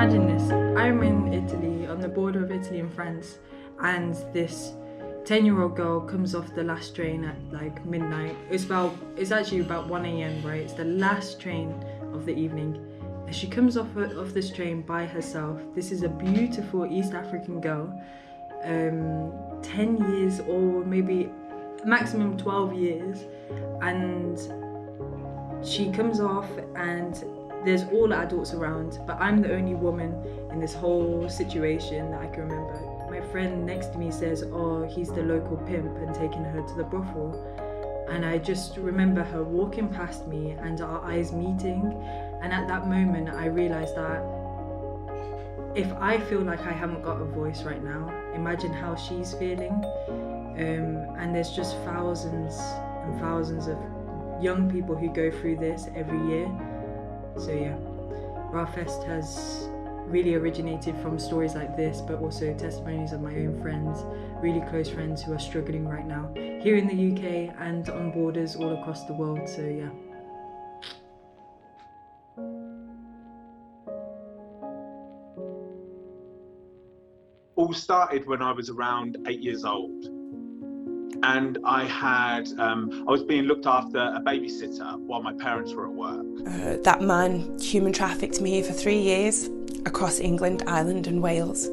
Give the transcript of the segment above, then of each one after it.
imagine this. I'm in Italy, on the border of Italy and France, and this 10-year-old girl comes off the last train at like midnight. It's actually about 1 a.m, right? It's the last train of the evening. And she comes off this train by herself. This is a beautiful East African girl, 10 years old, maybe maximum 12 years. And she comes off and there's all adults around, but I'm the only woman in this whole situation that I can remember. My friend next to me says, oh, he's the local pimp, and taking her to the brothel. And I just remember her walking past me and our eyes meeting. And at that moment, I realized that if I feel like I haven't got a voice right now, imagine how she's feeling. And there's just thousands and thousands of young people who go through this every year. So yeah, RAAH Fest has really originated from stories like this, but also testimonies of my own friends, really close friends who are struggling right now, here in the UK and on borders all across the world, so yeah. All started when I was around 8 years old. And I was being looked after a babysitter while my parents were at work. That man human trafficked me for 3 years across England, Ireland and Wales.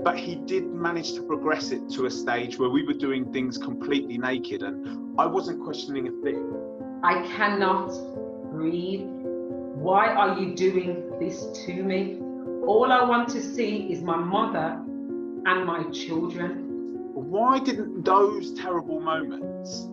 But he did manage to progress it to a stage where we were doing things completely naked and I wasn't questioning a thing. I cannot breathe. Why are you doing this to me? All I want to see is my mother and my children. Why didn't those terrible moments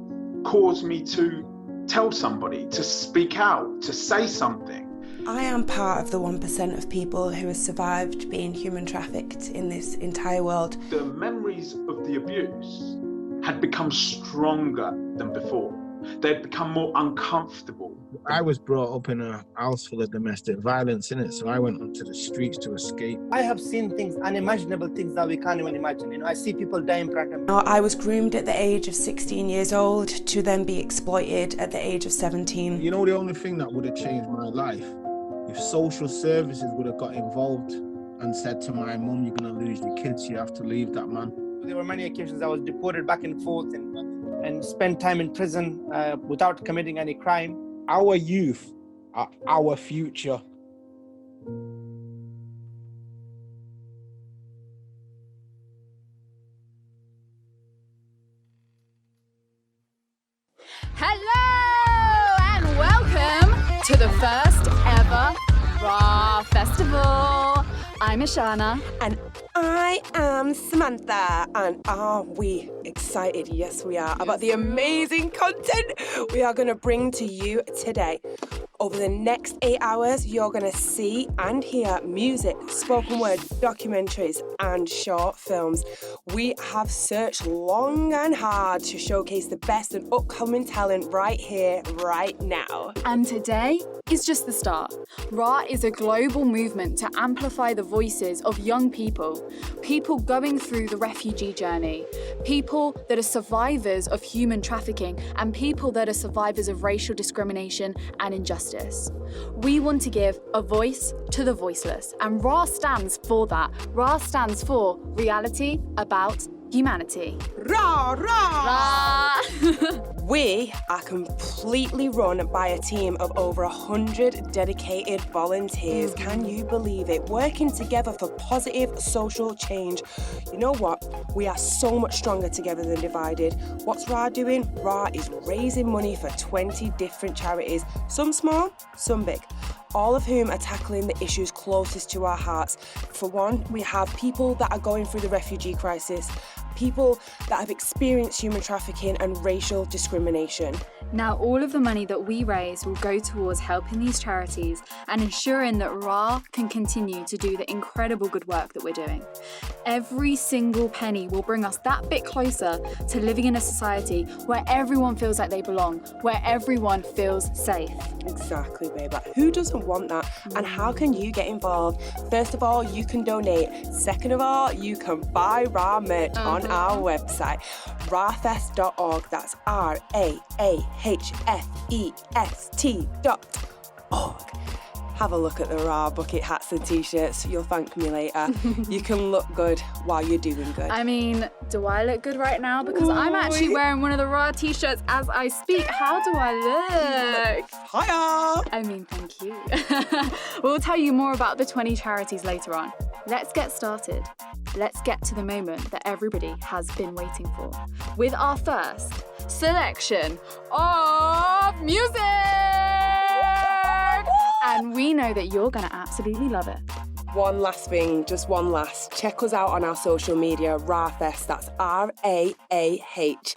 cause me to tell somebody, to speak out, to say something? I am part of the 1% of people who have survived being human trafficked in this entire world. The memories of the abuse had become stronger than before. They'd become more uncomfortable. I was brought up in a house full of domestic violence, innit? So I went onto the streets to escape. I have seen things, unimaginable things that we can't even imagine. You know, I see people die in front of me. I was groomed at the age of 16 years old to then be exploited at the age of 17. You know, the only thing that would have changed my life, if social services would have got involved and said to my mum, you're going to lose your kids, you have to leave that man. There were many occasions I was deported back and forth and spent time in prison without committing any crime. Our youth are our future. Hello and welcome to the first ever RAAH Festival. I'm Ashana. And I am Samantha. And are we excited? Yes, we are. About the amazing content we are going to bring to you today. Over the next 8 hours, you're going to see and hear music, spoken word, documentaries, and short films. We have searched long and hard to showcase the best and upcoming talent right here, right now. And today is just the start. RAAH is a global movement to amplify the voices of young people, people going through the refugee journey, people that are survivors of human trafficking, and people that are survivors of racial discrimination and injustice. We want to give a voice to the voiceless, and RAAH stands for that. RAAH stands for Reality About Humanity. RAAH, RAAH! RAAH! We are completely run by a team of over 100 dedicated volunteers. Can you believe it? Working together for positive social change. You know what? We are so much stronger together than divided. What's RAAH doing? RAAH is raising money for 20 different charities. Some small, some big. All of whom are tackling the issues closest to our hearts. For one, we have people that are going through the refugee crisis, people that have experienced human trafficking and racial discrimination. Now, all of the money that we raise will go towards helping these charities and ensuring that RAAH can continue to do the incredible good work that we're doing. Every single penny will bring us that bit closer to living in a society where everyone feels like they belong, where everyone feels safe. Exactly, babe. But who doesn't want that? And how can you get involved? First of all, you can donate. Second of all, you can buy RAAH merch on our website, raahfest.org. That's RAAHFEST.org. have a look at the RAAH bucket hats and t-shirts. You'll thank me later. You can look good while you're doing good. I mean, do I look good right now? Because I'm actually wearing one of the RAAH t-shirts as I speak. How do I look? Hiya! I mean, thank you. We'll tell you more about the 20 charities later on. Let's get started. Let's get to the moment that everybody has been waiting for, with our first selection of music! And we know that you're gonna absolutely love it. One last thing, just one last. Check us out on our social media, RAAH Fest, that's RAAH,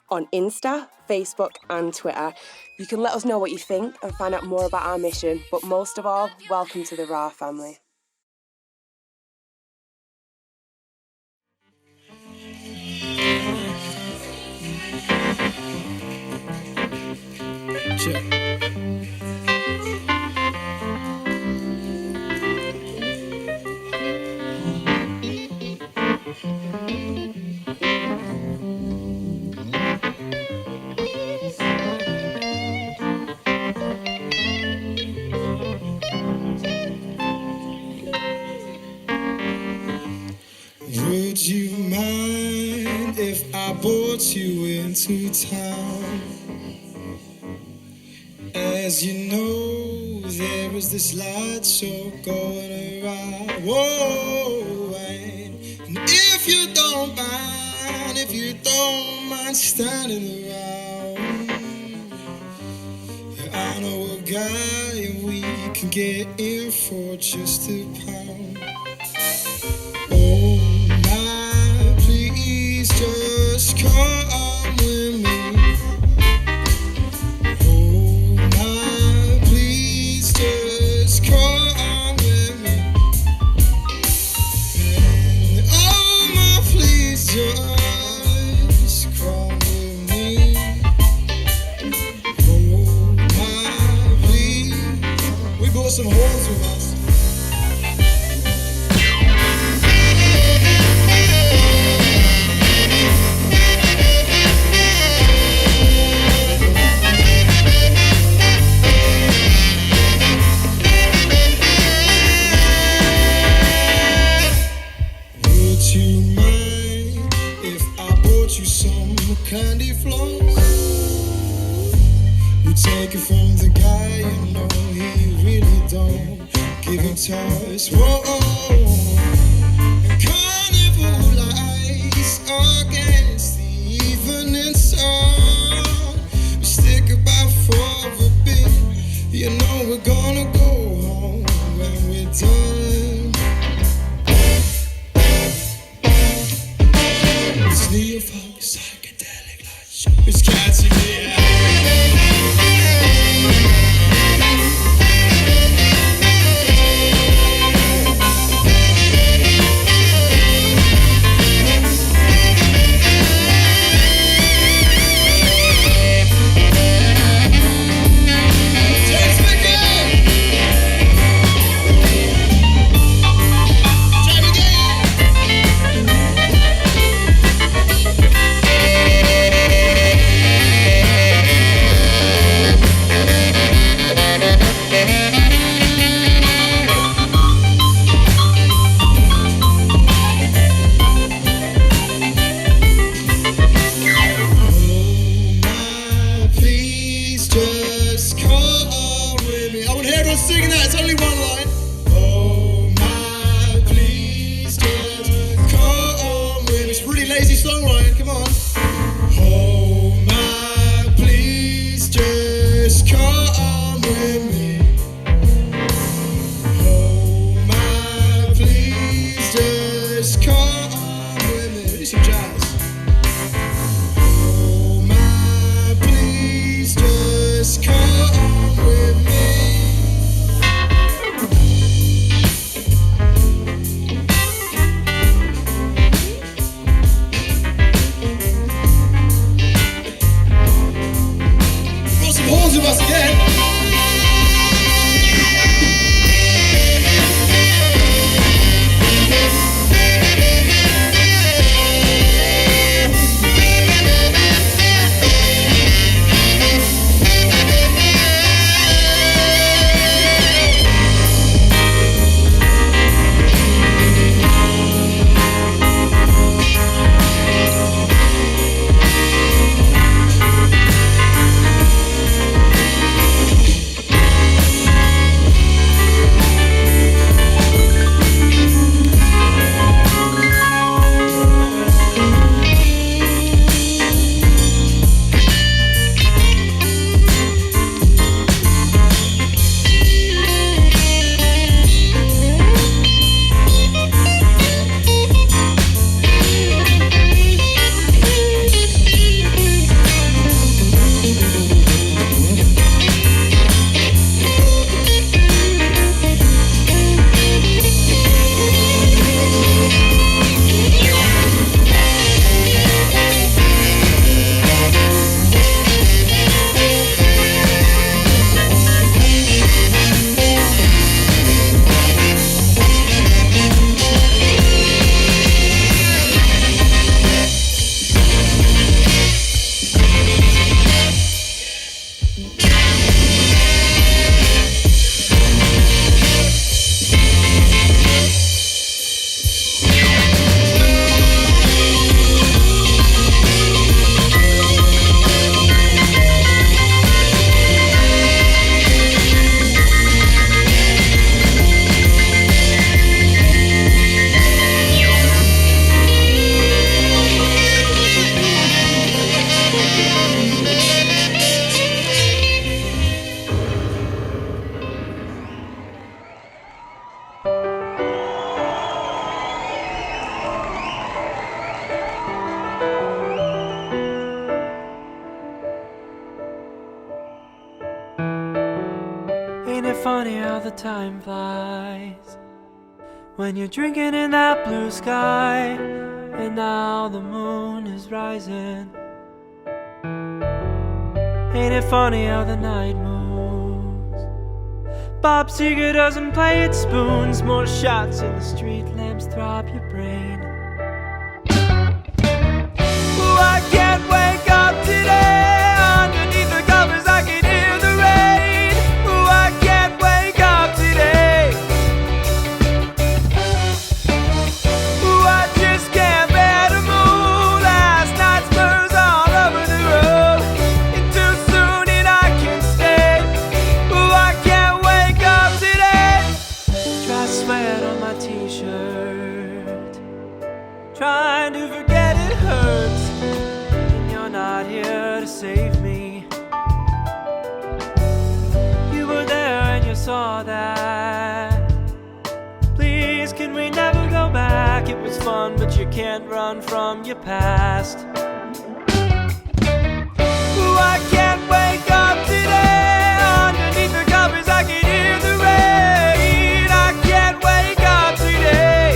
on Insta, Facebook and Twitter. You can let us know what you think and find out more about our mission, but most of all, welcome to the RAAH family. Check. Would you mind if I brought you into town? As you know, there is this light show going around. Whoa, and if you don't mind standing around, I know a guy and we can get in for just £1. Oh my, please just come with me. Some horns with us. Would you mind if I bought you some candy floss? We take it from the guy you know. Don't give him toys. Whoa, and carnival lights against the evening sun. We stick about for a bit. You know we're gonna go home when we're done. It's neo-folk, psychedelic light show. It's catching me out. time flies when you're drinking in that blue sky, and now the moon is rising. Ain't it funny how the night moves? Bob Seger doesn't play its spoons. More shots in the street lamps throb your brain. Ooh, I can't wake up today. Underneath the covers I can hear the rain. Ooh, I can't wake up today. Ooh, I just can't bear the moon. Last night's blurs all over the road. And too soon and I can stay. Ooh, I can't wake up today. Dry sweat on my t-shirt, trying to forget it hurts, and you're not here to save me. You were there and you saw that. Please, can we never go back? It was fun, but you can't run from your past. Ooh, I can't wake up today. Underneath the covers I can hear the rain. I can't wake up today.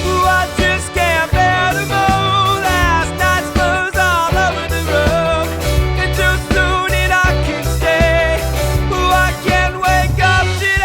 Ooh, I just can't bear the moon. Last night's blurs all over the road. And too soon and I can stay. Ooh, I can't wake up today.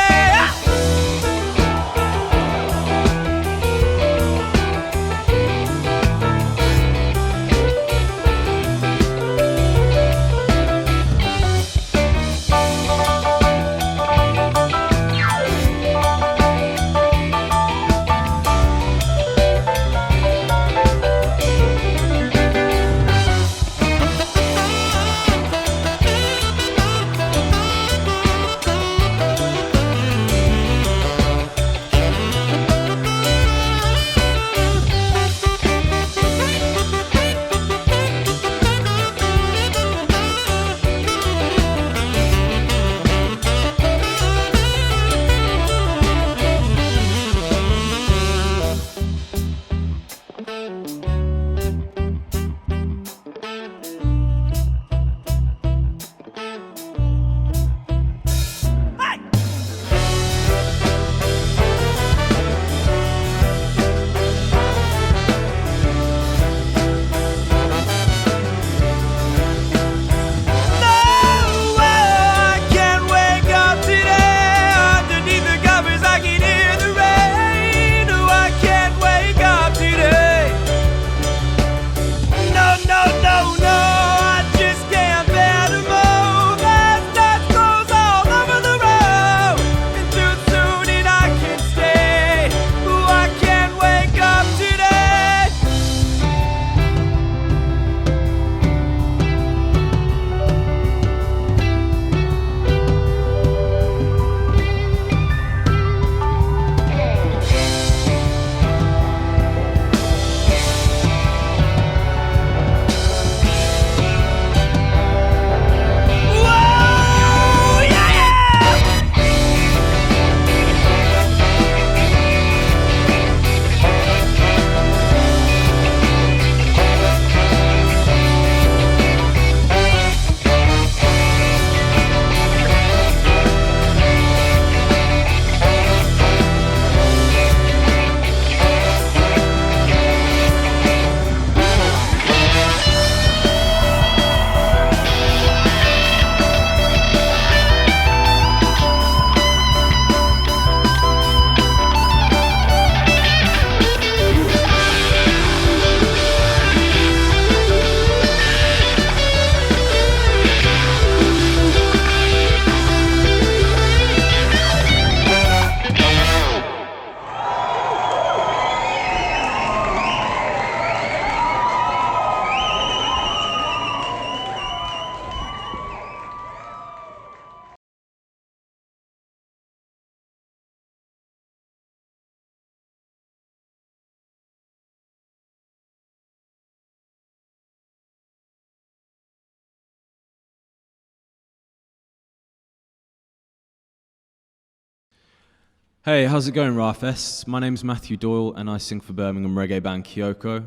Hey, how's it going, RAAH Fest? My name's Matthew Doyle and I sing for Birmingham reggae band Kyoko.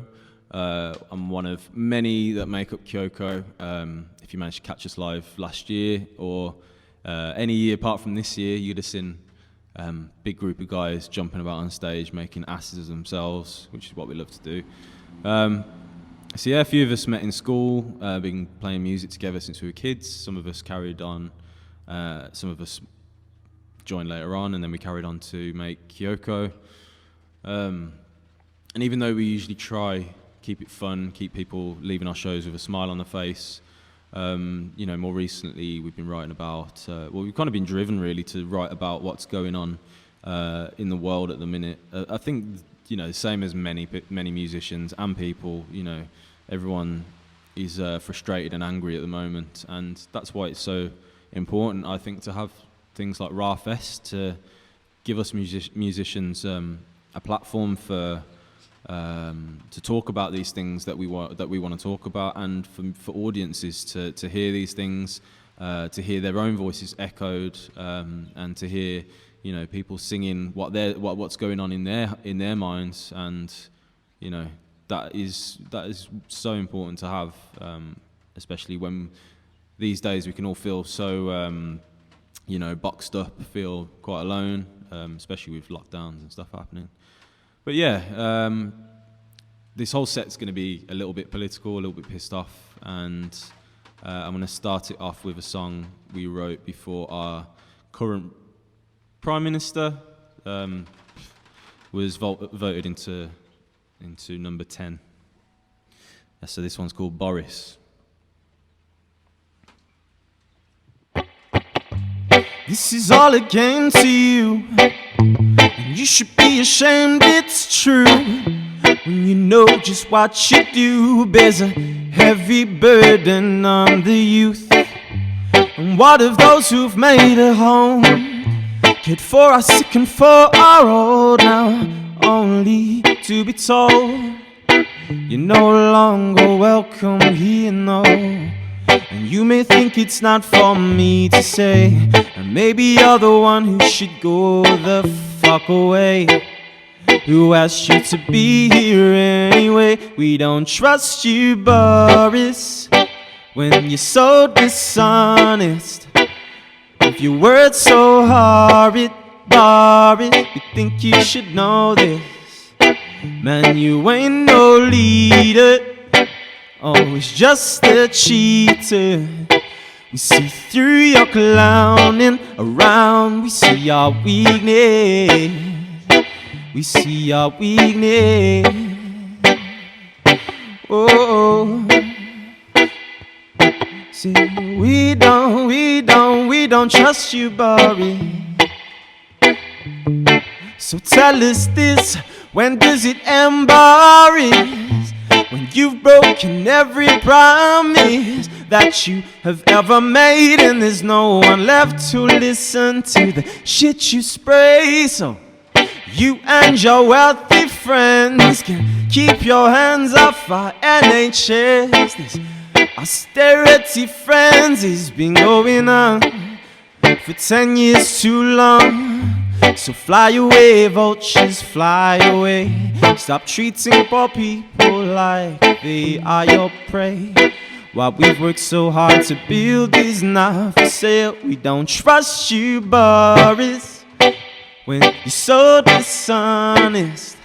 I'm one of many that make up Kyoko. If you managed to catch us live last year, or any year apart from this year, you'd have seen big group of guys jumping about on stage, making asses of themselves, which is what we love to do. So yeah, a few of us met in school, been playing music together since we were kids. Some of us carried on, some of us joined later on, and then we carried on to make Kyoko. And even though we usually try keep it fun, keep people leaving our shows with a smile on their face, you know, more recently we've been writing about, well, we've kind of been driven really to write about what's going on in the world at the minute. I think, you know, same as many musicians and people, you know, everyone is frustrated and angry at the moment, and that's why it's so important, I think, to have things like RAAH Fest to give us musicians a platform for to talk about these things that we want to talk about, and for audiences to hear these things, to hear their own voices echoed, and to hear, you know, people singing what's going on in their minds, and you know, that is so important to have, especially when these days we can all feel so you know, boxed up, feel quite alone, especially with lockdowns and stuff happening. But yeah, this whole set's going to be a little bit political, a little bit pissed off, and I'm going to start it off with a song we wrote before our current Prime Minister was voted into number 10. So this one's called Boris. This is all a game to you, and you should be ashamed, it's true. When you know just what you do bears a heavy burden on the youth. And what of those who've made a home, cared for our sick and for our old, now only to be told you're no longer welcome here, no. And you may think it's not for me to say, and maybe you're the one who should go the fuck away. Who asked you to be here anyway? We don't trust you, Boris, when you're so dishonest. If your words so horrid, Boris, we think you should know this. Man, you ain't no leader, always just a cheater. We see through your clowning around, we see your weakness. We see your weakness. Oh, see, we don't trust you, Boris. So tell us this, when does it end, Boris? When you've broken every promise that you have ever made, and there's no one left to listen to the shit you spray. So you and your wealthy friends can keep your hands off our NHS. This austerity frenzy's been going on for 10 years too long. So fly away, vultures, fly away. Stop treating poor people like they are your prey. While we've worked so hard to build these not for sale, we don't trust you, Boris, when you're so dishonest.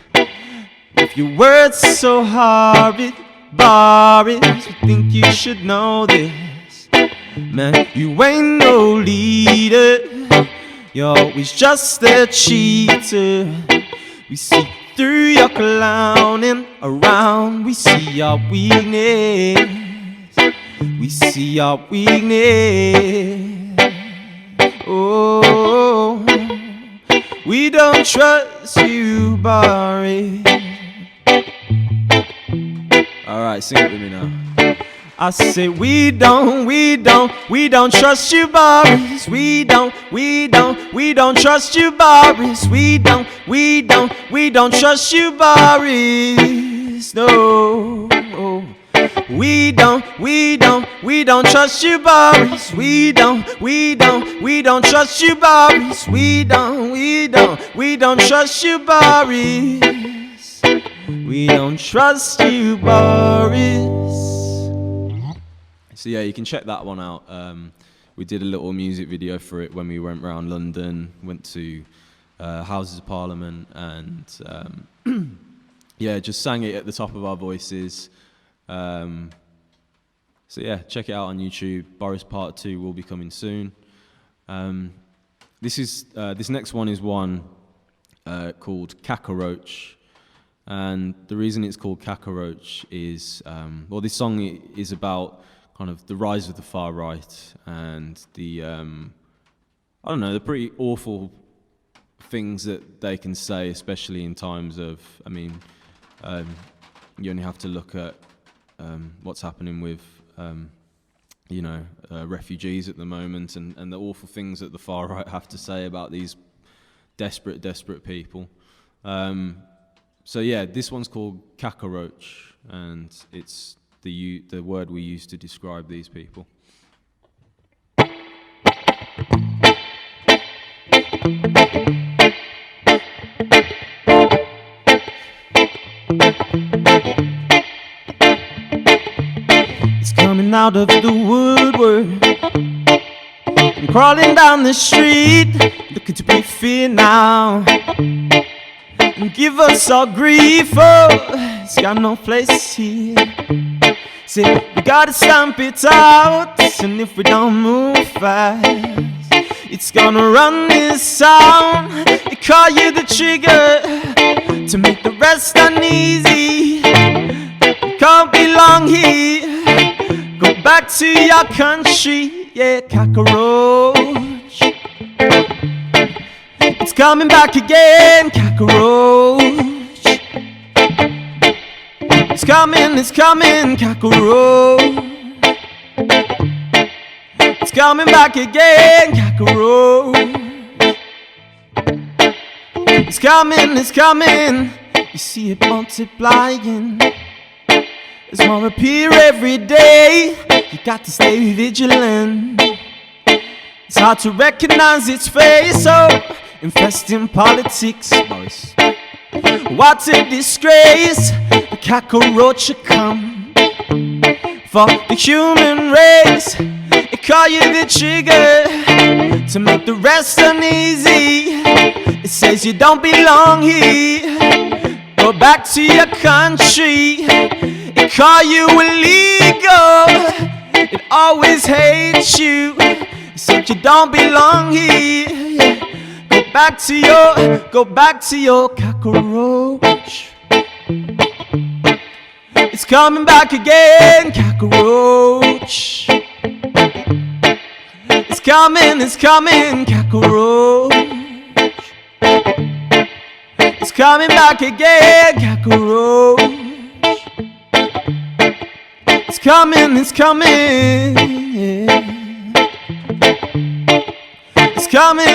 If your words so horrid, Boris, we think you should know this. Man, you ain't no leader, you're always just a cheater. We see through your clowning around, we see your weakness. We see your weakness. Oh, we don't trust you, Boris. Alright, sing it with me now. I say we don't trust you, Boris. We don't trust you, Boris. We don't trust you, Boris. No. We don't trust you, Boris. We don't trust you, Boris. We don't trust you, Boris. We don't trust you, Boris. So yeah, you can check that one out. we did a little music video for it when we went around London, went to Houses of Parliament, and yeah, just sang it at the top of our voices. So yeah, check it out on YouTube. Boris Part 2 will be coming soon. This next one is one called Cockroach. And the reason it's called Cockroach is, well, this song is about kind of the rise of the far right and the, I don't know, the pretty awful things that they can say, especially in times of, I mean, you only have to look at what's happening with, you know, refugees at the moment, and the awful things that the far right have to say about these desperate people. So yeah, this one's called Cockroach, and it's the word we use to describe these people. It's coming out of the woodwork and crawling down the street, looking to be free now and give us all grief. Oh, it's got no place here. Say we gotta stamp it out, and if we don't move fast, it's gonna run this town. They call you the trigger to make the rest uneasy. You can't belong here. Go back to your country, yeah, cockroach. It's coming back again, cockroach. It's coming, cockroach. It's coming back again, cockroach. It's coming. You see it multiplying. There's more appear every day. You got to stay vigilant. It's hard to recognize its face. So invest in politics, boys. What a disgrace. The cockroach should come for the human race. They call you the trigger to make the rest uneasy. It says you don't belong here. Go back to your country. It call you illegal. It always hates you. It said you don't belong here. Go back to your cockroach. It's coming back again, cockroach. It's coming, cockroach. It's coming back again, cockroach. It's coming, yeah.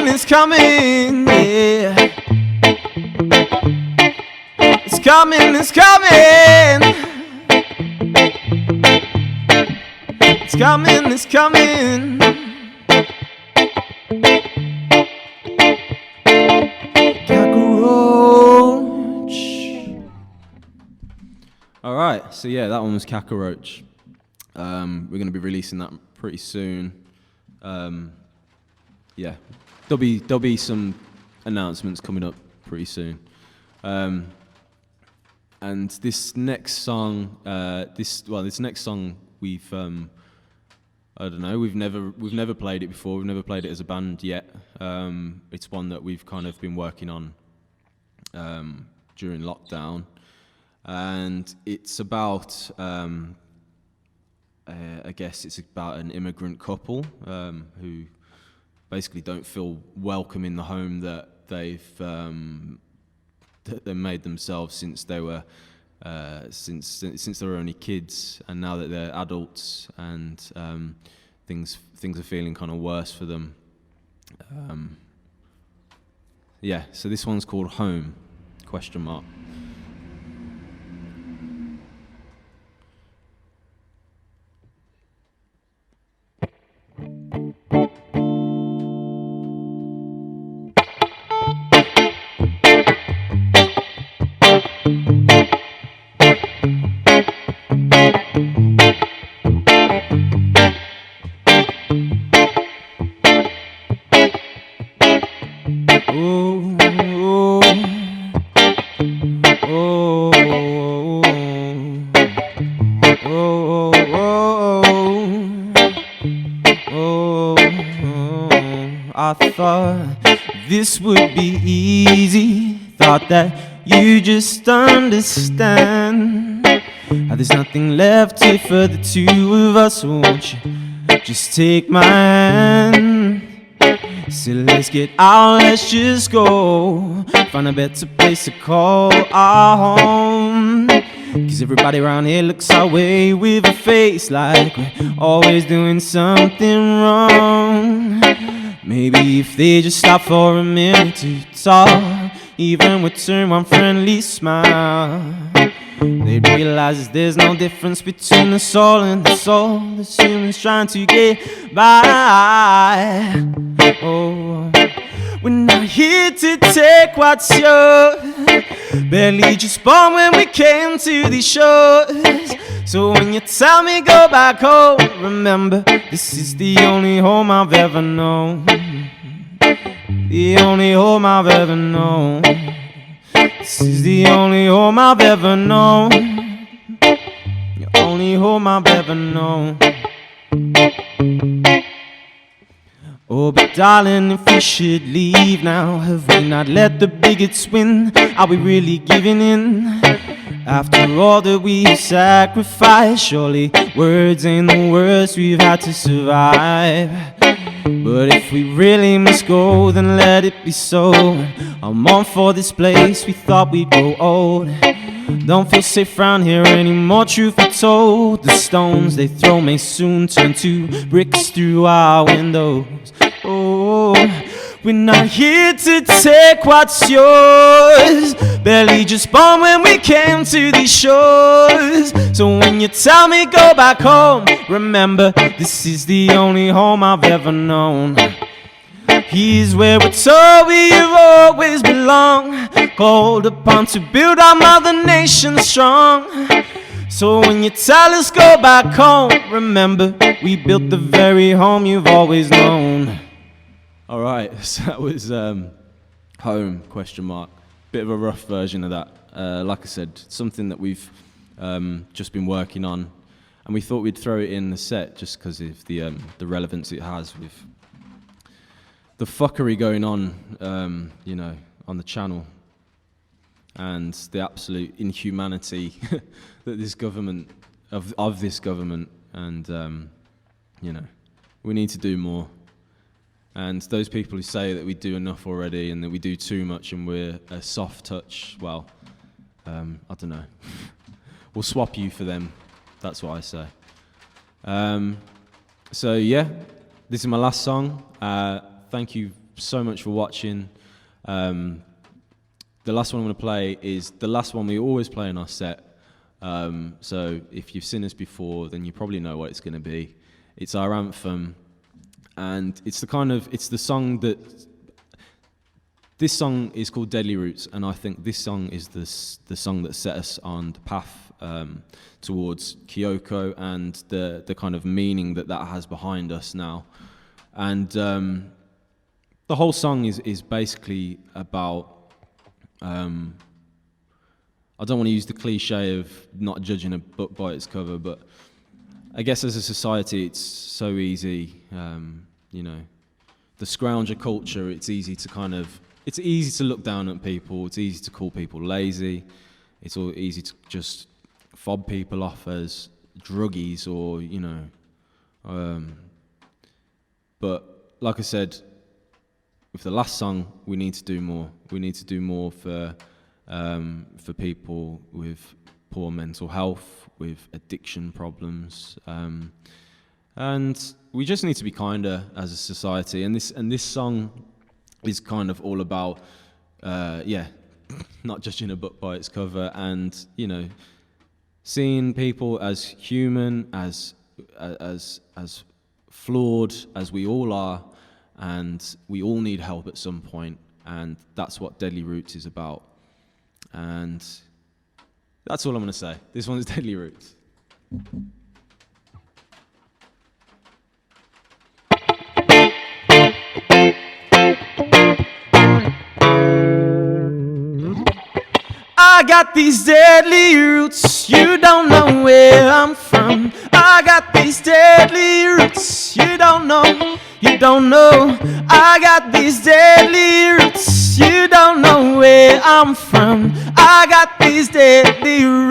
It's coming, yeah. It's coming. It's coming. Cockroach. All right, so yeah, that one was Cockroach. We're going to be releasing that pretty soon. Yeah, there'll be some announcements coming up pretty soon. And this next song, we've I don't know, we've never played it before. We've never played it as a band yet. It's one that we've kind of been working on during lockdown, and it's about I guess it's about an immigrant couple who basically don't feel welcome in the home that they made themselves since they were since they were only kids, and now that they're adults, and things are feeling kind of worse for them. Yeah, so this one's called Home ? Oh, oh, oh, oh, oh, oh. I thought this would be easy. Thought that you just understand how there's nothing left here for the two of us. So won't you just take my hand? So let's get out, let's just go find a better place to call our home. 'Cause everybody around here looks our way with a face like we're always doing something wrong. Maybe if they just stop for a minute to talk, even with turn one friendly smile, they'd realize there's no difference between the soul and the soul. There's humans trying to get by. Oh, we're not here to take what's yours. Barely just born when we came to these shores. So when you tell me go back home, remember this is the only home I've ever known. The only home I've ever known. This is the only home I've ever known. The only home I've ever known. Oh, but darling, if we should leave now, have we not let the bigots win? Are we really giving in? After all that we've sacrificed, surely words ain't the worst we've had to survive. But if we really must go, then let it be so. I'm on for this place, we thought we'd grow old. Don't feel safe around here anymore, truth be told. The stones they throw may soon turn to bricks through our windows. Oh, we're not here to take what's yours. Barely just born when we came to these shores. So when you tell me go back home, remember this is the only home I've ever known. Here's where we're told we have always belonged, called upon to build our mother nation strong. So when you tell us go back home, remember we built the very home you've always known. All right, so that was home, question mark. Bit of a rough version of that. Like I said, something that we've just been working on, and we thought we'd throw it in the set just because of the relevance it has with the fuckery going on, you know, on the channel, and the absolute inhumanity that this government, of this government, and you know, we need to do more. And those people who say that we do enough already and that we do too much and we're a soft touch, well, I don't know. We'll swap you for them. That's what I say. So yeah, this is my last song. Thank you so much for watching. The last one I'm going to play is the last one we always play in our set. So if you've seen us before, then you probably know what it's going to be. It's our anthem. And it's the song that, this song is called Deadly Roots, and I think this song is the song that set us on the path towards Kyoko and the kind of meaning that has behind us now. And the whole song is basically about, I don't want to use the cliche of not judging a book by its cover, but I guess as a society, it's so easy, you know, the scrounger culture, it's easy to look down at people, it's easy to call people lazy, it's all easy to just fob people off as druggies or, you know, but like I said, with the last song, we need to do more. We need to do more for people with poor mental health, with addiction problems, and we just need to be kinder as a society. And this song is kind of all about, not judging a book by its cover, and you know, seeing people as human, as flawed as we all are, and we all need help at some point, and that's what Deadly Roots is about. And that's all I'm going to say. This one's Deadly Roots. got these deadly roots, you don't know where I'm from. I got these deadly roots, you don't know, you don't know. I got these deadly roots, you don't know where I'm from. I got these deadly roots.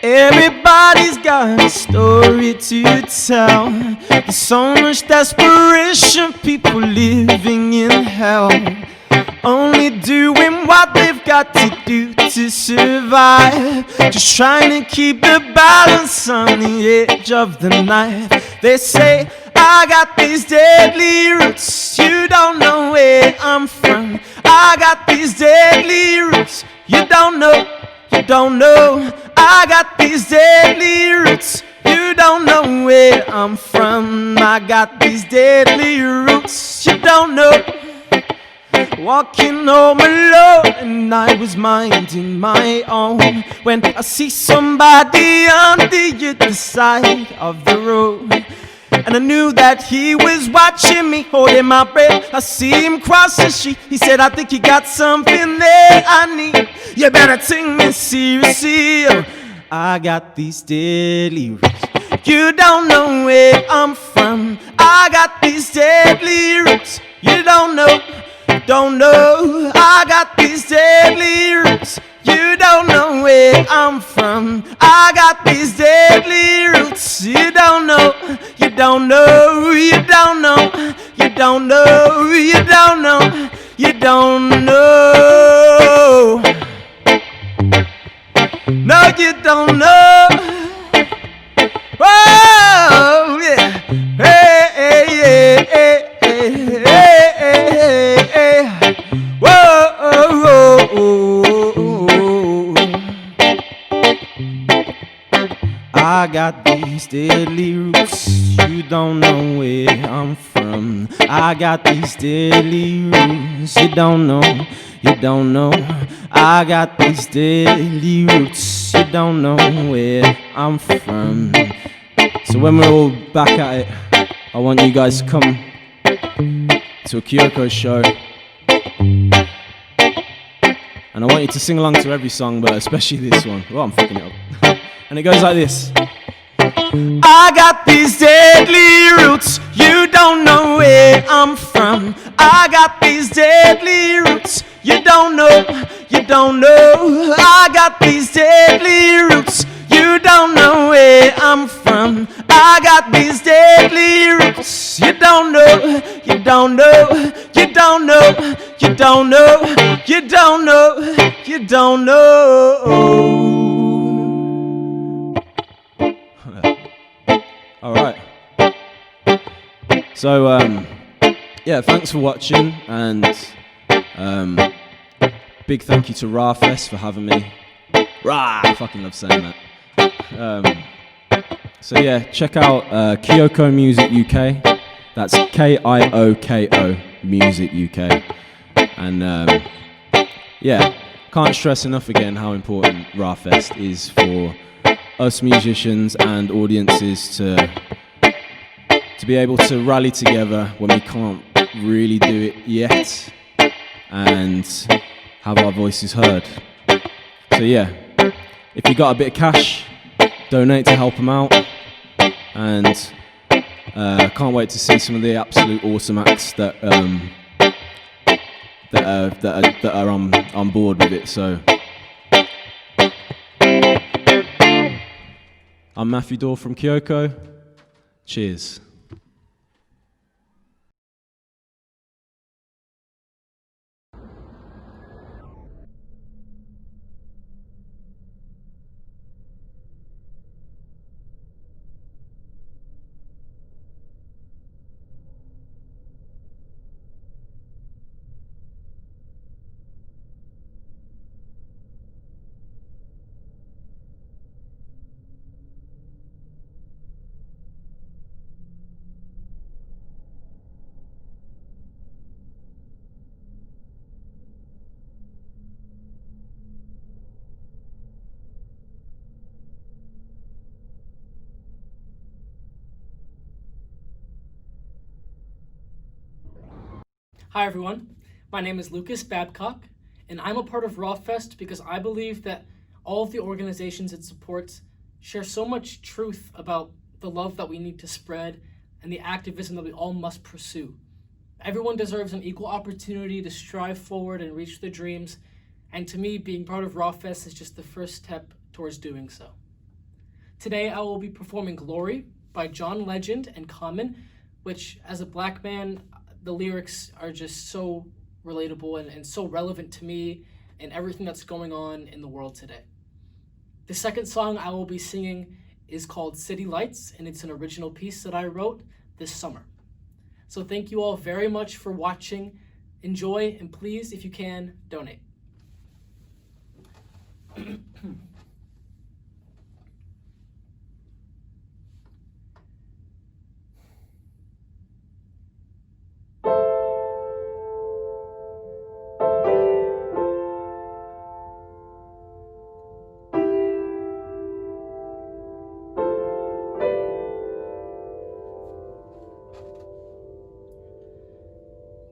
Everybody's got a story to tell. There's so much desperation, people living in hell, only doing what they've got to do to survive, just trying to keep the balance on the edge of the knife. They say, I got these deadly roots, you don't know where I'm from. I got these deadly roots, you don't know, you don't know. I got these deadly roots, you don't know where I'm from. I got these deadly roots, you don't know. Walking home alone and I was minding my own, when I see somebody on the other side of the road, and I knew that he was watching me, holding my breath. I see him cross the street. He said, I think you got something there I need. You better take me seriously. I got these deadly roots, you don't know where I'm from. I got these deadly roots, you don't know, don't know. I got these deadly roots, you don't know where I'm from. I got these deadly roots, you don't know, you don't know, you don't know, you don't know, you don't know, you don't know. No, you don't know. Oh, yeah. Hey, hey, hey, hey, hey, hey, hey, hey. Whoa, oh, oh, oh. I got these deadly roots, you don't know where I'm from. I got these deadly roots, you don't know, you don't know. I got these deadly roots, you don't know where I'm from. So when we're all back at it, I want you guys to come to a Kyoko show, and I want you to sing along to every song, but especially this one. Oh, I'm fucking it up. And it goes like this. I got these deadly roots, you don't know where I'm from. I got these deadly roots, you don't know, you don't know. I got these deadly roots, you don't know where I'm from. I got these deadly roots, you don't know, you don't know, you don't know, you don't know, you don't know, you don't know. All right. So yeah, thanks for watching, and big thank you to RAAH Fest for having me. RAAH! I fucking love saying that. So yeah, check out Kyoko Music UK. That's Kioko Music UK. And yeah, can't stress enough again how important RAAH Fest is for us musicians and audiences to be able to rally together when we can't really do it yet, and have our voices heard. So yeah, if you got a bit of cash, donate to help them out, and can't wait to see some of the absolute awesome acts that are on board with it. So I'm Matthew Dorr from Kyoko. Cheers. Hi everyone, my name is Lucas Babcock. And I'm a part of RAAH Fest because I believe that all of the organizations it supports share so much truth about the love that we need to spread and the activism that we all must pursue. Everyone deserves an equal opportunity to strive forward and reach their dreams, and to me, being part of RAAH Fest is just the first step towards doing so. Today, I will be performing Glory by John Legend and Common, which, as a Black man, the lyrics are just so relatable and so relevant to me and everything that's going on in the world today. The second song I will be singing is called City Lights, and it's an original piece that I wrote this summer. So thank you all very much for watching. Enjoy, and please, if you can, donate.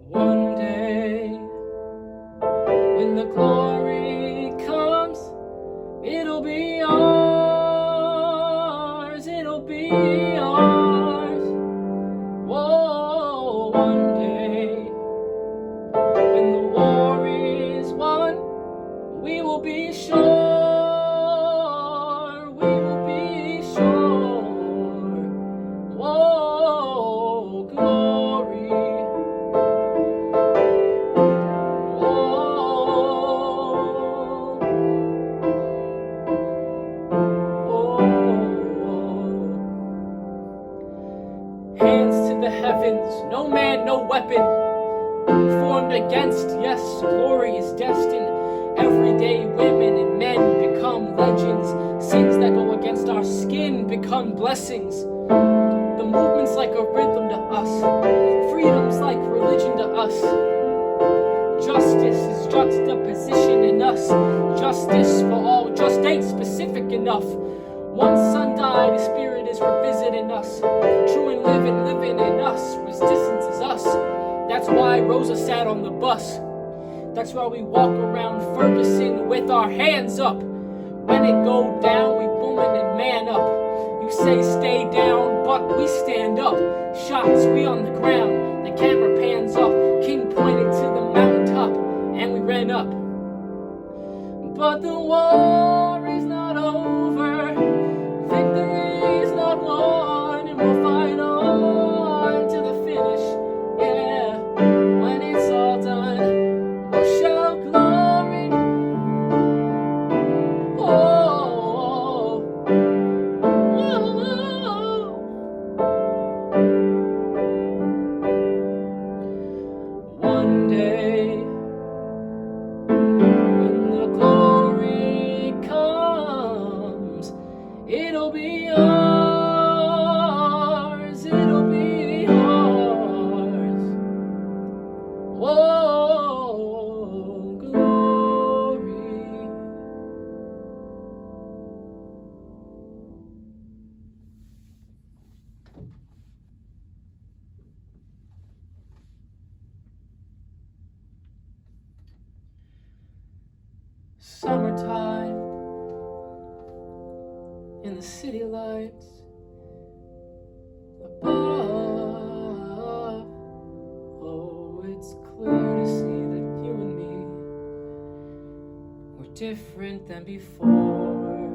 One day, when the glory comes, it'll be ours, it'll be ours. Whoa, one day, when the war is won, we will be sure, we will be sure. Whoa, glory. Hands to the heavens, no man, no weapon formed against. Yes, glory is destined. Everyday women and men become legends. Sins that go against our skin become blessings. The movement's like a rhythm to us. Freedom's like religion to us. Justice is juxtaposition in us. Justice for all just ain't specific enough. One son died, his spirit is revisiting us. True and living in us. Resistance is us. That's why Rosa sat on the bus. That's why we walk around Ferguson with our hands up. When it go down, we booming and man up. You say stay down, but we stand up. Shots, we on the ground. The camera pans up. King pointed to the mountaintop, and we ran up. But the war is not over. Victory is not won, and we'll fight on to the finish. Yeah, when it's all done, we'll shout glory. Oh, one day, when the glory comes, it'll be ours, it'll be ours. Whoa, glory. Summertime in the city lights above. Oh, it's clear to see that you and me were different than before.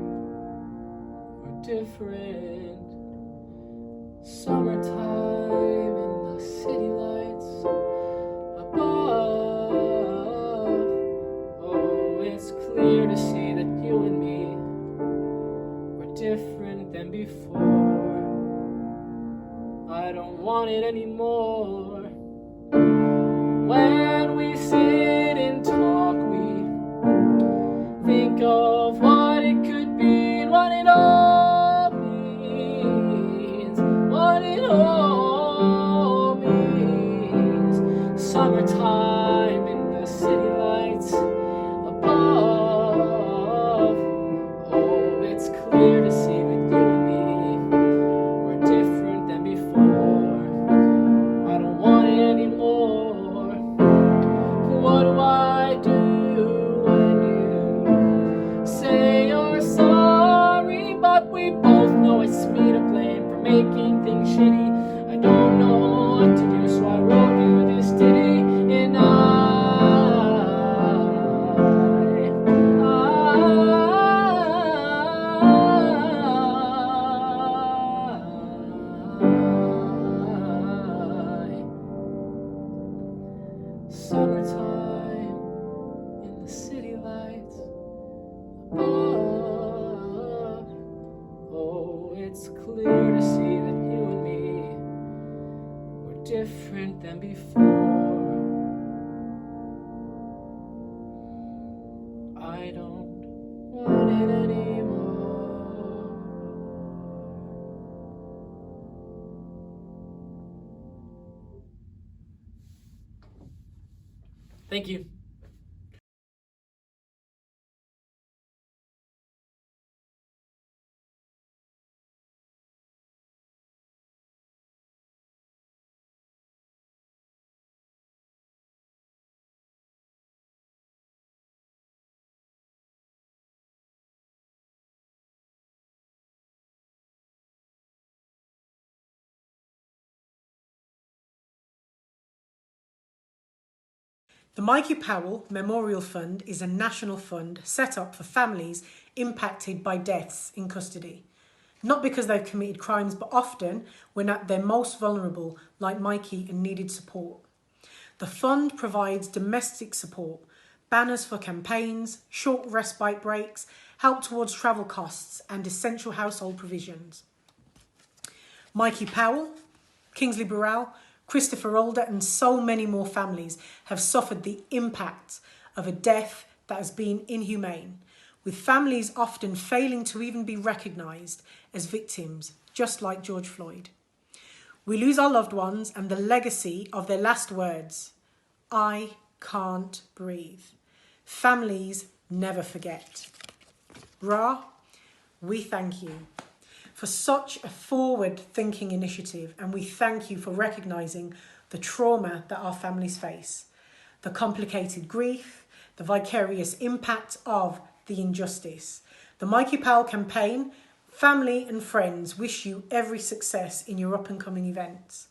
We're different. Summertime in the city lights above. Oh, it's clear to see that you and me were different than before. I don't want it anymore. When we sit and talk, we think of what it could be and what it all means. What it all means. Summertime in the city lights above. Oh, it's clear to see that you and me were different than before. I don't want it anymore. What do I Summertime in the city lights above. Oh, it's clear to see that you and me were different than before. I don't want it anymore. Thank you. The Mikey Powell Memorial Fund is a national fund set up for families impacted by deaths in custody. Not because they've committed crimes, but often when at their most vulnerable, like Mikey, and needed support. The fund provides domestic support, banners for campaigns, short respite breaks, help towards travel costs, and essential household provisions. Mikey Powell, Kingsley Burrell, Christopher Older and so many more families have suffered the impact of a death that has been inhumane, with families often failing to even be recognised as victims, just like George Floyd. We lose our loved ones and the legacy of their last words, "I can't breathe." Families never forget. RAAH, we thank you for such a forward-thinking initiative, and we thank you for recognising the trauma that our families face, the complicated grief, the vicarious impact of the injustice. The Mikey Powell campaign, family and friends wish you every success in your up-and-coming events.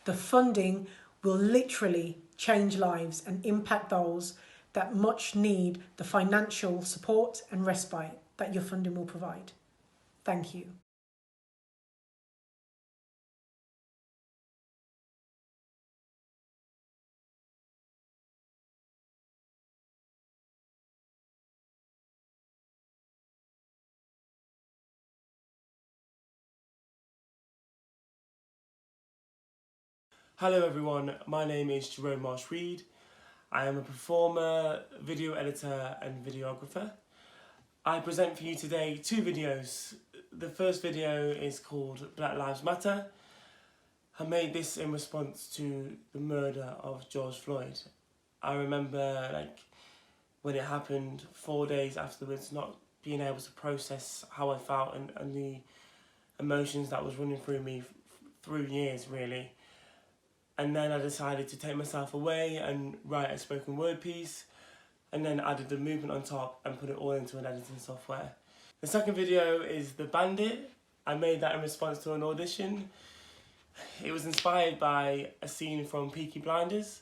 The funding will literally change lives and impact those that much need the financial support and respite that your funding will provide. Thank you. Hello everyone, my name is Jerome Marsh-Reed. I am a performer, video editor and videographer. I present for you today 2 videos. The first video is called Black Lives Matter. I made this in response to the murder of George Floyd. I remember when it happened, 4 days afterwards, not being able to process how I felt and the emotions that was running through me through years really. And then I decided to take myself away and write a spoken word piece, and then added the movement on top and put it all into an editing software. The second video is The Bandit. I made that in response to an audition. It was inspired by a scene from Peaky Blinders.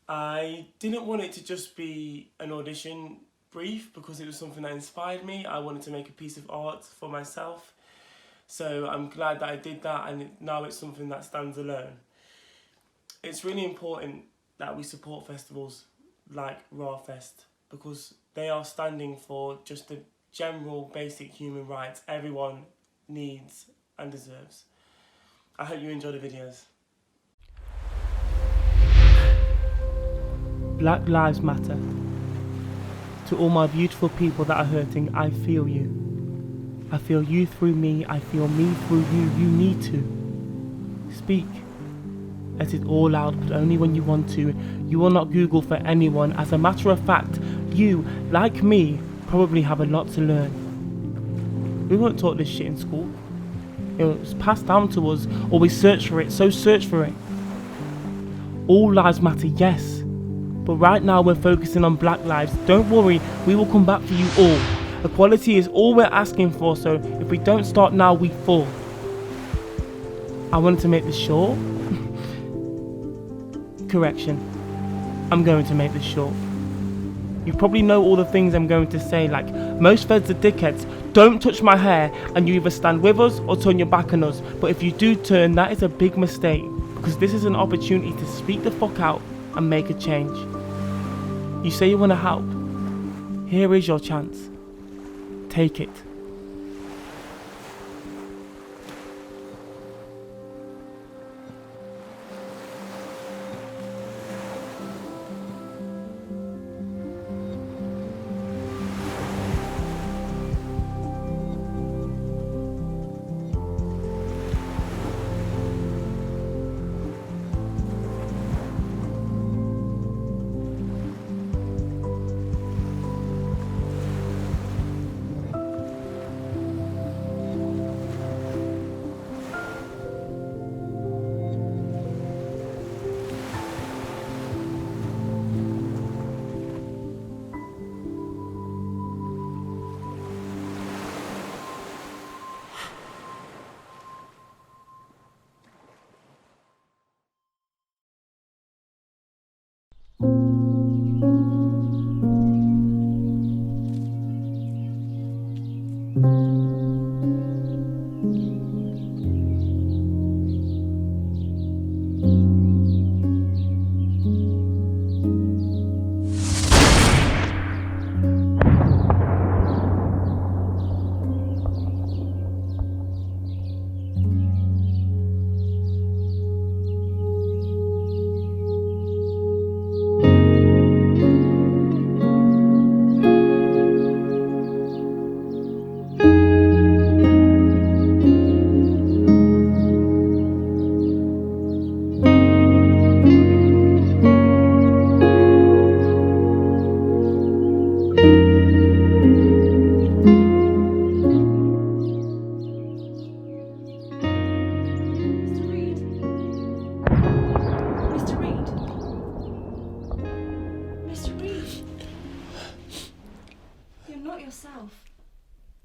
I didn't want it to just be an audition brief because it was something that inspired me. I wanted to make a piece of art for myself. So I'm glad that I did that, and now it's something that stands alone. It's really important that we support festivals like RAAH Fest because they are standing for just the general basic human rights everyone needs and deserves. I hope you enjoy the videos. Black Lives Matter. To all my beautiful people that are hurting, I feel you. I feel you through me, I feel me through you. You need to speak. Let it all out, but only when you want to. You will not Google for anyone. As a matter of fact, you, like me, probably have a lot to learn. We weren't taught this shit in school. It was passed down to us, or we searched for it, so search for it. All lives matter, yes. But right now we're focusing on black lives. Don't worry, we will come back for you all. Equality is all we're asking for, so if we don't start now, we fall. I wanted to make this short. Correction. I'm going to make this short. You probably know all the things I'm going to say, like most feds are dickheads. Don't touch my hair, and you either stand with us or turn your back on us. But if you do turn, that is a big mistake, because this is an opportunity to speak the fuck out and make a change. You say you want to help. Here is your chance. Take it.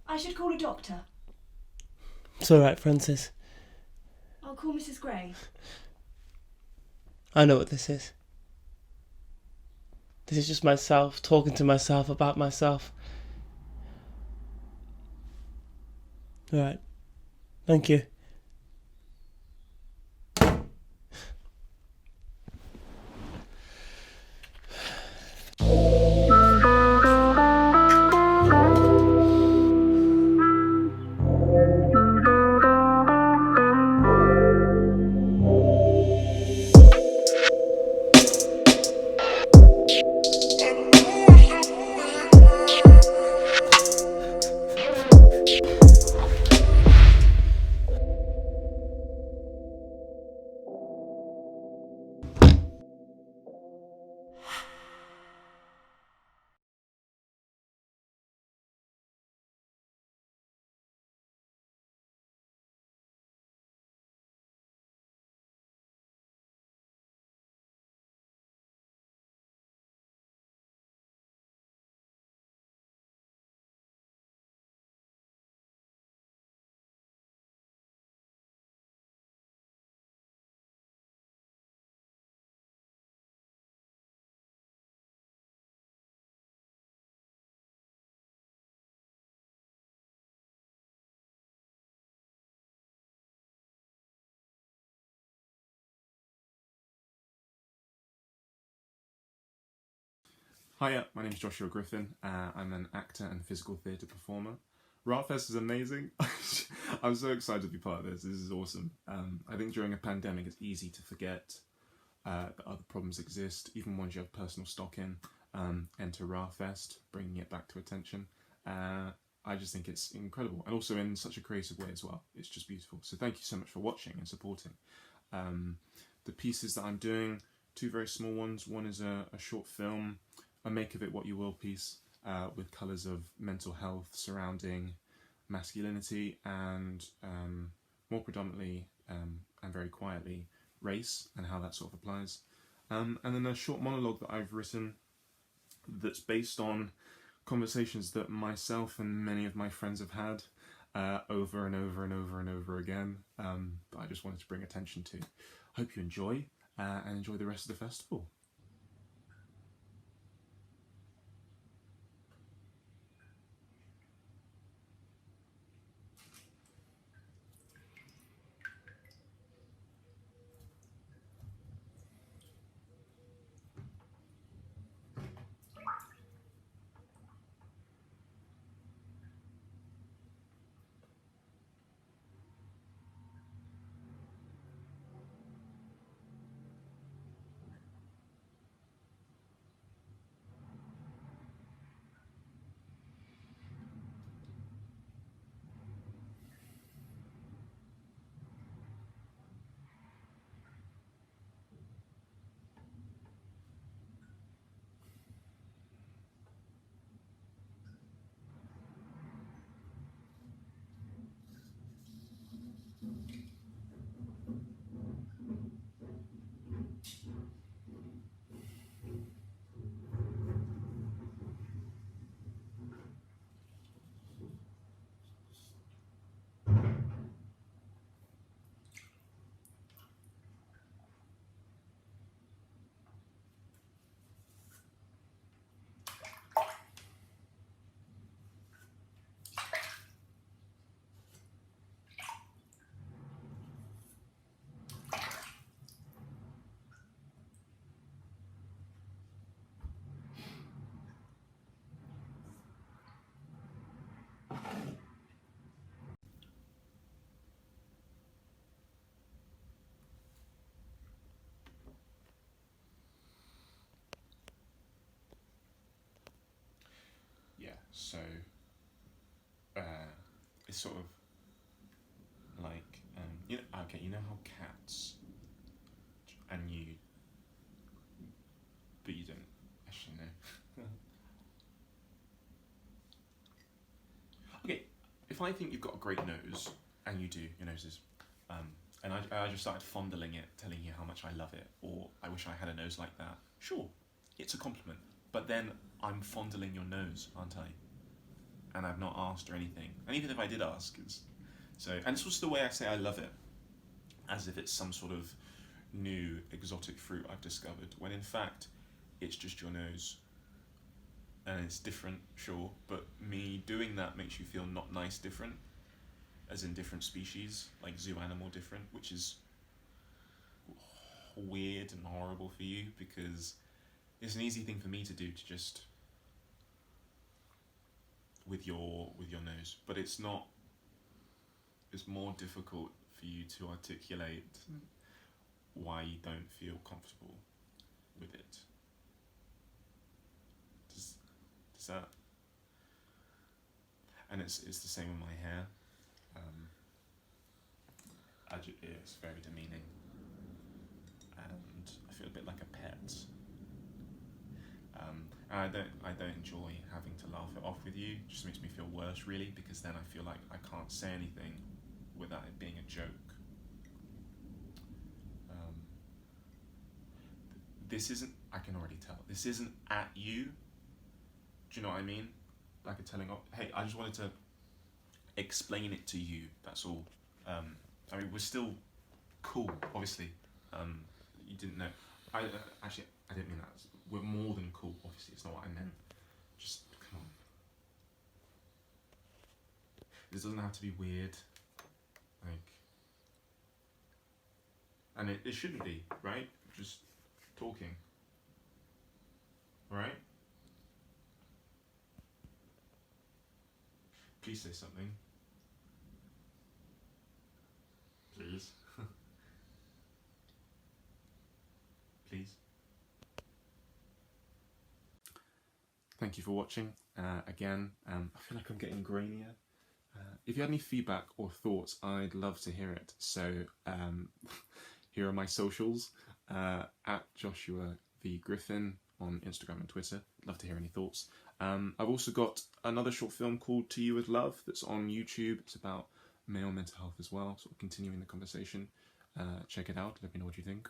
I should call a doctor. It's alright, Francis. I'll call Mrs. Gray. I know what this is. This is just myself talking to myself about myself. Alright. Thank you. Hiya, my name is Joshua Griffin. I'm an actor and physical theatre performer. RAAH Fest is amazing. I'm so excited to be part of this. This is awesome. I think during a pandemic it's easy to forget that other problems exist, even ones you have personal stock in. Enter RAAH Fest, bringing it back to attention. I just think it's incredible, and also in such a creative way as well. It's just beautiful. So thank you so much for watching and supporting. The pieces that I'm doing, two very small ones. One is a short film, a make of it what you will piece, with colours of mental health surrounding masculinity and more predominantly and very quietly race and how that sort of applies. And then a short monologue that I've written that's based on conversations that myself and many of my friends have had over and over and over and over again, that I just wanted to bring attention to. Hope you enjoy and enjoy the rest of the festival. So it's sort of like you know how cats and you, but you don't actually know. Okay, if I think you've got a great nose, and you do, your nose is, and I just started fondling it, telling you how much I love it, or I wish I had a nose like that, sure, it's a compliment. But then I'm fondling your nose, aren't I? And I've not asked or anything. And even if I did ask, and it's also the way I say I love it, as if it's some sort of new exotic fruit I've discovered, when in fact, it's just your nose. And it's different, sure, but me doing that makes you feel not nice different, as in different species, like zoo animal different, which is weird and horrible for you, because it's an easy thing for me to do, to just with your nose, but it's not. It's more difficult for you to articulate why you don't feel comfortable with it. Does that? And it's the same with my hair. It's very demeaning, and I feel a bit like a pet. And I don't enjoy having to laugh it off with you. It just makes me feel worse, really, because then I feel like I can't say anything without it being a joke. This isn't, I can already tell, this isn't at you. Do you know what I mean? Like a telling off. Hey, I just wanted to explain it to you, that's all. I mean, we're still cool, obviously. You didn't know. Actually, I didn't mean that. We're more than cool, obviously. It's not what I meant. Just, come on. This doesn't have to be weird. Like, and it shouldn't be, right? Just talking. Alright? Please say something. Please. Please. Thank you for watching. Again, I feel like I'm getting grainier. If you had any feedback or thoughts, I'd love to hear it. So here are my socials, at Joshua V. Griffin on Instagram and Twitter. Love to hear any thoughts. I've also got another short film called To You With Love that's on YouTube. It's about male mental health as well, sort of continuing the conversation. Check it out, let me know what you think.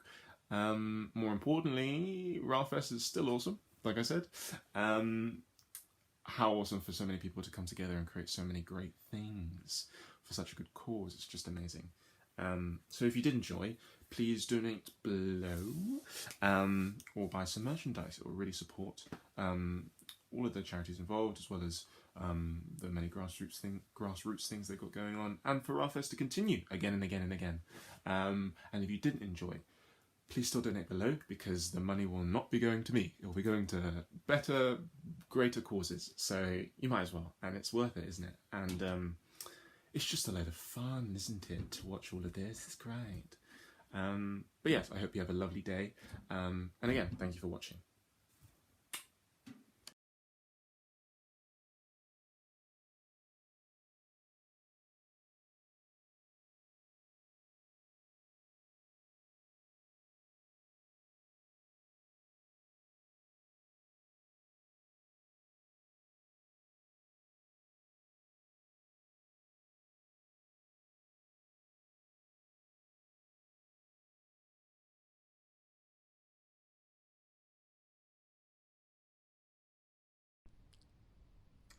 More importantly, RAAH Fest is still awesome, like I said. How awesome for so many people to come together and create so many great things for such a good cause. It's just amazing. So if you did enjoy, please donate below, or buy some merchandise. It will really support all of the charities involved, as well as the many grassroots things they've got going on, and for RAAH Fest to continue again and again and again. And if you didn't enjoy, please still donate below, because the money will not be going to me. It will be going to better, greater causes. So you might as well, and it's worth it, isn't it? And it's just a load of fun, isn't it, to watch all of this? It's great. But yes, I hope you have a lovely day. And again, thank you for watching.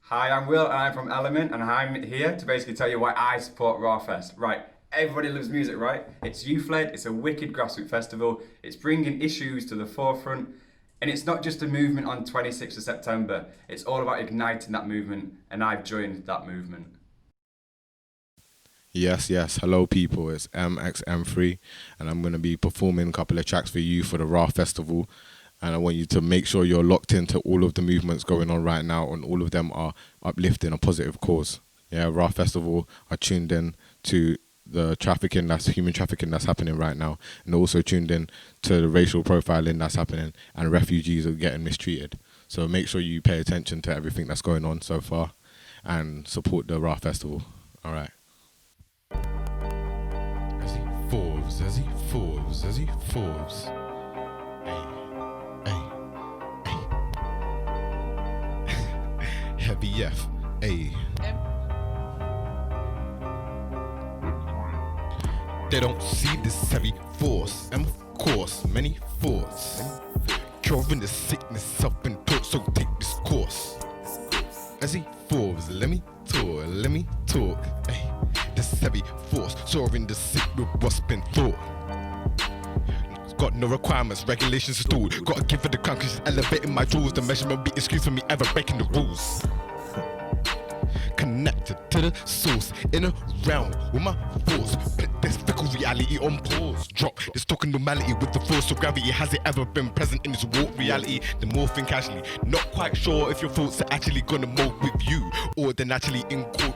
Hi, I'm Will and I'm from Element, and I'm here to basically tell you why I support RAAH Fest. Right, everybody loves music, right? It's youth-led, it's a wicked grassroots festival, it's bringing issues to the forefront, and it's not just a movement on 26th of September, it's all about igniting that movement, and I've joined that movement. Yes, hello people, it's MXM3, and I'm going to be performing a couple of tracks for you for the RAAH Festival. And I want you to make sure you're locked into all of the movements going on right now, and all of them are uplifting a positive cause. Yeah, RAAH Festival are tuned in to the human trafficking that's happening right now, and also tuned in to the racial profiling that's happening, and refugees are getting mistreated. So make sure you pay attention to everything that's going on so far and support the RAAH Festival. All right. As he Forbes, as he Forbes, as he Forbes. Heavy F, A. They don't see this heavy force, and of course, many thoughts. Curing the sickness self-taught, so take this course. As he Forbes, let me talk. Ay, this heavy force, soaring the sick with what's been thought. Got no requirements, regulations installed. Gotta give her the crown 'cause she's elevating my jewels. The measurement be excused for me ever breaking the rules. Connected to the source, in a realm with my thoughts. Put this fickle reality on pause. Drop this talking normality with the force of gravity. Has it ever been present in this warped reality? The more think casually, not quite sure if your thoughts are actually gonna mold with you, or they're naturally in course.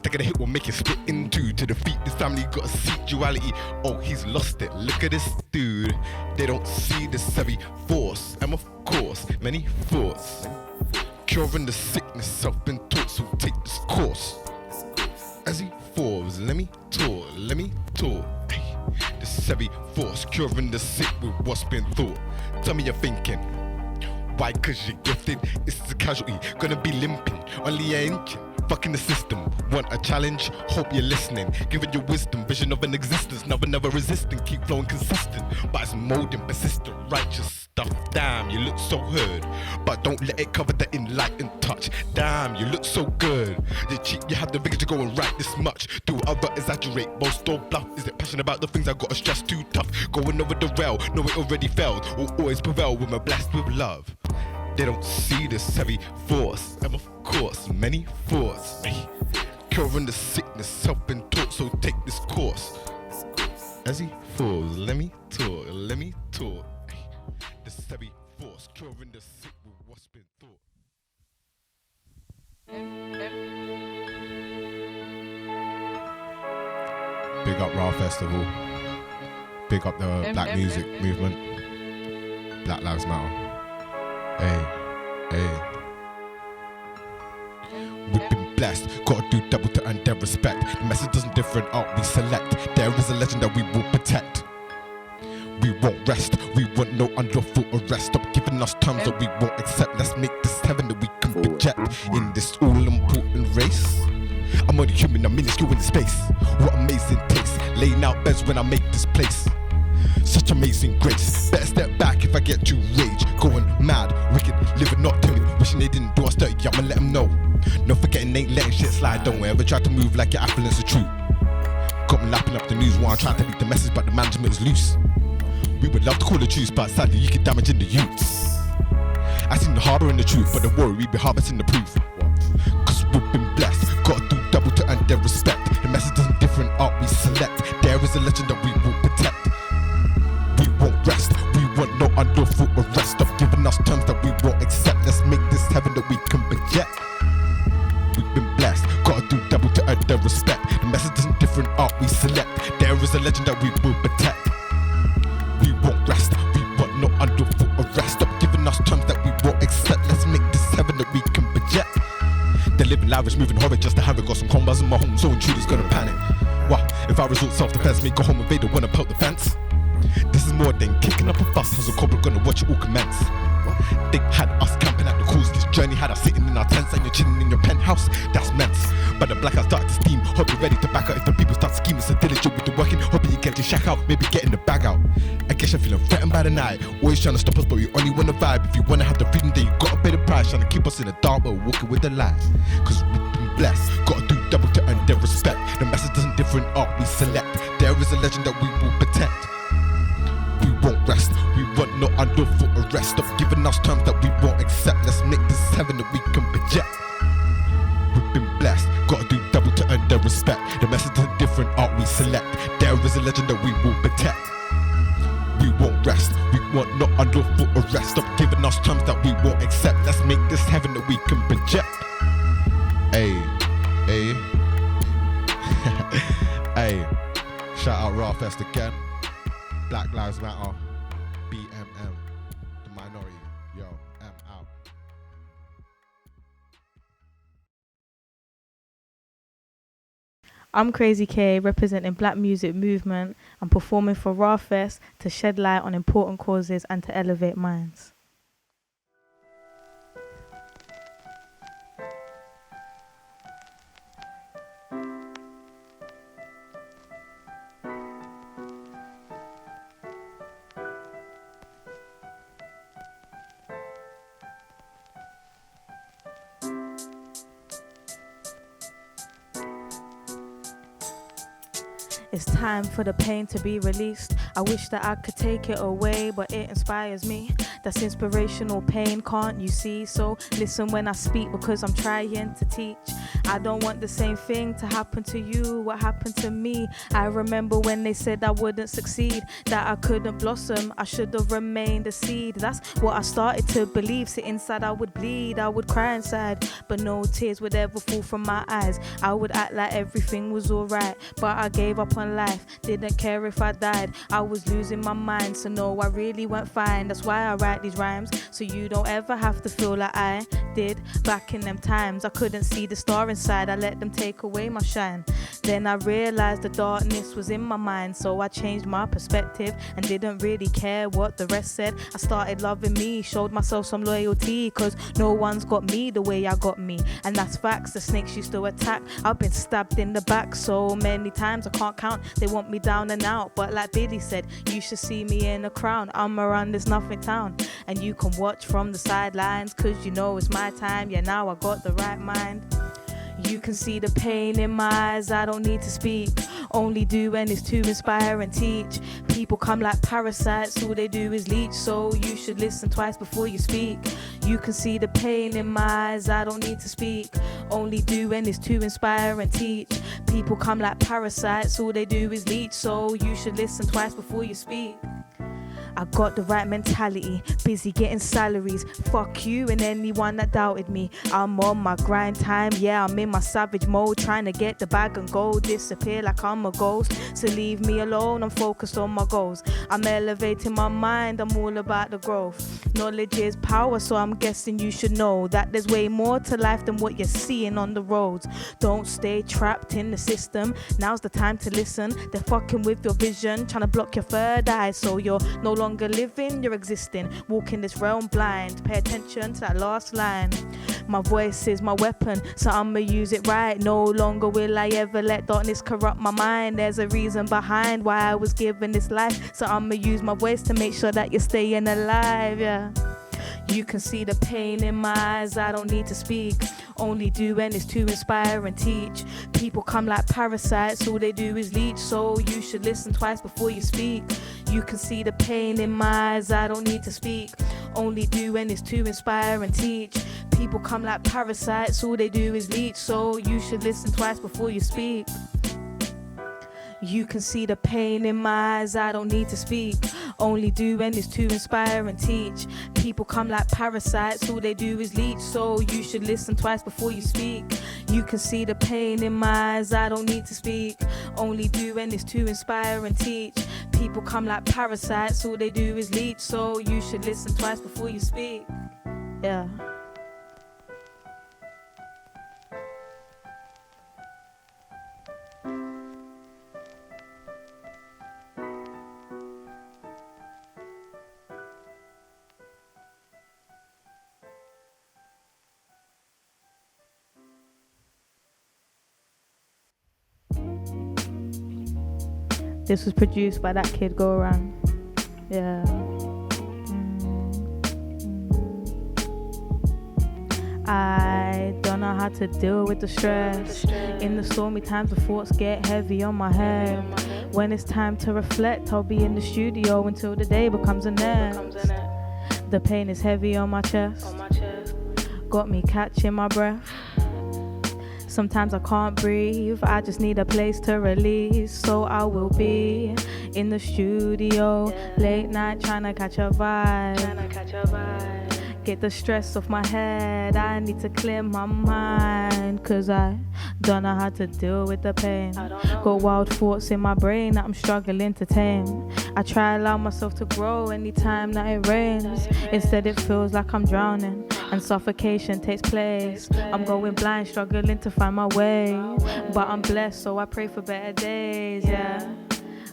Taking a hit will make it split in two. To defeat this family, gotta seek duality. Oh, he's lost it. Look at this dude. They don't see this heavy force, and of course, many thoughts. Curing the sickness, self-taught, so take this course. As he Forbes, let me talk. Ay, this heavy force, curing the sick with what's been thought. Tell me you're thinking, why? 'Cause you're gifted, it's a casualty. Gonna be limping, only an inch. Fucking the system, want a challenge? Hope you're listening. Giving your wisdom, vision of an existence. Never resisting, keep flowing consistent. But it's molding, persistent, righteous stuff. Damn, you look so hurt. But don't let it cover the enlightened touch. Damn, you look so good. You're cheap, you have the vigor to go and write this much. Do other exaggerate, boast or bluff? Is it passion about the things I gotta stress too tough? Going over the rail, no it already failed. Will always prevail when we're blessed with love. They don't see this heavy force, and of course, many thoughts. Ay, curing the sickness, self-taught, so take this course. As he falls, let me talk. Ay, this heavy force, curing the sick with what's been thought. Big up RAAH Festival. Big up the black music movement. Black Lives Matter. Hey. We've been blessed, gotta do double to earn their respect. The message doesn't different art we select. There is a legend that we will protect. We won't rest, we want no unlawful arrest. Stop giving us terms that we won't accept. Let's make this heaven that we can project in this all-important race. I'm only human, I'm minuscule in space. What amazing taste, laying out beds when I make this place. Such amazing grace. Better step back if I get too rage. Going mad, wicked, living not timid. Wishing they didn't do us dirty, I'ma let them know. No forgetting, ain't letting shit slide. Don't ever try to move like your affluence are true. Got me lapping up the news while I'm trying to leak the message, but the management is loose. We would love to call the truth, but sadly you keep damaging the youths. I seen the harbour in the truth, but the worry we be harvesting the proof. 'Cause we've been blessed, gotta do double to earn their respect. The message doesn't different art we select. There is a legend that we will protect. We won't rest, we want no unlawful arrest. Stop giving us terms that we won't accept. Let's make this heaven that we can project. We've been blessed, gotta do double to earn their respect. The message isn't different art we select. There is a legend that we will protect. We won't rest, we want no unlawful arrest. Stop giving us terms that we won't accept. Let's make this heaven that we can project. They're living lavish, moving horrid just to have it. Got some combos in my home, so intruders gonna panic. What if I resort self-defense? Make a home invader wanna pelt the fence? This is more than kicking up a fuss. How's a corporate gonna watch it all commence? They had us camping at the cruise. This journey had us sitting in our tents and you're chilling in your penthouse. That's men's. But the blackout started to steam. Hope you're ready to back out if the people start scheming. So diligent with the working. Hoping you get your shack out. Maybe getting the bag out. I guess you're feeling threatened by the night. Always trying to stop us, but we only wanna vibe. If you wanna have the freedom, then you gotta pay the price. Trying to keep us in the dark, but walking with the light. 'Cause we've been blessed. Gotta do double to earn their respect. The message doesn't different art we select. There is a legend that we will protect. We won't rest, we want no unlawful arrest. Stop giving us terms that we won't accept. Let's make this heaven that we can project. We've been blessed, gotta do double to earn their respect. The message is different art we select. There is a legend that we will protect. We won't rest, we want no unlawful arrest. Stop giving us terms that we won't accept. Let's make this heaven that we can project. Hey. Hey, shout out RAAH Fest again. Black Lives Matter, BMM, the minority, yo, M out. I'm Crazy K, representing Black Music Movement. I'm performing for RAAH Fest to shed light on important causes and to elevate minds. It's time for the pain to be released. I wish that I could take it away, but it inspires me. That's inspirational pain, can't you see? So listen when I speak, because I'm trying to teach. I don't want the same thing to happen to you, what happened to me. I remember when they said I wouldn't succeed, that I couldn't blossom, I should have remained a seed. That's what I started to believe. So inside I would bleed, I would cry inside, but no tears would ever fall from my eyes. I would act like everything was alright, but I gave up on life, didn't care if I died. I was losing my mind, so no, I really went fine. That's why I write these rhymes, so you don't ever have to feel like I did back in them times. I couldn't see the star inside, I let them take away my shine. Then I realized the darkness was in my mind, so I changed my perspective and didn't really care what the rest said. I started loving me, showed myself some loyalty, cause no one's got me the way I got me. And that's facts, the snakes used to attack. I've been stabbed in the back so many times I can't count. They want me down and out, but like Billy said, you should see me in a crown. I'm around this nothing town, and you can watch from the sidelines, cause you know it's my time. Yeah, now I got the right mind. You can see the pain in my eyes, I don't need to speak. Only do when it's to inspire and teach. People come like parasites, all they do is leech, so you should listen twice before you speak. You can see the pain in my eyes, I don't need to speak. Only do when it's to inspire and teach. People come like parasites, all they do is leech, so you should listen twice before you speak. I got the right mentality, busy getting salaries. Fuck you and anyone that doubted me. I'm on my grind time, yeah, I'm in my savage mode, trying to get the bag and go, disappear like I'm a ghost. So leave me alone, I'm focused on my goals. I'm elevating my mind, I'm all about the growth. Knowledge is power, so I'm guessing you should know that there's way more to life than what you're seeing on the roads. Don't stay trapped in the system, now's the time to listen. They're fucking with your vision, trying to block your third eye, so you're no longer living, you're existing, walking this realm blind. Pay attention to that last line. My voice is my weapon, so I'ma use it right. No longer will I ever let darkness corrupt my mind. There's a reason behind why I was given this life, so I'ma use my voice to make sure that you're staying alive, yeah. You can see the pain in my eyes, I don't need to speak. Only do when it's to inspire and teach. People come like parasites, all they do is leech, so you should listen twice before you speak. You can see the pain in my eyes, I don't need to speak. Only do when it's to inspire and teach. People come like parasites, all they do is leech, so you should listen twice before you speak. You can see the pain in my eyes, I don't need to speak. Only do when it's to inspire and teach. People come like parasites, all they do is leech, so you should listen twice before you speak. You can see the pain in my eyes, I don't need to speak. Only do when it's to inspire and teach. People come like parasites, all they do is leech, so you should listen twice before you speak. Yeah. This was produced by that kid Go Around. Yeah. I don't know how to deal with the stress. In the stormy times, the thoughts get heavy on my head. When it's time to reflect, I'll be in the studio until the day becomes a next. The pain is heavy on my chest. Got me catching my breath. Sometimes I can't breathe, I just need a place to release. So I will be in the studio, late night trying to catch a vibe. Get the stress off my head, I need to clear my mind, cause I don't know how to deal with the pain. Got wild thoughts in my brain that I'm struggling to tame. I try allow myself to grow anytime that it rains. Instead it feels like I'm drowning and suffocation takes place. I'm going blind, struggling to find my way, but I'm blessed, so I pray for better days, yeah.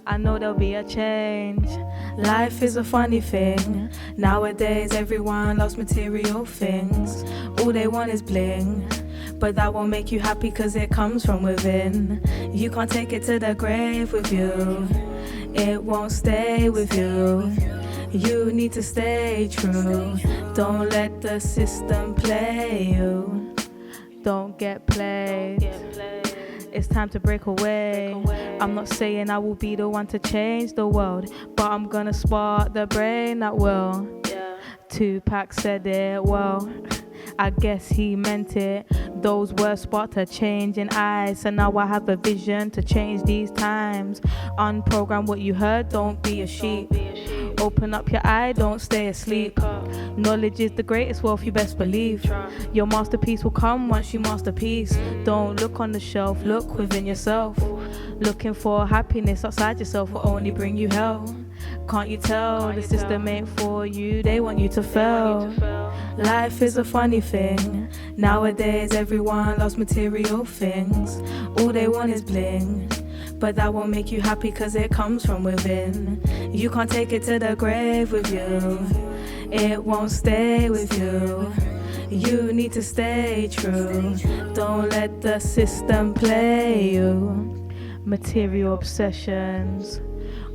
I know there'll be a change. Life is a funny thing. Nowadays everyone loves material things. All they want is bling, but that won't make you happy cause it comes from within. You can't take it to the grave with you. It won't stay with you. You need to stay true. Don't let the system play you. Don't get played. It's time to break away. I'm not saying I will be the one to change the world, but I'm gonna spark the brain that will. Tupac said it well. I guess he meant it. Those words sparked a change in eyes, and now I have a vision to change these times. Unprogram what you heard, don't be a sheep. Open up your eye, don't stay asleep. Knowledge is the greatest wealth, you best believe. Your masterpiece will come once you master peace. Don't look on the shelf, look within yourself. Looking for happiness outside yourself will only bring you hell. Can't you tell the system ain't for you, they want you to fail. Life is a funny thing. Nowadays everyone loves material things. All they want is bling, but that won't make you happy cause it comes from within. You can't take it to the grave with you. It won't stay with you. You need to stay true. Don't let the system play you. Material obsessions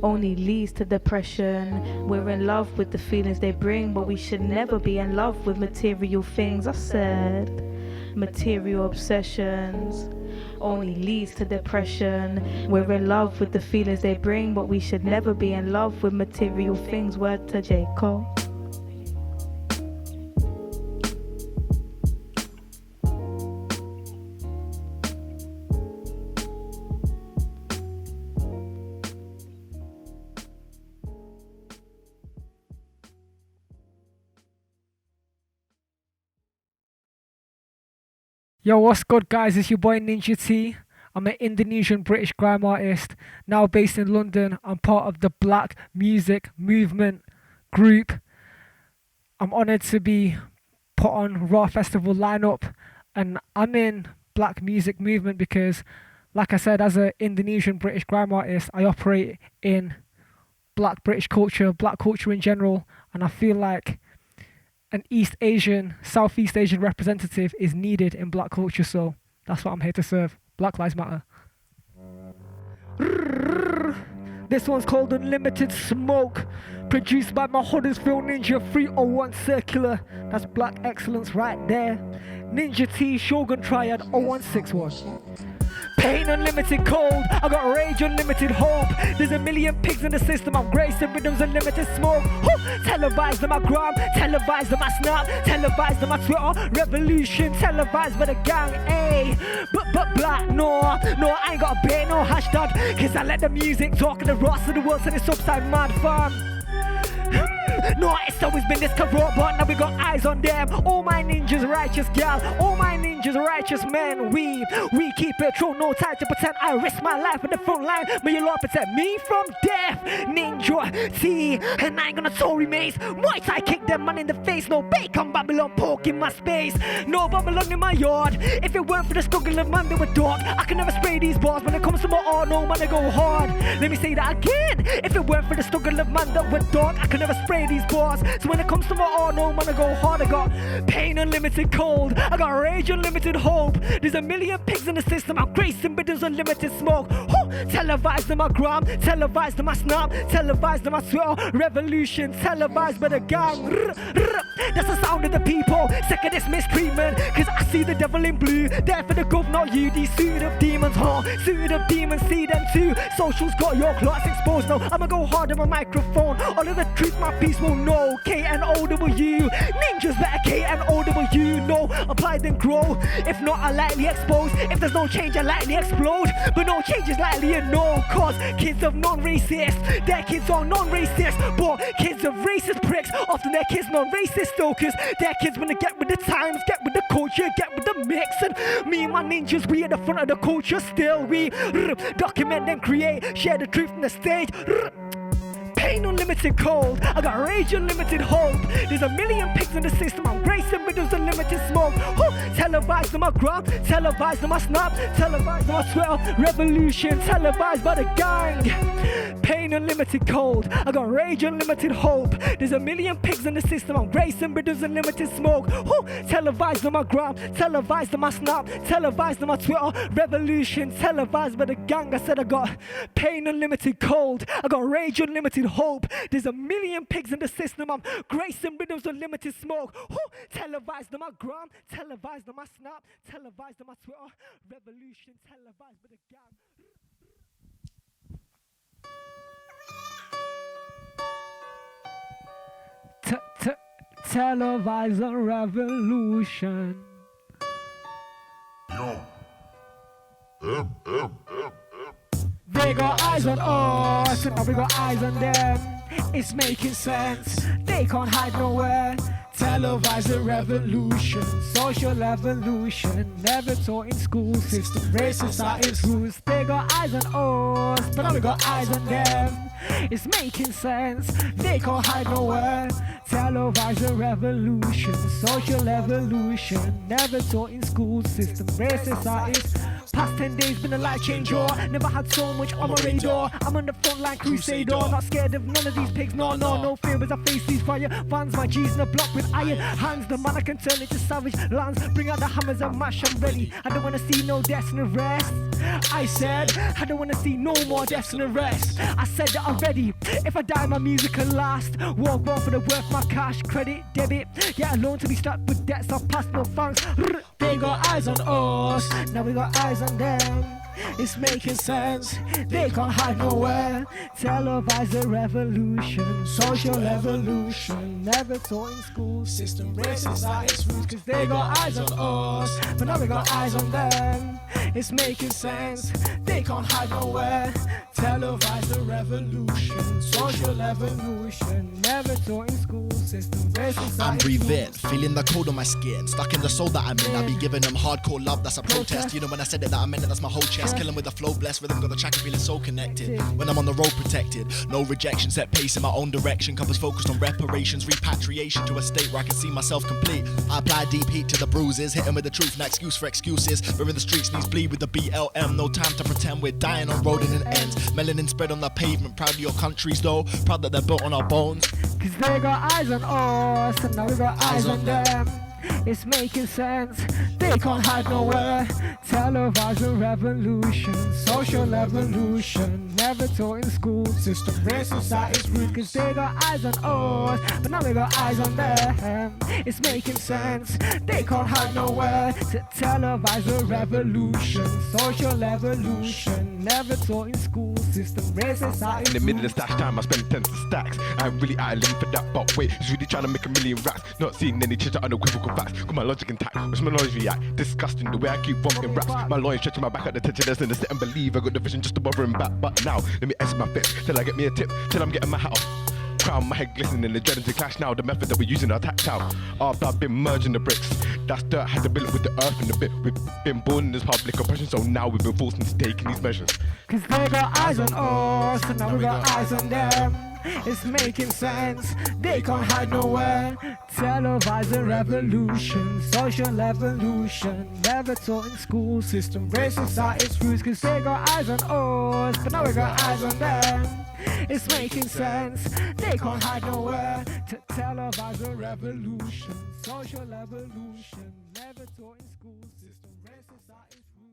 only leads to depression. We're in love with the feelings they bring, but we should never be in love with material things. I said material obsessions only leads to depression. We're in love with the feelings they bring, but we should never be in love with material things. Word to J. Cole. Yo, what's good guys, it's your boy Ninja T. I'm an Indonesian British grime artist, now based in London. I'm part of the Black Music Movement group. I'm honoured to be put on RAAH Festival lineup, and I'm in Black Music Movement because, like I said, as an Indonesian British grime artist, I operate in Black British culture, Black culture in general, and I feel like an East Asian, Southeast Asian representative is needed in Black culture, so that's what I'm here to serve. Black Lives Matter. This one's called Unlimited Smoke, produced by my Huddersfield Ninja 301 Circular. That's Black Excellence right there. Ninja T, Shogun Triad 0161. Pain unlimited cold, I got rage unlimited hope. There's a million pigs in the system, I'm grace and rhythms unlimited smoke. Televised them I gram, televised them I snap, televised them I Twitter, revolution, televised by the gang, ayy. But black, no, I ain't got a bait, no hashtag, cause I let the music talk and the rest of the world said it's upside mad fam. No, it's always been this corrupt, but now we got eyes on them. All my ninjas righteous gal, all my ninjas righteous men. We keep it true, no time to pretend. I risk my life in the front line, but you Lord protect me from death. Ninja T, and I ain't gonna sorry maze. White I kick them man in the face. No bacon Babylon pork in my space. No Babylon in my yard. If it weren't for the struggle of man, they were dark. I can never spray these bars when it comes to my art. No man, I go hard. Let me say that again. If it weren't for the struggle of man that were dark, I can never spray these bars. So when it comes to my art, no man, I go hard. I got pain unlimited cold, I got rage unlimited hope. There's a million pigs in the system, I'm grace and bidders unlimited smoke. Televised them I gram, televised them I snap, televised them I Twitter, revolution, televised by the gang. That's the sound of the people, sick of this mistreatment, cause I see the devil in blue. There for the governor, you, these suited up demons, suited up demons, see them too. Socials got your clocks exposed, no, I'ma go hard on my microphone. All of the truth my piece won't know. know. K-N-O-W. Ninjas better K-N-O-W. No, apply then grow. If not, I likely expose. If there's no change, I likely explode. But no change is likely a no. Cause kids of non-racist, their kids are non-racist. But kids of racist pricks, often their kids non-racist still. Cause their kids wanna get with the times, get with the culture, get with the mix. And me and my ninjas, we at the front of the culture still. We document and create, share the truth from the stage. Pain unlimited cold, I got rage unlimited hope. There's a million pigs in the system, I'm racing riddles unlimited smoke. Televised on my gram, televised on my snap, televised on my Twitter, revolution, televised by the gang. Pain unlimited cold, I got rage unlimited hope. There's a million pigs in the system, I'm racing riddles unlimited smoke. Televised on my gram, televised on my snap, televised on my Twitter, revolution, televised by the gang. I said I got pain unlimited cold, I got rage unlimited hope. There's a million pigs in the system, I'm gracing rhythms of limited smoke. Televised on my gram, televised on my snap, televised on my Twitter, revolution, televised by the gang. Televise a revolution. They got eyes on us, and now we got eyes on them. It's making sense, they can't hide nowhere. Televise a revolution, social evolution, never taught in school system, racist are its rules. They got eyes on us, but now we got eyes on them. It's making sense, they can't hide nowhere. Televise a revolution, social evolution, never taught in school system, racist are its. Past 10 days been a life changer. Never had so much on my radar. I'm on the front line crusader. Not scared of none of these pigs. No fear as I face these fire fans. My G's in a block with iron hands. The man I can turn into savage lands. Bring out the hammers and mash, I'm ready. I don't wanna see no deaths and arrest. I said I don't wanna see no more deaths and arrest. I said that I'm ready. If I die, my music can last. Walk more for the worth, my cash, credit, debit. Yeah, alone to be stuck with debts. I've passed no thanks. They got eyes on us, now we got eyes on them. It's making sense, they can't hide nowhere. Televise a revolution, social evolution, never taught in school system, racist are its roots. Cause they got eyes on us, but now we got eyes on them. It's making sense, they can't hide nowhere. Televise a revolution, social evolution, never taught in school system, racist are I'm its breathing, roots. feeling the cold on my skin, stuck in the soul that I'm in. I be giving them hardcore love, that's a protest. You know when I said it that I meant it, that's my whole chest. Killing with the flow, blessed rhythm, got the track, I'm feeling so connected. When I'm on the road protected, no rejection, set pace in my own direction. Compass focused on reparations, repatriation to a state where I can see myself complete. I apply deep heat to the bruises, hitting with the truth, no excuse for excuses. We're in the streets, knees bleed with the BLM. No time to pretend we're dying on road and it ends. Melanin spread on the pavement, proud of your countries though, proud that they're built on our bones. Cause they got eyes on us, and now we got eyes on them. It's making sense, they can't hide nowhere. Televise a revolution, social evolution, never taught in school system, racist are its roots. Cause they got eyes on us, but now we got eyes on them. It's making sense, they can't hide nowhere. Televise a revolution, social evolution, never taught in school system, racist are its In the middle of stash time, I spend tens of stacks. I ain't really out of limit for that, but wait, he's really trying to make a million racks. Not seeing any chit or unequivocal facts. Got my logic intact, watch my knowledge react. Disgusting the way I keep vomiting raps. My loins stretching my back at the tension, there's in the sit and believe I got the vision just to bother him back. But now, let me exit my fits till I get me a tip, till I'm getting my hat off. Crown, my head glistening, the dreading to clash now. The method that we're using are tactile. After I've been merging the bricks, that's dirt, had to build it with the earth and the bit. We've been born in this public oppression, so now we've been forced into taking these measures. Cause they got eyes on us, and now we got eyes on them. It's making sense, they can't hide nowhere. Televise a revolution, social evolution, never taught in school system, racist are its roots. Cause they got eyes on us, but now we got eyes on them. It's making sense, they can't hide nowhere. Televise a revolution, social evolution, never taught in school system, racist are its roots.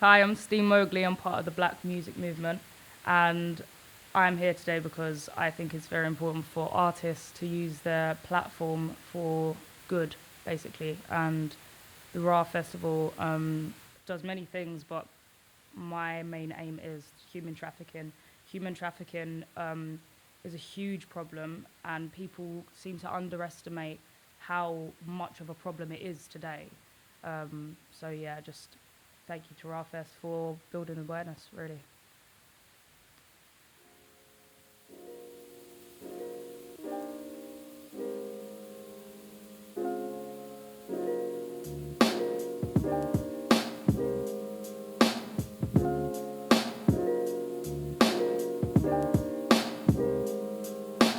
Hi, I'm Steve Mowgli. I'm part of the Black music movement, and I'm here today because I think it's very important for artists to use their platform for good, basically. And the RAAH Festival does many things, but my main aim is human trafficking. Human trafficking is a huge problem, and people seem to underestimate how much of a problem it is today. So yeah, just thank you to RAAH Fest for building awareness, really.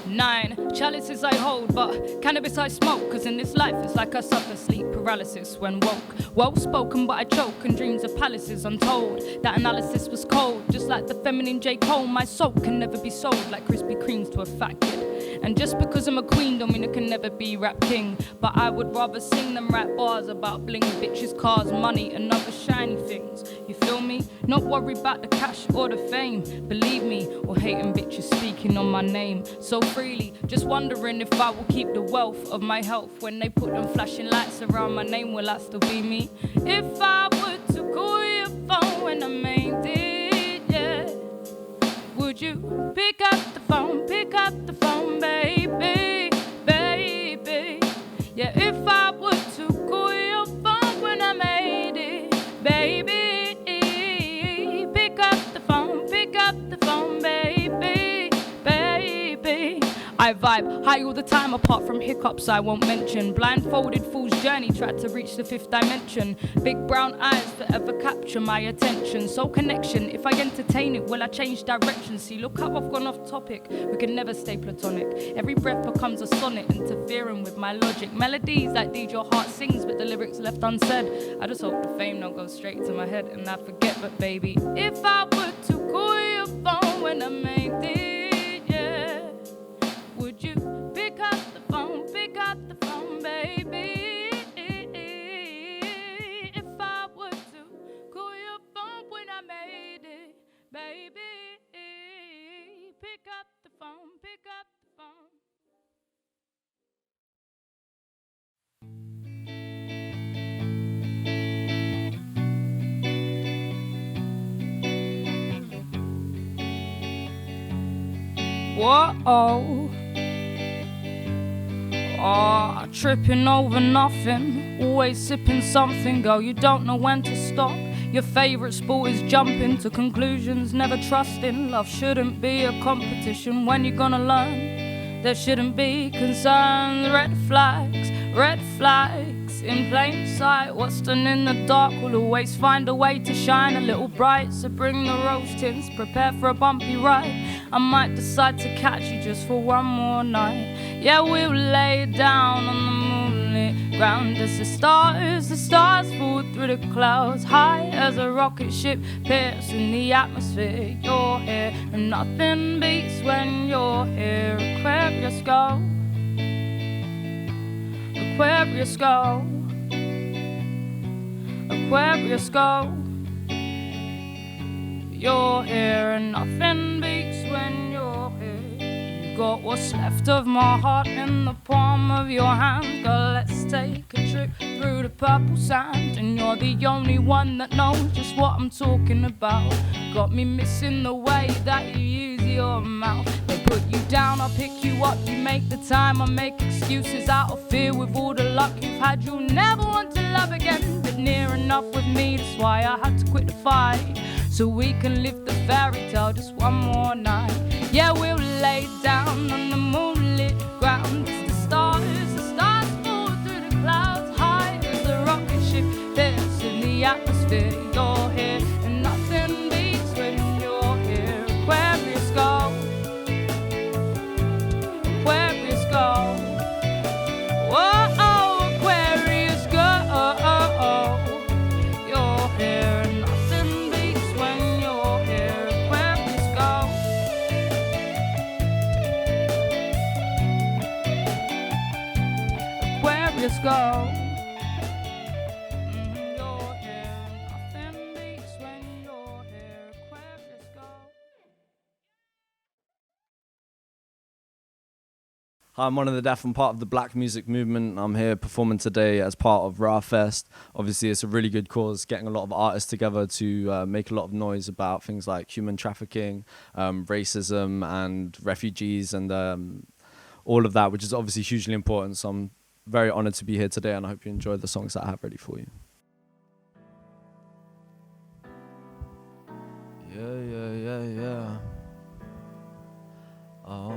Nine chalices I hold, but cannabis I smoke. Cause in this life it's like I suffer sleep paralysis when woke. Well spoken, but I choke, and dreams of palaces untold. That analysis was cold, just like the feminine J. Cole. My soul can never be sold like Krispy Kremes to a fat kid. And just because I'm a queen don't mean I can never be rap king. But I would rather sing them rap bars about bling, bitches, cars, money, and other shiny things. You feel me? Not worry about the cash or the fame. Believe me, or hating bitches speaking on my name so freely. Just wondering if I will keep the wealth of my health. When they put them flashing lights around my name, will I still be me? If I were to call your phone when I made it, yeah, would you pick up the phone, baby, baby? Yeah, if I were to call your phone when I made it, baby, pick up the phone, baby, baby. I vibe high all the time, apart from hiccups I won't mention. Blindfolded fool's journey, tried to reach the 5th dimension. Big brown eyes forever capture my attention. Soul connection, if I entertain it, will I change direction? See, look how I've gone off topic. We can never stay platonic. Every breath becomes a sonnet, interfering with my logic. Melodies like these your heart sings, but the lyrics left unsaid. I just hope the fame don't go straight to my head and I forget. But baby, if I were to call your phone when I made it, yeah, would you pick up the phone, baby? If I were to call your phone when I made it, baby, pick up the phone, pick up the phone. Whoa, oh, tripping over nothing, always sipping something, girl, you don't know when to stop. Your favourite sport is jumping to conclusions, never trusting. Love shouldn't be a competition, when you gonna learn? There shouldn't be concerns, red flags in plain sight. What's done in the dark will always find a way to shine a little bright. So bring the rose tints, prepare for a bumpy ride. I might decide to catch you just for one more night. Yeah, we'll lay down on the moonlit ground as the stars fall through the clouds. High as a rocket ship piercing the atmosphere. You're here and nothing beats when you're here. Aquarius go, Aquarius go, Aquarius go. You're here and nothing beats when you're here. You got what's left of my heart in the palm of your hand. Girl, let's take a trip through the purple sand. And you're the only one that knows just what I'm talking about. Got me missing the way that you use your mouth. They put you down, I'll pick you up. You make the time, I make excuses out of fear. With all the luck you've had, you'll never want to love again. But near enough with me, that's why I had to quit the fight. So we can live the fairy tale just one more night. Yeah, we'll lay down on the moonlit ground. It's the stars fall through the clouds. High as a rocket ship, there's in the atmosphere. You're here and nothing beats when you're here. Aquarius go, Aquarius go. Whoa, oh, Aquarius go. You're here and nothing beats when you're here. Aquarius go. Aquarius go. You're here and nothing beats when Hi, I'm one of the deaf and part of the Black music movement. I'm here performing today as part of RAAH Fest. Obviously, it's a really good cause, getting a lot of artists together to make a lot of noise about things like human trafficking, racism and refugees and all of that, which is obviously hugely important. So I'm very honored to be here today, and I hope you enjoy the songs that I have ready for you. Yeah. Oh.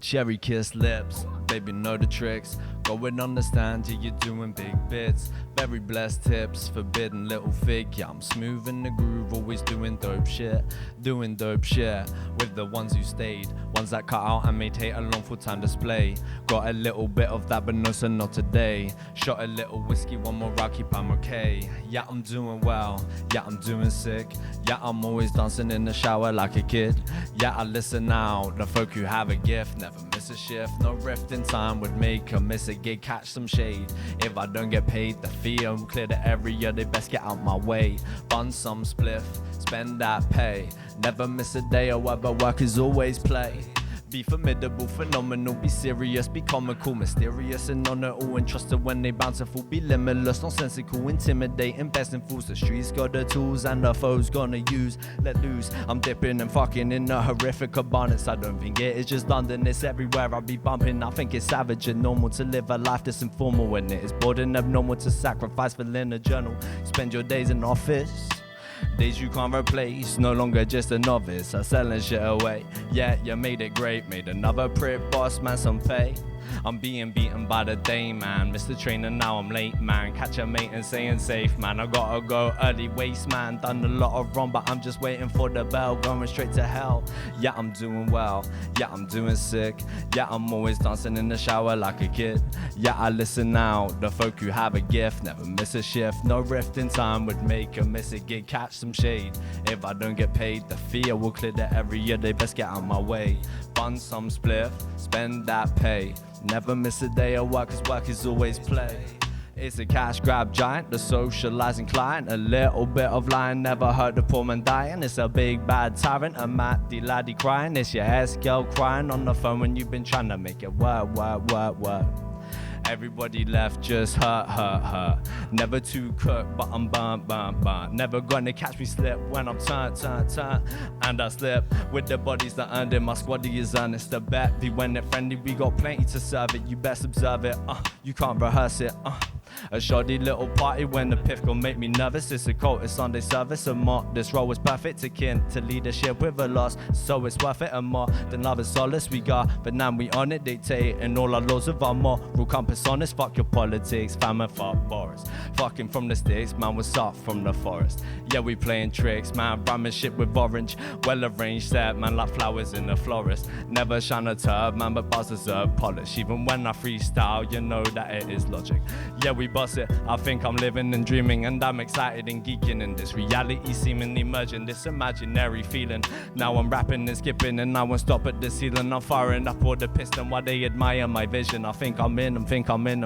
Cherry kissed lips, baby know the tricks. Go and understand you, you're doing big bits. Very blessed tips, forbidden little fig. Yeah, I'm smooth in the groove, always doing dope shit. Doing dope shit with the ones who stayed. Ones that cut out and made hate a long full-time display. Got a little bit of that, but no, so not today. Shot a little whiskey, one more rock, keep I'm okay. Yeah, I'm doing well, yeah, I'm doing sick. Yeah, I'm always dancing in the shower like a kid. Yeah, I listen out, the folk who have a gift. Never miss a shift, no rift in time would make a miss a gig, catch some shade. If I don't get paid, the fee will clear the area, they best get out my way. Bun some spliff, spend that pay. Never miss a day, however work is always play. Be formidable, phenomenal, be serious, be comical, mysterious and honorable, and trusted when they bountiful, be limitless, nonsensical, intimidating, best in fools. The streets got the tools and the foes gonna use, let loose. I'm dipping and fucking in a horrific abundance. I don't think it is just London, it's everywhere I be bumping. I think it's savage and normal to live a life that's informal when it is bored and abnormal to sacrifice for a journal. Spend your days in office, days you can't replace, no longer just a novice, I'm selling shit away. Yeah, you made it great, made another prep, boss man some pay. I'm being beaten by the day, man. Missed the train and now I'm late, man. Catch a mate and saying safe, man. I gotta go early, waste, man. Done a lot of wrong, but I'm just waiting for the bell. Going straight to hell. Yeah, I'm doing well. Yeah, I'm doing sick. Yeah, I'm always dancing in the shower like a kid. Yeah, I listen out. The folk who have a gift never miss a shift. No rift in time would make a miss a gig. Catch some shade. If I don't get paid, the fee will clear the area. They best get out my way. Bun some spliff, spend that pay. Never miss a day of work, cause work is always play. It's a cash grab giant, the socializing client. A little bit of lying, never heard the poor man dying. It's a big bad tyrant, a matty laddie crying. It's your ex-girl crying on the phone when you've been trying to make it work. Everybody left just hurt. Never too cooked, but I'm burnt. Never gonna catch me slip when I'm turn. And I slip with the bodies that earned it. My squaddy is earnest, the bet be when it friendly. We got plenty to serve it, you best observe it. You can't rehearse it. A shoddy little party when the piff gon' make me nervous. It's a cult, it's Sunday service and more. This role was perfect, akin to leadership with a loss. So it's worth it and more than love and solace we got. But now we on it, dictating all our laws of our moral compass honest. Fuck your politics, fam and fuck Boris. Fucking from the sticks, man, what's up from the forest? Yeah, we playing tricks, man, rhyming shit with orange. Well arranged set, man, like flowers in the florist. Never shine a turb, man, but bars deserve polish. Even when I freestyle, you know that it is logic. Yeah, we bust it, I think I'm living and dreaming, and I'm excited and geeking in this reality seemingly merging, this imaginary feeling. Now I'm rapping and skipping and I won't stop at the ceiling. I'm firing up all the piston while they admire my vision. I think I'm in them, think I'm in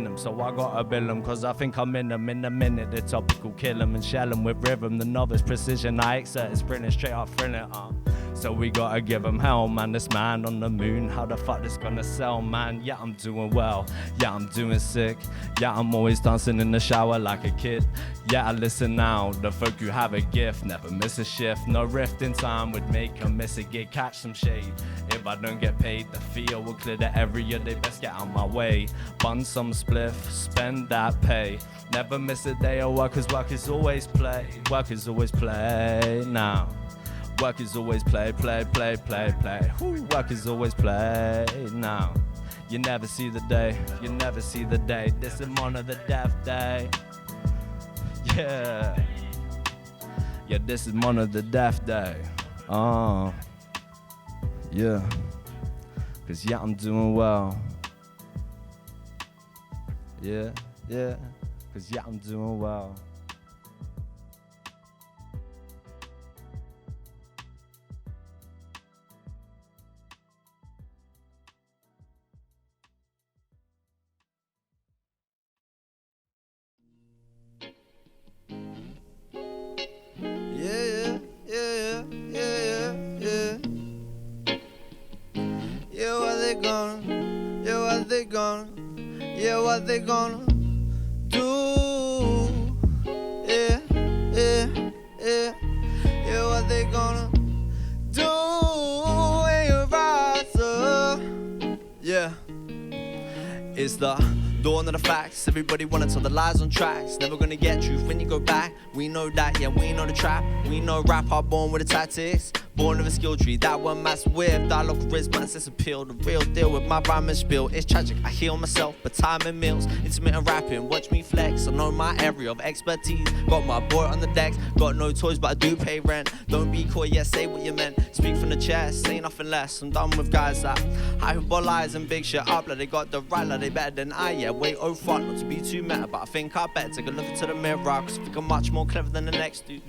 them, so I gotta bill them, cause I think I'm in them. In a minute, the topical kill them and shell them with rhythm. The novice precision I exert is sprinting straight up thrilling. So we gotta give them hell, man. This man on the moon, how the fuck this gonna sell, man? Yeah, I'm doing well, yeah, I'm doing sick. Yeah, I'm always dancing in the shower like a kid. Yeah, I listen now, the folk who have a gift never miss a shift. No rift in time would make a miss a gig. Catch some shade. If I don't get paid, the fee will clear the area. They best get out my way. Bun some spliff, spend that pay. Never miss a day of work, cause work is always play. Work is always play now. Work is always play. Ooh, work is always play now. You never see the day, This is one of the death day. Yeah, this is one of the death day. Yeah. Cause yeah, I'm doing well. Yeah. Cause yeah, I'm doing well. they gonna, yeah, what they gonna do? Yeah, yeah, yeah, yeah, what they gonna do when you rise up? Yeah, it's the dawn of the facts. Everybody wanna tell the lies on tracks. Never gonna get truth when you go back. We know that, yeah, we know the trap. We know rap are born with the tactics. Born with a skill tree, that one mass with dialogue charisma and sense appeal. The real deal with my rhyme and spill. It's tragic, I heal myself, but time and meals. Intermittent rapping, watch me flex. I know my area of expertise. Got my boy on the decks. Got no toys, but I do pay rent. Don't be coy, yeah, say what you meant. Speak from the chest, say nothing less. I'm done with guys that hyperbolize and big shit up. Like they got the right, like they better than I, yeah. Way oh front, not to be too meta, but I think I better take a look into the mirror. Cause I think I'm much more clever than the next dude.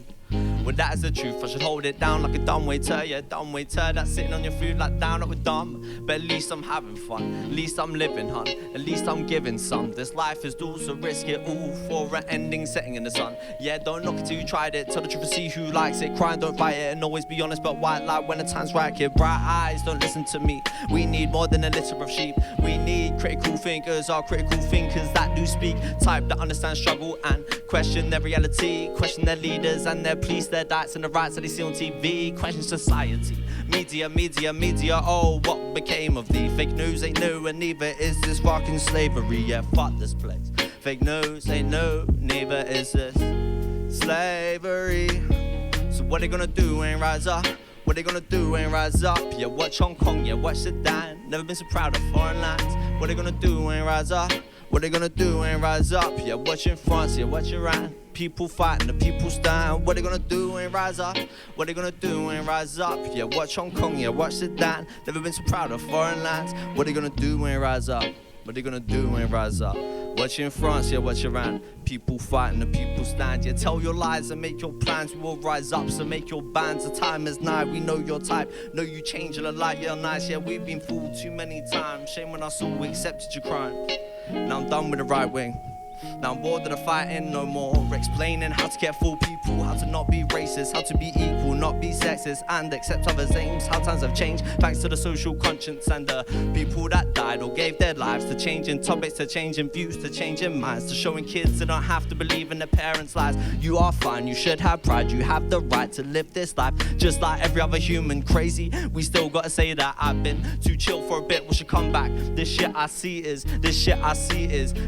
Well, that is the truth, I should hold it down like a dumb waiter. Yeah, dumb waiter, that's sitting on your food like down like we're dumb. But at least I'm having fun, at least I'm living, hun. At least I'm giving some. This life is dull, so risk it all for an ending setting in the sun. Yeah, don't knock it till you tried it. Tell the truth and see who likes it. Cry and don't fight it, and always be honest but white lie when the time's right, kid. Bright eyes, don't listen to me. We need more than a litter of sheep. We need critical thinkers, our critical thinkers that do speak. Type that understand struggle and question their reality. Question their leaders and their police, their diets and the rights that they see on TV. Question society. Media, media, media, oh, what became of thee? Fake news ain't new and neither is this fucking slavery. Yeah, fuck this place. Fake news ain't new, neither is this slavery. So what they gonna do ain't rise up? What they gonna do ain't rise up? Yeah, watch Hong Kong, yeah, watch Sudan. Never been so proud of foreign lands. What they gonna do ain't rise up? What they gonna do ain't rise up? Yeah, watch in France, yeah, watch Iran. People fighting, the people stand. What they gonna do ain't rise up? What they gonna do ain't rise up? Yeah, watch Hong Kong, yeah, watch Sudan. Never been so proud of foreign lands. What they gonna do ain't rise up? What they gonna do ain't rise up? Watch in France, yeah, watch Iran. People fighting, the people stand. Yeah, tell your lies and make your plans. We will rise up, so make your bands. The time is nigh, we know your type. Know you change a lot, you're nice. Yeah, we've been fooled too many times. Shame on us all, we accepted your crime. Now I'm done with the right wing. Now I'm bored of the fighting no more. Explaining how to care for people, how to not be racist, how to be equal, not be sexist, and accept others' aims. How times have changed thanks to the social conscience and the people that died or gave their lives to changing topics, to changing views, to changing minds, to showing kids they don't have to believe in their parents' lies. You are fine, you should have pride, you have the right to live this life just like every other human. Crazy, we still gotta say that I've been too chill for a bit, we should come back. This shit I see is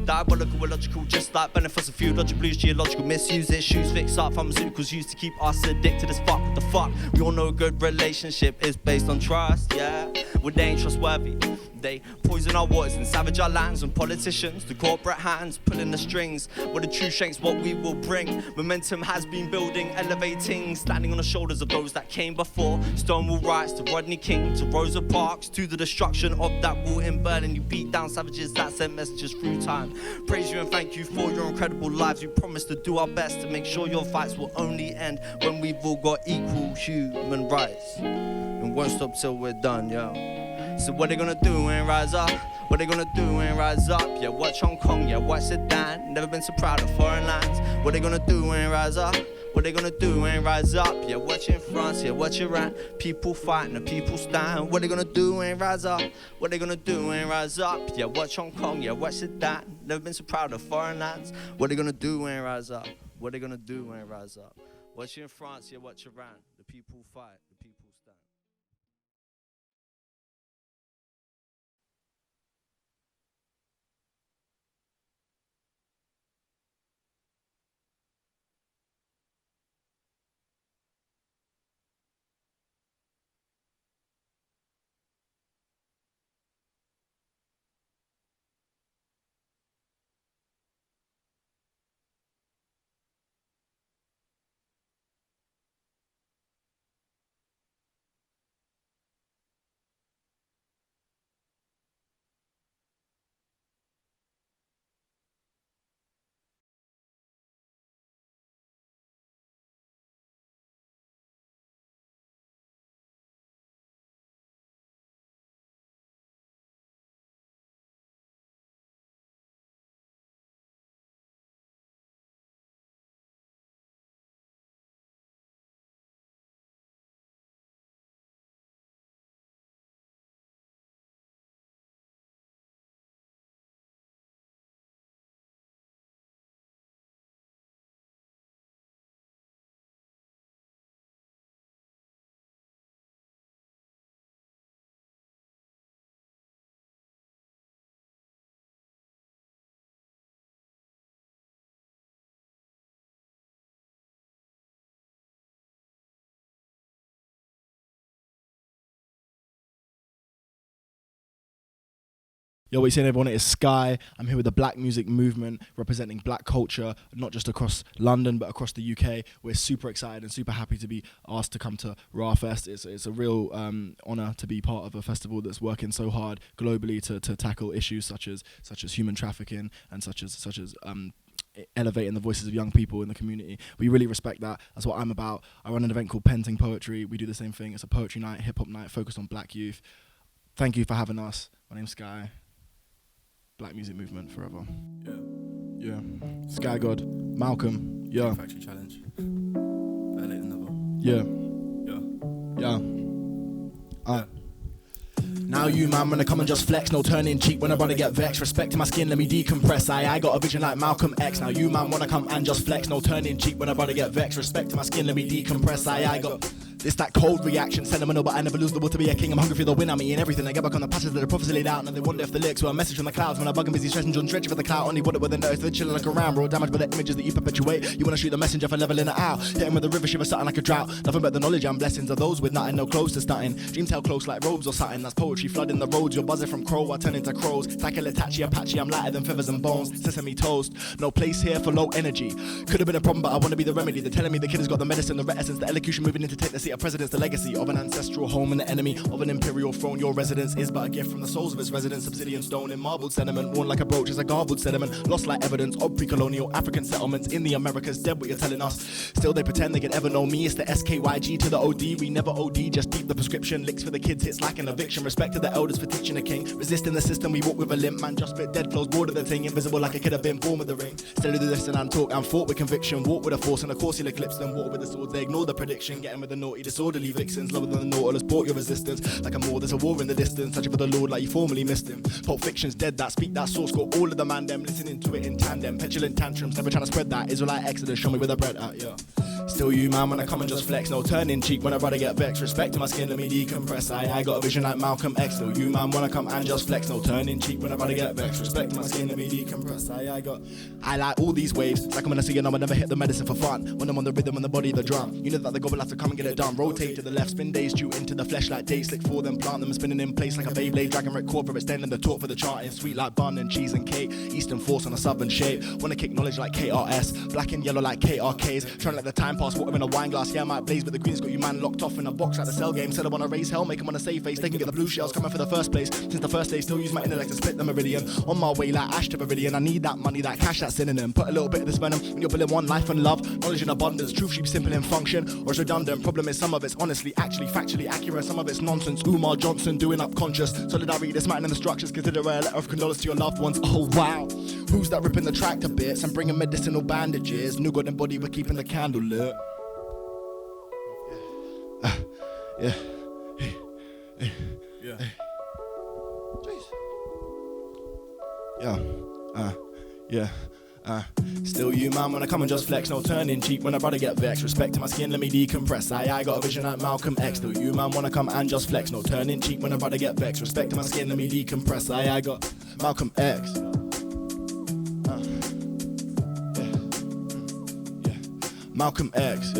diabolical, illogical, just like benefits of few. Logic blues, geological misuse, issues fix up. Pharmaceuticals used to keep us addicted as fuck. What the fuck? We all know a good relationship is based on trust, yeah. Well, they ain't trustworthy. They poison our waters and savage our lands. And politicians, the corporate hands, pulling the strings. Well, the true strength's what we will bring. Momentum has been building, elevating, standing on the shoulders of those that came before. Stonewall riots to Rodney King, to Rosa Parks, to the destruction of that wall in Berlin. You beat down savages that sent messages through time. Praise you and thank you for your incredible lives. We promise to do our best to make sure your fights will only end when we've all got equal human rights. And won't stop till we're done, yo. So what they gonna do ain't rise up? What they gonna do ain't rise up? Yeah, watch Hong Kong, yeah, watch Sudan. Never been so proud of foreign lands. What they gonna do ain't rise up? What they gonna do ain't rise up? Yeah, watch in France, yeah, watch Iran. People fighting, the people stand. What they gonna do ain't rise up? What they gonna do ain't rise up? Yeah, watch Hong Kong, yeah, watch Sudan. Never been so proud of foreign lands. What they gonna do ain't rise up? What they gonna do ain't rise up? Watch in France, yeah, watch Iran. The people fight, the people stand. Yo, what you saying, everyone? It is Sky. I'm here with the Black Music Movement, representing black culture, not just across London, but across the UK. We're super excited and super happy to be asked to come to RAAH Fest. It's a real honour to be part of a festival that's working so hard globally to tackle issues such as human trafficking and such as elevating the voices of young people in the community. We really respect that. That's what I'm about. I run an event called Penting Poetry. We do the same thing. It's a poetry night, hip-hop night focused on black youth. Thank you for having us. My name's Sky. Black Music Movement forever. Yeah. Sky God. Malcolm. Yeah. Factory challenge. Better late than never. Yeah. Now you man, when I come and just flex, no turning cheek when I wanna get vexed. Respecting my skin, let me decompress. I got a vision like Malcolm X. Now you man wanna come and just flex, no turning cheek when I wanna get vexed. Respecting my skin, let me decompress. I got this that cold reaction, sentimental, but I never lose the will to be a king. I'm hungry for the win, I mean everything. I get back on the passages that the prophecy laid out, and they wonder if the lyrics were a message from the clouds. When I bug and busy stressing, John stretching for the cloud. Only want it with the notes, they're chilling like a round. Raw damage by the images that you perpetuate. You wanna shoot the messenger for leveling it out. Hitting with the river shiver, something like a drought. Nothing but the knowledge and blessings of those with nothing, no clothes to stunting. Dreams held close like robes or something. That's poetry flooding the roads. You're buzzing from crow, I turn into crows. Tackle Itachi, Apache, I'm lighter than feathers and bones. Sesame toast, no place here for low energy. Could have been a problem, but I wanna be the remedy. They're telling me the kid has got the medicine, the reticence, the elocution moving in to take the seat of presidents, the legacy of an ancestral home and the enemy of an imperial throne. Your residence is but a gift from the souls of its residents. Obsidian stone in marbled sediment, worn like a brooch as a garbled sediment. Lost like evidence of pre-colonial African settlements in the Americas. Dead what you're telling us. Still they pretend they can ever know me. It's the SKYG to the OD. We never OD, just deep the prescription. Licks for the kids, hits like an eviction. Respect to the elders for teaching a king. Resisting the system, we walk with a limp. Man just spit dead flows, bored of the thing. Invisible like I could have been born with the ring. Still do this and talk and fought with conviction. Walk with a force and of course he'll eclipse them. Walk with the swords, they ignore the prediction. Getting with the naughty, disorderly vixens. Lower than the nautilus, port your resistance. Like a more, there's a war in the distance. Touching for the Lord like you formerly missed him. Pulp Fiction's dead, that speak that source. Got all of the man them listening to it in tandem. Petulant tantrums, never trying to spread that. Israelite Exodus, show me where the bread at, yeah. Still you man when I come and just flex. No turning cheek when I rather get vexed. Respect to my skin, let me decompress. I got a vision like Malcolm X. Still you man when I come and just flex. No turning cheek when I rather get vexed. Respect to my skin, let me decompress. I like all these waves. Like when I see you know I never hit the medicine for fun. When I'm on the rhythm and the body the drum. You know that the goal will have to come and get it done. Rotate to the left, spin days due into the flesh like days. Slick for them, plant them, spinning in place like a Beyblade. Dragon record for extending the talk for the charting. Sweet like bun and cheese and cake. Eastern force on a southern shape. Wanna kick knowledge like KRS. Black and yellow like KRKs. Trying to let the time pass, water in a wine glass. Yeah, I might blaze, but the green's got you man locked off in a box like the cell game. Said I wanna raise hell, make them wanna save face. They can get the blue shells coming for the first place. Since the first day, still use my intellect to split the meridian. On my way like Ash to Viridian. I need that money, that cash, that synonym. Put a little bit of this venom when you're building one life and love. Knowledge in abundance, truth sheep simple in function. Or it's redundant. Problem is some of it's honestly, actually, factually accurate. Some of it's nonsense. Umar Johnson doing up conscious. Solidarity, this man in the structures. Consider a letter of condolence to your loved ones. Oh wow. Who's that ripping the track to bits and bringing medicinal bandages? New God and body, we're keeping the candle lit. Yeah. Still you man when I come and just flex. No turning cheek when I rather get vexed. Respect to my skin, let me decompress. I got a vision like Malcolm X. Still you man wanna come and just flex. No turning cheek when I rather get vexed. Respect to my skin, let me decompress. I got Malcolm X. Malcolm X,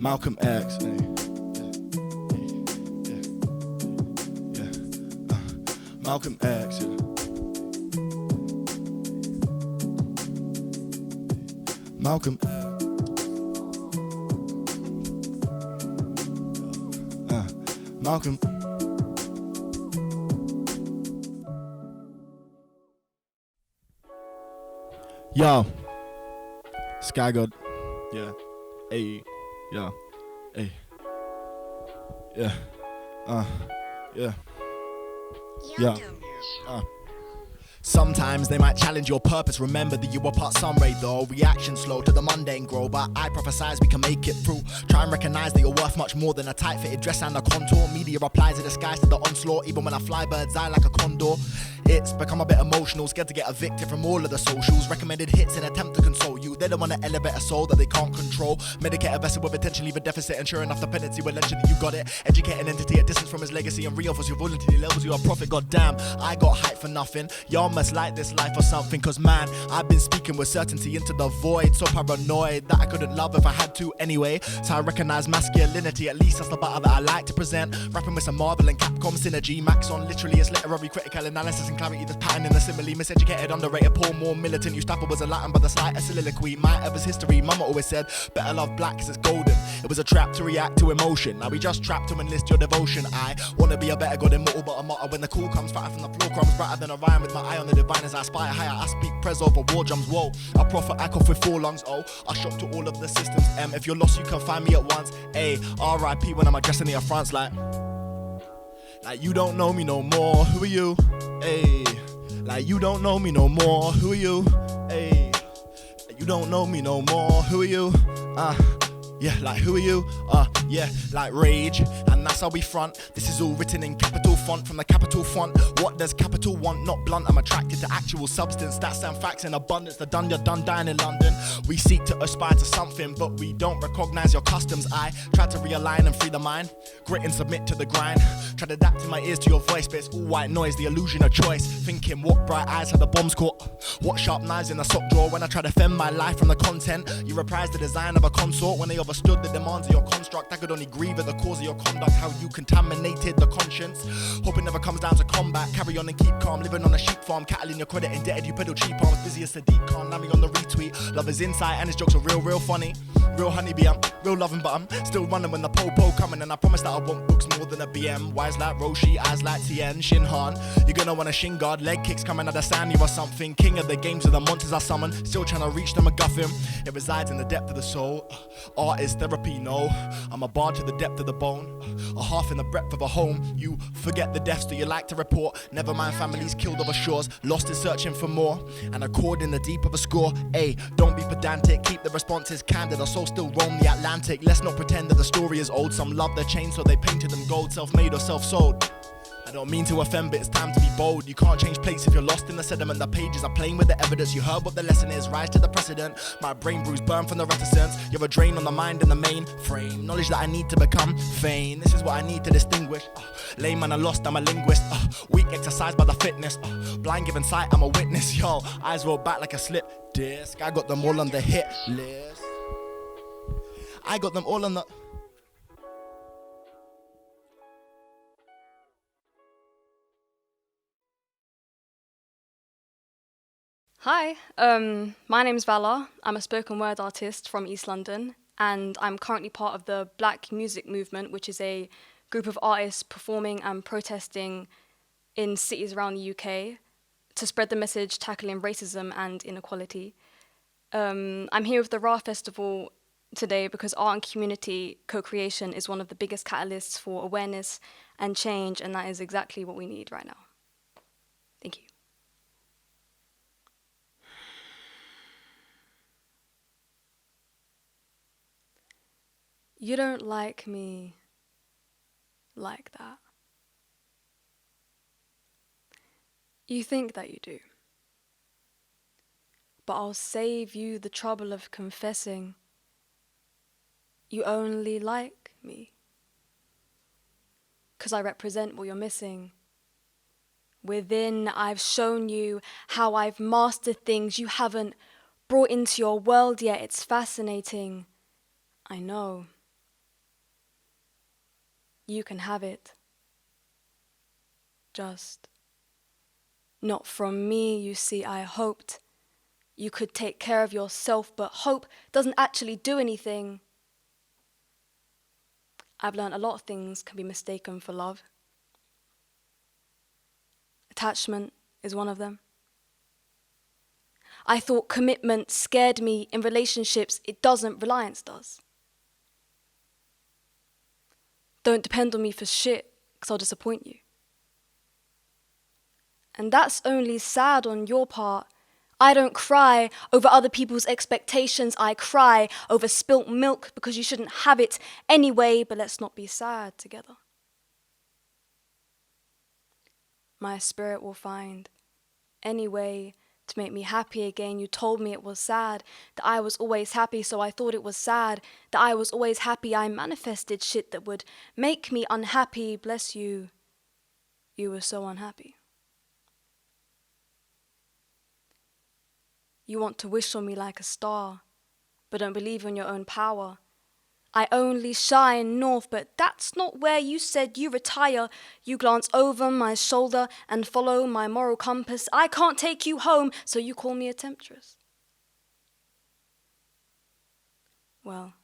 Malcolm X. Malcolm X. Malcolm. Malcolm. Yo. Sky God. Yeah. Hey. Yeah. Hey. Yeah. Yeah. Yeah. Sometimes they might challenge your purpose. Remember that you were part some way though. Reaction slow to the mundane grow, but I prophesize we can make it through. Try and recognize that you're worth much more than a tight fitted dress and a contour. Media applies a disguise to the onslaught, even when I fly bird's eye like a condor. It's become a bit emotional, scared to get evicted from all of the socials. Recommended hits in attempt to console you. They don't want to elevate a soul that they can't control. Medicate a vessel with attention, leave a deficit, ensuring after pendency will ensure that you got it. Educate an entity at distance from his legacy and reinforce your vulnerability levels. You are a prophet, goddamn. I got hype for nothing. Y'all must like this life or something, cause man, I've been speaking with certainty into the void. So paranoid that I couldn't love if I had to anyway. So I recognize masculinity, at least that's the battle that I like to present. Rapping with some Marvel and Capcom synergy. Max on literally is literary critical analysis and clarity. There's pattern in the simile. Miseducated, underrated, poor, more militant. You Stafford was enlightened by the slightest soliloquy. My ever's history. Mama always said, better love black cause it's golden. It was a trap to react to emotion. Now we just trapped to enlist your devotion. I wanna be a better god, immortal but a martyr. When the call comes, fighting from the floor crumbs, brighter than Orion with my eye on the divine as I aspire higher. I speak prez over war drums, whoa. I prophet, I cough with 4 lungs, oh. I shop to all of the systems, If you're lost, you can find me at once, A. R.I.P. when I'm addressing the fronts like you don't know me no more, who are you? Ay. Like you don't know me no more, who are you? Ay. You don't know me no more, who are you? Yeah, like who are you? Yeah, like rage, and that's how we front. This is all written in capital font from the capital font. What does capital want? Not blunt, I'm attracted to actual substance. Stats and facts in abundance, the done, you're done dying in London. We seek to aspire to something, but we don't recognize your customs. I try to realign and free the mind, grit and submit to the grind. Try to adapt in my ears to your voice, but it's all white noise, the illusion of choice. Thinking what bright eyes have the bombs caught? What sharp knives in the sock drawer? When I try to fend my life from the content, you reprise the design of a consort. When they overstood the demands of your construct, I could only grieve at the cause of your conduct. How you contaminated the conscience. Hope it never comes down to combat. Carry on and keep calm, living on a sheep farm. Cattle in your credit, indebted, you peddle cheap arms. Busy as Sadiq Khan, now me on the retweet. Love is insight and his jokes are real funny. Real honeybee, I'm real loving, but I'm still running when the po-po coming. And I promise that I want books more than a BM. Wise like Roshi, eyes like Tien, Shinhan. You're gonna want a shin guard, leg kicks coming out of sand, you or something. King of the games of the monsters I summon. Still trying to reach the MacGuffin. It resides in the depth of the soul. Art is therapy, no. I'm a bard to the depth of the bone. A half in the breadth of a home. You forget the deaths that you like to report. Never mind families killed over shores. Lost is searching for more. And a chord in the deep of a score. Ay, don't be pedantic. Keep the responses candid. Our souls still roam the Atlantic. Let's not pretend that the story is old. Some love their chains so they painted them gold. Self-made or self-sold. I don't mean to offend, but it's time to be bold. You can't change plates if you're lost in the sediment. The pages are playing with the evidence. You heard what the lesson is, rise to the precedent. My brain bruised, burned from the reticence. You're a drain on the mind and the main frame. Knowledge that I need to become vain. This is what I need to distinguish. Lame and I lost, I'm a linguist. Weak exercised by the fitness. Blind given sight, I'm a witness. Yo, eyes roll back like a slip disc. I got them all on the hit list. I got them all on the... Hi, my name's Vala. I'm a spoken word artist from East London, and I'm currently part of the Black Music Movement, which is a group of artists performing and protesting in cities around the UK to spread the message tackling racism and inequality. I'm here with the RAAH Festival today because art and community co-creation is one of the biggest catalysts for awareness and change, and that is exactly what we need right now. Thank you. You don't like me like that. You think that you do. But I'll save you the trouble of confessing. You only like me 'cause I represent what you're missing. Within, I've shown you how I've mastered things you haven't brought into your world yet. It's fascinating. I know. You can have it. Just not from me, you see. I hoped you could take care of yourself, but hope doesn't actually do anything. I've learned a lot of things can be mistaken for love. Attachment is one of them. I thought commitment scared me in relationships. It doesn't, reliance does. Don't depend on me for shit, 'cause I'll disappoint you. And that's only sad on your part. I don't cry over other people's expectations. I cry over spilt milk because you shouldn't have it anyway, but let's not be sad together. My spirit will find Anyway, to make me happy again, you told me it was sad, that I was always happy, so I thought it was sad, that I was always happy. I manifested shit that would make me unhappy. Bless you. You were so unhappy. You want to wish on me like a star, but don't believe in your own power. I only shine north, but that's not where you said you retire. You glance over my shoulder and follow my moral compass. I can't take you home, so you call me a temptress. Well,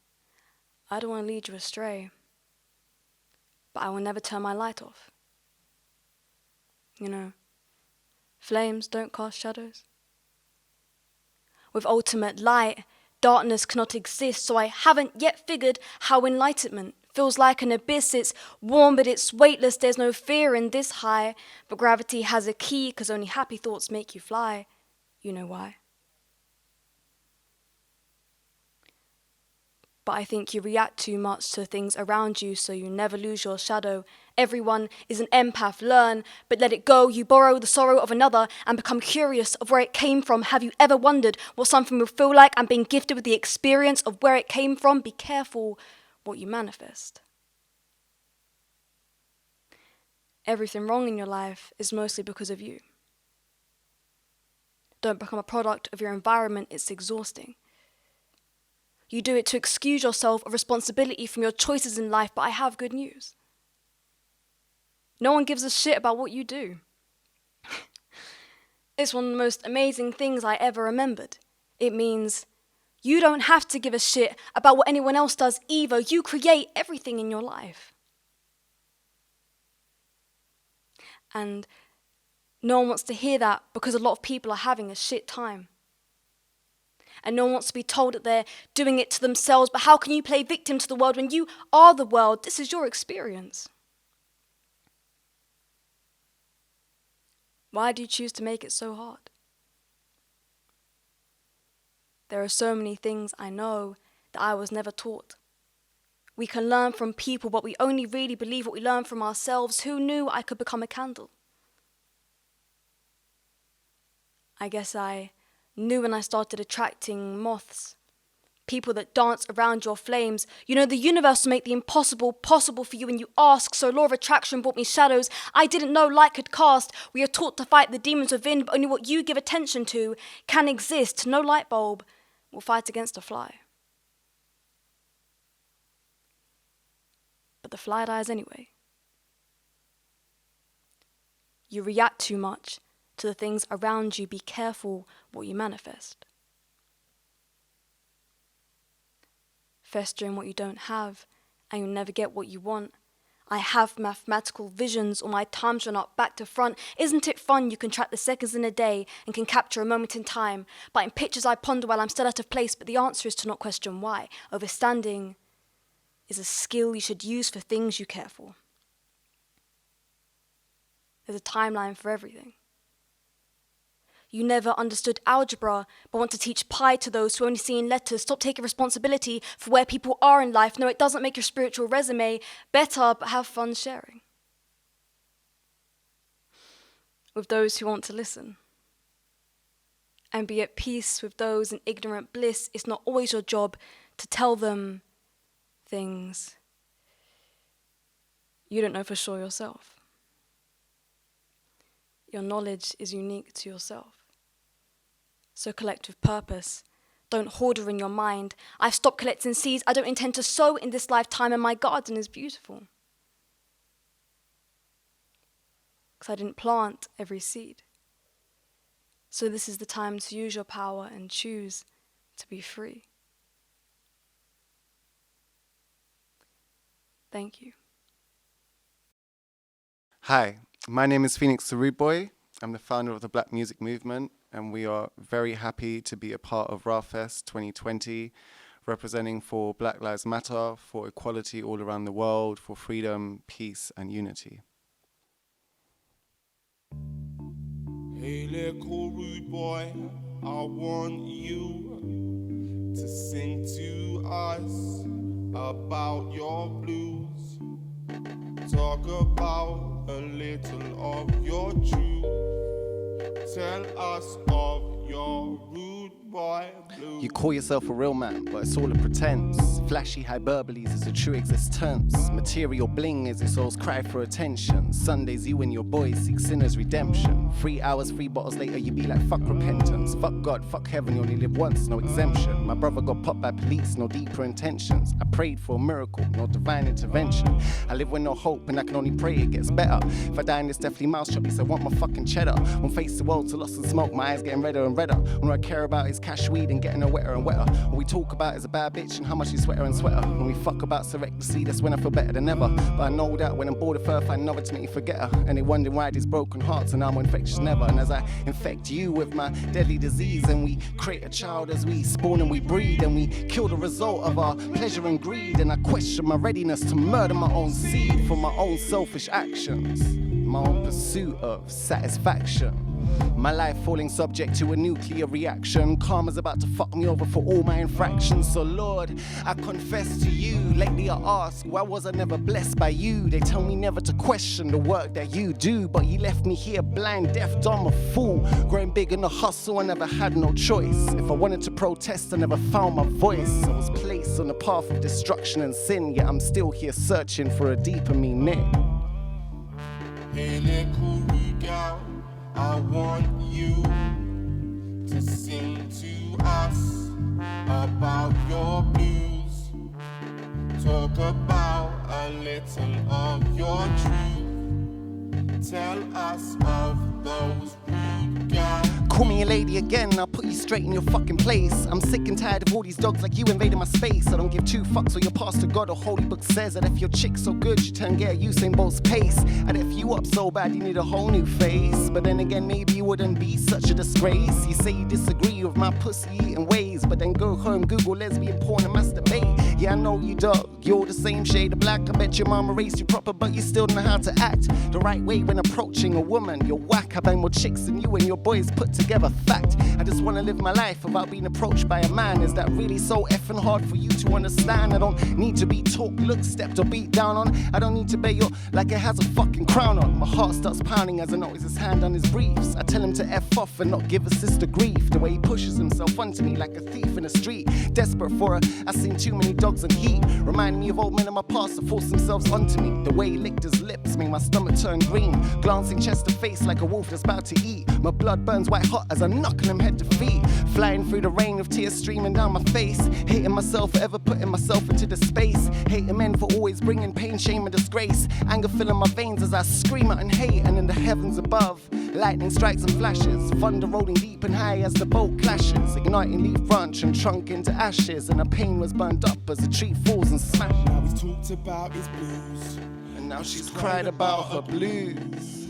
I don't want to lead you astray, but I will never turn my light off. You know, flames don't cast shadows. With ultimate light, darkness cannot exist, so I haven't yet figured how enlightenment feels like an abyss. It's warm, but it's weightless. There's no fear in this high, but gravity has a key, 'cause only happy thoughts make you fly. You know why? But I think you react too much to things around you, so you never lose your shadow. Everyone is an empath. Learn, but let it go. You borrow the sorrow of another and become curious of where it came from. Have you ever wondered what something will feel like and been gifted with the experience of where it came from? Be careful what you manifest. Everything wrong in your life is mostly because of you. Don't become a product of your environment. It's exhausting. You do it to excuse yourself of responsibility from your choices in life, but I have good news. No one gives a shit about what you do. It's one of the most amazing things I ever remembered. It means you don't have to give a shit about what anyone else does either. You create everything in your life. And no one wants to hear that because a lot of people are having a shit time. And no one wants to be told that they're doing it to themselves. But how can you play victim to the world when you are the world? This is your experience. Why do you choose to make it so hard? There are so many things I know that I was never taught. We can learn from people, but we only really believe what we learn from ourselves. Who knew I could become a candle? I guess I knew when I started attracting moths, people that dance around your flames. You know, the universe will make the impossible possible for you when you ask, so law of attraction brought me shadows I didn't know light could cast. We are taught to fight the demons within, but only what you give attention to can exist. No light bulb will fight against a fly. But the fly dies anyway. You react too much to the things around you. Be careful what you manifest. Festering what you don't have, and you'll never get what you want. I have mathematical visions, or my times run up back to front. Isn't it fun? You can track the seconds in a day and can capture a moment in time. But in pictures I ponder while I'm still out of place, but the answer is to not question why. Overstanding is a skill you should use for things you care for. There's a timeline for everything. You never understood algebra, but want to teach pi to those who only see in letters. Stop taking responsibility for where people are in life. No, it doesn't make your spiritual resume better, but have fun sharing with those who want to listen. And be at peace with those in ignorant bliss. It's not always your job to tell them things you don't know for sure yourself. Your knowledge is unique to yourself. So collect with purpose. Don't hoarder in your mind. I've stopped collecting seeds I don't intend to sow in this lifetime, and my garden is beautiful. Because I didn't plant every seed. So this is the time to use your power and choose to be free. Thank you. Hi, my name is Phoenix the Rude Boy. I'm the founder of the Black Music Movement, and we are very happy to be a part of RAAH Fest 2020, representing for Black Lives Matter, for equality all around the world, for freedom, peace, and unity. Hey, little rude boy, I want you to sing to us about your blues. Talk about a little of your truth. Tell us of your rude boy blues. You call yourself a real man, but it's all a pretense. Flashy hyperboles is a true existence. Material bling is your soul's cry for attention. Sundays you and your boys seek sinners' redemption. 3 hours, 3 bottles later you be like fuck repentance. Fuck God, fuck heaven, you only live once, no exemption. My brother got popped by police, no deeper intentions. I prayed for a miracle, no divine intervention. I live with no hope and I can only pray it gets better. If I die in this deathly mouse trap, I want my fucking cheddar. When face the world to lost and smoke, my eyes getting redder and redder. All I care about is cash, weed and getting her wetter and wetter. All we talk about is a bad bitch and how much you sweater and sweater. When we fuck about surrectly, that's when I feel better than ever. But I know that when I'm bored of her, I find another to make me forget her. And they wondering why these broken hearts and I'm infectious never. And as I infect you with my deadly disease, and we create a child as we spawn and we breed, and we kill the result of our pleasure and greed. And I question my readiness to murder my own seed for my own selfish actions, my own pursuit of satisfaction. My life falling subject to a nuclear reaction. Karma's about to fuck me over for all my infractions. So Lord, I confess to you. Lately I ask, why was I never blessed by you? They tell me never to question the work that you do, but you left me here blind, deaf, dumb, a fool. Growing big in the hustle, I never had no choice. If I wanted to protest, I never found my voice. I was placed on the path of destruction and sin, yet I'm still here searching for a deeper meaning. Hey, little girl, I want you to sing to us about your blues. Talk about a little of your truth. Tell us of those rude guys. Call me a lady again, I'll put you straight in your fucking place. I'm sick and tired of all these dogs like you invading my space. I don't give 2 fucks what your pastor God or holy book says. That if your chick's so good, she turn gay at Usain Bolt's pace. And if you up so bad, you need a whole new face. But then again, maybe you wouldn't be such a disgrace. You say you disagree with my pussy-eating ways, but then go home, Google lesbian porn and masturbate. Yeah, I know you dog, you're the same shade of black. I bet your mama raised you proper, but you still don't know how to act the right way when approaching a woman. You're whack, I bang more chicks than you and your boys put together. Fact, I just wanna live my life without being approached by a man. Is that really so effing hard for you to understand? I don't need to be talked, looked, stepped or beat down on. I don't need to bear your like it has a fucking crown on. My heart starts pounding as I notice his hand on his briefs. I tell him to F off and not give a sister grief. The way he pushes himself onto me like a thief in the street. Desperate for her, I've seen too many dogs in heat. Reminding me of old men in my past that forced themselves onto me. The way he licked his lips made my stomach turn green. Glancing chest to face like a wolf that's about to eat. My blood burns white hot as I'm knuckling him head to feet. Flying through the rain with tears streaming down my face. Hating myself for ever putting myself into the space. Hating men for always bringing pain, shame and disgrace. Anger filling my veins as I scream out in hate. And in the heavens above, lightning strikes and flashes. Thunder rolling deep and high as the bolt clashes. Igniting leaf branch and trunk into ashes. And the pain was burned up as the tree falls and smashes. Now he's talked about his blues, and now she's cried about her blues.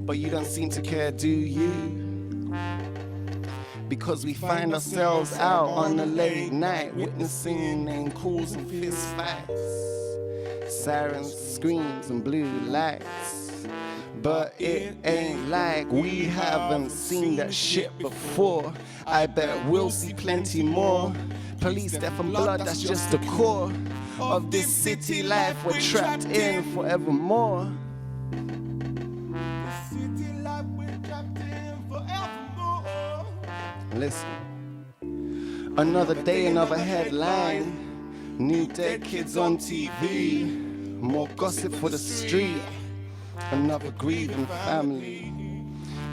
But you don't seem to care, do you? Because we find ourselves out on a late night, witnessing name calls and fist fights, sirens, screams and blue lights. But it ain't like we haven't seen that shit before. I bet we'll see plenty more. Police, death and blood, that's just the core of this city life we're trapped in forevermore. Listen, another day, another headline. New dead kids on TV. More gossip for the street. Another grieving family.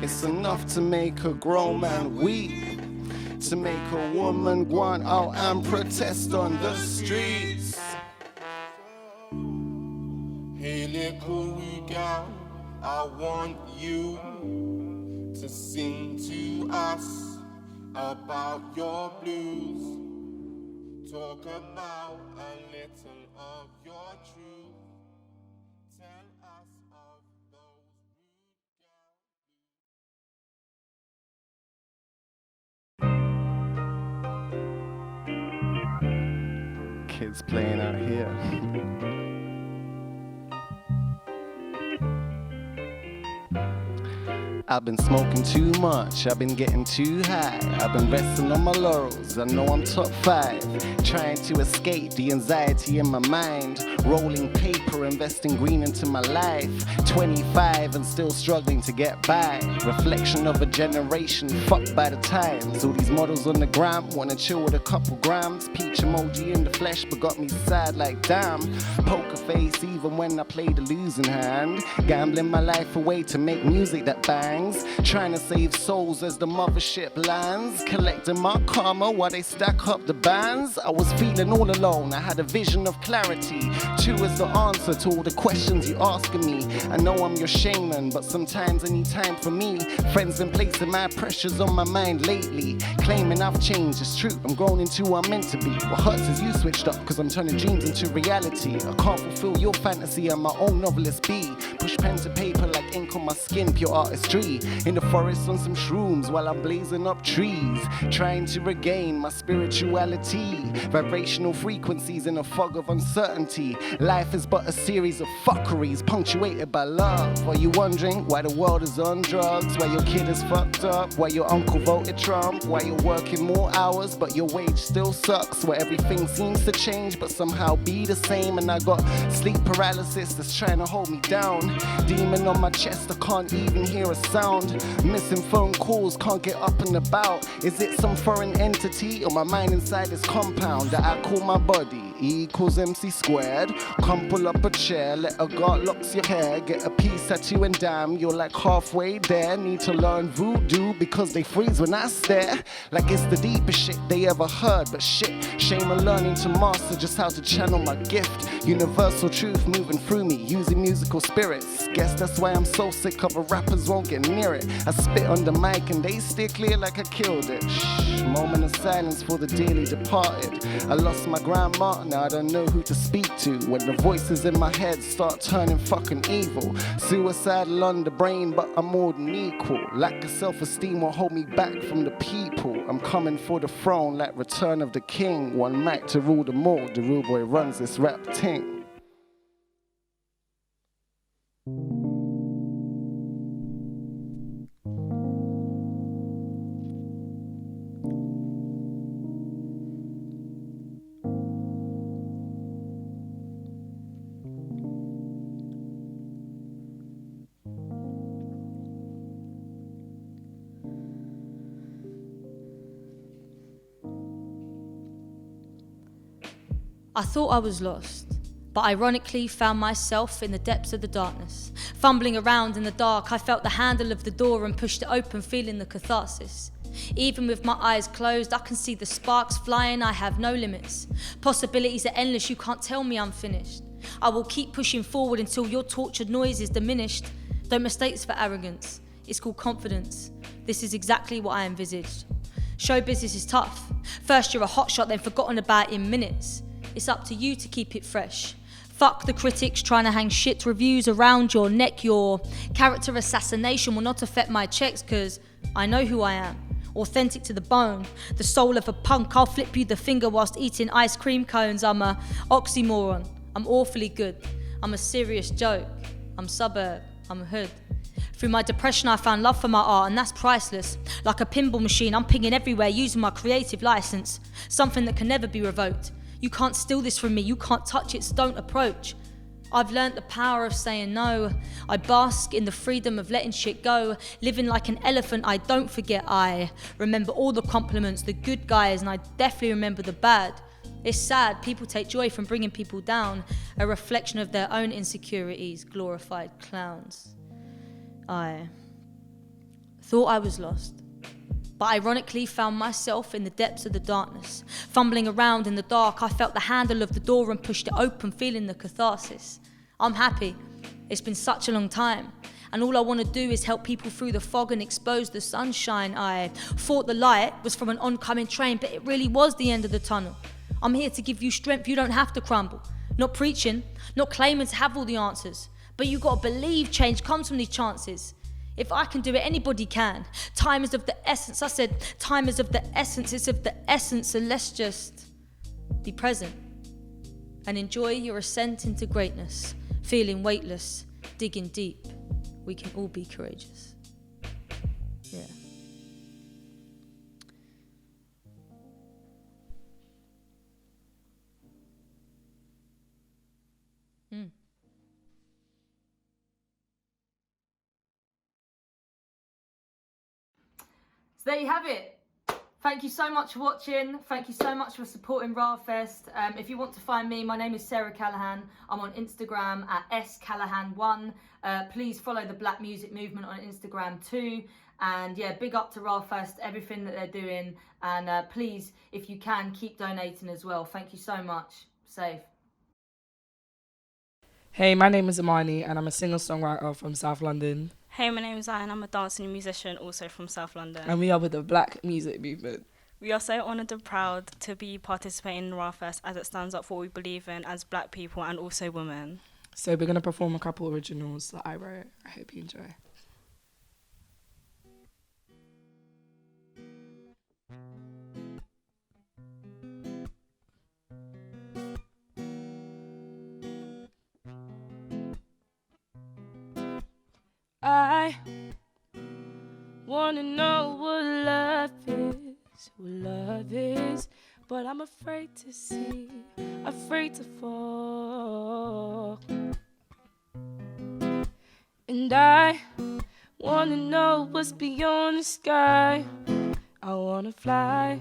It's enough to make a grown man weep. To make a woman go out and protest on the streets. Hey, little girl, I want you to sing to us about your blues. Talk about a little of your truth. Tell us of those kids playing out here. I've been smoking too much, I've been getting too high, I've been resting on my laurels, I know I'm top 5, trying to escape the anxiety in my mind, rolling paper, investing green into my life, 25 and still struggling to get by, reflection of a generation fucked by the times, all these models on the gram, wanna chill with a couple grams, peach emoji in the flesh but got me sad like damn, poker face even when I play the losing hand, gambling my life away to make music that bangs, trying to save souls as the mothership lands, collecting my karma while they stack up the bands. I was feeling all alone, I had a vision of clarity, 2 is the answer to all the questions you're asking me. I know I'm your shaman, but sometimes I need time for me, friends been placing my pressures on my mind lately, claiming I've changed, it's true, I'm growing into who I'm meant to be. What hurts is you switched up, cause I'm turning dreams into reality. I can't fulfill your fantasy, I'm my own novelist bee, push pen to paper like ink on my skin, pure artistry, in the forest on some shrooms while I'm blazing up trees, trying to regain my spirituality, vibrational frequencies in a fog of uncertainty. Life is but a series of fuckeries punctuated by love. Are you wondering why the world is on drugs, why your kid is fucked up, why your uncle voted Trump, why you're working more hours but your wage still sucks, where everything seems to change but somehow be the same, and I got sleep paralysis that's trying to hold me down, demon on my chest, I can't even hear a sound, missing phone calls, can't get up and about. Is it some foreign entity or my mind inside this compound that I call my body? E equals MC squared. Come pull up a chair, let a guard locks your hair, get a piece tattoo and damn, you're like halfway there. Need to learn voodoo because they freeze when I stare, like it's the deepest shit they ever heard, but shit, shame on learning to master just how to channel my gift. Universal truth moving through me, using musical spirits. Guess that's why I'm so sick of rappers won't get near it. I spit on the mic and they stay clear like I killed it. Shh, moment of silence for the dearly departed. I lost my grandma, now I don't know who to speak to. When the voices in my head start turning fucking evil. Suicidal on the brain, but I'm more than equal. Lack of self-esteem will hold me back from the people. I'm coming for the throne like Return of the King. One mic to rule them all, the rude boy runs this rap ting. I thought I was lost, but ironically found myself in the depths of the darkness. Fumbling around in the dark, I felt the handle of the door and pushed it open, feeling the catharsis. Even with my eyes closed, I can see the sparks flying, I have no limits. Possibilities are endless, you can't tell me I'm finished. I will keep pushing forward until your tortured noise is diminished. Don't mistake this for arrogance, it's called confidence. This is exactly what I envisaged. Show business is tough. First you're a hotshot, then forgotten about in minutes. It's up to you to keep it fresh. Fuck the critics trying to hang shit reviews around your neck. Your character assassination will not affect my checks, cause I know who I am. Authentic to the bone, the soul of a punk. I'll flip you the finger whilst eating ice cream cones. I'm a oxymoron, I'm awfully good. I'm a serious joke, I'm suburb, I'm hood. Through my depression I found love for my art, and that's priceless. Like a pinball machine, I'm pinging everywhere using my creative license. Something that can never be revoked. You can't steal this from me, you can't touch it, so don't approach. I've learnt the power of saying no. I bask in the freedom of letting shit go. Living like an elephant, I don't forget. I remember all the compliments, the good guys, and I definitely remember the bad. It's sad, people take joy from bringing people down. A reflection of their own insecurities, glorified clowns. I thought I was lost, but ironically found myself in the depths of the darkness. Fumbling around in the dark, I felt the handle of the door and pushed it open, feeling the catharsis. I'm happy. It's been such a long time. And all I want to do is help people through the fog and expose the sunshine. I thought the light was from an oncoming train, but it really was the end of the tunnel. I'm here to give you strength, you don't have to crumble. Not preaching, not claiming to have all the answers. But you got to believe change comes from these chances. If I can do it, anybody can. Time is of the essence. I said, time is of the essence. It's of the essence. So let's just be present and enjoy your ascent into greatness. Feeling weightless, digging deep. We can all be courageous. Yeah. So there you have it. Thank you so much for watching. Thank you so much for supporting RAAH Fest. If you want to find me, my name is Sarah Callahan. I'm on Instagram at scallahan1. Please follow the Black Music Movement on Instagram too. And yeah, big up to RAAH Fest, everything that they're doing. And please, if you can, keep donating as well. Thank you so much. Safe. Hey, my name is Amani and I'm a singer-songwriter from South London. Hey, my name is Zion. I'm a dancing musician also from South London. And we are with the Black Music Movement. We are so honoured and proud to be participating in RAAH Fest as it stands up for what we believe in as Black people and also women. So we're going to perform a couple originals that I wrote. I hope you enjoy. I wanna know what love is, but I'm afraid to see, afraid to fall. And I wanna know what's beyond the sky. I wanna fly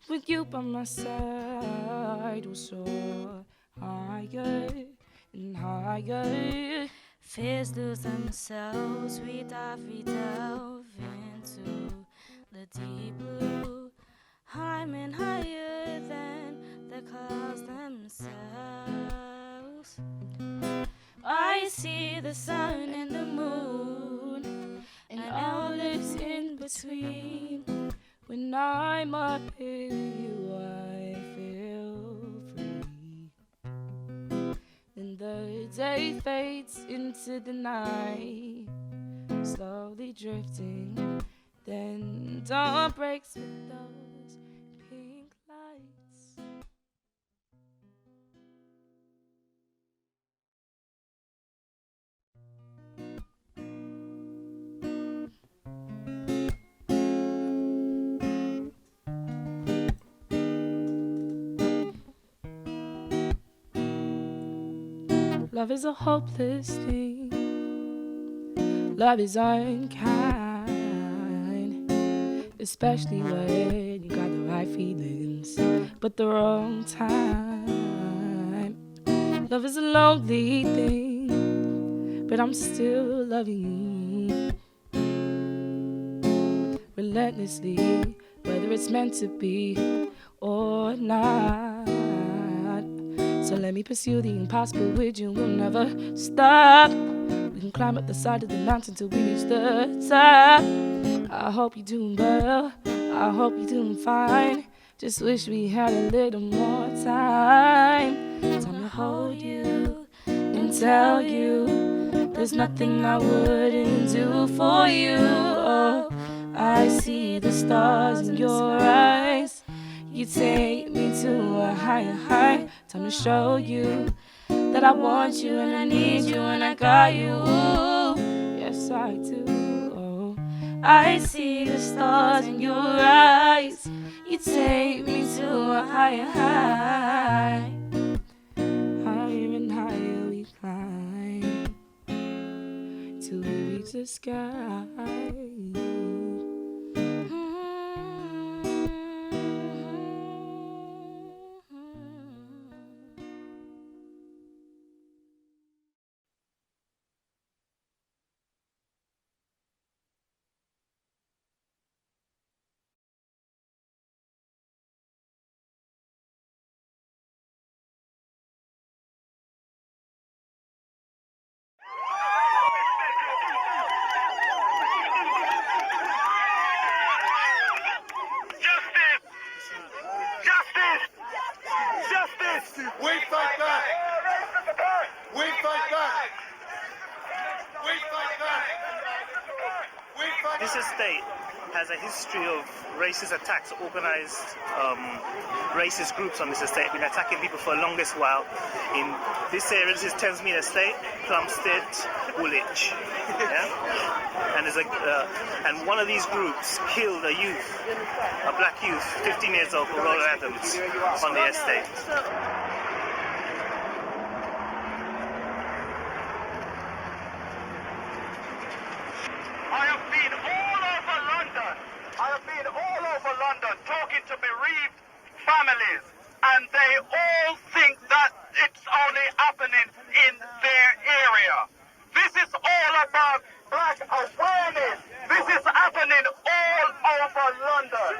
with you by my side. We'll soar higher and higher. Fears lose themselves, we delve into the deep blue, climbing higher than the clouds themselves. I see the sun and the moon, and all that's in between. When I'm up here with you, I feel free. And the day fades into the night, slowly drifting. Then dawn breaks with those pink lights. Love is a hopeless thing. Love is unkind, especially when you got the right feelings, but the wrong time. Love is a lonely thing, but I'm still loving you relentlessly, whether it's meant to be or not. So let me pursue the impossible with you, we'll never stop. We can climb up the side of the mountain till we reach the top. I hope you're doing well, I hope you're doing fine. Just wish we had a little more time. Time to hold you and tell you there's nothing I wouldn't do for you. Oh, I see the stars in your eyes. You take me to a higher height. Time to show you that I want you and I need you and I got you. Yes, I do. Oh, I see the stars in your eyes. You take me to a higher height. Higher and higher we climb till we reach the sky. We fight back! We fight back! We fight back! We fight back! This estate has a history of racist attacks, organised racist groups on this estate. Been attacking people for the longest while. In this area, this is Thamesmead Estate, Plumstead, Woolwich. Yeah? And and one of these groups killed a black youth, 15 years old, called Roland Adams, on the estate. I have been all over London talking to bereaved families, and they all think that it's only happening in their area. This is all about black awareness. This is happening all over London.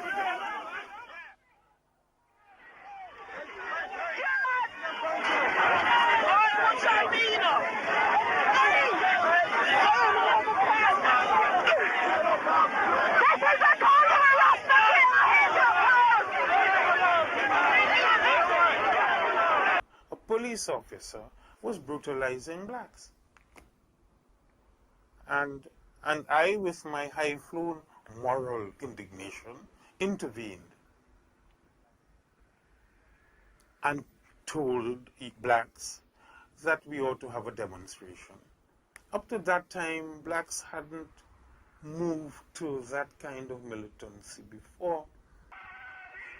A police officer was brutalizing blacks. And I, with my high-flown moral indignation, intervened and told blacks that we ought to have a demonstration. Up to that time, blacks hadn't moved to that kind of militancy before.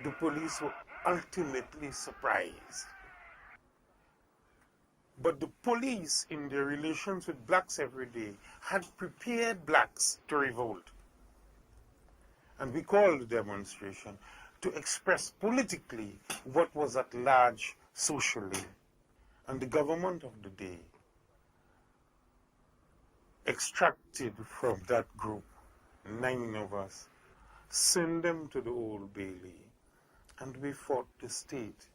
The police were ultimately surprised. But the police, in their relations with blacks every day, had prepared blacks to revolt. And we called the demonstration to express politically what was at large socially. And the government of the day extracted from that group 9 of us, sent them to the Old Bailey, and we fought the state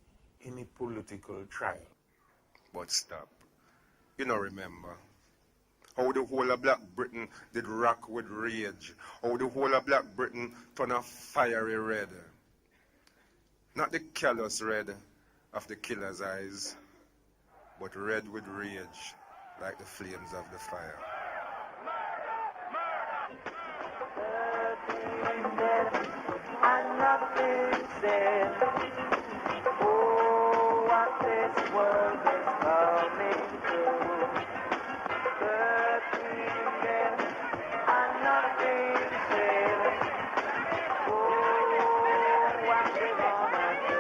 in a political trial. But stop. You know, remember how the whole of Black Britain did rock with rage, how the whole of Black Britain turned a fiery red. Not the callous red of the killer's eyes, but red with rage, like the flames of the fire. Oh, what this world is coming to. 13 men and nothing said. Oh, what they gonna do.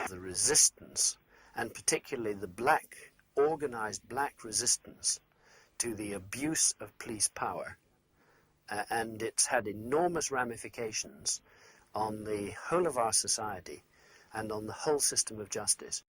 The resistance, and particularly the black, organized black resistance to the abuse of police power, and it's had enormous ramifications on the whole of our society and on the whole system of justice.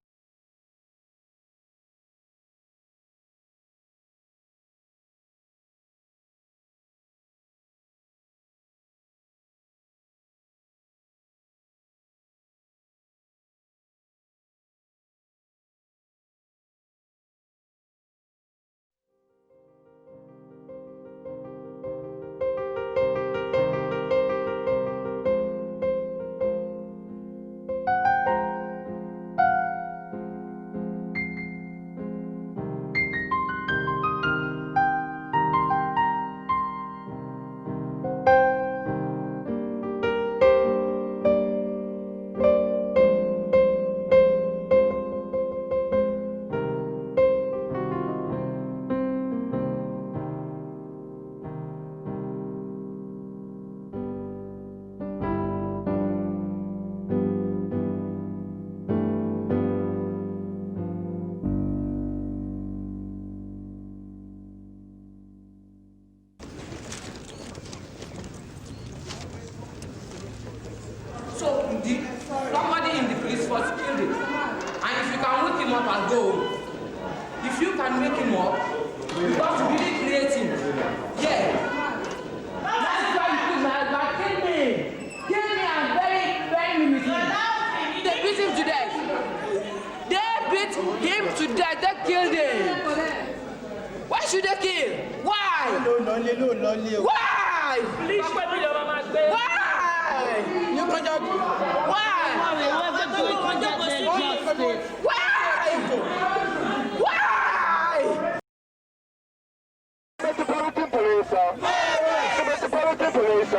Somebody in the police force killed him. And if you can wake him up and go home, if you can wake him up, you got to really create him. Yeah. That's why you put my husband, kill me and bury me with him. kill them? Why should they kill? Why? Why? Why? You can just... Why? Why? Metropolitan Police. Metropolitan Police.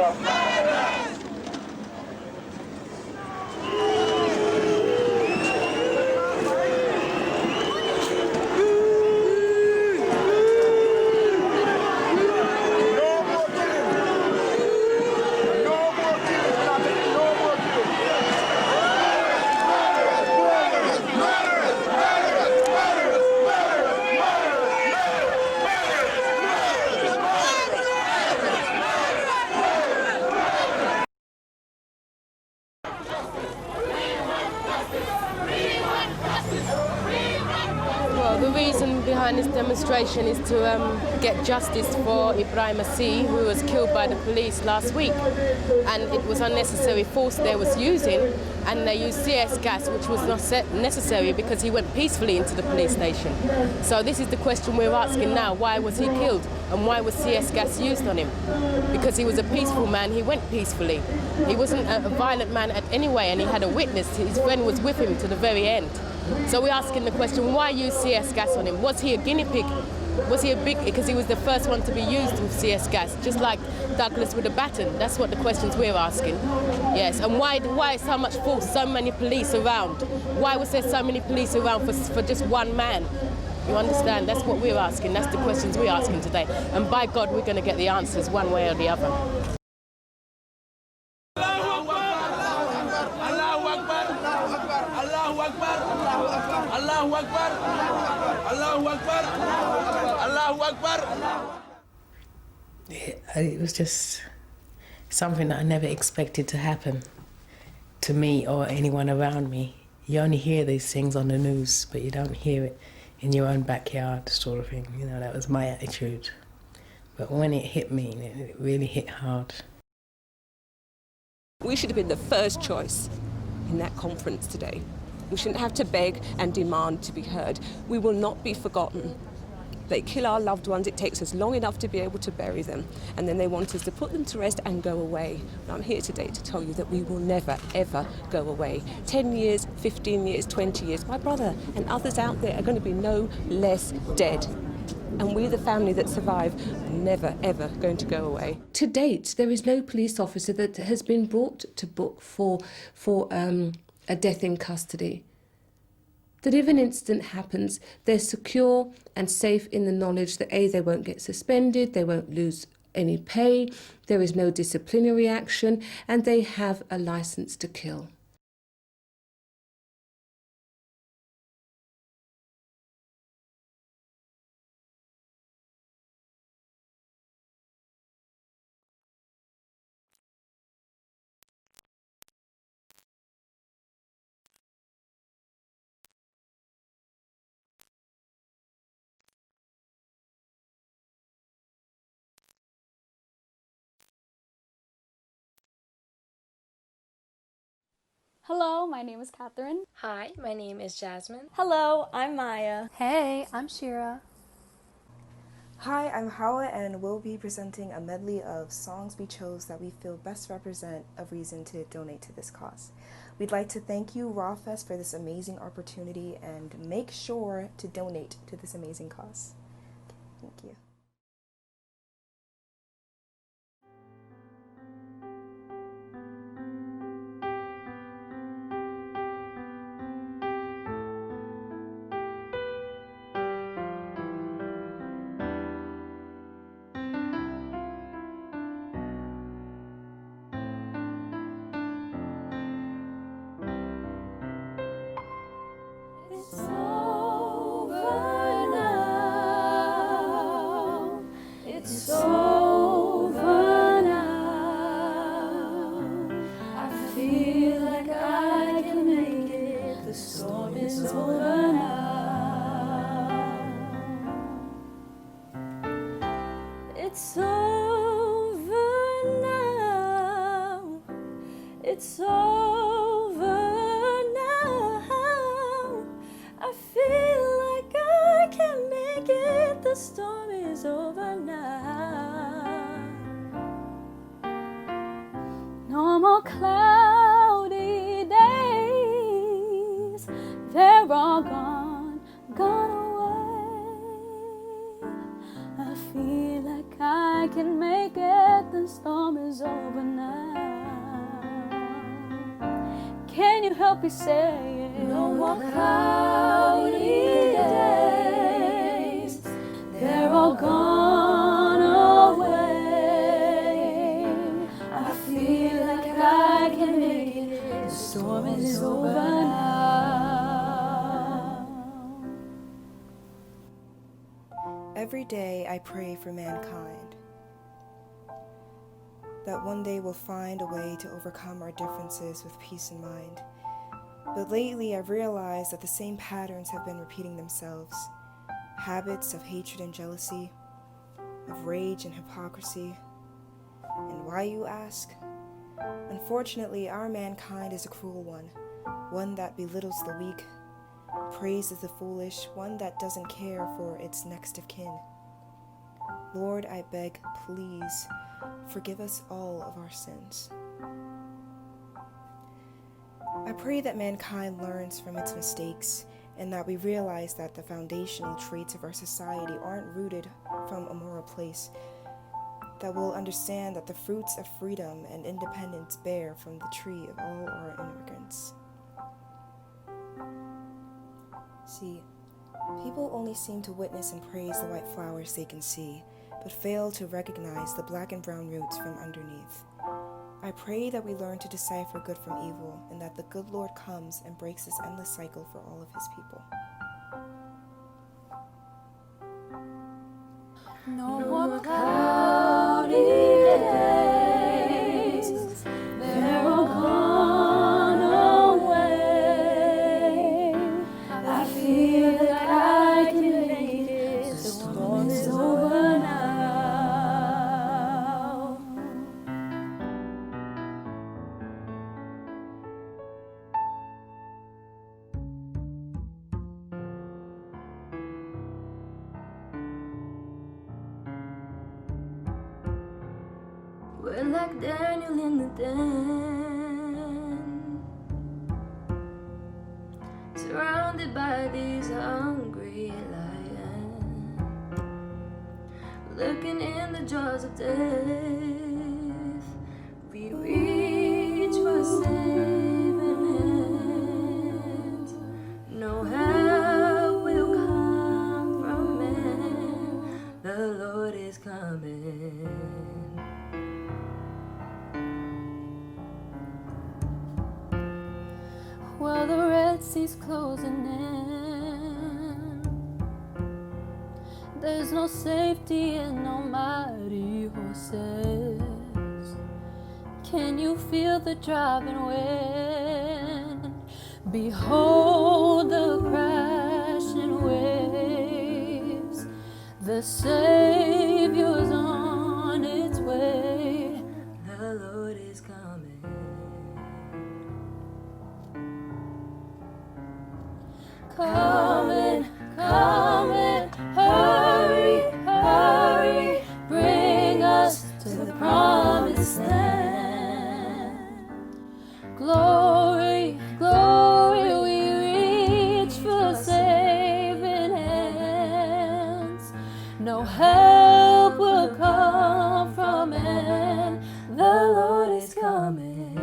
Well, the reason behind this demonstration is to get justice for Ibrahim Assi, who was killed by the police last week. And it was unnecessary force they was using, and they used CS gas, which was not necessary because he went peacefully into the police station. So this is the question we're asking now. Why was he killed? And why was CS gas used on him? Because he was a peaceful man, he went peacefully. He wasn't a violent man anyway, and he had a witness. His friend was with him to the very end. So we're asking the question, why use CS gas on him? Was he a guinea pig? Was he a big, because he was the first one to be used with CS gas, just like Douglas with a baton. That's what the questions we're asking. Yes, and why so much force, so many police around? Why was there so many police around for just one man? You understand? That's what we're asking. That's the questions we're asking today. And by God, we're going to get the answers one way or the other. Allahu Akbar, Allahu Akbar, Allahu Akbar. It was just something that I never expected to happen to me or anyone around me. You only hear these things on the news, but you don't hear it in your own backyard, sort of thing. You know, that was my attitude. But when it hit me, it really hit hard. We should have been the first choice in that conference today. We shouldn't have to beg and demand to be heard. We will not be forgotten. They kill our loved ones, it takes us long enough to be able to bury them, and then they want us to put them to rest and go away. And I'm here today to tell you that we will never, ever go away. 10 years, 15 years, 20 years, my brother and others out there are going to be no less dead. And we, the family that survive, are never, ever going to go away. To date, there is no police officer that has been brought to book for a death in custody. That if an incident happens, they're secure and safe in the knowledge that A, they won't get suspended, they won't lose any pay, there is no disciplinary action, and they have a license to kill. Hello, my name is Catherine. Hi, my name is Jasmine. Hello, I'm Maya. Hey, I'm Shira. Hi, I'm Hawa, and we'll be presenting a medley of songs we chose that we feel best represent a reason to donate to this cause. We'd like to thank you, RAAH Fest, for this amazing opportunity, and make sure to donate to this amazing cause. Thank you. It's over now. storm is over now. No more cloudy days, they're all gone away. I feel like I can make it, the storm is over now. Can you help me say it? No more cloudy days, they're all gone away. I feel like I can make it, the storm is over now. Every day I pray for mankind, that one day we'll find a way to overcome our differences with peace in mind. But lately I've realized that the same patterns have been repeating themselves. Habits of hatred and jealousy, of rage and hypocrisy. And why, you ask? Unfortunately, our mankind is a cruel one that belittles the weak, praises the foolish, one that doesn't care for its next of kin. Lord, I beg, please, forgive us all of our sins. I pray that mankind learns from its mistakes and that we realize that the foundational traits of our society aren't rooted from a moral place, that we'll understand that the fruits of freedom and independence bear from the tree of all our immigrants. See, people only seem to witness and praise the white flowers they can see, but fail to recognize the black and brown roots from underneath. I pray that we learn to decipher good from evil, and that the good Lord comes and breaks this endless cycle for all of his people. No more cloudy days, they're all gone away. I feel like I can make it, the storm is over now. We're like Daniel in the den, surrounded by these hungry lions, looking in the jaws of death. We reach for saving hands. No help will come from man. The Lord is coming. While the Red Sea's closing in, there's no safety in no mighty horses. Can you feel the driving wind? Behold the crashing waves. The Savior's on its way. The Lord is coming. Coming, coming, hurry, hurry, bring us to the promised land. Glory, glory, we reach for saving hands. No help will come from man. The Lord is coming.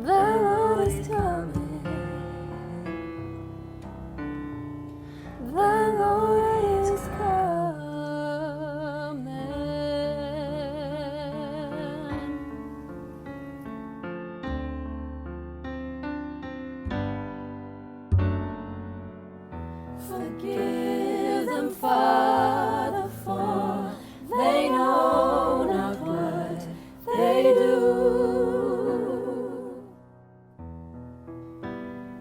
The Lord is coming. The Lord is coming. Forgive them, Father, for they know not what they do.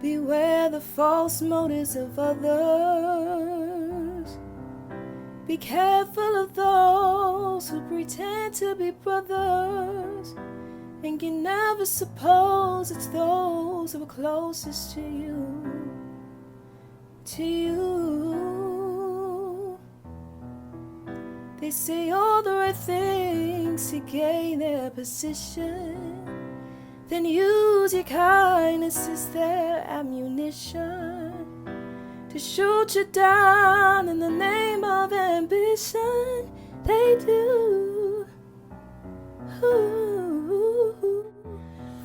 Beware the false motives of others. Be careful of those who pretend to be brothers, and you never suppose it's those who are closest to you. to you. They say all the right things to gain their position, then use your kindness as their ammunition to shoot you down in the name of ambition. They do. Ooh.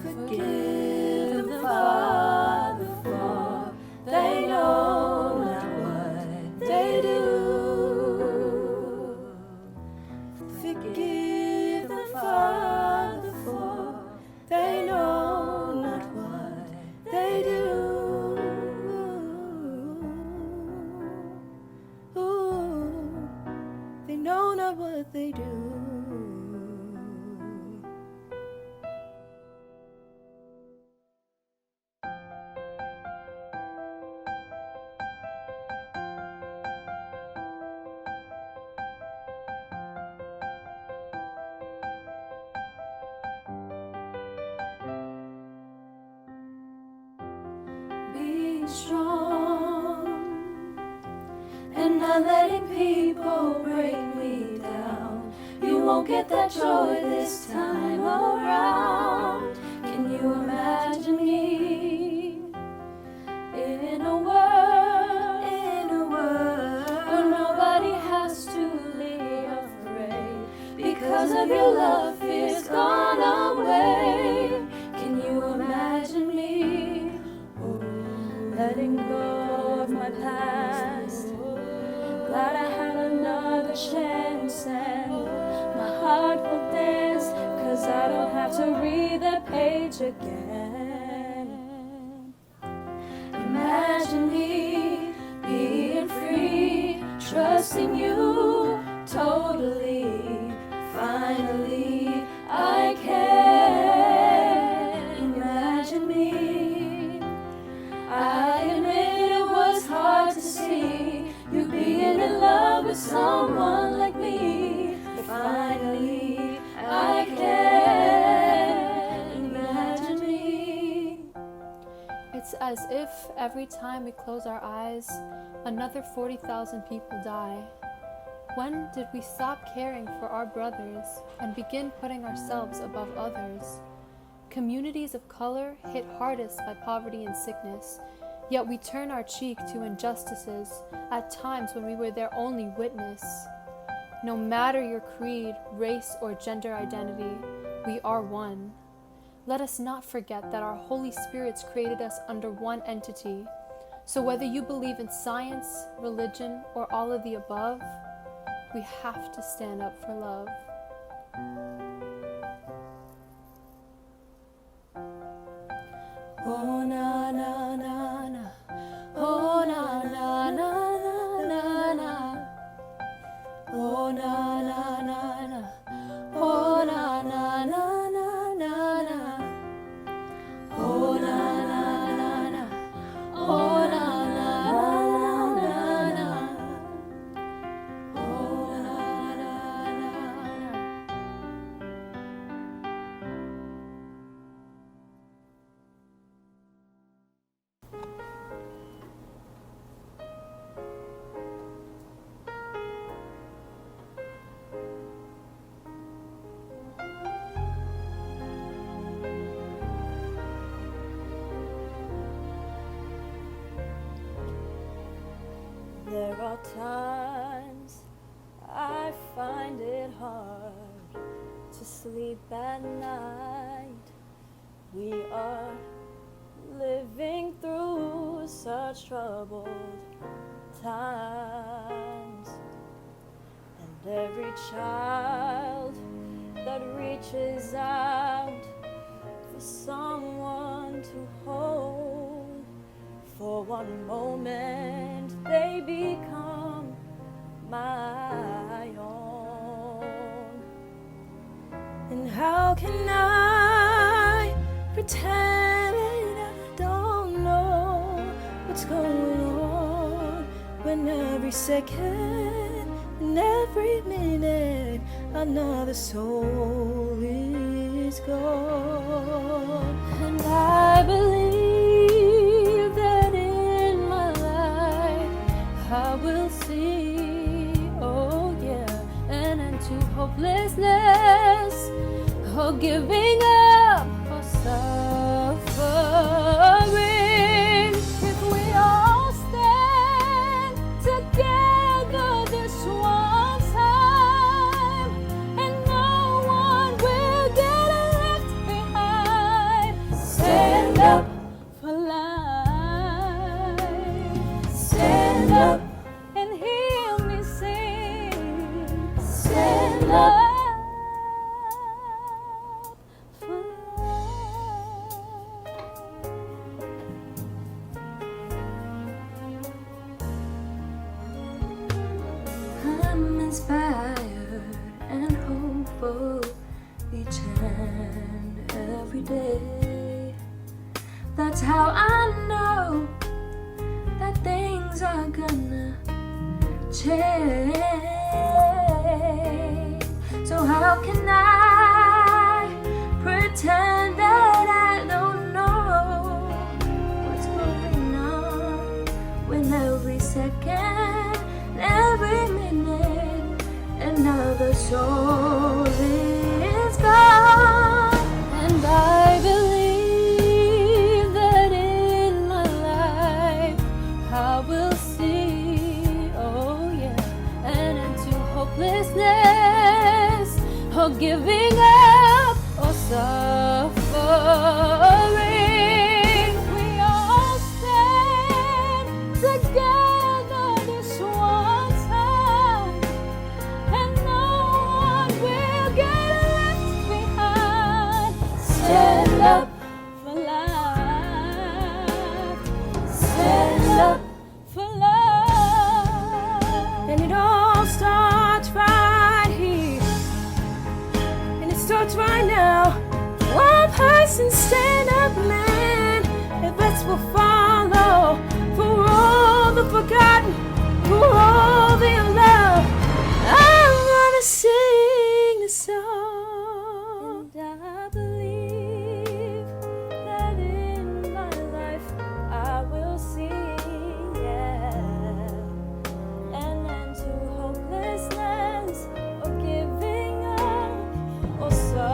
Forgive the Father, for they know not what they do. Forgive the Father, for they know not what they do. Ooh, they know not what they do. Strong and not letting people break me down. You won't get that joy this time around. Can you imagine me in a world where nobody has to live afraid because of your love is gone away? Can you imagine me letting go of my past? Glad I had another chance, and my heart will dance, 'cause I don't have to read that page again. Imagine me being free, trusting you totally. Finally I can. Imagine me. I admit it was hard to see you being in love with someone like me, but finally I can. Imagine me. It's as if every time we close our eyes, another 40,000 people die. When did we stop caring for our brothers and begin putting ourselves above others? Communities of color hit hardest by poverty and sickness, yet we turn our cheek to injustices at times when we were their only witness. No matter your creed, race, or gender identity, we are one. Let us not forget that our Holy Spirits created us under one entity. So whether you believe in science, religion, or all of the above, we have to stand up for love. Oh na na na na, oh na na na na na, oh na na na na, oh na na na na na, oh na na na na, oh na na na na, oh na na na. There are times I find it hard to sleep at night. We are living through such troubled times, and every child that reaches out for someone to hold, for one moment they become my own. And how can I pretend I don't know what's going on when every second and every minute another soul is gone? And I believe that in my life hopelessness or giving up or suffering. If we all stand together this one time, and no one will get left behind. Stand up for life. Stand up and hear me sing. Stand up. I'm inspired and hopeful each and every day. That's how I know that things are gonna change. So how can I pretend that I don't know what's going on when every second, every minute, another soul is gone? And I believe that in my life I will see, oh yeah, an end to hopelessness or giving up or suffering. We all stand together this one time, and no one will get left behind. Stand up for life. Stand up for love. And it all starts right here. And it starts right now. One person stand up, man. The rest will follow. For all the forgotten, for all the love, I wanna sing the song. And I believe that in my life I will see, yeah, an end to hopelessness or giving up or suffering.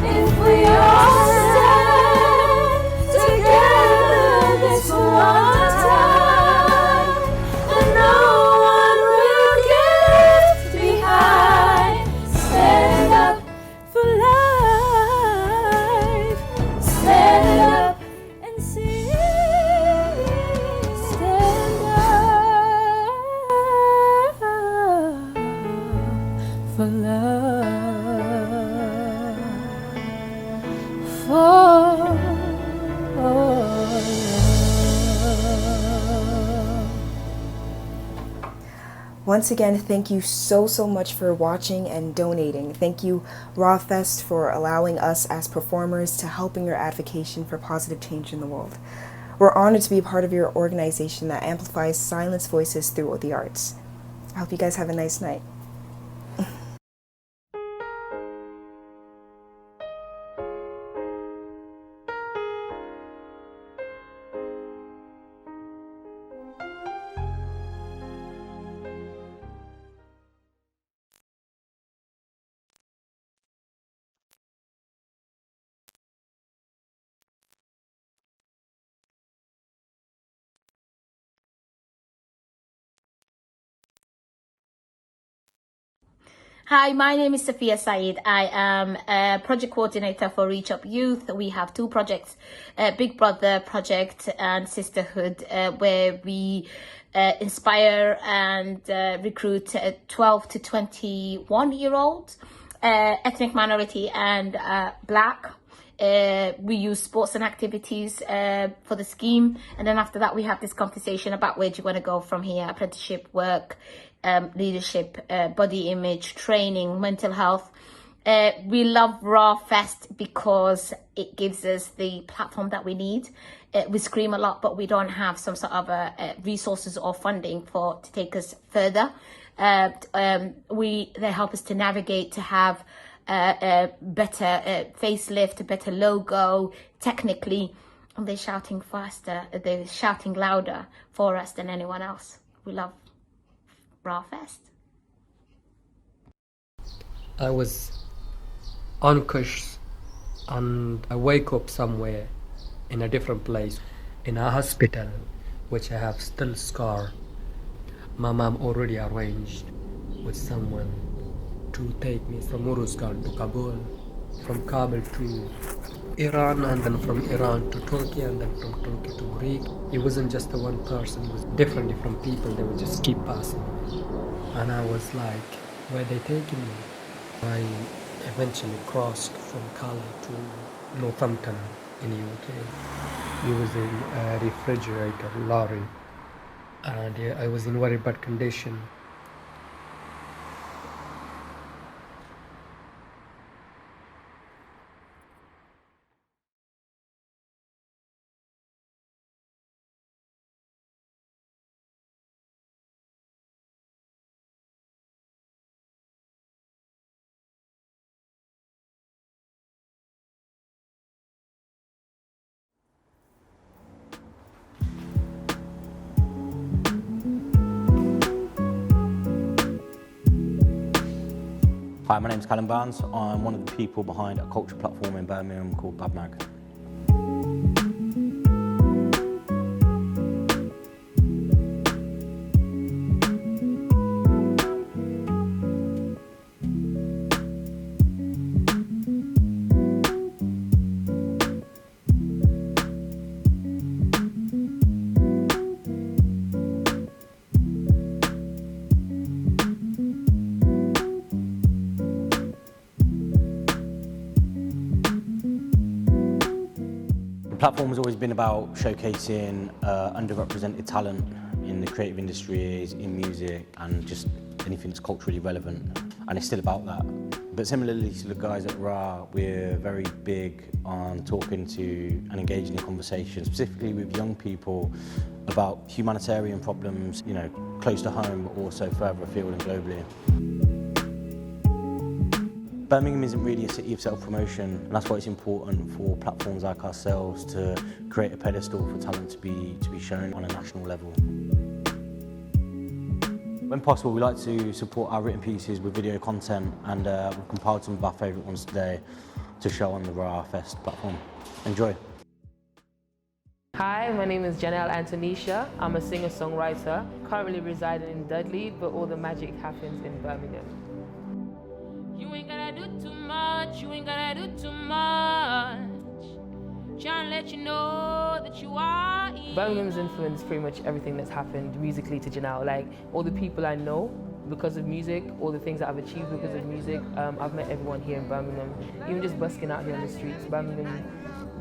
If we all stand together this one time, and no one will get left behind. Stand up for life. Stand up and sing. Stand up for love. For love. Once again, thank you so much for watching and donating. Thank you, RAAH Fest, for allowing us as performers to help in your advocacy for positive change in the world. We're honored to be a part of your organization that amplifies silenced voices through the arts. I hope you guys have a nice night. Hi, my name is Sophia Saeed. I am a project coordinator for Reach Up Youth. We have two projects, Big Brother Project and Sisterhood, where we inspire and recruit 12 to 21-year-olds, ethnic minority and Black. We use sports and activities for the scheme, and then after that we have this conversation about where do you want to go from here: apprenticeship, work, leadership, body image, training, mental health. We love RAAH Fest because it gives us the platform that we need. We scream a lot, but we don't have some sort of resources or funding to take us further. They help us to navigate, to have a better facelift, a better logo, technically. And they're shouting faster, they're shouting louder for us than anyone else. We love RAAH Fest. I was unconscious and I wake up somewhere in a different place, in a hospital, which I have still scar. My mom already arranged with someone to take me from Uruzgan to Kabul, from Kabul to Iran, and then from Iran to Turkey, and then from Turkey to Greek. It wasn't just the one person, it was different people. They would just keep passing me. And I was like, where they taking me? I eventually crossed from Cali to Northampton in the UK. It was in a refrigerator lorry, and I was in very bad condition. Hi, my name's Callum Barnes. I'm one of the people behind a culture platform in Birmingham called BabMag. The platform has always been about showcasing underrepresented talent in the creative industries, in music, and just anything that's culturally relevant. And it's still about that. But similarly to the guys at RAAH, we're very big on talking to and engaging in conversations, specifically with young people, about humanitarian problems, you know, close to home, but also further afield and globally. Birmingham isn't really a city of self-promotion, and that's why it's important for platforms like ourselves to create a pedestal for talent to be shown on a national level. When possible, we like to support our written pieces with video content, and we've compiled some of our favourite ones today to show on the RAAH Fest platform. Enjoy. Hi, my name is Janelle Antonisha. I'm a singer-songwriter, currently residing in Dudley, but all the magic happens in Birmingham. You ain't gotta do too much, you ain't gotta do too much. Trying to let you know that you are Birmingham's influenced pretty much everything that's happened musically to Janelle. Like, all the people I know because of music, all the things that I've achieved because of music. I've met everyone here in Birmingham. Even just busking out here on the streets, Birmingham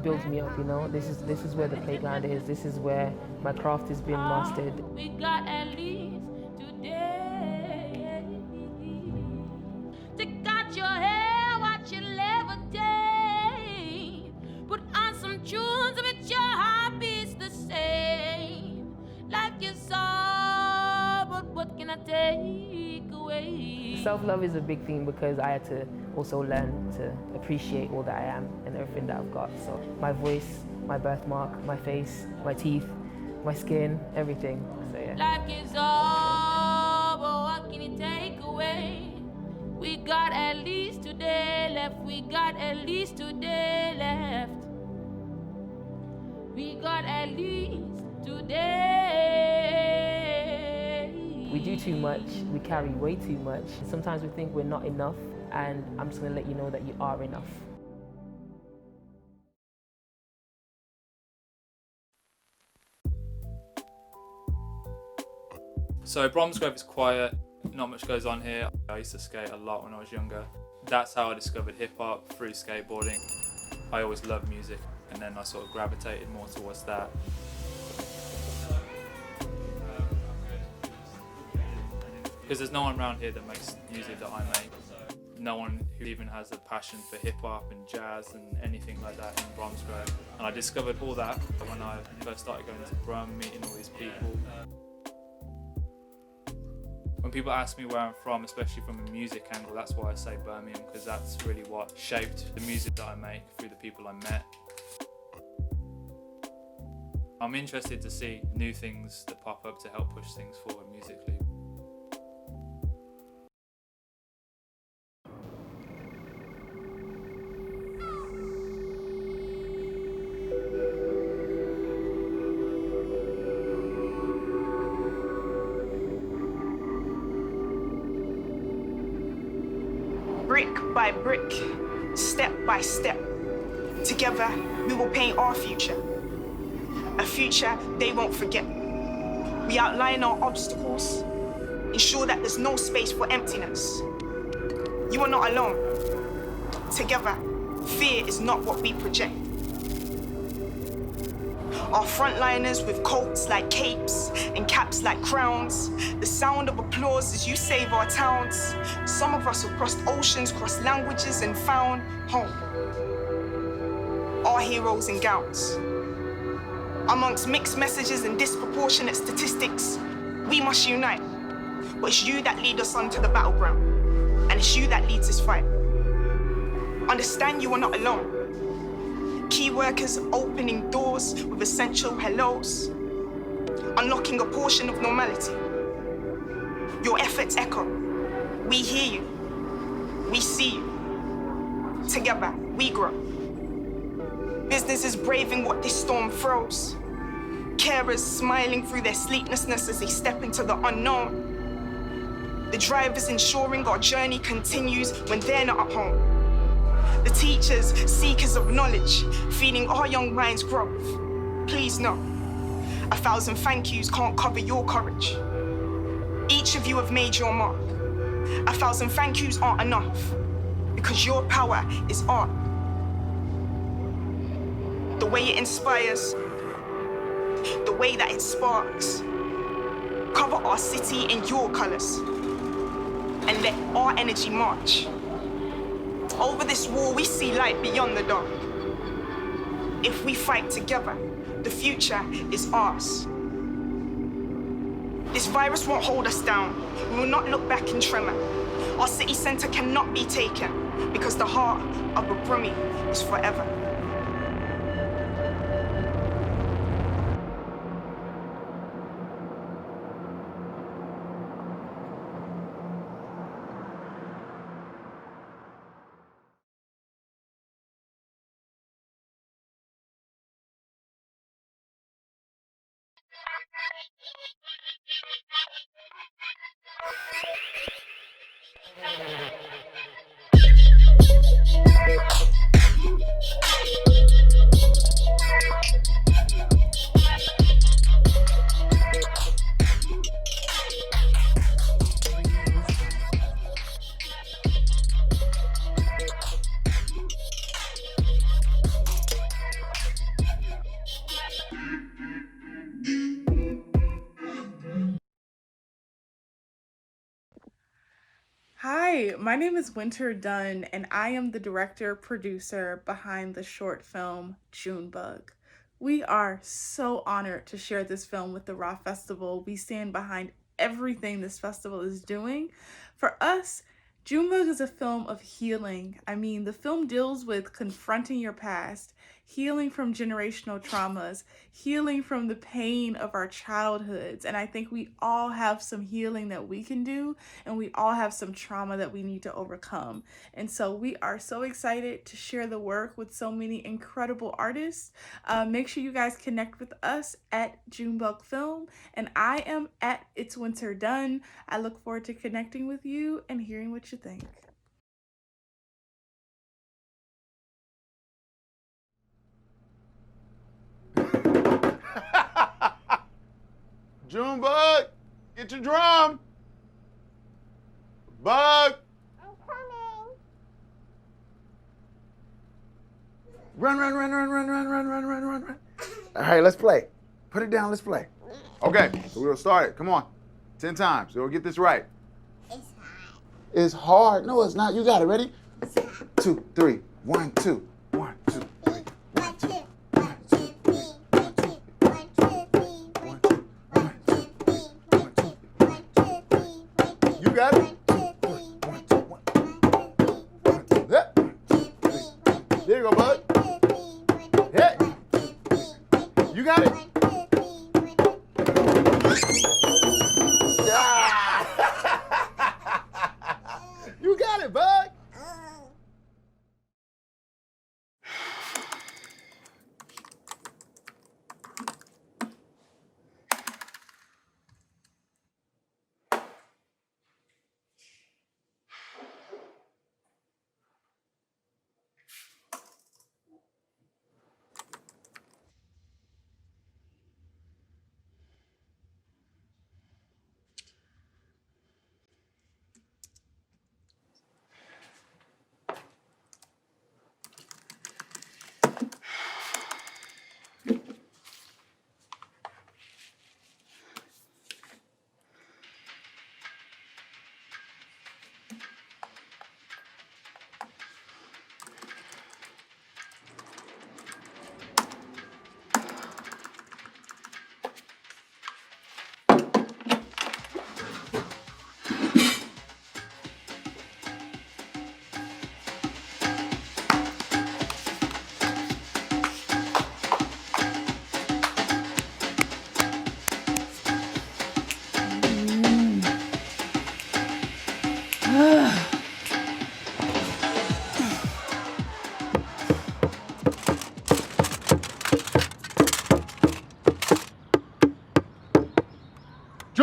builds me up, you know. This is where the playground is. This is where my craft is being mastered. We got at least today. Take out your hair, watch it levitate. Put on some tunes, but your heart beats the same. Like you saw, but what can I take away? Self-love is a big theme because I had to also learn to appreciate all that I am and everything that I've got. So my voice, my birthmark, my face, my teeth, my skin, everything. So yeah. Life is all, but what can you take away? We got at least today left. We got at least today left. We got at least today. We do too much. We carry way too much. Sometimes we think we're not enough, and I'm just gonna let you know that you are enough. So Bromsgrove is quiet, not much goes on here. I used to skate a lot when I was younger. That's how I discovered hip hop, through skateboarding. I always loved music, and then I sort of gravitated more towards that. Because there's no one around here that makes music that I make. No one who even has a passion for hip hop and jazz and anything like that in Bromsgrove. And I discovered all that when I first started going to Brum, meeting all these people. When people ask me where I'm from, especially from a music angle, that's why I say Birmingham, because that's really what shaped the music that I make through the people I met. I'm interested to see new things that pop up to help push things forward musically. by brick, step by step. Together, we will paint our future. A future they won't forget. We outline our obstacles, ensure that there's no space for emptiness. You are not alone. Together, fear is not what we project. Our frontliners with coats like capes and caps like crowns. The sound of applause as you save our towns. Some of us have crossed oceans, crossed languages and found home. Our heroes in gowns. Amongst mixed messages and disproportionate statistics, we must unite. But it's you that lead us onto the battleground, and it's you that leads this fight. Understand you are not alone. Key workers opening doors with essential hellos, unlocking a portion of normality. Your efforts echo. We hear you. We see you. Together, we grow. Businesses braving what this storm throws. Carers smiling through their sleeplessness as they step into the unknown. The drivers ensuring our journey continues when they're not at home. The teachers, seekers of knowledge, feeding our young minds growth. Please know, 1,000 thank yous can't cover your courage. Each of you have made your mark. 1,000 thank yous aren't enough, because your power is art. The way it inspires, the way that it sparks. Cover our city in your colors and let our energy march. Over this wall, we see light beyond the dark. If we fight together, the future is ours. This virus won't hold us down. We will not look back in tremor. Our city center cannot be taken because the heart of Bubrumi is forever. Hi, my name is Winter Dunn, and I am the director-producer behind the short film Junebug. We are so honored to share this film with the RAAH Festival. We stand behind everything this festival is doing. For us, Junebug is a film of healing. I mean, the film deals with confronting your past, healing from generational traumas, healing from the pain of our childhoods. And I think we all have some healing that we can do, and we all have some trauma that we need to overcome. And so we are so excited to share the work with so many incredible artists. Make sure you guys connect with us at Junebug Film, and I am at It's Winter Dunn. I look forward to connecting with you and hearing what you think. Junebug, get your drum. Bug. I'm coming. Run. All right, let's play. Put it down, let's play. Okay, so we'll start it. Come on. 10 times. We'll get this right. It's hard. It's hard. No, it's not. You got it. Ready? 2, 3. 1, 2. 1, 2, 3. 1, 2, 1, 2, 3, 1, 2, 1, 2, 3, 1, 2, 1, 2, 3, 1, 2, 1, 2, 3. You got it. There you go, bud. Hey. You got it. You got it, bud.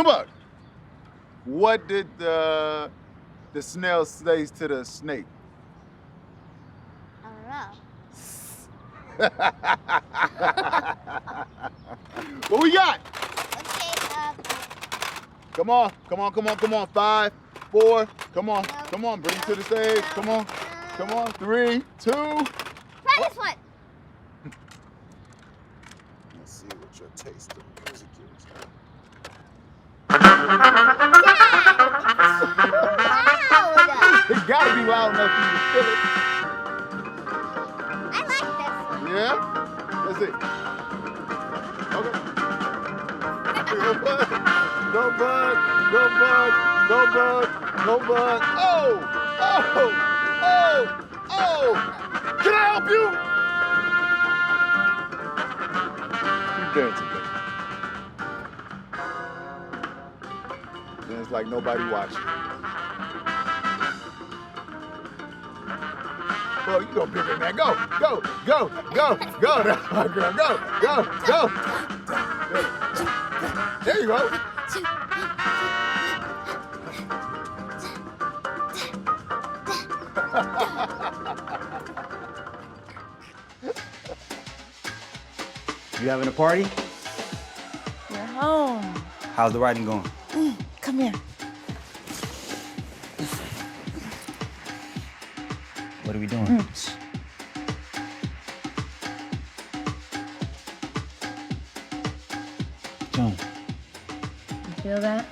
Junebug, what did the snail say to the snake? I don't know. What we got? Okay, Come on. 5, 4, come on, bring it to the stage. Come on, 3, 2. try this one. Let's see what your taste of music is. It gotta be loud enough for you to feel it. I like this one. Yeah? Let's see. Okay. Go bug. Oh! Can I help you? Keep dancing, baby. Dance like nobody watching. Well, you go bigger, man. Go. That's my girl. Go. There you go. You having a party? We're home. How's the writing going? Come here. What are we doing? Joan, You feel that?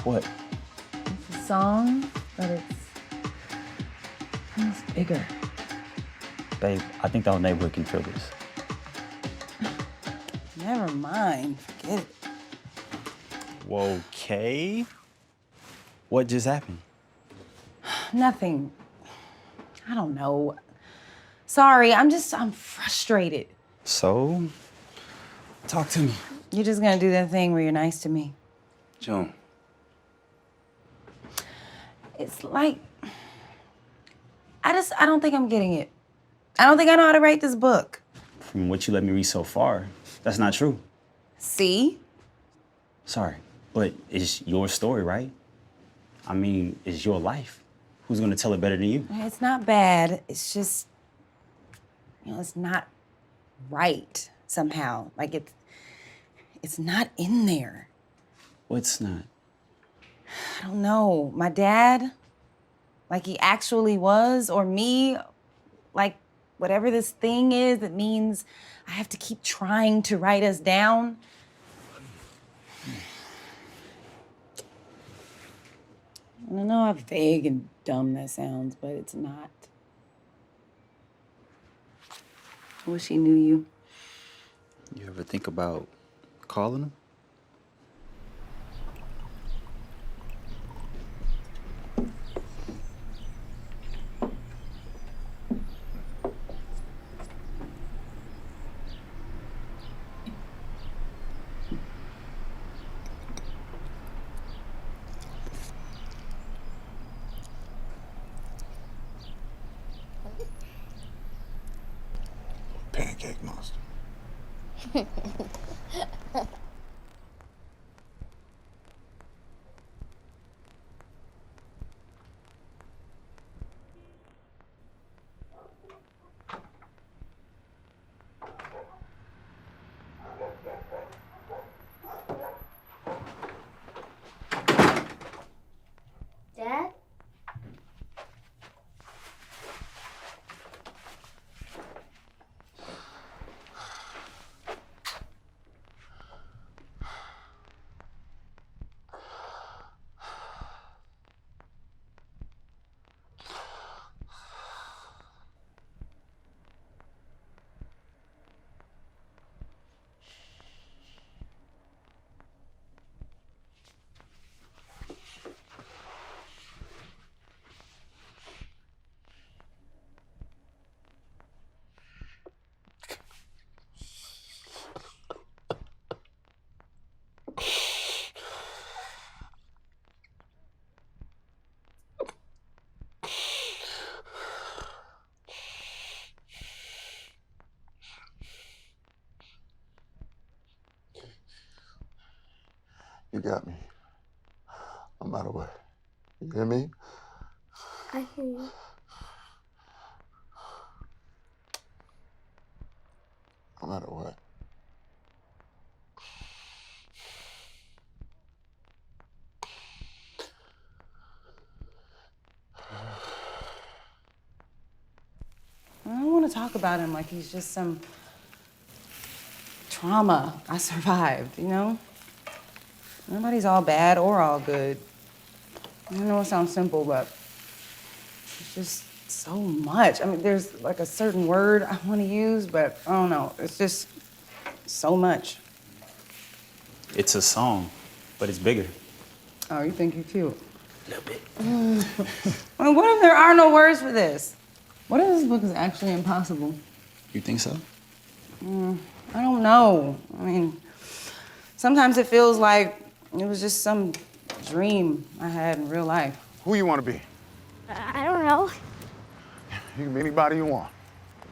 what? It's a song, but it's bigger. Babe, I think the whole neighborhood can feel this. Never mind. Forget it. Okay. What just happened? Nothing. I don't know. Sorry, I'm frustrated. So, talk to me. You're just gonna do that thing where you're nice to me. Joan. It's like, I don't think I'm getting it. I don't think I know how to write this book. From what you let me read so far, that's not true. See? Sorry, but it's your story, right? I mean, it's your life. Who's gonna tell it better than you? It's not bad. It's just, it's not right somehow. Like it's not in there. What's not? I don't know. My dad, like he actually was, or me, like whatever this thing is that means I have to keep trying to write us down. I don't know how vague and dumb that sounds, but it's not. I wish he knew you. You ever think about calling him? Pancake monster. Dad? You got me. No matter what. You hear me? I hear you. No matter what. I don't want to talk about him like he's just some trauma I survived, you know? Nobody's all bad or all good. I know it sounds simple, but it's just so much. I mean, there's like a certain word I want to use, but I don't know. It's just so much. It's a song, but it's bigger. Oh, you think you're cute? A little bit. I mean, what if there are no words for this? What if this book is actually impossible? You think so? I don't know. I mean, sometimes it feels like it was just some dream I had in real life. Who you want to be? I don't know. You can be anybody you want.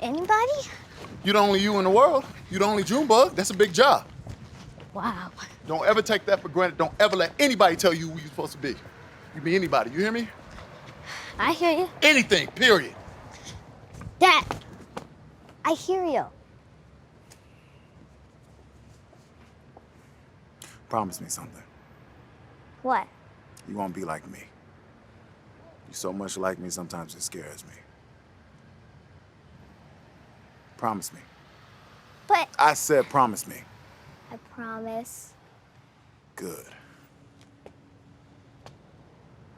Anybody? You're the only you in the world. You're the only Junebug. That's a big job. Wow. Don't ever take that for granted. Don't ever let anybody tell you who you're supposed to be. You be anybody. You hear me? I hear you. Anything, period. Dad, I hear you. Promise me something. What? You won't be like me. You're so much like me, sometimes it scares me. Promise me. But I said promise me. I promise. Good.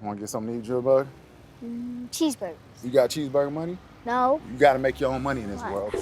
Want to get something to eat, Junebug? Cheeseburger. You got cheeseburger money? No. You got to make your own money in this What? world.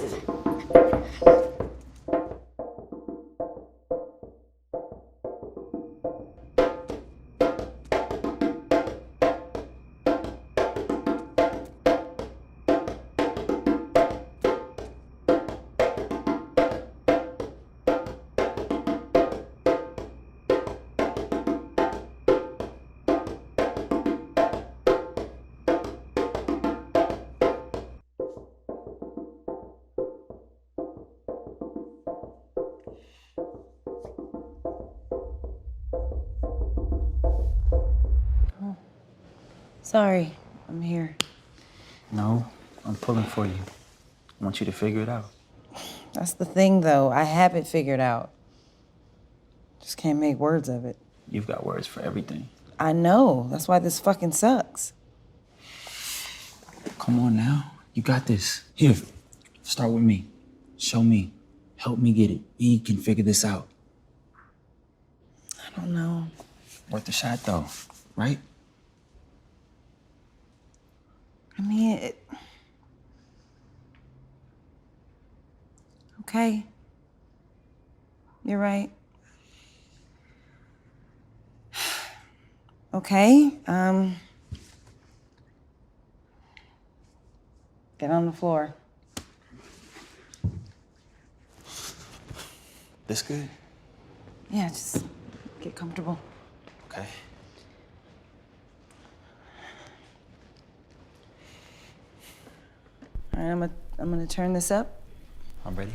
Sorry, I'm here. No, I'm pulling for you. I want you to figure it out. That's the thing, though. I have it figured out. Just can't make words of it. You've got words for everything. I know. That's why this fucking sucks. Come on now. You got this. Here, start with me. Show me. Help me get it. We can figure this out. I don't know. Worth a shot, though, right? I mean, okay. You're right. Okay, get on the floor. This good? Yeah, just get comfortable. Okay. All right, I'm gonna turn this up. I'm ready.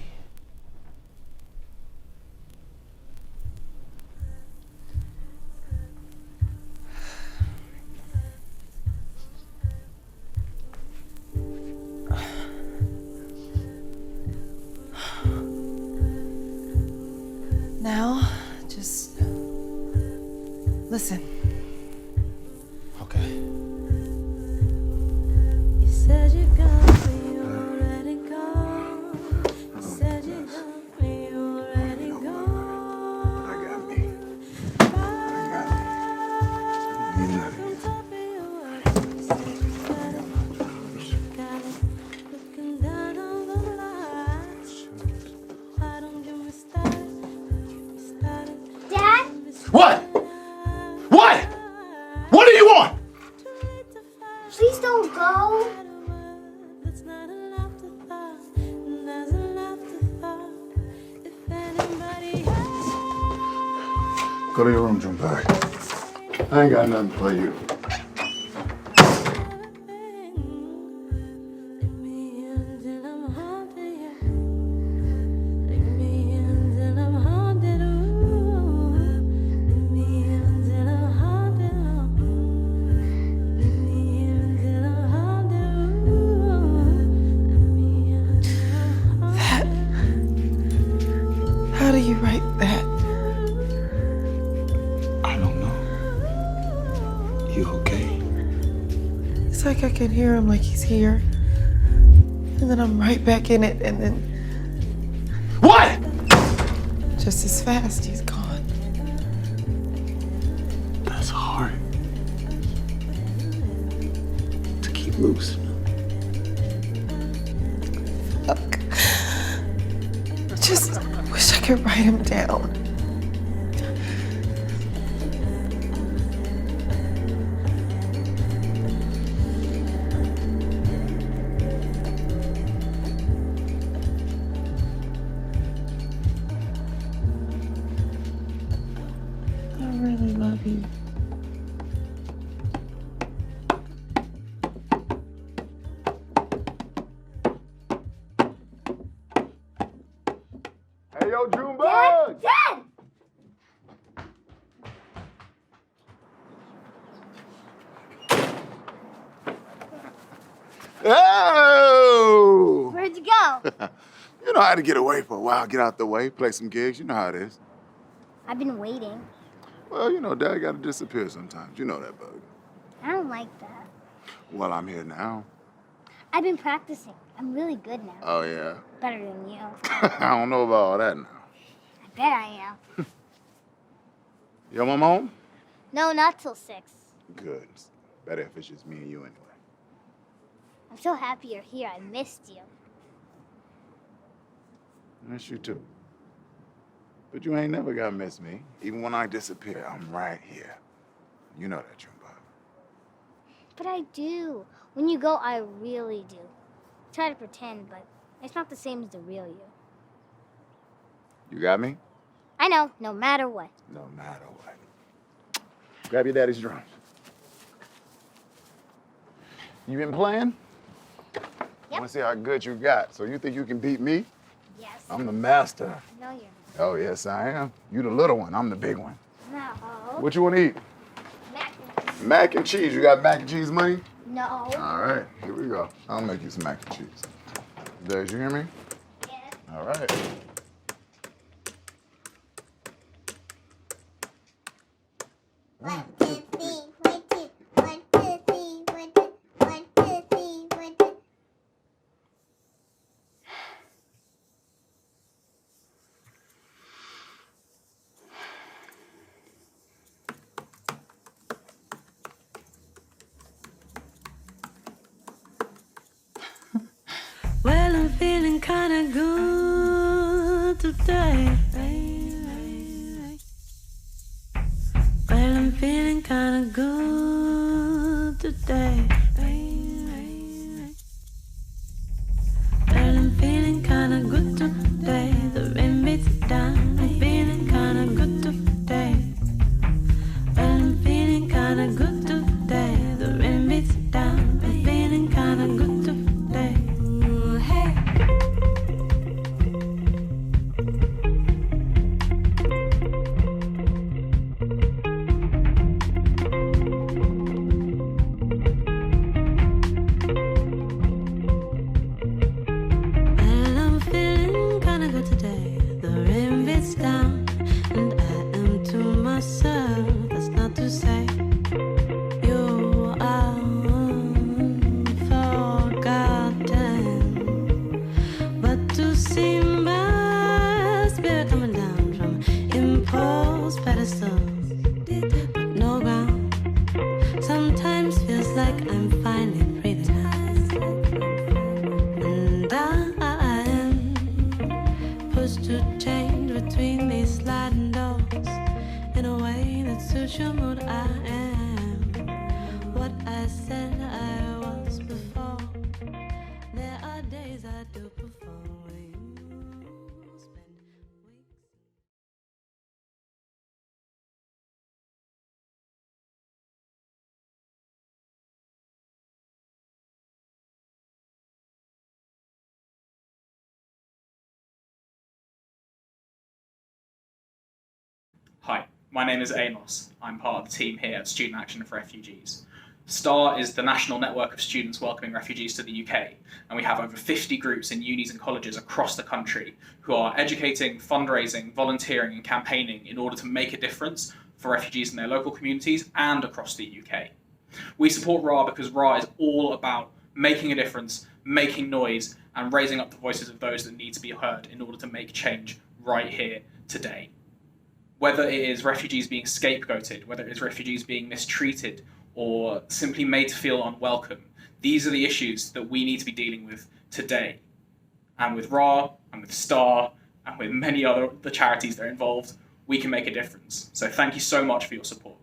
Now, just listen. Okay. You said you got me, already gone. You said you got me, already gone. I got me. You got me. Looking down on the lights. Why don't you restart? Dad? What? What? What do you want? Please don't go. Go to your room, Junebug. I ain't got nothing for you. Leave me until I'm haunted. Ooh, leave me write that? I don't know. You okay? It's like I can hear him like he's here. And then I'm right back in it, and then... What? Just as fast, he's gone. That's hard. To keep loose. Fuck. Just wish I could write him down. I really love you. Hey, yo, Junebug! Dad! Oh! Where'd you go? You know how to get away for a while, get out the way, play some gigs. You know how it is. I've been waiting. Well, you know, Dad gotta disappear sometimes. You know that, Bug. I don't like that. Well, I'm here now. I've been practicing. I'm really good now. Oh, yeah? Better than you. I don't know about all that now. I bet I am. Your mom home? No, not till 6. Good. Better if it's just me and you anyway. I'm so happy you're here. I missed you. Miss you too. But you ain't never gonna miss me. Even when I disappear, I'm right here. You know that, Junebug. But I do. When you go, I really do. I try to pretend, but it's not the same as the real you. You got me? I know, no matter what. No matter what. Grab your daddy's drums. You been playing? Yep. I wanna see how good you got. So you think you can beat me? Yes. I'm the master. No, you're Oh, yes, I am. You the little one, I'm the big one. no. What you wanna eat? Mac and cheese. Mac and cheese. You got mac and cheese money? No. All right, here we go. I'll make you some mac and cheese. Did you hear me? Yes. All right. One, two, three, 1, 2, 1, 2, 3, 1, 2, 1, 2, 3, 1, 2. Well, I'm feeling kinda good today. Well, I'm feeling kinda good today. Well, I'm feeling kinda good today. The rain beats down. I'm feeling kinda good today. Well, I'm feeling kinda good today. The rain beats down. I'm feeling kinda good today. Ooh, hey. Well, I'm feeling kinda good today. The rain beats down, and I am to myself. That's not to say you are forgotten, but to see my spirit coming down from imposed pedestals, but no ground. Sometimes feels like I'm finally breathing. And I am pushed to change between these sliding doors in a way that suits your mood. I am what I said I was before. There are days I do perform when you spend weeks. Hi, my name is Amos. I'm part of the team here at Student Action for Refugees. STAR is the national network of students welcoming refugees to the UK, and we have over 50 groups in unis and colleges across the country who are educating, fundraising, volunteering and campaigning in order to make a difference for refugees in their local communities and across the UK. We support RAAH because RAAH is all about making a difference, making noise, and raising up the voices of those that need to be heard in order to make change right here, today. Whether it is refugees being scapegoated, whether it is refugees being mistreated, or simply made to feel unwelcome, these are the issues that we need to be dealing with today. And with RAAH, and with STAR, and with many other the charities that are involved, we can make a difference. So thank you so much for your support.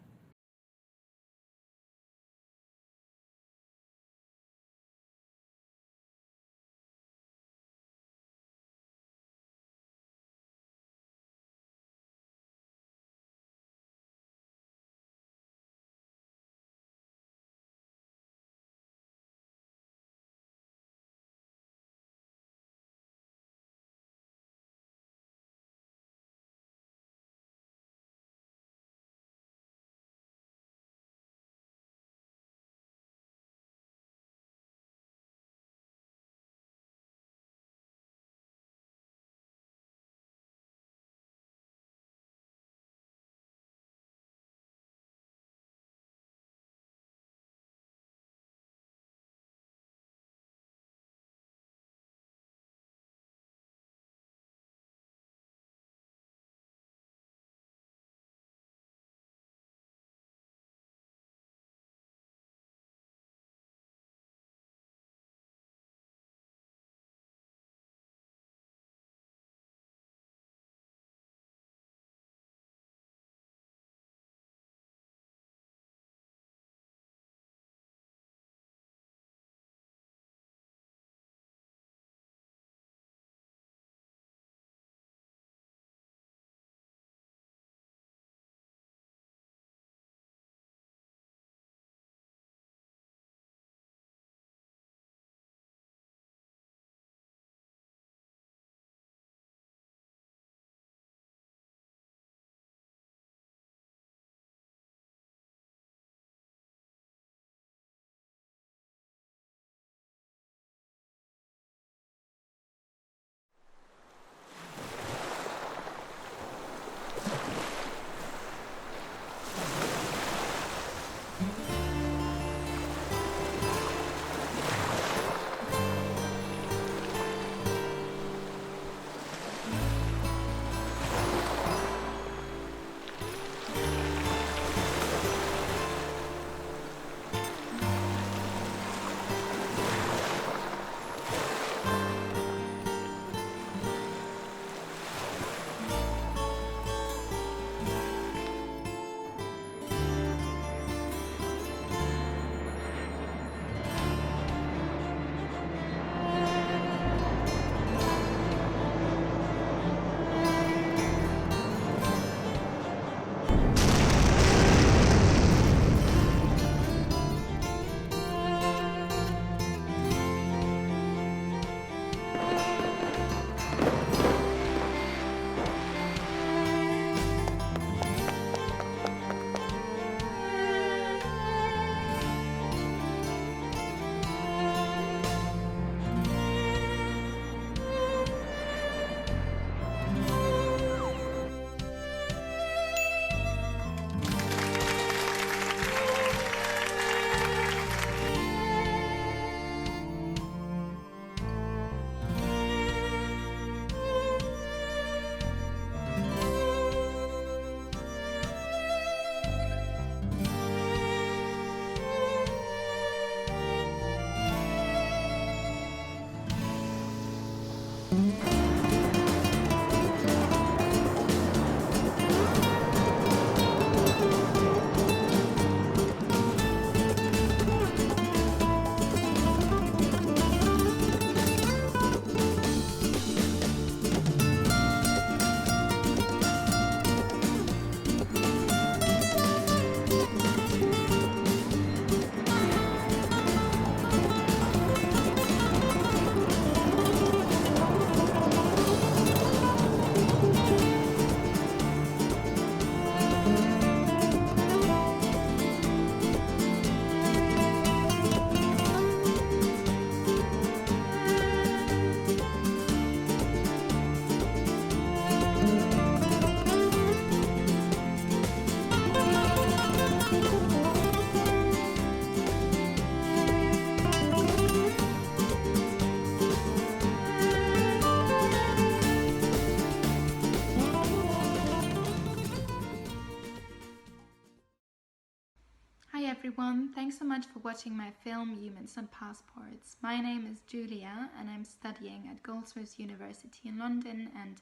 everyone, thanks so much for watching my film Humans and Passports. My name is Julia and I'm studying at Goldsmiths University in London, and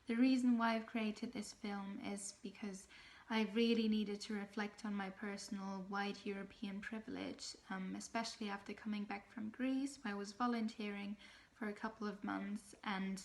the reason why I've created this film is because I really needed to reflect on my personal white European privilege, especially after coming back from Greece, where I was volunteering for a couple of months. And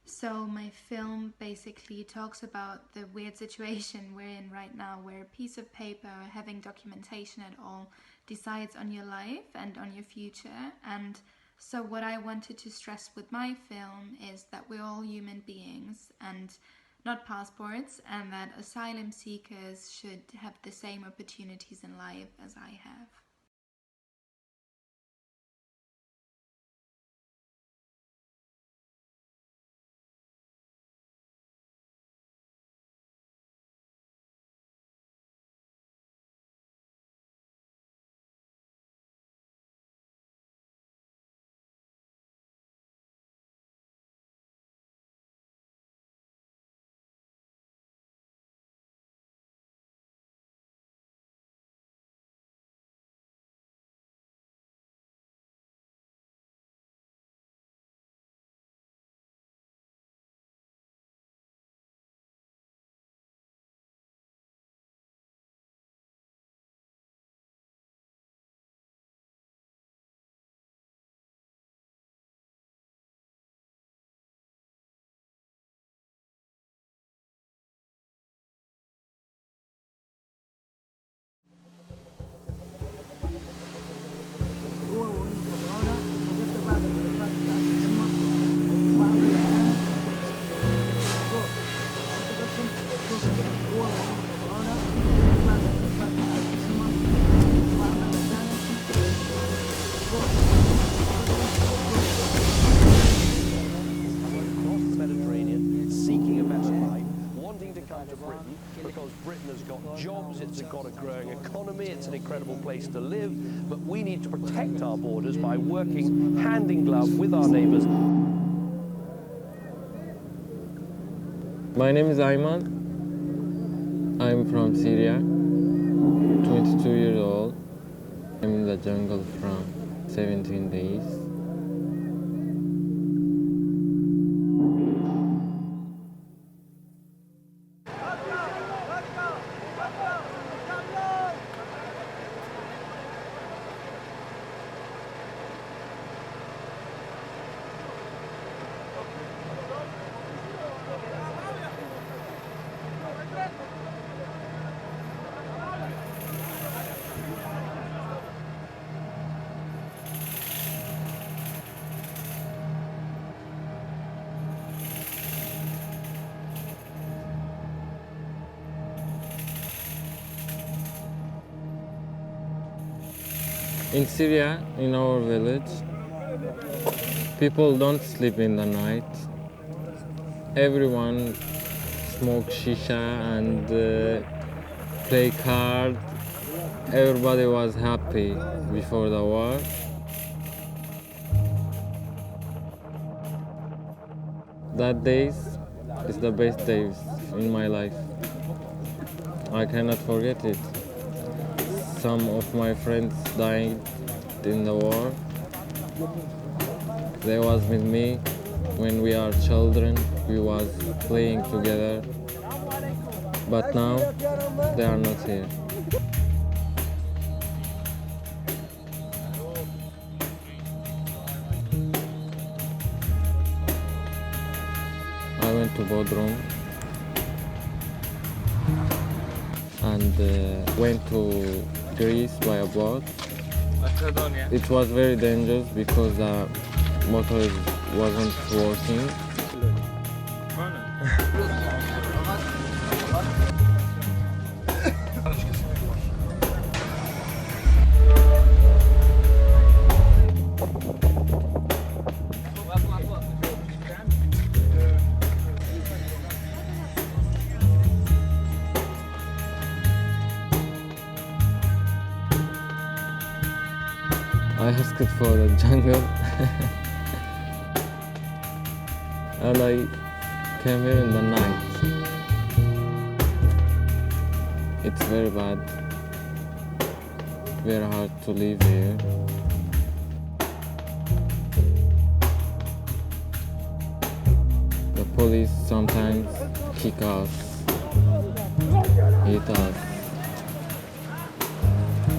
so my film basically talks about the weird situation we're in right now, where a piece of paper having documentation at all decides on your life and on your future. And so what I wanted to stress with my film is that we're all human beings and not passports, and that asylum seekers should have the same opportunities in life as I have. It's got a growing economy, it's an incredible place to live, but we need to protect our borders by working hand in glove with our neighbours. My name is Ayman. I'm from Syria, 22 years old. I'm in the jungle from 17 days. In Syria, in our village, people don't sleep in the night. Everyone smokes shisha and play cards. Everybody was happy before the war. That days is the best days in my life. I cannot forget it. Some of my friends died in the war. They was with me when we are children. We was playing together. But now they are not here. I went to Bodrum and went to Greece by a boat. It was very dangerous because the motor wasn't working. I asked for the jungle and I came here in the night. It's very bad. very hard to live here. The police sometimes kick us, hit us.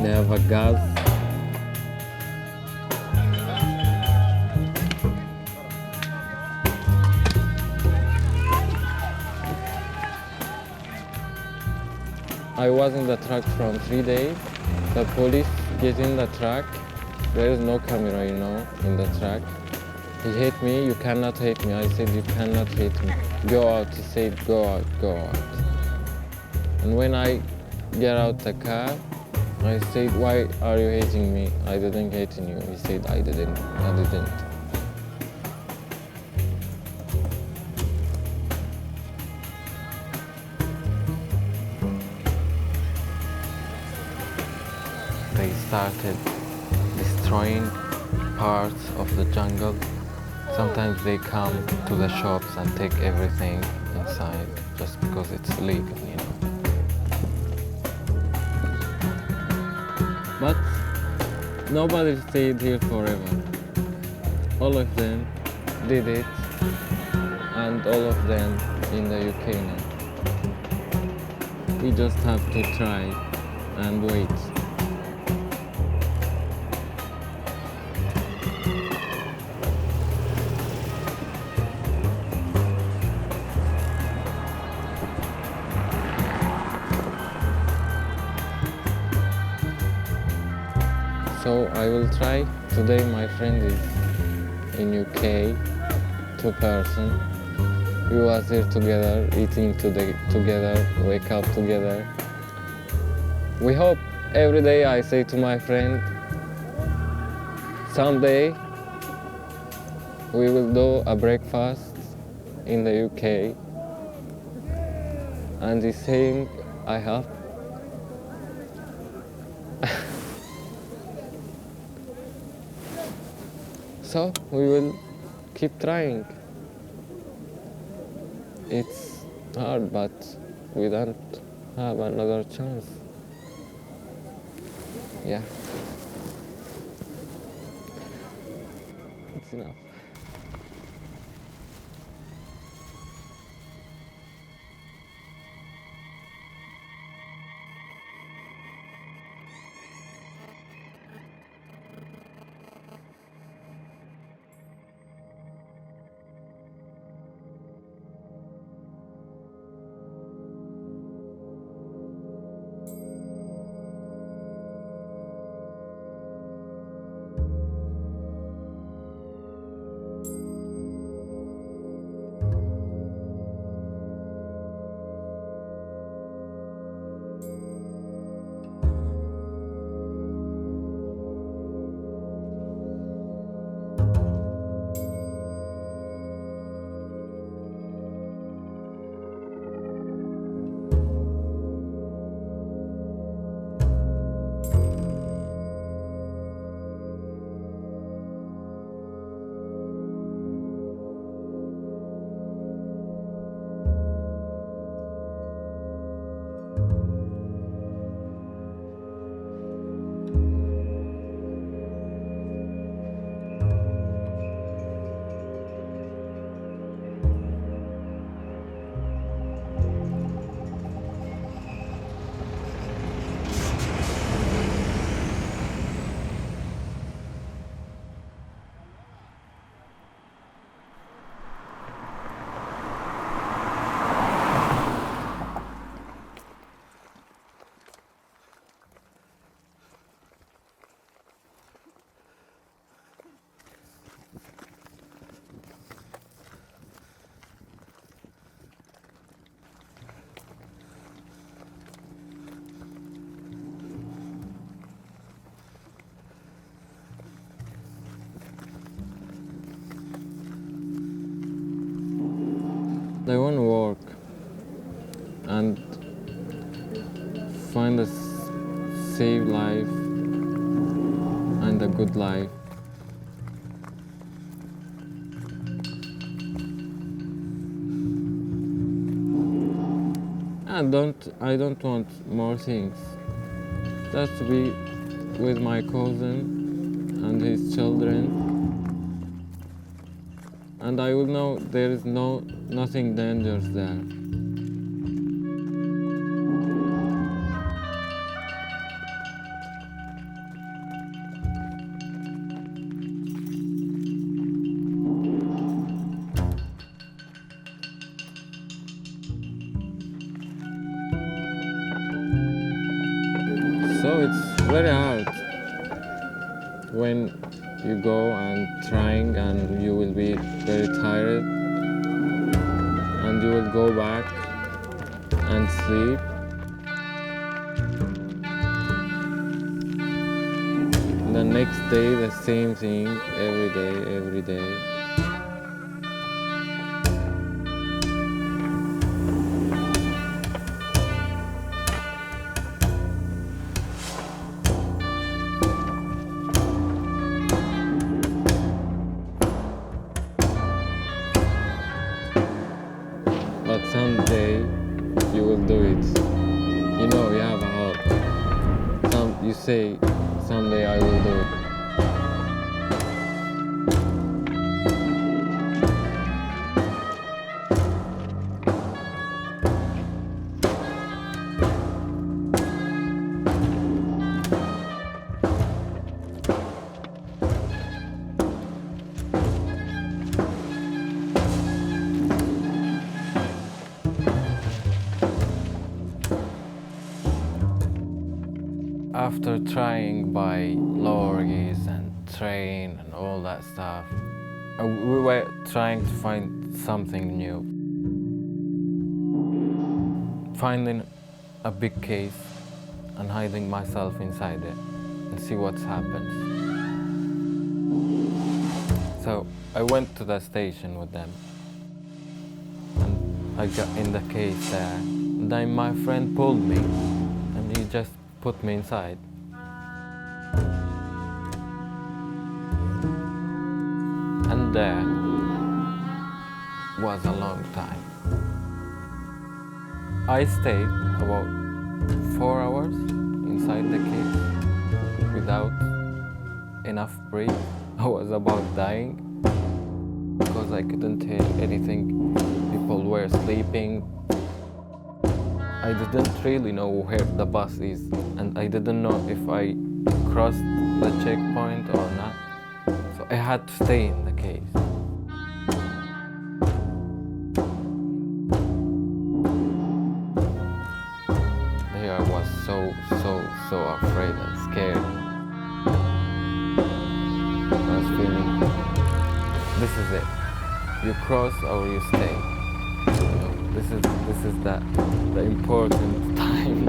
They have a gas. I was in the truck from 3 days. The police get in the truck. There is no camera, you know, in the truck. He hit me, you cannot hit me. I said, you cannot hit me. Go out, he said, go out, go out. And when I get out the car, I said, why are you hating me? I didn't hate you. He said, I didn't. They started destroying parts of the jungle. Sometimes they come to the shops and take everything inside just because it's legal, you know. But nobody stayed here forever. All of them did it, and all of them in the UK now. We just have to try and wait. So I will try. Today my friend is in UK, 2 person. We was here together, eating together, wake up together. We hope every day I say to my friend, someday we will do a breakfast in the UK. And he's saying, I hope. So we will keep trying. It's hard, but we don't have another chance. Yeah. It's enough. They want to work and find a safe life and a good life. I don't want more things. Just to be with my cousin and his children. And I will know there is nothing dangerous there. So it's very hard when you go and trying and you will be very tired and you will go back and sleep. The next day the same thing, every day. But someday you will do it. You know, you have a hope. You say, someday I will do it. After trying by lorries and train and all that stuff, we were trying to find something new. Finding a big case and hiding myself inside it and see what happens. So I went to the station with them and I got in the case there. And then my friend pulled me and he just put me inside. And there was a long time. I stayed about 4 hours inside the cage without enough breath. I was about dying because I couldn't hear anything. People were sleeping. I didn't really know where the bus is, and I didn't know if I crossed the checkpoint or not. So I had to stay in the case. There I was so afraid and scared. I was feeling, this is it. You cross or you stay. This is the important time.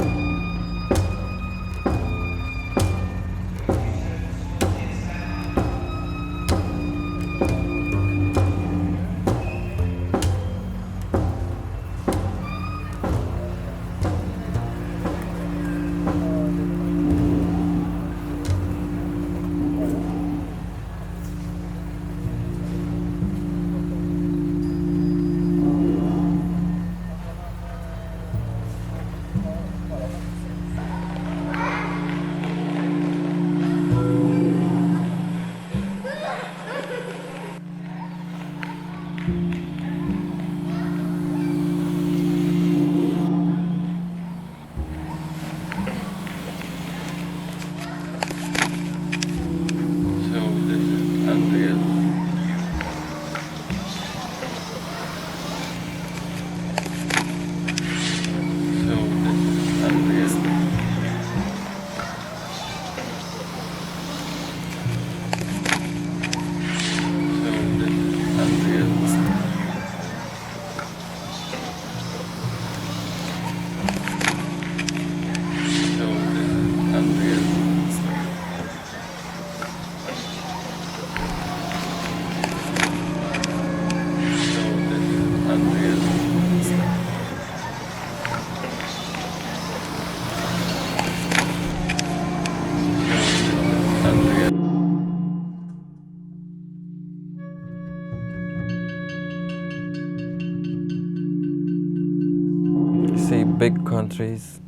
See big countries,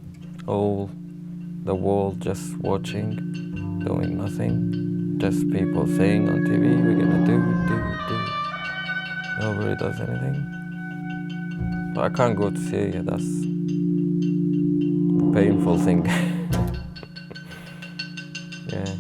all the world just watching, doing nothing. Just people saying on TV, we're gonna do. Nobody does anything. But I can't go to Syria, that's the painful thing. Yeah.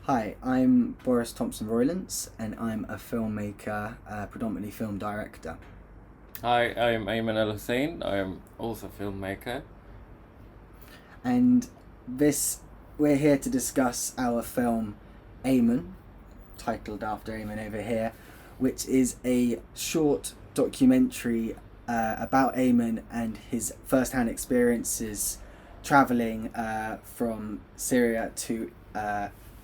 Hi, I'm Boris Thompson-Roylance, and I'm a filmmaker, predominantly film director. Hi, I'm Ayman El-Hussein. I am also a filmmaker. And we're here to discuss our film Ayman, titled after Ayman over here, which is a short documentary about Ayman and his first-hand experiences travelling from Syria to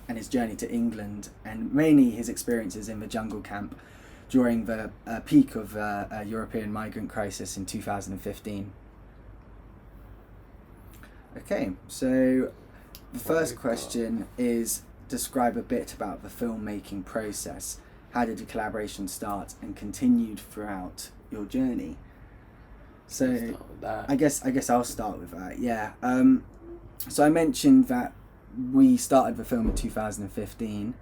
and his journey to England, and mainly his experiences in the jungle camp during the peak of a European migrant crisis in 2015. Okay, so the first question is describe a bit about the filmmaking process. How did the collaboration start and continued throughout your journey? So I guess I'll start with that. Yeah. So I mentioned that we started the film in 2015,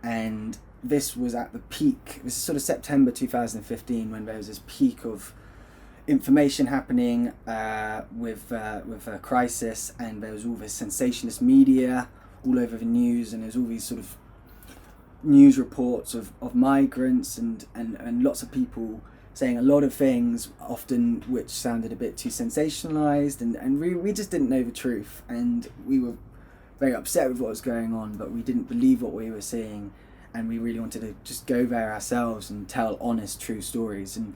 and this was at the peak. This is sort of September 2015 when there was this peak of information happening with a crisis, and there was all this sensationalist media all over the news, and there's all these sort of news reports of migrants and lots of people saying a lot of things, often which sounded a bit too sensationalized, and we just didn't know the truth, and we were very upset with what was going on, but we didn't believe what we were seeing, and we really wanted to just go there ourselves and tell honest, true stories. And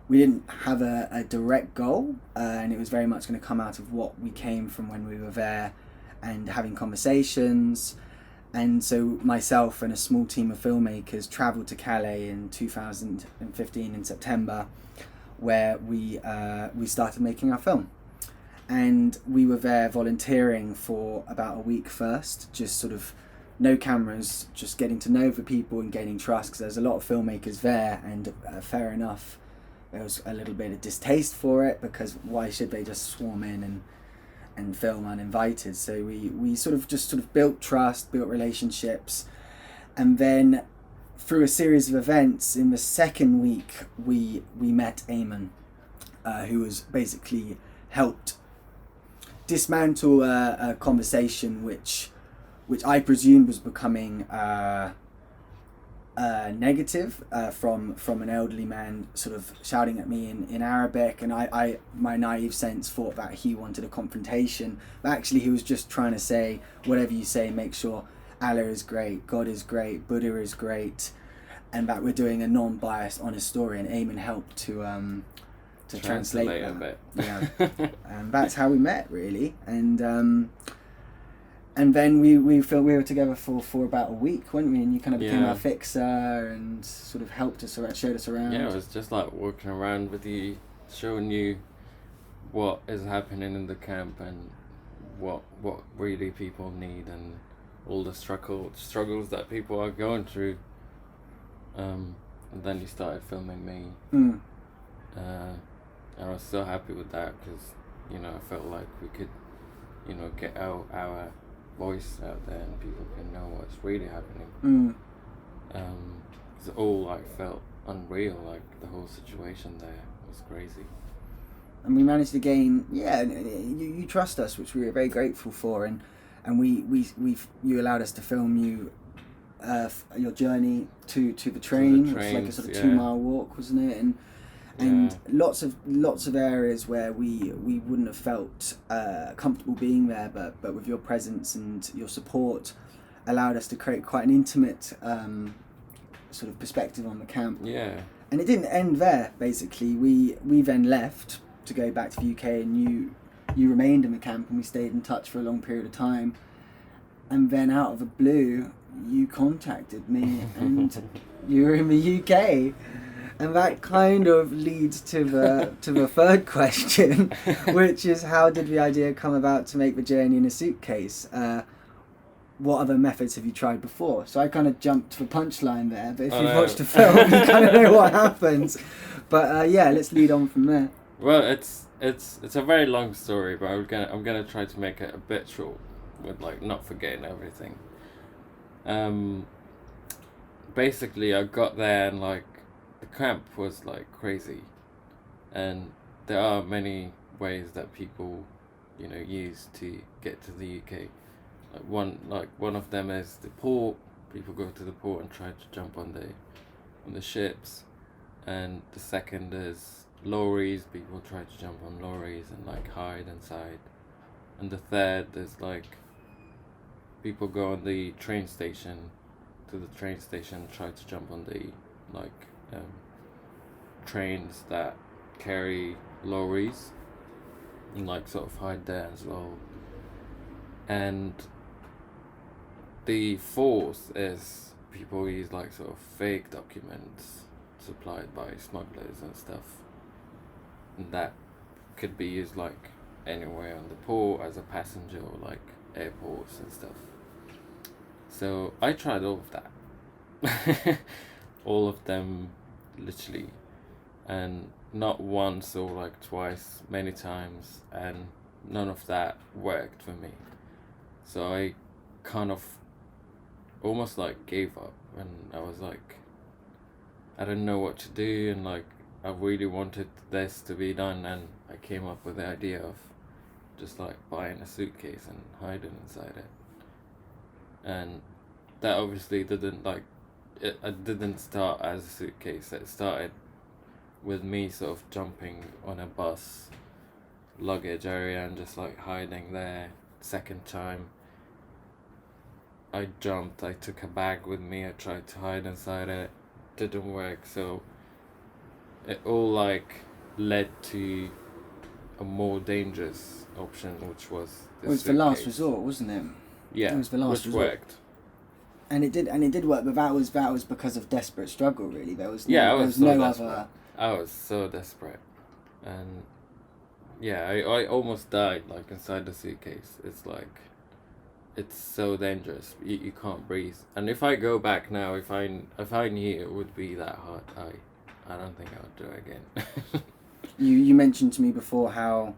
we didn't have a direct goal, and it was very much going to come out of what we came from when we were there and having conversations. And so myself and a small team of filmmakers travelled to Calais in 2015 in September, where we started making our film. And we were there volunteering for about a week first, just sort of no cameras, just getting to know the people and gaining trust, because there's a lot of filmmakers there, and fair enough, there was a little bit of distaste for it, because why should they just swarm in and film uninvited? So we sort of built trust, built relationships, and then through a series of events in the second week we met Ayman, who was basically helped dismantle a conversation which I presumed was becoming negative from an elderly man sort of shouting at me in Arabic, and I my naive sense thought that he wanted a confrontation, but actually he was just trying to say, whatever you say, make sure Allah is great, God is great, Buddha is great, and that we're doing a non-biased, honest story, and Ayman helped to translate that. A bit. Yeah. And that's how we met, really. And then we were together for about a week, weren't we? And you kind of became our fixer and sort of helped us, showed us around. Yeah, it was just like walking around with you, showing you what is happening in the camp and what really people need, and all the struggles that people are going through. And then you started filming me. I was so happy with that, because I felt like we could get our voice out there and people can know what's really happening. It all felt unreal, the whole situation there was crazy. And we managed to gain, you trust us, which we were very grateful for, and you allowed us to film you your journey to the train, which was like a sort of 2 mile walk, wasn't it? And lots of areas where we wouldn't have felt comfortable being there, but with your presence and your support allowed us to create quite an intimate sort of perspective on the camp. Yeah. And it didn't end there. Basically, we then left to go back to the UK, and you remained in the camp, and we stayed in touch for a long period of time. And then out of the blue, you contacted me, and you were in the UK. And that kind of leads to the third question, which is, how did the idea come about to make the journey in a suitcase? What other methods have you tried before? So I kind of jumped the punchline there, but if you've watched the film, you kind of know what happens. But yeah, let's lead on from there. Well, it's a very long story, but I'm gonna try to make it a bit short, with like not forgetting everything. Basically, I got there and like the camp was like crazy, and there are many ways that people, use to get to the UK. One of them is the port. People go to the port and try to jump on the ships, and the second is lorries. People try to jump on lorries and like hide inside, and the third is like people go on the train station, try to jump on the trains that carry lorries, and like sort of hide there as well. And the fourth is people use like sort of fake documents supplied by smugglers and stuff, and that could be used like anywhere on the port as a passenger, or like airports and stuff. So I tried all of that. All of them, literally, and not once or like twice, many times, and none of that worked for me. So I kind of almost like gave up, and I was like, I don't know what to do, and like I really wanted this to be done, and I came up with the idea of just like buying a suitcase and hiding inside it. And that obviously didn't it didn't start as a suitcase. It started with me sort of jumping on a bus luggage area and just like hiding there. Second time I jumped, I took a bag with me, I tried to hide inside it, didn't work. So it all like led to a more dangerous option, which was It was the last resort, wasn't it? Yeah, it was the last resort. Worked. And it did work, but that was because of desperate struggle, really. There was I was no other. I was so desperate, and yeah, I almost died like inside the suitcase. It's like, it's so dangerous. You can't breathe. And if I go back now, if I knew it would be that hard, I don't think I would do it again. You mentioned to me before how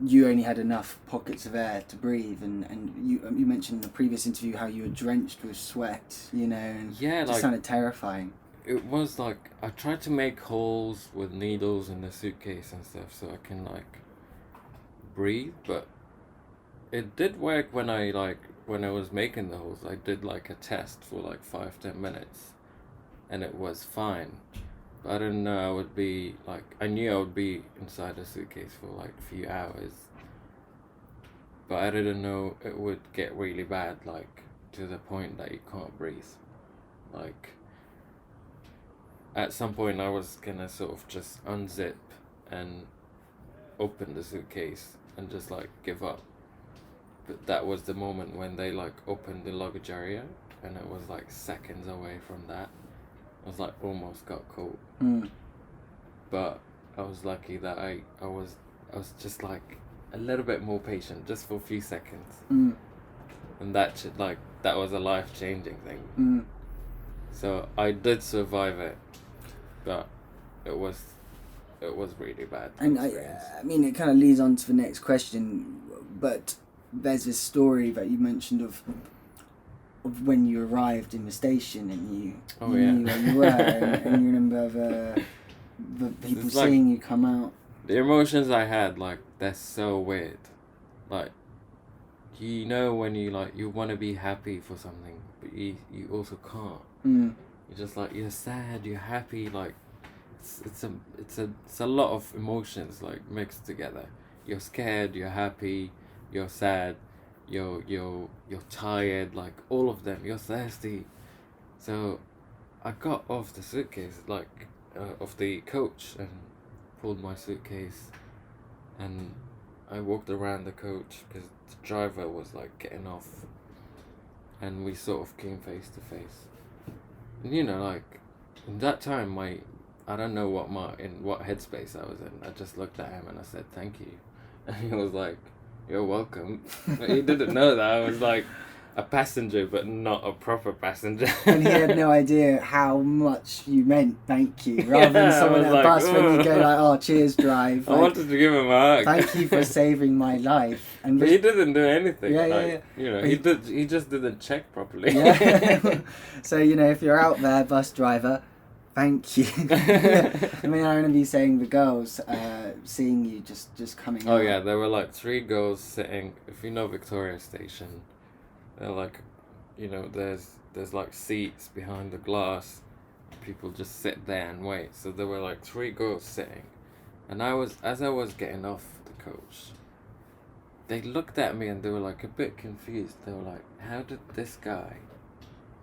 you only had enough pockets of air to breathe, and you mentioned in the previous interview how you were drenched with sweat, and it just sounded terrifying. It was like, I tried to make holes with needles in the suitcase and stuff so I can like breathe, but it did work when I was making the holes. I did like a test for like 5-10 minutes and it was fine. I didn't know I would be like, I knew I would be inside a suitcase for like a few hours, but I didn't know it would get really bad, like to the point that you can't breathe. Like at some point I was gonna sort of just unzip and open the suitcase and just like give up, but that was the moment when they like opened the luggage area, and it was like seconds away from that. I was like almost got caught. But I was lucky that I was just like a little bit more patient, just for a few seconds. And that was a life-changing thing. So I did survive it, but it was really bad. And I mean, it kind of leads on to the next question, but there's this story that you mentioned of when you arrived in the station and you knew where you were, and you remember the people seeing you come out. The emotions I had, like, they're so weird. Like, when you want to be happy for something, but you also can't. You're just like, you're sad, you're happy, like, it's a lot of emotions like mixed together. You're scared, you're happy, you're sad, you're tired, like all of them. You're thirsty. So I got off the suitcase, like off the coach, and pulled my suitcase, and I walked around the coach because the driver was like getting off, and we sort of came face to face. And you know, like in that time, I don't know in what headspace I was in. I just looked at him and I said thank you, and he was like, "You're welcome." But he didn't know that I was like a passenger, but not a proper passenger. And he had no idea how much you meant thank you, rather than someone at a bus when you go like, "Oh, cheers, drive." I wanted to give him a hug. Thank you for saving my life. And but he didn't do anything. Yeah, like, yeah. You know, But he just didn't check properly. Yeah. So you know, if you're out there, bus driver, thank you. Yeah. I mean, I remember you saying the girls seeing you just coming. Oh out. yeah, there were like 3 girls sitting. If you know Victoria Station, they're like, you know, there's like seats behind the glass. People just sit there and wait. So there were like 3 girls sitting, and as I was getting off the coach, they looked at me and they were like a bit confused. They were like, "How did this guy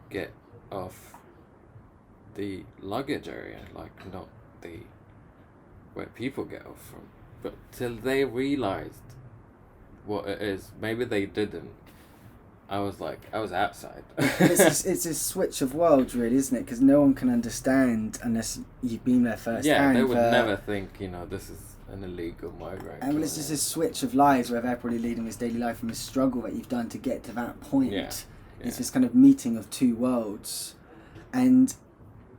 get off the luggage area, like not the where people get off from?" But till they realized what it is, maybe they didn't. I was outside. It's a switch of worlds, really, isn't it? Because no one can understand unless you've been there first hand. They would never think, you know, this is an illegal migrant. And well, it's just a switch of lives where they're probably leading this daily life, and the struggle that you've done to get to that point. Yeah. It's this kind of meeting of 2 worlds. And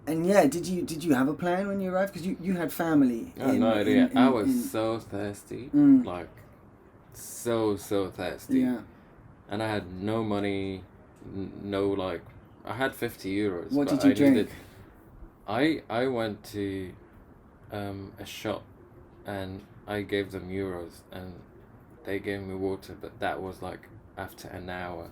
yeah, did you have a plan when you arrived? Because you had family. I had no idea. I was so thirsty, like so thirsty. Yeah. And I had no money, I had 50 euros. What but did you drink? I went to a shop and I gave them euros and they gave me water, but that was like after an hour.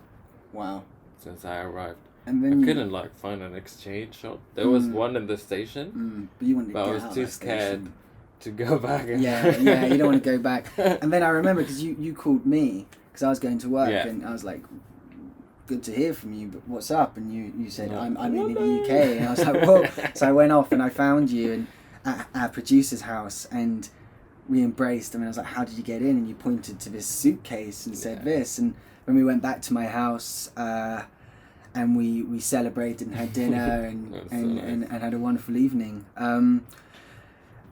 Wow. Since I arrived. And then I couldn't like find an exchange shop. There was one in the station, but you wanted to but get I was out too of that scared station. to go back. Yeah, you don't want to go back. And then I remember because you called me because I was going to work, and I was like, "Good to hear from you, but what's up?" And you said, "I'm in the UK," and I was like, "Whoa!" So I went off and I found you and at our producer's house, and we embraced. And I was like, "How did you get in?" And you pointed to this suitcase and said this. And when we went back to my house, and we celebrated and had dinner and had a wonderful evening.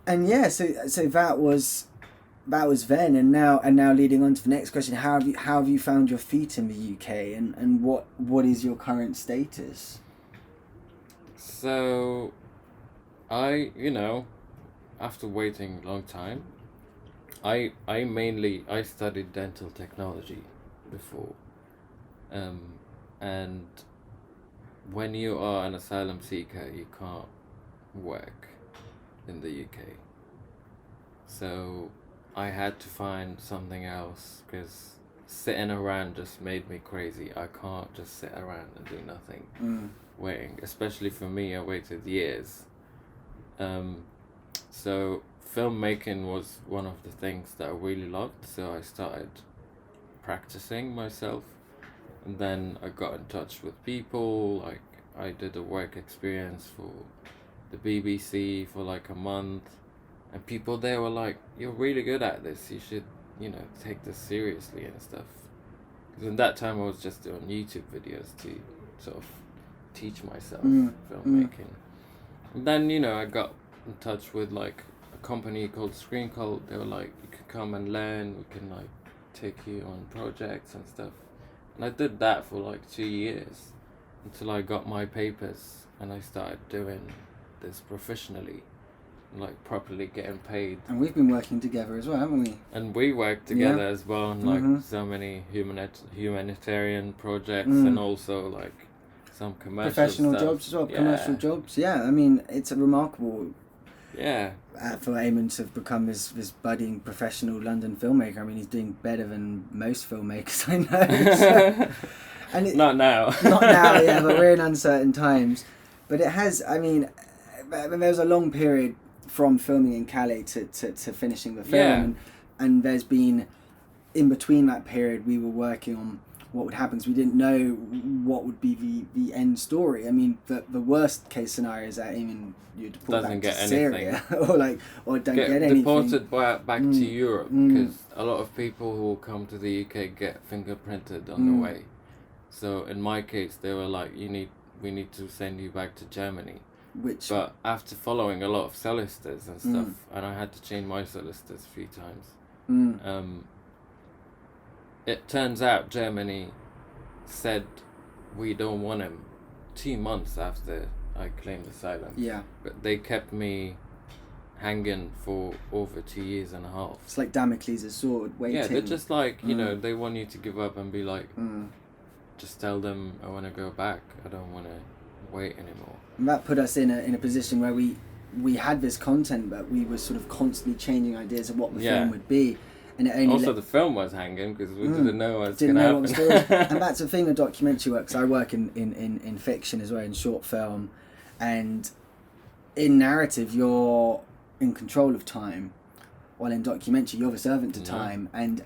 And yeah, so that was then, and now leading on to the next question, how have you found your feet in the UK, and what is your current status? So, after waiting a long time, I studied dental technology before, and when you are an asylum seeker, you can't work in the UK. So I had to find something else because sitting around just made me crazy. I can't just sit around and do nothing, waiting. Especially for me, I waited years. So filmmaking was one of the things that I really loved. So I started practicing myself. And then I got in touch with people, like I did a work experience for the BBC for like a month, and people there were like, "You're really good at this, you should, take this seriously and stuff." Because in that time I was just doing YouTube videos to sort of teach myself filmmaking. And then, I got in touch with like a company called Screen Cult. They were like, "You can come and learn, we can like take you on projects and stuff." And I did that for like 2 years until I got my papers and I started doing this professionally, like properly getting paid. And we've been working together as well, haven't we? And we worked together as well on like so many humanitarian projects and also like some commercial professional stuff. jobs as well, commercial jobs. Yeah, I mean, it's a remarkable. Yeah. For Eamon to have become this budding professional London filmmaker. I mean, he's doing better than most filmmakers I know. So, and not now. Not now, yeah, but we're in uncertain times. But it has, I mean, there was a long period from filming in Calais to finishing the film, Yeah. and there's been, in between that period, we were working on what would happen, because we didn't know what would be the end story. I mean, the worst case scenario is that even you're deported Doesn't back get to Syria, anything. or don't get anything. deported back to Europe, because a lot of people who come to the UK get fingerprinted on the way. So in my case, they were like, we need to send you back to Germany. But after following a lot of solicitors and stuff, and I had to change my solicitors a few times, it turns out Germany said we don't want him 2 months after I claimed asylum. Yeah. But they kept me hanging for over 2 years and a half. It's like Damocles' sword waiting. Yeah, they're just like, you know, they want you to give up and be like, just tell them I want to go back. I don't want to wait anymore. And that put us in a position where we had this content, but we were sort of constantly changing ideas of what the film would be. And it only also, the film was hanging because we didn't know what was didn't going to know happen. what was going on. And that's the thing with documentary work, 'cause I work in fiction as well, in short film, and in narrative you're in control of time, while in documentary you're the servant to time, and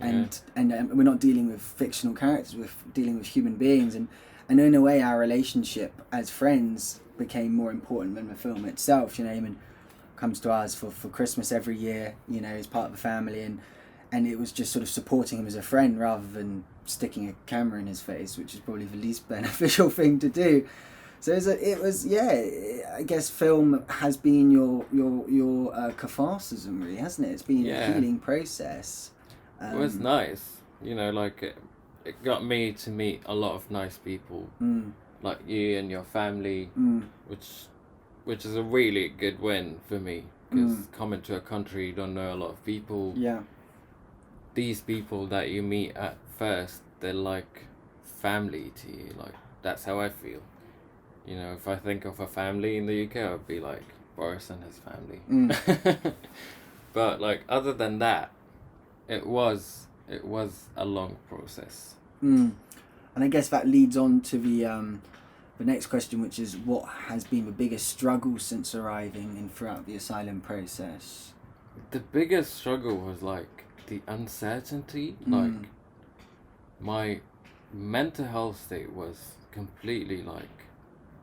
we're not dealing with fictional characters, we're dealing with human beings, and in a way our relationship as friends became more important than the film itself. You know, Eamon comes to ours for Christmas every year, you know, as part of the family, and it was just sort of supporting him as a friend rather than sticking a camera in his face, which is probably the least beneficial thing to do. So it was I guess film has been your catharsis, really, hasn't it? It's been a healing process. It was nice, you know, like it got me to meet a lot of nice people, like you and your family, which is a really good win for me, because coming to a country you don't know a lot of people. Yeah. These people that you meet at first, they're like family to you. Like, that's how I feel. You know, if I think of a family in the UK, I would be like Boris and his family. But like, other than that, it was a long process. And I guess that leads on to the next question, which is, what has been the biggest struggle since arriving and throughout the asylum process? The biggest struggle was like the uncertainty. Like, my mental health state was completely like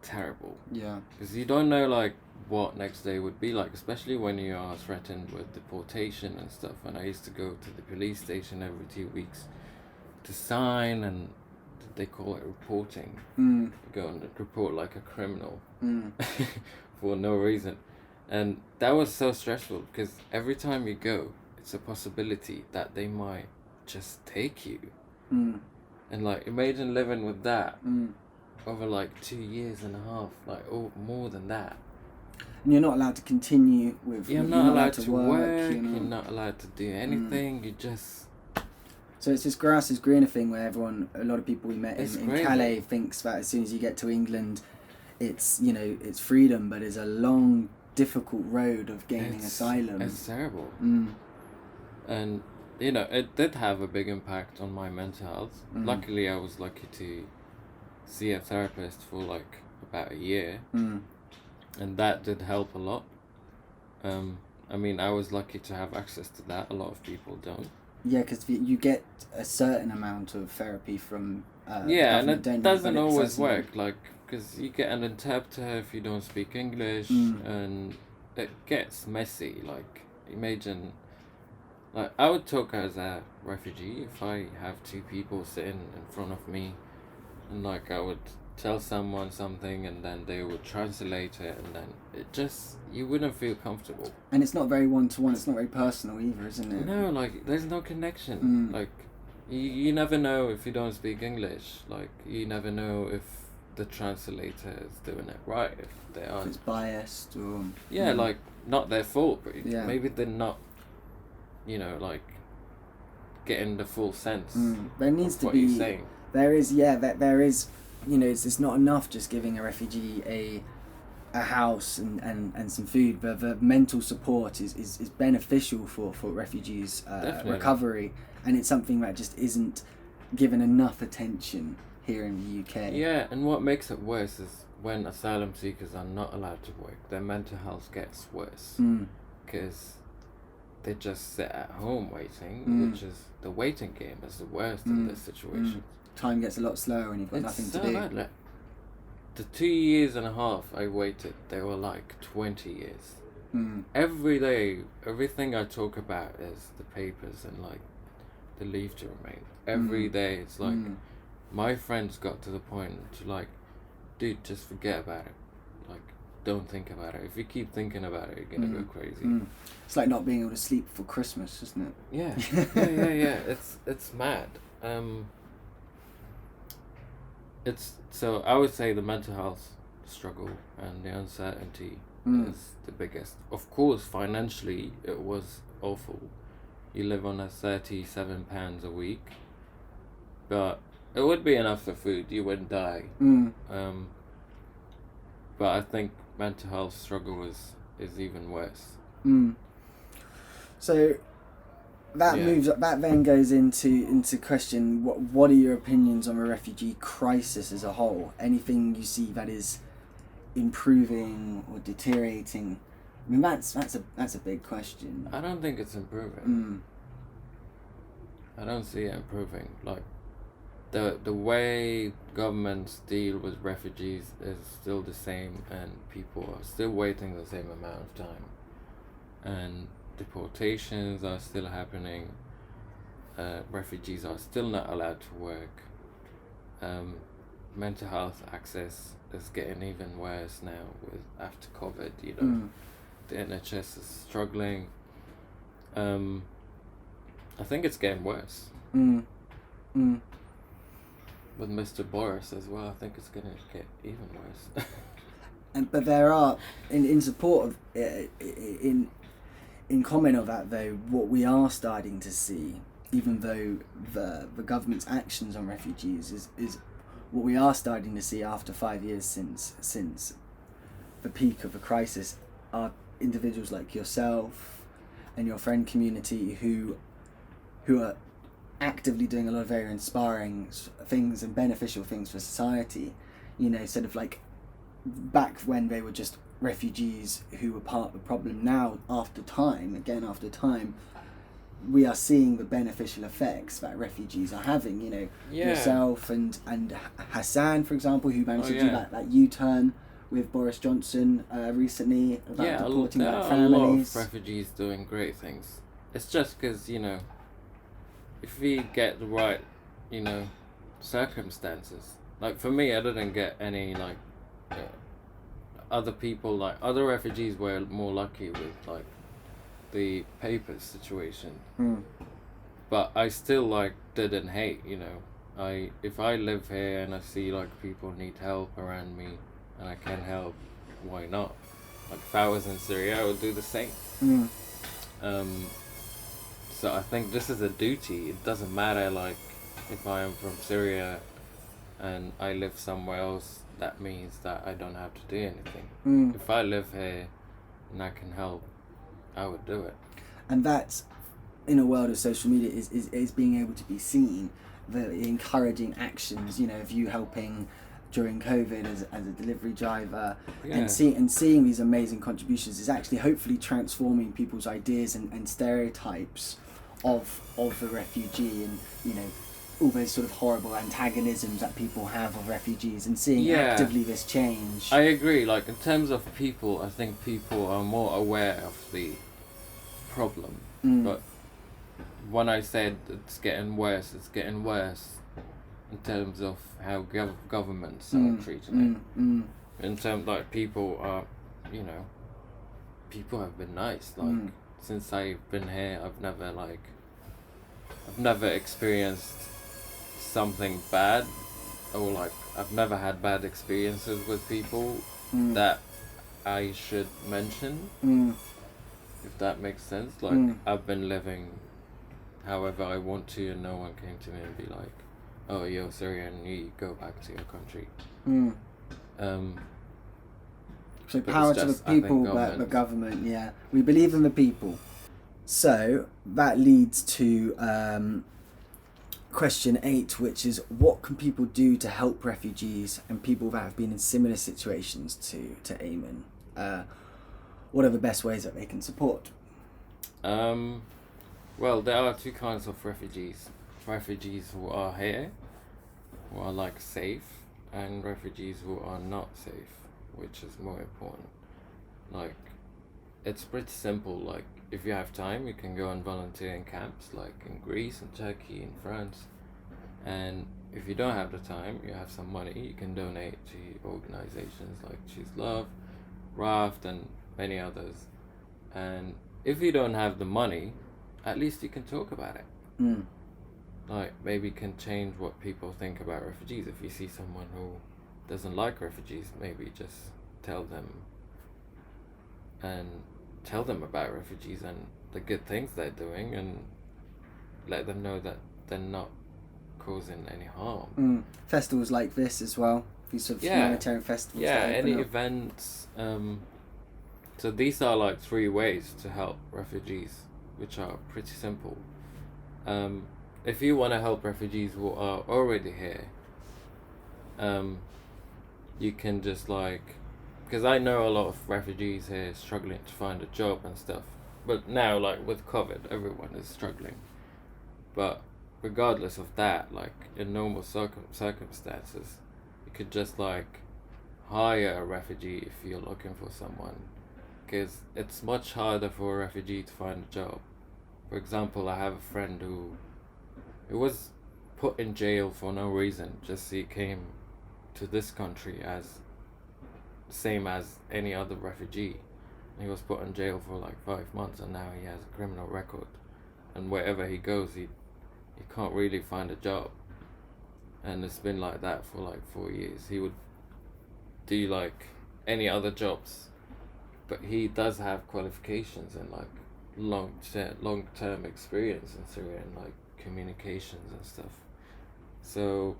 terrible. Yeah. Because you don't know like what next day would be like, especially when you are threatened with deportation and stuff. And I used to go to the police station every 2 weeks to sign, and they call it reporting. You go and report like a criminal for no reason. And that was so stressful, because every time you go, it's a possibility that they might just take you. And like, imagine living with that over like 2 years and a half, like, or more than that. And you're not allowed to continue with. You're not allowed to work. You're not allowed to do anything. You just. So it's this grass is greener thing where a lot of people we met in crazy. Calais thinks that as soon as you get to England, it's, you know, it's freedom, but it's a long, difficult road of gaining asylum. It's terrible. And, you know, it did have a big impact on my mental health. Luckily, I was lucky to see a therapist for like about a year. And that did help a lot. I mean, I was lucky to have access to that. A lot of people don't. Yeah, because you get a certain amount of therapy from yeah, and it don't doesn't but it's always accessible. work, like, because you get an interpreter if you don't speak English, and it gets messy. Like, imagine, like, I would talk as a refugee if I have two people sitting in front of me, and like, I would tell someone something and then they would translate it, and then it just, you wouldn't feel comfortable. And it's not very one-to-one, it's not very personal either, isn't it? No, like, there's no connection. Like, you never know if you don't speak English. Like, you never know if the translator is doing it right, if they aren't. If it's biased or... Yeah, like, not their fault, but Yeah. maybe they're not, you know, like, getting the full sense There needs of to what be... you're saying. There is, yeah, there is, you know, it's not enough just giving a refugee a house and some food, but the mental support is beneficial for refugees' recovery, and it's something that just isn't given enough attention here in the UK. Yeah, and what makes it worse is when asylum seekers are not allowed to work, their mental health gets worse. because they just sit at home waiting, which is the waiting game is the worst in this situation. Time gets a lot slower when you've got nothing to do. Bad, like, the 2.5 years I waited, they were like 20 years. Every day, everything I talk about is the papers and like the leave to remain. Every day, it's like my friends got to the point to like, dude, just forget about it. Like, don't think about it. If you keep thinking about it, you're gonna go crazy. It's like not being able to sleep for Christmas, isn't it? Yeah. It's mad. It's so I would say the mental health struggle and the uncertainty is the biggest. Of course, financially it was awful. You live on a £37 a week, but it would be enough for food. You wouldn't die. But I think mental health struggle is even worse. So that then goes into question, what are your opinions on the refugee crisis as a whole? Anything you see that is improving or deteriorating? I mean, that's a big question. I don't think it's improving. I don't see it improving. Like, the way governments deal with refugees is still the same, and people are still waiting the same amount of time, and deportations are still happening. Refugees are still not allowed to work. Mental health access is getting even worse now after COVID. You know, the NHS is struggling. I think it's getting worse. With Mr. Boris as well, I think it's gonna get even worse. But there are, in support of in comment of that though, what we are starting to see, even though the government's actions on refugees is what we are starting to see after 5 years since the peak of the crisis, are individuals like yourself and your friend community who are actively doing a lot of very inspiring things and beneficial things for society. You know, sort of like back when they were just refugees who were part of the problem. Now, after time, we are seeing the beneficial effects that refugees are having. You know, yourself and Hassan, for example, who managed to do that U-turn with Boris Johnson recently about deporting back families. A lot of refugees doing great things. It's just because, you know, if we get the right, you know, circumstances. Like, for me, I didn't get any, like, other people, like, other refugees were more lucky with, like, the papers situation. But I still, like, didn't hate, you know. If I live here and I see, like, people need help around me and I can help, why not? Like, if I was in Syria, I would do the same. So I think this is a duty. It doesn't matter, like, if I am from Syria and I live somewhere else, that means that I don't have to do anything. If I live here and I can help, I would do it. And that's, in a world of social media, is being able to be seen, the encouraging actions, you know, of you helping during COVID as a delivery driver, and seeing these amazing contributions is actually hopefully transforming people's ideas and stereotypes of the refugee, and, you know, all those sort of horrible antagonisms that people have of refugees, and seeing actively this change. I agree. Like, in terms of people, I think people are more aware of the problem. But when I said it's getting worse in terms of how governments are treating it. In terms, like, people are, you know, people have been nice. Like, since I've been here, I've never experienced something bad, or, like, I've never had bad experiences with people that I should mention, if that makes sense. Like, I've been living however I want to, and no one came to me and be like, oh, you're Syrian, you go back to your country. So power to the people, but the government, we believe in the people. So that leads to question 8, which is, what can people do to help refugees and people that have been in similar situations to Eamon? What are the best ways that they can support? Well, there are two kinds of refugees. Refugees who are here, who are like safe, and refugees who are not safe, which is more important. Like, it's pretty simple. Like, if you have time, you can go and volunteer in camps, like in Greece and Turkey and France. And if you don't have the time, you have some money, you can donate to organizations like Choose Love, Raft, and many others. And if you don't have the money, at least you can talk about it. Mm. Like, maybe you can change what people think about refugees. If you see someone who doesn't like refugees, maybe just tell them about refugees and the good things they're doing, and let them know that they're not causing any harm. Festivals like this as well, these sort of humanitarian festivals. Yeah, that any open up. events. So these are like 3 ways to help refugees, which are pretty simple. If you want to help refugees who are already here, you can just like, because I know a lot of refugees here struggling to find a job and stuff, but now like with COVID, everyone is struggling. But regardless of that, like in normal circumstances, you could just like hire a refugee if you're looking for someone, because it's much harder for a refugee to find a job. For example, I have a friend who was put in jail for no reason, just he came to this country as same as any other refugee. He was put in jail for like 5 months, and now he has a criminal record, and wherever he goes, he can't really find a job. And it's been like that for like 4 years. He would do like any other jobs, but he does have qualifications and like long-term experience in Syria and like communications and stuff. So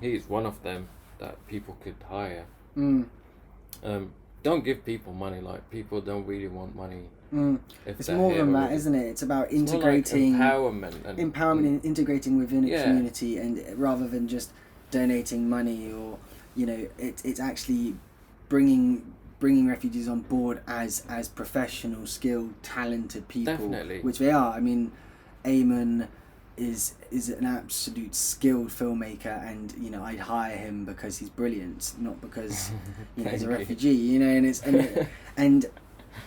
he's one of them that people could hire. Don't give people money. Like, people don't really want money. It's more than that, isn't it? It's about integrating, like empowerment and integrating within a community, and rather than just donating money, or it's actually bringing refugees on board as professional, skilled, talented people. Definitely. Which they are. I mean, Eamon is an absolute skilled filmmaker, and I'd hire him because he's brilliant, not because he's a refugee.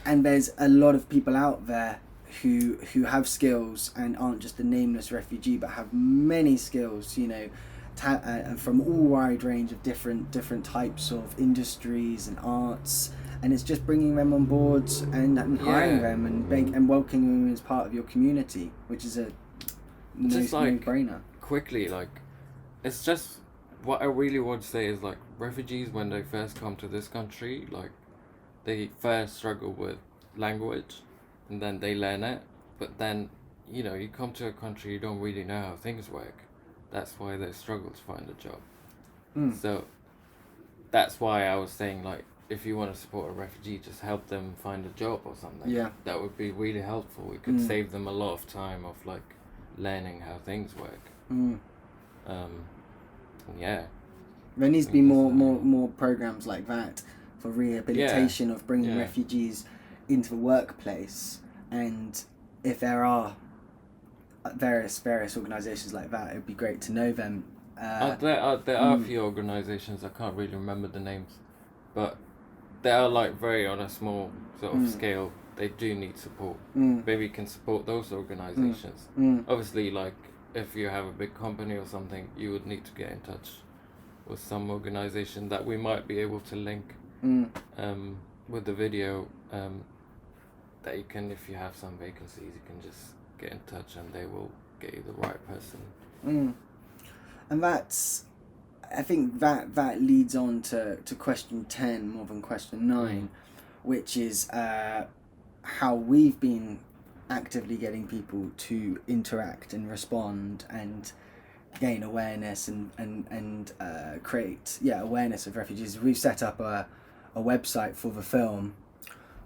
And there's a lot of people out there who have skills and aren't just a nameless refugee, but have many skills, from all wide range of different types of industries and arts. And it's just bringing them on board and hiring them and welcoming them as part of your community, which is a no-brainer. Quickly, like, it's just what I really want to say is, like, refugees, when they first come to this country, like, they first struggle with language, and then they learn it. But then, you come to a country, you don't really know how things work. That's why they struggle to find a job. So that's why I was saying, like, if you want to support a refugee, just help them find a job or something. Yeah. That would be really helpful. It could save them a lot of time of, like, learning how things work. There needs to be more programs like that for rehabilitation of bringing refugees into the workplace. And if there are various organisations like that, it would be great to know them. There are a few organisations, I can't really remember the names, but they are like very on a small sort of scale. They do need support. Maybe you can support those organisations. Obviously, like, if you have a big company or something, you would need to get in touch with some organisation that we might be able to link with the video, that you can, if you have some vacancies, you can just get in touch and they will get you the right person. And that's, I think that leads on to question 10 more than question 9, which is how we've been actively getting people to interact and respond and gain awareness and create awareness of refugees. We've set up a website for the film,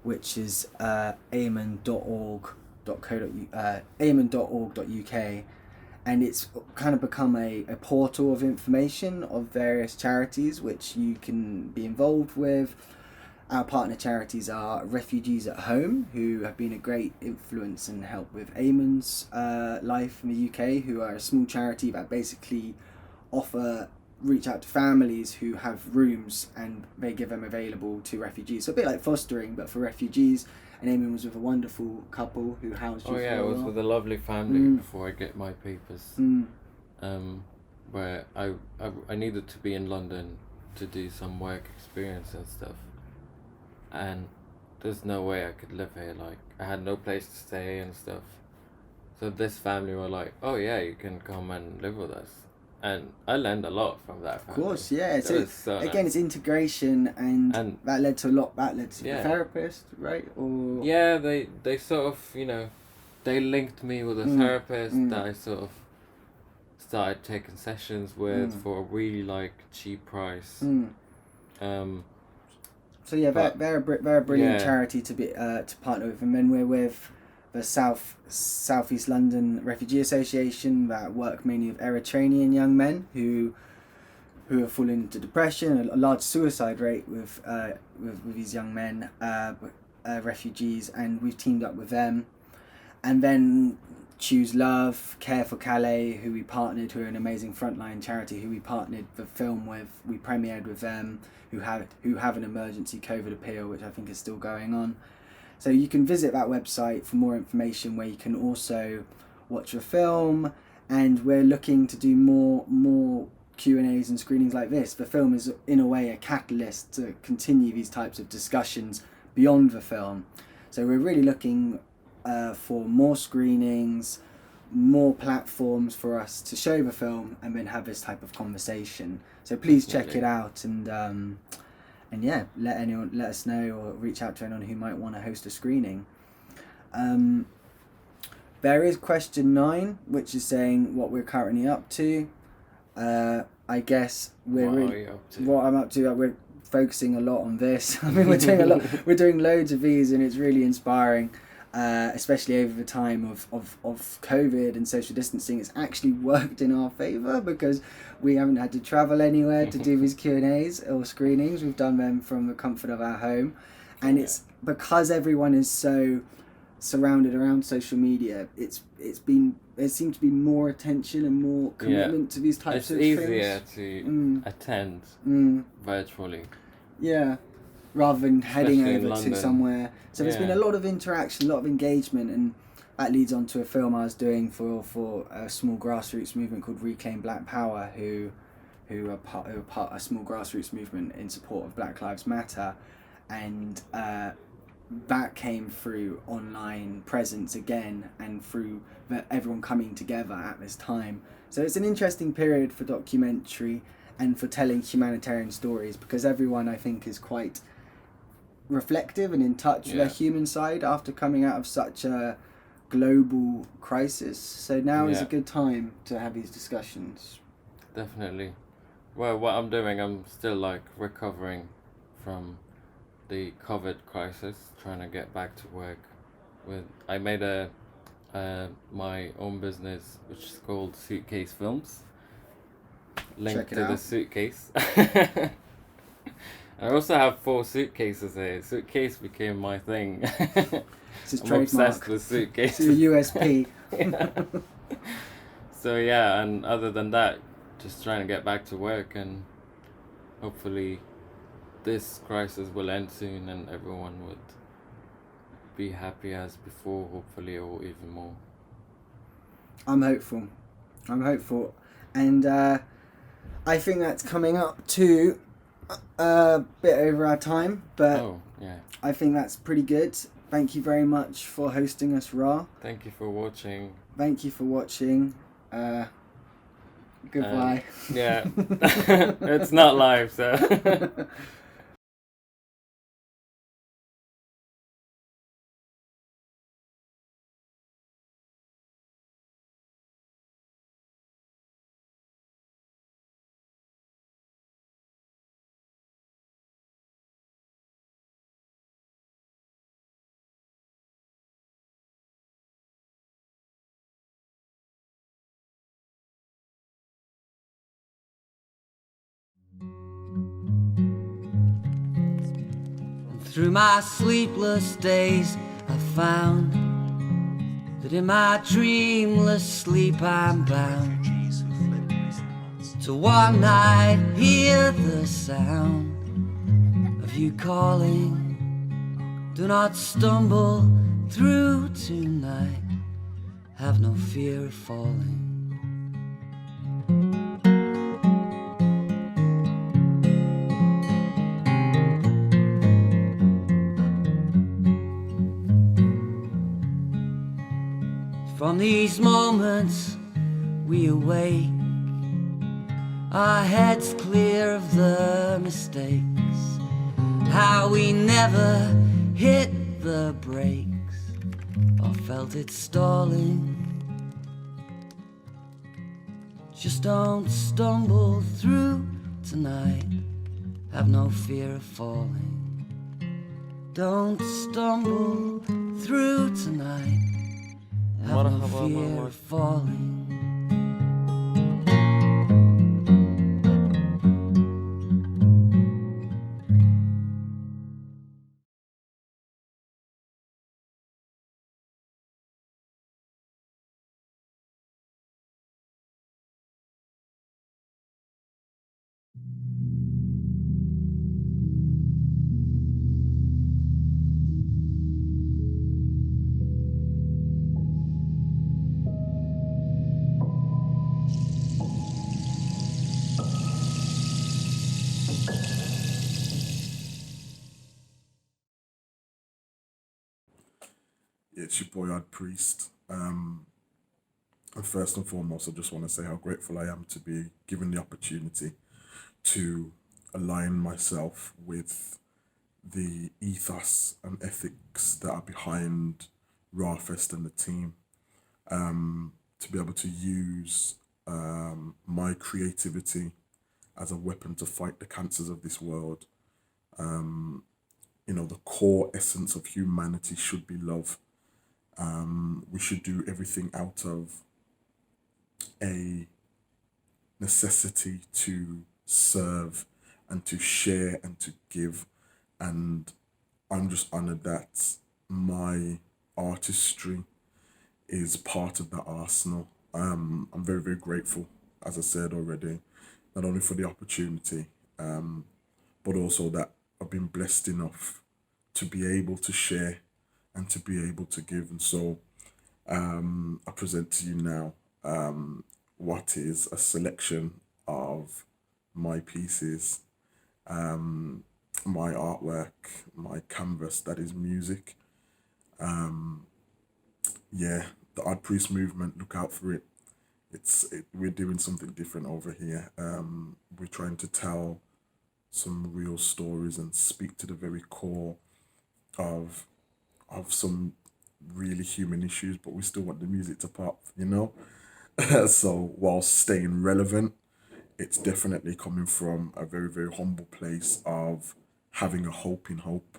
which is amon.org.uk, and it's kind of become a portal of information of various charities which you can be involved with. Our partner charities are Refugees at Home, who have been a great influence and help with Eamon's life in the UK, who are a small charity that basically reach out to families who have rooms and they give them available to refugees. So a bit like fostering, but for refugees. And Eamon was with a wonderful couple who housed you Oh for yeah, a I was while. with a lovely family before I get my papers. Where I needed to be in London to do some work experience and stuff. And there's no way I could live here. Like, I had no place to stay and stuff. So this family were like, oh yeah, you can come and live with us. And I learned a lot from that family. Of course, yeah. It So was so again, nice. it's integration, and that led to a lot. That led to Yeah. a therapist, right? Or Yeah, they sort of, you know, they linked me with a therapist that I sort of started taking sessions with for a really like cheap price. So yeah, they're a brilliant yeah. charity to be to partner with, and then we're with the Southeast London Refugee Association that work mainly with Eritrean young men who have fallen into depression, a large suicide rate with these young men, refugees, and we've teamed up with them, and then Choose Love, Care for Calais, who we partnered, who are an amazing frontline charity, who we partnered the film with. We premiered with them, who have an emergency COVID appeal, which I think is still going on. So you can visit that website for more information, where you can also watch a film, and we're looking to do more Q&As and screenings like this. The film is in a way a catalyst to continue these types of discussions beyond the film. So we're really looking for more screenings, more platforms for us to show the film and then have this type of conversation. So please check it out, and yeah, let us know, or reach out to anyone who might want to host a screening. There is question 9, which is saying what we're currently up to. I guess what I'm up to. We're focusing a lot on this. I mean, we're doing a lot. We're doing loads of these, and it's really inspiring. Especially over the time of COVID and social distancing. It's actually worked in our favour because we haven't had to travel anywhere to do these Q&As or screenings. We've done them from the comfort of our home, and it's because everyone is so surrounded around social media. There seems to be more attention and more commitment to these types of things. It's easier to attend virtually. Yeah. Rather than heading Especially over to somewhere. So there's been a lot of interaction, a lot of engagement, and that leads on to a film I was doing for a small grassroots movement called Reclaim Black Power, who are part a small grassroots movement in support of Black Lives Matter, and that came through online presence again, and through everyone coming together at this time. So it's an interesting period for documentary and for telling humanitarian stories, because everyone, I think, is quite reflective and in touch with their human side after coming out of such a global crisis. So now is a good time to have these discussions. Definitely. Well, what I'm doing, I'm still like recovering from the COVID crisis, trying to get back to work. I made my own business, which is called Suitcase Films, linked to the suitcase. I also have 4 suitcases here. Suitcase became my thing. I'm obsessed with suitcases. It's your USP. So yeah, and other than that, just trying to get back to work, and hopefully this crisis will end soon and everyone would be happy as before, hopefully, or even more. I'm hopeful. And I think that's coming up to a bit over our time, but I think that's pretty good. Thank you very much for hosting us, RAAH. Thank you for watching. Goodbye. Yeah. It's not live, so Through my sleepless days I found that in my dreamless sleep I'm bound to one night hear the sound of you calling. Do not stumble through tonight, have no fear of falling. From these moments we awake, our heads clear of the mistakes, how we never hit the brakes or felt it stalling. Just don't stumble through tonight, have no fear of falling. Don't stumble through tonight, have no fear of falling. It's your boy Odd Priest. And first and foremost, I just want to say how grateful I am to be given the opportunity to align myself with the ethos and ethics that are behind RAAH Fest and the team. To be able to use my creativity as a weapon to fight the cancers of this world. You know, the core essence of humanity should be love. We should do everything out of a necessity to serve and to share and to give. And I'm just honored that my artistry is part of that arsenal. I'm very, very grateful, as I said already, not only for the opportunity, but also that I've been blessed enough to be able to share and to be able to give. And so I present to you now what is a selection of my pieces, my artwork, my canvas that is music. Yeah, the Odd Priest movement, look out for it. We're doing something different over here. We're trying to tell some real stories and speak to the very core of some really human issues, but we still want the music to pop, you know? So while staying relevant, it's definitely coming from a very, very humble place of having a hope in hope.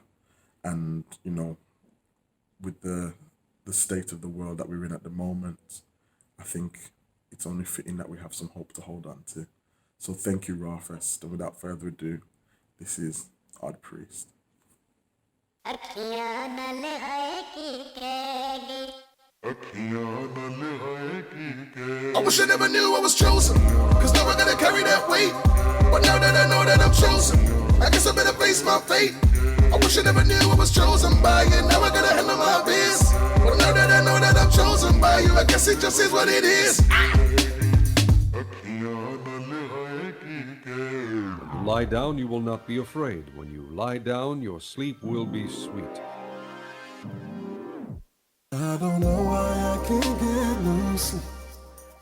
And, you know, with the state of the world that we're in at the moment, I think it's only fitting that we have some hope to hold on to. So thank you, RAAH Fest. And without further ado, this is Odd Priest. I wish I never knew I was chosen, cause now I gotta carry that weight. But now that I know that I'm chosen, I guess I better face my fate. I wish I never knew I was chosen by you, now I gotta handle my biz. But now that I know that I'm chosen by you, I guess it just is what it is. When you lie down, you will not be afraid. When you lie down, your sleep will be sweet. I don't know why I can't get no sleep.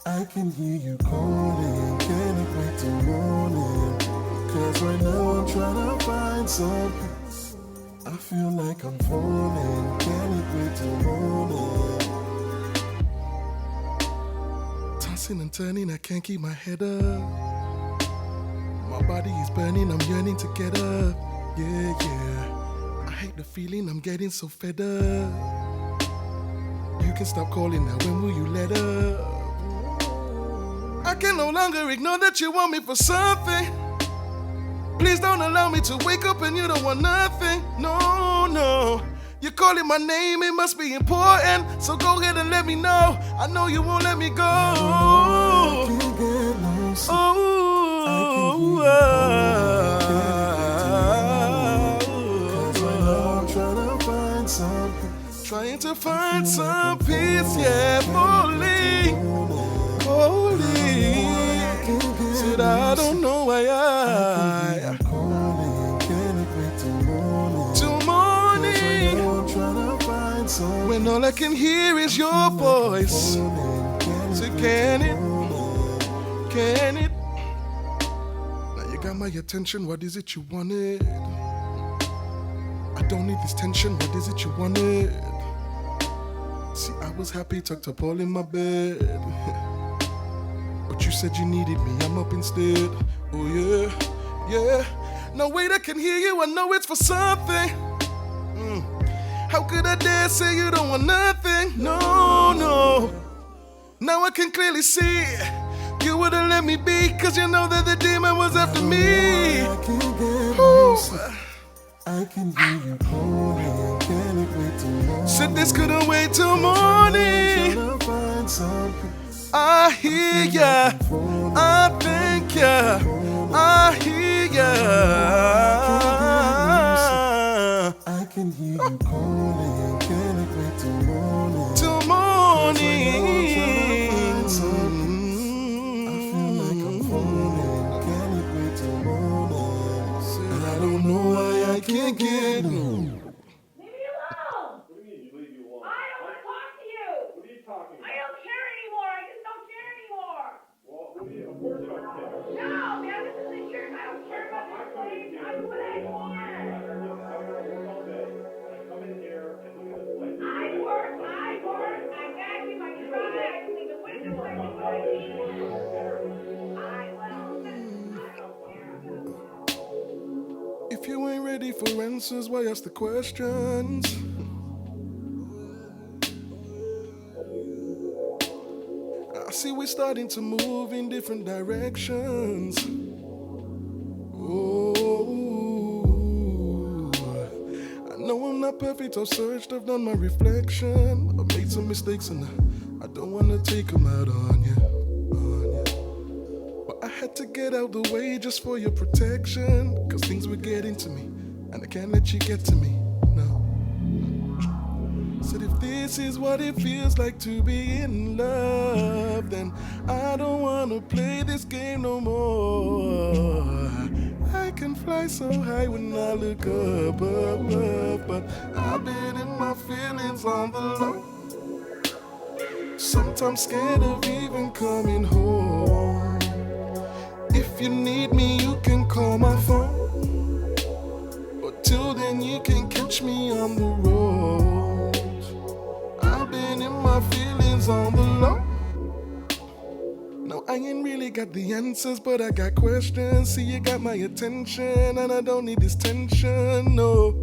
I can hear you calling, can't wait till morning. Cause right now I'm trying to find some peace. I feel like I'm falling, can't wait till morning. Tossing and turning, I can't keep my head up. My body is burning, I'm yearning to get up. Yeah, yeah. I hate the feeling, I'm getting so fed up. You can stop calling now, when will you let up? I can no longer ignore that you want me for something. Please don't allow me to wake up and you don't want nothing. No, no. You're calling my name, it must be important. So go ahead and let me know. I know you won't let me go. Trying to find some peace, yeah, holy. Said I don't know why till morning, when all I can hear is your voice. So can it? Now you got my attention, what is it you wanted? I don't need this tension, what is it you wanted? See, I was happy, tucked up all in my bed. But you said you needed me, I'm up instead. Oh yeah, yeah. No wait, I can hear you, I know it's for something. How could I dare say you don't want nothing? No, no. Now I can clearly see you wouldn't let me be, cause you know that the demon was after me. I can hear you calling, can it wait till morning? Said this couldn't wait till morning. I hear ya, I thank ya, I hear ya. I can hear you calling, can it wait till morning? Till morning. I feel like I'm falling, can it wait till morning? Said I don't know why I can't get no. If you ain't ready for answers, why ask the questions? I see we're starting to move in different directions. Oh, I know I'm not perfect, I've searched, I've done my reflection. I've made some mistakes and I don't want to take them out on you. But I had to get out the way just for your protection, cause things were getting to me and I can't let you get to me, no. Said if this is what it feels like to be in love, then I don't wanna play this game no more. I can fly so high when I look up, but I've been in my feelings on the low. Sometimes scared of even coming home. If you need me, you can call my phone. But till then, you can catch me on the road. I've been in my feelings on the low. No, I ain't really got the answers, but I got questions. See, you got my attention, and I don't need this tension, no.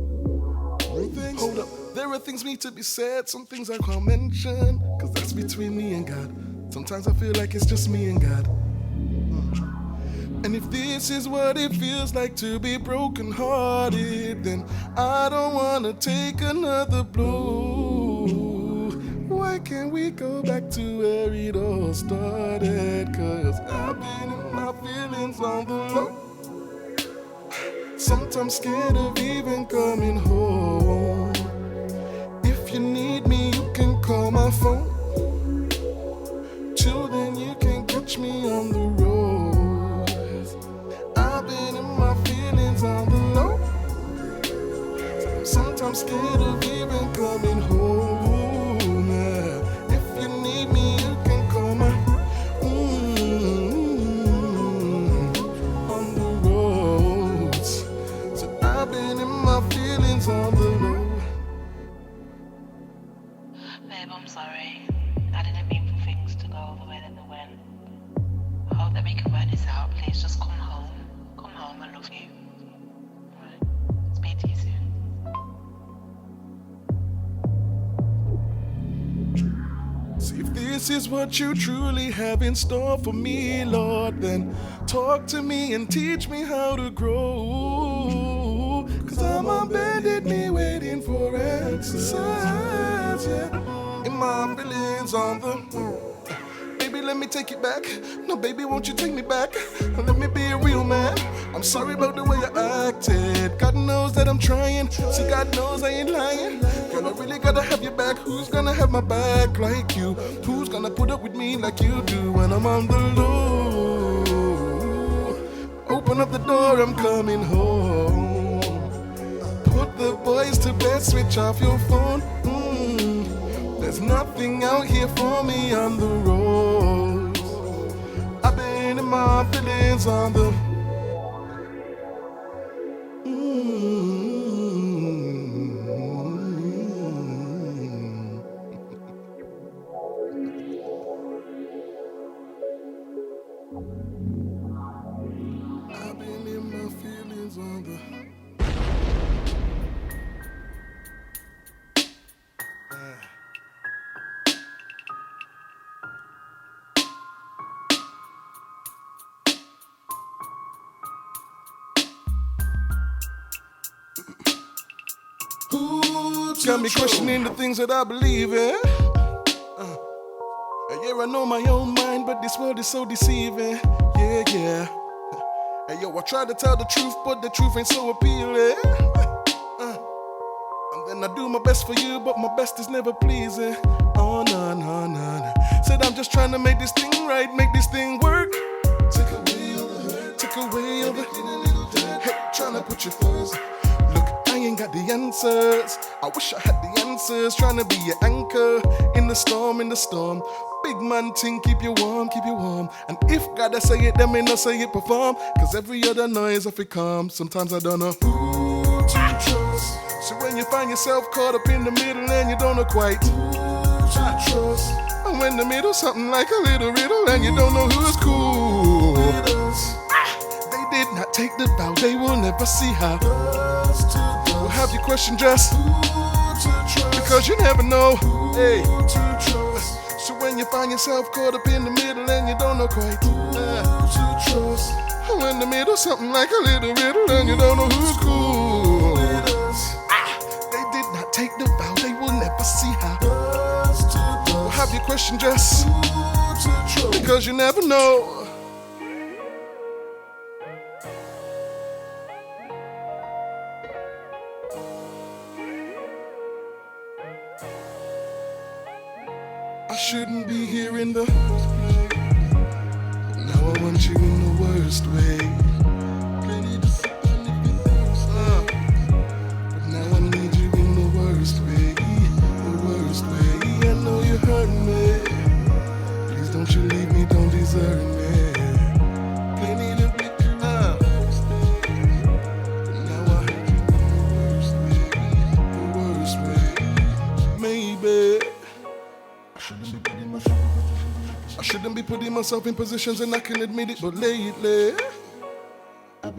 Hold up, there are things need to be said, some things I can't mention, cause that's between me and God. Sometimes I feel like it's just me and God. And if this is what it feels like to be brokenhearted, then I don't wanna take another blow. Why can't we go back to where it all started? Cause I've been in my feelings on the low. Sometimes scared of even coming home. If you need me, you can call my phone. Till then, you can catch me on the road. I've been in my feelings on the low. Sometimes scared of even coming home. If you need me, you can call my on the roads. So I've been in my feelings on the low. Babe, I'm sorry. I didn't mean for things to go the way that they went. I hope that we can work this out. Please just come home. Come home, I love you. Alright. Speak to you soon. See if this this is what you truly have in store for me, Lord, then talk to me and teach me how to grow. Cause I'm on bended knee waiting for exercise, yeah. In my feelings on the baby, let me take it back. No, baby, won't you take me back? Let me be a real man. I'm sorry about the way I acted. God knows that I'm trying. See, God knows I ain't lying. Girl, I really gotta have your back. Who's gonna have my back like you? Who's gonna put up with me like you do when I'm on the low? Open up the door, I'm coming home. Put the boys to bed, switch off your phone. There's nothing out here for me on the road. I've been in my feelings on the I've been in my feelings on the got me questioning the things that I believe in. Yeah, I know my own mind, but this world is so deceiving. Yeah, yeah. Hey, yo, I try to tell the truth, but the truth ain't so appealing. And then I do my best for you, but my best is never pleasing. Oh, no, no, no, no. Said I'm just trying to make this thing right, make this thing work. Take away all the hurt, take away all the hey, trying to put your first. I ain't got the answers. I wish I had the answers. Trying to be your anchor in the storm, in the storm. Big man thing, keep you warm, keep you warm. And if gotta say it, then me not say it perform. Cause every other noise if it calm. Sometimes I don't know who to trust. So when you find yourself caught up in the middle and you don't know quite who to trust. And when the middle something like a little riddle and you don't know who's cool. They did not take the vow, they will never see how. Will have your question just because you never know. Hey. So when you find yourself caught up in the middle and you don't know quite who to trust. When the middle something like a little riddle and you don't know who's cool. They did not take the vow, they will never see how. Will have your question just because you never know. I shouldn't be here in the first place. Now I want you in the worst way. But now I need you in the worst way. The worst way. I know you hurt me. Please don't you leave me, don't desert me. Plenty to be up. But now I hurt you in the worst way. The worst way. Maybe I shouldn't be putting myself in positions and I can admit it, but lately I've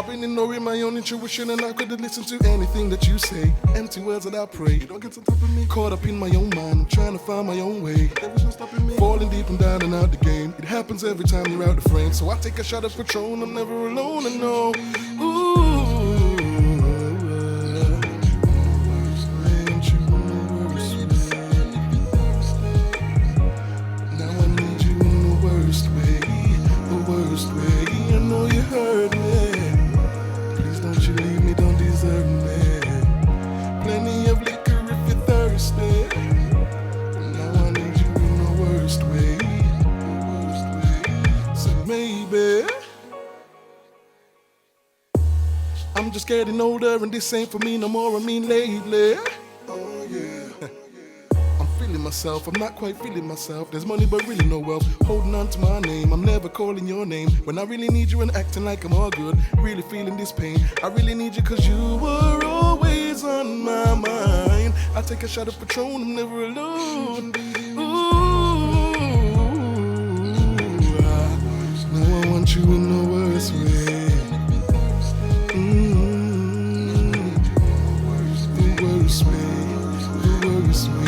been ignoring my own intuition and I couldn't listen to anything that you say. Empty words that I pray. You don't get on top of me. Caught up in my own mind, I'm trying to find my own way. There was no stopping me. Falling deep and down and out the game. It happens every time you're out the frame. So I take a shot of Patron, I'm never alone, I know. Ooh. Hurt me. Please don't you leave me, don't desert me. Plenty of liquor if you're thirsty. But now I need you in the worst way. So maybe I'm just getting older and this ain't for me no more. I mean lately. Oh yeah. Myself, I'm not quite feeling myself. There's money but really no wealth. Holding on to my name, I'm never calling your name. When I really need you and acting like I'm all good. Really feeling this pain. I really need you cause you were always on my mind. I take a shot of Patron, I'm never alone. Ooh, now I want you in the worst way. The worst way. The worst way.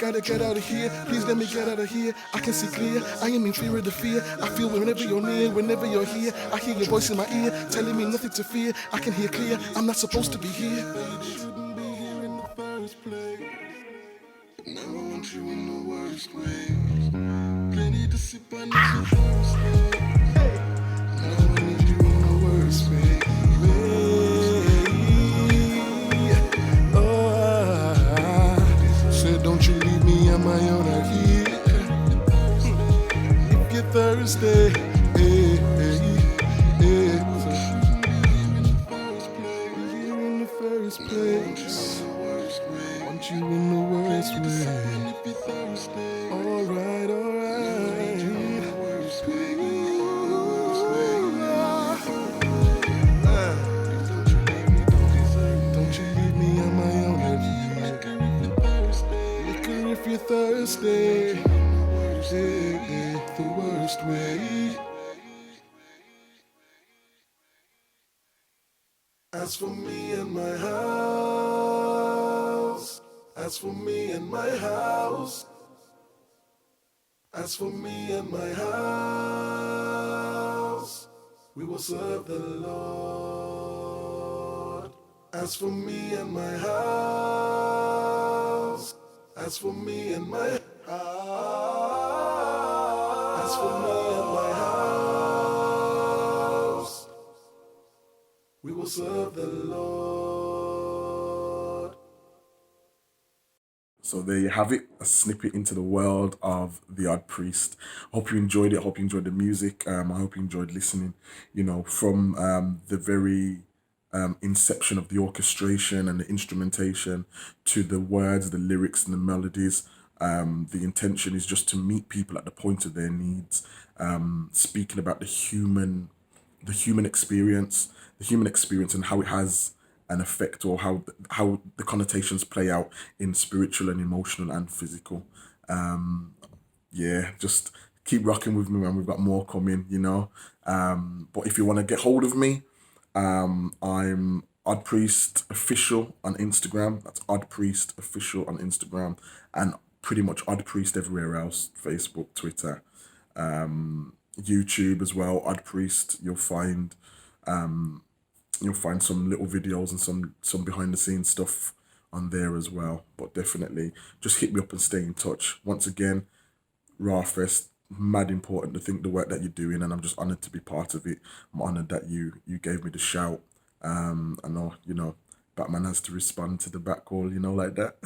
gotta get out of here. Please let me get out of here. I can see clear. I am in fear of the fear I feel whenever you're near, whenever you're here. I hear your voice in my ear, telling me nothing to fear. I can hear clear. I'm not supposed to be here. Shouldn't be here in the first place. Never want you in the worst ways. Plenty to sip on this first way. Now I need you in the worst way. Said don't you leave me on my own out here. If you're thirsty, here in the first place. Want you in the worst way. Alright, alright. Don't you leave me on my own out here. Liquor if you're thirsty. The worst way. As for me and my house, as for me and my house, as for me and my house, we will serve the Lord. As for me and my house, as for me and my house, as for me and my house, we will serve the Lord. So there you have it, a snippet into the world of The Odd Priest. Hope you enjoyed it. Hope you enjoyed the music. I hope you enjoyed listening, you know, from the very inception of the orchestration and the instrumentation to the words, the lyrics and the melodies. The intention is just to meet people at the point of their needs, speaking about the human experience and how it has an effect, or how the connotations play out in spiritual and emotional and physical. Yeah, just keep rocking with me, man. We've got more coming, you know. But if you want to get hold of me, I'm Odd Priest Official on Instagram. That's Odd Priest Official on Instagram, and pretty much Odd Priest everywhere else: Facebook, Twitter, YouTube as well. Odd Priest. You'll find some little videos and some behind the scenes stuff on there as well. But definitely just hit me up and stay in touch. Once again, RAAH Fest, mad important to think the work that you're doing, and I'm just honoured to be part of it. I'm honoured that you gave me the shout. I know, you know, Batman has to respond to the back call, you know, like that.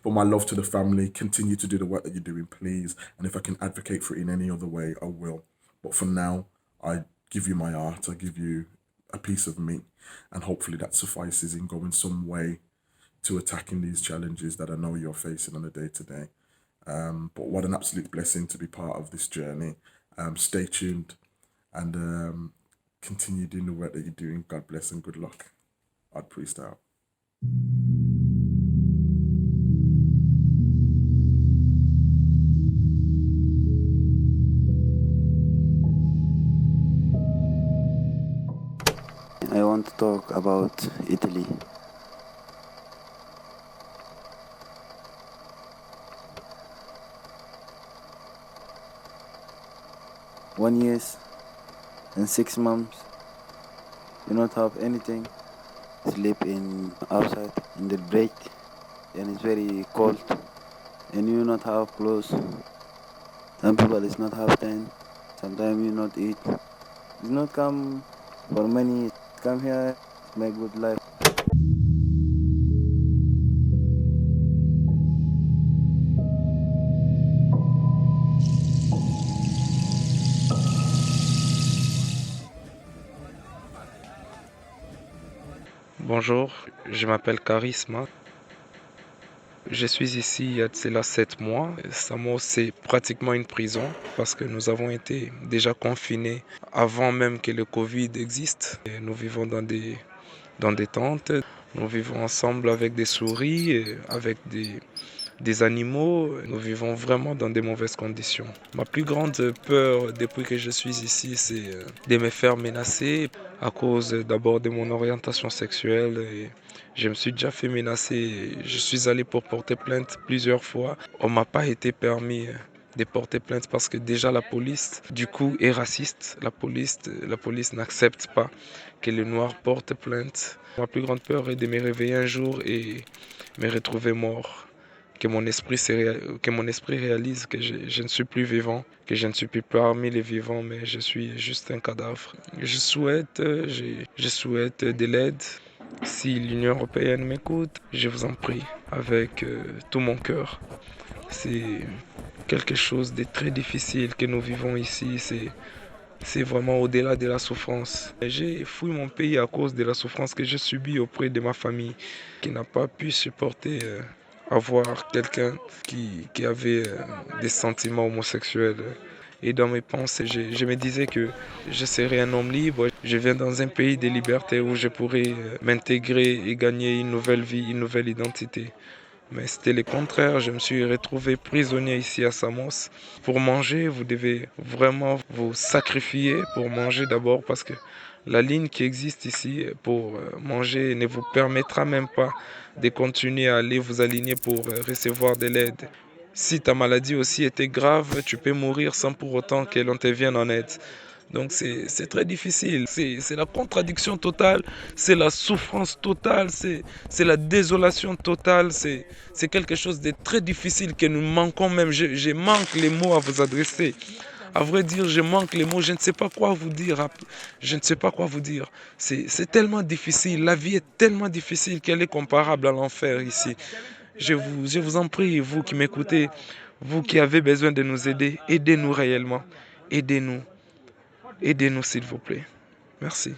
But my love to the family. Continue to do the work that you're doing, please. And if I can advocate for it in any other way, I will. But for now, I give you my art. I give you a piece of me. And hopefully that suffices in going some way to attacking these challenges that I know you're facing on a day-to-day. But what an absolute blessing to be part of this journey. Stay tuned and continue doing the work that you're doing. God bless and good luck. Odd Priest out. I want to talk about Italy. One year and 6 months, you not have anything. Sleep in outside in the break, and it's very cold, and you not have clothes. Some people is not have time. Sometimes you not eat. It's not come for money. Come here, make good life. Bonjour, je m'appelle Charisma. Je suis ici il y a de cela 7 mois. Samo, c'est pratiquement une prison parce que nous avons été déjà confinés avant même que le Covid existe. Et nous vivons dans des tentes. Nous vivons ensemble avec des souris, avec des animaux. Nous vivons vraiment dans des mauvaises conditions. Ma plus grande peur depuis que je suis ici, c'est de me faire menacer à cause d'abord de mon orientation sexuelle. Et je me suis déjà fait menacer. Je suis allé pour porter plainte plusieurs fois. On ne m'a pas été permis de porter plainte parce que déjà la police, du coup, est raciste. La police n'accepte pas que les Noirs portent plainte. Ma plus grande peur est de me réveiller un jour et me retrouver mort. Que mon esprit réalise que je ne suis plus vivant, que je ne suis plus parmi les vivants, mais je suis juste un cadavre. Je souhaite de l'aide. Si l'Union européenne m'écoute, je vous en prie, avec tout mon cœur. C'est quelque chose de très difficile que nous vivons ici. C'est vraiment au-delà de la souffrance. J'ai fui mon pays à cause de la souffrance que j'ai subie auprès de ma famille, qui n'a pas pu supporter avoir quelqu'un qui avait des sentiments homosexuels. Et dans mes pensées, je me disais que je serais un homme libre. Je viens dans un pays de liberté où je pourrais m'intégrer et gagner une nouvelle vie, une nouvelle identité. Mais c'était le contraire, je me suis retrouvé prisonnier ici à Samos. Pour manger, vous devez vraiment vous sacrifier pour manger d'abord parce que la ligne qui existe ici pour manger ne vous permettra même pas de continuer à aller vous aligner pour recevoir de l'aide. Si ta maladie aussi était grave, tu peux mourir sans pour autant que l'on te vienne en aide. Donc c'est très difficile, c'est la contradiction totale, c'est la souffrance totale, c'est la désolation totale, c'est quelque chose de très difficile que nous manquons même. Je manque les mots à vous adresser. À vrai dire, je manque les mots, je ne sais pas quoi vous dire. Je ne sais pas quoi vous dire. C'est tellement difficile, la vie est tellement difficile qu'elle est comparable à l'enfer ici. Je vous en prie, vous qui m'écoutez, vous qui avez besoin de nous aider, aidez-nous réellement, aidez-nous. Aidez-nous s'il vous plaît. Merci.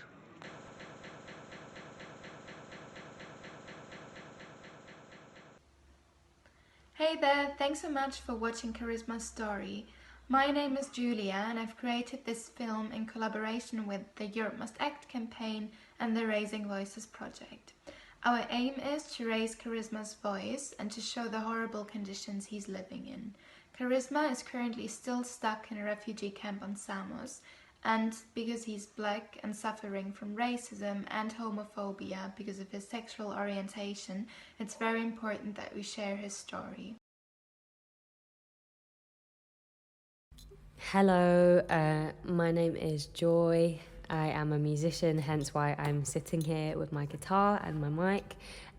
Hey there, thanks so much for watching Charisma's story. My name is Julia and I've created this film in collaboration with the Europe Must Act campaign and the Raising Voices project. Our aim is to raise Charisma's voice and to show the horrible conditions he's living in. Charisma is currently still stuck in a refugee camp on Samos, and because he's black and suffering from racism and homophobia because of his sexual orientation, it's very important that we share his story. Hello, my name is Joy. I am a musician, hence why I'm sitting here with my guitar and my mic,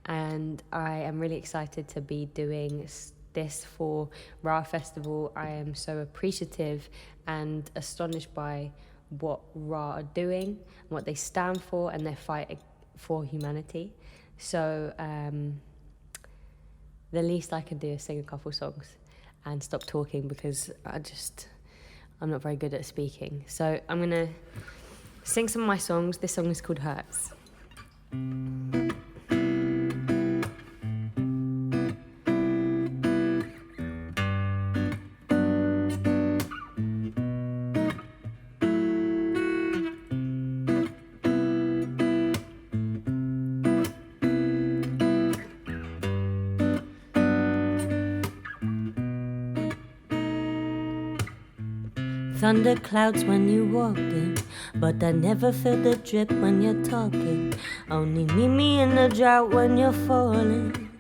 and I am really excited to be doing this for RAAH Festival. I am so appreciative and astonished by what RAAH are doing, what they stand for, and their fight for humanity. So the least I can do is sing a couple songs and stop talking because I'm not very good at speaking. So I'm gonna sing some of my songs. This song is called Hurts. Thunderclouds when you walked in, but I never feel the drip when you're talking. Only meet me in the drought when you're falling.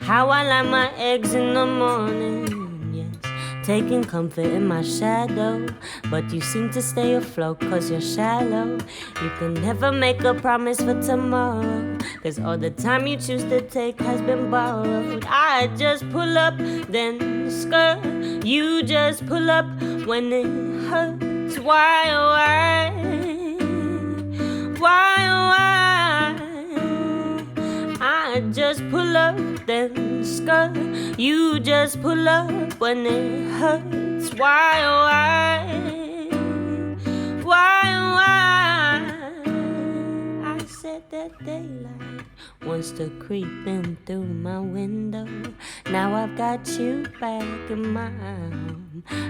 How I like my eggs in the morning, yes, taking comfort in my shadow. But you seem to stay afloat cause you're shallow. You can never make a promise for tomorrow, cause all the time you choose to take has been borrowed. I just pull up, then skirt. You just pull up when it hurts. Why, oh why? Why, oh why? I just pull up, then skirt. You just pull up when it hurts. Why, oh why? Why, oh why? I said that daylight wants to creep in through my window. Now I've got you back in my arms.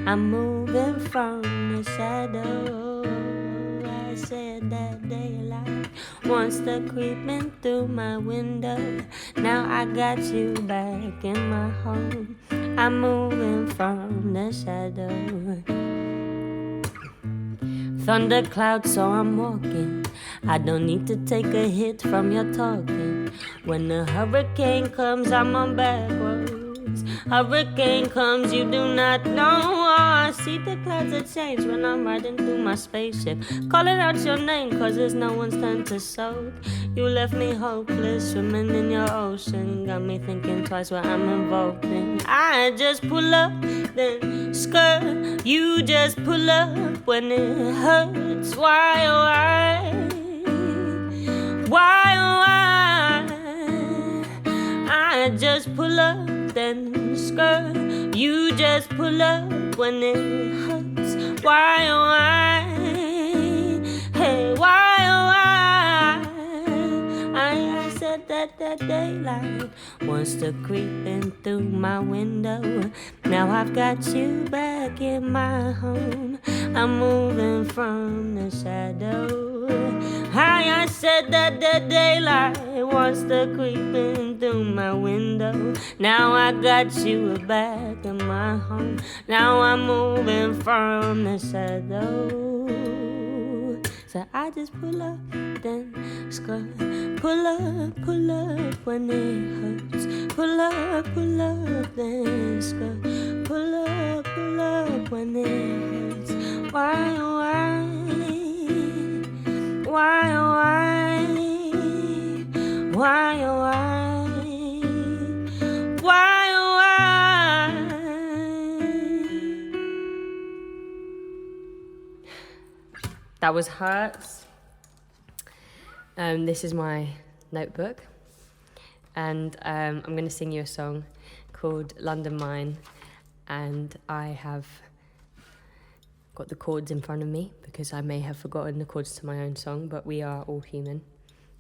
I'm moving from the shadow. I said that daylight wants to creep in through my window. Now I got you back in my home. I'm moving from the shadow. Thundercloud, so I'm walking. I don't need to take a hit from your talking. When the hurricane comes, I'm on back roads. Hurricane comes, you do not know. Oh, I see the clouds that change when I'm riding through my spaceship. Calling out your name, cause it's no one's turn to soak. You left me hopeless, swimming in your ocean. Got me thinking twice what I'm involved in. I just pull up, then skirt. You just pull up when it hurts. Why, oh, why? Why, oh, why? I just pull up, then skirt. You just pull up when it hurts. Why, oh, why? Hey, why, oh, why? I said that daylight wants to creep in through my window. Now I've got you back in my home. I'm moving from the shadow. I said that daylight wants to creep in through my window. Now I got you back in my home. Now I'm moving from the shadow. So I just pull up, then skirt. Pull up when it hurts. Pull up, then skirt. Pull up when it hurts. Why, oh, why? Why, oh, why? Why, oh, why? Why, oh, why? That was Hurts. This is my notebook, and I'm going to sing you a song called London Mine, and I have got the chords in front of me because I may have forgotten the chords to my own song, but we are all human.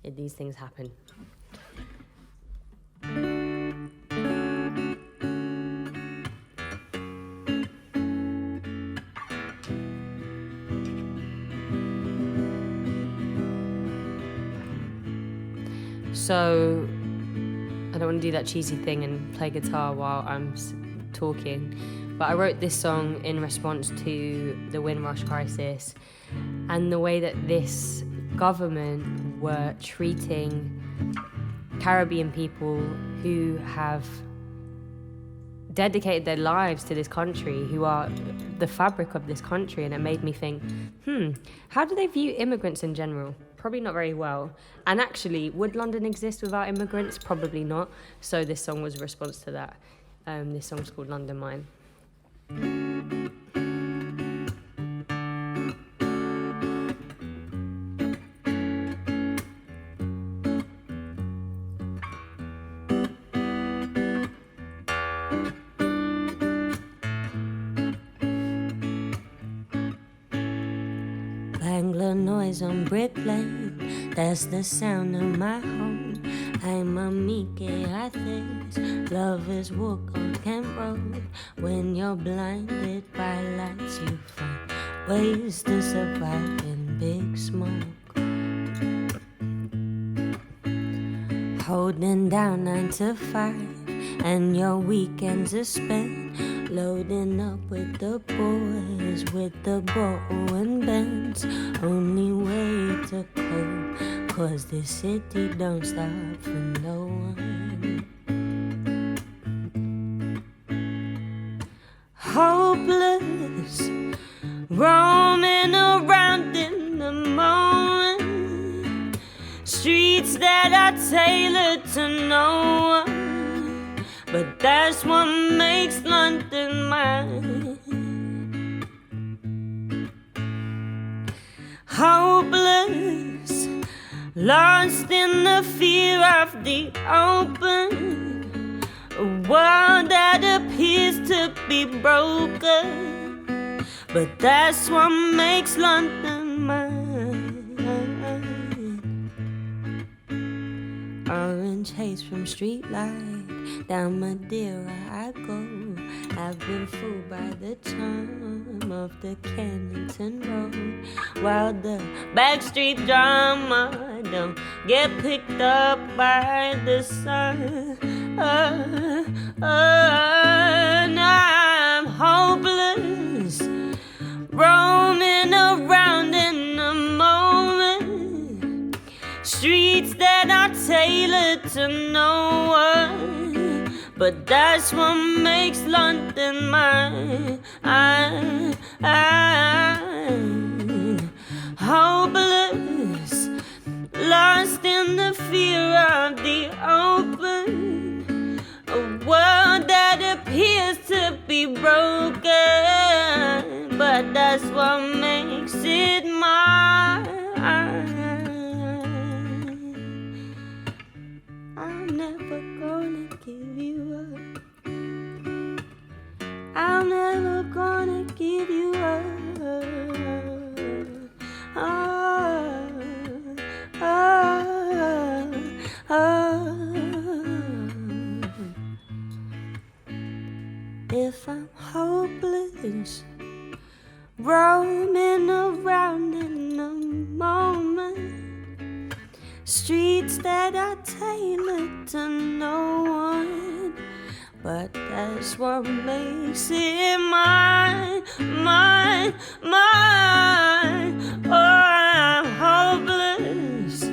These things happen. So I don't want to do that cheesy thing and play guitar while I'm talking, but I wrote this song in response to the Windrush crisis and the way that this government were treating Caribbean people who have dedicated their lives to this country, who are the fabric of this country. And it made me think, how do they view immigrants in general? Probably not very well. And actually, would London exist without immigrants? Probably not. So this song was a response to that. This song's called London Mine. Bangla noise on Brick Lane, that's the sound of my home. I'm a meek atheist, lovers walk on Kent Road. When you're blinded by lights, you find ways to survive in big smoke. Holding down 9 to 5, and your weekends are spent loading up with the boys, with the bottle and Benz. Only way to cope, cause this city don't stop for no one. Hopeless, roaming around in the moment. Streets that are tailored to no one. But that's what makes London mine. Hopeless, lost in the fear of the open. A world that appears to be broken. But that's what makes London mine. Orange haze from streetlight, down Madeira I go. I've been fooled by the charm bottom of the Kennington Road, while the backstreet drama don't get picked up by the sun. Now I'm hopeless, roaming around in the moment, streets that are tailored to no one, but that's what makes London mine. I'm hopeless, lost in the fear of the open, a world that appears to be broken, but that's what makes it mine. I'm never gonna give you up. I'm never gonna give you up. If I'm hopeless, roaming around in the moment, streets that are tailored to no one, but that's what makes it mine, mine, mine. Oh, I'm hopeless,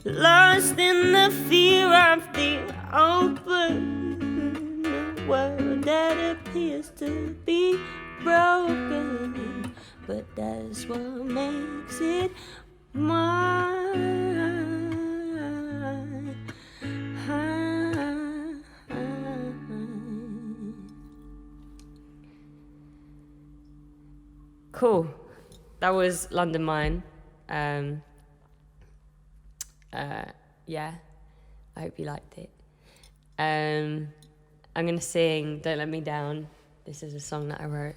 lost in the fear of the open, the world that appears to be broken, but that's what makes it mine. Cool. That was London Mine. Yeah, I hope you liked it. I'm gonna sing Don't Let Me Down. This is a song that I wrote,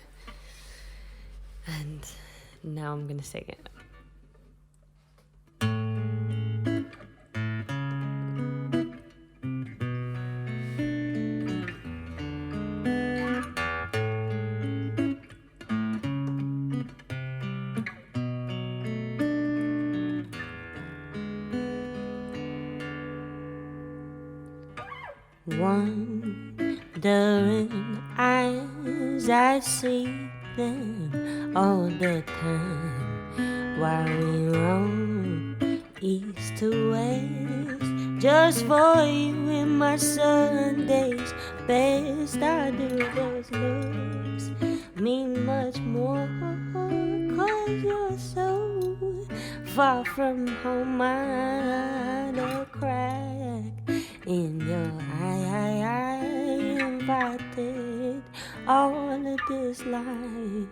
and now I'm gonna sing it. Wondering eyes, I see them all the time while we roam east to west, just for you in my Sundays best. I do those looks mean much more, 'cause you're so far from home. I had a crack in your eye, I invited all of this light.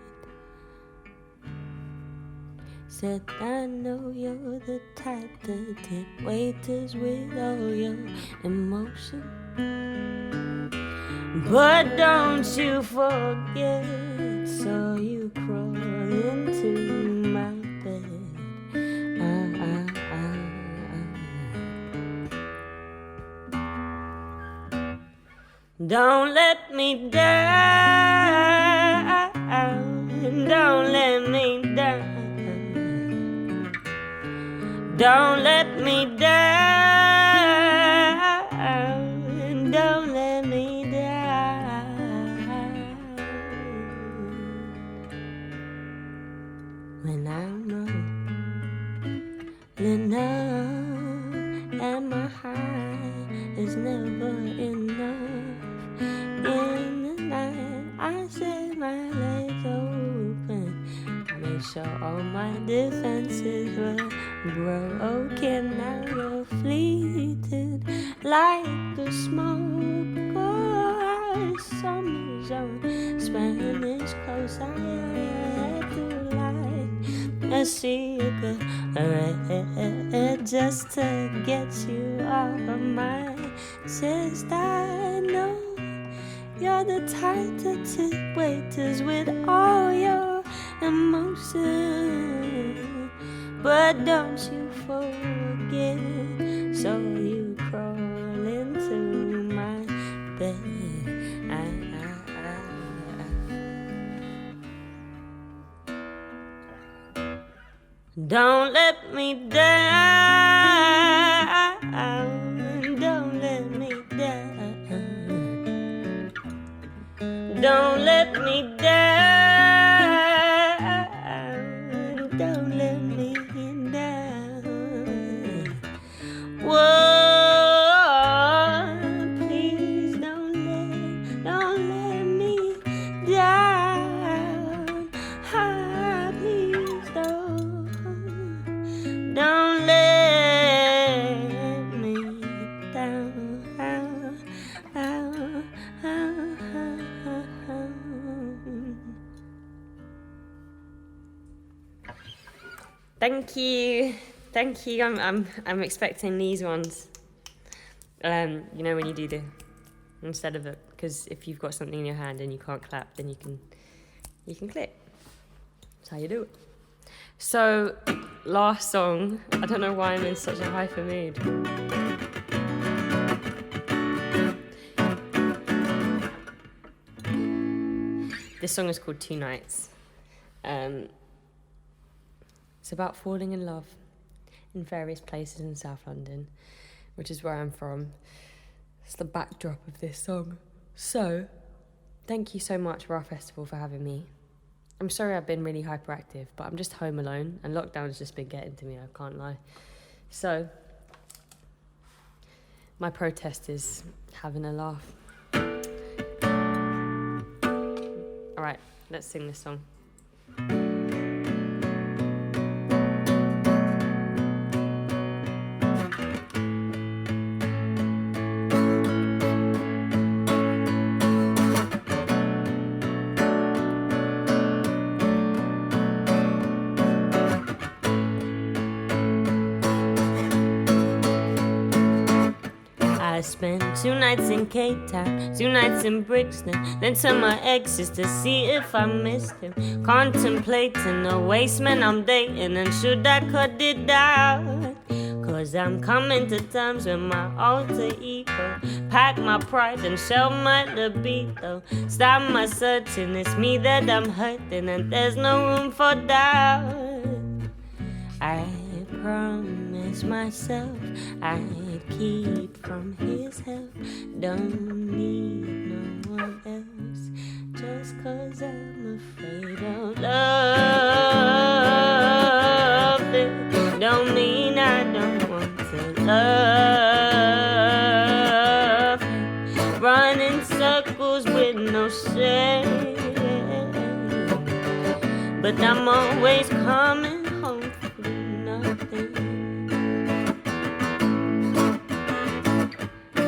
Said I know you're the type to tip waiters with all your emotion, but don't you forget, so you crawl into my bed. Don't let me down, don't let me down, don't let me down, don't let me down. When I'm rolling up and my high is never enough. In the night, I set my legs open, make sure all my defenses were broken. Now you're fleeting like the smoke. Oh, summer's on Spanish coast. I had to light a cigarette just to get you off of my chest. I know you're the type to tip waiters with all your emotion, but don't you forget, so you crawl into my bed. Don't let me down. Don't let me down. Don't let me down. Don't let me down. Whoa, please don't let me down. Ah, please don't let me down. Thank you. I'm expecting these ones. You know, when you do the instead of it, because if you've got something in your hand and you can't clap, then you can click. That's how you do it. So, last song. I don't know why I'm in such a hyper mood. This song is called Two Nights. It's about falling in love in various places in South London, which is where I'm from. It's the backdrop of this song. So, thank you so much, RAAH Festival, for having me. I'm sorry I've been really hyperactive, but I'm just home alone, and lockdown's just been getting to me, I can't lie. So, my protest is having a laugh. Alright, let's sing this song. I spent 2 nights in Cape Town, 2 nights in Brixton, then to my exes to see if I missed him. Contemplating the waste man I'm dating, and should I cut it down? Cause I'm coming to terms with my alter ego. Pack my pride and shelve my libido. Stop my searching, it's me that I'm hurting, and there's no room for doubt. I promise myself I'd keep from his help. Don't need no one else, just cause I'm afraid of loving. Don't mean I don't want to love him. Run in circles with no shame, but I'm always coming home for nothing.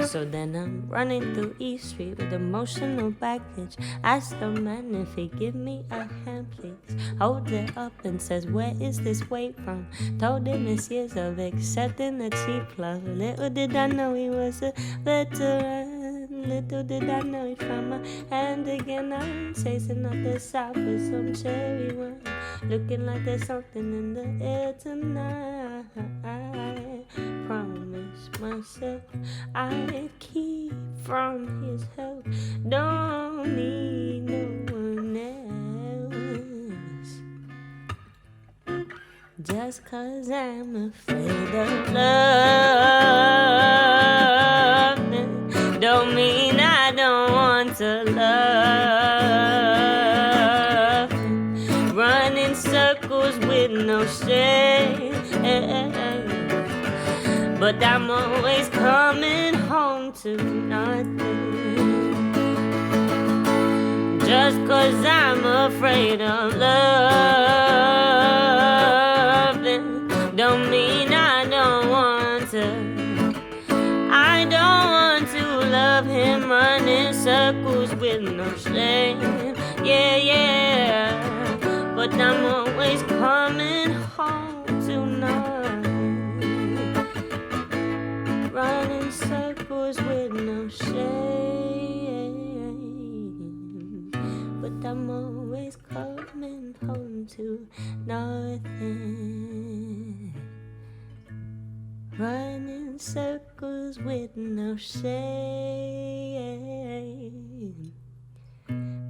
So then I'm running through East Street with emotional baggage. Ask the man if he give me a hand, please. Hold it up and says, where is this weight from? Told him it's years of accepting the cheap love. Little did I know he was a veteran. Little did I know he'd find my hand again. I'm chasing up the south with some cherry wine, looking like there's something in the air tonight. I promise myself I'd keep from his help. Don't need no one else, just cause I'm afraid of loving. Don't mean I don't want to love. Run in circles with no shame, but I'm always coming home to nothing. Just cause I'm afraid of loving. Don't mean I don't want to. I don't want to love him. Run in circles with no shame. Yeah. But I'm always coming home to nothing. Run in circles with no shame, but I'm always coming home to nothing. Run in circles with no shame,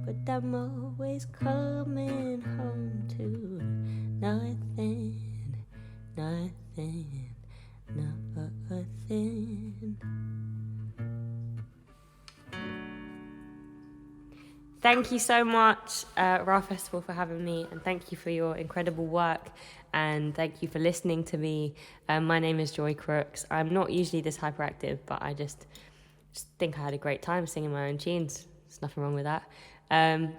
but I'm always coming home to nothing. nothing, nothing. Thank you so much, RAAH Festival, for having me, and thank you for your incredible work, and thank you for listening to me. My name is Joy Crookes. I'm not usually this hyperactive, but I just think I had a great time singing my own tunes. There's nothing wrong with that.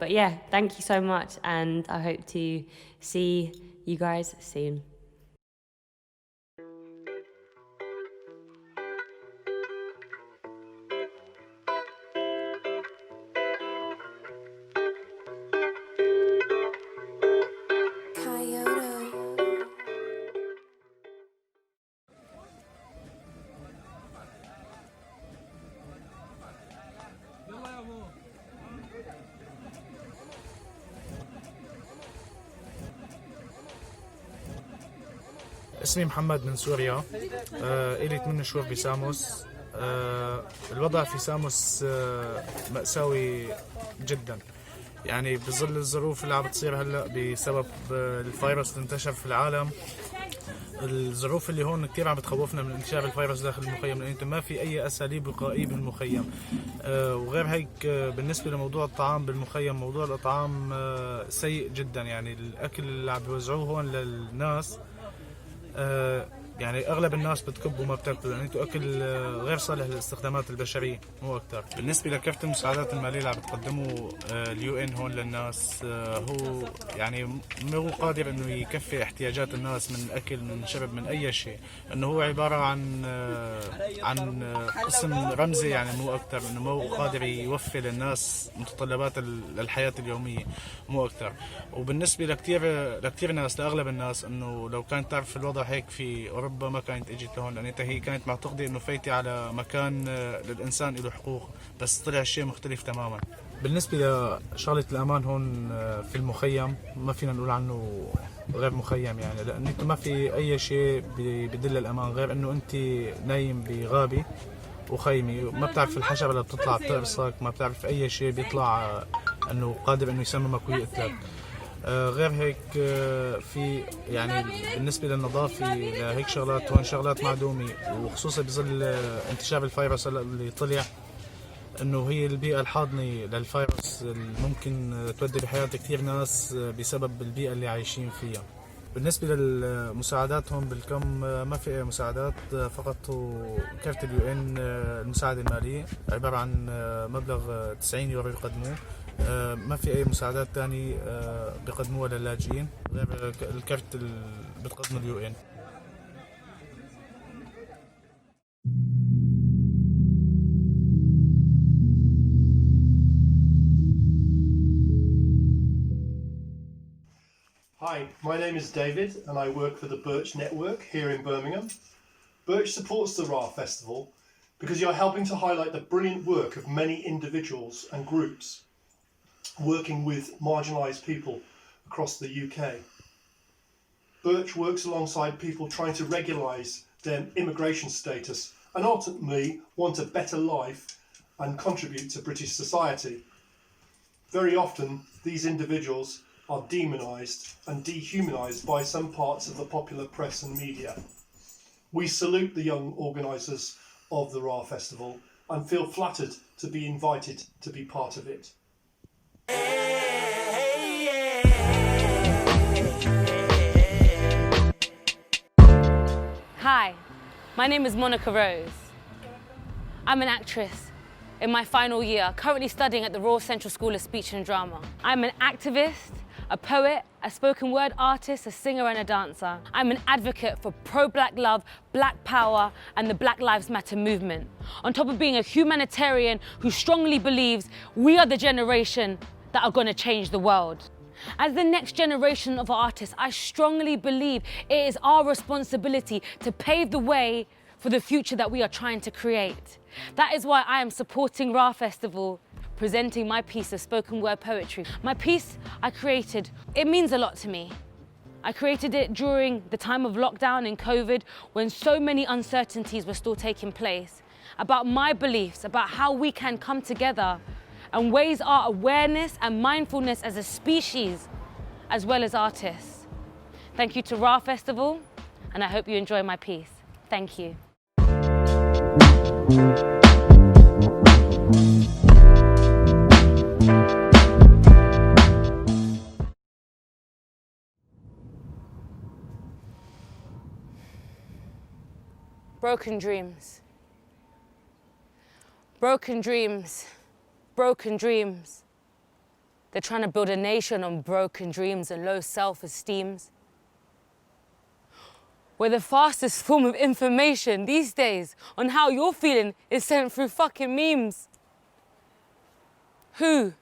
But yeah, thank you so much, and I hope to see you guys soon. اسمي محمد من سوريا. إلي 8 شهور بساموس. الوضع في ساموس مأساوي جدا، يعني بظل الظروف اللي عم بتصير هلا بسبب الفيروس اللي انتشر في العالم. الظروف اللي هون كثير عم بتخوفنا من انتشار الفيروس داخل المخيم، لأن ما في أي أساليب وقائية بالمخيم. وغير هيك بالنسبة لموضوع الطعام بالمخيم، موضوع الأطعام سيء جدا، يعني الأكل اللي عم بيوزعوه هون للناس يعني اغلب الناس بتكب وما بتاكلوا، لانه يعني اكل غير صالح للاستخدامات البشريه مو اكثر. بالنسبه لكافه المساعدات الماليه اللي عم بتقدمه اليو ان هون للناس، هو يعني مو قادر انه يكفي احتياجات الناس من اكل، من شرب، من اي شيء، انه هو عباره عن قسم رمزي، يعني مو اكثر، انه مو قادر يوفي للناس متطلبات الحياه اليوميه مو اكثر. وبالنسبه لكثير ناس، لاغلب الناس، انه لو كانت تعرف الوضع هيك في اوروبا ما كانت اجت لهون، لان هي كانت معتقده انه فايته على مكان للانسان له حقوق، بس طلع الشيء مختلف تماما. بالنسبه لشغله الامان هون في المخيم، ما فينا نقول عنه غير مخيم، يعني لان انت ما في اي شيء بدل الامان غير انه انت نايم بغابه وخيمه، ما بتعرف الحشره اللي بتطلع بتقرصك، ما بتعرف اي شيء بيطلع انه قادر انه يسممك ويقتلك. غير هيك في يعني بالنسبة للنظافة لهيك شغلات هون شغلات معدومة، وخصوصا بظل انتشار الفيروس اللي طلع، انه هي البيئة الحاضنة للفيروس اللي ممكن تودي بحياة كثير ناس بسبب البيئة اللي عايشين فيها. بالنسبة للمساعدات هون بالكم ما في أي مساعدات، فقط كارت اليو ان المساعدة المالية عبارة عن مبلغ 90 يورو يقدموه. ما في أي مساعدات تانية بيقدموها للاجئين غير الكارت اللي بتقدمه اليو ان. Hi, my name is David and I work for the Birch Network here in Birmingham. Birch supports the RAAH Festival because you're helping to highlight the brilliant work of many individuals and groups working with marginalised people across the UK. Birch works alongside people trying to regularise their immigration status and ultimately want a better life and contribute to British society. Very often, these individuals are demonised and dehumanised by some parts of the popular press and media. We salute the young organisers of the RAAH Festival and feel flattered to be invited to be part of it. Hi, my name is Monica Rose. I'm an actress in my final year, currently studying at the Royal Central School of Speech and Drama. I'm an activist, a poet, a spoken word artist, a singer and a dancer. I'm an advocate for pro-Black love, Black power and the Black Lives Matter movement. On top of being a humanitarian who strongly believes we are the generation that are going to change the world. As the next generation of artists, I strongly believe it is our responsibility to pave the way for the future that we are trying to create. That is why I am supporting RAAH Festival, presenting my piece of spoken word poetry. My piece I created, it means a lot to me. I created it during the time of lockdown and COVID, when so many uncertainties were still taking place, about my beliefs, about how we can come together and raise our awareness and mindfulness as a species, as well as artists. Thank you to RAAH Festival. and I hope you enjoy my piece. Thank you. Broken dreams. Broken dreams. Broken dreams. They're trying to build a nation on broken dreams and low self-esteems. We're the fastest form of information these days on how you're feeling is sent through fucking memes. Who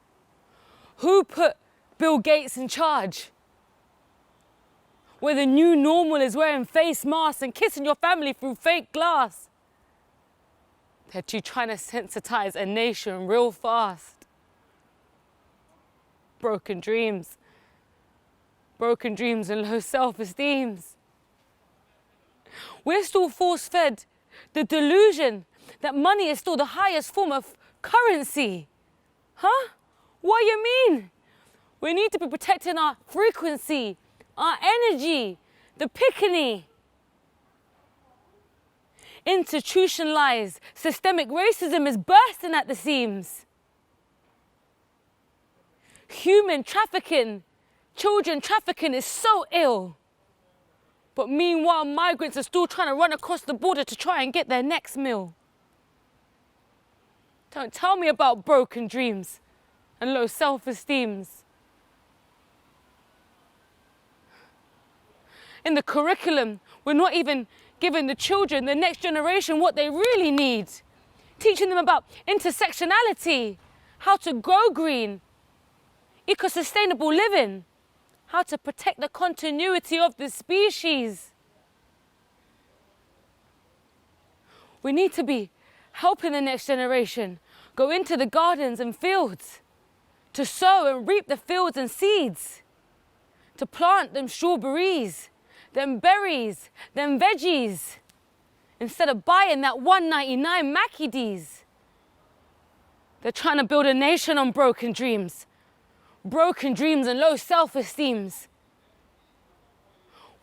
put Bill Gates in charge? Where the new normal is wearing face masks and kissing your family through fake glass. That you're trying to sensitize a nation real fast. Broken dreams. Broken dreams and low self-esteems. We're still force-fed the delusion that money is still the highest form of currency. Huh? What do you mean? We need to be protecting our frequency, our energy, the piccini. Institutionalized systemic racism is bursting at the seams. Human trafficking, children trafficking is so ill. But meanwhile, migrants are still trying to run across the border to try and get their next meal. Don't tell me about broken dreams and low self-esteems. In the curriculum, we're not even giving the children, the next generation, what they really need. Teaching them about intersectionality, how to grow green, eco-sustainable living, how to protect the continuity of the species. We need to be helping the next generation go into the gardens and fields, to sow and reap the fields and seeds, to plant them strawberries, them berries, them veggies, instead of buying that $1.99 Mackie D's. They're trying to build a nation on broken dreams and low self-esteems.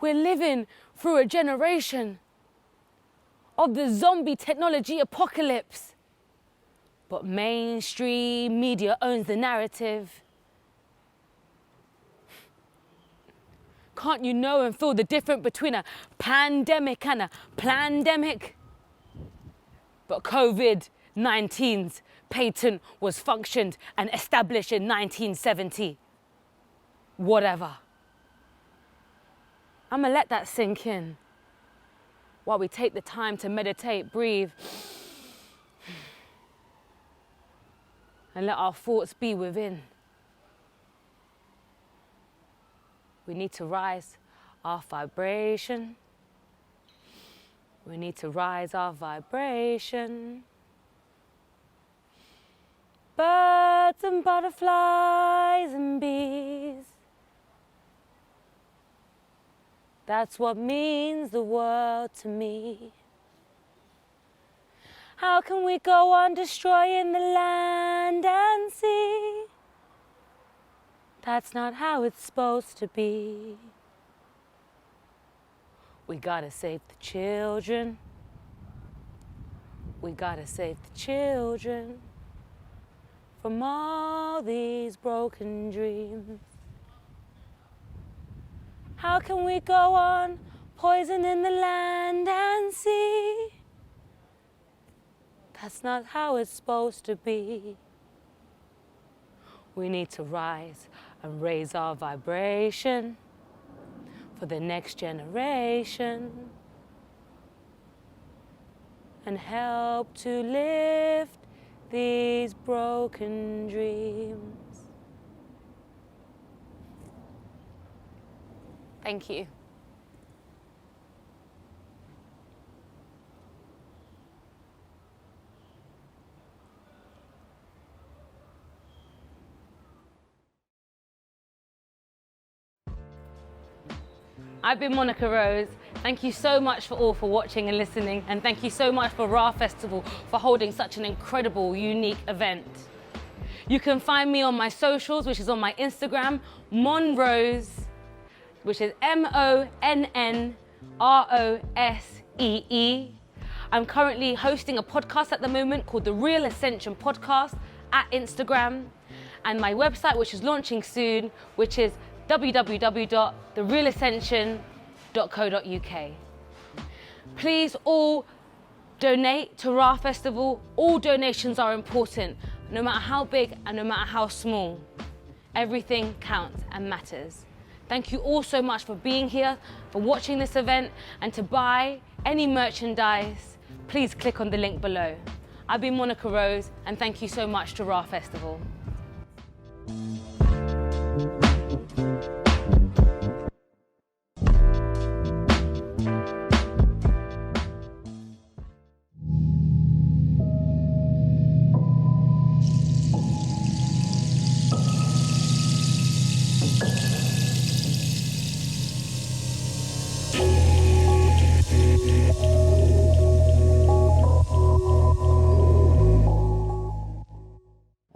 We're living through a generation of the zombie technology apocalypse. But mainstream media owns the narrative. Can't you know and feel the difference between a pandemic and a plandemic? But COVID-19's patent was functioned and established in 1970. Whatever. I'm gonna let that sink in while we take the time to meditate, breathe, and let our thoughts be within. We need to rise our vibration. We need to rise our vibration. Birds and butterflies and bees. That's what means the world to me. How can we go on destroying the land and sea? That's not how it's supposed to be. We gotta save the children. We gotta save the children from all these broken dreams. How can we go on poisoning the land and sea? That's not how it's supposed to be. We need to rise and raise our vibration for the next generation and help to lift these broken dreams. Thank you. I've been Monica Rose. Thank you so much for watching and listening, and thank you so much for RAAH Festival for holding such an incredible, unique event. You can find me on my socials, which is on my Instagram, Monrose, which is MONN ROSEE. I'm currently hosting a podcast at the moment called the Real Ascension Podcast at Instagram, and my website, which is launching soon, which is www.therealascension.co.uk. Please all donate to RAAH Festival. All donations are important, no matter how big and no matter how small. Everything counts and matters. Thank you all so much for being here, for watching this event, and to buy any merchandise, please click on the link below. I've been Monica Rose, and thank you so much to RAAH Festival.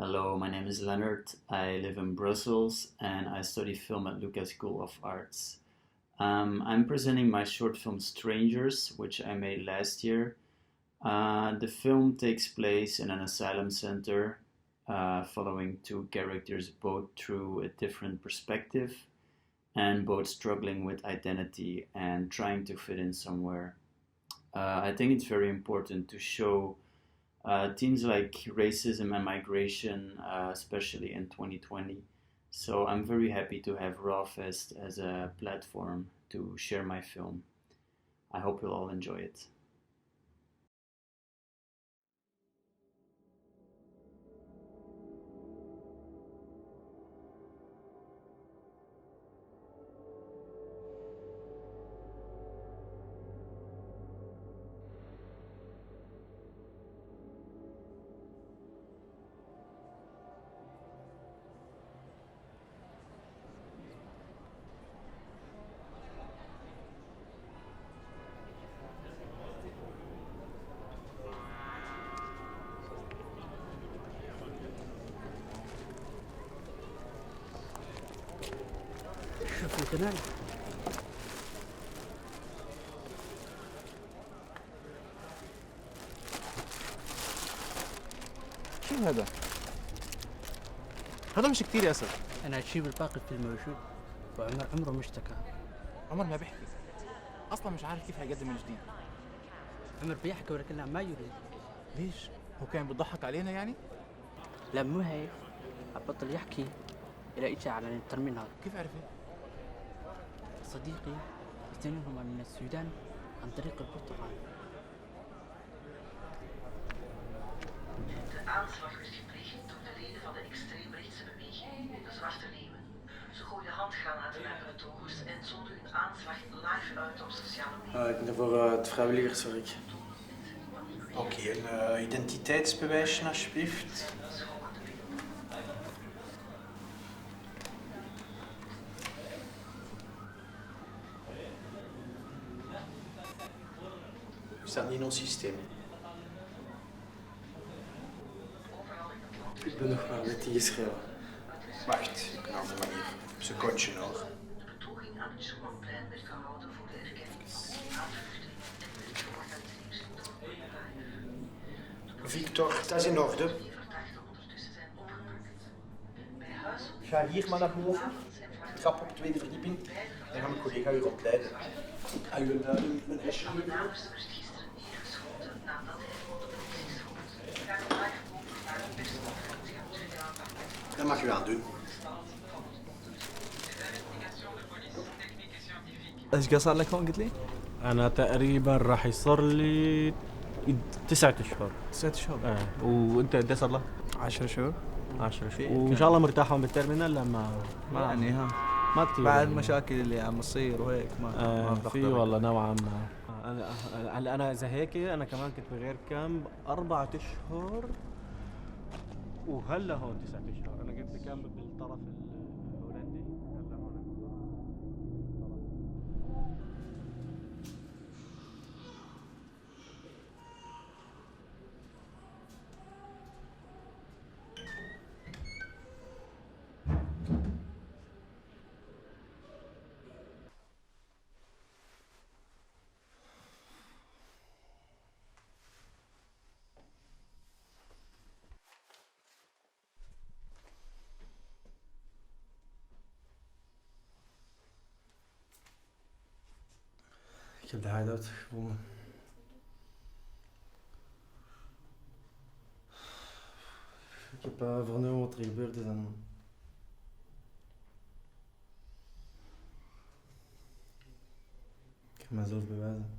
Hello, my name is Leonard. I live in Brussels and I study film at Lucas School of Arts. I'm presenting my short film Strangers, which I made last year. The film takes place in an asylum center, following two characters both through a different perspective and both struggling with identity and trying to fit in somewhere. I think it's very important to show themes like racism and migration, especially in 2020. So I'm very happy to have RAAH Fest as a platform to share my film. I hope you'll all enjoy it. شوف القناة شو هذا؟ هذا مش كتير يا اسد. أنا أجيب الباقي في الموجود، وعمر عمره ما اشتكى. عمر ما بيحكي، اصلا مش عارف كيف هيقدم من جديد. عمر بيحكي ولكنه ما يريد. ليش؟ هو كان بيضحك علينا يعني؟ لا مو هيك، بطل يحكي إلى إجا على الترمينال. كيف عرفت؟ صديقي اثنينهما من السودان عن طريق البرتغال. De aanslag werd gepleegd door de leden van de extreemrechtse beweging, de Zwarte Leeuwen. Ze gooiden handgranaten naar de betogers en zonden hun aanslag live uit op sociale media. Ik ben voor het vrijwilligerswerk. Oké, een identiteitsbewijsje alsjeblieft. U staat niet in ons systeem. Ik ben nog maar net ingeschreven. Wacht, op een andere manier. Een secondje hoor. De betoging aan het Schumannplein werd gehouden voor de erkenning van de aanvluchting en werd georganiseerd door RAAH. Victor, dat is in orde. Verdachten ondertussen zijn opgepakt. Bij huiszoeking Ga hier maar naar boven. Trap op tweede verdieping. Dan gaat mijn collega u rondleiden. Ga u een hesje aan de naamste werd gisteren neergeschoten nadat hij voor de politie schoot. Ga ik live over naar de persconferentie. Dat mag u aandoen. ايش قصر لك هون قلت لي؟ أنا تقريبا راح يصير لي 9 أشهر. 9 شهور. وأنت قد إيه صار لك؟ 10 شهور. 10 شهور. وإن شاء الله مرتاح هون بالترمينال لما يعني ها ما كثير بعد يعني. المشاكل اللي عم تصير وهيك ما في والله نوعا ما. أنا إذا هيك أنا كمان كنت بغير كامب 4 أشهر وهلا هون 9 أشهر. أنا كنت كامب بالطرف الهولندي هلا هون. Ik heb de hideout gevonden. Ik heb vernomen wat er gebeurd is en... Ik ga mezelf bewijzen.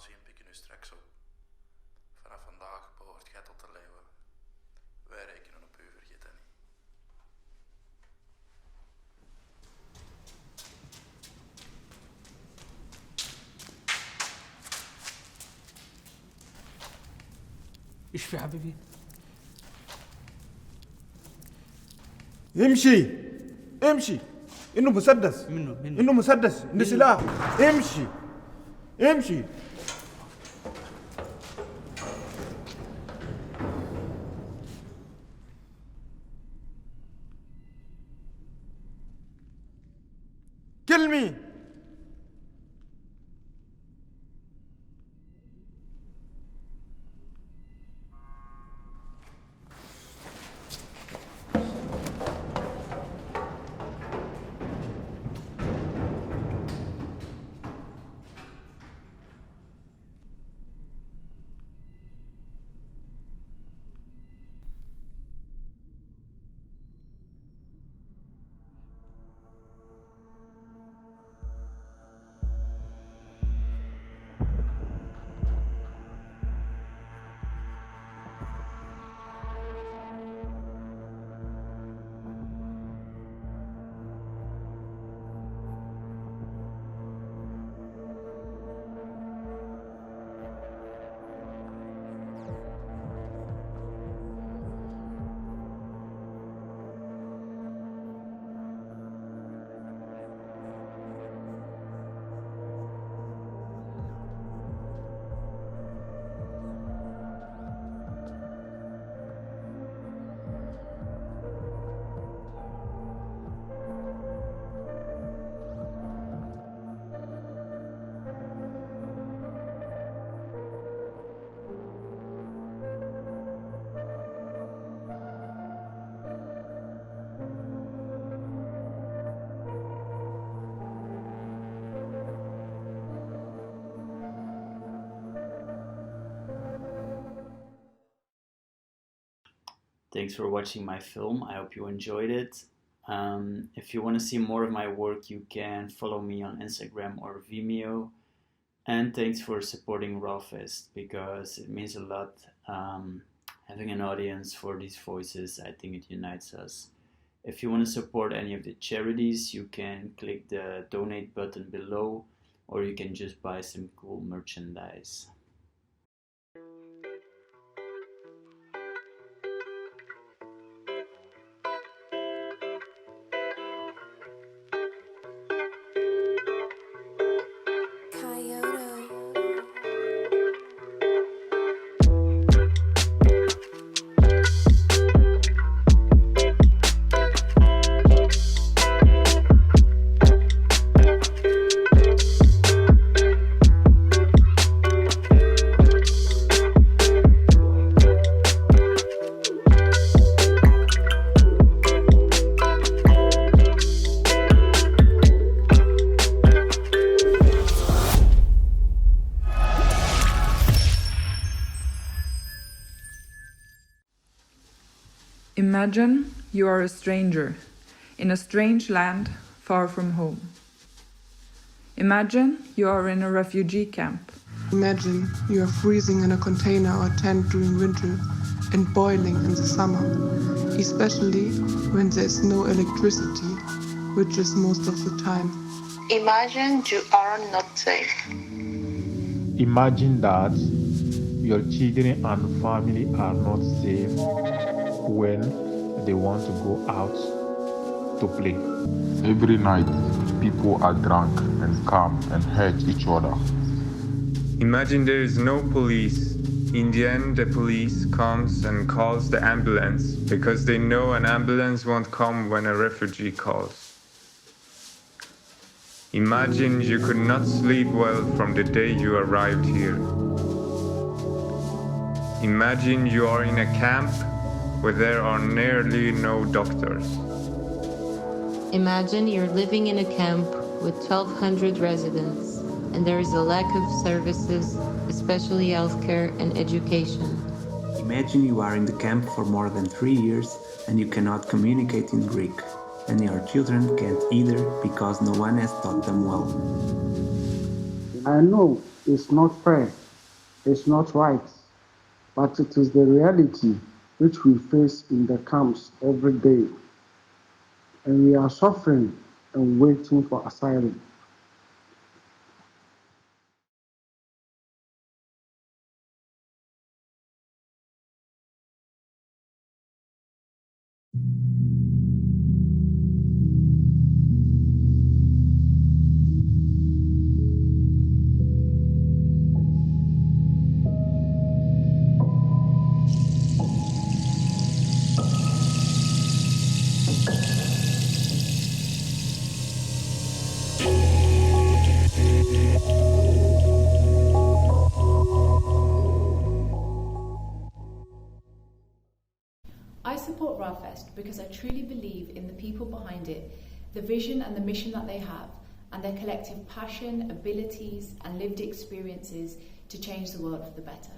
en pikken u straks op. Vanaf vandaag behoort gij tot de leeuwen. Wij rekenen op u, vergeet dat niet. ايش في حبيبي؟ امشي امشي. انه مسدس. انه مسدس. انه سلاح. امشي امشي. كلمي. Thanks for watching my film. I hope you enjoyed it. If you want to see more of my work, you can follow me on Instagram or Vimeo. And thanks for supporting RAAH because it means a lot. Having an audience for these voices, I think it unites us. If you want to support any of the charities, you can click the donate button below, or you can just buy some cool merchandise. Imagine you are a stranger in a strange land far from home. Imagine you are in a refugee camp. Imagine you are freezing in a container or tent during winter and boiling in the summer, especially when there's no electricity, which is most of the time. Imagine you are not safe. Imagine that your children and family are not safe when they want to go out to play. Every night, people are drunk and come and hurt each other. Imagine there is no police. In the end, the police comes and calls the ambulance because they know an ambulance won't come when a refugee calls. Imagine you could not sleep well from the day you arrived here. Imagine you are in a camp where there are nearly no doctors. Imagine you're living in a camp with 1,200 residents and there is a lack of services, especially healthcare and education. Imagine you are in the camp for more than 3 years and you cannot communicate in Greek, and your children can't either because no one has taught them well. I know it's not fair, it's not right, but it is the reality which we face in the camps every day. And we are suffering and waiting for asylum. I support RAAH because I truly believe in the people behind it, the vision and the mission that they have, and their collective passion, abilities, and lived experiences to change the world for the better.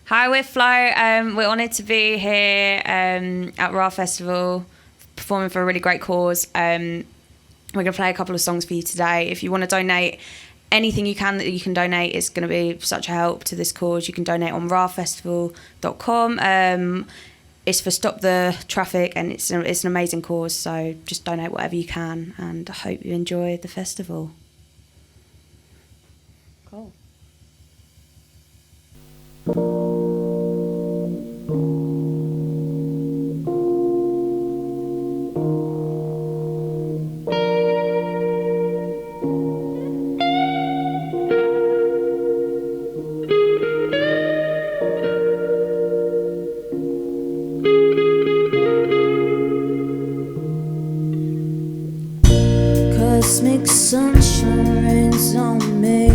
Hi, we're Flo. We're honoured to be here at RAAH Festival, performing for a really great cause. We're going to play a couple of songs for you today. If you want to donate anything you can that you can donate, is going to be such a help to this cause. You can donate on raahfestival.com. It's for Stop the Traffic, and it's an amazing cause, so just donate whatever you can, and I hope you enjoy the festival. Cool. Cosmic sunshine rains on me,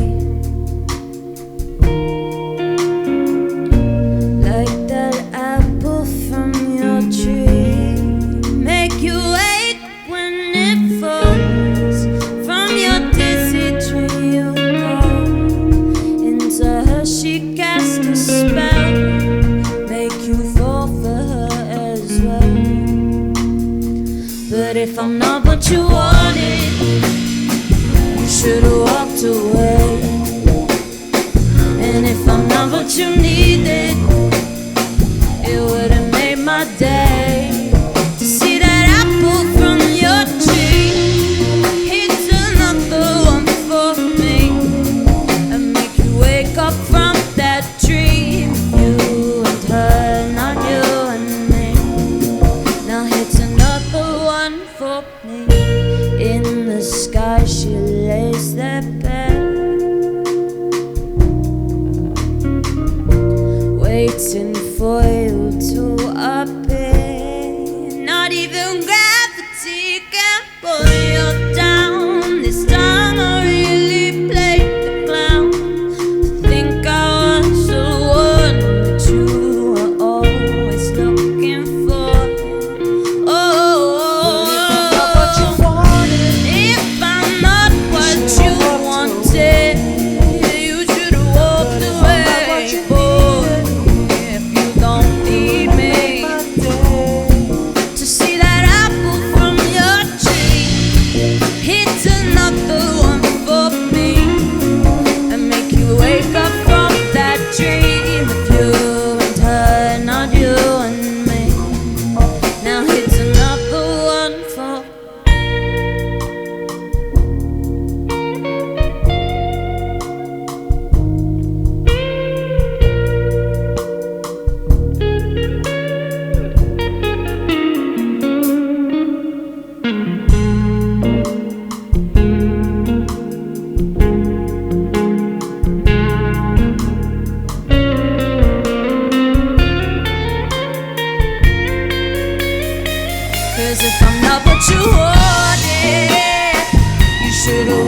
like that apple from your tree. Make you wait when it falls from your dizzy tree. You go into her, she cast a spell, make you fall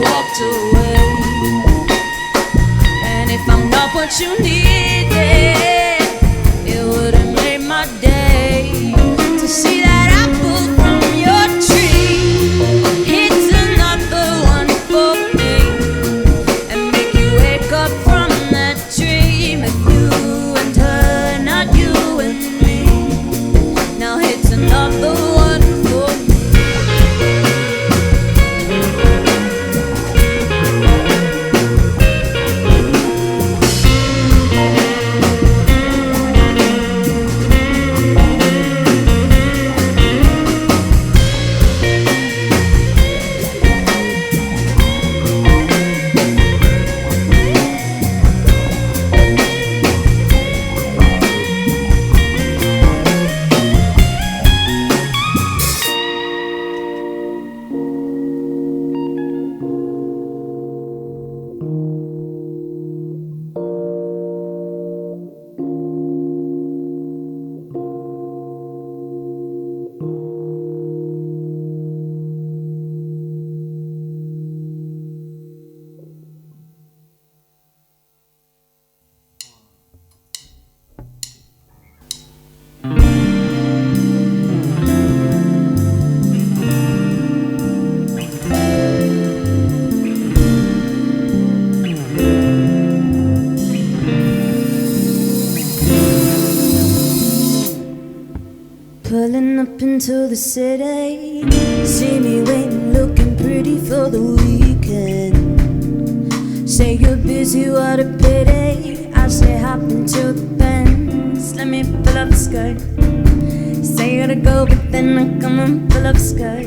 walked away. And if I'm not what you needed, it would have made my day to see that apple from your tree. It's another one for me, and make you wake up from that dream of you and her, not you and me. Now it's another one for me. Pulling up into the city, see me waiting, looking pretty for the weekend. Say you're busy, what a pity. I say hop into the Benz, let me pull up the skirt. Say you gotta go, but then I come and pull up the skirt.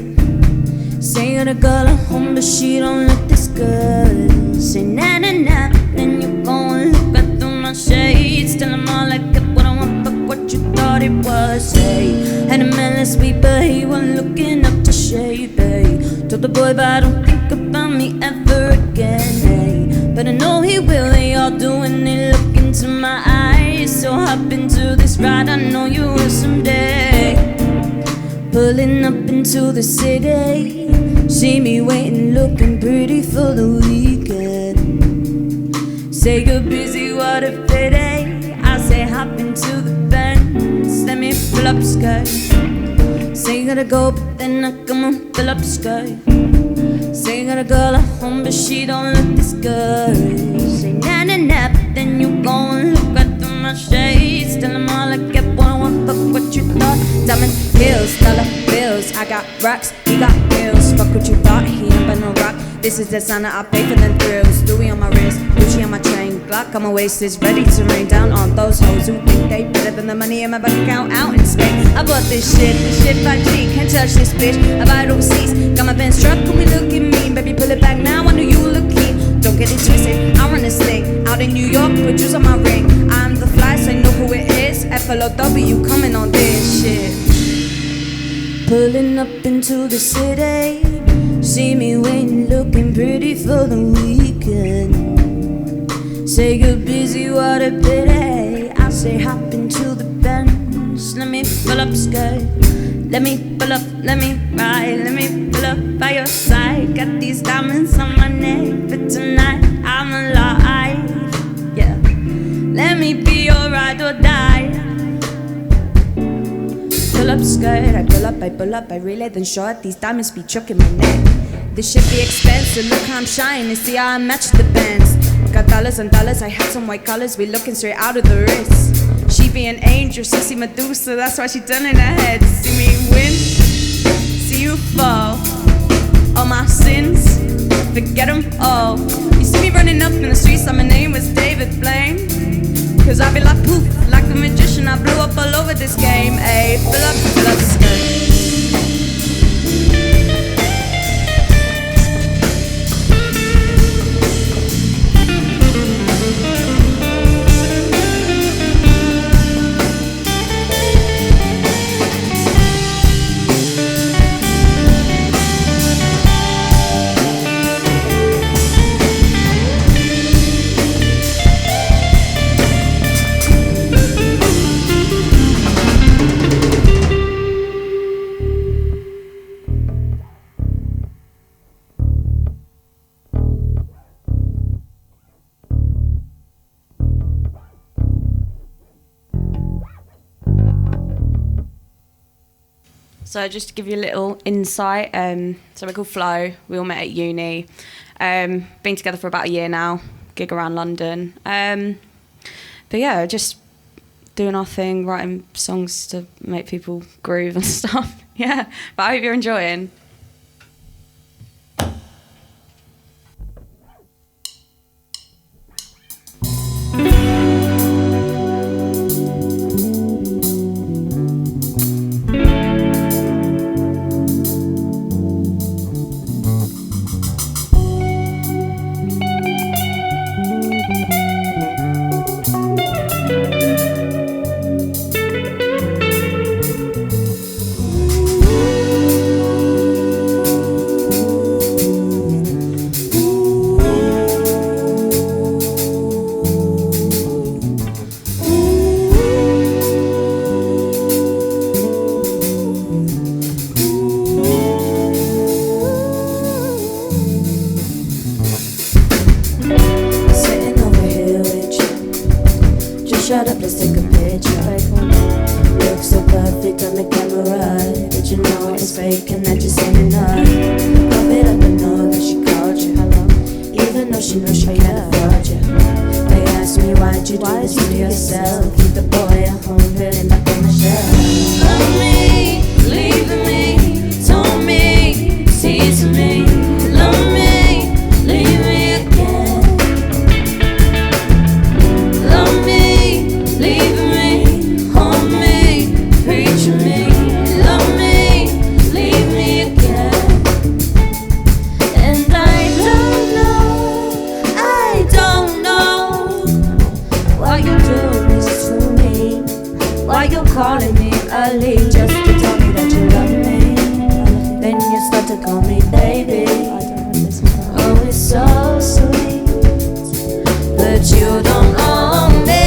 Say you gotta go at home, but she don't look this good. Say na na na, then you go and look right through my shades. Tell them all I get what I want, but what you thought it was. Hey, had a man last week, but he wasn't looking up to shade, babe. Told the boy, but I don't think about me ever again, hey. But I know he will, they all doing it, look into my eyes. So hop into this ride, I know you will someday. Pulling up into the city, see me waiting, looking pretty for the weekend. Say you're busy, what a pity. I say hop into the Benz, let me pull up skirt. Say you gotta go, but then I come and pull up skirt. Say you got a girl at home, but she don't look this good. Say na na na, but then you go and look right through my shades. Tell them all I get what I want, but what you thought. Diamond heels, dollar bills. I got rocks, he got bills. Fuck what you thought, he ain't but no rock. This is the sign that I pay for them thrills. Louis on my wrist, Gucci on my chain, Glock on my waist is ready to rain down on those hoes who think they better than the money in my bank account out in Spain. I bought this shit 5G, can't touch this bitch. I buy it overseas, got my Benz truck, can we look at me? Baby, pull it back now, I know you look keen. Don't get it twisted, I run this thing out in New York, put juice on my ring. I'm the fly, so you know who it is. FLOW, coming on this shit. Pulling up into the city, see me waiting, looking pretty for the weekend. Say you're busy, what a pity. I say hop into the Benz, let me pull up skirt. Let me pull up, let me ride, let me pull up by your side. Got these diamonds on my neck, but tonight I'm alive. Yeah, let me be your ride or die. Pull up skirt, I pull up, I relay then short. These diamonds be choking my neck. This shit be expensive, look how I'm shining. See how I match the bands. Got dollars on dollars, I had some white collars. We looking straight out of the wrist. She be an angel, she see Medusa, that's why she done in her head. See me win, see you fall. All my sins, forget them all. You see me running up in the streets, my name was David Blaine. Cause I be like poof, like a magician, I blew up all over this game. Ayy, fill up skirt. So just to give you a little insight, so we're called Flow. We all met at uni. Been together for about a year now. Gig around London. But yeah, just doing our thing, writing songs to make people groove and stuff. Yeah, but I hope you're enjoying. Shut up, let's take a picture. Look so perfect on the camera, but you know it's fake and that just ain't enough. Pop it up and know that she called you, even though she knows she can't afford you. They ask me why'd you do this to yourself. Keep the boy at home, building back on the shelf. Love me, leaving me, told me, teasing me. Love me, leave me again. Love me. Leave me, hold me, preach me, love me, leave me again. And I don't know why you're doing this to me. Why you're calling me early just to tell me that you love me. Then you start to call me baby. Oh, it's so sweet, but you don't own me.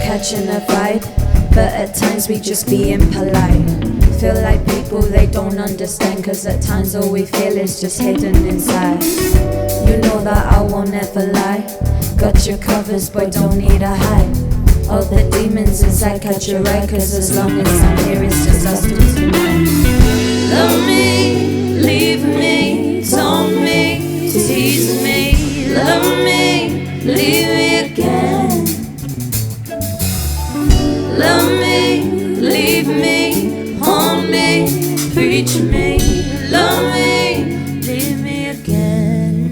Catching a vibe, but at times we just be impolite. Feel like people they don't understand, cause at times all we feel is just hidden inside. You know that I won't ever lie. Got your covers, boy, don't need a hide. All the demons inside catch a ride, cause as long as I'm here it's just us two tonight. Love me, leave me, taunt me, tease me. Love me, leave me again. Love me, leave me, hold me, preach me. Love me, leave me again.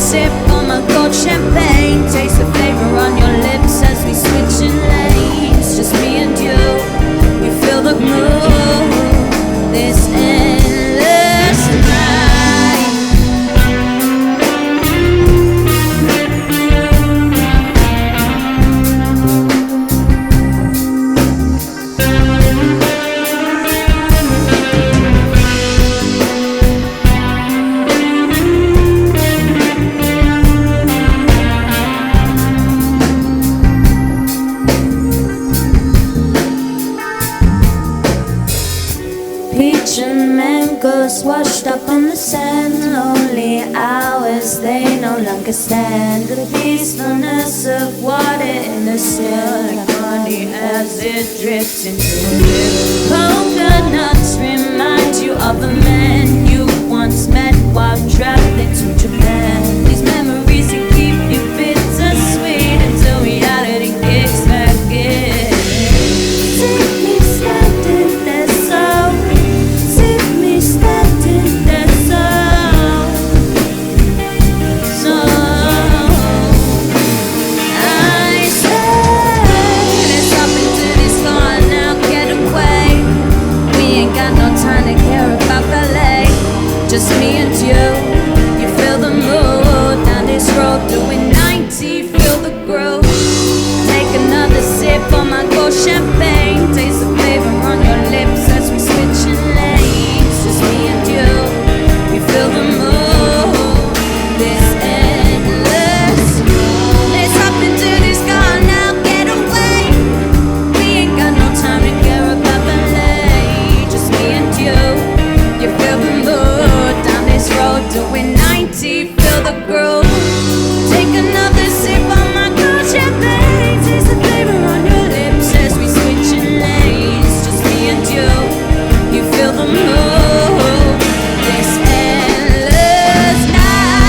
sip on my cold champagne. Taste the flavor on your lips as we switch in lanes. Just me and you, you feel the groove. This endless night. Peach and mangoes washed up on the sand. Lonely hours they no longer stand. The peacefulness of water in the still, like honey as it drips into a river. Coconuts remind you of the man you once met while traveling to Japan. These memories that keep you bittersweet until reality kicks back in. Take me standing there so. Standing there so I said it's up into this car now, get away. We ain't got no time to care about ballet. Just me and you, you feel the mood. Down this road doing 90, feel the groove. Take another sip on my cold champagne. Taste the flavor on your lips as we switch in lanes. Just me and you, we feel the mood. This endless. Let's hop into this car now, get away. We ain't got no time to care about ballet. Just me and you, you feel the mood. Down this road doing 90, feel the groove. Take another sip on my cold champagne. Taste the flavor on your lips as we switch in lanes. Just me and you, you feel the mood. This endless night.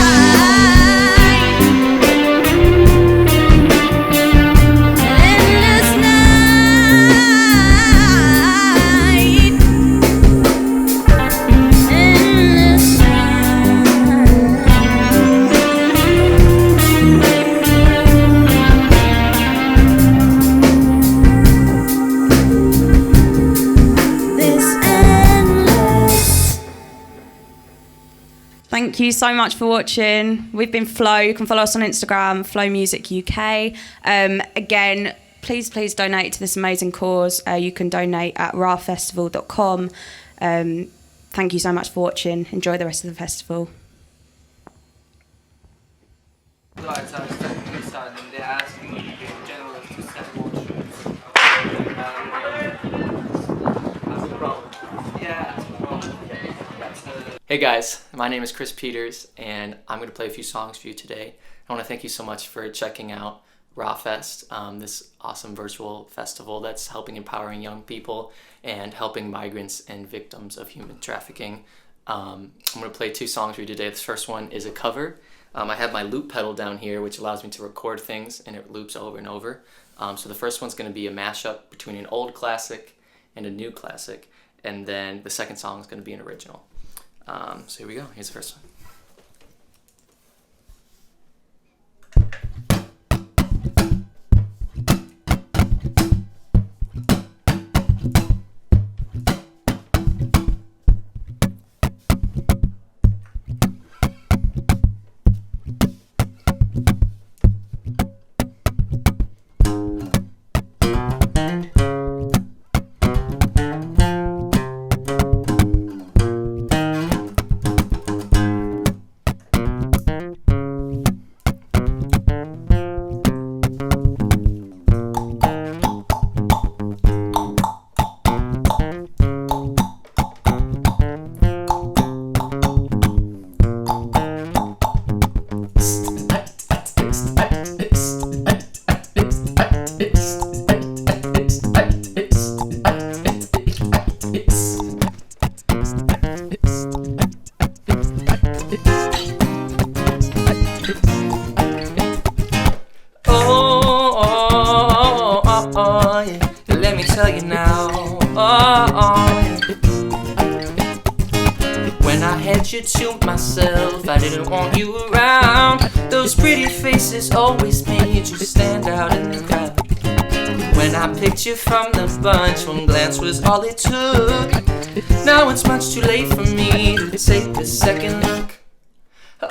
Endless night. Endless This endless. Thank you so much for watching. We've been Flow. You can follow us on Instagram, Flow Music UK. Again, please donate to this amazing cause. You can donate at raahfestival.com. Thank you so much for watching. Enjoy the rest of the festival. Hey guys, my name is Chris Peters and I'm going to play a few songs for you today. I want to thank you so much for checking out RAAH Fest, this awesome virtual festival that's helping empowering young people and helping migrants and victims of human trafficking. I'm going to play two songs for you today. This first one is a cover. I have my loop pedal down here, which allows me to record things and it loops over and over. So the first one's going to be a mashup between an old classic and a new classic, and then the second song is going to be an original. So here we go. Here's the first one. with myself. I didn't want you around. Those pretty faces always made you stand out in the crowd. When I picked you from the bunch, one glance was all it took. Now it's much too late for me to take a second look.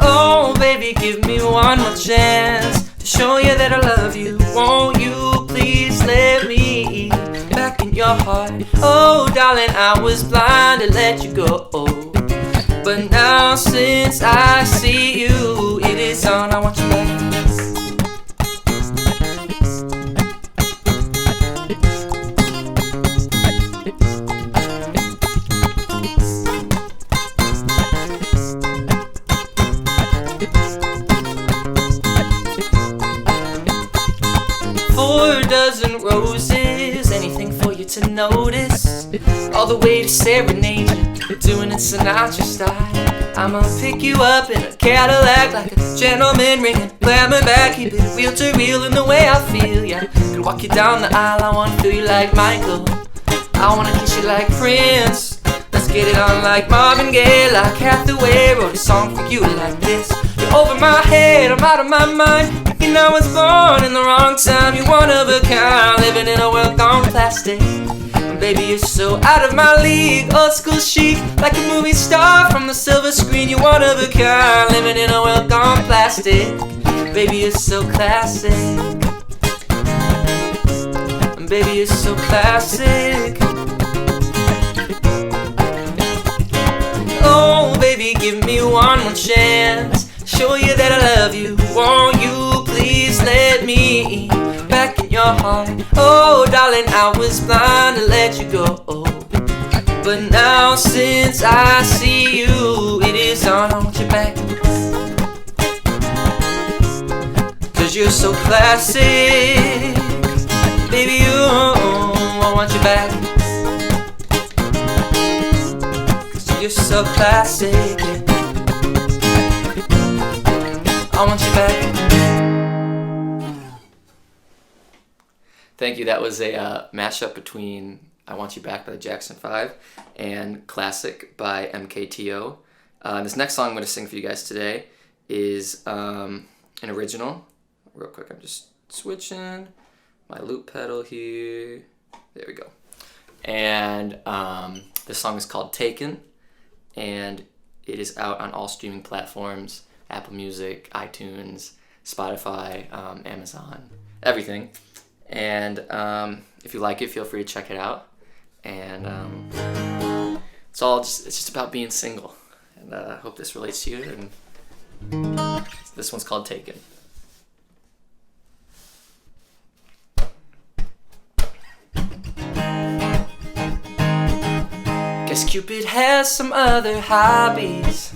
Oh baby, give me one more chance to show you that I love you. Won't you please let me back in your heart? Oh darling, I was blind to let you go, but now since I see you, it is on. I want you back. Roses, anything for you to notice. All the way to serenade you, doing it Sinatra style. I'ma pick you up in a Cadillac like a gentleman, ringing glamour back, keep it real to real in the way I feel. Yeah, could walk you down the aisle. I wanna feel you like Michael. I wanna kiss you like Prince. Let's get it on like Marvin Gaye, like Hathaway. Wrote a song for you like this. You're over my head, I'm out of my mind. Thinking I was born in the wrong time. You're one of a kind, living in a world gone plastic. And baby, you're so out of my league. Old school chic, like a movie star from the silver screen. You're one of a kind, living in a world gone plastic. Baby, you're so classic. And baby, you're so classic. Oh baby, give me one more chance, show you that I love you. Won't you please let me back in your heart? Oh darling, I was blind to let you go, but now since I see you, it is on. I want you back, 'cause you're so classic. Baby, I want you back, 'cause you're so classic. I want you back. Thank you. That was a mashup between I Want You Back by the Jackson 5 and Classic by MKTO. This next song I'm going to sing for you guys today is an original. Real quick, I'm just switching my loop pedal here. There we go. And this song is called Taken, and it is out on all streaming platforms. Apple Music, iTunes, Spotify, Amazon, everything. And if you like it, feel free to check it out. And it's just about being single. And I hope this relates to you. And this one's called Taken. Guess Cupid has some other hobbies.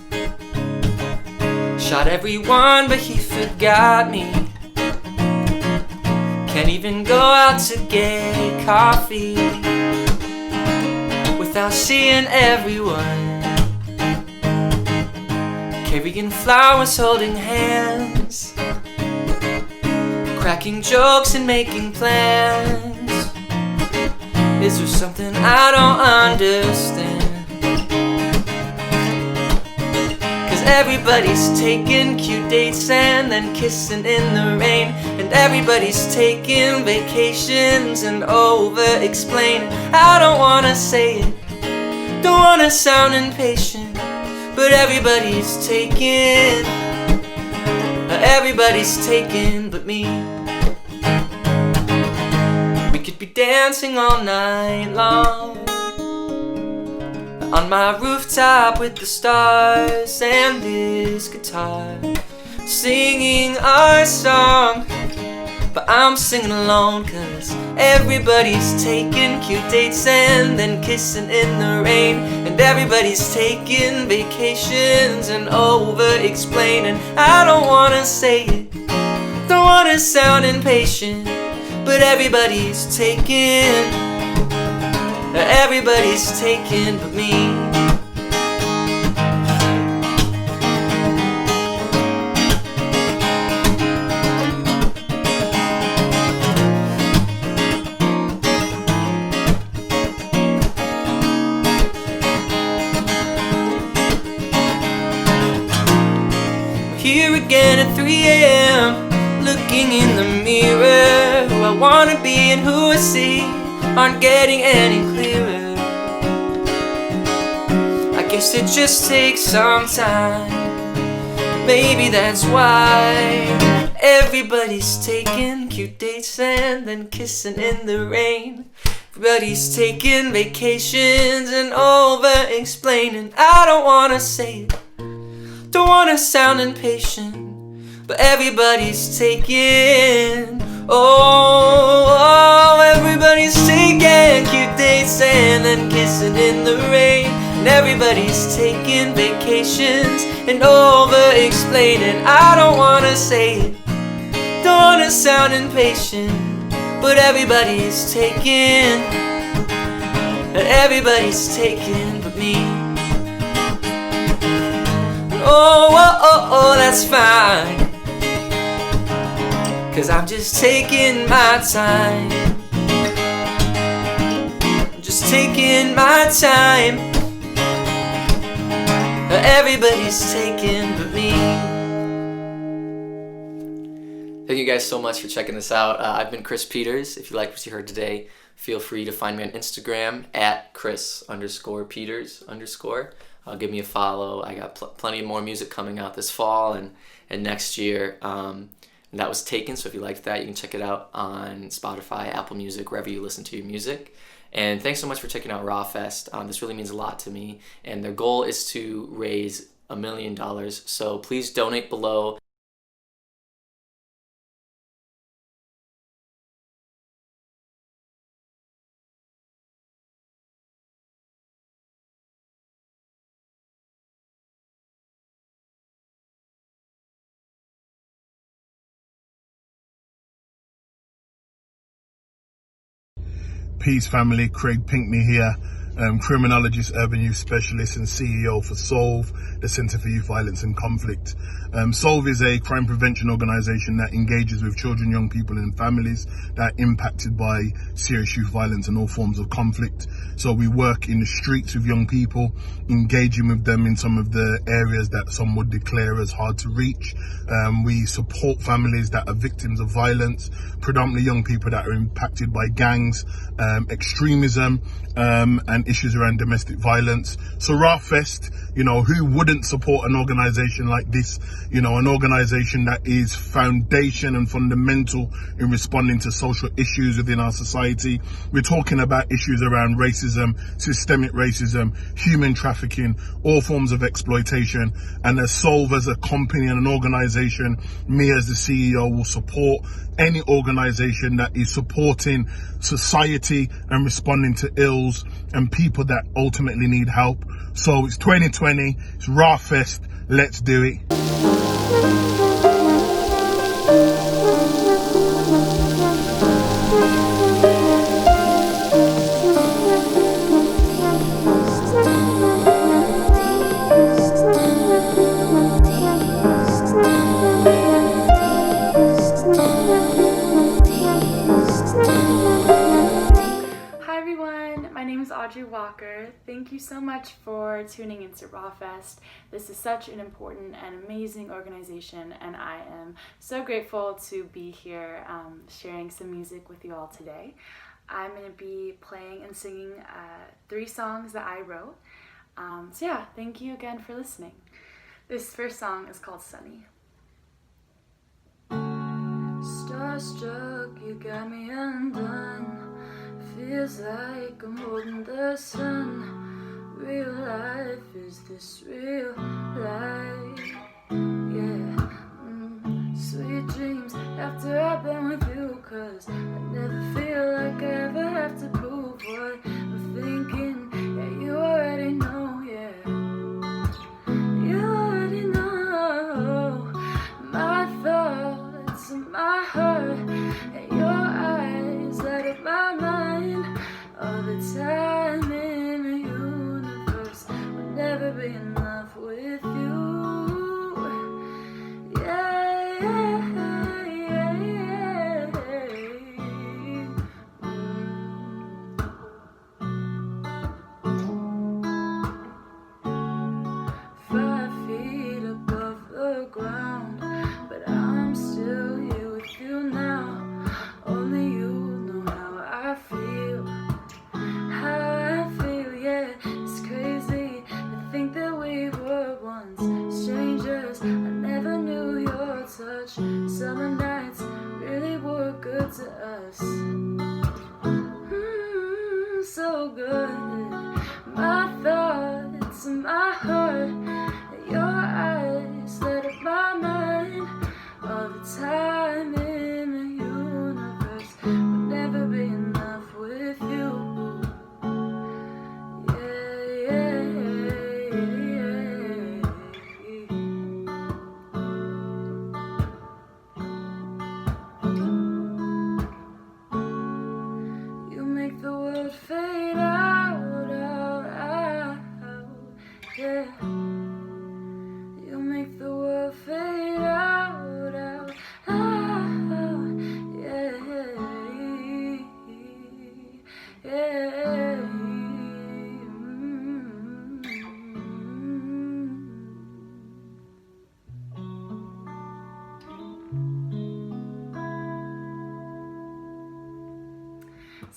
Shot everyone, but he forgot me. Can't even go out to get coffee without seeing everyone. Carrying flowers, holding hands, cracking jokes and making plans. Is there something I don't understand? Everybody's taking cute dates and then kissing in the rain. And everybody's taking vacations and over-explaining. I don't wanna say it, don't wanna sound impatient, but everybody's taking but me. We could be dancing all night long on my rooftop with the stars and this guitar, singing our song. But I'm singing alone, 'cause everybody's taking cute dates and then kissing in the rain. And everybody's taking vacations and over-explaining. I don't wanna say it, don't wanna sound impatient, but everybody's taking but me. Here again at 3 a.m., looking in the mirror. Who I wanna be and who I see aren't getting any clearer. I guess it just takes some time. Maybe that's why everybody's taking cute dates and then kissing in the rain. Everybody's taking vacations and over-explaining. I don't wanna say it, don't wanna sound impatient, but everybody's taking, everybody's taking cute dates and then kissing in the rain. And everybody's taking vacations and over-explaining. I don't wanna say it, don't wanna sound impatient, but everybody's taking, and everybody's taking but me. That's fine, 'cause I'm just taking my time. I'm just taking my time. Everybody's taking but me. Thank you guys so much for checking this out. I've been Chris Peters. If you liked what you heard today, feel free to find me on Instagram at Chris_Peters_. Give me a follow. I got plenty more music coming out this fall and next year. And that was Taken, so if you liked that, you can check it out on Spotify, Apple Music, wherever you listen to your music. And thanks so much for checking out RAAH Fest. This really means a lot to me. And their goal is to raise $1 million. So please donate below. Peace family, Craig Pinkney here, criminologist, urban youth specialist and CEO for SOLVE, the Centre for Youth Violence and Conflict. SOLVE is a crime prevention organisation that engages with children, young people and families that are impacted by serious youth violence and all forms of conflict. So we work in the streets with young people, engaging with them in some of the areas that some would declare as hard to reach. We support families that are victims of violence, predominantly young people that are impacted by gangs, extremism, and issues around domestic violence. So RAAH Fest, who wouldn't support an organisation like this? An organisation that is foundation and fundamental in responding to social issues within our society. We're talking about issues around racism, systemic racism, human trafficking, all forms of exploitation. And as SOLVE, as a company and an organisation, me as the CEO will support any organisation that is supporting society and responding to ills and people that ultimately need help. So it's 2020, it's RAAH Fest, let's do it. Ajudha. Thank you so much for tuning into RAAH Fest. This is such an important and amazing organization, and I am so grateful to be here sharing some music with you all today. I'm going to be playing and singing 3 songs that I wrote. So yeah, thank you again for listening. This first song is called Sunny. Starstruck, you got me undone. Feels like I'm holding the sun. Real life, is this real life? Yeah. Sweet dreams after I've been with you, 'cause I never feel like I ever have to prove what I'm thinking. Yeah, you already know, yeah. You already know my thoughts and my heart, and your eyes light up my mind. All the time in the universe will never be enough with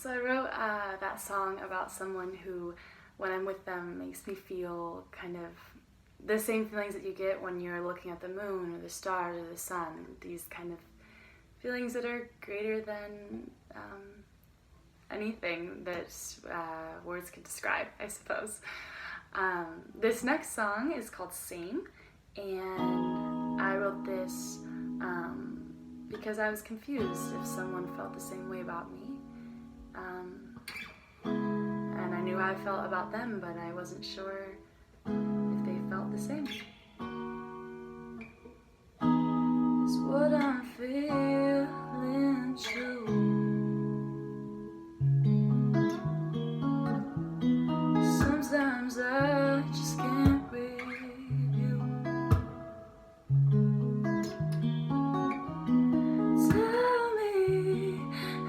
So I wrote that song about someone who, when I'm with them, makes me feel kind of the same feelings that you get when you're looking at the moon or the stars or the sun. These kind of feelings that are greater than anything that words could describe, I suppose. This next song is called Same, and I wrote this because I was confused if someone felt the same way about me. And I knew how I felt about them, but I wasn't sure if they felt the same. Is what I'm feeling true? Sometimes I just can't read you. Tell me,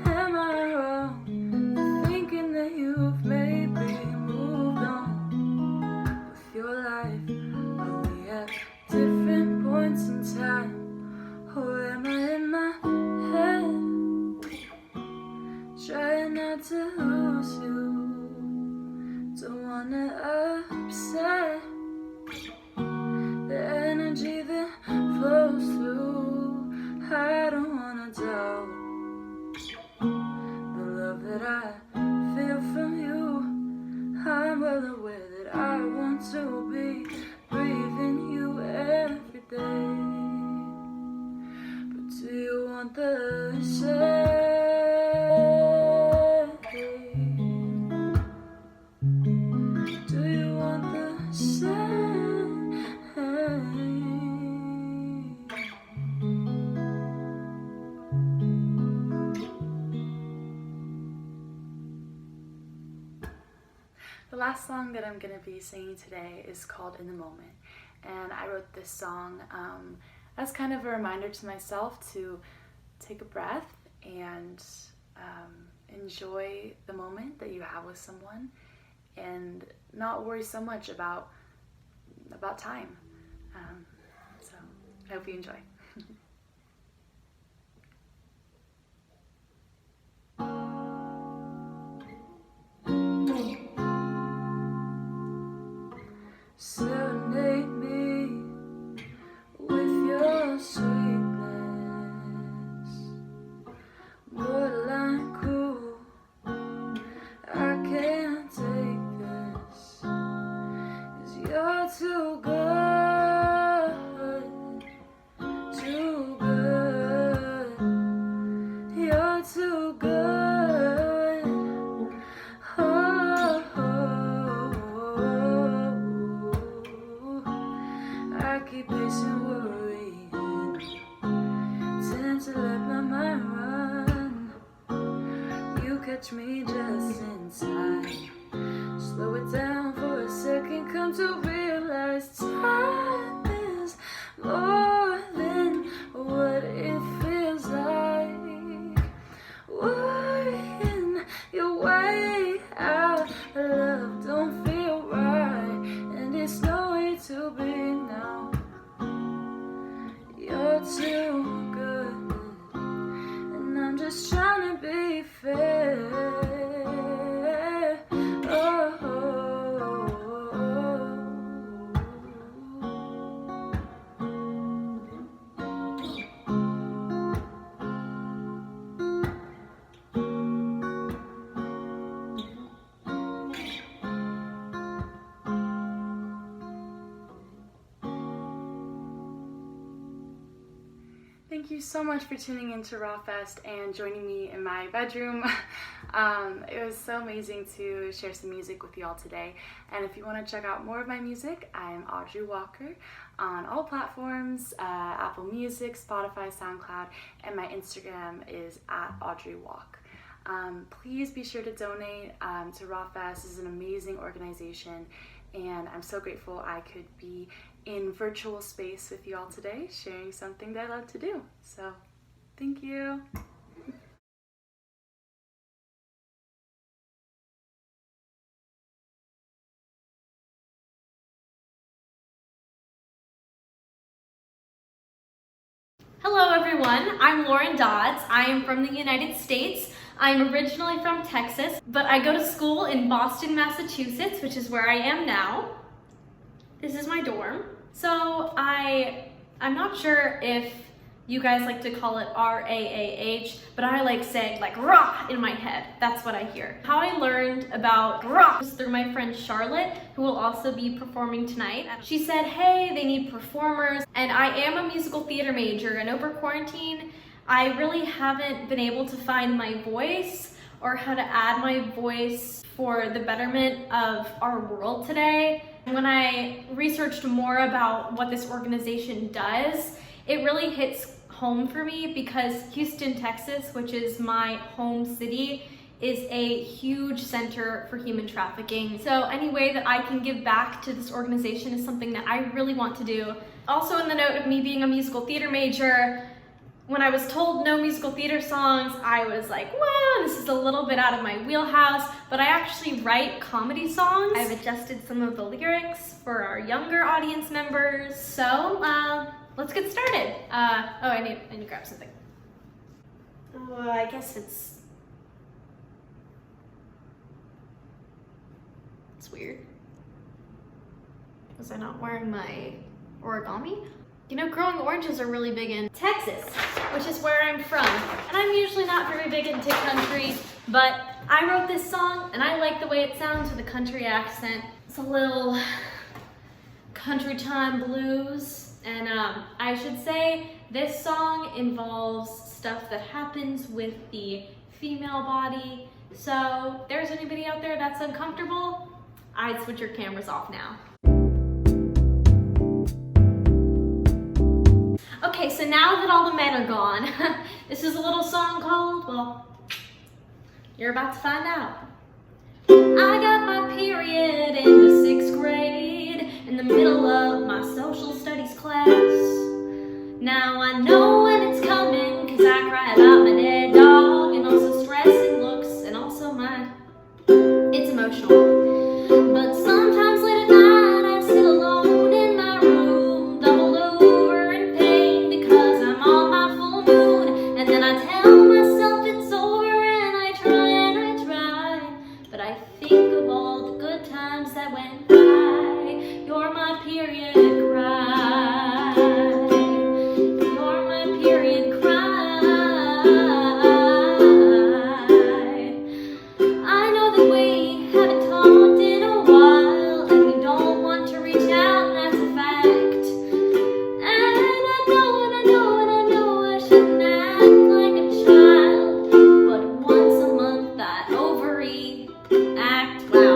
am I wrong thinking that you've maybe moved on with your life? Are we at different points in time? Or am I in my head, trying not to lose you? Don't wanna upset the energy that flows through. I don't wanna doubt the love that I feel from you. I'm well aware that I want to be breathing you every day. But do you want the same? Do you want the same? The last song that I'm going to be singing today is called In the Moment, and I wrote this song as kind of a reminder to myself to take a breath and enjoy the moment that you have with someone and not worry so much about time. So I hope you enjoy. Serenade me with your sweetness, borderline cruel. I can't take this, 'cause you're too good, too good. You're too good. Oh, I keep pacing, worrying, tend to let my mind run. You catch me just in time, slow it down for a second, come to realize time is more than what it feels like. Worrying your way out of love don't feel right, and it's no way to be now. You're too good, and I'm just trying to be fair. Thank you so much for tuning in to RAAH Fest and joining me in my bedroom. It was so amazing to share some music with you all today. And if you want to check out more of my music, I'm Audrey Walker on all platforms, Apple Music, Spotify, SoundCloud, and my Instagram is @AudreyWalk. Please be sure to donate to RAAH Fest. This is an amazing organization, and I'm so grateful I could be in virtual space with you all today, sharing something that I love to do. So, thank you. Hello everyone, I'm Lauren Dodds. I am from the United States. I'm originally from Texas, but I go to school in Boston, Massachusetts, which is where I am now. This is my dorm. So I'm not sure if you guys like to call it RAAH, but I like saying like RAAH in my head. That's what I hear. How I learned about RAAH was through my friend Charlotte, who will also be performing tonight. She said, hey, they need performers. And I am a musical theater major, and over quarantine, I really haven't been able to find my voice or how to add my voice for the betterment of our world today. When I researched more about what this organization does, it really hits home for me because Houston, Texas, which is my home city, is a huge center for human trafficking. So any way that I can give back to this organization is something that I really want to do. Also, in the note of me being a musical theater major, when I was told no musical theater songs, I was like, wow, this is a little bit out of my wheelhouse, but I actually write comedy songs. I've adjusted some of the lyrics for our younger audience members. So let's get started. I need to grab something. Oh, I guess it's weird. Was I not wearing my origami? You know, growing oranges are really big in Texas, which is where I'm from. And I'm usually not very big into country, but I wrote this song and I like the way it sounds with a country accent. It's a little country time blues. And I should say this song involves stuff that happens with the female body. So if there's anybody out there that's uncomfortable, I'd switch your cameras off now. Okay, so now that all the men are gone, this is a little song called, well, you're about to find out. I got my period in the 6th grade, in the middle of my social studies class. Now I know when it's coming, cause I cry about my dead dog, and also stress and looks, and also mine. It's emotional. But sometimes late at night I sit alone in my room, doubled over in pain because I'm on my full moon. And then I tell myself it's over and I try, but I think of all the good times that went by. You're my period cry. You're my period cry. I know that we haven't talked in a while, and you don't want to reach out, and that's a fact. And I know I shouldn't act like a child, but once a month I overreact, wow.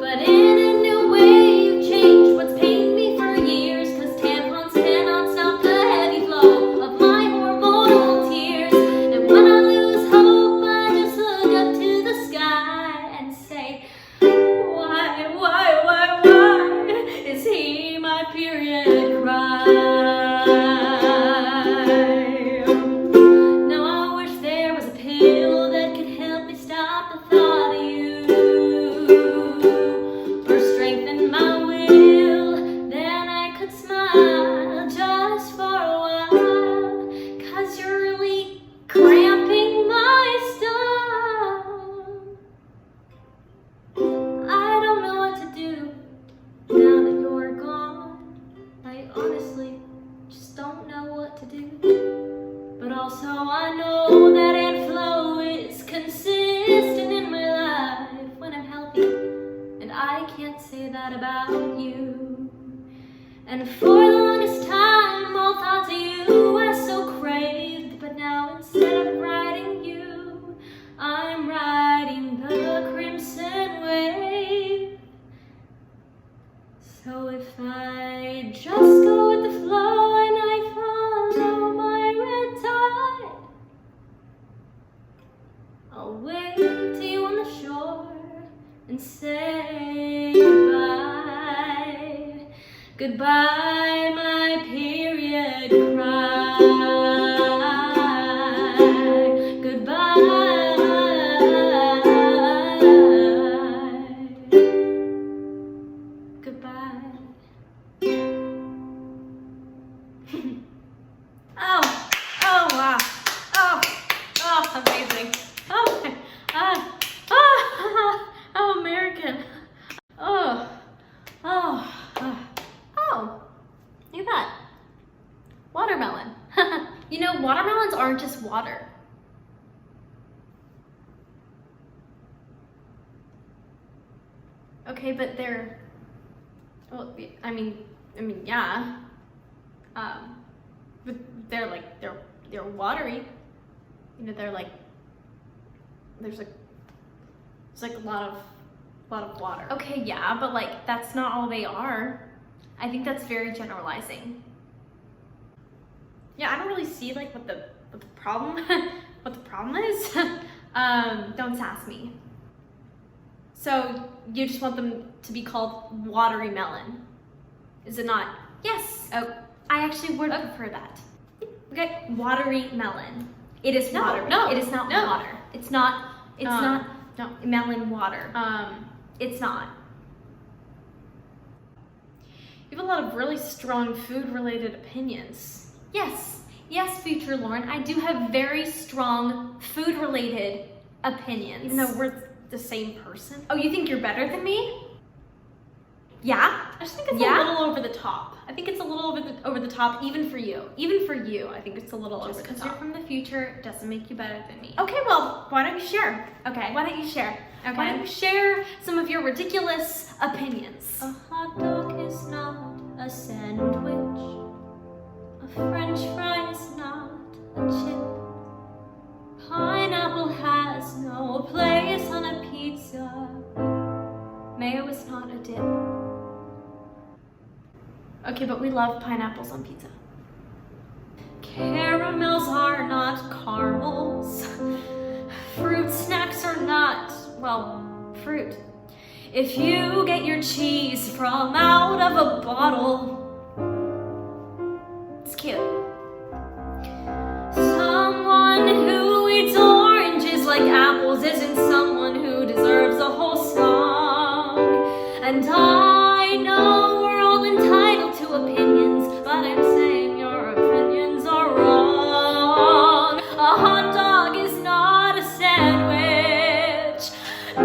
But in a new way you've changed what's pained me for years, cause tampons cannot stop the heavy flow of my hormonal tears. And when I lose hope, I just look up to the sky and say, why is he my period cry? Now I wish there was a pill that could help me stop the thought of you, or strengthen my will, then I could smile just for a while, cause you're really cramping my style. I don't know what to do now that you're gone. I honestly just don't know what to do. But also I know that airflow is consistent in my life when I'm healthy, and I can't say that about you. And for the longest time all thoughts of you I so craved, but now instead of writing you, I'm writing the crimson wave. So if I just go with the flow and I follow my red tide, I'll wave to you on the shore and say goodbye. Goodbye, my Look at that. Watermelon. You know, watermelons aren't just water. Okay, but they're, well, I mean, yeah. But they're like, they're watery. You know, they're like, there's like a lot of water. Okay, yeah, but like, that's not all they are. I think that's very generalizing. Yeah, I don't really see like what the problem is. Don't sass me. So you just want them to be called watery melon, is it not? Yes. Oh, I actually would prefer that. Okay, watery melon. It is watery. No, it is not water. It's not. It's not. No, melon water. It's not. You have a lot of really strong food-related opinions. Yes, future Lauren, I do have very strong food-related opinions. Even though we're the same person. Oh, you think you're better than me? Yeah? I just think it's a little over the top. I think it's a little over the top even for you. Even for you, I think it's a little over the top. Just because you're from the future doesn't make you better than me. Okay, well, why don't you share? Okay. Why don't you share? Okay. Why don't you share some of your ridiculous opinions? A hot dog is not a sandwich. A French fry is not a chip. Pineapple has no place on a pizza. Mayo is not a dip. Okay, but we love pineapples on pizza. Caramels are not caramels. Fruit snacks are not, well, fruit. If you get your cheese from out of a bottle, it's cute. Someone who eats oranges like apples isn't someone who deserves a whole song. And I know we're all entitled to opinions, but I'm saying your opinions are wrong. A hot dog is not a sandwich.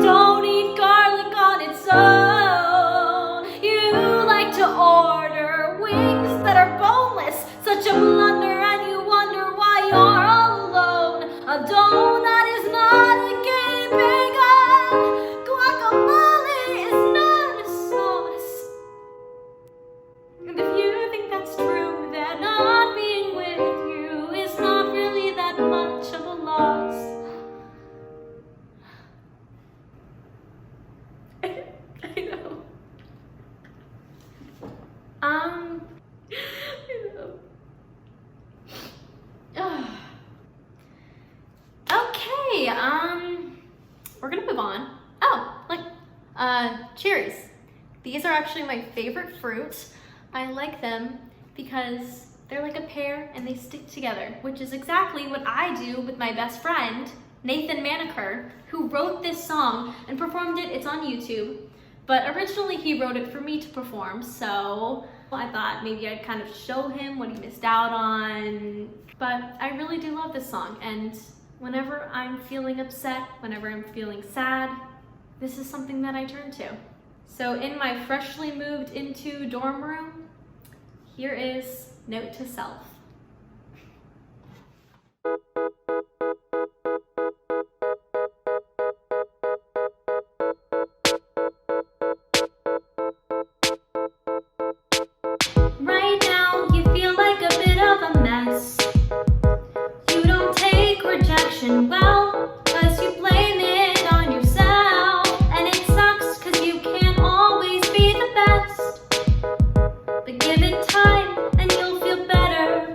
Don't eat garlic on its own. You like to order wings that are boneless. Such a blunder, and you wonder why you're all alone. A donut is not a gaping hole. Guacamole is not a sauce. And if you think that's true, then not being with you is not really that much of a loss. I know. Okay, we're gonna move on. Oh, cherries. These are actually my favorite fruit. I like them because they're like a pear and they stick together, which is exactly what I do with my best friend, Nathan Maneker, who wrote this song and performed it. It's on YouTube, but originally he wrote it for me to perform, so I thought maybe I'd kind of show him what he missed out on. But I really do love this song, and whenever I'm feeling upset, whenever I'm feeling sad, this is something that I turn to. So in my freshly moved into dorm room, here is Note to Self. Right now you feel like a bit of a mess. You don't take rejection well, cause you blame it on yourself. And it sucks cause you can't always be the best. But give it time and you'll feel better.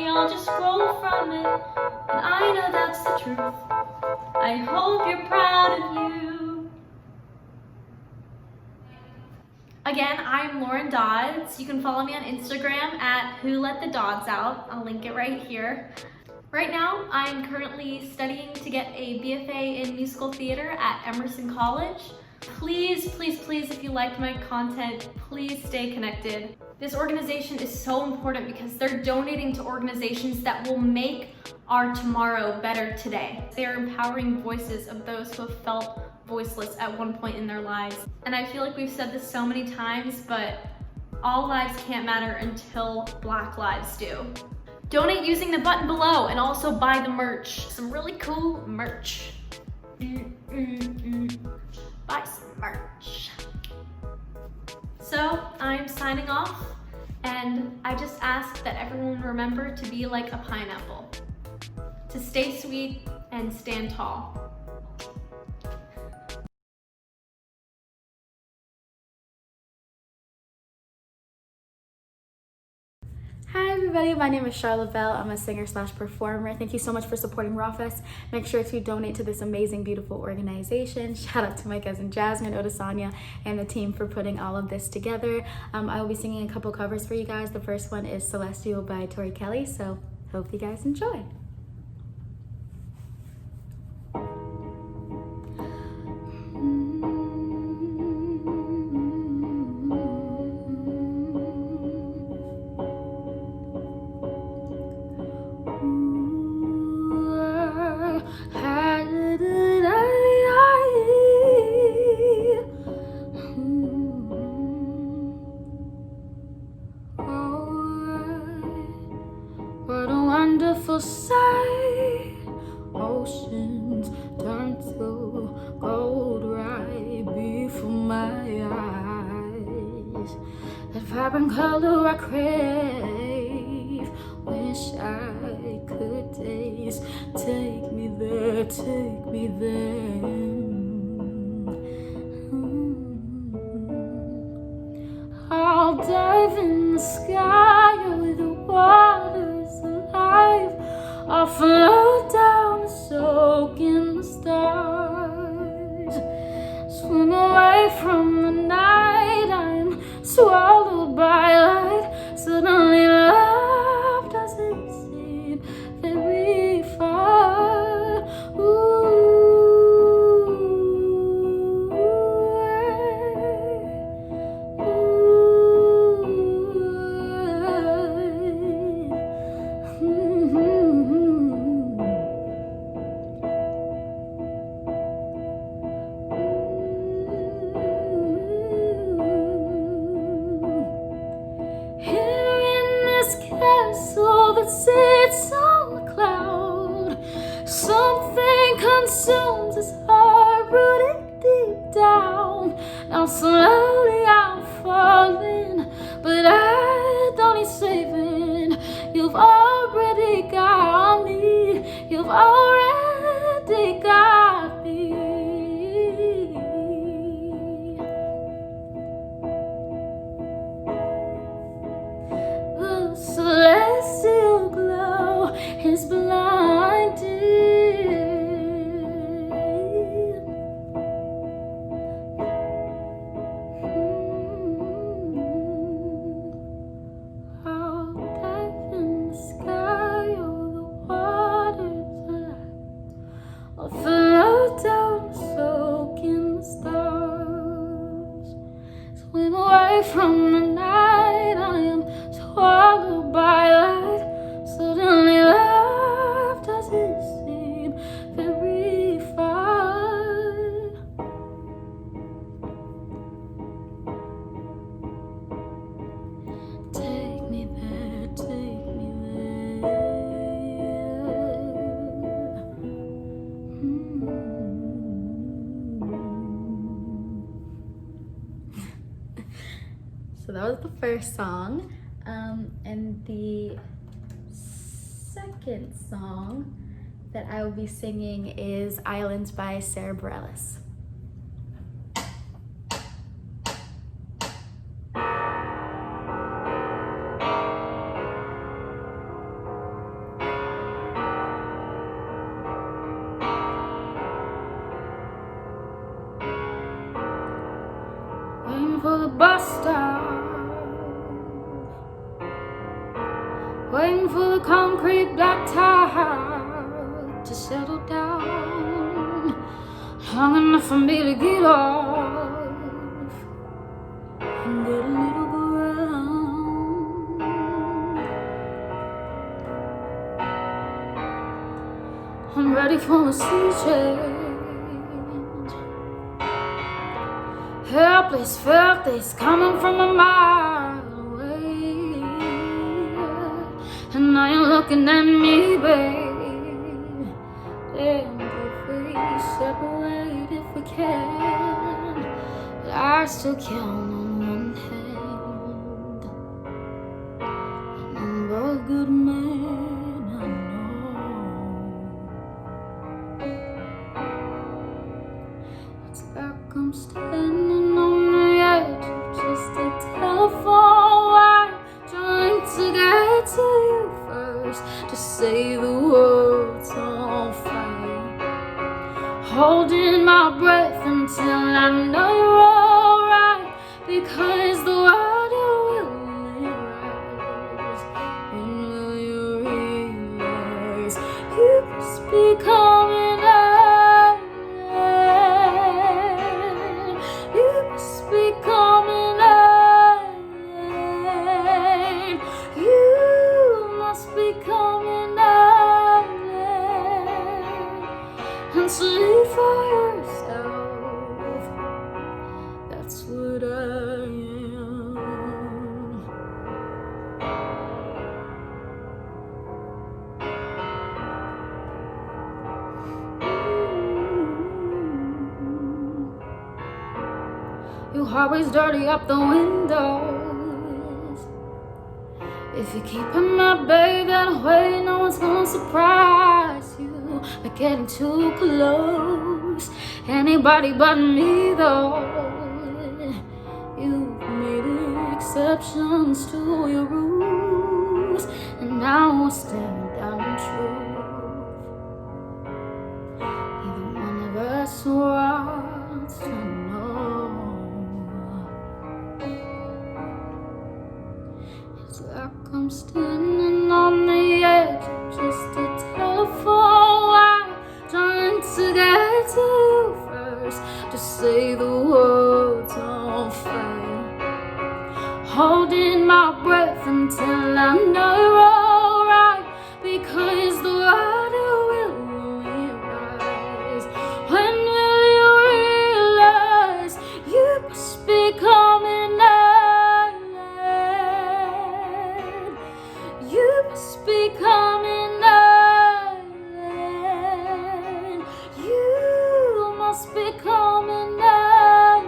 we all just grow from it, and I know that's the truth. I hope you're proud of you. Again, I'm Lauren Dodds. You can follow me on Instagram at WhoLetTheDogs.Out. I'll link it right here. Right now, I'm currently studying to get a BFA in musical theater at Emerson College. Please, please, please, if you liked my content, please stay connected. This organization is so important because they're donating to organizations that will make our tomorrow better today. They are empowering voices of those who have felt voiceless at one point in their lives. And I feel like we've said this so many times, but all lives can't matter until Black lives do. Donate using the button below and also buy the merch. Some really cool merch. Buy some merch. So I'm signing off, and I just ask that everyone remember to be like a pineapple, to stay sweet and stand tall. Hi everybody, my name is Charlotte Bell. I'm a singer/performer. Thank you so much for supporting RAAH. Make sure to donate to this amazing, beautiful organization. Shout out to my cousin Jasmine, Odesanya, and the team for putting all of this together. I will be singing a couple covers for you guys. The first one is Celestial by Tori Kelly, so hope you guys enjoy. What a wonderful sight. Oceans turn to gold right before my eyes. That vibrant color I crave. Wish I could taste. Take me there, take me there. I'll dive in the sky with the waters alive. I'll float down and soak in the stars. Swim away from the night. I'm swallowed by light. Suddenly love doesn't seem very far. Sits on the cloud. Something consumes his heart, rooted deep down. Now slowly I'm falling, but I don't need saving. You've already got me. You've already got me. The celestial glow is blinding. I'll dive in the sky over the waters alive. I'll float down, soak in the stars. Swim away from the night. I am swallowed by light. Suddenly love doesn't seem very far. Take me there, take me there. So that was the first song. And the second song that I will be singing is Islands by Sarah Bareilles. bus stop, waiting for the concrete black tire to settle down, long enough for me to get off and get a little go round. I'm ready for a sea change. Helpless, felt this coming from a mile away, and now you're looking at me, babe. Damn, we separate if we can, but I still count on one hand. And I'm a good man, I know. It's like I'm standing on the edge of just a telephone wire, trying to get to you first, to say the words on fire, holding my breath until I know you're alright, because the water will only rise. When will you realize you must be coming out? You must be coming out. You must be coming out and see for yourself. That's what I am. You always dirty up the windows. If you keep him at bay that way, no one's gonna surprise you by getting too close. Anybody but me, though. You've made exceptions to your rules, and now we're staring down the truth. Neither one of us wants to know. It's like I'm standing on the edge of just a telephone wire, trying to get to you first, to say the words on fire, holding my breath until I know you're alright, because the water will only rise. When will you realize you must be coming out? You must be coming out. You must be coming out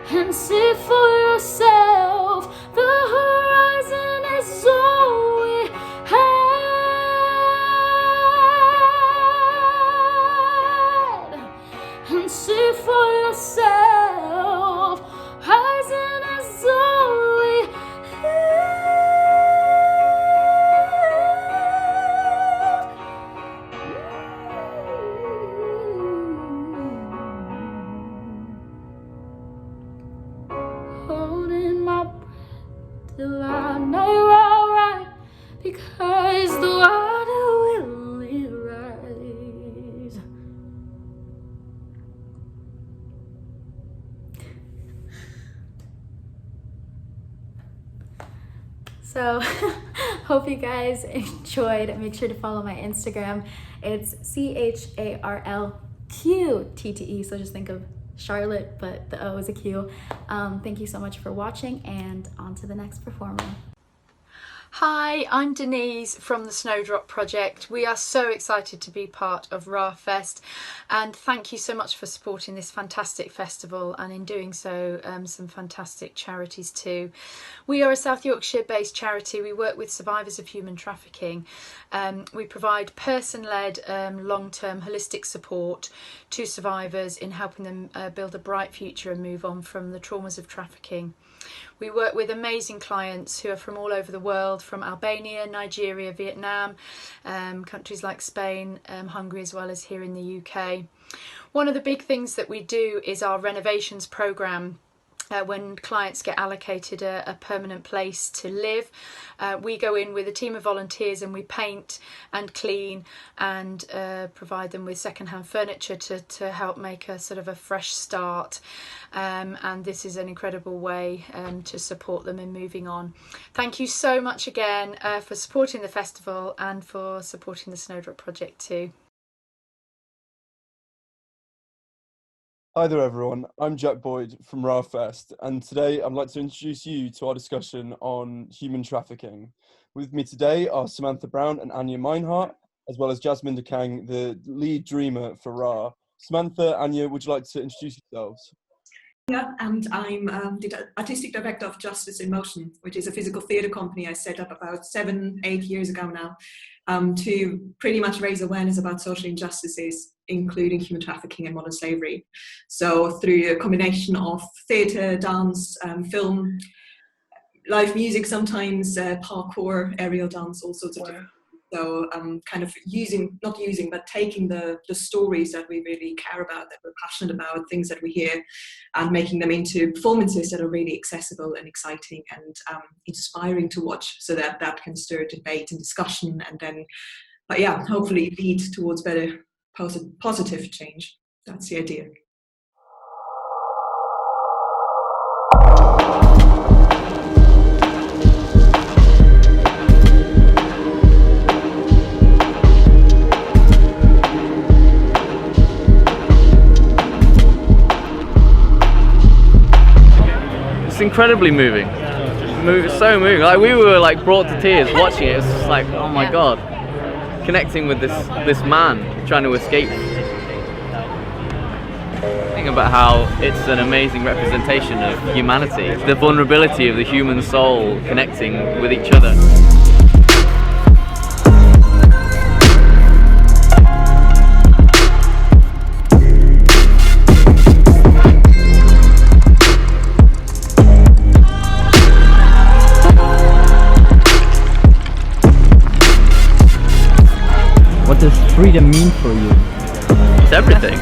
and see for yourself. The horizon is all we had, and see for yourself. Horizon is all we holding my breath till I know you're alright, because the water will only rise. So, hope you guys enjoyed. Make sure to follow my Instagram. It's CHARLQTTE, so just think of Charlotte, but the O is a Q. Thank you so much for watching, and on to the next performer. Hi, I'm Denise from the Snowdrop Project. We are so excited to be part of RAAH Fest, and thank you so much for supporting this fantastic festival, and in doing so some fantastic charities too. We are a South Yorkshire based charity. We work with survivors of human trafficking. We provide person-led long-term holistic support to survivors in helping them build a bright future and move on from the traumas of trafficking. We work with amazing clients who are from all over the world, from Albania, Nigeria, Vietnam, countries like Spain, Hungary, as well as here in the UK. One of the big things that we do is our renovations programme. When clients get allocated a permanent place to live, we go in with a team of volunteers and we paint and clean and provide them with second-hand furniture to help make a sort of a fresh start. And this is an incredible way to support them in moving on. Thank you so much again for supporting the festival and for supporting the Snowdrop Project too. Hi there everyone, I'm Jack Boyd from RAAH Fest, and today I'd like to introduce you to our discussion on human trafficking. With me today are Samantha Brown and Anya Meinhardt, as well as Jasmine DeKang, the lead dreamer for RAAH. Samantha, Anya, would you like to introduce yourselves? Yeah, and I'm the artistic director of Justice in Motion, which is a physical theatre company I set up about 7-8 years ago now, to pretty much raise awareness about social injustices, including human trafficking and modern slavery. So through a combination of theatre, dance, film, live music, sometimes parkour, aerial dance, all sorts of different. So kind of taking the stories that we really care about, that we're passionate about, things that we hear, and making them into performances that are really accessible and exciting and inspiring to watch, so that can stir debate and discussion, and then, but yeah, hopefully lead towards better positive change. That's the idea. It's incredibly moving. So moving. Like, we were like brought to tears watching it. It was just like, oh my god, connecting with this man trying to escape. Think about how it's an amazing representation of humanity, the vulnerability of the human soul connecting with each other. What does freedom mean for you? It's everything.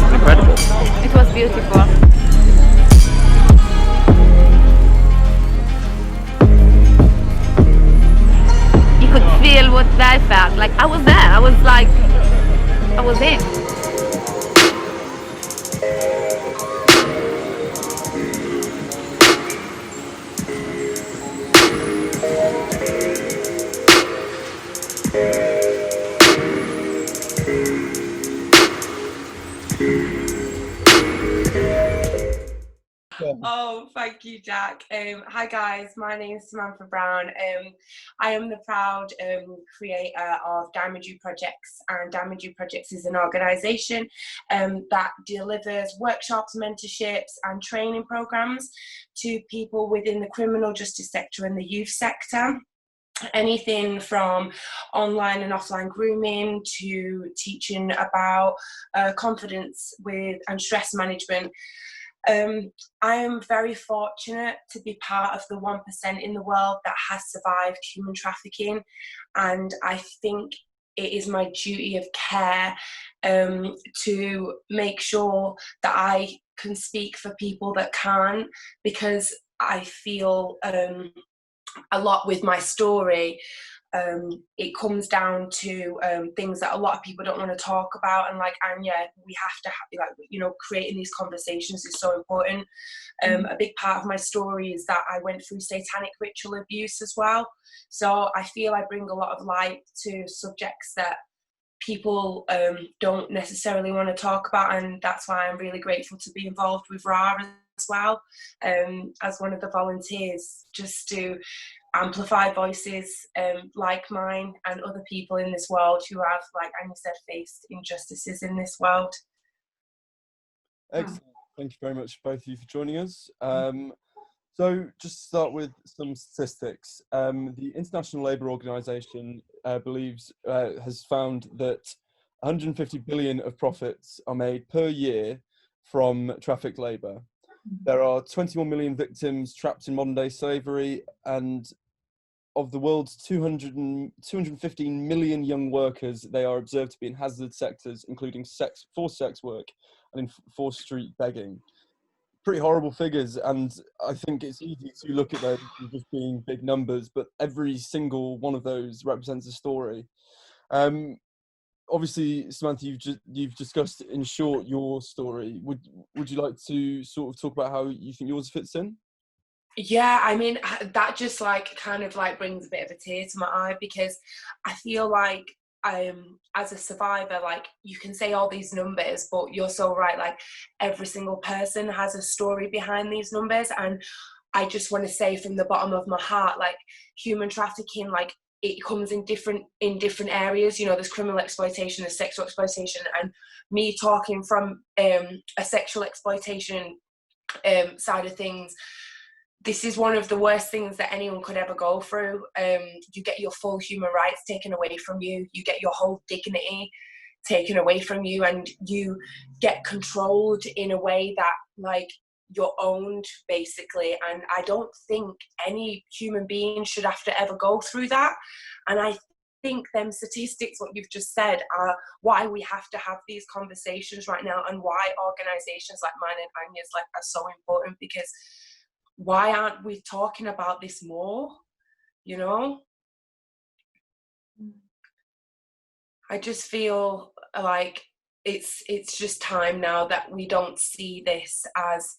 It's incredible. It was beautiful. You could feel what I felt. Like, I was there. I was in. Oh, thank you, Jack. Hi guys, my name is Samantha Brown. I am the proud creator of Diamond You Projects, and Diamond You Projects is an organisation that delivers workshops, mentorships and training programs to people within the criminal justice sector and the youth sector. Anything from online and offline grooming to teaching about confidence and stress management. I am very fortunate to be part of the 1% in the world that has survived human trafficking, and I think it is my duty of care to make sure that I can speak for people that can't, because I feel a lot with my story. It comes down to things that a lot of people don't want to talk about, and like Anya, we have to creating these conversations is so important. A big part of my story is that I went through satanic ritual abuse as well, so I feel I bring a lot of light to subjects that people don't necessarily want to talk about, and that's why I'm really grateful to be involved with RAAH as well, as one of the volunteers, just to amplify voices like mine and other people in this world who have, like Anya said, faced injustices in this world. Excellent. Thank you very much, both of you, for joining us. So just to start with some statistics, the International Labour Organization has found that 150 billion of profits are made per year from trafficked labour. There are 21 million victims trapped in modern day slavery, and of the world's 215 million young workers, they are observed to be in hazardous sectors, including forced sex work and forced street begging. Pretty horrible figures, and I think it's easy to look at those as just being big numbers, but every single one of those represents a story. Obviously, Samantha, you've discussed in short your story. Would you like to sort of talk about how you think yours fits in? Yeah, I mean, that just like kind of like brings a bit of a tear to my eye, because I feel like as a survivor, like, you can say all these numbers, but you're so right, like every single person has a story behind these numbers. And I just want to say from the bottom of my heart, like, human trafficking, like, it comes in different areas. You know, there's criminal exploitation, there's sexual exploitation, and me talking from a sexual exploitation side of things, this is one of the worst things that anyone could ever go through. You get your full human rights taken away from you. You get your whole dignity taken away from you, and you get controlled in a way that, like, you're owned, basically. And I don't think any human being should have to ever go through that. And I think them statistics, what you've just said, are why we have to have these conversations right now, and why organizations like mine and Anya's like are so important, because why aren't we talking about this more, you know? I just feel like it's just time now that we don't see this as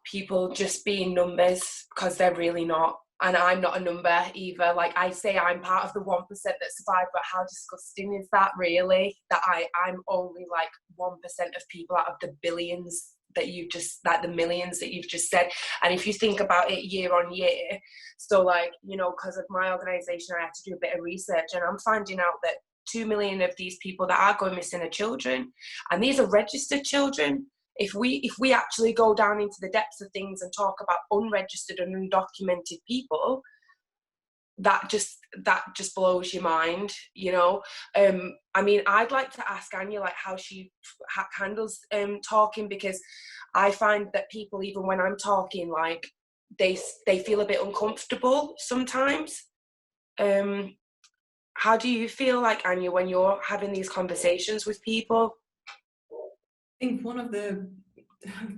people just being numbers, because they're really not. And I'm not a number either. Like, I say I'm part of the 1% that survived, but how disgusting is that, really? That I'm only like 1% of people out of the billions that you've just, like the millions that you've just said. And if you think about it year on year, so like, you know, because of my organization, I had to do a bit of research, and I'm finding out that 2 million of these people that are going missing are children, and these are registered children. If we actually go down into the depths of things and talk about unregistered and undocumented people, that just blows your mind, you know. I mean, I'd like to ask Anya like how she handles talking, because I find that people, even when I'm talking, like they feel a bit uncomfortable sometimes. How do you feel, like, Anya, when you're having these conversations with people? I think one of the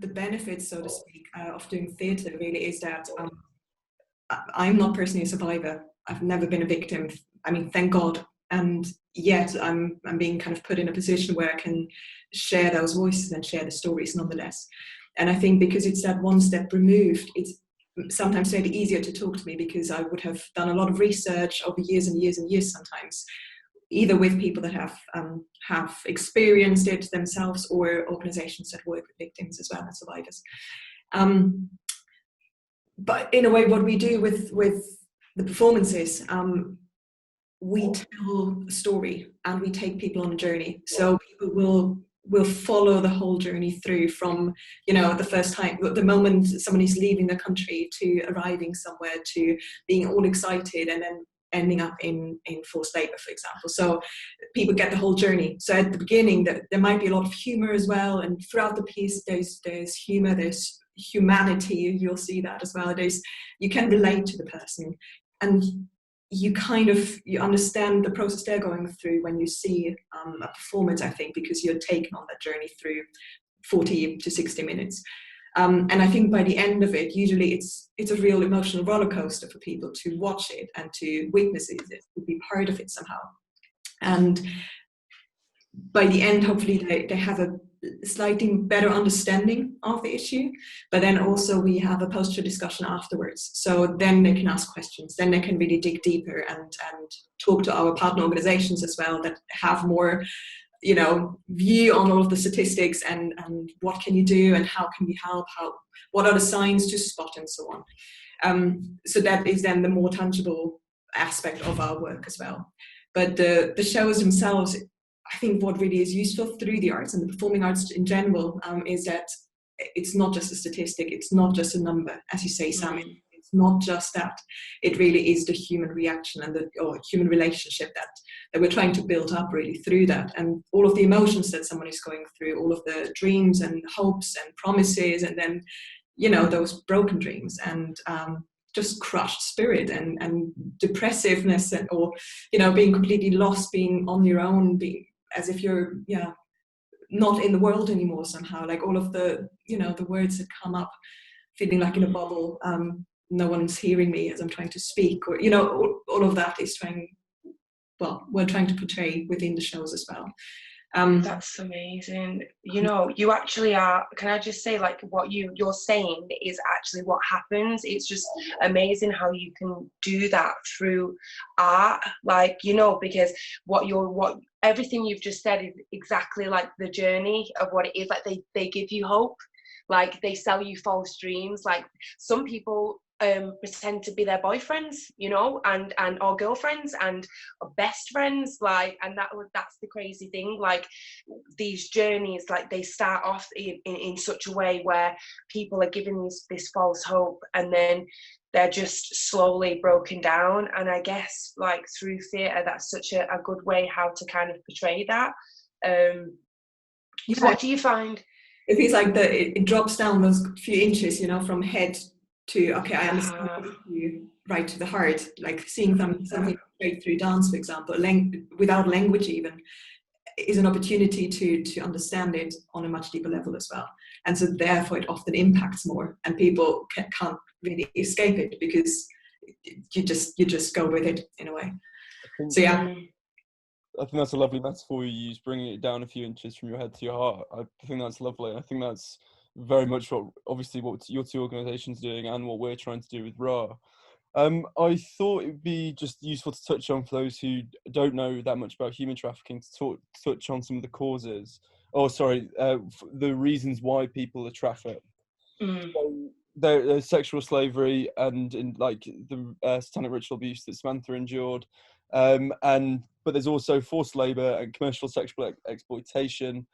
benefits, so to speak, of doing theatre really is that I'm not personally a survivor. I've never been a victim. I mean, thank God. And yet I'm being kind of put in a position where I can share those voices and share the stories nonetheless. And I think because it's that one step removed, it's sometimes maybe easier to talk to me, because I would have done a lot of research over years and years and years sometimes, either with people that have experienced it themselves, or organizations that work with victims as well as survivors. But in a way, what we do with the performances, we tell a story and we take people on a journey. So people will follow the whole journey through, from, you know, the first time, the moment someone is leaving the country, to arriving somewhere, to being all excited, and then ending up in forced labor, for example. So people get the whole journey. So at the beginning, there might be a lot of humor as well, and throughout the piece there's humor, there's humanity. You'll see that as well. You can relate to the person, and you understand the process they're going through when you see a performance, I think, because you're taken on that journey through 40 to 60 minutes. And I think by the end of it, usually it's a real emotional roller coaster for people to watch it and to witness it, to be part of it somehow. And by the end, hopefully they have a slightly better understanding of the issue, but then also we have a post-show discussion afterwards. So then they can ask questions, then they can really dig deeper and talk to our partner organizations as well, that have more, you know, view on all of the statistics and what can you do and how can we help, what are the signs to spot and so on. So that is then the more tangible aspect of our work as well. But the shows themselves, I think what really is useful through the arts and the performing arts in general, is that it's not just a statistic, it's not just a number, as you say, Sam. It's not just that. It really is the human reaction and or human relationship that we're trying to build up really through that, and all of the emotions that someone is going through, all of the dreams and hopes and promises, and then those broken dreams, and just crushed spirit and depressiveness, or being completely lost, being on your own, being as if you're not in the world anymore somehow, like all of the the words that come up, feeling like in a bubble, no one's hearing me as I'm trying to speak, or all of that is we're trying to portray within the shows as well. That's amazing. You actually are, can I just say, like, what you're saying is actually what happens. It's just amazing how you can do that through art, like, because what everything you've just said is exactly like the journey of what it is. Like, they give you hope, like they sell you false dreams. Like, some people pretend to be their boyfriends, and or girlfriends and best friends, like, and that's the crazy thing. Like, these journeys, like, they start off in such a way where people are giving this false hope, and then they're just slowly broken down. And I guess, like, through theatre, that's such a good way how to kind of portray that. What do you find? It feels like it drops down those few inches, from head to, okay, I understand you, right to the heart, like seeing something straight through dance, for example, without language even, is an opportunity to understand it on a much deeper level as well. And so therefore it often impacts more, and people can't really escape it, because you just go with it in a way. So yeah. I think that's a lovely metaphor you use, bringing it down a few inches from your head to your heart. I think that's lovely. I think that's very much what your two organisations are doing, and what we're trying to do with RAAH. I thought it would be just useful to touch on, for those who don't know that much about human trafficking, to touch on some of the causes, the reasons why people are trafficked. So there's sexual slavery, and in like the satanic ritual abuse that Samantha endured, but there's also forced labour and commercial sexual exploitation.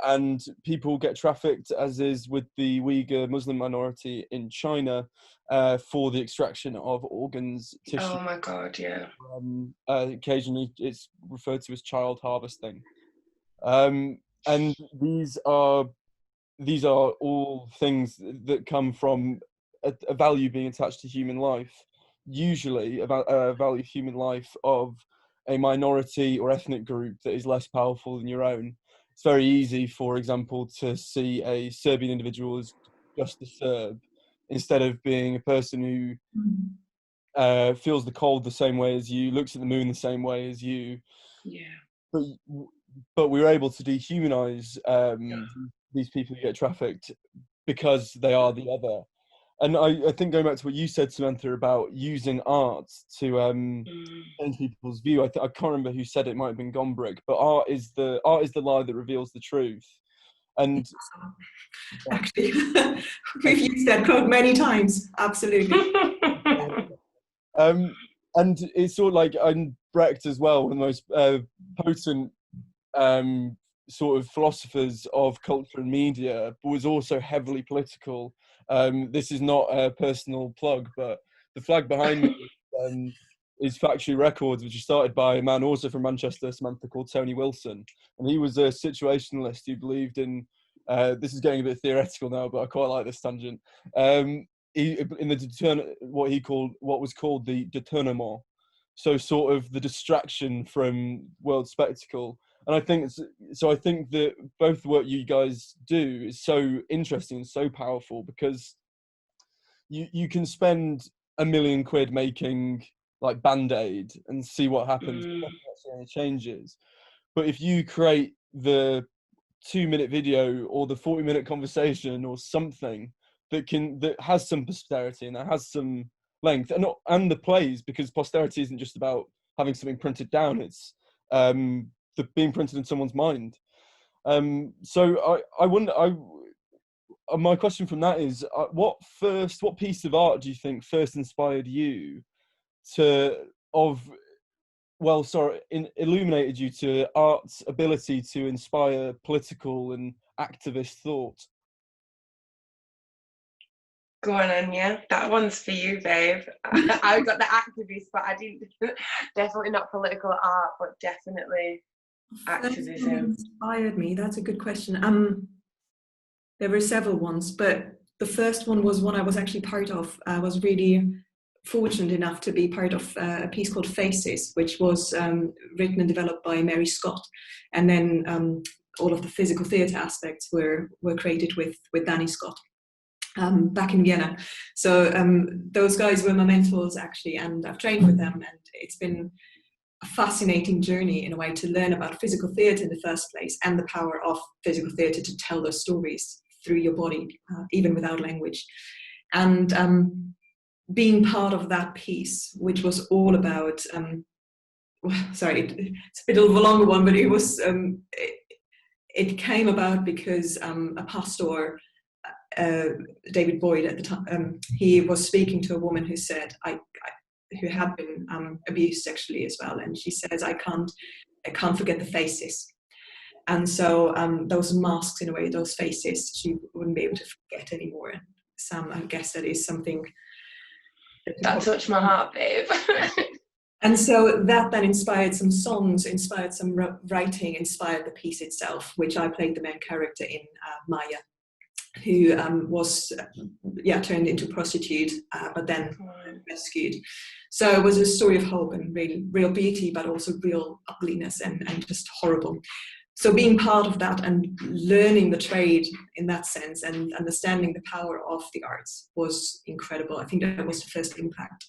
And people get trafficked, as is with the Uyghur Muslim minority in China, for the extraction of organs, tissue. Oh my God, yeah. Occasionally it's referred to as child harvesting. And these are all things that come from a value being attached to human life, usually about a value of human life of a minority or ethnic group that is less powerful than your own. It's very easy, for example, to see a Serbian individual as just a Serb, instead of being a person who feels the cold the same way as you, looks at the moon the same way as you. Yeah. But we were able to dehumanize these people who get trafficked because they are the other. And I think, going back to what you said, Samantha, about using art to change people's view, I can't remember who said it. It might have been Gombrich, but art is the lie that reveals the truth. And actually, we've used that quote many times. Absolutely. And it's sort of like, Brecht as well, one of the most potent sort of philosophers of culture and media, but was also heavily political. This is not a personal plug, but the flag behind me is Factory Records, which is started by a man also from Manchester, Samantha, called Tony Wilson. And he was a situationalist who believed in, this is getting a bit theoretical now, but I quite like this tangent. What was called the détournement, so sort of the distraction from world spectacle. And I think that both the work you guys do is so interesting and so powerful, because you can spend £1 million making like Band-Aid and see what happens, not see any changes. But if you create the 2-minute video or the 40-minute conversation or something that has some posterity and that has some length, and the plays, because posterity isn't just about having something printed down, it's being printed in someone's mind. So I wonder, my question from that is, what piece of art do you think first inspired you illuminated you to art's ability to inspire political and activist thought? Go on, Anya. That one's for you, babe. I got the activist, but I didn't. Definitely not political art, but definitely activism. Inspired me. That's a good question. There were several ones, but the first one was one I was actually part of. I was really fortunate enough to be part of a piece called Faces, which was written and developed by Mary Scott, and then all of the physical theatre aspects were created with Danny Scott. Back in Vienna. So those guys were my mentors actually, and I've trained with them, and it's been a fascinating journey in a way to learn about physical theatre in the first place and the power of physical theatre to tell those stories through your body, even without language. And being part of that piece, which was all about, sorry, it's a bit of a longer one, but it was, it came about because a pastor, David Boyd at the time, he was speaking to a woman who said, who had been abused sexually as well, and she says, I can't forget the faces. And so those masks, in a way, those faces, she wouldn't be able to forget anymore. And Sam, I guess that is something that touched my heart, babe. And so that then inspired some songs, inspired some writing, inspired the piece itself, which I played the main character in, Maya, who was turned into a prostitute, but then rescued. So it was a story of hope and real beauty, but also real ugliness and just horrible. So being part of that and learning the trade in that sense and understanding the power of the arts was incredible. I think that was the first impact.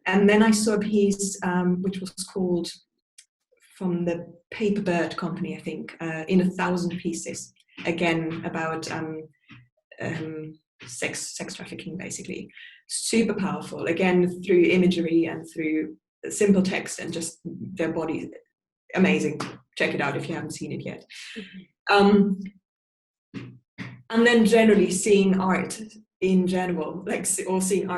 And then I saw a piece which was called, from the Paper Bird company, I think, In 1,000 Pieces, again about sex trafficking, basically. Super powerful, again through imagery and through simple text and just their body. Amazing. Check it out if you haven't seen it yet. And then generally seeing art in general, like, or seeing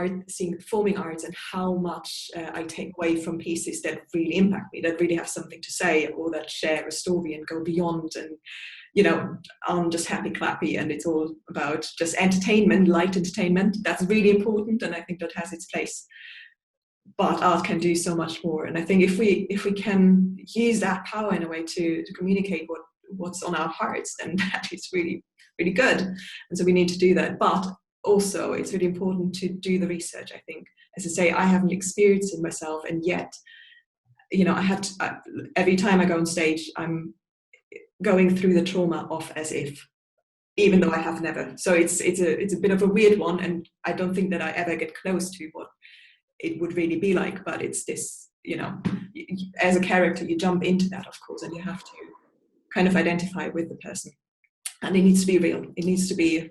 performing arts, and how much I take away from pieces that really impact me, that really have something to say, or that share a story and go beyond, and I'm just happy clappy and it's all about just entertainment, light entertainment. That's really important, and I think that has its place. But art can do so much more, and I think if we can use that power in a way to communicate what's on our hearts, then that is really, really good. And so we need to do that. But also it's really important to do the research. I think, as I say, I haven't experienced it myself, and yet, every time I go on stage, I'm going through the trauma of as if, even though I have never. So it's a bit of a weird one, and I don't think that I ever get close to what it would really be like. But it's this, as a character, you jump into that, of course, and you have to kind of identify with the person, and it needs to be real. It needs to be,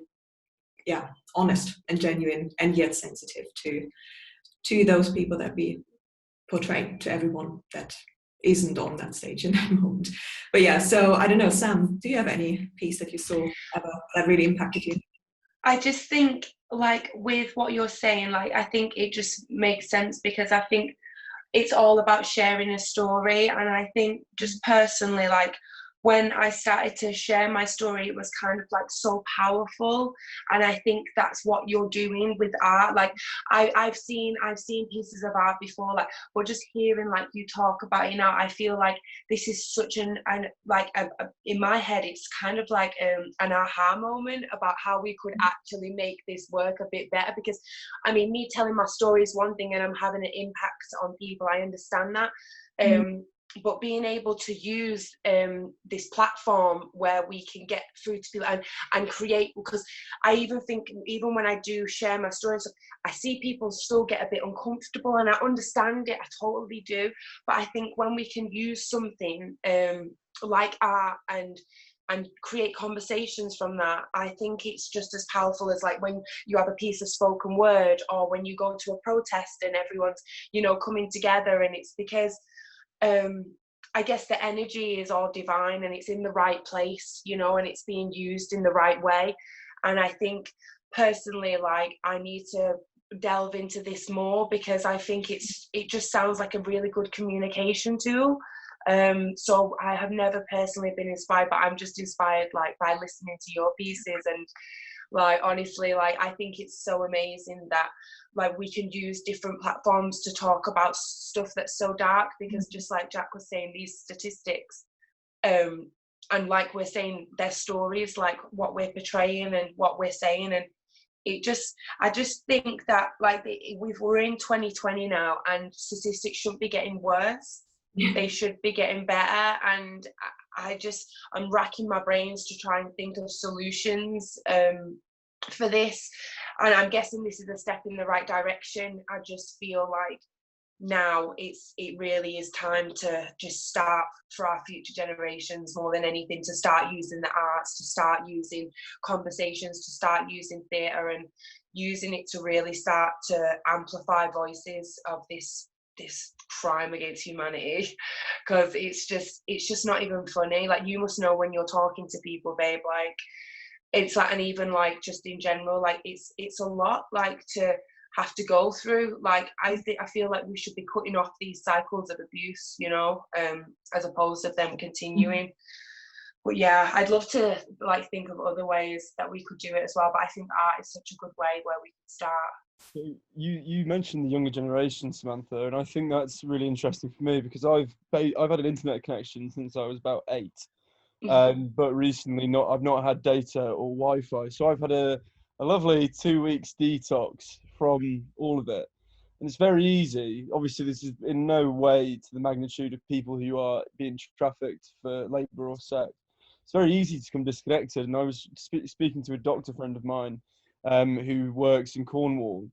honest and genuine, and yet sensitive to those people that we portray, to everyone that isn't on that stage in that moment. But so I don't know, Sam, do you have any piece that you saw ever that really impacted you? I just think, like, with what you're saying, like, I think it just makes sense, because I think it's all about sharing a story. And I think just personally, like, when I started to share my story, it was kind of like so powerful. And I think that's what you're doing with art. Like, I've seen pieces of art before, like, or just hearing like you talk about, I feel like this is such in my head, it's kind of like an aha moment about how we could actually make this work a bit better. Because me telling my story is one thing, and I'm having an impact on people, I understand that. But being able to use this platform where we can get through to people and create, because I even think, even when I do share my stories, I see people still get a bit uncomfortable, and I understand it, I totally do. But I think when we can use something like art and create conversations from that, I think it's just as powerful as, like, when you have a piece of spoken word, or when you go to a protest and everyone's, coming together, and it's because I guess the energy is all divine, and it's in the right place, and it's being used in the right way. And I think personally, like, I need to delve into this more, because I think it just sounds like a really good communication tool. So I have never personally been inspired, but I'm just inspired, like, by listening to your pieces, and Like, honestly, like, I think it's so amazing that, like, we can use different platforms to talk about stuff that's so dark, because just like Jack was saying, these statistics, and like we're saying, their stories, like what we're portraying and what we're saying, and I just think that, like, we're in 2020 now, and statistics shouldn't be getting worse. They should be getting better. And I'm racking my brains to try and think of solutions for this. And I'm guessing this is a step in the right direction. I just feel like now it really is time to just start, for our future generations more than anything, to start using the arts, to start using conversations, to start using theatre, and using it to really start to amplify voices of this crime against humanity, because it's just not even funny. Like, you must know when you're talking to people, babe, like, it's like, and even like just in general, like, it's a lot, like, to have to go through. Like, I feel like we should be cutting off these cycles of abuse, you know, as opposed to them continuing. But yeah, I'd love to, like, think of other ways that we could do it as well, but I think art is such a good way where we can start. So you mentioned the younger generation, Samantha, and I think that's really interesting for me, because I've had an internet connection since I was about 8, but recently I've not had data or Wi-Fi, so I've had a lovely 2 weeks detox from all of it, and it's very easy. Obviously, this is in no way to the magnitude of people who are being trafficked for labour or sex. It's very easy to become disconnected, and I was speaking to a doctor friend of mine who works in Cornwall.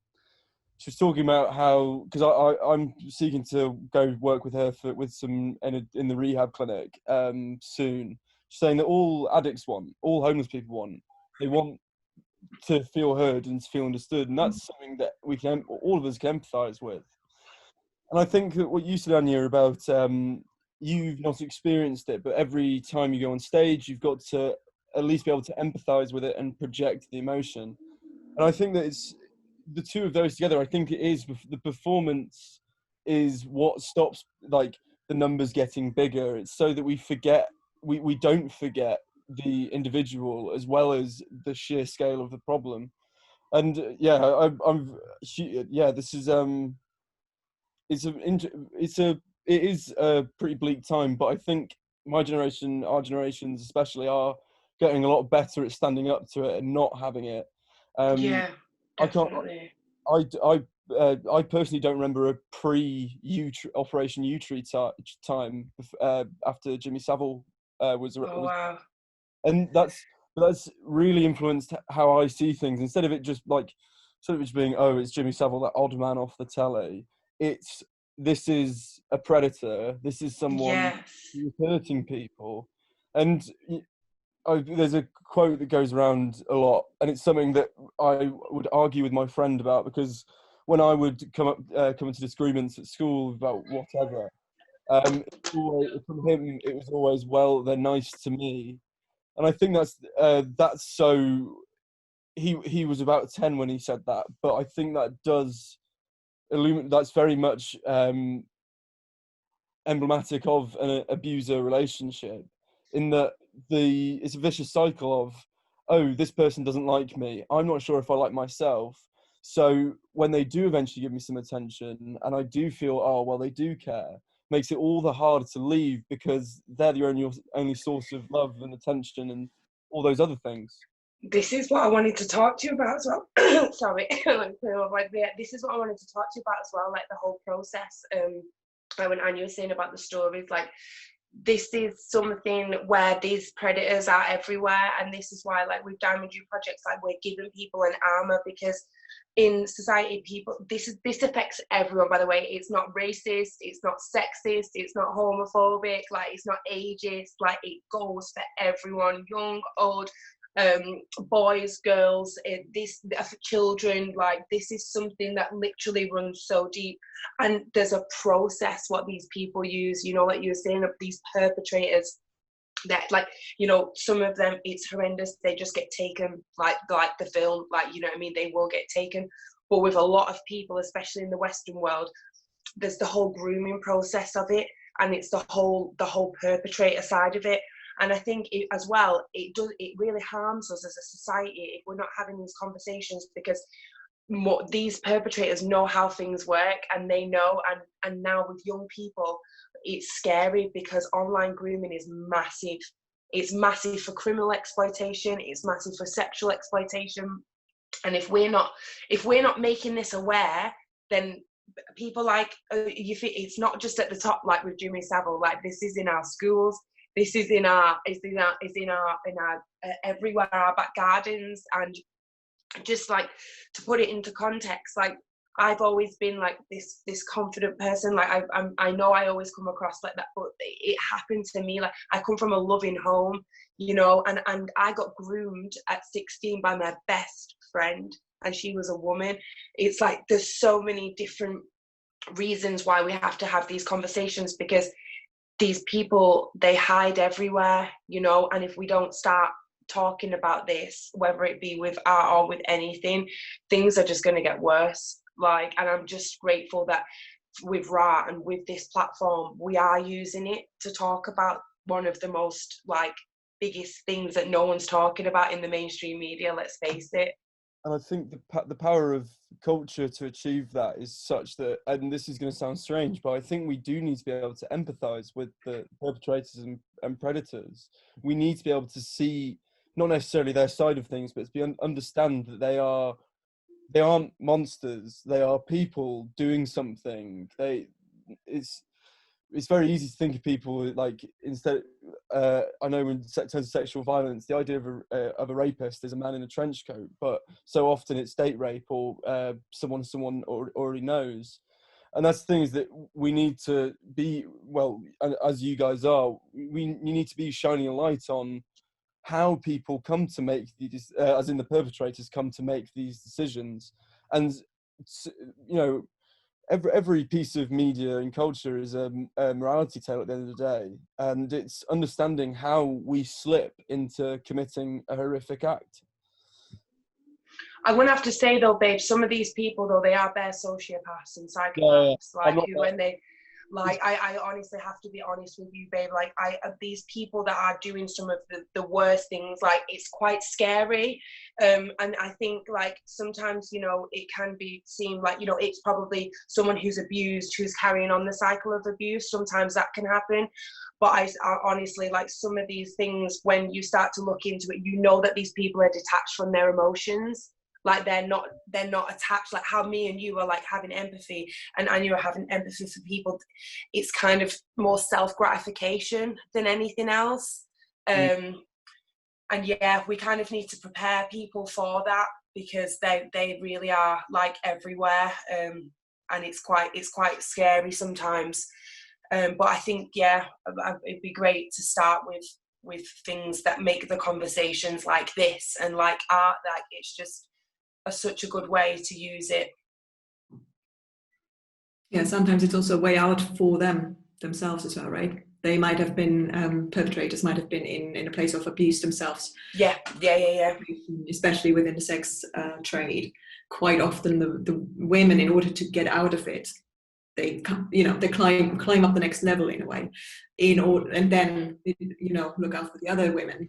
She was talking about how, because I'm seeking to go work with her with some in the rehab clinic soon. She's saying that all addicts want, all homeless people want, they want to feel heard and to feel understood, and that's something that all of us can empathise with. And I think that what you said, Anya, about you've not experienced it, but every time you go on stage, you've got to at least be able to empathise with it and project the emotion. And I think that it's the two of those together. I think it is the performance is what stops, like, the numbers getting bigger. It's so that we don't forget the individual as well as the sheer scale of the problem. And this is it is a pretty bleak time, but I think my generation, our generations especially, are getting a lot better at standing up to it and not having it. Yeah, definitely. I personally don't remember a Operation U-Tree time after Jimmy Savile was. Wow. And that's really influenced how I see things. Instead of it just being, oh, it's Jimmy Savile, that odd man off the telly, this is a predator. This is someone who's hurting people. And there's a quote that goes around a lot, and it's something that I would argue with my friend about, because when I would come into disagreements at school about whatever, from him it was always, well, they're nice to me. And I think that's so. He was about 10 when he said that, but I think that does illuminate. That's very much emblematic of an abuser relationship, in that it's a vicious cycle of, oh, this person doesn't like me, I'm not sure if I like myself. So when they do eventually give me some attention, and I do feel, oh, well, they do care, makes it all the harder to leave, because they're your only source of love and attention and all those other things. This is what I wanted to talk to you about as well. Sorry, this is what I wanted to talk to you about as well, like the whole process. Like when Anya was saying about the stories, like, this is something where these predators are everywhere, and this is why, like, with Diamond You projects, like, we're giving people an armor, because in society, this affects everyone, by the way. It's not racist, it's not sexist, it's not homophobic, like, it's not ageist, like, it goes for everyone, young, old, boys, girls, children. Like, this is something that literally runs so deep, and there's a process what these people use, you know, like you were saying, of these perpetrators, that, like, you know, some of them, it's horrendous, they just get taken, like the film, like, you know what I mean, they will get taken. But with a lot of people, especially in the Western world, there's the whole grooming process of it, and it's the whole perpetrator side of it. And I think it really harms us as a society if we're not having these conversations, because these perpetrators know how things work, and they know, and now with young people, it's scary because online grooming is massive. It's massive for criminal exploitation, it's massive for sexual exploitation. And if we're not making this aware, then people like it's not just at the top, like with Jimmy Savile. Like, this is in our schools, this is in our everywhere, our back gardens. And just like, to put it into context, like, I've always been like this confident person. Like, I know I always come across like that, but it happened to me. Like, I come from a loving home, you know, and I got groomed at 16 by my best friend, and she was a woman. It's like, there's so many different reasons why we have to have these conversations, because these people, they hide everywhere, you know. And if we don't start talking about this, whether it be with art or with anything, things are just going to get worse. Like, and I'm just grateful that with RAAH and with this platform, we are using it to talk about one of the most like biggest things that no one's talking about in the mainstream media, let's face it. And I think the power of culture to achieve that is such that, and this is going to sound strange, but I think we do need to be able to empathise with the perpetrators and predators. We need to be able to see not necessarily their side of things, but to understand that they aren't monsters. They are people doing something. It's very easy to think of people like, instead. I know in terms of sexual violence, the idea of a rapist is a man in a trench coat, but so often it's date rape or someone already knows. And that's the thing, is that we need to be, well, as you guys are, you need to be shining a light on how people come to make these, as in the perpetrators come to make these decisions. And, you know, every piece of media and culture is a morality tale at the end of the day. And it's understanding how we slip into committing a horrific act. I'm going to have to say though, babe, some of these people though, they are bare sociopaths and psychopaths. Like, who, when they, like, I honestly have to be honest with you, babe. Like, these people that are doing some of the worst things, like, it's quite scary. And I think, like, sometimes, you know, it can seem like, you know, it's probably someone who's abused, who's carrying on the cycle of abuse. Sometimes that can happen. But I honestly, like, some of these things, when you start to look into it, you know that these people are detached from their emotions. Like, they're not attached, like how me and you are like having empathy, and you are having empathy for people. It's kind of more self-gratification than anything else. And yeah, we kind of need to prepare people for that, because they really are like everywhere. And it's quite scary sometimes. But I think, yeah, it'd be great to start with things that make the conversations like this, and like art, like, it's just such a good way to use it. Yeah, sometimes it's also a way out for themselves as well, right? They might have been, perpetrators might have been in a place of abuse themselves. Yeah. Especially within the sex trade. Quite often the women, in order to get out of it, they climb up the next level in a way, and then, you know, look out for the other women.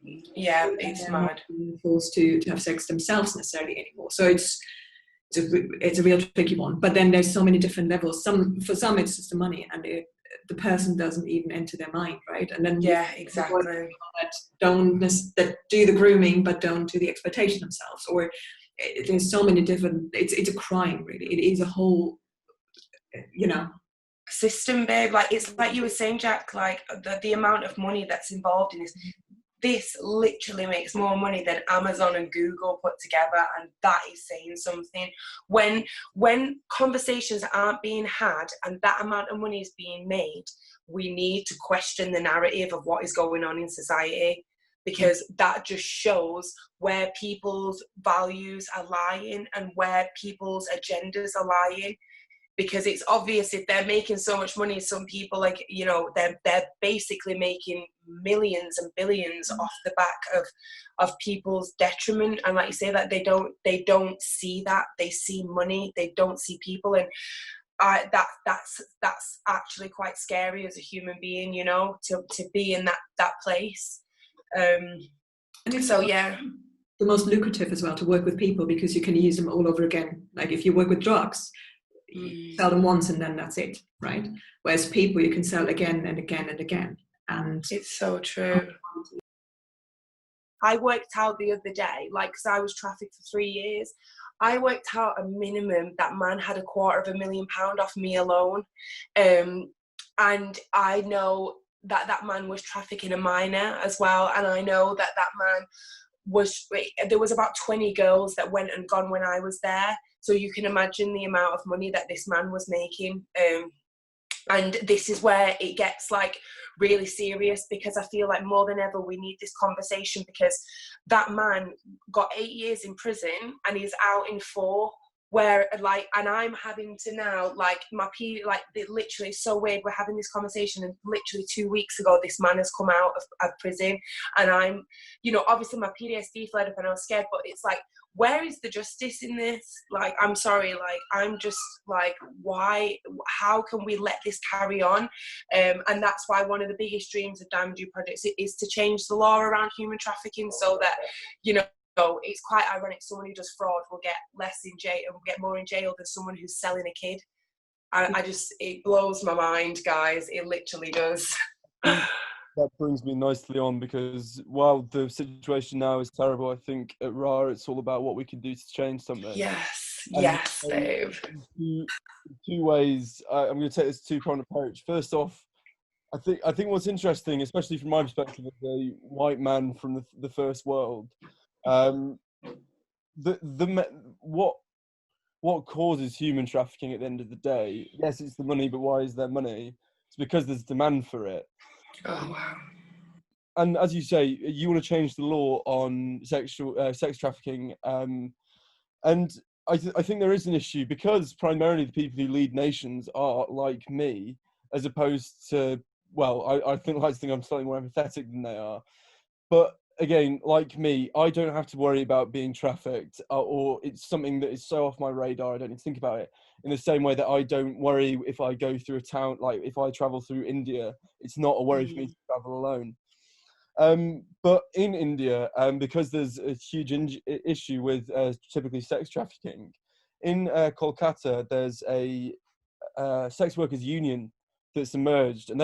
Yeah, it's mad. Forced to have sex themselves necessarily anymore. So it's a real tricky one. But then there's so many different levels. For some it's just the money, and the person doesn't even enter their mind, right? And then exactly, that do the grooming but don't do the exploitation themselves. Or there's so many different. It's a crime, really. It is a whole, you know, system, babe. Like, it's like you were saying, Jack. Like, the amount of money that's involved in this. This literally makes more money than Amazon and Google put together, and that is saying something. When conversations aren't being had and that amount of money is being made, we need to question the narrative of what is going on in society, because that just shows where people's values are lying and where people's agendas are lying. Because it's obvious, if they're making so much money, some people, like, you know, they're basically making millions and billions off the back of people's detriment. And like you say, that they don't see that. They see money, they don't see people. And that's actually quite scary as a human being, you know, to be in that place. And it's the most lucrative as well to work with people, because you can use them all over again. Like if you work with drugs, you sell them once and then that's it, right? Whereas people, you can sell again and again and again. And it's so true. I worked out the other day, like, because I was trafficked for 3 years, I worked out a minimum that man had £250,000 off me alone. And I know that man was trafficking a minor as well. And I know that man there was about 20 girls that went and gone when I was there. So you can imagine the amount of money that this man was making. And this is where it gets like really serious, because I feel like more than ever we need this conversation, because that man got 8 years in prison and he's out in 4, where like, and I'm having to now, like, my like, it literally is so weird. We're having this conversation and literally 2 weeks ago this man has come out of prison, and I'm, you know, obviously my PTSD flared up and I was scared, but it's like, where is the justice in this? Like, I'm sorry, like, I'm just like, why, how can we let this carry on? And that's why one of the biggest dreams of Damage Projects is to change the law around human trafficking, so that, you know, it's quite ironic, someone who does fraud will get less in jail, will get more in jail than someone who's selling a kid. I just, it blows my mind, guys. It literally does. That brings me nicely on, because while the situation now is terrible, I think at RAAH it's all about what we can do to change something. Yes, and yes, Dave. Two ways. I'm going to take this two-pronged approach. First off, I think what's interesting, especially from my perspective as a white man from the first world, what causes human trafficking at the end of the day? Yes, it's the money, but why is there money? It's because there's demand for it. Oh wow! And as you say, you want to change the law on sex trafficking, and I think there is an issue, because primarily the people who lead nations are like me, as opposed to, well, I think I'm slightly more empathetic than they are. But again, like me, I don't have to worry about being trafficked, or it's something that is so off my radar I don't need to think about it. In the same way that I don't worry if I go through a town, like if I travel through India, it's not a worry for me to travel alone. But in India, because there's a huge issue with typically sex trafficking, in Kolkata there's a sex workers union that's emerged, and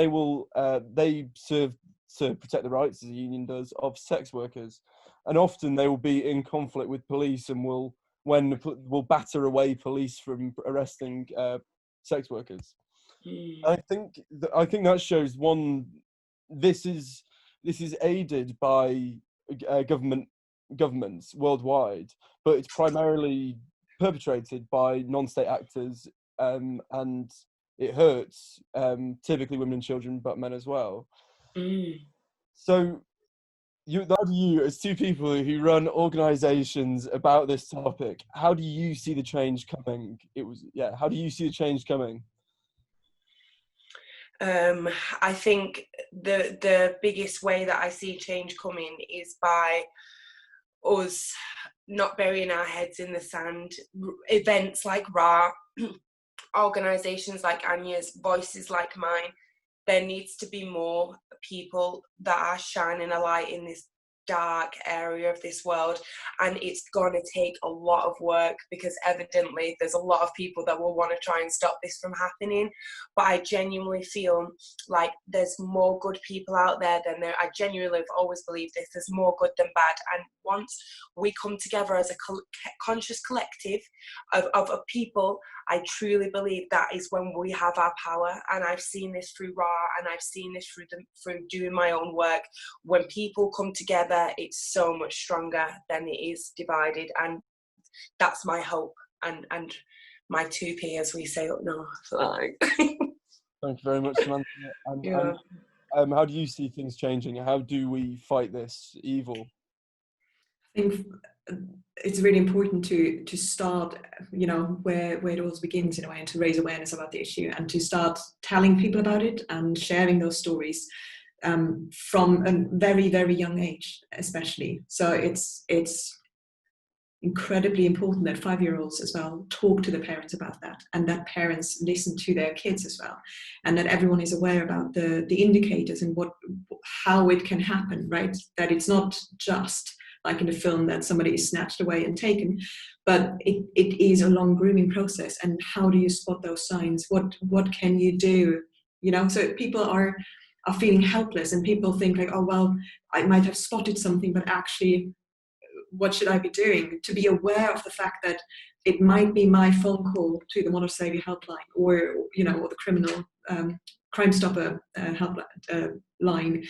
they serve to protect the rights, as a union does, of sex workers, and often they will be in conflict with police and will batter away police from arresting sex workers. I think that shows, one, this is aided by governments worldwide, but it's primarily perpetrated by non-state actors, and it hurts typically women and children, but men as well. So how do you, as two people who run organizations about this topic, how do you see the change coming? How do you see the change coming? I think the biggest way that I see change coming is by us not burying our heads in the sand. Events like RAAH, organisations like Anya's, voices like mine, there needs to be more people that are shining a light in this dark area of this world, and it's going to take a lot of work, because evidently there's a lot of people that will want to try and stop this from happening, but I genuinely feel like there's more good people out there than there. I genuinely have always believed this, there's more good than bad, and once we come together as a conscious collective of people, I truly believe that is when we have our power. And I've seen this through RAAH, and I've seen this through doing my own work. When people come together, it's so much stronger than it is divided, and that's my hope and my 2p, as we say up north. Like. Thank you very much, Samantha. And how do you see things changing? How do we fight this evil? I think it's really important to start, where it all begins in a way, and to raise awareness about the issue, and to start telling people about it and sharing those stories from a very, very young age, especially. So it's incredibly important that 5-year-olds as well talk to the parents about that, and that parents listen to their kids as well, and that everyone is aware about the indicators and how it can happen, right? That it's not just like in a film that somebody is snatched away and taken, but it is a long grooming process. And how do you spot those signs? What can you do? You know, so people are feeling helpless, and people think like, oh well, I might have spotted something, but actually, what should I be doing? To be aware of the fact that it might be my phone call to the Modern Slavery helpline, or or the criminal Crime Stopper helpline line,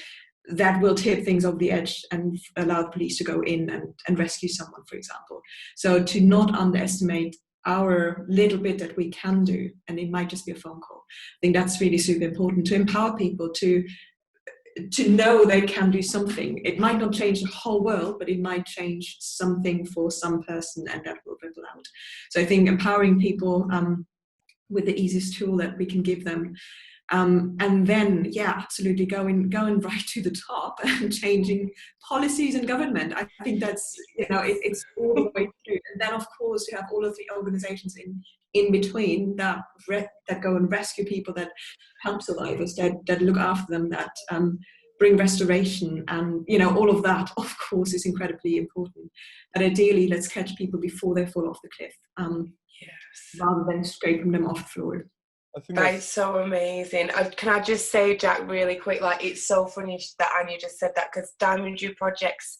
that will tip things over the edge and allow the police to go in and rescue someone, for example. So to not underestimate our little bit that we can do, and it might just be a phone call. I think that's really super important, to empower people to know they can do something. It might not change the whole world, but it might change something for some person, and that will ripple out. So I think empowering people with the easiest tool that we can give them. And then, yeah, absolutely going right to the top and changing policies and government. I think that's, it's all the way through. And then, of course, you have all of the organizations in between that go and rescue people, that help survivors, that look after them, that bring restoration, and all of that, of course, is incredibly important. But ideally, let's catch people before they fall off the cliff, rather than scraping them off the floor. That is so amazing. Can I just say, Jack, really quick, like, it's so funny that Anya just said that, because Diamond Dew Project's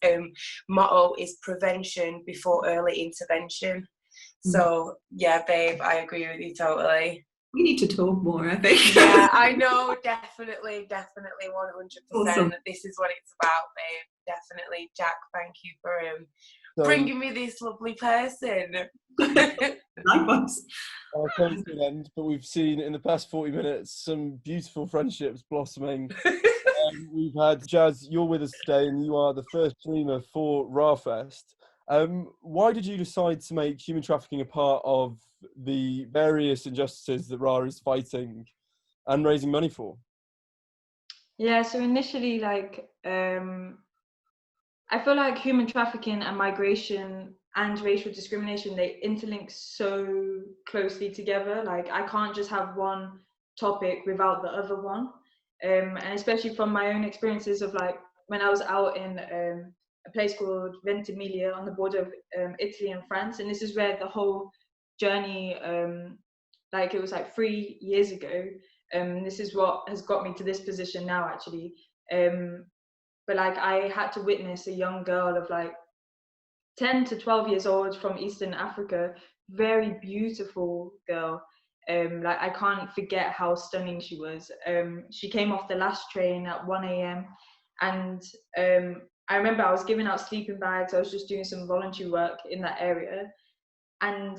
motto is prevention before early intervention. So, yeah, babe, I agree with you totally. We need to talk more, I think. Yeah, I know, definitely, 100%. Awesome. This is what it's about, babe. Definitely. Jack, thank you for bringing me this lovely person. Likewise. Our time's to an end, but we've seen in the past 40 minutes some beautiful friendships blossoming. We've had Jazz, you're with us today, and you are the first dreamer for RAAH Fest. Why did you decide to make human trafficking a part of the various injustices that RAAH is fighting and raising money for? Yeah, so initially, I feel like human trafficking and migration and racial discrimination, they interlink so closely together. Like, I can't just have one topic without the other one. And especially from my own experiences of, like, when I was out in a place called Ventimiglia on the border of Italy and France. And this is where the whole journey, it was like 3 years ago. This is what has got me to this position now, actually. But I had to witness a young girl of 10 to 12 years old from Eastern Africa, very beautiful girl. I can't forget how stunning she was. She came off the last train at 1 a.m. and I remember I was giving out sleeping bags. I was just doing some voluntary work in that area, and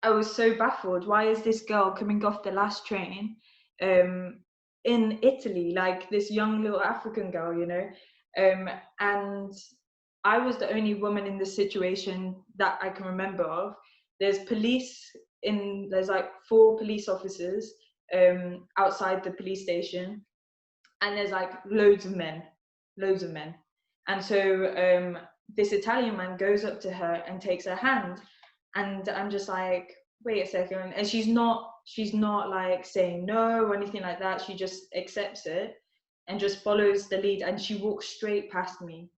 I was so baffled. Why is this girl coming off the last train in Italy, this young little African girl, and I was the only woman in this situation that I can remember of. There's 4 police officers outside the police station, and there's loads of men. And so this Italian man goes up to her and takes her hand, and I'm just like, wait a second. And she's not saying no or anything like that. She just accepts it and just follows the lead, and she walks straight past me.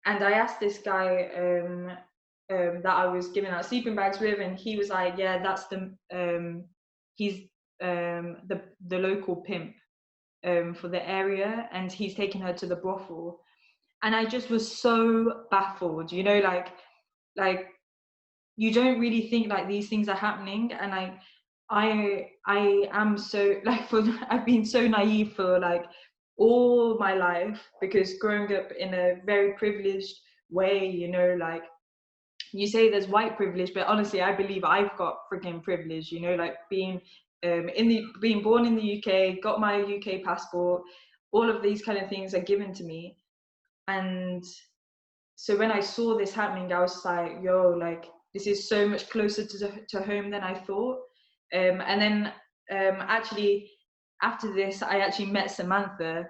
And I asked this guy that I was giving out sleeping bags with, and he was like, yeah, that's he's the local pimp for the area, and he's taking her to the brothel. And I just was so baffled, like you don't really think these things are happening. And I am so I've been so naive for all my life, because growing up in a very privileged way, you say there's white privilege, but honestly I believe I've got freaking privilege, being being born in the UK, got my UK passport, all of these kind of things are given to me. And so when I saw this happening, I was like, yo, this is so much closer to home than I thought. And then actually after this, I actually met Samantha,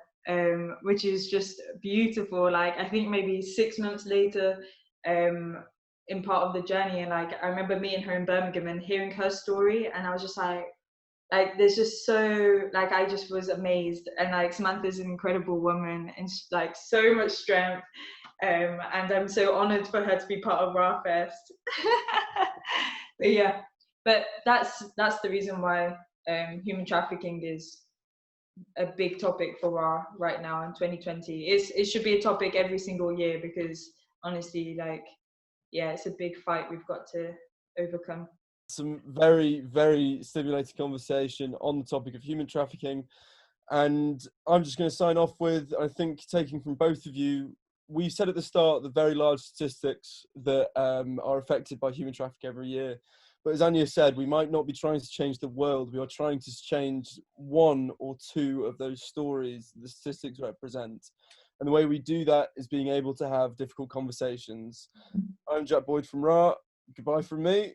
which is just beautiful. I think maybe 6 months later, in part of the journey. And like I remember meeting her in Birmingham and hearing her story, and I was just like there's just so like I just was amazed. And like Samantha's an incredible woman and like so much strength, and I'm so honored for her to be part of RAAH Fest. But yeah, but that's the reason why human trafficking is a big topic for RAAH right now in 2020. It should be a topic every single year, because honestly, like, yeah, it's a big fight we've got to overcome. Some very, very stimulating conversation on the topic of human trafficking. And I'm just going to sign off with, I think, taking from both of you, we said at the start the very large statistics that are affected by human trafficking every year. But as Anya said, we might not be trying to change the world. We are trying to change one or two of those stories the statistics represent. And the way we do that is being able to have difficult conversations. I'm Jack Boyd from RAAH. Goodbye from me.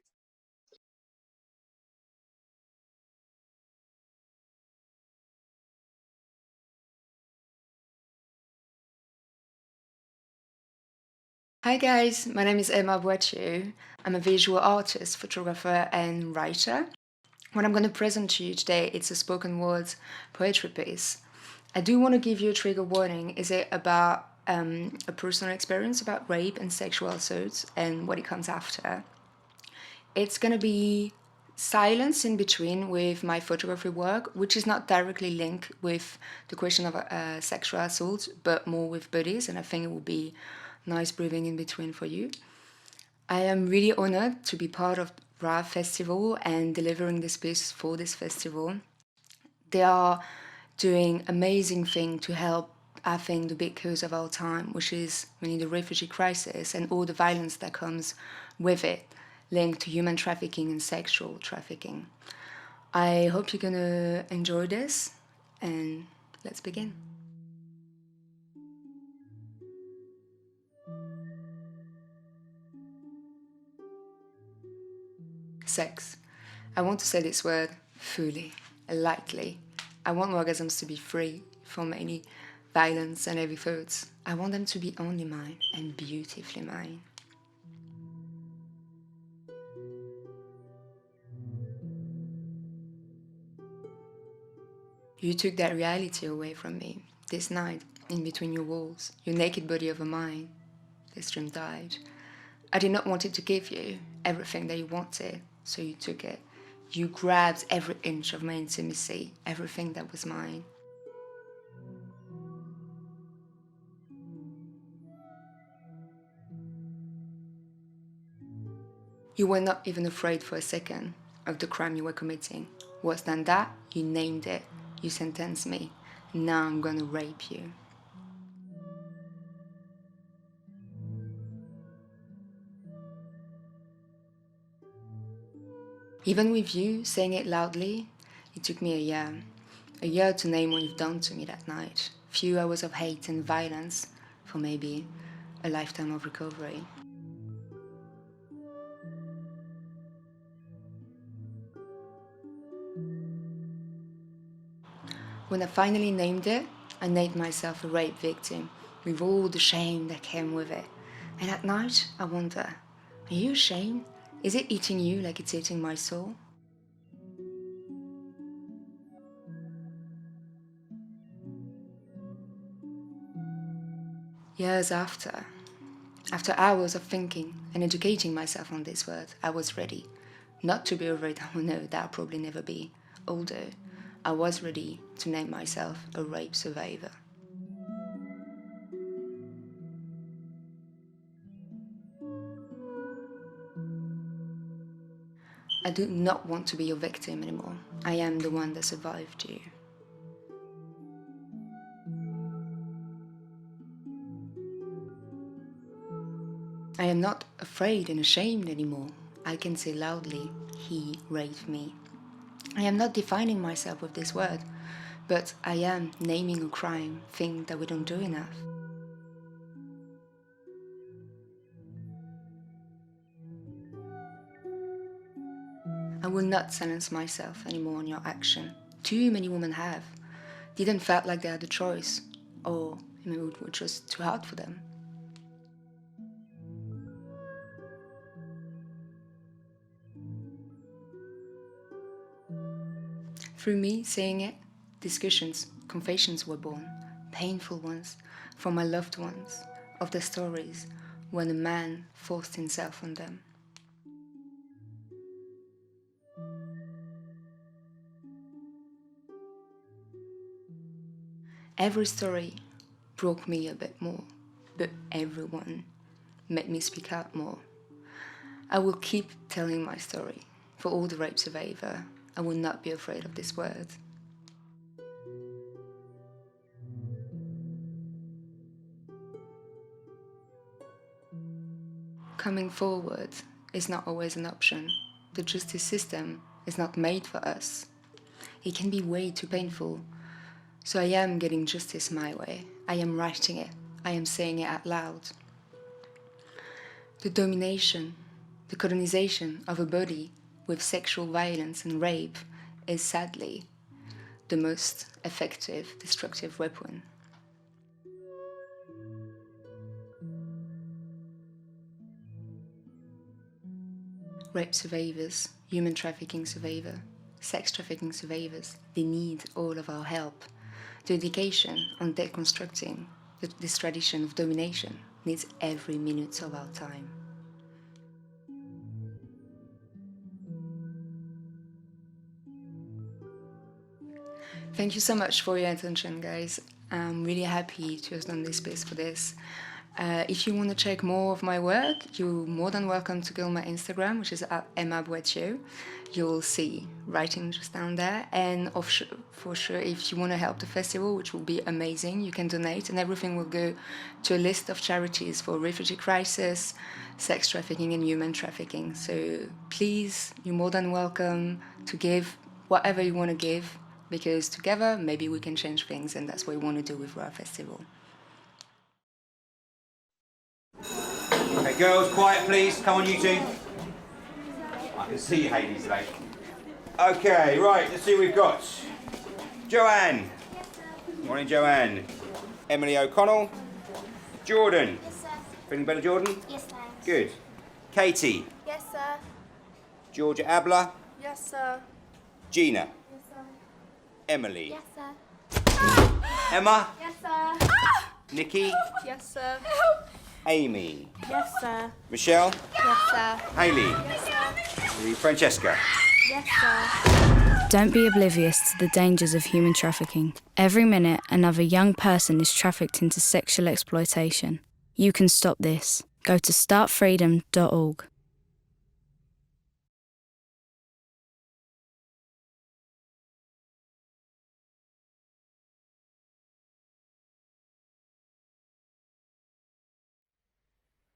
Hi guys, my name is Emma Boitier. I'm a visual artist, photographer and writer. What I'm going to present to you today, it's a spoken word poetry piece. I do want to give you a trigger warning. Is it about a personal experience about rape and sexual assault and what it comes after? It's going to be silence in between with my photography work, which is not directly linked with the question of sexual assault, but more with bodies, and I think it will be nice breathing in between for you. I am really honored to be part of RAAH Festival and delivering this piece for this festival. They are doing amazing things to help, I think, the big cause of our time, which is really the refugee crisis and all the violence that comes with it, linked to human trafficking and sexual trafficking. I hope you're gonna enjoy this, and let's begin. Sex. I want to say this word fully, lightly. I want orgasms to be free from any violence and heavy thoughts. I want them to be only mine and beautifully mine. You took that reality away from me. This night, in between your walls, your naked body over mine, this dream died. I did not want it to give you everything that you wanted, so you took it. You grabbed every inch of my intimacy, everything that was mine. You were not even afraid for a second of the crime you were committing. Worse than that, you named it. You sentenced me. Now I'm gonna rape you. Even with you saying it loudly, it took me a year to name what you've done to me that night. Few hours of hate and violence for maybe a lifetime of recovery. When I finally named it, I named myself a rape victim with all the shame that came with it. And at night, I wonder, are you ashamed? Is it eating you like it's eating my soul? Years after hours of thinking and educating myself on this word, I was ready. Not to be afraid, I know that I'll probably never be. Although, I was ready to name myself a rape survivor. I do not want to be your victim anymore. I am the one that survived you. I am not afraid and ashamed anymore. I can say loudly, he raped me. I am not defining myself with this word, but I am naming a crime, thing that we don't do enough. I will not silence myself anymore on your action. Too many women have. Didn't feel like they had a choice, or maybe it was just too hard for them. Through me saying it, discussions, confessions were born, painful ones, from my loved ones, of the stories when a man forced himself on them. Every story broke me a bit more, but everyone made me speak out more. I will keep telling my story. For all the rape survivor, I will not be afraid of this word. Coming forward is not always an option. The justice system is not made for us. It can be way too painful. So I am getting justice my way. I am writing it. I am saying it out loud. The domination, the colonization of a body with sexual violence and rape is sadly the most effective destructive weapon. Rape survivors, human trafficking survivors, sex trafficking survivors, they need all of our help. The education on deconstructing this tradition of domination needs every minute of our time. Thank you so much for your attention, guys. I'm really happy to have done this space for this. If you want to check more of my work, you're more than welcome to go on my Instagram, which is at Emma Boitieu. You'll see writing just down there. And for sure, if you want to help the festival, which will be amazing, you can donate, and everything will go to a list of charities for refugee crisis, sex trafficking, and human trafficking. So please, you're more than welcome to give whatever you want to give, because together, maybe we can change things, and that's what we want to do with RAAH Festival. Okay, girls, quiet please. Come on, you two. I can see Hayley today. Okay, right, let's see what we've got. Joanne. Morning, Joanne. Emily O'Connell. Jordan. Yes, sir. Feeling better, Jordan? Yes, thanks. Good. Katie. Yes, sir. Georgia Abla. Yes, sir. Gina. Yes, sir. Emily. Yes, sir. Emma. Yes, sir. Nikki. Yes, sir. Amy. Yes, sir. Michelle. Yes, sir. Hayley. Yes, sir. Francesca. Yes, sir. Don't be oblivious to the dangers of human trafficking. Every minute, another young person is trafficked into sexual exploitation. You can stop this. Go to startfreedom.org.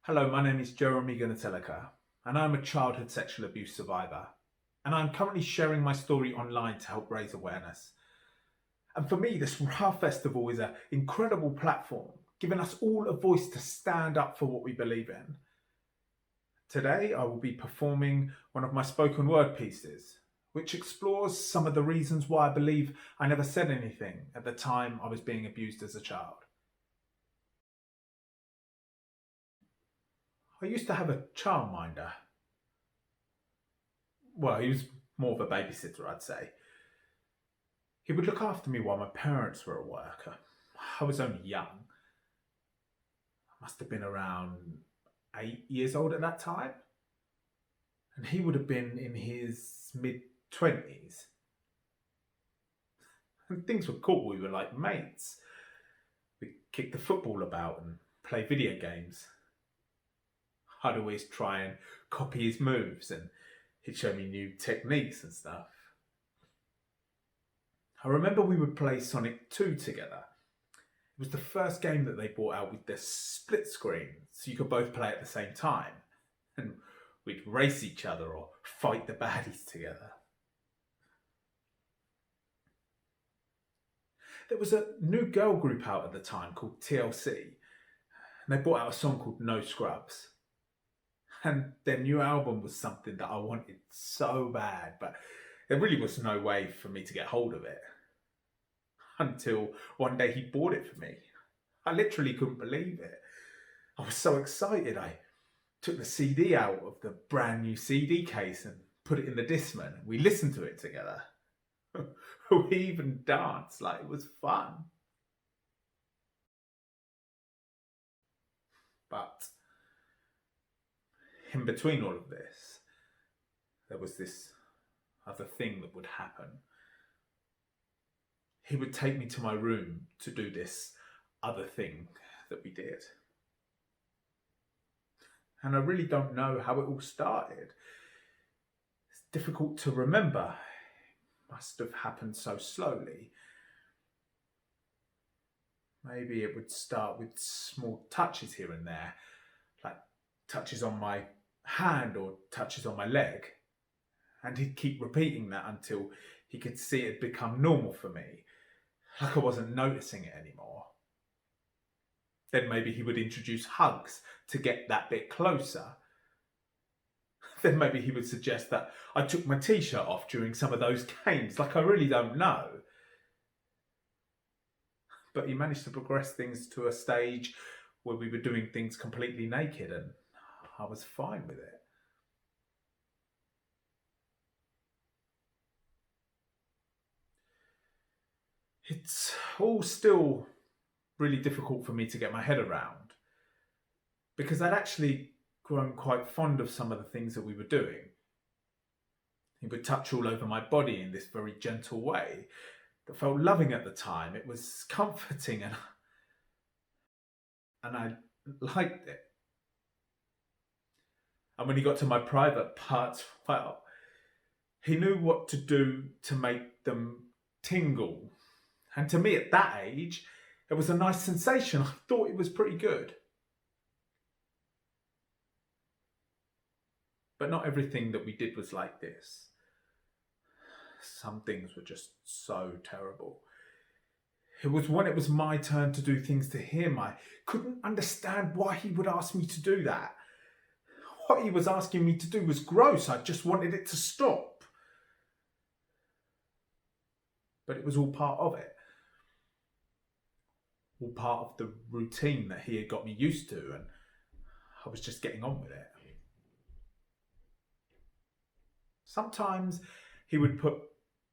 Hello, my name is Jeremy Gunatelika, and I'm a childhood sexual abuse survivor. And I'm currently sharing my story online to help raise awareness. And for me, this RAAH Festival is an incredible platform, giving us all a voice to stand up for what we believe in. Today, I will be performing one of my spoken word pieces, which explores some of the reasons why I believe I never said anything at the time I was being abused as a child. I used to have a childminder. Well, he was more of a babysitter, I'd say. He would look after me while my parents were at work. I was only young. I must have been around 8 years old at that time. And he would have been in his mid-20s. And things were cool. We were like mates. We'd kick the football about and play video games. I'd always try and copy his moves, and he'd show me new techniques and stuff. I remember we would play Sonic 2 together. It was the first game that they brought out with the split screen, so you could both play at the same time. And we'd race each other or fight the baddies together. There was a new girl group out at the time called TLC, and they brought out a song called No Scrubs. And their new album was something that I wanted so bad, but there really was no way for me to get hold of it. Until one day he bought it for me. I literally couldn't believe it. I was so excited. I took the CD out of the brand new CD case and put it in the Discman. We listened to it together. We even danced like it was fun. But in between all of this, there was this other thing that would happen. He would take me to my room to do this other thing that we did. And I really don't know how it all started. It's difficult to remember. It must have happened so slowly. Maybe it would start with small touches here and there, like touches on my hand or touches on my leg. And he'd keep repeating that until he could see it had become normal for me, like I wasn't noticing it anymore. Then maybe he would introduce hugs to get that bit closer. Then maybe he would suggest that I took my t-shirt off during some of those games, like I really don't know. But he managed to progress things to a stage where we were doing things completely naked, and I was fine with it. It's all still really difficult for me to get my head around, because I'd actually grown quite fond of some of the things that we were doing. He would touch all over my body in this very gentle way that felt loving at the time. It was comforting, and I liked it. And when he got to my private parts, well, he knew what to do to make them tingle. And to me at that age, it was a nice sensation. I thought it was pretty good. But not everything that we did was like this. Some things were just so terrible. It was when it was my turn to do things to him, I couldn't understand why he would ask me to do that. What he was asking me to do was gross. I just wanted it to stop. But it was all part of it. All part of the routine that he had got me used to, and I was just getting on with it. Sometimes he would put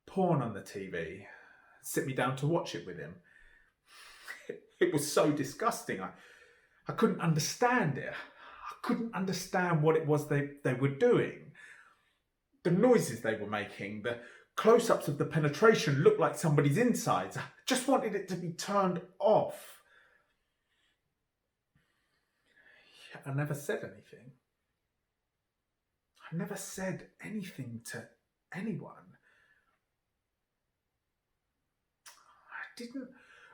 porn on the TV, sit me down to watch it with him. It was so disgusting. I couldn't understand it. I couldn't understand what it was they were doing. The noises they were making, the close-ups of the penetration looked like somebody's insides. I just wanted it to be turned off. I never said anything. I never said anything to anyone. I didn't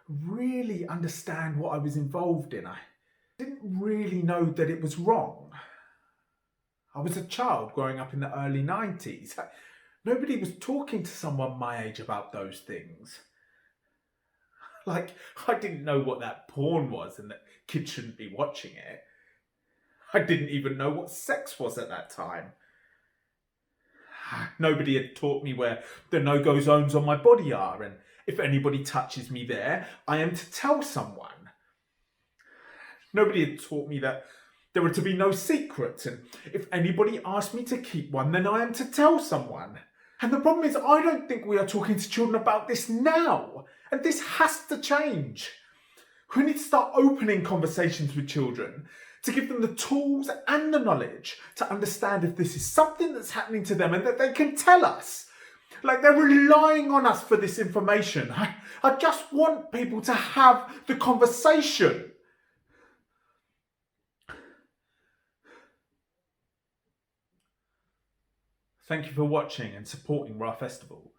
really understand what I was involved in. I didn't really know that it was wrong. I was a child growing up in the early 90s. Nobody was talking to someone my age about those things. Like, I didn't know what that porn was and that kids shouldn't be watching it. I didn't even know what sex was at that time. Nobody had taught me where the no-go zones on my body are, and if anybody touches me there, I am to tell someone. Nobody had taught me that there were to be no secrets, and if anybody asked me to keep one, then I am to tell someone. And the problem is, I don't think we are talking to children about this now, and this has to change. We need to start opening conversations with children to give them the tools and the knowledge to understand if this is something that's happening to them and that they can tell us. Like, they're relying on us for this information. I just want people to have the conversation. Thank you for watching and supporting RAAH Festival.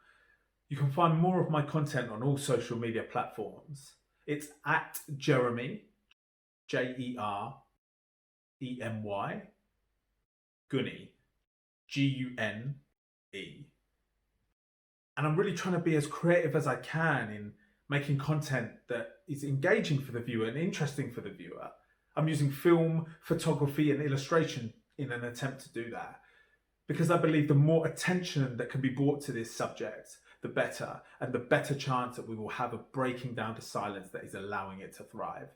You can find more of my content on all social media platforms. It's at Jeremy, Jeremy, Guni, Gune. And I'm really trying to be as creative as I can in making content that is engaging for the viewer and interesting for the viewer. I'm using film, photography and illustration in an attempt to do that, because I believe the more attention that can be brought to this subject, the better, and the better chance that we will have of breaking down the silence that is allowing it to thrive.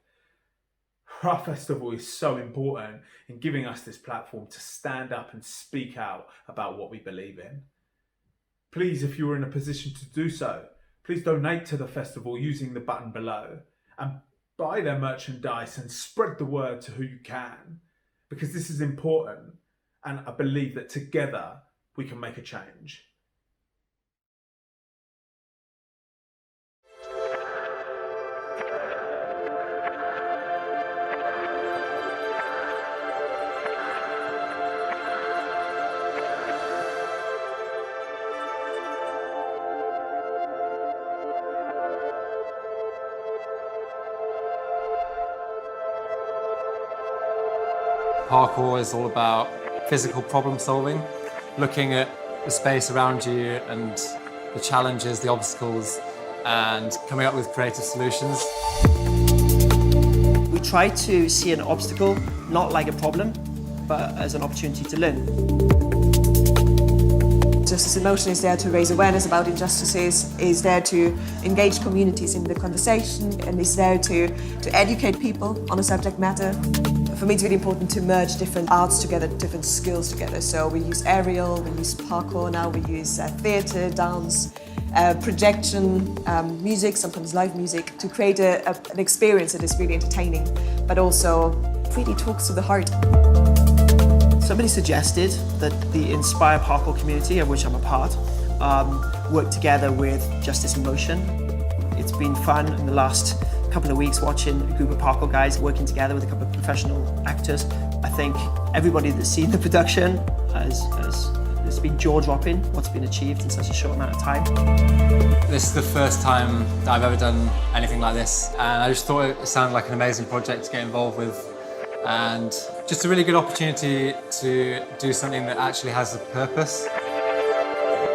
RAAH Festival is so important in giving us this platform to stand up and speak out about what we believe in. Please, if you're in a position to do so, please donate to the festival using the button below and buy their merchandise and spread the word to who you can, because this is important, and I believe that together we can make a change. Parkour is all about physical problem solving, looking at the space around you and the challenges, the obstacles, and coming up with creative solutions. We try to see an obstacle not like a problem, but as an opportunity to learn. Justice in Motion is there to raise awareness about injustices, is there to engage communities in the conversation, and is there to educate people on a subject matter. For me, it's really important to merge different arts together, different skills together. So we use aerial, we use parkour now, we use theatre, dance, projection, music, sometimes live music, to create an experience that is really entertaining, but also really talks to the heart. Somebody suggested that the Inspire Parkour community, of which I'm a part, work together with Justice in Motion. It's been fun in the last couple of weeks watching a group of parkour guys working together with a couple of professional actors. I think everybody that's seen the production has been jaw-dropping what's been achieved in such a short amount of time. This is the first time that I've ever done anything like this, and I just thought it sounded like an amazing project to get involved with, and just a really good opportunity to do something that actually has a purpose.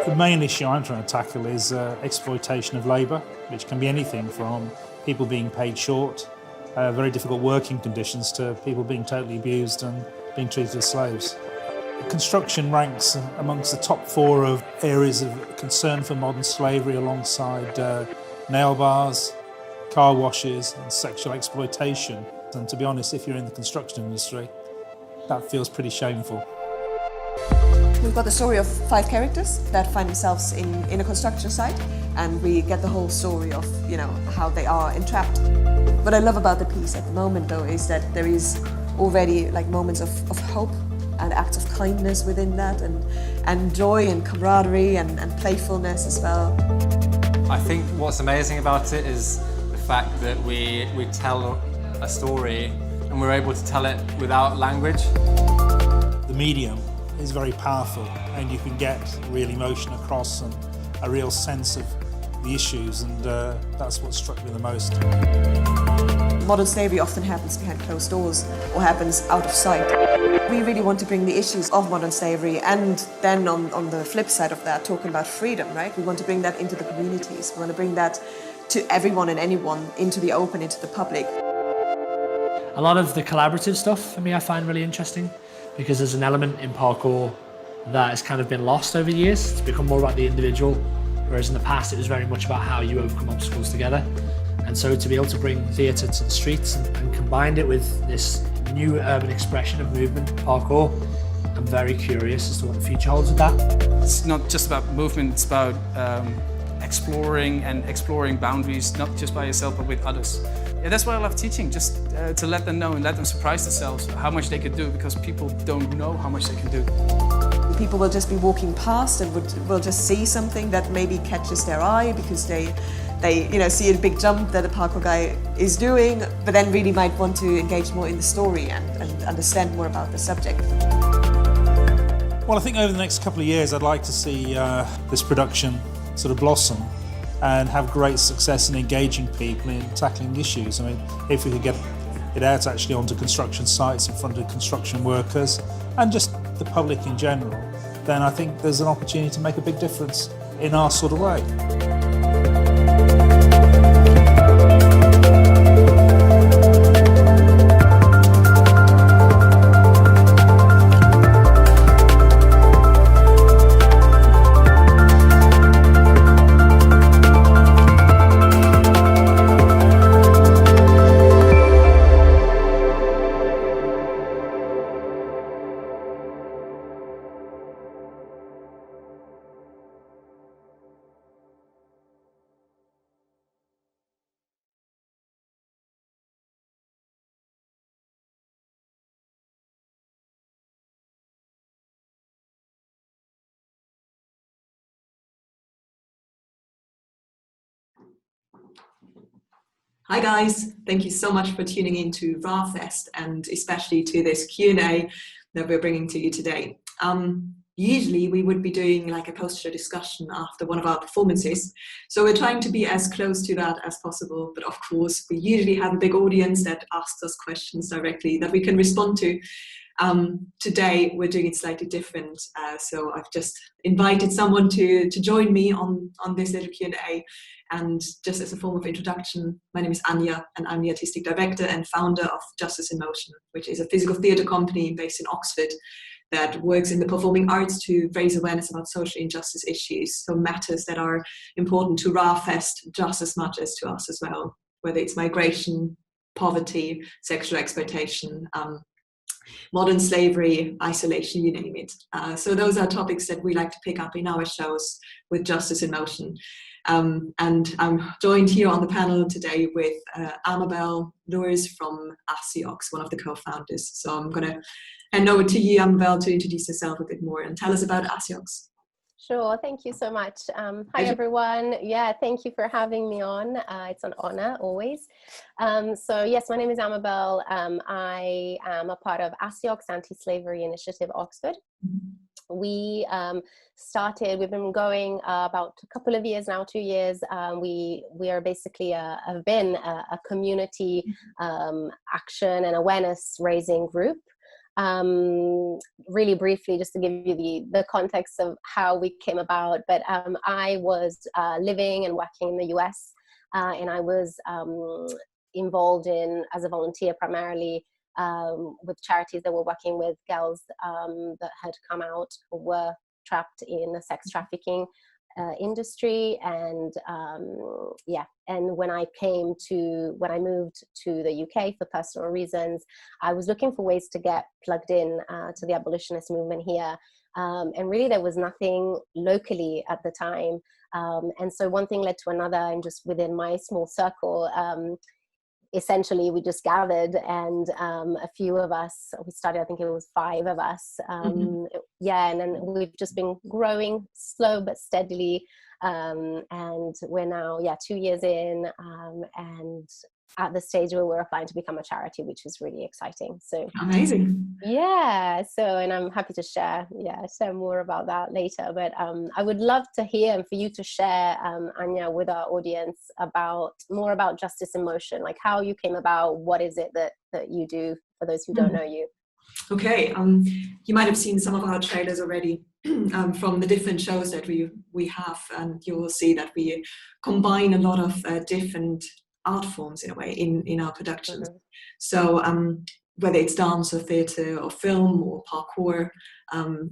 The main issue I'm trying to tackle is exploitation of labour, which can be anything from people being paid short, very difficult working conditions, to people being totally abused and being treated as slaves. Construction ranks amongst the top 4 of areas of concern for modern slavery, alongside nail bars, car washes and sexual exploitation. And to be honest, if you're in the construction industry, that feels pretty shameful. We've got the story of 5 characters that find themselves in a construction site, and we get the whole story of, you know, how they are entrapped. What I love about the piece at the moment, though, is that there is already like moments of hope and acts of kindness within that, and joy and camaraderie and playfulness as well. I think what's amazing about it is the fact that we tell a story and we're able to tell it without language. The medium is very powerful, and you can get real emotion across and a real sense of the issues, and that's what struck me the most. Modern slavery often happens behind closed doors or happens out of sight. We really want to bring the issues of modern slavery, and then on the flip side of that, talking about freedom, right? We want to bring that into the communities. We want to bring that to everyone and anyone, into the open, into the public. A lot of the collaborative stuff for me I find really interesting, because there's an element in parkour that has kind of been lost over the years. It's become more about the individual, whereas in the past it was very much about how you overcome obstacles together. And so to be able to bring theatre to the streets and combine it with this new urban expression of movement, parkour, I'm very curious as to what the future holds with that. It's not just about movement, it's about exploring boundaries, not just by yourself but with others. Yeah, that's why I love teaching, just to let them know and let them surprise themselves how much they can do, because people don't know how much they can do. People will just be walking past and will just see something that maybe catches their eye because they see a big jump that a parkour guy is doing, but then really might want to engage more in the story and understand more about the subject. Well, I think over the next couple of years I'd like to see this production sort of blossom and have great success in engaging people in tackling issues. I mean, if we could get it out actually onto construction sites in front of construction workers and just the public in general, then I think there's an opportunity to make a big difference in our sort of way. Hi guys, thank you so much for tuning in to RAAH Fest and especially to this Q&A that we're bringing to you today. Usually we would be doing like a post-show discussion after one of our performances, so we're trying to be as close to that as possible, but of course we usually have a big audience that asks us questions directly that we can respond to. Today we're doing it slightly different, so I've just invited someone to join me on this little Q&A. And just as a form of introduction, my name is Anja, and I'm the Artistic Director and founder of Justice in Motion, which is a physical theatre company based in Oxford that works in the performing arts to raise awareness about social injustice issues, so matters that are important to RAAH Fest just as much as to us as well, whether it's migration, poverty, sexual exploitation, modern slavery, isolation, you name it. So those are topics that we like to pick up in our shows with Justice in Motion. And I'm joined here on the panel today with Amabel Lewis from ASIOX, one of the co-founders. So I'm going to hand over to you, Amabel, to introduce yourself a bit more and tell us about ASIOX. Sure, thank you so much. Hi everyone. Yeah, thank you for having me on. It's an honor always. So yes, my name is Amabel. I am a part of ASIOX, Anti-Slavery Initiative Oxford. We've been going about a couple of years now, 2 years. We are basically have been a community action and awareness raising group. Really briefly, just to give you the context of how we came about, but I was living and working in the US, and I was involved as a volunteer primarily with charities that were working with girls that had come out or were trapped in the sex trafficking industry. And and when I moved to the UK for personal reasons, I was looking for ways to get plugged in to the abolitionist movement here, and really there was nothing locally at the time, and so one thing led to another, and just within my small circle, essentially we just gathered, and a few of us, we started, I think it was 5 of us, and then we've just been growing slow but steadily, and we're now 2 years in, and at the stage where we're applying to become a charity, which is really exciting. So amazing. And I'm happy to share more about that later, but I would love to hear and for you to share, Anja, with our audience more about Justice in Motion, like how you came about, what is it that you do for those who don't know you. Okay, you might have seen some of our trailers already from the different shows that we have, and you will see that we combine a lot of different art forms in a way in our productions. So whether it's dance or theatre or film or parkour,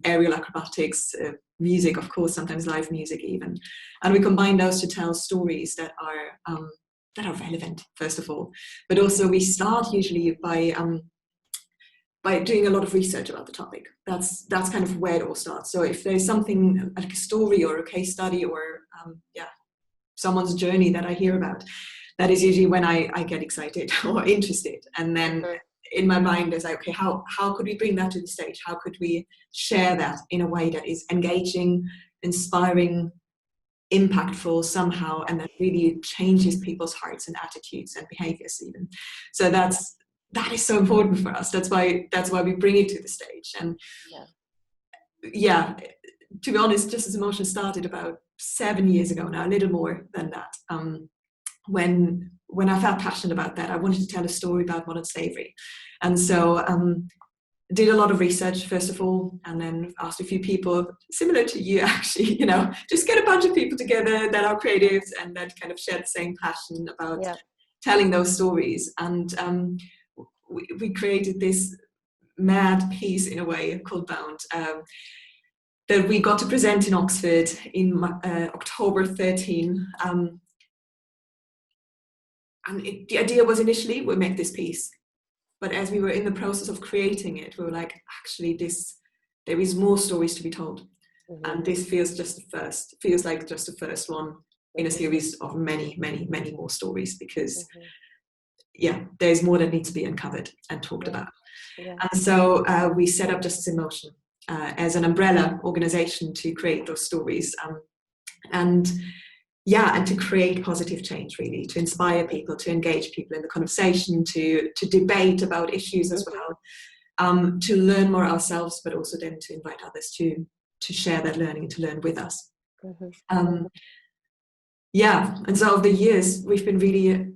aerial acrobatics, music, of course, sometimes live music even, and we combine those to tell stories that are relevant, first of all, but also we start usually by doing a lot of research about the topic. That's kind of where it all starts. So if there's something like a story or a case study or someone's journey that I hear about, that is usually when I get excited or interested. And then in my mind is like, okay, how could we bring that to the stage? How could we share that in a way that is engaging, inspiring, impactful somehow, and that really changes people's hearts and attitudes and behaviors even. So that is so important for us. That's why we bring it to the stage. And to be honest, Justice in Motion started about 7 years ago now, a little more than that. When I felt passionate about that, I wanted to tell a story about modern slavery. And so did a lot of research, first of all, and then asked a few people, similar to you actually, just get a bunch of people together that are creatives and that kind of share the same passion about telling those stories. And we created this mad piece in a way called Bound, that we got to present in Oxford in October 13. And the idea was initially, we'll make this piece. But as we were in the process of creating it, we were like, actually, there is more stories to be told. And this feels like just the first one in a series of many, many, many more stories, because there's more that needs to be uncovered and talked about. And so we set up Justice in Motion as an umbrella organization to create those stories. And and to create positive change, really, to inspire people, to engage people in the conversation, to debate about issues as well, to learn more ourselves, but also then to invite others to share that learning and to learn with us. And so over the years, we've been really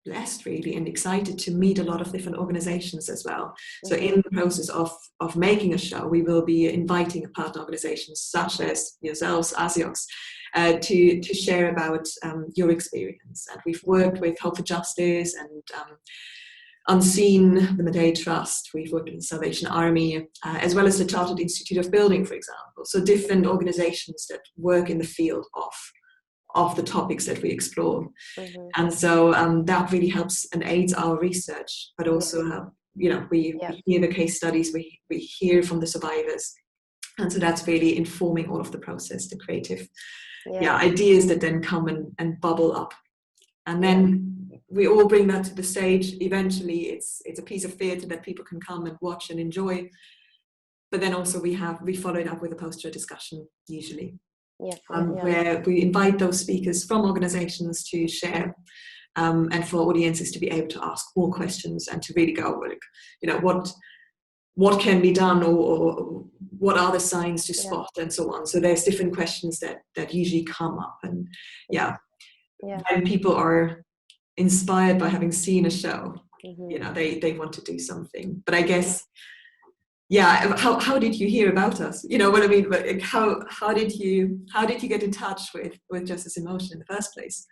blessed, really, and excited to meet a lot of different organizations as well. So in the process of making a show, we will be inviting partner organizations such as yourselves, ASIOX, to share about your experience. And we've worked with Hope for Justice and Unseen, the Madej Trust. We've worked with the Salvation Army, as well as the Chartered Institute of Building, for example. So different organizations that work in the field of the topics that we explore. And so that really helps and aids our research, but also we hear the case studies, we hear from the survivors, and so that's really informing all of the process, the creative ideas that then come and bubble up, and then we all bring that to the stage. Eventually it's a piece of theatre that people can come and watch and enjoy, but then also we follow it up with a poster discussion usually. Where we invite those speakers from organizations to share, and for audiences to be able to ask more questions and to really go, what can be done, or what are the signs to spot, and so on. So there's different questions that usually come up, and when people are inspired by having seen a show, they want to do something. But I guess, how did you hear about us? You know what I mean? But how did you get in touch with Justice in Motion in the first place?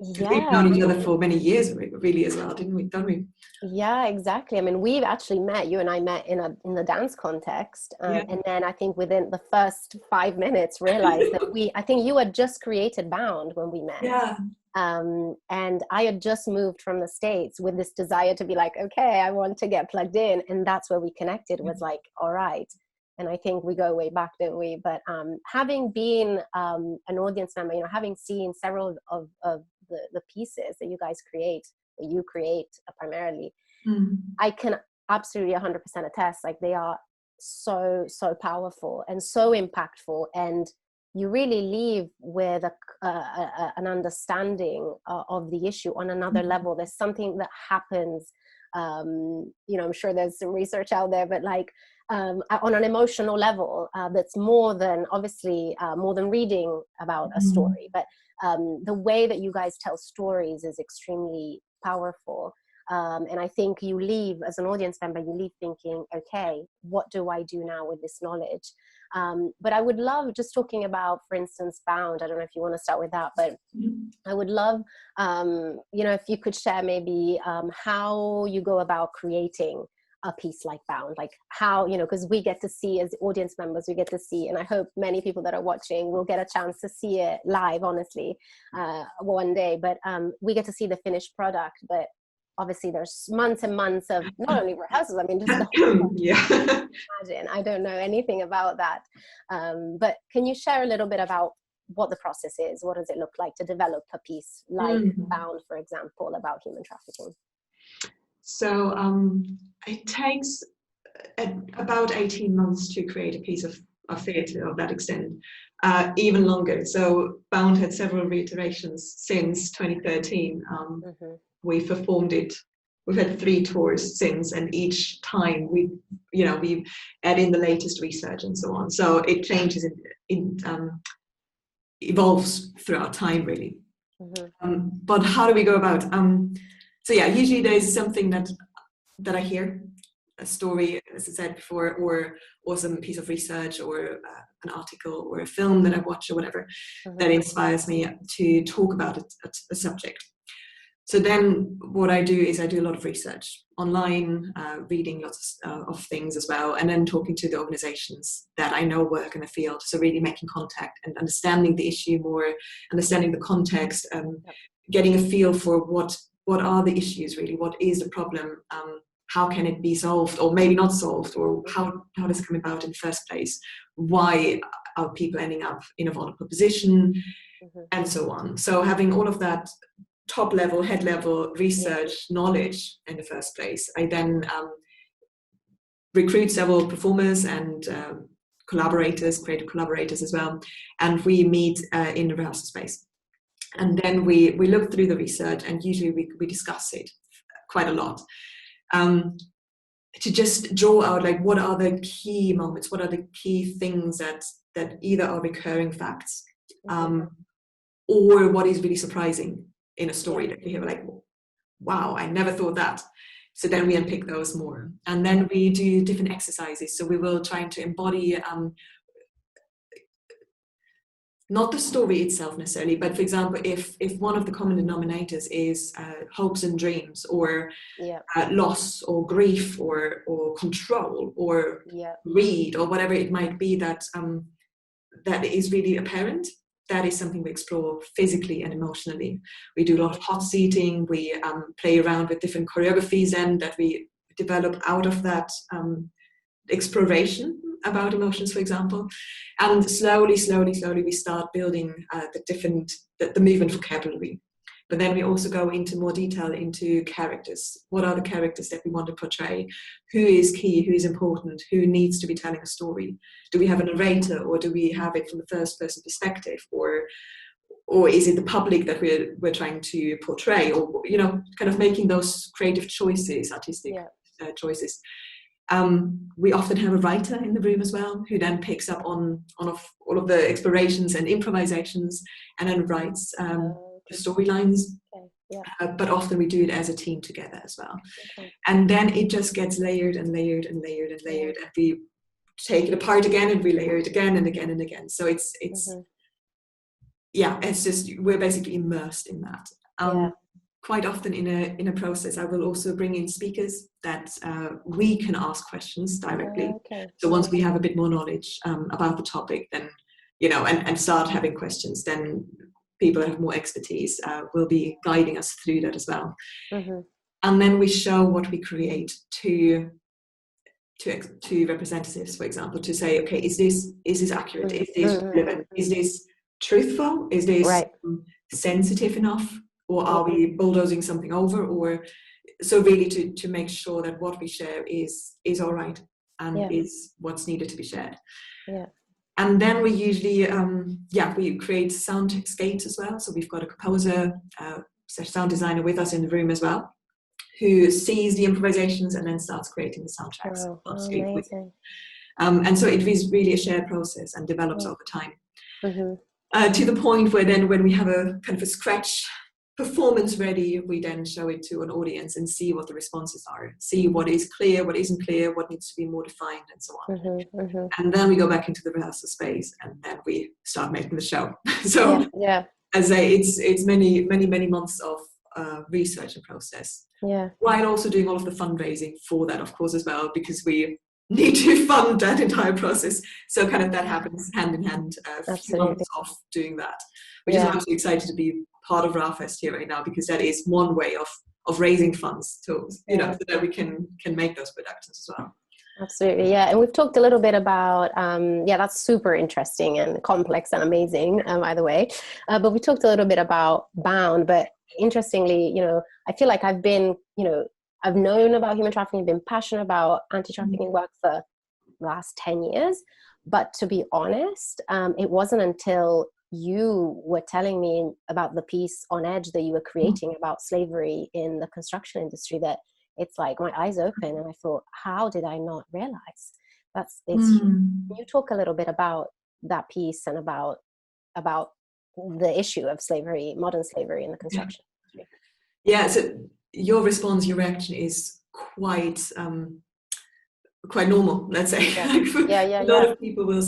We've known each other for many years, really, as well, don't we? Yeah, exactly. I mean, we've actually met. You and I met in the dance context, and then I think within the first 5 minutes realized that I think you had just created Bound when we met. Yeah. And I had just moved from the States with this desire to be like, okay, I want to get plugged in, and that's where we connected. Was like, all right. And I think we go way back, don't we? But having been an audience member, having seen several of the pieces that you guys create, that you create primarily, I can absolutely 100% attest, like they are so powerful and so impactful, and you really leave with an understanding of the issue on another level. There's something that happens, I'm sure there's some research out there, but like on an emotional level, that's more than reading about a story, but the way that you guys tell stories is extremely powerful. And I think you leave, as an audience member, thinking, okay, what do I do now with this knowledge? But I would love, just talking about, for instance, Bound, I don't know if you want to start with that, but I would love, if you could share maybe how you go about creating a piece like Bound, like how, because we get to see, as audience members, and I hope many people that are watching will get a chance to see it live, honestly, one day, but we get to see the finished product, but obviously there's months and months of not only rehearsals, I mean, just the whole imagine. I don't know anything about that. But can you share a little bit about what the process is? What does it look like to develop a piece like Bound, for example, about human trafficking? So it takes about 18 months to create a piece of theatre of that extent, even longer. So Bound had several reiterations since 2013. We've performed it. We've had 3 tours since, and each time we add in the latest research and so on. So it changes, evolves throughout time, really. But how do we go about? Usually there's something that I hear, a story, as I said before, or some piece of research, or an article, or a film that I watch, or whatever, that inspires me to talk about a subject. So then what I do is I do a lot of research online, reading lots of things as well, and then talking to the organizations that I know work in the field. So really making contact and understanding the issue more, understanding the context, getting a feel for what are the issues really, what is the problem, how can it be solved, or maybe not solved, or how does it come about in the first place, why are people ending up in a vulnerable position, and so on. So having all of that top level, head level research knowledge in the first place, I then recruit several performers and creative collaborators as well, and we meet in the rehearsal space. And then we look through the research, and usually we discuss it quite a lot, to just draw out like what are the key moments, what are the key things that either are recurring facts, or what is really surprising in a story that we hear like, wow, I never thought that. So then we unpick those more, and then we do different exercises. So we will try to embody not the story itself necessarily, but for example, if one of the common denominators is hopes and dreams, or loss, or grief, or control, or greed, or whatever it might be, that is really apparent, that is something we explore physically and emotionally. We do a lot of hot seating. We play around with different choreographies, and that we develop out of that exploration about emotions, for example. And slowly we start building the movement vocabulary. But then we also go into more detail into characters. What are the characters that we want to portray? Who is key? Who is important? Who needs to be telling a story? Do we have a narrator, or do we have it from the first person perspective? Or is it the public that we're trying to portray? Or, kind of making those creative choices, artistic choices. We often have a writer in the room as well, who then picks up on all of the explorations and improvisations, and then writes the storylines. But often we do it as a team together as well. And then it just gets layered and layered and layered and layered, and we take it apart again, and we layer it again and again and again. So it's just, we're basically immersed in that. Quite often in a process, I will also bring in speakers that we can ask questions directly. So once we have a bit more knowledge about the topic, then, and start having questions, then people that have more expertise will be guiding us through that as well. And then we show what we create to representatives, for example, to say, okay, is this accurate? Is this relevant? Is this truthful? Is this sensitive enough? Or are we bulldozing something over? Or so really to make sure that what we share is all right, and is what's needed to be shared. And then we usually we create soundscapes as well. So we've got a composer, sound designer with us in the room as well, who sees the improvisations and then starts creating the soundtracks. Amazing. And so it is really a shared process and develops over time. To the point where then, when we have a kind of a scratch performance ready, we then show it to an audience and see what the responses are, see what is clear, what isn't clear, what needs to be more defined, and so on. And then we go back into the rehearsal space, and then we start making the show. So as I say, it's many months of research and process, while also doing all of the fundraising for that, of course, as well, because we need to fund that entire process. So kind of that happens hand in hand, a few months of doing that, which is absolutely excited to be part of RAAH Fest here right now, because that is one way of raising funds to, so that we can make those productions as well. Absolutely, and we've talked a little bit about, that's super interesting and complex and amazing, by the way. But we talked a little bit about Bound, but interestingly, I feel like I've been, I've known about human trafficking, been passionate about anti-trafficking work for the last 10 years. But to be honest, it wasn't until you were telling me about the piece on Edge that you were creating about slavery in the construction industry that it's like my eyes open, and I thought, how did I not realize? Can you talk a little bit about that piece and about the issue of slavery, modern slavery in the construction industry? So your response, your reaction is quite normal, let's say. A lot of people will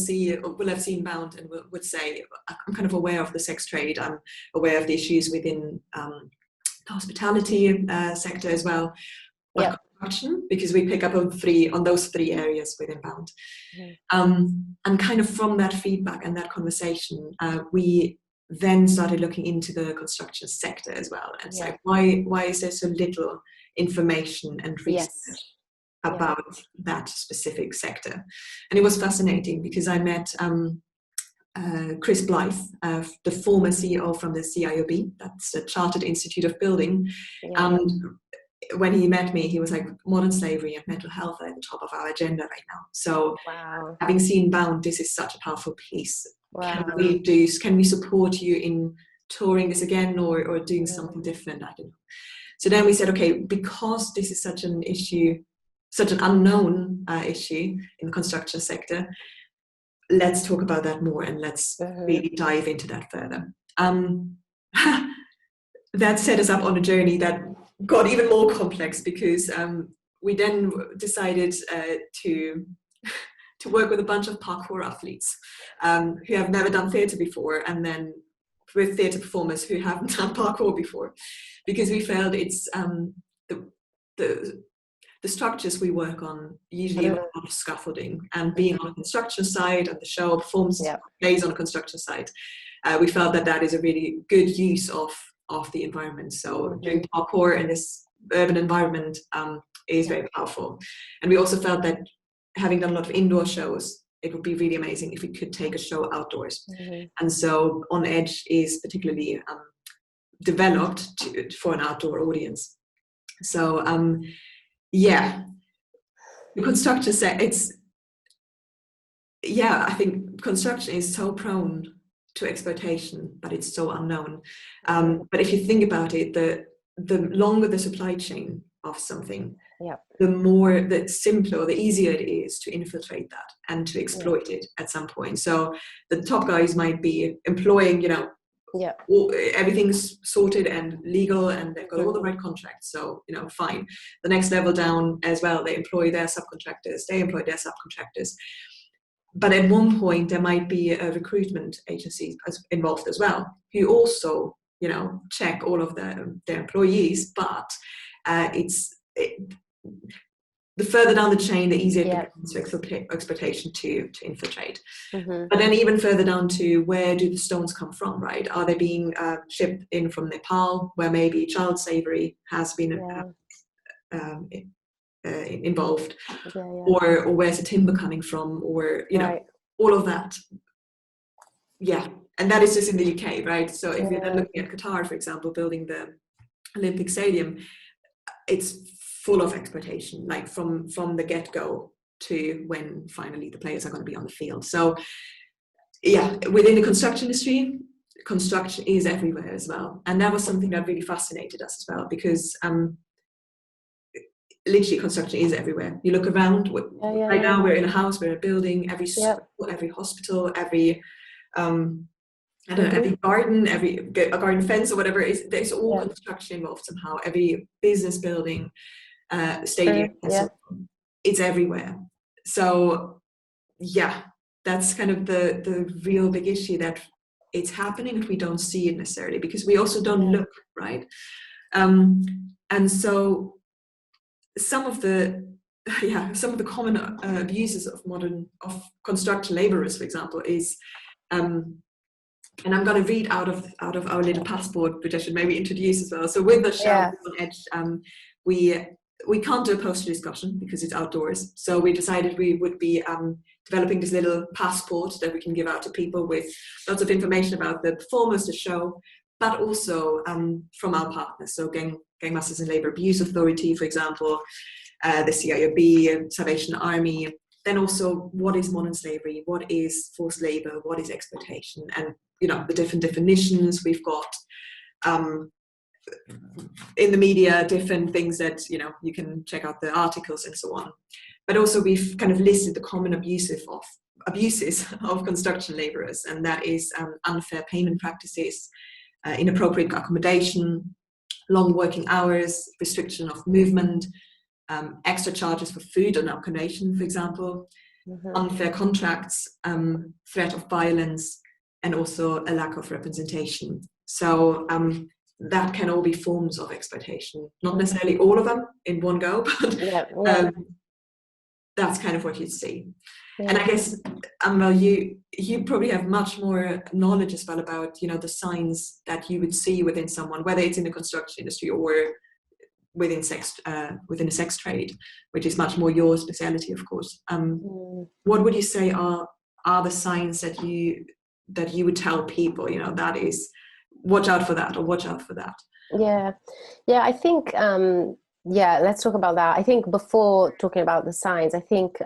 have seen Bound and would say, I'm kind of aware of the sex trade, I'm aware of the issues within the hospitality sector as well, construction, because we pick up on those three areas within Bound. And kind of from that feedback and that conversation, we then started looking into the construction sector as well, and say, why is there so little information and research about that specific sector? And it was fascinating, because I met Chris Blythe, the former CEO from the CIOB, that's the Chartered Institute of Building, and when he met me, he was like, modern slavery and mental health are at the top of our agenda right now. So wow. having seen Bound, this is such a powerful piece. Wow. Can we support you in touring this again, or doing something different? I don't know. So then we said, okay, because this is such an issue, such an unknown issue in the construction sector, let's talk about that more, and let's really dive into that further. That set us up on a journey that got even more complex, because we then decided to work with a bunch of parkour athletes who have never done theatre before, and then with theatre performers who haven't done parkour before, because we felt it's the structures we work on usually have a lot of scaffolding, and being on a construction site and the show performs plays on a construction site, we felt that is a really good use of the environment. So doing parkour in this urban environment is very powerful. And we also felt that having done a lot of indoor shows, it would be really amazing if we could take a show outdoors. And so On Edge is particularly developed for an outdoor audience. So the construction I think construction is so prone to exploitation, but it's so unknown. But if you think about it, the longer the supply chain of something, the simpler or the easier it is to infiltrate that and to exploit it at some point. So the top guys might be employing, everything's sorted and legal, and they've got all the right contracts, so fine. The next level down as well, they employ their subcontractors. But at one point there might be a recruitment agency involved as well, who also check all of their employees. But the further down the chain, the easier it becomes for exploitation to infiltrate. But then even further down to, where do the stones come from, right? Are they being shipped in from Nepal, where maybe child slavery has been involved, or where's the timber coming from, or all of that. And that is just in the UK, right? So if you're then looking at Qatar, for example, building the Olympic Stadium, it's full of exploitation, like from the get-go to when finally the players are going to be on the field. So within the construction industry, construction is everywhere as well. And that was something that really fascinated us as well, because literally construction is everywhere. You look around, right now we're in a house, we're in a building, every school, every hospital, every every garden, a garden fence or whatever, there's all construction involved somehow. Every business building, stadium, it's everywhere. So that's kind of the real big issue, that it's happening but we don't see it necessarily, because we also don't look, right? And so some of the common abuses of construction laborers, for example, is and I'm going to read out of our little passport, which I should maybe introduce as well. So with the show On Edge, we can't do a poster discussion because it's outdoors. So we decided we would be developing this little passport that we can give out to people with lots of information about the performers, the show, but also from our partners. So Gang Masters and Labour Abuse Authority, for example, the CIOB, Salvation Army. Then also, what is modern slavery? What is forced labour? What is exploitation? And the different definitions we've got in the media, different things that you can check out the articles and so on. But also we've kind of listed the common abuses of construction labourers, and that is unfair payment practices, inappropriate accommodation, long working hours, restriction of movement, extra charges for food and accommodation, for example, unfair contracts, threat of violence, and also a lack of representation. So that can all be forms of exploitation. Not necessarily all of them in one go, but that's kind of what you'd see. And I guess, Amel, you probably have much more knowledge as well about the signs that you would see within someone, whether it's in the construction industry or within a sex trade, which is much more your speciality, of course. What would you say are the signs that you would tell people, that is, watch out for that, or watch out for that? I think Yeah, let's talk about that. I think before talking about the signs, I think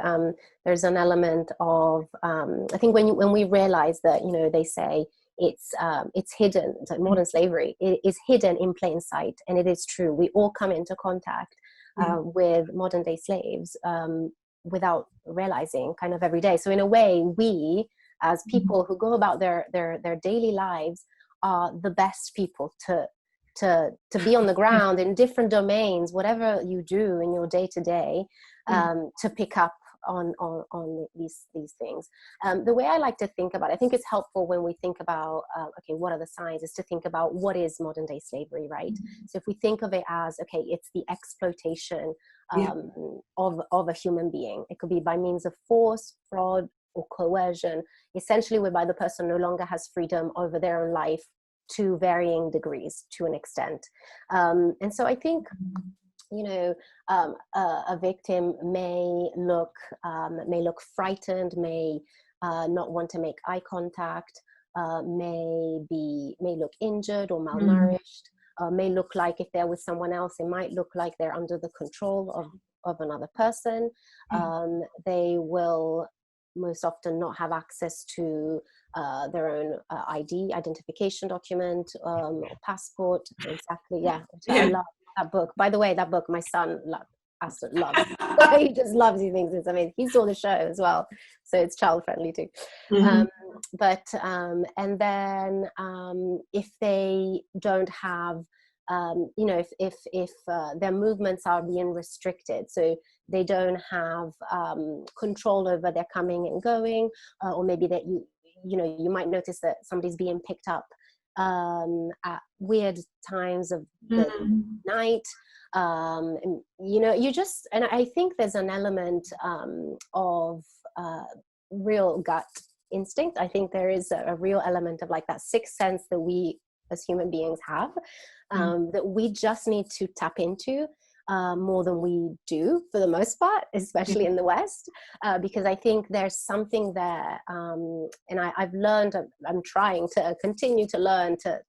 there's an element of I think when we realize that, you know, they say it's hidden, like modern slavery, it is hidden in plain sight, and it is true. We all come into contact with modern day slaves without realizing, kind of every day. So in a way, we as people who go about their daily lives are the best people to be on the ground in different domains, whatever you do in your day to day, to pick up on these things. The way I like to think about it, I think it's helpful when we think about okay, what are the signs, is to think about what is modern day slavery, right? So if we think of it as, okay, it's the exploitation of a human being. It could be by means of force, fraud, or coercion, essentially whereby the person no longer has freedom over their own life to varying degrees, to an extent. And so I think, you know, a victim may look frightened, may not want to make eye contact, may look injured or malnourished, may look like, if they're with someone else, it might look like they're under the control of another person. They will most often not have access to their own identification document, or passport. Exactly, yeah. I love that book. By the way, that book my son absolutely loves. He just loves. He thinks it's amazing. He saw the show as well, so it's child friendly too. And then if they don't have, you know, if their movements are being restricted, so they don't have control over their coming and going, or maybe that you know, you might notice that somebody's being picked up at weird times of the night. And, you know, and I think there's an element of real gut instinct. I think there is a real element of like that sixth sense that we as human beings have, that we just need to tap into more than we do for the most part, especially in the West, because I think there's something there, and I've learned, I'm trying to continue to learn to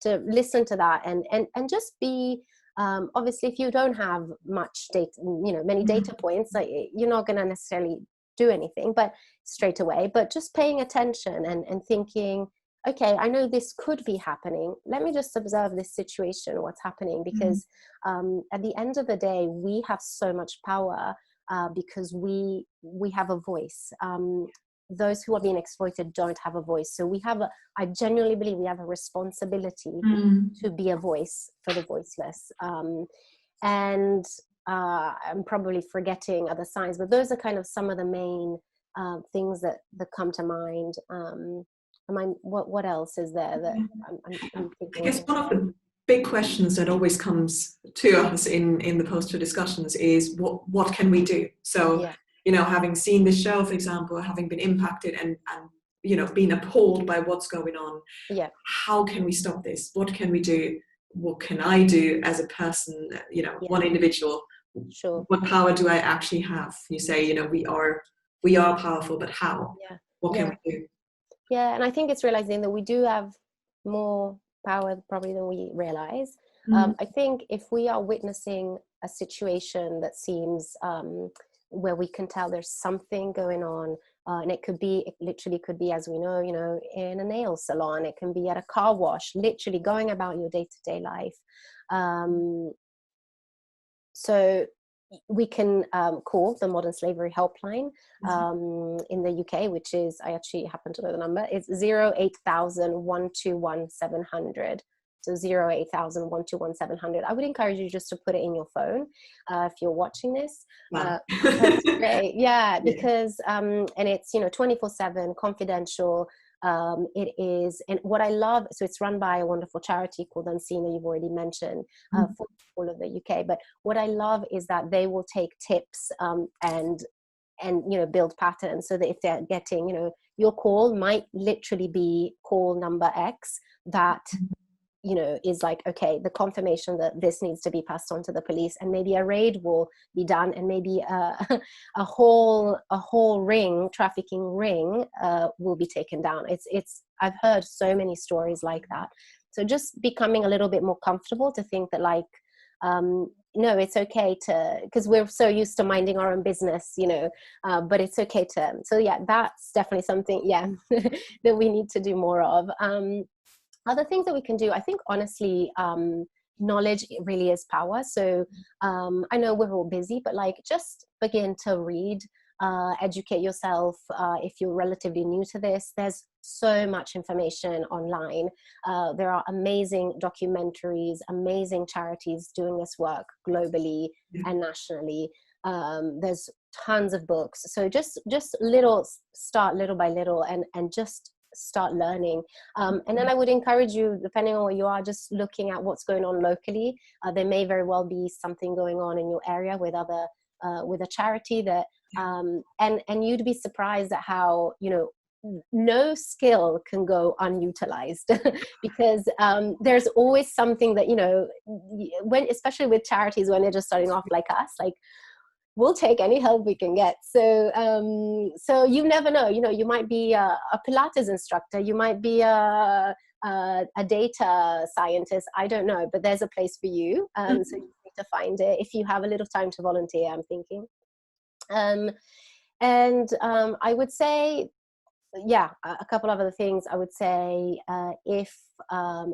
listen to that and just be, obviously if you don't have much data, you know, many data points, like, you're not going to necessarily do anything but straight away, but just paying attention and thinking, okay, I know this could be happening. Let me just observe this situation, what's happening, because at the end of the day, we have so much power because we have a voice. Those who are being exploited don't have a voice. So I genuinely believe we have a responsibility to be a voice for the voiceless. And I'm probably forgetting other signs, but those are kind of some of the main things that come to mind. What else is there that I'm thinking? I guess one of the big questions that always comes to us in the poster discussions is what can we do? So, you know, having seen this show, for example, having been impacted and you know, being appalled by what's going on, how can we stop this? What can we do? What can I do as a person, you know, one individual? Sure. What power do I actually have? You say, you know, we are powerful, but how? What can we do? Yeah, and I think it's realizing that we do have more power probably than we realize. I think if we are witnessing a situation that seems where we can tell there's something going on, and it literally could be, as we know, you know, in a nail salon, it can be at a car wash, literally going about your day-to-day life. So we can call the Modern Slavery Helpline in the UK, which is, I actually happen to know the number, it's 08000 121 700. So 08000 121 700. I would encourage you just to put it in your phone if you're watching this. That's great. Yeah, because, and it's, you know, 24/7, confidential. It is, and what I love, so it's run by a wonderful charity called Unseen, you've already mentioned, for all of the UK. But what I love is that they will take tips and you know, build patterns, so that if they're getting, you know, your call might literally be call number X, that you know, is like, okay, the confirmation that this needs to be passed on to the police, and maybe a raid will be done, and maybe a whole trafficking ring will be taken down. I've heard so many stories like that. So just becoming a little bit more comfortable to think that, like, no, it's okay to, because we're so used to minding our own business, but it's okay to, so yeah, that's definitely something, that we need to do more of. Other things that we can do, I think, honestly, knowledge really is power. So I know we're all busy, but like, just begin to read, educate yourself. If you're relatively new to this, there's so much information online. There are amazing documentaries, amazing charities doing this work globally and nationally. There's tons of books. So just start little by little and just start learning. And then I would encourage you, depending on where you are, just looking at what's going on locally. There may very well be something going on in your area with a charity that, and you'd be surprised at how, no skill can go unutilized because there's always something that, when, especially with charities, when they're just starting off like us, like, we'll take any help we can get. So you never know, you might be a Pilates instructor, you might be a data scientist, I don't know, but there's a place for you. So you need to find it. If you have a little time to volunteer, I'm thinking. I would say, a couple of other things. I would say, if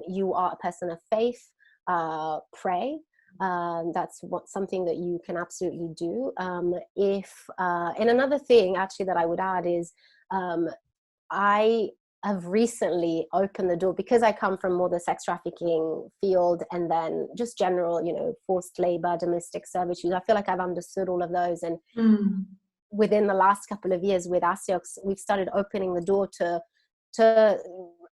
you are a person of faith, pray. That's something that you can absolutely do. And another thing actually that I would add is, I have recently opened the door, because I come from more the sex trafficking field and then just general, forced labor, domestic servitude. I feel like I've understood all of those. And within the last couple of years with ASIOX, we've started opening the door to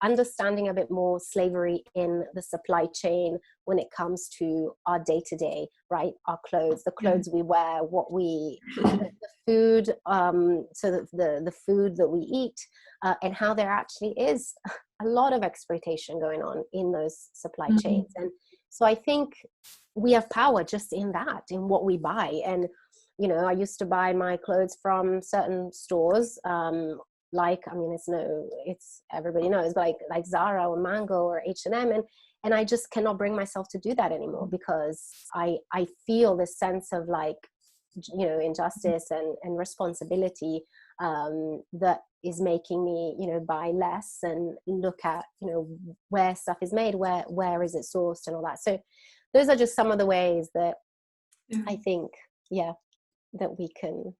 understanding a bit more slavery in the supply chain when it comes to our day-to-day, right? Our clothes, the clothes we wear, what we, the food, so the food that we eat, and how there actually is a lot of exploitation going on in those supply chains. And so I think we have power just in that, in what we buy. And, I used to buy my clothes from certain stores, it's everybody knows, like Zara or Mango or H&M, and I just cannot bring myself to do that anymore, because I feel this sense of injustice and responsibility that is making me buy less and look at where stuff is made, where is it sourced and all that. So those are just some of the ways that I think that we can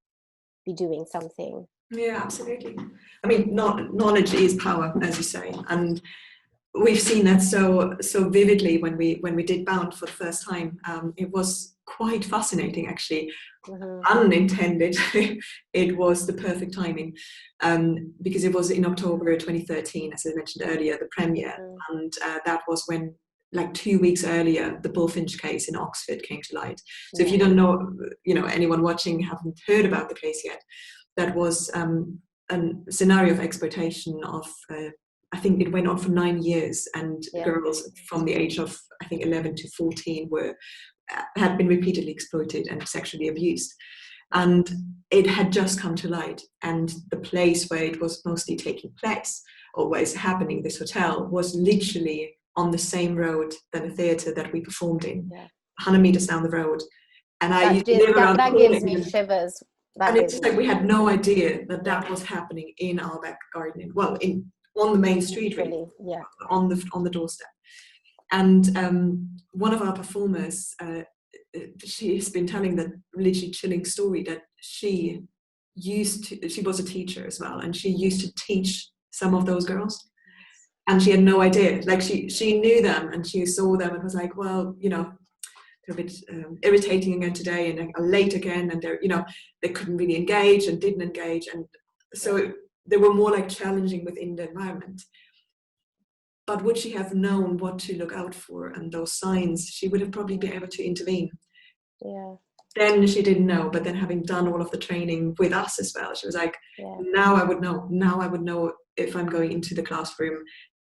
be doing something. Yeah, absolutely. I mean, knowledge is power, as you say, and we've seen that so vividly when we did Bound for the first time. It was quite fascinating, actually. Unintended. It was the perfect timing, because it was in October 2013, as I mentioned earlier, the premiere, and that was when, like 2 weeks earlier, the Bullfinch case in Oxford came to light. So if you don't know, anyone watching haven't heard about the case yet, that was a scenario of exploitation of, I think it went on for 9 years, and girls from the age of, I think, 11 to 14 had been repeatedly exploited and sexually abused. And it had just come to light, and the place where it was mostly taking place, or where it's happening, this hotel, was literally on the same road than the theatre that we performed in, 100 meters down the road. And that gives me shivers. And it's like we had no idea that was happening in our back garden. Well, on the main street, really, on the doorstep. And one of our performers, she's been telling that literally chilling story that she was a teacher as well, and she used to teach some of those girls. And she had no idea. Like she knew them and she saw them and was like, well, they're a bit irritating again today and late again, and they couldn't really engage and didn't engage, and so they were more like challenging within the environment. But would she have known what to look out for and those signs, she would have probably been able to intervene. Then she didn't know, but then having done all of the training with us as well, she was like, now I would know if I'm going into the classroom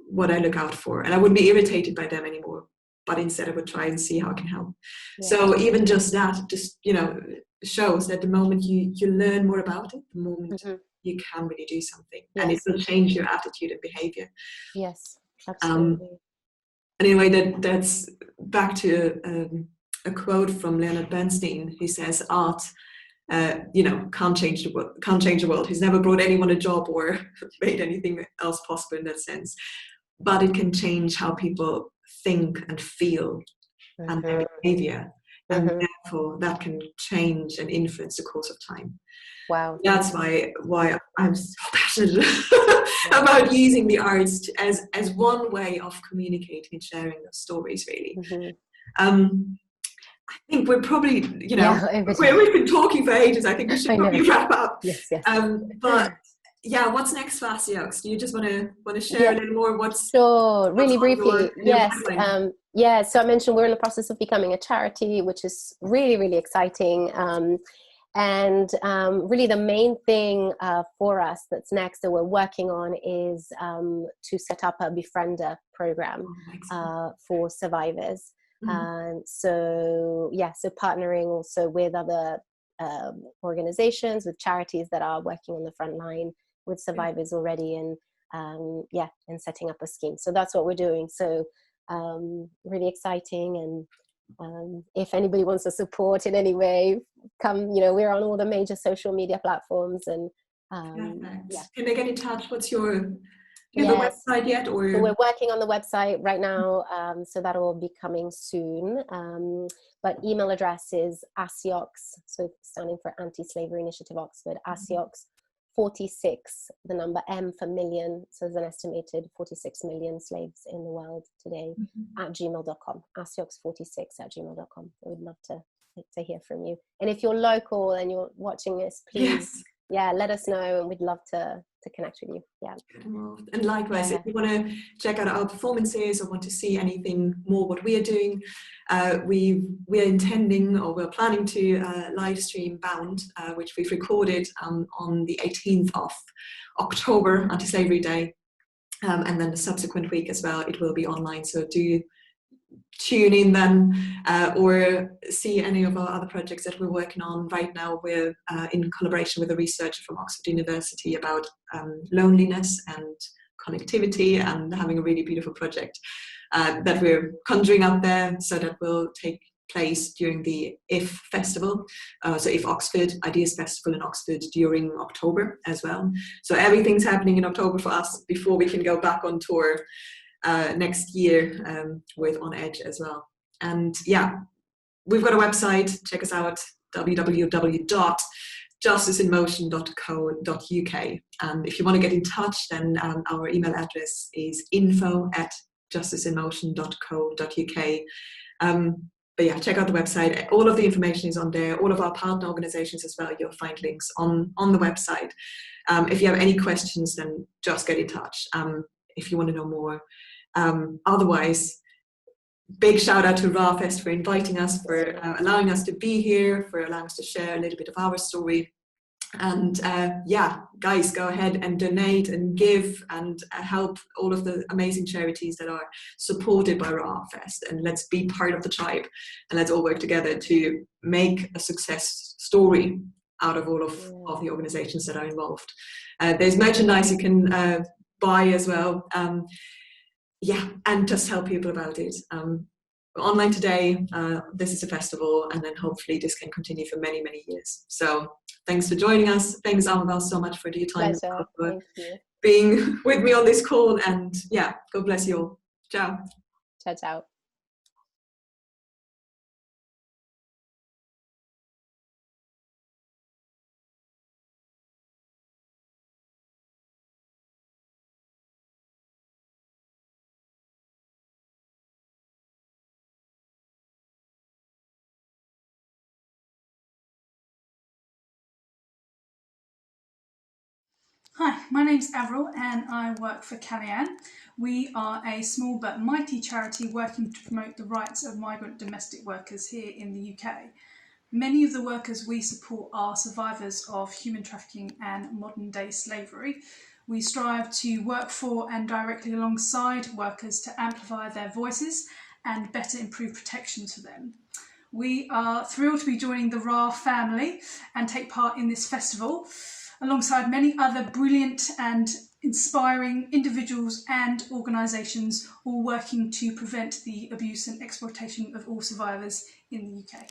what I look out for, and I wouldn't be irritated by them anymore, but instead I would try and see how I can help. So even just that shows that the moment you learn more about it, the moment you can really do something, and it will change your attitude and behavior. Absolutely. Anyway, that's back to a quote from Leonard Bernstein. He says, art, can't change the world. He's never brought anyone a job or made anything else possible in that sense. But it can change how people think and feel and their behavior. And therefore that can change and influence the course of time. Wow. That's why I'm so passionate about using the arts as one way of communicating and sharing those stories, really. I think we're probably, we've been talking for ages. I think we should probably wrap up. Yes. But yeah, what's next for ASIOX? Do you just want to share a little more? Sure, really briefly. Yes. So I mentioned we're in the process of becoming a charity, which is really, really exciting. And really the main thing for us that's next that we're working on is to set up a befriender program for survivors. So partnering also with other organizations, with charities that are working on the front line with survivors already, and setting up a scheme. So that's what we're doing. So really exciting, and if anybody wants to support in any way, come, we're on all the major social media platforms, and Can they get in touch? What's your the website yet? Or so we're working on the website right now, so that will be coming soon. But email address is ASIOX, so standing for Anti-Slavery Initiative Oxford, ASIOX 46, the number M for million, so there's an estimated 46 million slaves in the world today, at gmail.com, asiox46@gmail.com. I would love to hear from you. And if you're local and you're watching this, please, let us know, and we'd love to connect with you. And likewise, if you want to check out our performances or want to see anything more what we are doing, we are intending, or we're planning to live stream Bound, which we've recorded on the 18th of October, Anti-Slavery Day, and then the subsequent week as well it will be online. So do tune in then, or see any of our other projects that we're working on right now. We're in collaboration with a researcher from Oxford University about loneliness and connectivity, and having a really beautiful project that we're conjuring up there. So that will take place during the IF Festival, so IF Oxford Ideas Festival in Oxford during October as well. So everything's happening in October for us before we can go back on tour next year with On Edge as well. And we've got a website, check us out, www.justiceinmotion.co.uk. And if you want to get in touch, then our email address is info@justiceinmotion.co.uk. But check out the website. All of the information is on there. All of our partner organizations as well, you'll find links on the website. If you have any questions, then just get in touch if you want to know more. Otherwise, big shout out to RAAH Fest for inviting us, for allowing us to be here, for allowing us to share a little bit of our story. And guys, go ahead and donate and give and help all of the amazing charities that are supported by RAAH Fest. And let's be part of the tribe, and let's all work together to make a success story out of all of the organizations that are involved. There's merchandise you can buy as well. And just tell people about it. Online today, this is a festival, and then hopefully this can continue for many, many years. So thanks for joining us. Thanks, Amabel, so much for your time, for being with me on this call, and God bless you all. Ciao. Ciao. Hi, my name's Avril and I work for Callian. We are a small but mighty charity working to promote the rights of migrant domestic workers here in the UK. Many of the workers we support are survivors of human trafficking and modern day slavery. We strive to work for and directly alongside workers to amplify their voices and better improve protections for them. We are thrilled to be joining the RAAH family and take part in this festival, alongside many other brilliant and inspiring individuals and organisations all working to prevent the abuse and exploitation of all survivors in the UK.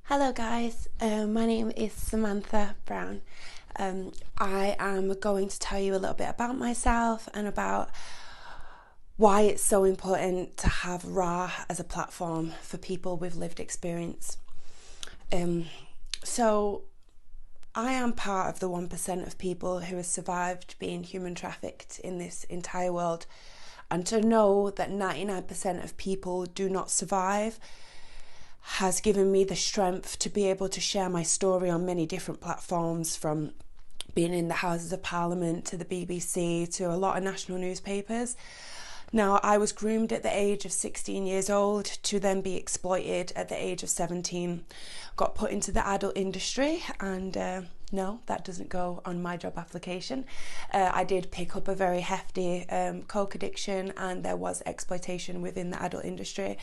Hello guys, my name is Samantha Brown. I am going to tell you a little bit about myself and about why it's so important to have RAAH as a platform for people with lived experience. So I am part of the 1% of people who have survived being human trafficked in this entire world, and to know that 99% of people do not survive has given me the strength to be able to share my story on many different platforms, from being in the Houses of Parliament to the BBC to a lot of national newspapers. Now, I was groomed at the age of 16 years old to then be exploited at the age of 17. Got put into the adult industry, and no, that doesn't go on my job application. I did pick up a very hefty coke addiction, and there was exploitation within the adult industry.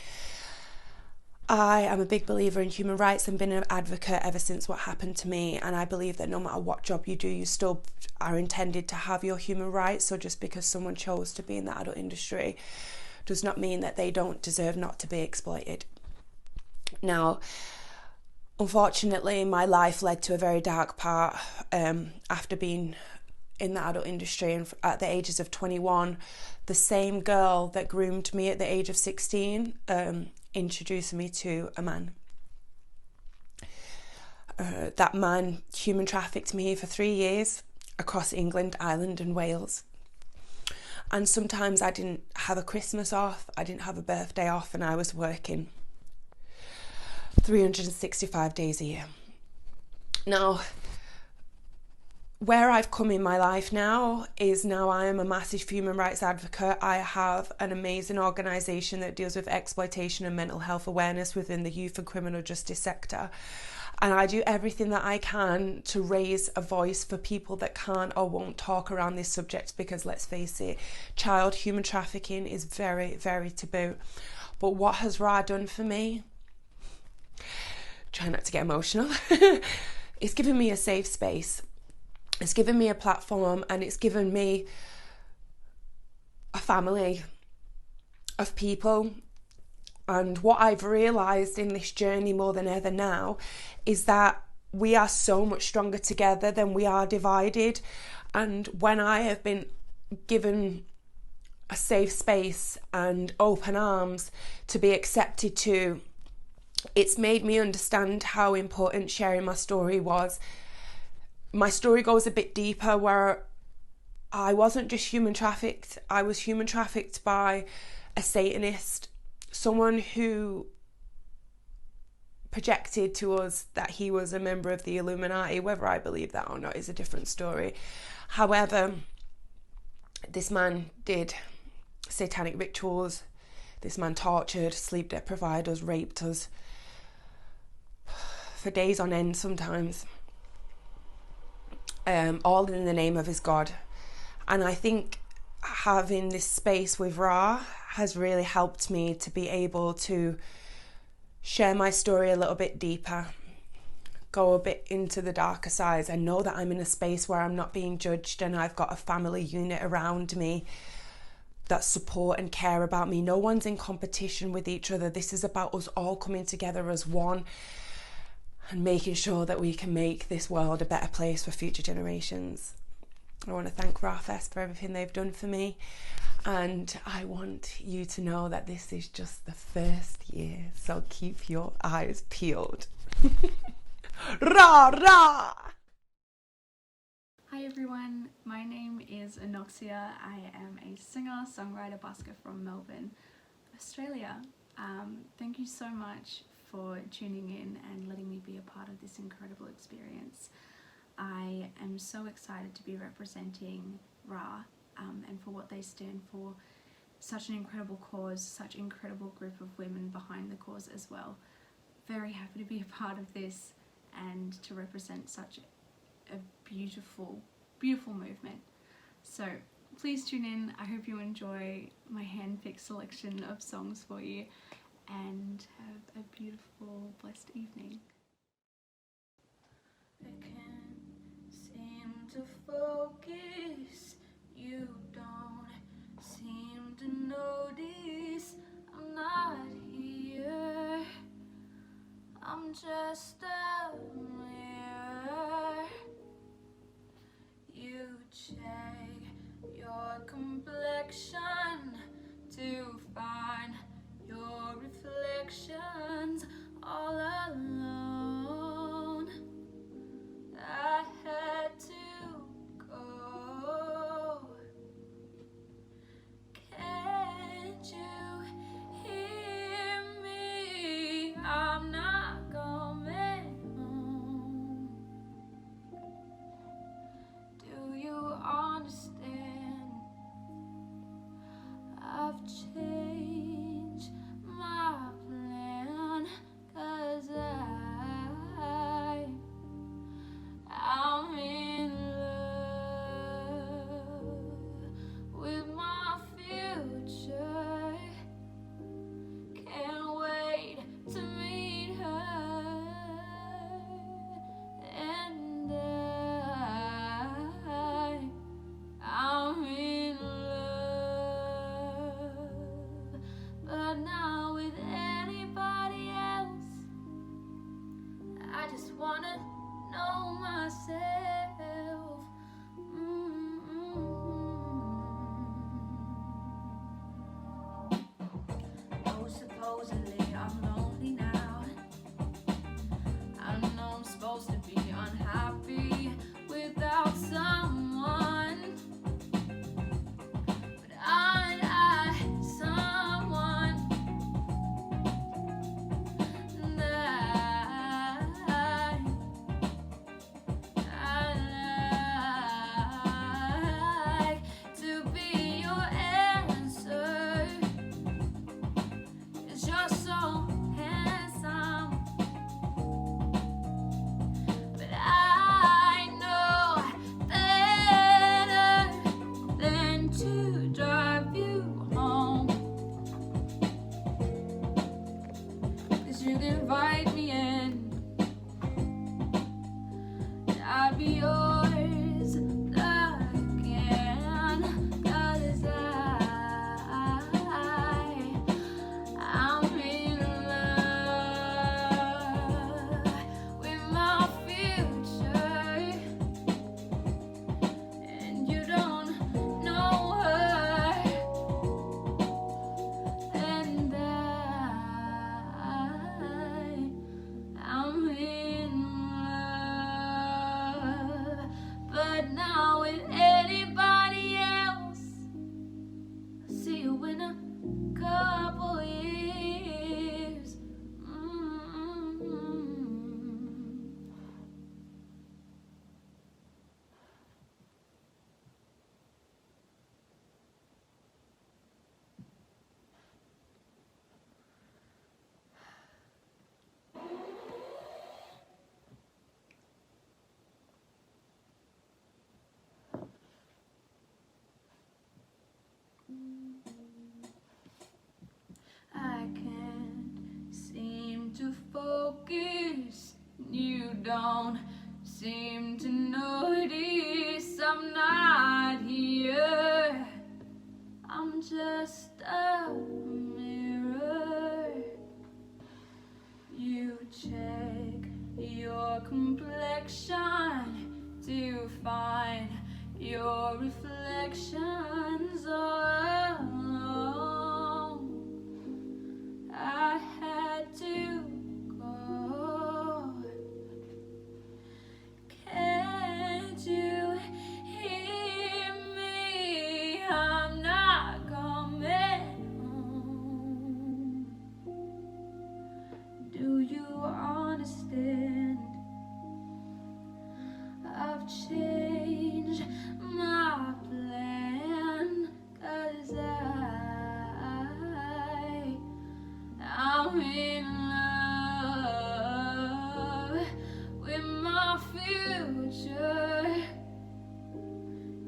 I am a big believer in human rights and been an advocate ever since what happened to me, and I believe that no matter what job you do, you still are intended to have your human rights. So just because someone chose to be in the adult industry does not mean that they don't deserve not to be exploited. Now, unfortunately, my life led to a very dark part after being in the adult industry, and at the ages of 21, the same girl that groomed me at the age of 16 introduced me to a man. That man human trafficked me for 3 years across England, Ireland and Wales. And sometimes I didn't have a Christmas off, I didn't have a birthday off, and I was working 365 days a year. Now, where I've come in my life now is now I am a massive human rights advocate. I have an amazing organisation that deals with exploitation and mental health awareness within the youth and criminal justice sector. And I do everything that I can to raise a voice for people that can't or won't talk around this subject, because let's face it, child human trafficking is very, very taboo. But what has RAAH done for me? Try not to get emotional. It's given me a safe space. It's given me a platform, and it's given me a family of people. And what I've realised in this journey more than ever now is that we are so much stronger together than we are divided. And when I have been given a safe space and open arms to be accepted to, it's made me understand how important sharing my story was. My story goes a bit deeper, where I wasn't just human trafficked, I was human trafficked by a Satanist, someone who projected to us that he was a member of the Illuminati. Whether I believe that or not is a different story. However, this man did satanic rituals, this man tortured, sleep deprived us, raped us for days on end sometimes. All in the name of his God. And I think having this space with RAAH has really helped me to be able to share my story a little bit deeper, go a bit into the darker sides, and know that I'm in a space where I'm not being judged, and I've got a family unit around me that support and care about me. No one's in competition with each other. This is about us all coming together as one and making sure that we can make this world a better place for future generations. I want to thank RAAH Fest for everything they've done for me, and I want you to know that this is just the first year, so keep your eyes peeled. RAAH, RAAH! Hi everyone, my name is INOXIA. I am a singer, songwriter, busker from Melbourne, Australia. Thank you so much for tuning in and letting me be a part of this incredible experience. I am so excited to be representing RAAH and for what they stand for. Such an incredible cause, such an incredible group of women behind the cause as well. Very happy to be a part of this and to represent such a beautiful, beautiful movement. So please tune in. I hope you enjoy my hand-picked selection of songs for you, and have a beautiful, blessed evening. just a mirror. You check your complexion to find your reflections all alone. I had to go. Can't you hear me? I'm not coming home. Do you understand? I've changed my plan, 'cause I'm in love with my future. Can't wait to meet her, and I'm in love, but not with anybody else. I just wanna know myself. Oh, supposedly I'm lonely now. I know I'm supposed to be unhappy without someone, but aren't I someone that I like to be your answer? 'Cause you're so handsome, but I know better than to drive you home. 'Cause you invite me in, I'd be yours again. 'Cause I'm in love with my future, and you don't know her, and I'm in love, but not with anybody else. I'll see you in a couple years. I can't seem to focus. You don't seem to notice I'm not here. I'm just a mirror. You check your complexion to find your reflections all alone. I had to go. Can't you hear me? I'm not coming home. Do you understand? I've changed my plan, 'cause I'm in love with my future.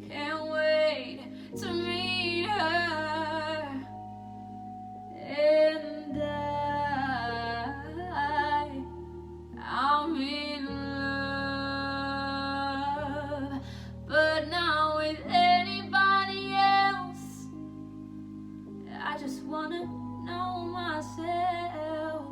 Can't wait to meet her, and I'm in love, but not with anybody else. I just wanna know myself.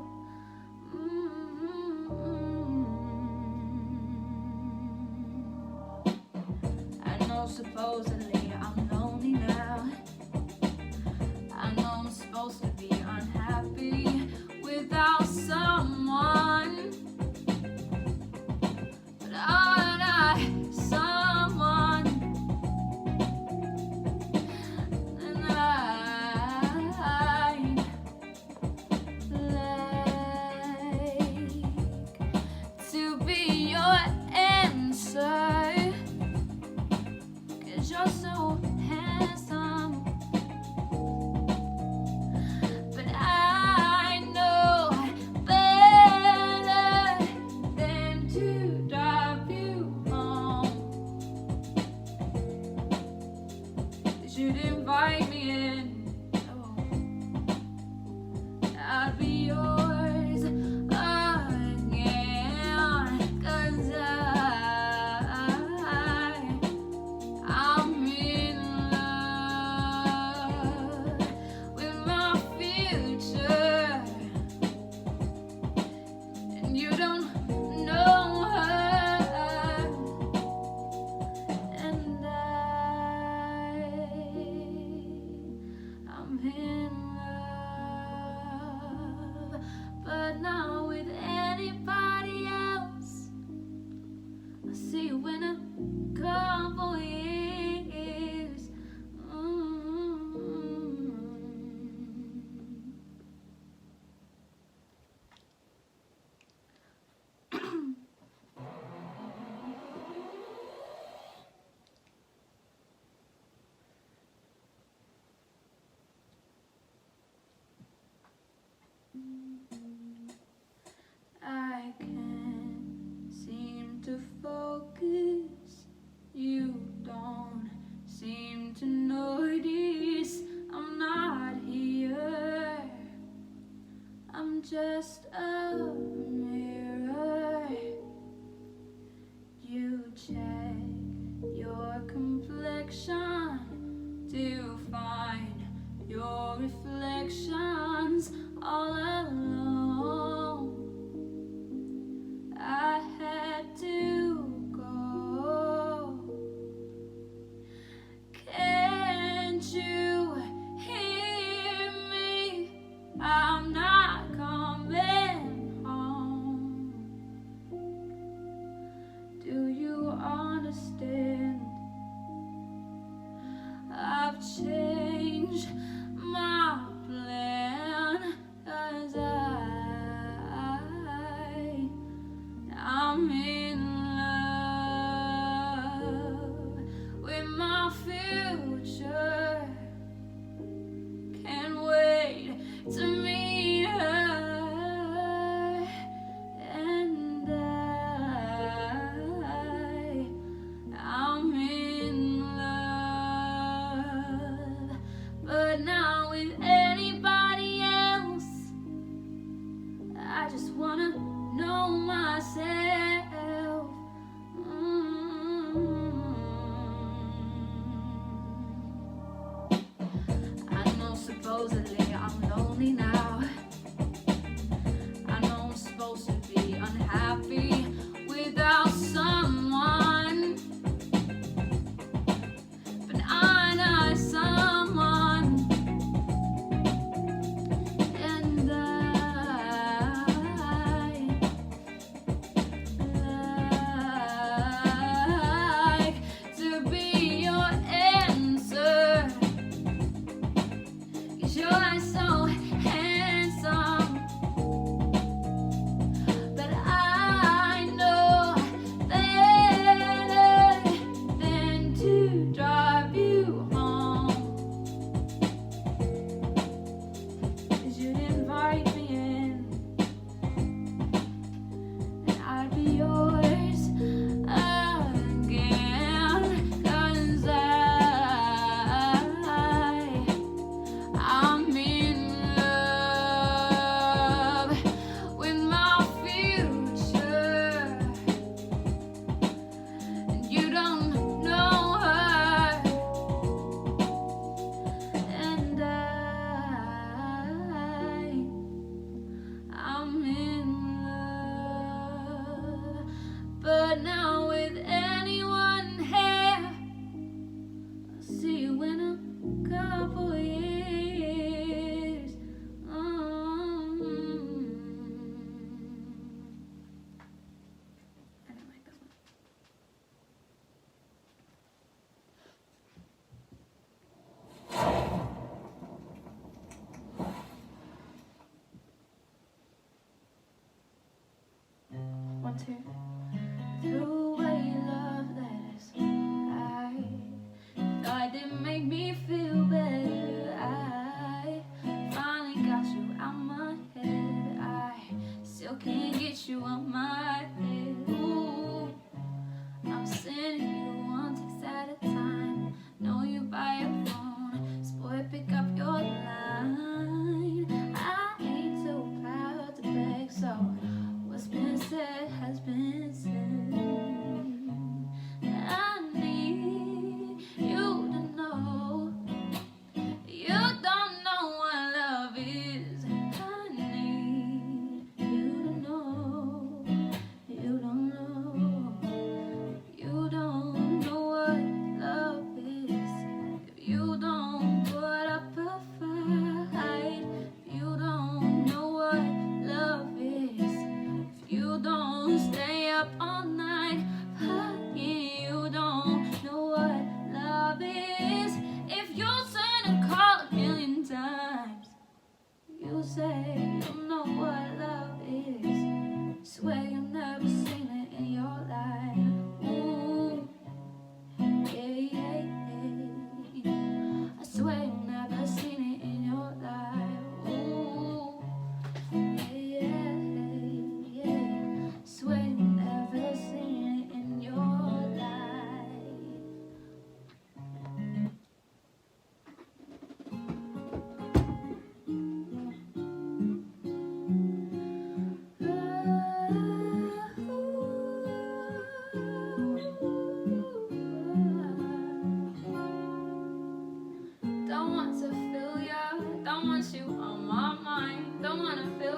You don't know her, and I'm in love, but not with anybody else. I'll see you in a couple years. I can't seem to focus. You don't seem to notice I'm not here. I'm just a mirror. You check your complexion to find your reflections all alone. I had to go. Can't you hear me? I'm not coming home. Do you understand? I've changed my plan, 'cause I'm in love with my future. Can't wait to meet her, and I'm in love, but not with anybody else. I just wanna know myself. I know supposedly I'm lonely now. I know I'm supposed to be unhappy without someone, but I know someone, and like to be your answer, 'cause you're so handsome. But I know better than to drive you home, 'cause you'd invite me in, and I'd be yours again, 'cause I'm in love with my future, and you don't know her, and I'm in love, but not with anyone here. I'll see you in a couple years. I don't like this one. One, two. Threw away love letters. I thought it made me feel better. I finally got you out my head. I still can't get you out my head. Ooh, I'm sending you one text at a time. Know you by your phone. Boy, pick up your line. I ain't so proud to beg, so what's been said has been said. I need you to know you don't know what love is. I need you to know.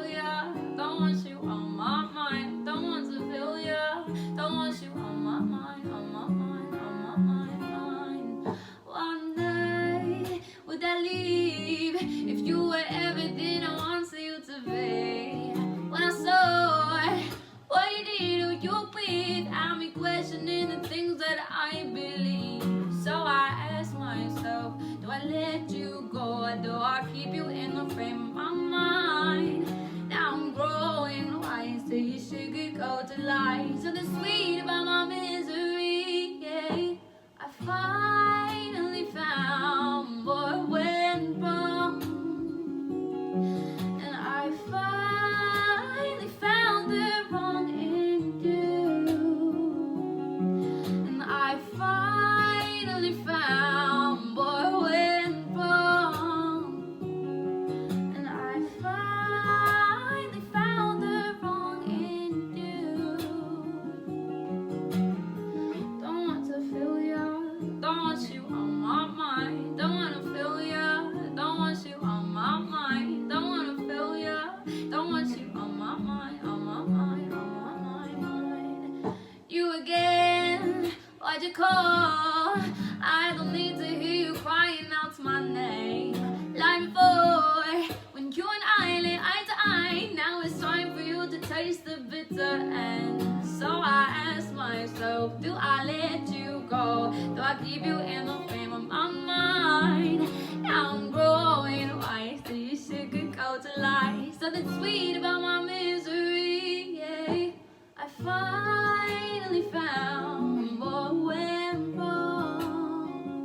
feel ya. Don't want you on my mind. Don't want to feel ya. Don't want you on my mind, on my mind, on my mind. One day would I leave if you were everything I wanted you to be? When I saw what you did, who you with, I'm questioning the things that I believe. So I ask myself, do I let you go, or do I keep you in the frame of my mind? Now I'm growing wise, so you sugarcoat the lies. Something sweet about my misery, yeah. I finally found what went wrong, and I finally found the wrong in you, and I finally found what went wrong, and I finally found the wrong in you. Don't want to feel ya, don't want you on my mind. Don't wanna feel ya, don't want you on my mind. Don't wanna feel ya, don't want you on my mind, on my mind, on my mind. You again, why'd you call? I don't need to hear you crying out my name. Like before, when you and I lay eye to eye, now it's time for you to taste the bitter end. So I ask myself, do I let you go? Do I keep you in the frame of my mind? Now I'm growing wise, so you sugarcoat the lies. Something sweet about my misery, yeah. I finally found what went wrong,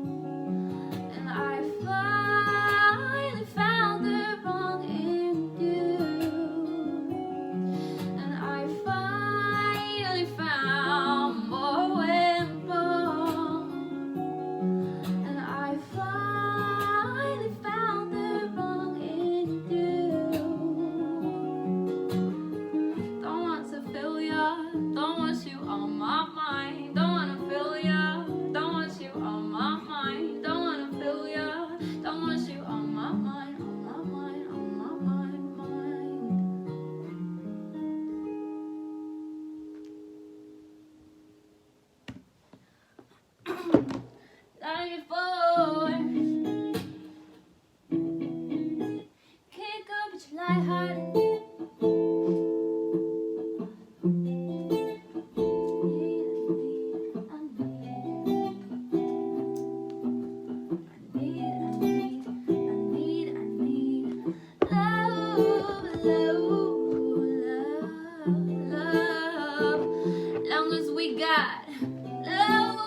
and I finally found the wrong in you, and I finally found what went wrong, and I finally found the wrong in you. Don't want to feel ya, don't want you on my mind. Don't wanna feel ya, don't want you on my mind. Don't wanna feel ya, don't want you on my mind, on my mind, on my mind, mind. Like before, kick up but you lighthearted. Long as we got love,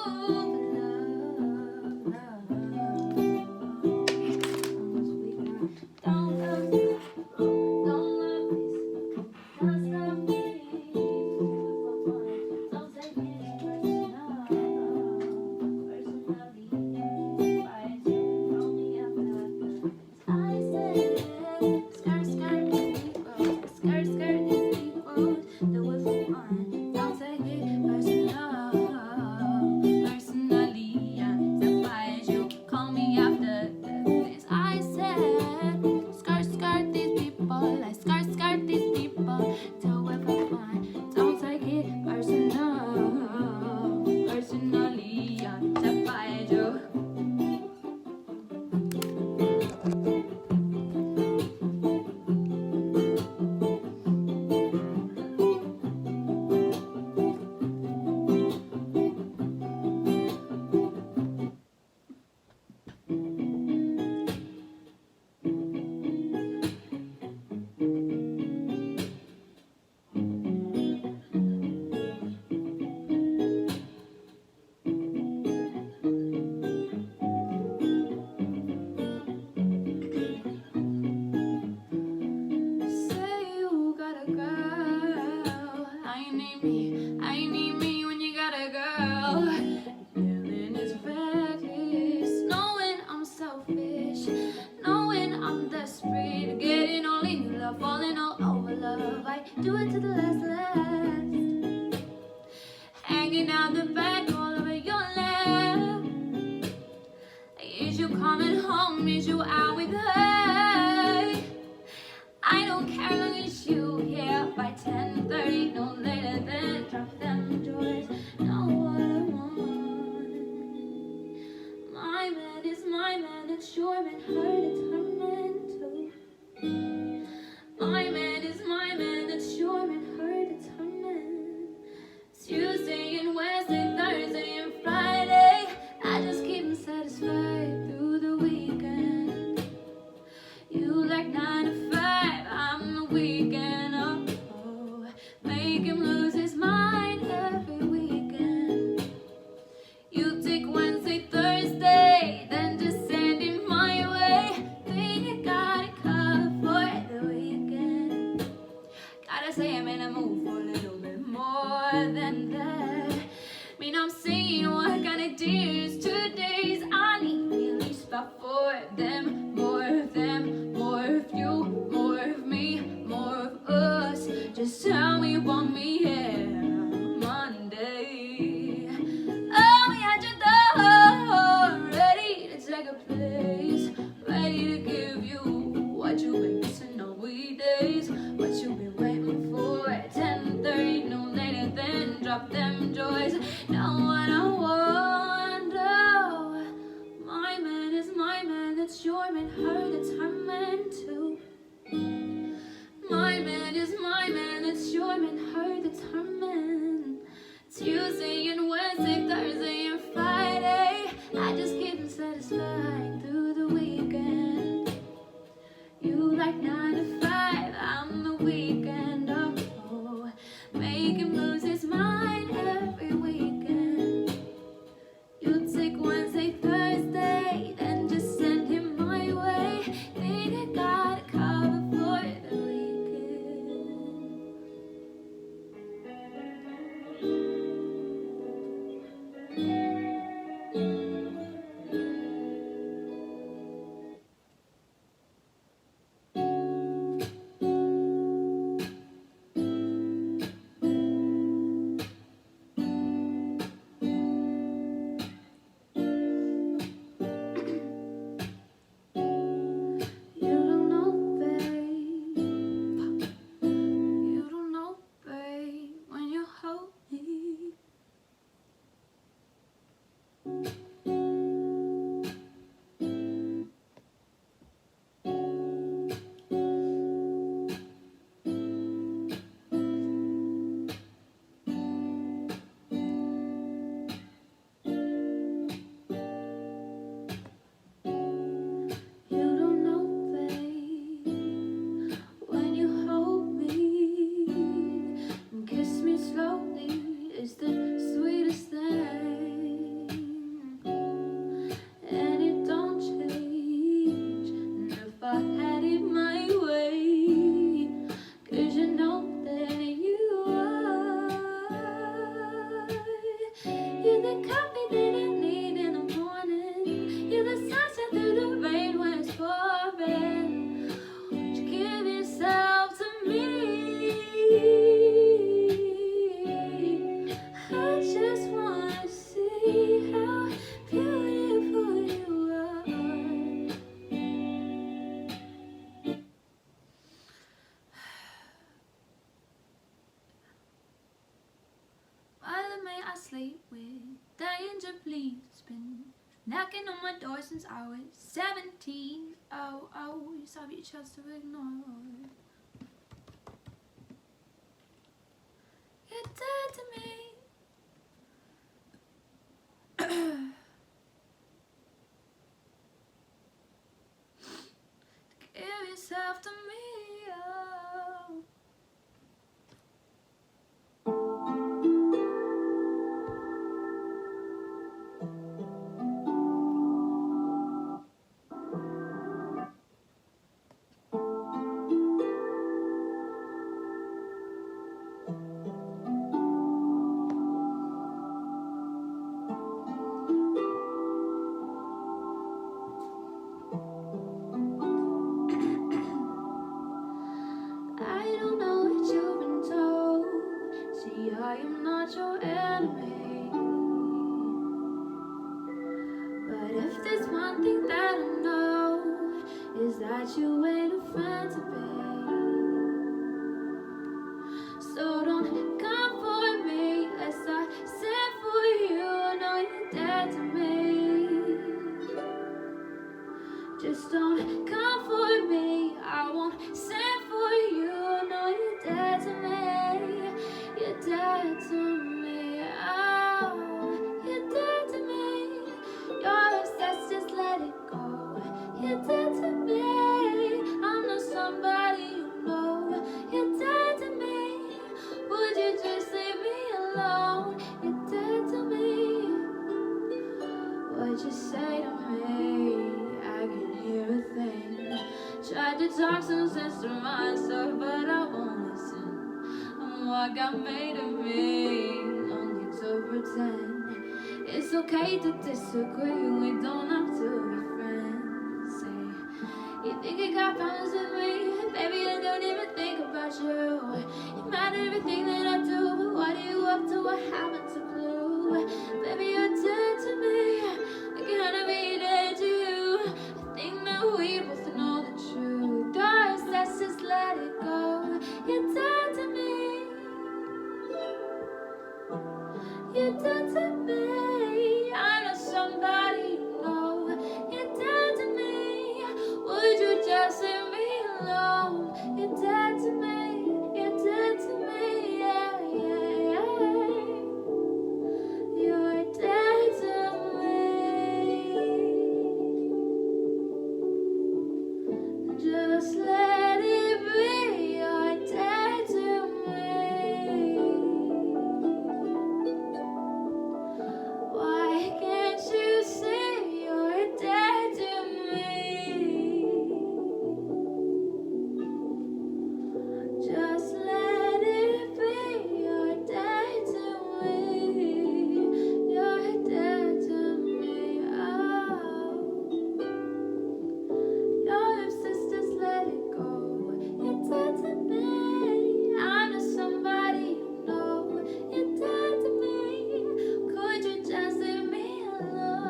don't love this, don't love this, don't stop this, don't take it personal, personally, why is you call me after I said, skirt, skirt these people, skirt, skirt these people, do it for fun, don't take it personal, personally, why is you call me after this? I said, skirt, skirt these people, like skirt, skirt these people, do it for fun, don't take it personal, personally, why is you. Say you got a girl, I need me when you got a girl. Feeling is reckless, knowing I'm selfish, knowing I'm desperate, getting all in your love, falling all over love. I do it to the last, hanging out the back all over your lap. Is you coming home? Is you out with her? I don't care long as you say I'm in a mood for a little bit more than that. Mean I'm saying what kind of days, 2 days I need at least about 4 of them, more of them, more of you, more of me, more of us. Just tell me you want me here Monday. Oh, we had your door ready to take a place, ready to give you what you've been missing all weekdays, what you've been waiting for at 10:30, no later than drop them joys. Now what I wonder, my man is my man, it's your man, her that's her man too. My man is my man, it's your man, her that's her man. Tuesday and Wednesday, Thursday and Friday, I just keep them satisfied through the weekend. You like 9 to 5, I'm the weekend. Oh, make him lose his mind every weekend. You take Wednesday, Thursday, then just send him my way. Think I got it covered for the weekend. You don't know, babe. You don't know, babe, when you hold me. You don't know, babe, when you hold me and kiss me slowly, it's the sweetest thing. And it don't change, and if I had it my way, 'cause you know that you are. You're the coffee that I need in the morning. You're the sunshine through the rain when it's pouring. Won't you give yourself to me? I just wanna see how beautiful you are. Mother, may I sleep with danger, please? Been knocking on my door since I was 17. Oh, you saw you chose to ignore. You're dead to me. Give yourself to me. Oh. I don't know what you've been told. See, I am not your enemy. But if there's one thing that I know, is that you ain't a friend to be. So don't come for me, lest I send for you. No, you're dead to me. Just don't come for me, I won't send for you. No, you're dead to me. You're dead to me. Oh, you're dead to me. You're obsessed, just let it go. You're dead to me. I'm not somebody you know. You're dead to me. Would you just leave me alone? You're dead to me. What'd you say to me? I can hear a thing. Tried to talk some sense to myself, but I won't listen. what got made of me. No need to pretend. It's okay to disagree. We don't have to be friends. Say, you think you got problems with me? Baby, I don't even think about you. You matter everything that I do, but what are you up to? I haven't a clue. Baby, you're dead to me. I can't be dead to you. I think that we both know the truth. Guys, let's just let it go. You're dead to me. You're dead to me. I know somebody you know. You're dead to me. Would you just leave me alone? You're dead to me. You're dead to me. Yeah, yeah, yeah. You're dead to me. Just let it be. You're dead to me. Why can't you see you're dead to me? Just let it be. You're dead to me. You're dead to me. Oh, your sisters, let it go. You're dead to me. I know somebody you know. You're dead to me. Could you just leave me alone?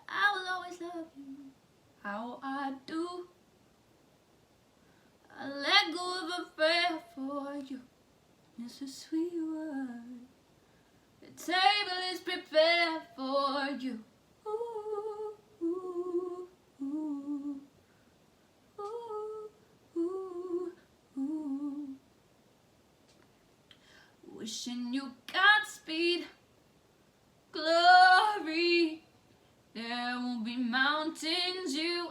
I will always love you how I do. I let go of a prayer for you. It's a sweet word. The table is prepared for you. Ooh, ooh, ooh, ooh, ooh, ooh. Wishing you Godspeed, glory. There will be mountains you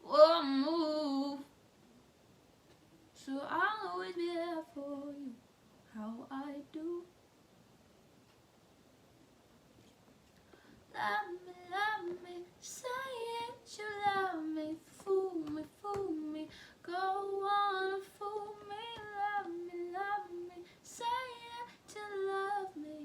won't move. So I'll always be there for you, how I do. Love me, say it, you love me. Fool me, go on, fool me. Love me, say it, you love me.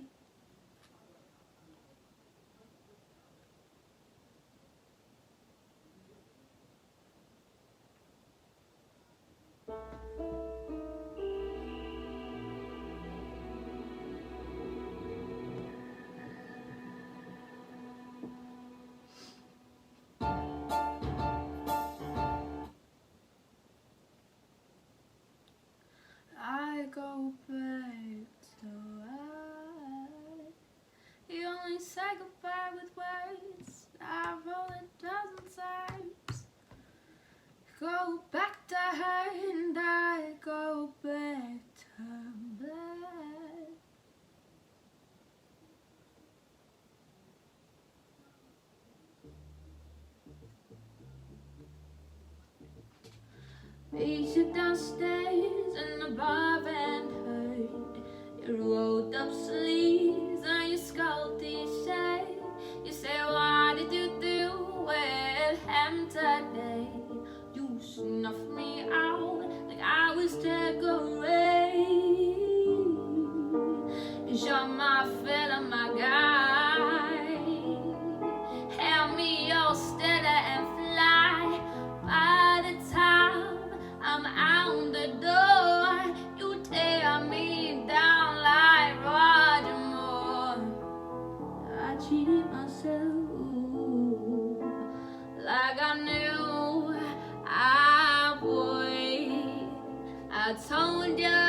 I go back to us. You only say goodbye with words. I wrote 1,000 times. Go back to her and I go back to black. Meet you downstairs in the bar and heard your rolled up sleeves and your skull t-shirt. You say, what did you do with him today? You snuffed me out like I was decorated. You're my fella, my guy. Help me all steady and fly. By the time I'm out the door, you tear me down like Roger Moore. I cheated myself like I knew I would. I told ya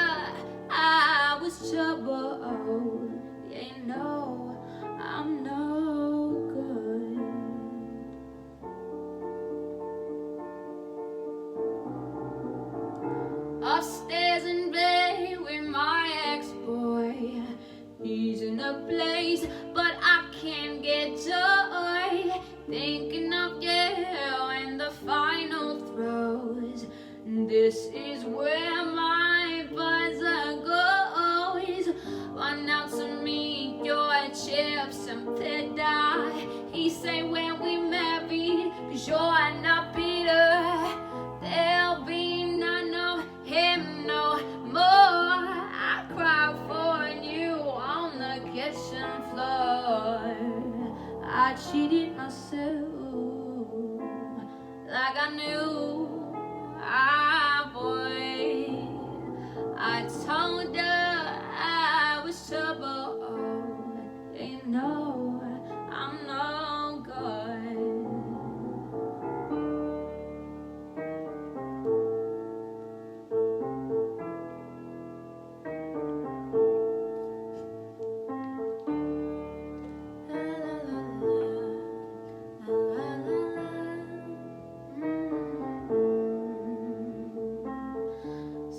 I was trouble. You know I'm no good. Upstairs in bed with my ex-boy. He's in a place, but I can't get joy. Thinking of you in the final throw. This is where my buzzer goes. Run out to meet your chips and they die. He say when we married, 'cause you're not bitter, there'll be none of him no more. I cry for you on the kitchen floor. I cheated myself like I knew. Boy, I told her I was trouble. You know I'm no good.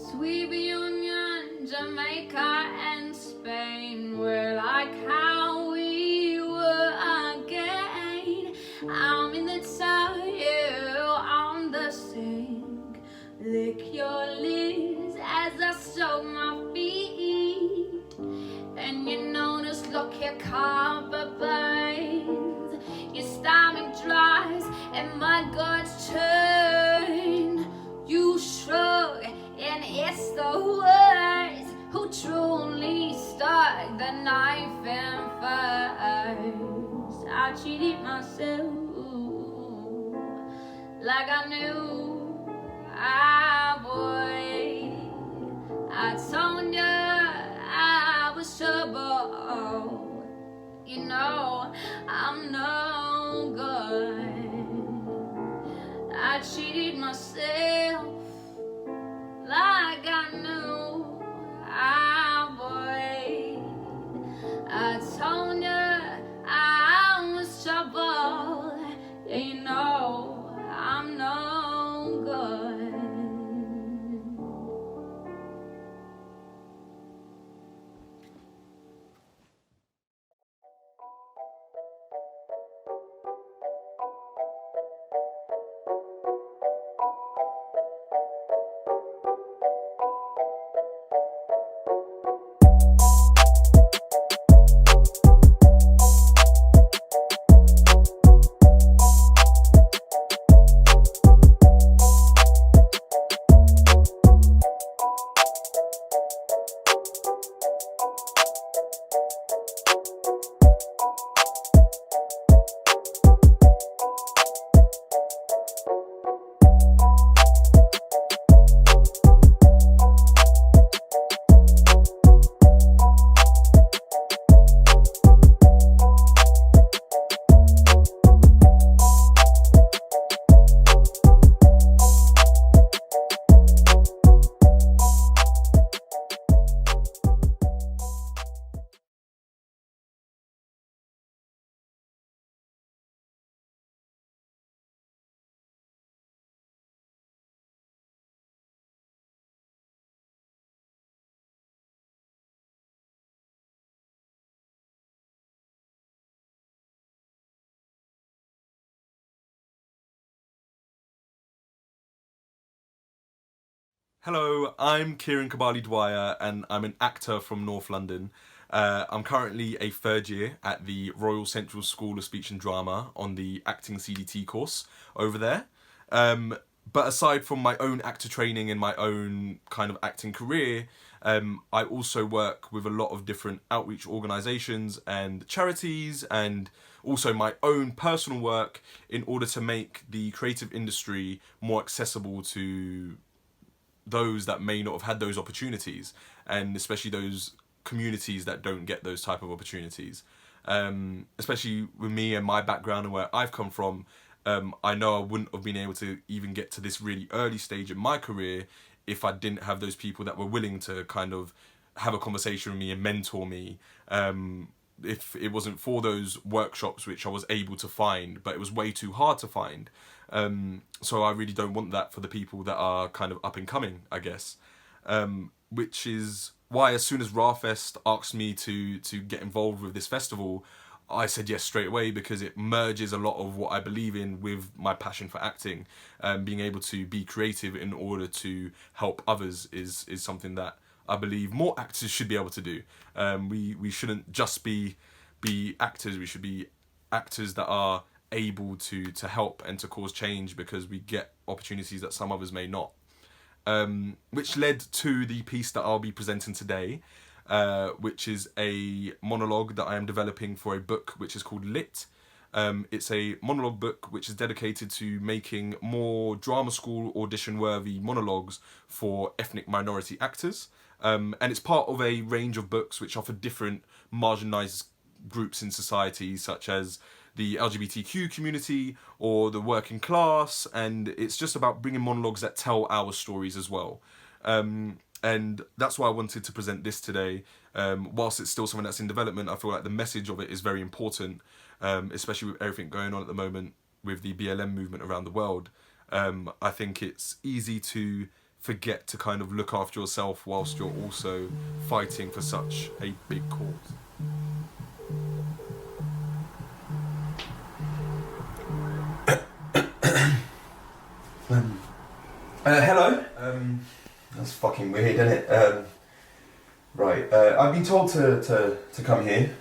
Sweet reunion, Jamaica and Spain, we're like how we were again. I'm in the tub, you on the sink. Lick your lips as I soak my feet, and you notice, look, your carpet burns, your stomach dries, and my guts turn. You shrug, and it's the words who truly stuck the knife in first. I cheated myself like I knew. Boy, I told you I was trouble. You know I'm no good. I cheated myself like I knew. Boy, I told you I was trouble. You know I'm no good. Hello, I'm Kieran Kabali-Dwyer and I'm an actor from North London. I'm currently a third year at the Royal Central School of Speech and Drama on the acting CDT course over there. But aside from my own actor training and my own kind of acting career, I also work with a lot of different outreach organisations and charities, and also my own personal work in order to make the creative industry more accessible to those that may not have had those opportunities, and especially those communities that don't get those type of opportunities. Especially with me and my background and where I've come from, I know I wouldn't have been able to even get to this really early stage in my career if I didn't have those people that were willing to kind of have a conversation with me and mentor me. If it wasn't for those workshops, which I was able to find, but it was way too hard to find. So I really don't want that for the people that are kind of up and coming, I guess. Which is why as soon as RAAH Fest asked me to get involved with this festival, I said yes straight away because it merges a lot of what I believe in with my passion for acting. Being able to be creative in order to help others is something that I believe more actors should be able to do. We shouldn't just be actors. We should be actors that are able to help and to cause change, because we get opportunities that some others may not. Which led to the piece that I'll be presenting today, which is a monologue that I am developing for a book which is called Lit. It's a monologue book which is dedicated to making more drama school audition worthy monologues for ethnic minority actors. And it's part of a range of books which offer different marginalised groups in society, such as the LGBTQ community or the working class, and it's just about bringing monologues that tell our stories as well. And that's why I wanted to present this today. Whilst it's still something that's in development, I feel like the message of it is very important, especially with everything going on at the moment with the BLM movement around the world. I think it's easy to forget to kind of look after yourself whilst you're also fighting for such a big cause. Hello. That's fucking weird, isn't it? Right. I've been told to come here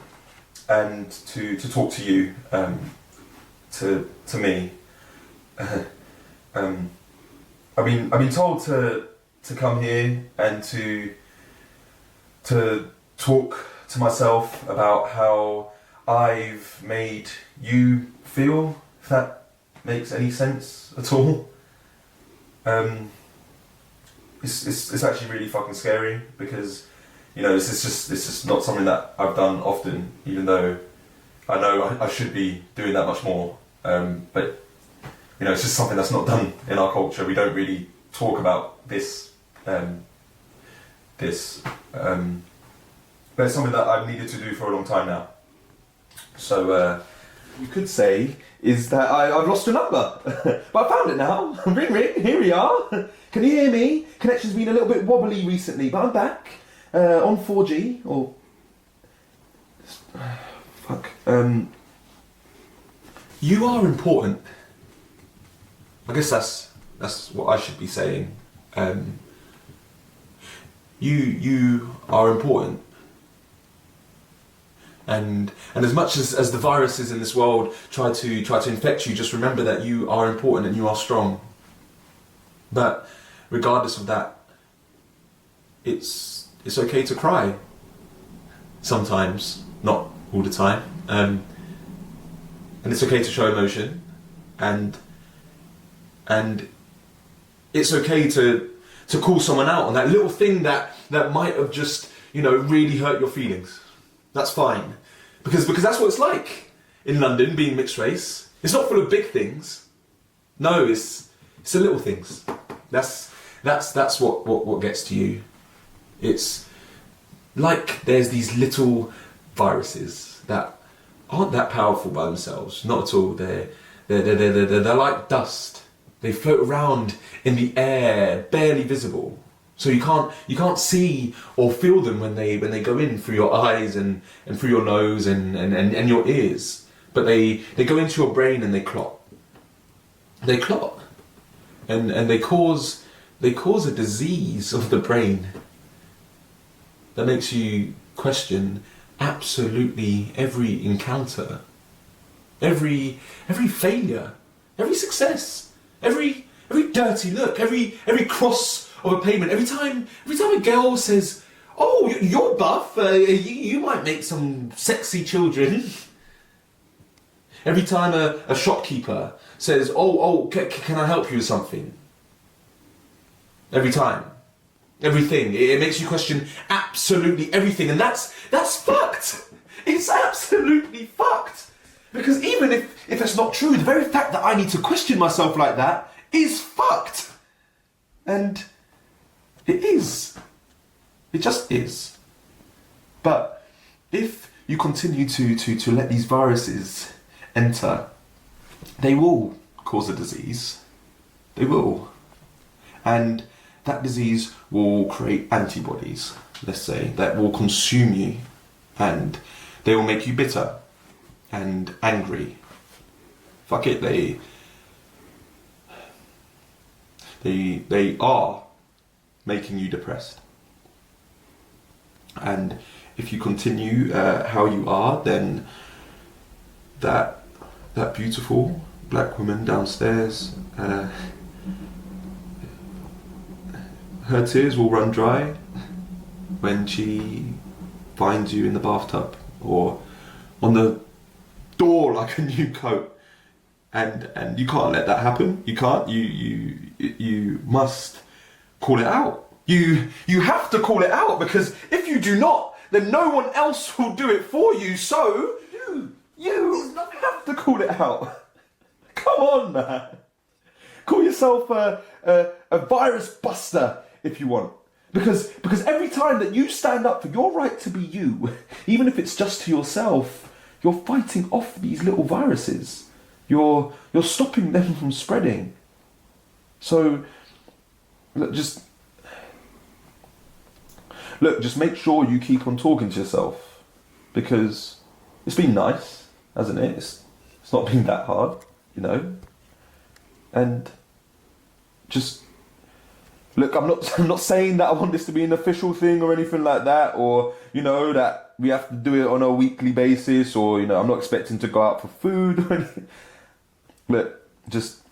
and to talk to you. To me. I've been told to come here and to talk to myself about how I've made you feel. If that makes any sense at all. It's actually really fucking scary, because, you know, this is not something that I've done often, even though I know I should be doing that much more. But, you know, it's just something that's not done in our culture. We don't really talk about this. But it's something that I've needed to do for a long time now. So, you could say is that I've lost your number, but I found it now. Ring, ring, here we are. Can you hear me? Connection's been a little bit wobbly recently, but I'm back on 4G, or... fuck. You are important. I guess that's what I should be saying. You are important. And as much as the viruses in this world try to infect you, just remember that you are important and you are strong. But regardless of that, it's okay to cry. Sometimes, not all the time. And it's okay to show emotion, and it's okay to call someone out on that little thing that might have just, you know, really hurt your feelings. That's fine, because that's what it's like in London, being mixed race. It's not full of big things. No, it's the little things. That's what gets to you. It's like there's these little viruses that aren't that powerful by themselves. Not at all. They're like dust. They float around in the air, barely visible. So you can't see or feel them when they go in through your eyes and through your nose and your ears. But they go into your brain and they clot. They clot. And they cause a disease of the brain that makes you question absolutely every encounter, every failure, every success, every dirty look, every cross of a payment. Every time a girl says, "Oh, you're buff, you might make some sexy children." Every time a shopkeeper says, "Oh, can I help you with something?" Every time, everything. It makes you question absolutely everything, and that's fucked. It's absolutely fucked. Because even if it's not true, the very fact that I need to question myself like that is fucked. And it is. It just is. But if you continue to let these viruses enter, they will cause a disease. They will. And that disease will create antibodies, let's say, that will consume you. And they will make you bitter. and angry. Fuck it, they are making you depressed. And if you continue how you are, then that beautiful black woman downstairs, her tears will run dry when she finds you in the bathtub or on the door like a new coat, and you can't let that happen. You can't. You must call it out. You have to call it out, because if you do not, then no one else will do it for you. So you have to call it out. Come on, man. Call yourself a virus buster if you want. Because every time that you stand up for your right to be you, even if it's just to yourself, you're fighting off these little viruses. You're stopping them from spreading. So just make sure you keep on talking to yourself, because it's been nice, hasn't it? It's not been that hard, you know. And just look, I'm not saying that I want this to be an official thing or anything like that, or you know that we have to do it on a weekly basis, or you know I'm not expecting to go out for food or anything. Look, just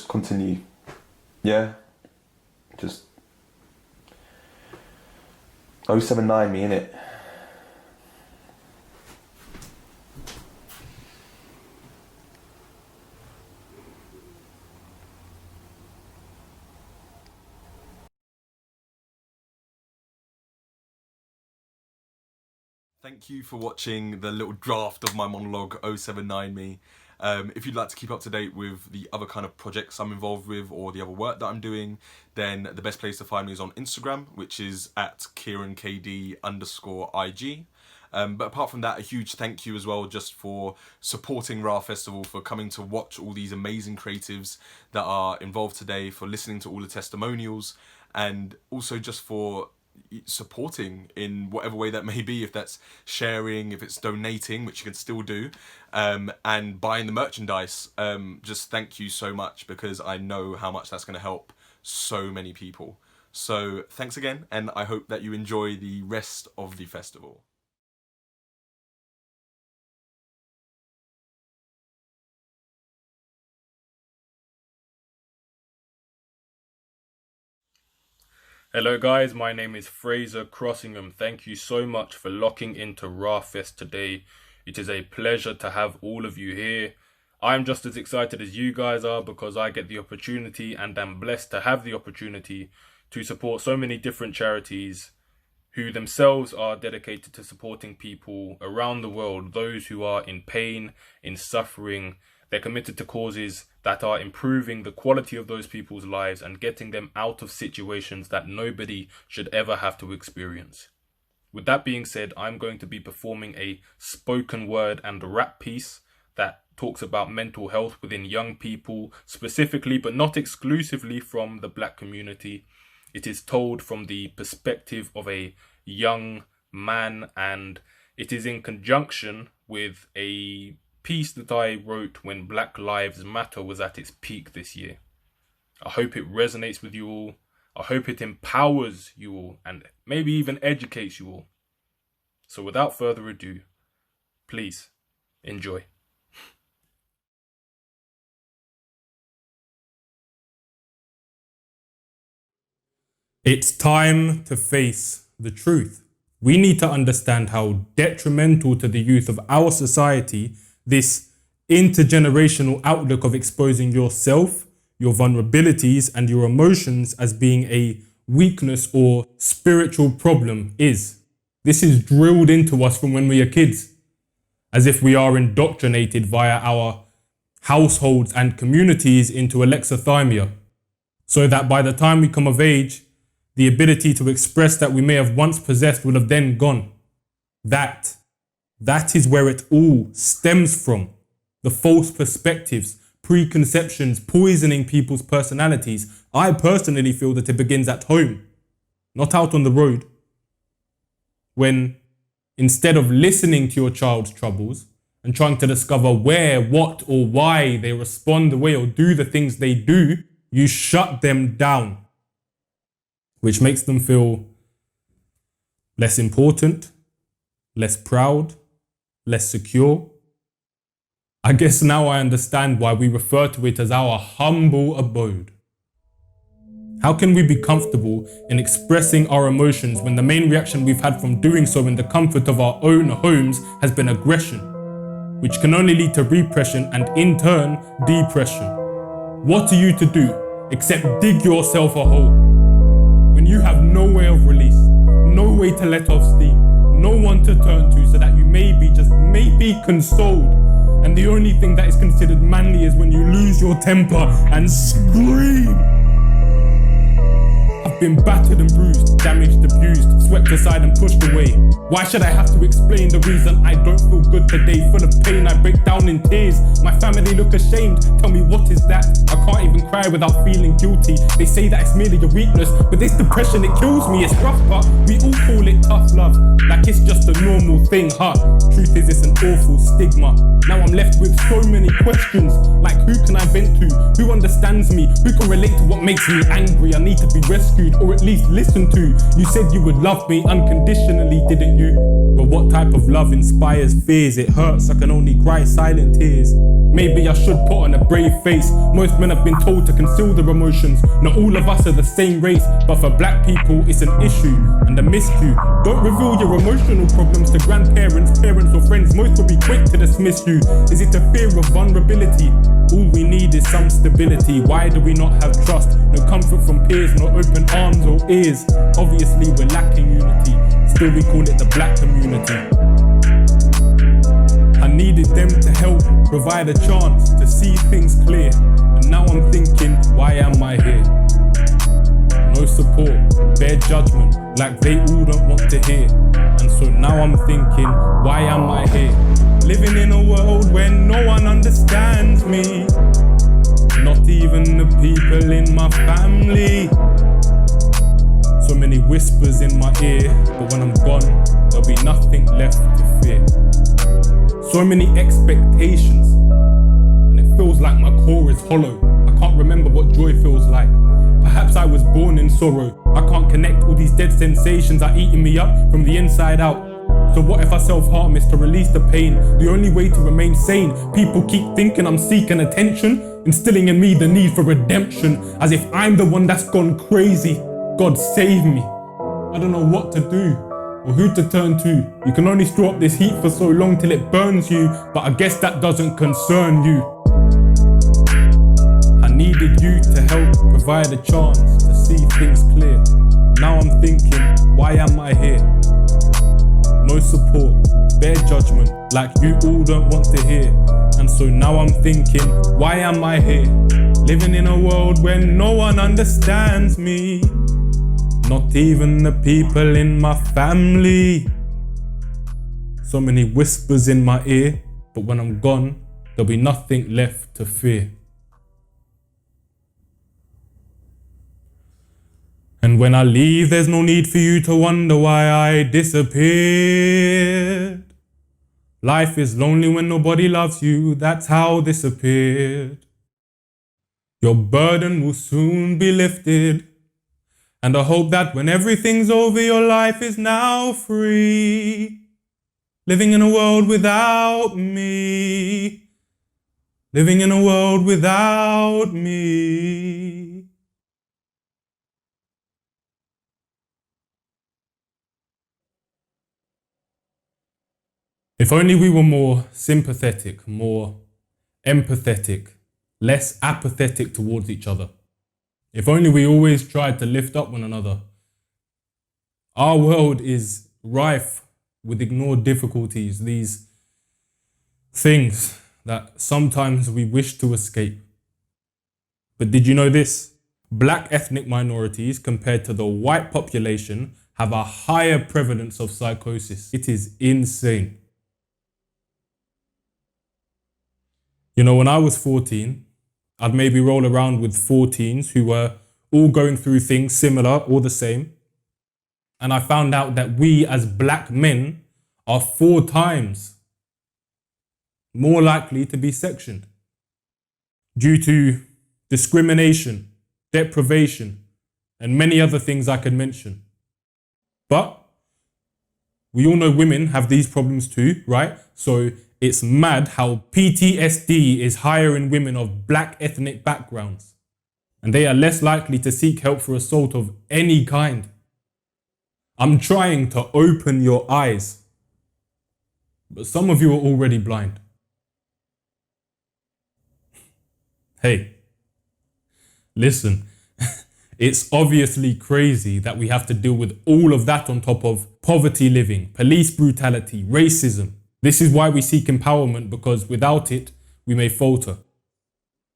continue, yeah. Just 079 me, innit? Thank you for watching the little draft of my monologue 079 me. If you'd like to keep up to date with the other kind of projects I'm involved with or the other work that I'm doing, then the best place to find me is on Instagram, which is at KieranKD_IG. But apart from that, a huge thank you as well just for supporting RAAH Festival, for coming to watch all these amazing creatives that are involved today, for listening to all the testimonials, and also just for supporting in whatever way that may be, if that's sharing, if it's donating, which you can still do, and buying the merchandise. Just thank you so much, because I know how much that's going to help so many people. So thanks again, and I hope that you enjoy the rest of the festival. Hello guys, my name is Fraser Crossingham. Thank you so much for locking into RAAH Fest today. It is a pleasure to have all of you here. I'm just as excited as you guys are, because I get the opportunity and am blessed to have the opportunity to support so many different charities who themselves are dedicated to supporting people around the world, those who are in pain, in suffering. They're committed to causes that are improving the quality of those people's lives and getting them out of situations that nobody should ever have to experience. With that being said, I'm going to be performing a spoken word and rap piece that talks about mental health within young people, specifically but not exclusively from the Black community. It is told from the perspective of a young man, and it is in conjunction with a piece that I wrote when Black Lives Matter was at its peak this year. I hope it resonates with you all. I hope it empowers you all and maybe even educates you all. So without further ado, please enjoy. It's time to face the truth. We need to understand how detrimental to the youth of our society this intergenerational outlook of exposing yourself, your vulnerabilities, and your emotions as being a weakness or spiritual problem is. This is drilled into us from when we are kids, as if we are indoctrinated via our households and communities into alexithymia, so that by the time we come of age, the ability to express that we may have once possessed will have then gone. That is where it all stems from. The false perspectives, preconceptions, poisoning people's personalities. I personally feel that it begins at home, not out on the road. When instead of listening to your child's troubles and trying to discover where, what, or why they respond the way or do the things they do, you shut them down, which makes them feel less important, less proud, less secure. I guess now I understand why we refer to it as our humble abode. How can we be comfortable in expressing our emotions when the main reaction we've had from doing so in the comfort of our own homes has been aggression, which can only lead to repression and in turn, depression? What are you to do except dig yourself a hole when you have no way of release, no way to let off steam, no one to turn to so that you may be consoled? And the only thing that is considered manly is when you lose your temper and scream. I've been battered and bruised, damaged, abused, swept aside and pushed away. Why should I have to explain the reason I don't feel good today? Full of pain, I break down in tears. My family look ashamed, tell me what is that? I can't even cry without feeling guilty. They say that it's merely a weakness, but this depression, it kills me. It's rough, but we all call it tough love, like it's just a normal thing, huh? Truth is, it's an awful stigma. Now I'm left with so many questions, like who can I vent to? Who understands me? Who can relate to what makes me angry? I need to be rescued, or at least listened to. You said you would love me unconditionally, didn't you? But what type of love inspires fears? It hurts, I can only cry silent tears. Maybe I should put on a brave face. Most men have been told to conceal their emotions. Not all of us are the same race, but for black people it's an issue and a miscue. Don't reveal your emotional problems to grandparents, parents or friends. Most will be quick to dismiss you. Is it a fear of vulnerability? All we need is some stability. Why do we not have trust? No comfort from peers, no open arms or ears. Obviously we're lacking unity, still we call it the black community. I needed them to help, provide a chance to see things clear. And now I'm thinking, why am I here? No support, bare judgment, like they all don't want to hear. And so now I'm thinking, why am I here? Living in a world where no one understands me, not even the people in my family. So many whispers in my ear, but when I'm gone, there'll be nothing left to fear. So many expectations, and it feels like my core is hollow. I can't remember what joy feels like. Perhaps I was born in sorrow. I can't connect all these dead sensations are eating me up from the inside out. So what if I self-harm is to release the pain? The only way to remain sane. People keep thinking I'm seeking attention, instilling in me the need for redemption, as if I'm the one that's gone crazy. God save me. I don't know what to do or who to turn to. You can only store up this heat for so long till it burns you, but I guess that doesn't concern you. I needed you to help provide a chance to see things clear. Now I'm thinking, why am I here? No support, bare judgment, like you all don't want to hear. And so now I'm thinking, why am I here? Living in a world where no one understands me, not even the people in my family. So many whispers in my ear, but when I'm gone, there'll be nothing left to fear. And when I leave, there's no need for you to wonder why I disappeared. Life is lonely when nobody loves you, that's how this appeared. Your burden will soon be lifted, and I hope that when everything's over, your life is now free. Living in a world without me. Living in a world without me. If only we were more sympathetic, more empathetic, less apathetic towards each other. If only we always tried to lift up one another. Our world is rife with ignored difficulties, these things that sometimes we wish to escape. But did you know this? Black ethnic minorities compared to the white population have a higher prevalence of psychosis. It is insane. You know, when I was 14, I'd maybe roll around with 14s who were all going through things similar or the same. And I found out that we as black men are 4 times more likely to be sectioned due to discrimination, deprivation, and many other things I could mention. But we all know women have these problems too, right? So it's mad how PTSD is higher in women of black ethnic backgrounds, and they are less likely to seek help for assault of any kind. I'm trying to open your eyes, but some of you are already blind. Hey, listen, it's obviously crazy that we have to deal with all of that on top of poverty living, police brutality, racism. This is why we seek empowerment, because without it, we may falter.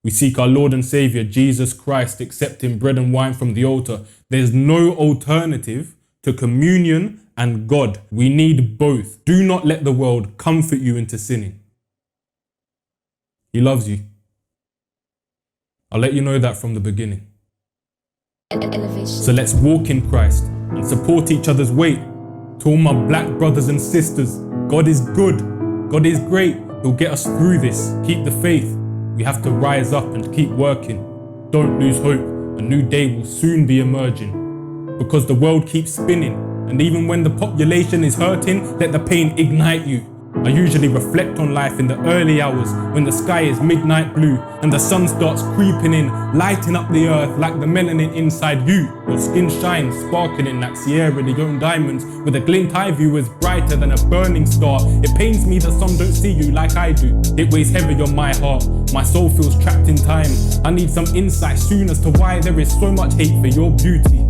We seek our Lord and Savior, Jesus Christ, accepting bread and wine from the altar. There's no alternative to communion and God. We need both. Do not let the world comfort you into sinning. He loves you. I'll let you know that from the beginning. So let's walk in Christ and support each other's weight. To all my black brothers and sisters, God is good. God is great. He'll get us through this. Keep the faith. We have to rise up and keep working. Don't lose hope. A new day will soon be emerging. Because the world keeps spinning. And even when the population is hurting, let the pain ignite you. I usually reflect on life in the early hours when the sky is midnight blue and the sun starts creeping in, lighting up the earth like the melanin inside you. Your skin shines, sparkling like Sierra Leone diamonds with a glint I view as brighter than a burning star. It pains me that some don't see you like I do. It weighs heavy on my heart. My soul feels trapped in time. I need some insight soon as to why there is so much hate for your beauty.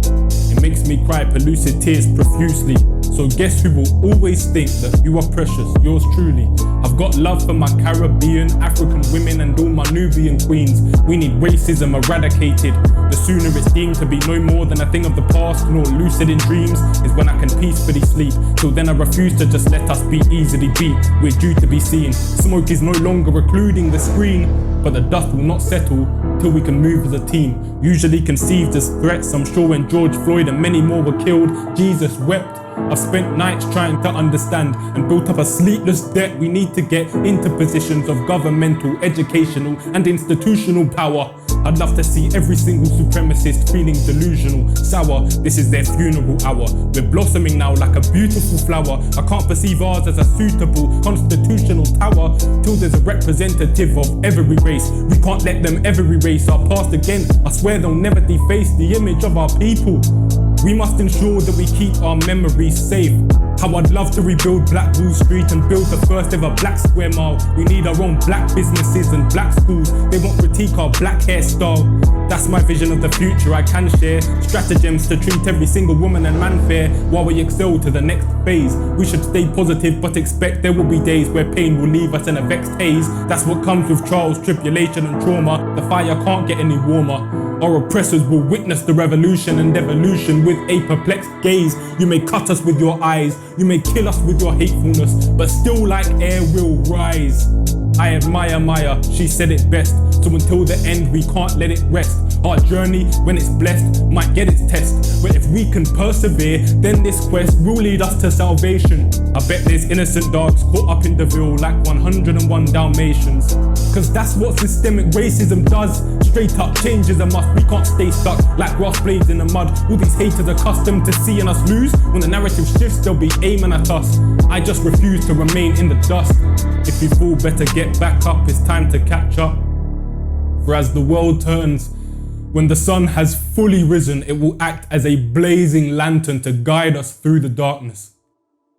It makes me cry pellucid tears profusely. So guess who will always think that you are precious, yours truly. I've got love for my Caribbean, African women and all my Nubian queens. We need racism eradicated. The sooner it's deemed to be no more than a thing of the past, nor lucid in dreams, is when I can peacefully sleep. Till then I refuse to just let us be easily beat. We're due to be seen. Smoke is no longer occluding the screen, but the dust will not settle till we can move as a team. Usually conceived as threats, I'm sure when George Floyd and many more were killed, Jesus wept. I've spent nights trying to understand and built up a sleepless debt. We need to get into positions of governmental, educational and institutional power. I'd love to see every single supremacist feeling delusional, sour. This is their funeral hour. We're blossoming now like a beautiful flower. I can't perceive ours as a suitable constitutional tower till there's a representative of every race. We can't let them ever erase our past again. I swear they'll never deface the image of our people. We must ensure that we keep our memories safe. How I'd love to rebuild Black Wall Street and build the first ever black square mile. We need our own black businesses and black schools. They won't critique our black hairstyle. That's my vision of the future I can share. Stratagems to treat every single woman and man fair while we excel to the next phase. We should stay positive but expect there will be days where pain will leave us in a vexed haze. That's what comes with trials, tribulation and trauma. The fire can't get any warmer. Our oppressors will witness the revolution and evolution with a perplexed gaze. You may cut us with your eyes, you may kill us with your hatefulness, but still like air will rise. I admire Maya, she said it best. So until the end we can't let it rest. Our journey, when it's blessed, might get its test. But if we can persevere, then this quest will lead us to salvation. I bet there's innocent dogs caught up in the veil like 101 Dalmatians. Cause that's what systemic racism does. Straight up change is a must. We can't stay stuck like grass blades in the mud. All these haters accustomed to seeing us lose. When the narrative shifts, they'll be aiming at us. I just refuse to remain in the dust. If you fall, better get back up. It's time to catch up. For as the world turns, when the sun has fully risen, it will act as a blazing lantern to guide us through the darkness.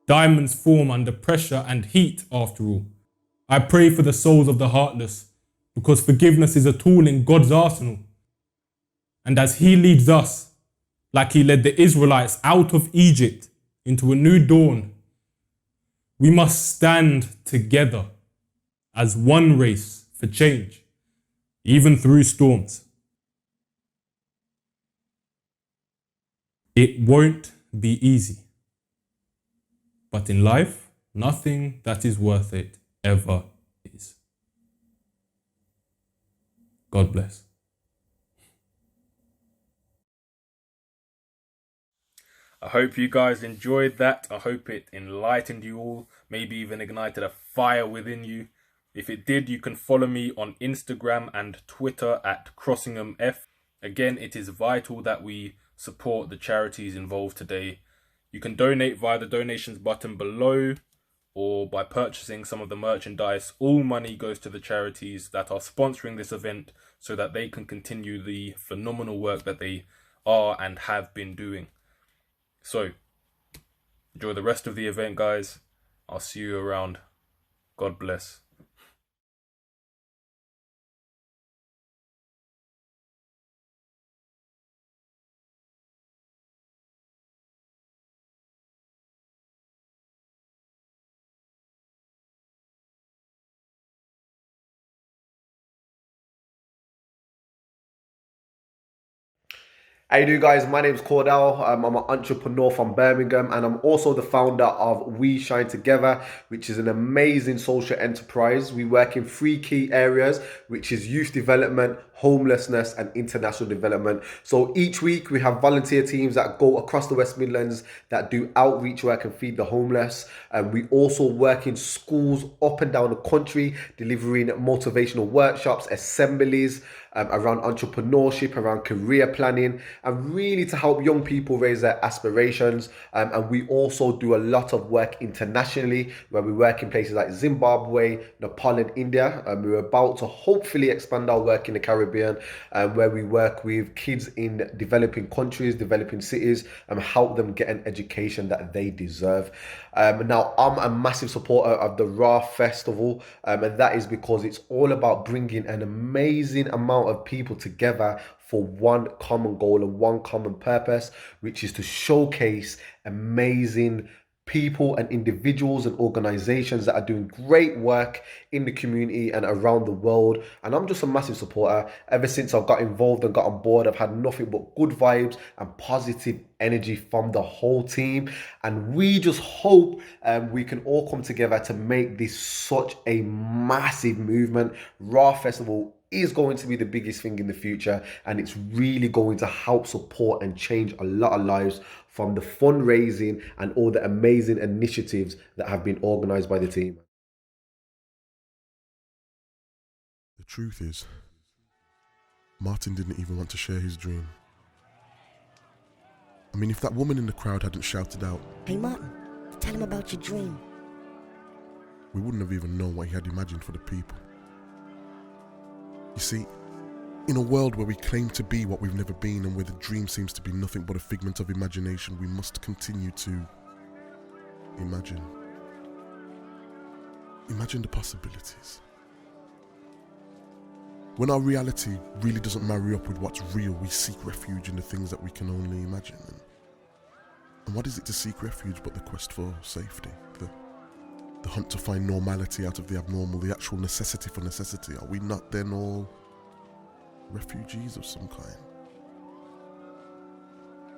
Diamonds form under pressure and heat, after all. I pray for the souls of the heartless, because forgiveness is a tool in God's arsenal. And as He leads us, like He led the Israelites out of Egypt into a new dawn, we must stand together as one race for change, even through storms. It won't be easy, but in life, nothing that is worth it ever is. God bless. I hope you guys enjoyed that. I hope it enlightened you all, maybe even ignited a fire within you. If it did, you can follow me on Instagram and Twitter at CrossinghamF. Again, it is vital that we support the charities involved today. You can donate via the donations button below or by purchasing some of the merchandise. All money goes to the charities that are sponsoring this event so that they can continue the phenomenal work that they are and have been doing. So, enjoy the rest of the event, guys. I'll see you around. God bless. How you doing, guys? My name is Cordell. I'm an entrepreneur from Birmingham, and I'm also the founder of We Shine Together, which is an amazing social enterprise. We work in 3 key areas, which is youth development, homelessness, and international development. So each week we have volunteer teams that go across the West Midlands that do outreach work and feed the homeless. And we also work in schools up and down the country, delivering motivational workshops, assemblies, around entrepreneurship, around career planning, and really to help young people raise their aspirations. And we also do a lot of work internationally, where we work in places like Zimbabwe, Nepal, and India. We're about to hopefully expand our work in the Caribbean, where we work with kids in developing countries, developing cities, and help them get an education that they deserve. Now, I'm a massive supporter of the RAAH Festival, and that is because it's all about bringing an amazing amount of people together for one common goal and one common purpose, which is to showcase amazing people and individuals and organizations that are doing great work in the community and around the world. And I'm just a massive supporter. Ever since I got involved and got on board, I've had nothing but good vibes and positive energy from the whole team. And we just hope we can all come together to make this such a massive movement. RAAH Festival is going to be the biggest thing in the future, and it's really going to help support and change a lot of lives from the fundraising and all the amazing initiatives that have been organized by the team. The truth is, Martin didn't even want to share his dream. I mean, if that woman in the crowd hadn't shouted out, "Hey Martin, tell him about your dream," we wouldn't have even known what he had imagined for the people. You see, in a world where we claim to be what we've never been and where the dream seems to be nothing but a figment of imagination, we must continue to imagine. Imagine the possibilities. When our reality really doesn't marry up with what's real, we seek refuge in the things that we can only imagine. And what is it to seek refuge but the quest for safety? The hunt to find normality out of the abnormal, the actual necessity for necessity. Are we not then all refugees of some kind?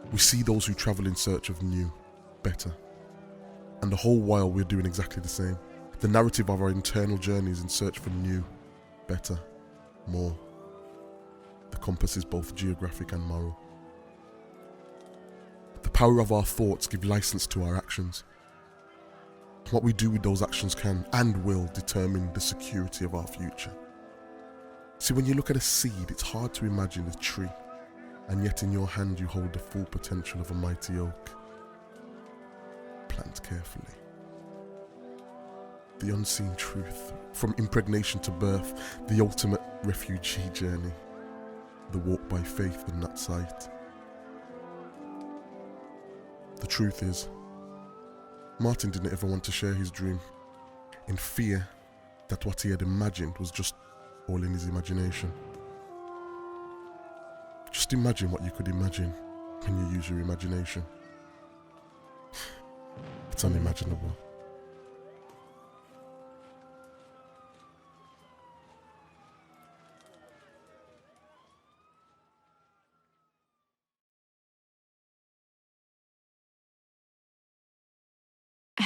We see those who travel in search of new, better, and the whole while we're doing exactly the same. The narrative of our internal journeys in search for new, better, more. The compass is both geographic and moral. The power of our thoughts give license to our actions. What we do with those actions can and will determine the security of our future. See, when you look at a seed, it's hard to imagine a tree, and yet in your hand you hold the full potential of a mighty oak. Plant carefully. The unseen truth, from impregnation to birth, the ultimate refugee journey, the walk by faith and not sight. The truth is, Martin didn't ever want to share his dream, in fear that what he had imagined was just all in his imagination. Just imagine what you could imagine when you use your imagination. It's unimaginable.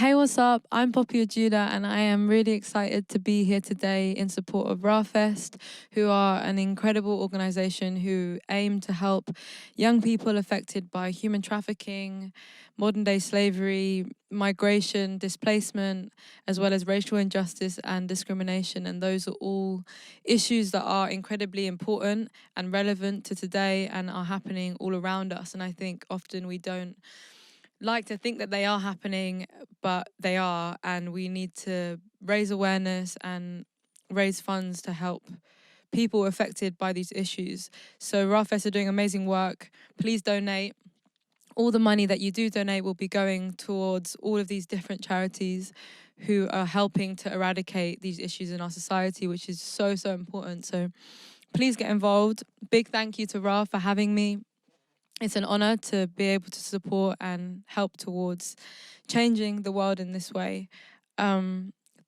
Hey, what's up? I'm Poppy Ajudha, and I am really excited to be here today in support of RAAH Fest, who are an incredible organisation who aim to help young people affected by human trafficking, modern-day slavery, migration, displacement, as well as racial injustice and discrimination. And those are all issues that are incredibly important and relevant to today and are happening all around us. And I think often we don't like to think that they are happening, but they are, and we need to raise awareness and raise funds to help people affected by these issues. So RAAH Fest are doing amazing work. Please donate. All the money that you do donate will be going towards all of these different charities who are helping to eradicate these issues in our society, which is so, so important. So please get involved. Big thank you to RAAH for having me. It's an honor to be able to support and help towards changing the world in this way.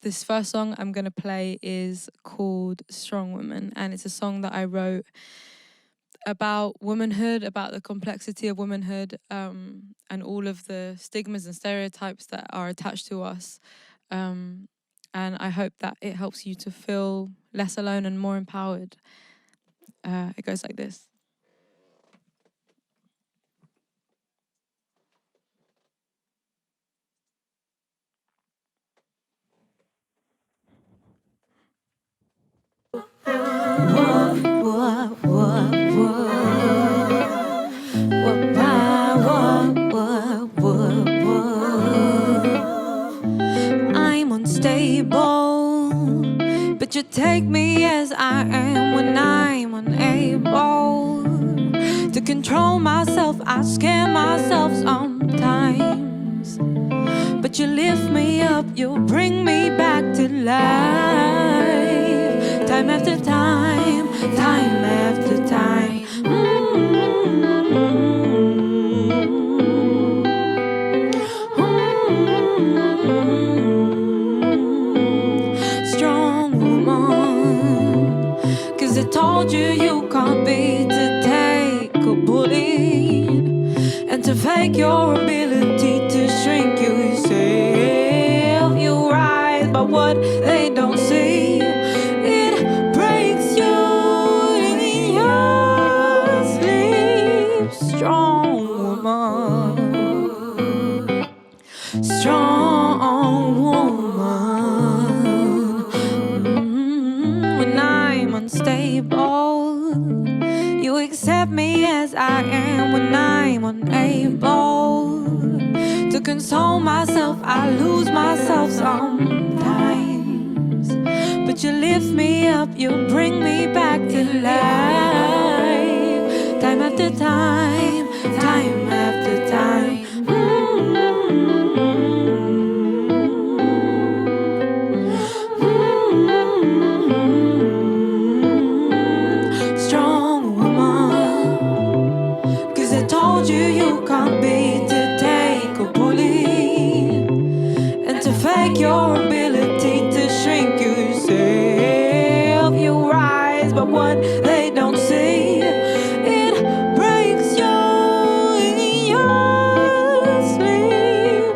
This first song I'm going to play is called Strong Woman, and it's a song that I wrote about womanhood, about the complexity of womanhood, and all of the stigmas and stereotypes that are attached to us. And I hope that it helps you to feel less alone and more empowered. It goes like this. I'm unstable, but you take me as I am when I'm unable to control myself. I scare myself sometimes, but you lift me up, you bring me back to life. Time after time, time after time. Strong woman, 'cause I told you you can't be to take a bullet and to fake your ability to shrink yourself. You rise by what they don't see. It breaks you in your sleep. Strong woman, strong woman. When I'm unstable, you accept me as I am. When I'm unable to console myself, I lose myself sometimes, but you lift me up, you bring me back to life. Time after time, time after time. Strong woman, 'cause I told you you can't be to take a bullet and to fake your ability to shrink yourself. You rise by what they don't see. It breaks you in your sleep.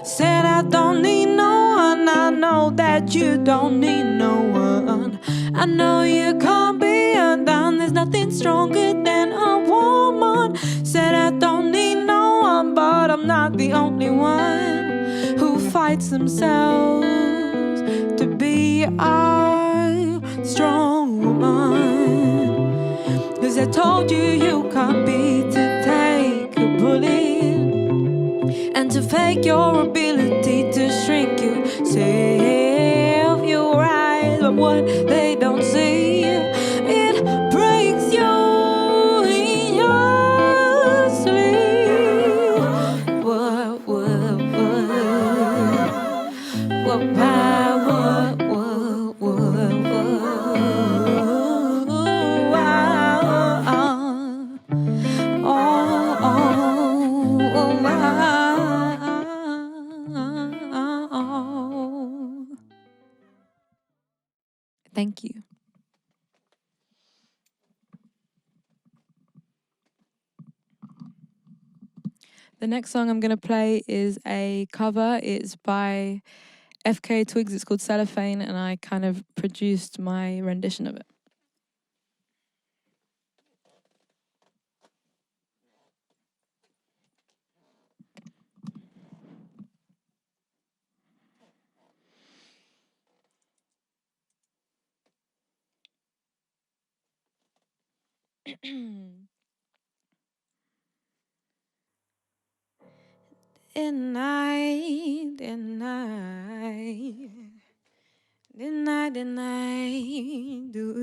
Said I don't need no one. I know that you don't need no one. I know you can't be undone. There's nothing stronger than a woman. Said I don't need no one, but I'm not the only one who fights themselves to be a strong woman. 'Cause I told you you can't be to take a bullet and to fake your ability to shrink yourself. You rise by what they don't see. It breaks you in your sleep. What, power, Thank you. The next song I'm going to play is a cover. It's by FK Twigs. It's called Cellophane, and I kind of produced my rendition of it. Didn't I do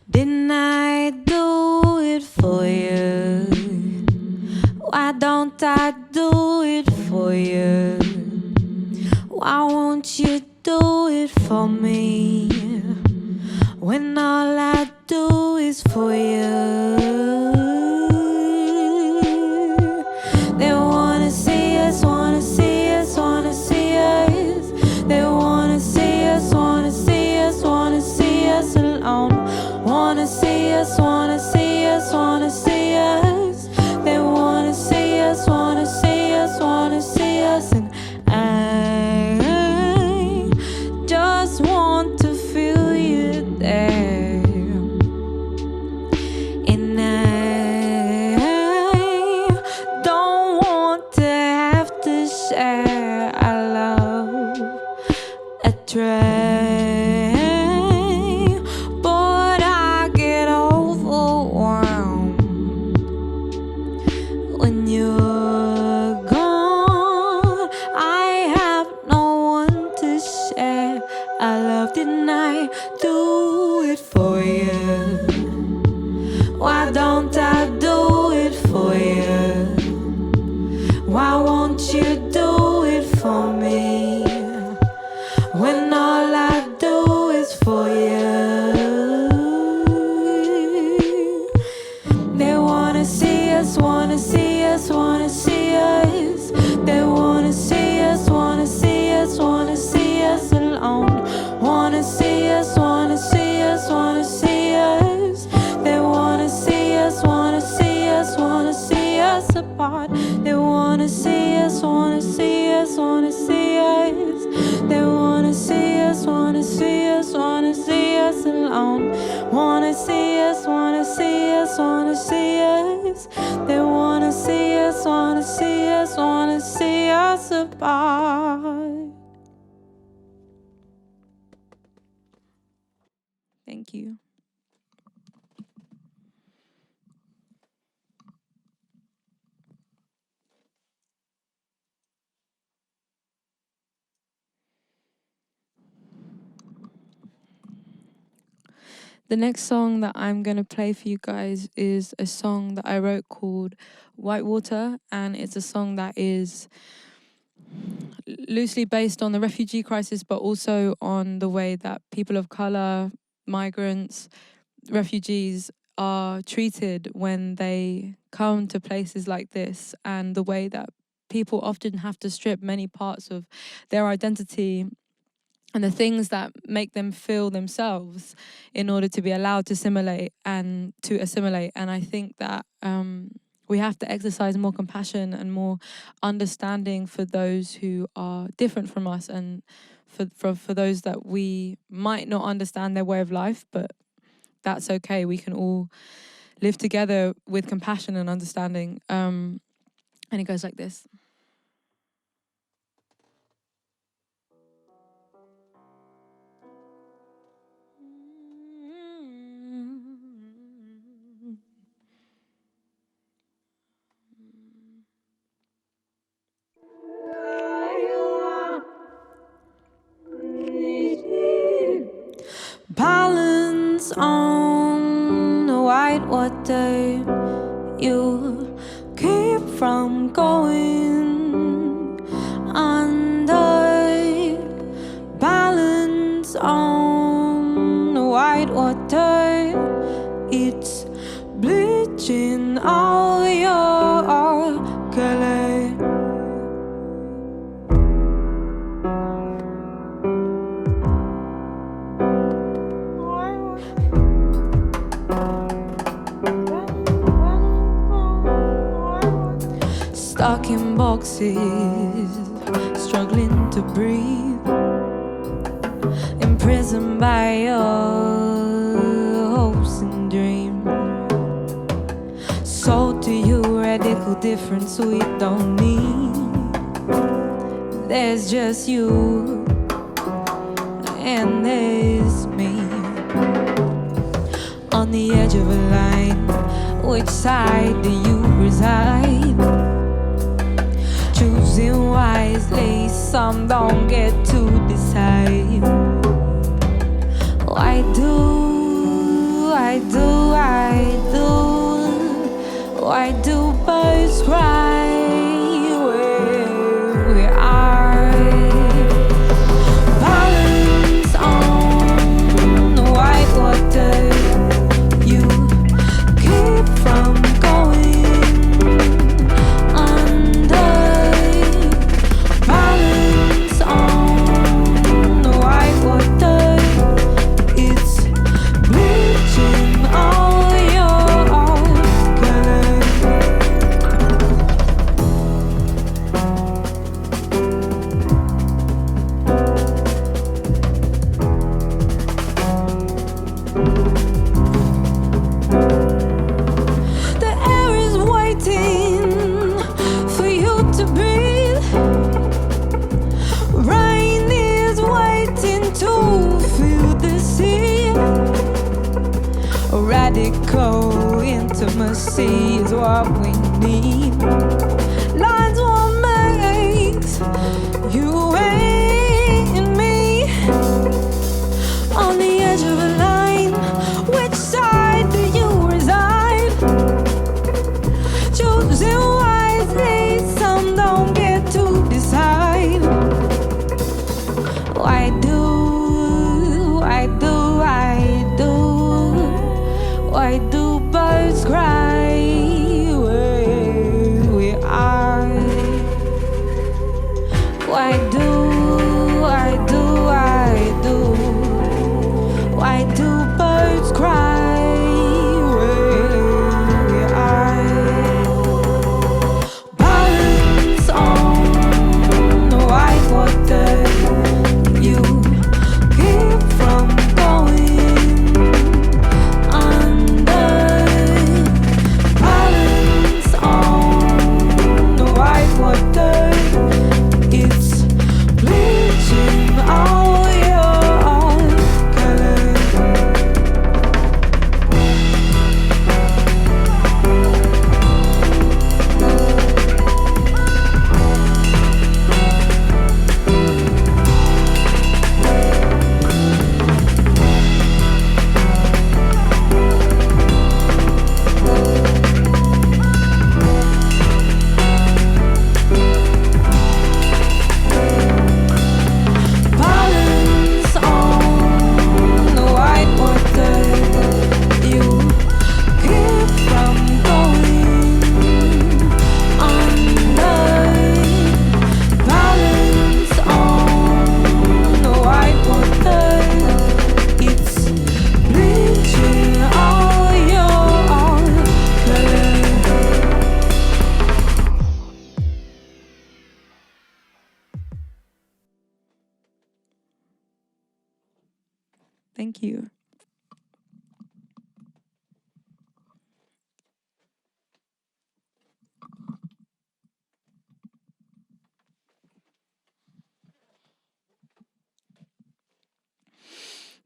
Didn't I do it for you? Why don't I do it for you? Why won't you do it for me? When all I do is for you. They wanna see us, wanna see us, wanna see us. They wanna see us, wanna see us, wanna see us alone. Wanna see us, wanna see us, wanna see us. They wanna see us, wanna see us, wanna see us. And I just want to feel you there. And I don't want to have to share our love, a try, but I get overwhelmed when you're gone. I have no one to share our love. Didn't I do it for you? Why don't I do it for you? Why won't you do it for me? When all I do is for you. They wanna see us, wanna see us, wanna see us. They wanna see us, wanna see us, wanna see us alone. Wanna see us, wanna see us, wanna see us. They wanna see us, wanna see us, wanna see us apart. They wanna see us, wanna see us, wanna see us. They wanna see us, wanna see us, wanna see us alone. Wanna see us, wanna see us, wanna see us. They wanna see us, wanna see us, wanna see us apart. Thank you. The next song that I'm going to play for you guys is a song that I wrote called Whitewater, and it's a song that is loosely based on the refugee crisis, but also on the way that people of color, migrants, refugees are treated when they come to places like this, and the way that people often have to strip many parts of their identity and the things that make them feel themselves in order to be allowed to assimilate. And I think that we have to exercise more compassion and more understanding for those who are different from us, and for those that we might not understand their way of life, but that's okay. We can all live together with compassion and understanding. And it goes like this. Balance on the white water, you keep from going under. Balance on the white water, it's bleaching all your color. stuck in boxes, struggling to breathe, imprisoned by your hopes and dreams. Sold to you radical difference, so you don't need. There's just you and there's me. On the edge of a line, which side do you reside? Choosing wisely, some don't get to decide. Why do birds cry where we are? Balance on the white water, you keep from going under. Balance on the white water, it's bleaching all your color. The air is waiting for you to breathe. Rain is waiting to fill the sea. Radical intimacy is what we need. Lines what makes you and me. On the edge of a line, which side do you reside? Choosing wisely, some don't get to decide. Why do birds cry where we are? Why do birds cry where we are? Balance on the white water, you keep from going under. Balance on the white water, it's bleaching all your color. Balance on the white water, you keep from going under. Balance on the white water, it's bleaching all your color. Thank you.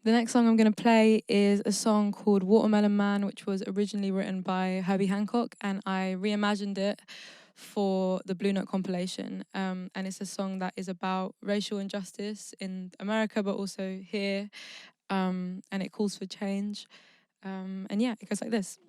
The next song I'm going to play is a song called Watermelon Man, which was originally written by Herbie Hancock, and I reimagined it for the Blue Note compilation. And it's a song that is about racial injustice in America, but also here, and it calls for change. And yeah, it goes like this.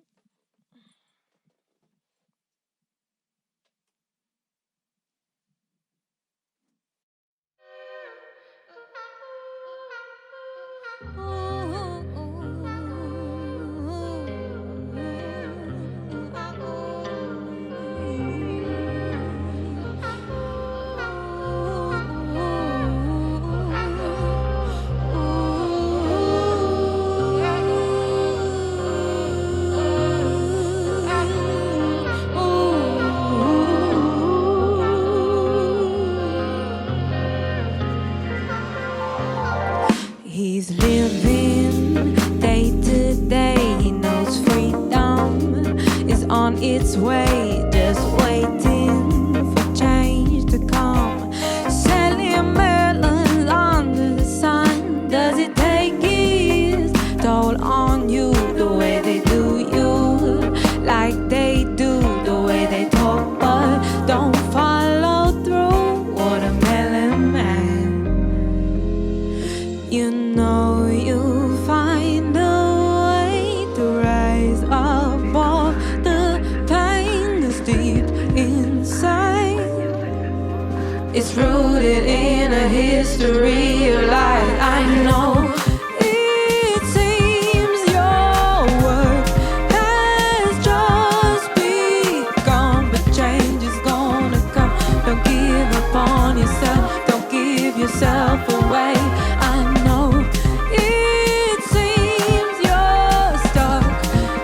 It's rooted in a history of lies. I know it seems your work has just begun, but change is gonna come. Don't give up on yourself, don't give yourself away. I know it seems you're stuck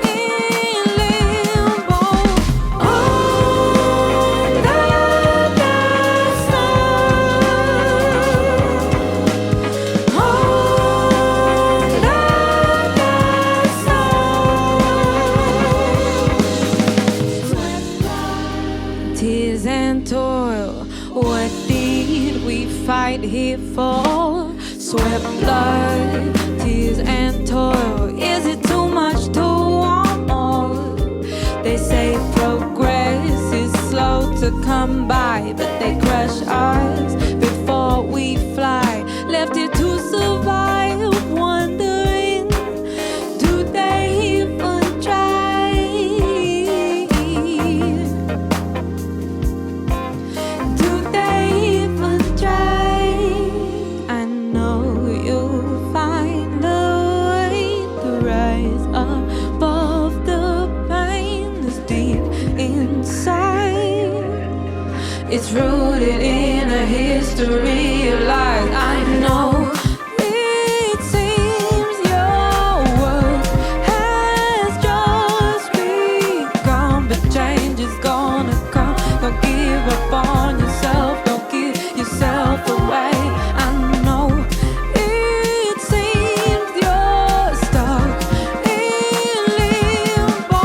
in limbo. Tears and toil, what did we fight here for? Sweat, blood, tears and toil. Is it too much to want more? They say progress is slow to come by, but they crush us before we fly. Left here to survive, wondering, do they even try? Do they even try? I know you'll find a way to rise above the pain that's deep inside. It's rooted in a history of lies. I know it seems your work has just begun, but change is gonna come. Don't give up on yourself, don't give yourself away. I know it seems you're stuck in limbo.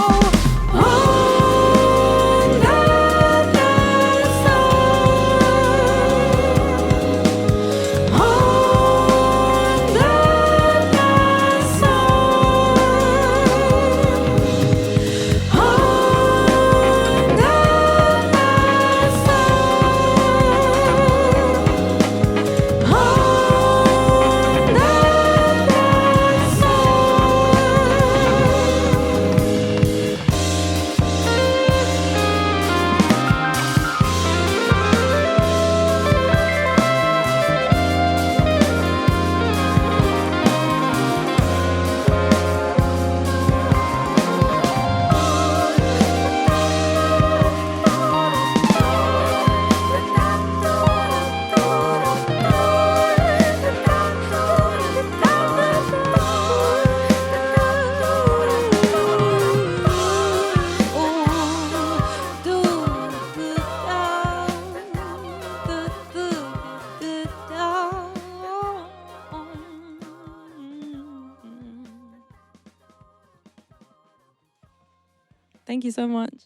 Thank you so much.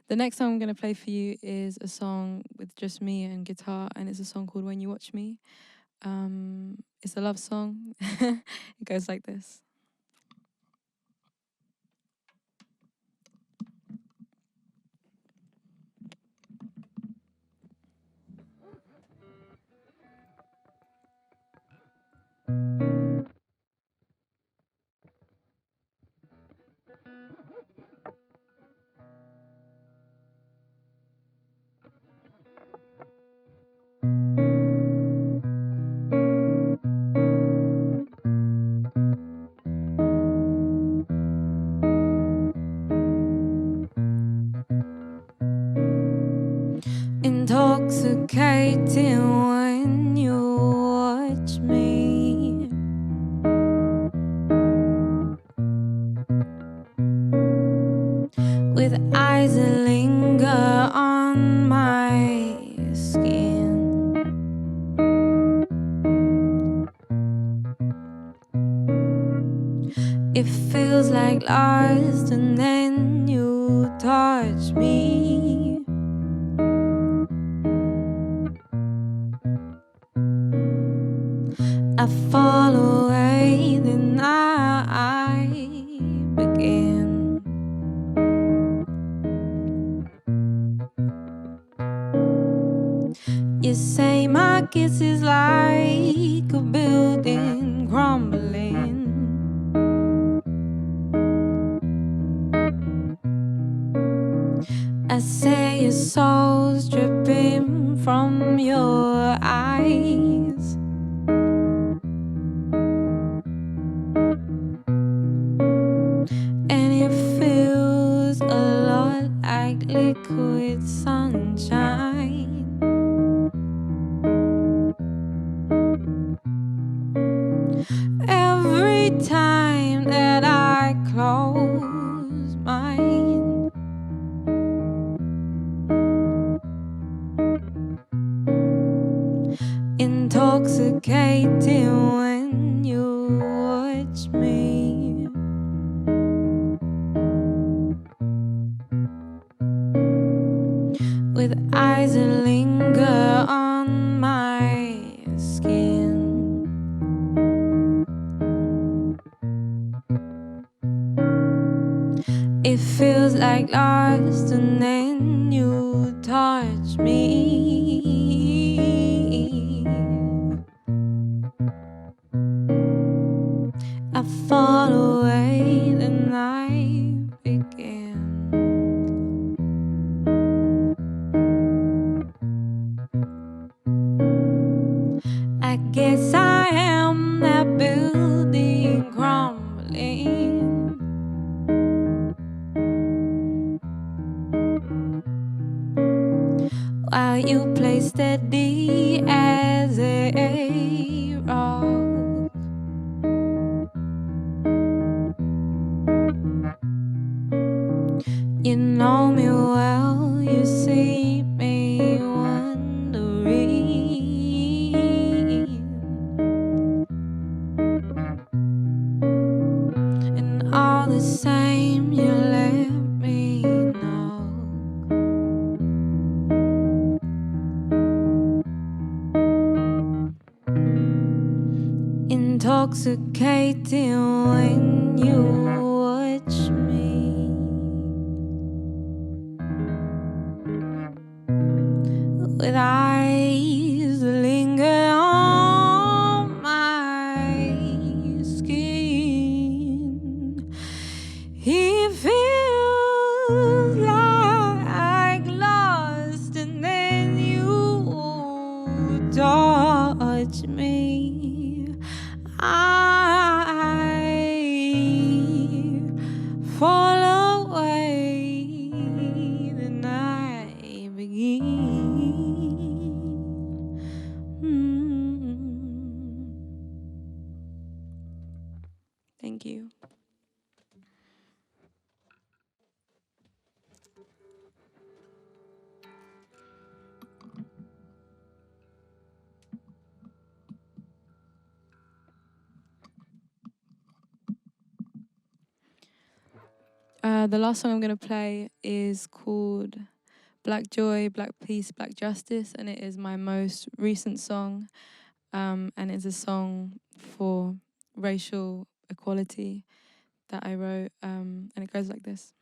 The next song I'm going to play for you is a song with just me and guitar, and it's a song called When You Watch Me. It's a love song. It goes like this. Intoxicating when you watch me. With eyes that linger on my skin. It feels like lust, and then you touch me. I fall away, then I begin. You say my kiss is like a building crumbling. I say your soul's dripping from your eyes. And it feels a lot like liquid sunshine. Every time that I close mine, intoxicating when you watch me. With eyes that linger on my skin. It feels like lost and then you touch me. I fall away, then I begin. I guess I am that building crumbling. While you play steady as a rock. You know me well, you see me wondering. And all the same, you let me know. Intoxicating when you watch me. With eyes that linger on my skin. It feels like lost and then you touch me. I fall away, then I begin. Thank you. The last song I'm going to play is called Black Joy, Black Peace, Black Justice, and it is my most recent song, and it's a song for racial equality that I wrote, and it goes like this.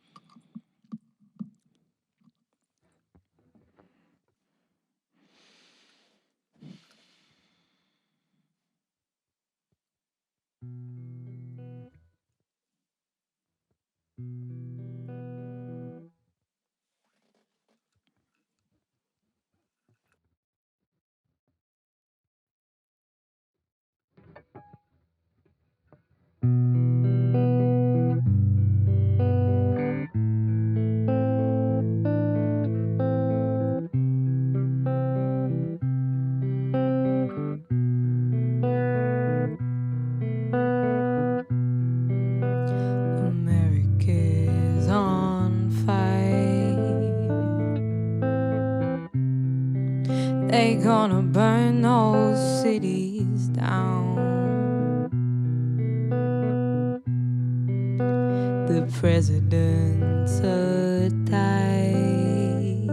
America's on fire. They gonna burn those cities down. The president's a tyrant.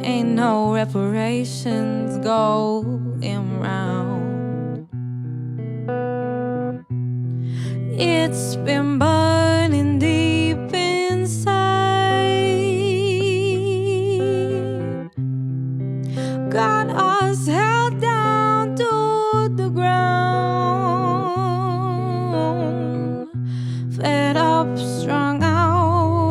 Ain't no reparations going round. It's been burning deep inside. Got us held down to the ground. Fed up, strung out.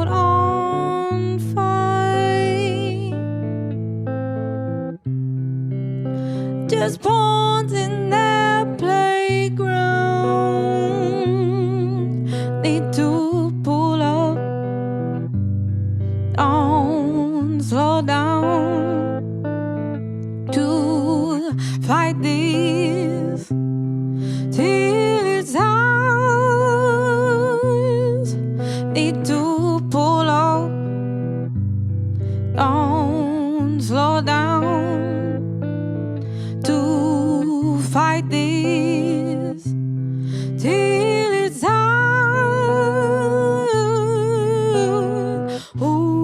There's pawns in their playground. Need to pull up, down, slow down to fight this till it's ours. Need to pull up, down, slow down to fight this till it's ours. Ooh.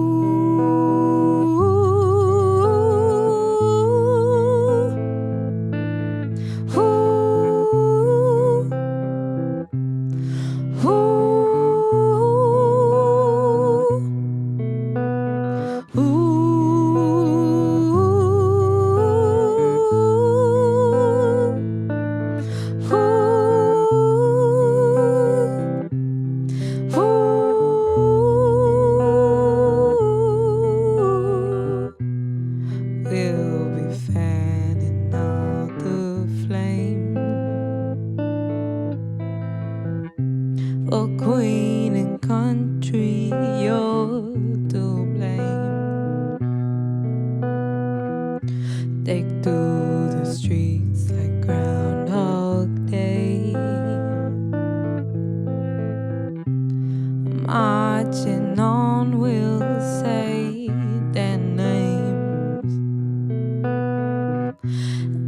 We'll be fanning out the flame for queen and country. You're to blame. Take to the streets like Groundhog Day, marching on. We'll say their names.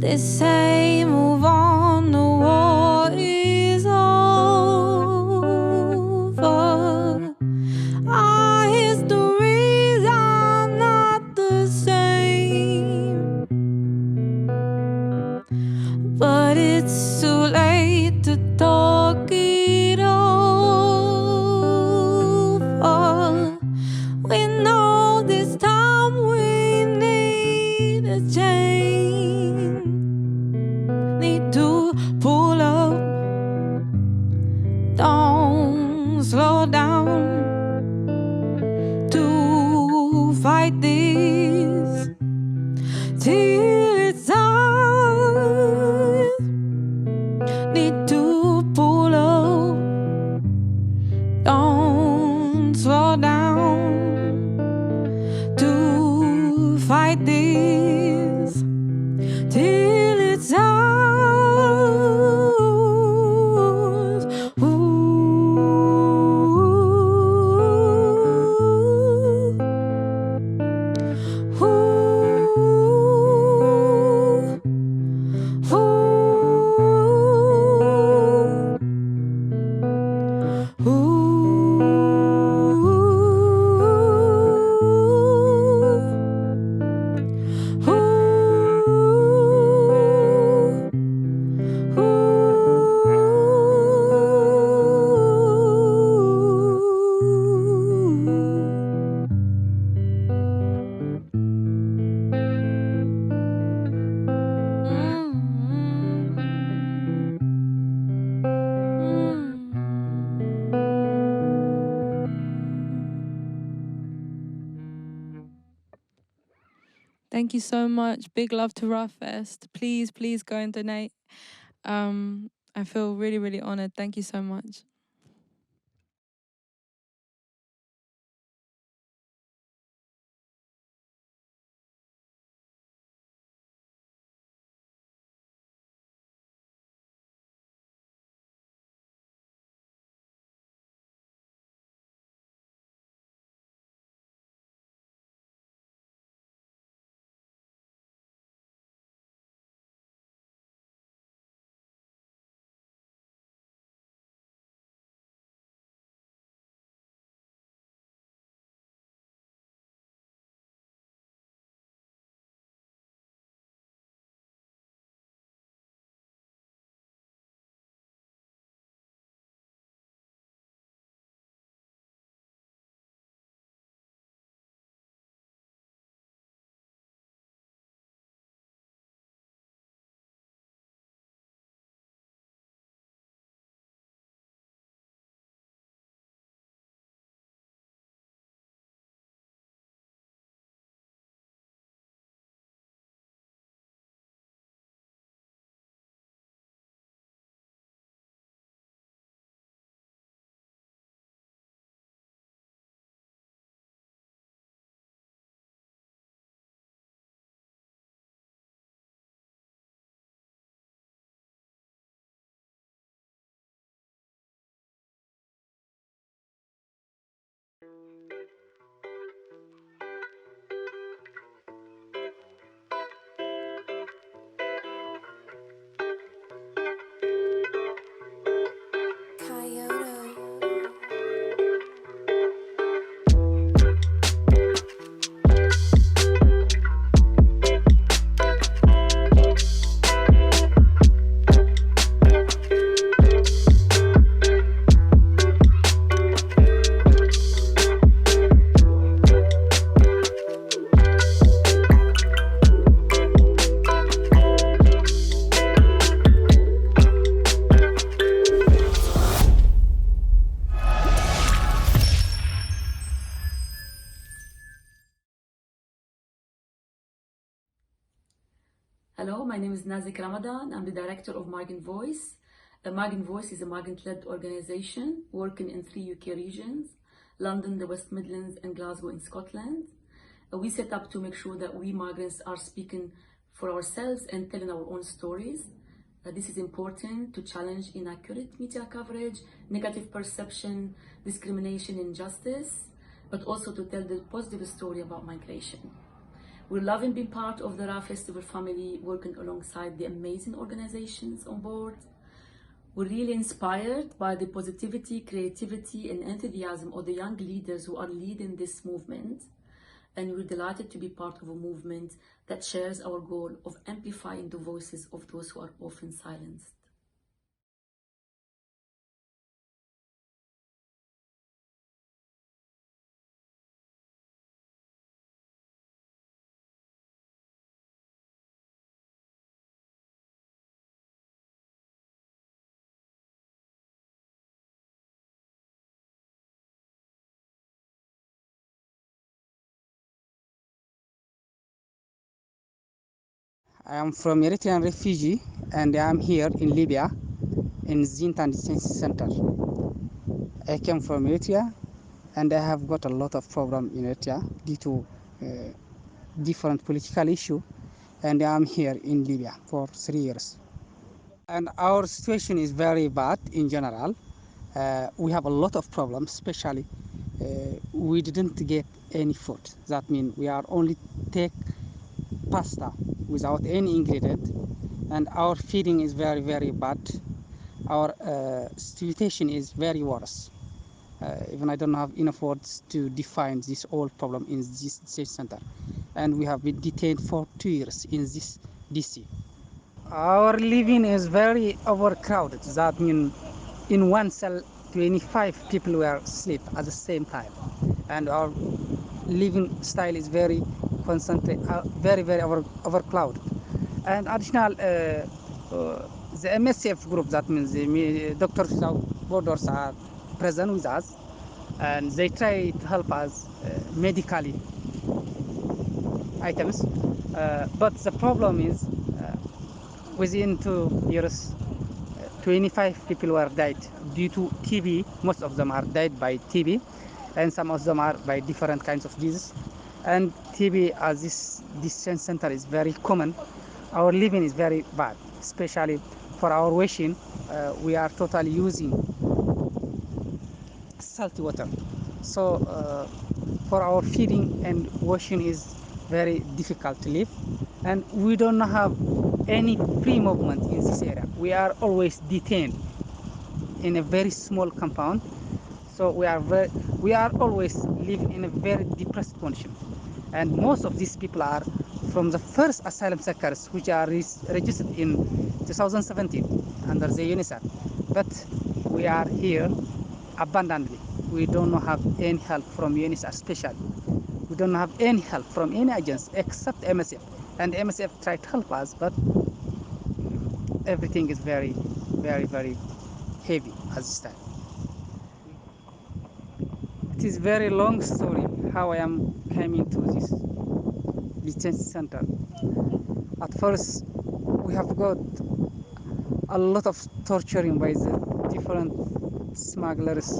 They say move on, the war is over. Our histories are not the same, but it's too late to talk it over. We know this time we need a change. Need to pull up, don't slow down to fight this till it's ours. Need to pull up, don't slow down to fight this till it's ours. Thank you so much. Big love to RAAH Fest. Please, please go and donate. I feel really, really honored. Thank you so much. Hello, my name is Nazik Ramadan. I'm the director of Migrant Voice. Migrant Voice is a migrant-led organization working in 3 UK regions, London, the West Midlands, and Glasgow in Scotland. We set up to make sure that we migrants are speaking for ourselves and telling our own stories. This is important to challenge inaccurate media coverage, negative perception, discrimination, injustice, but also to tell the positive story about migration. We're loving being part of the RAAH Festival family, working alongside the amazing organizations on board. We're really inspired by the positivity, creativity, and enthusiasm of the young leaders who are leading this movement. And we're delighted to be part of a movement that shares our goal of amplifying the voices of those who are often silenced. I am from Eritrean refugee and I am here in Libya in Zintan Detention Center. I came from Eritrea and I have got a lot of problem in Eritrea due to different political issue, and I am here in Libya for 3 years. And our situation is very bad in general. We have a lot of problems, especially we didn't get any food. That means we are only take pasta without any ingredient, and our feeding is very, very bad. Our situation is very worse. Even I don't have enough words to define this whole problem in this detention center. And we have been detained for 2 years in this DC. Our living is very overcrowded. That means in one cell, 25 people were asleep at the same time. And our living style is very concentrated, very, very overcrowded. And additional, the MSF group, that means the Doctors Without Borders, are present with us, and they try to help us medically items. But the problem is, within 2 years, 25 people were died due to TB. Most of them are died by TB, and some of them are by different kinds of diseases. And TB, as this detention center is very common, our living is very bad, especially for our washing. We are totally using salty water. So for our feeding and washing is very difficult to live, and we don't have any free movement in this area. We are always detained in a very small compound, so we are always living in a very depressed condition. And most of these people are from the first asylum seekers, which are registered in 2017 under the UNICEF. But we are here abundantly. We don't have any help from UNICEF, especially. We don't have any help from any agency except MSF. And MSF tried to help us, but everything is very, very, very heavy at this time. It is a very long story how I am coming to this detention center. At first, we have got a lot of torturing by the different smugglers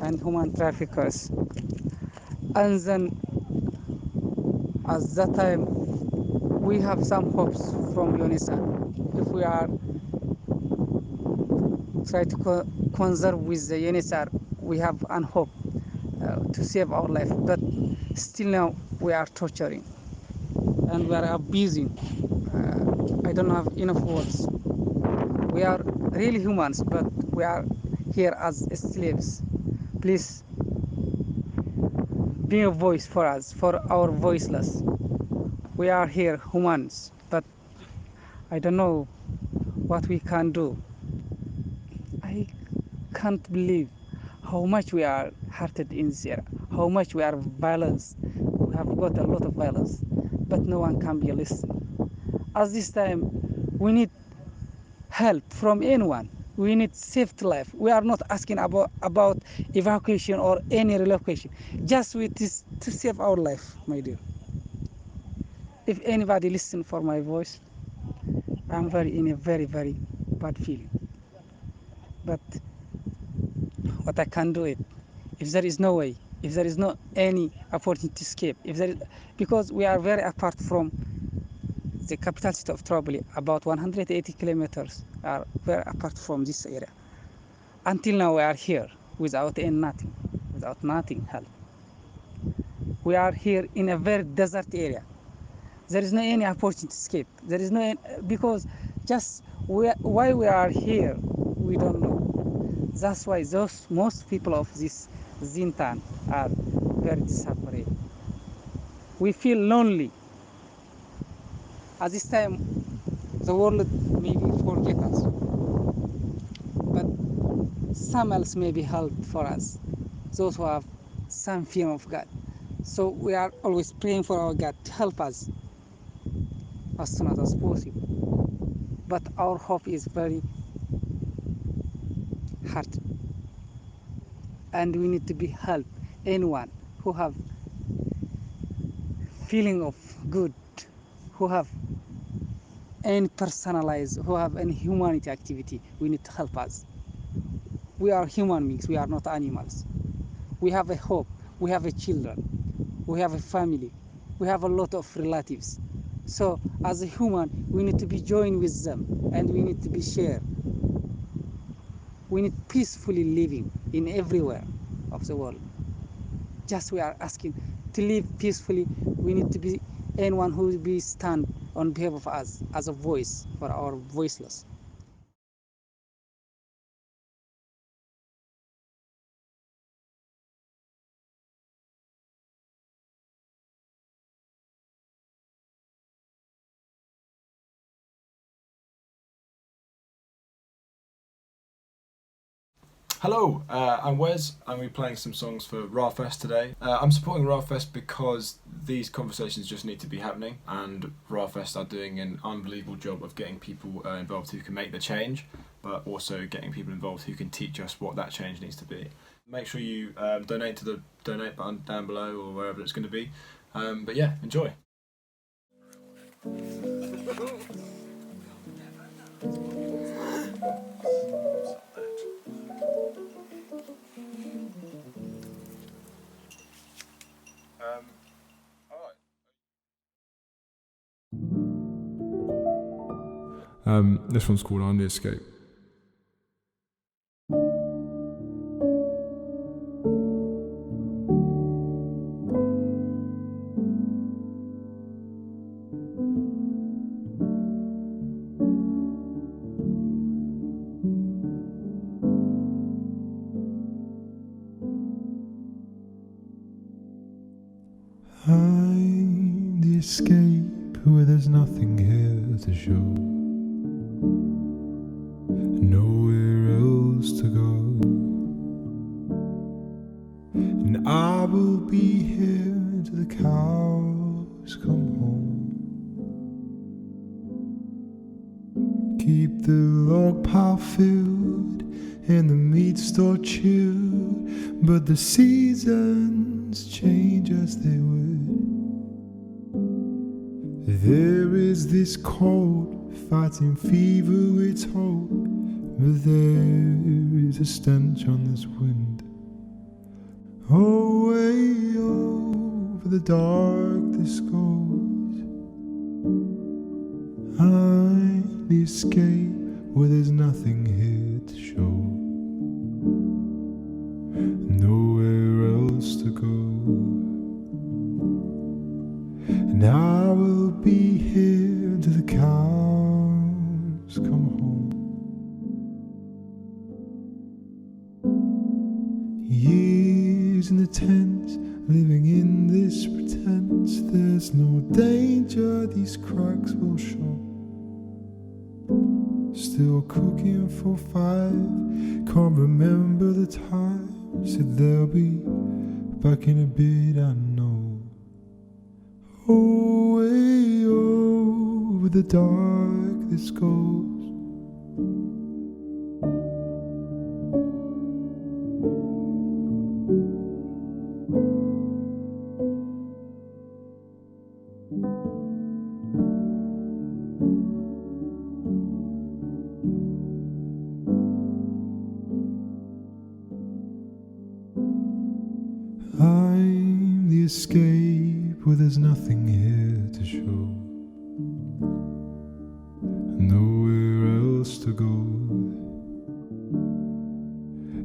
and human traffickers. And then at that time, we have some hopes from UNICEF. If we are try to conserve with the UNICEF, we have an hope to save our life. But still now we are torturing and we are abusing. I don't have enough words. We are really humans, but we are here as slaves. Please be a voice for us, for our voiceless. We are here humans, but I don't know what we can do. I can't believe how much we are hurted in this area, how much we are violence. We have got a lot of violence, but no one can be listening. At this time, we need help from anyone. We need saved life. We are not asking about evacuation or any relocation. Just to save our life, my dear. If anybody listen for my voice, I'm in a very, very bad feeling. But what I can do it, if there is no way, if there is no any opportunity to escape, because we are very apart from the capital city of Tripoli, about 180 kilometers are very apart from this area. Until now we are here without nothing help. We are here in a very desert area. There is no any opportunity to escape. There is no, because just why we are here, we don't know. That's why most people of this Zintan are very desperate. We feel lonely. At this time, the world maybe forget us, but some else may be help for us, those who have some fear of God. So we are always praying for our God to help us as soon as possible. But our hope is very hard, and we need to be helped. Anyone who have feeling of good, who have any personalized, who have any humanity activity, we need to help us. We are human beings, we are not animals. We have a hope, we have a children, we have a family, we have a lot of relatives. So as a human, we need to be joined with them, and we need to be shared. We need peacefully living in everywhere of the world. Just we are asking to live peacefully. We need to be anyone who will be stand on behalf of us as a voice for our voiceless. Hello, I'm Wes, and we're playing some songs for RAAH Fest today. I'm supporting RAAH Fest because these conversations just need to be happening, and RAAH Fest are doing an unbelievable job of getting people involved who can make the change, but also getting people involved who can teach us what that change needs to be. Make sure you donate to the donate button down below or wherever it's going to be. But yeah, enjoy. This one's called On the Escape. I'm the escape where there's nothing here to show, nowhere else to go, and I will be here till the cows come home. Keep the log pile filled and the meat store chilled, but the seasons change as they would. There is this cold fighting fever, it's hope, but there is a stench on this wind. Away over the dark this goes. I'm the escape where there's nothing here to show, nowhere else to go, and I will be here till the cows come home. Years in the tent, living in this pretense. There's no danger, these cracks will show. Still cooking for 5, can't remember the time. Said they'll be back in a bit, I know. Away over the dark this goes. I'm the escape where there's nothing here to show, nowhere else to go,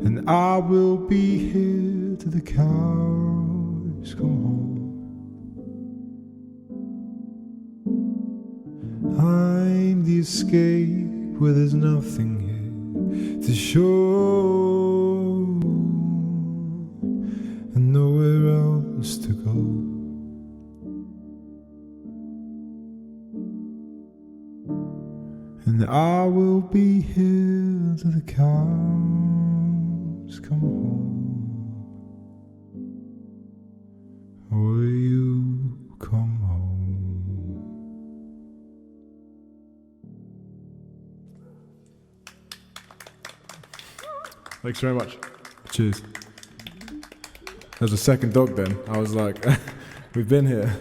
and I will be here till the cows come home. I'm the escape where there's nothing here to show, and nowhere else to go. And I will be here till the cows come home. Will you come home? Thanks very much. Cheers. There's a second dog then. I was like, we've been here.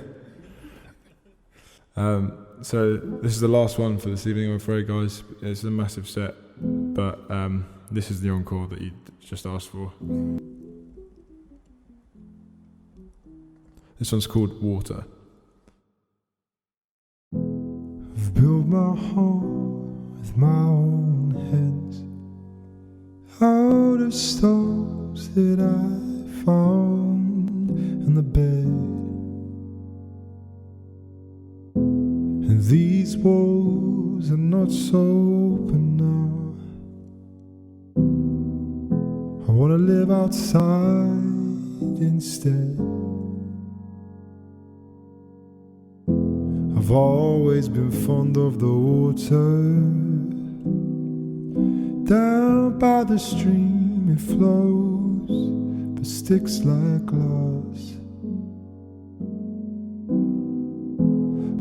So this is the last one for this evening, I'm afraid, guys. It's a massive set, but this is the encore that you just asked for. This one's called Water. I've built my home with my own hands, out of stones that I found in the bed. And these walls are not so open now. I wanna live outside instead. I've always been fond of the water. Down by the stream it flows, but sticks like glass.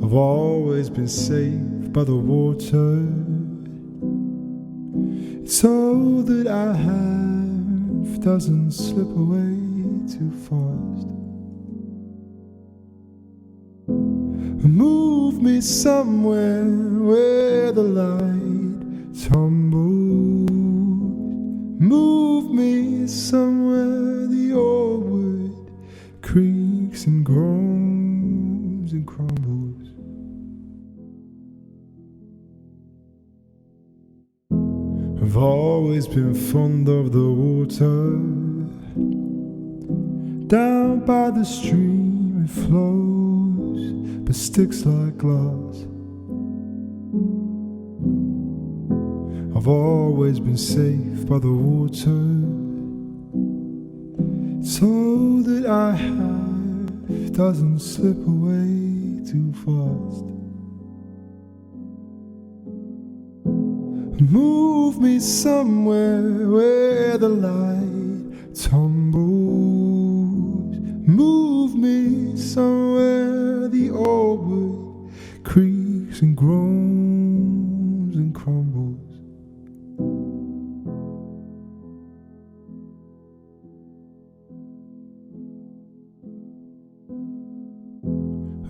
I've always been safe by the water. It's all that I have doesn't slip away too fast. Move me somewhere where the light tumbles. Move me somewhere the old wood creaks and groans and crumbles. I've always been fond of the water. Down by the stream it flows, but sticks like glass. I've always been safe by the water. It's all that I have doesn't slip away too fast. Move me somewhere where the light tumbles. Move me somewhere the old wood creaks and groans and crumbles.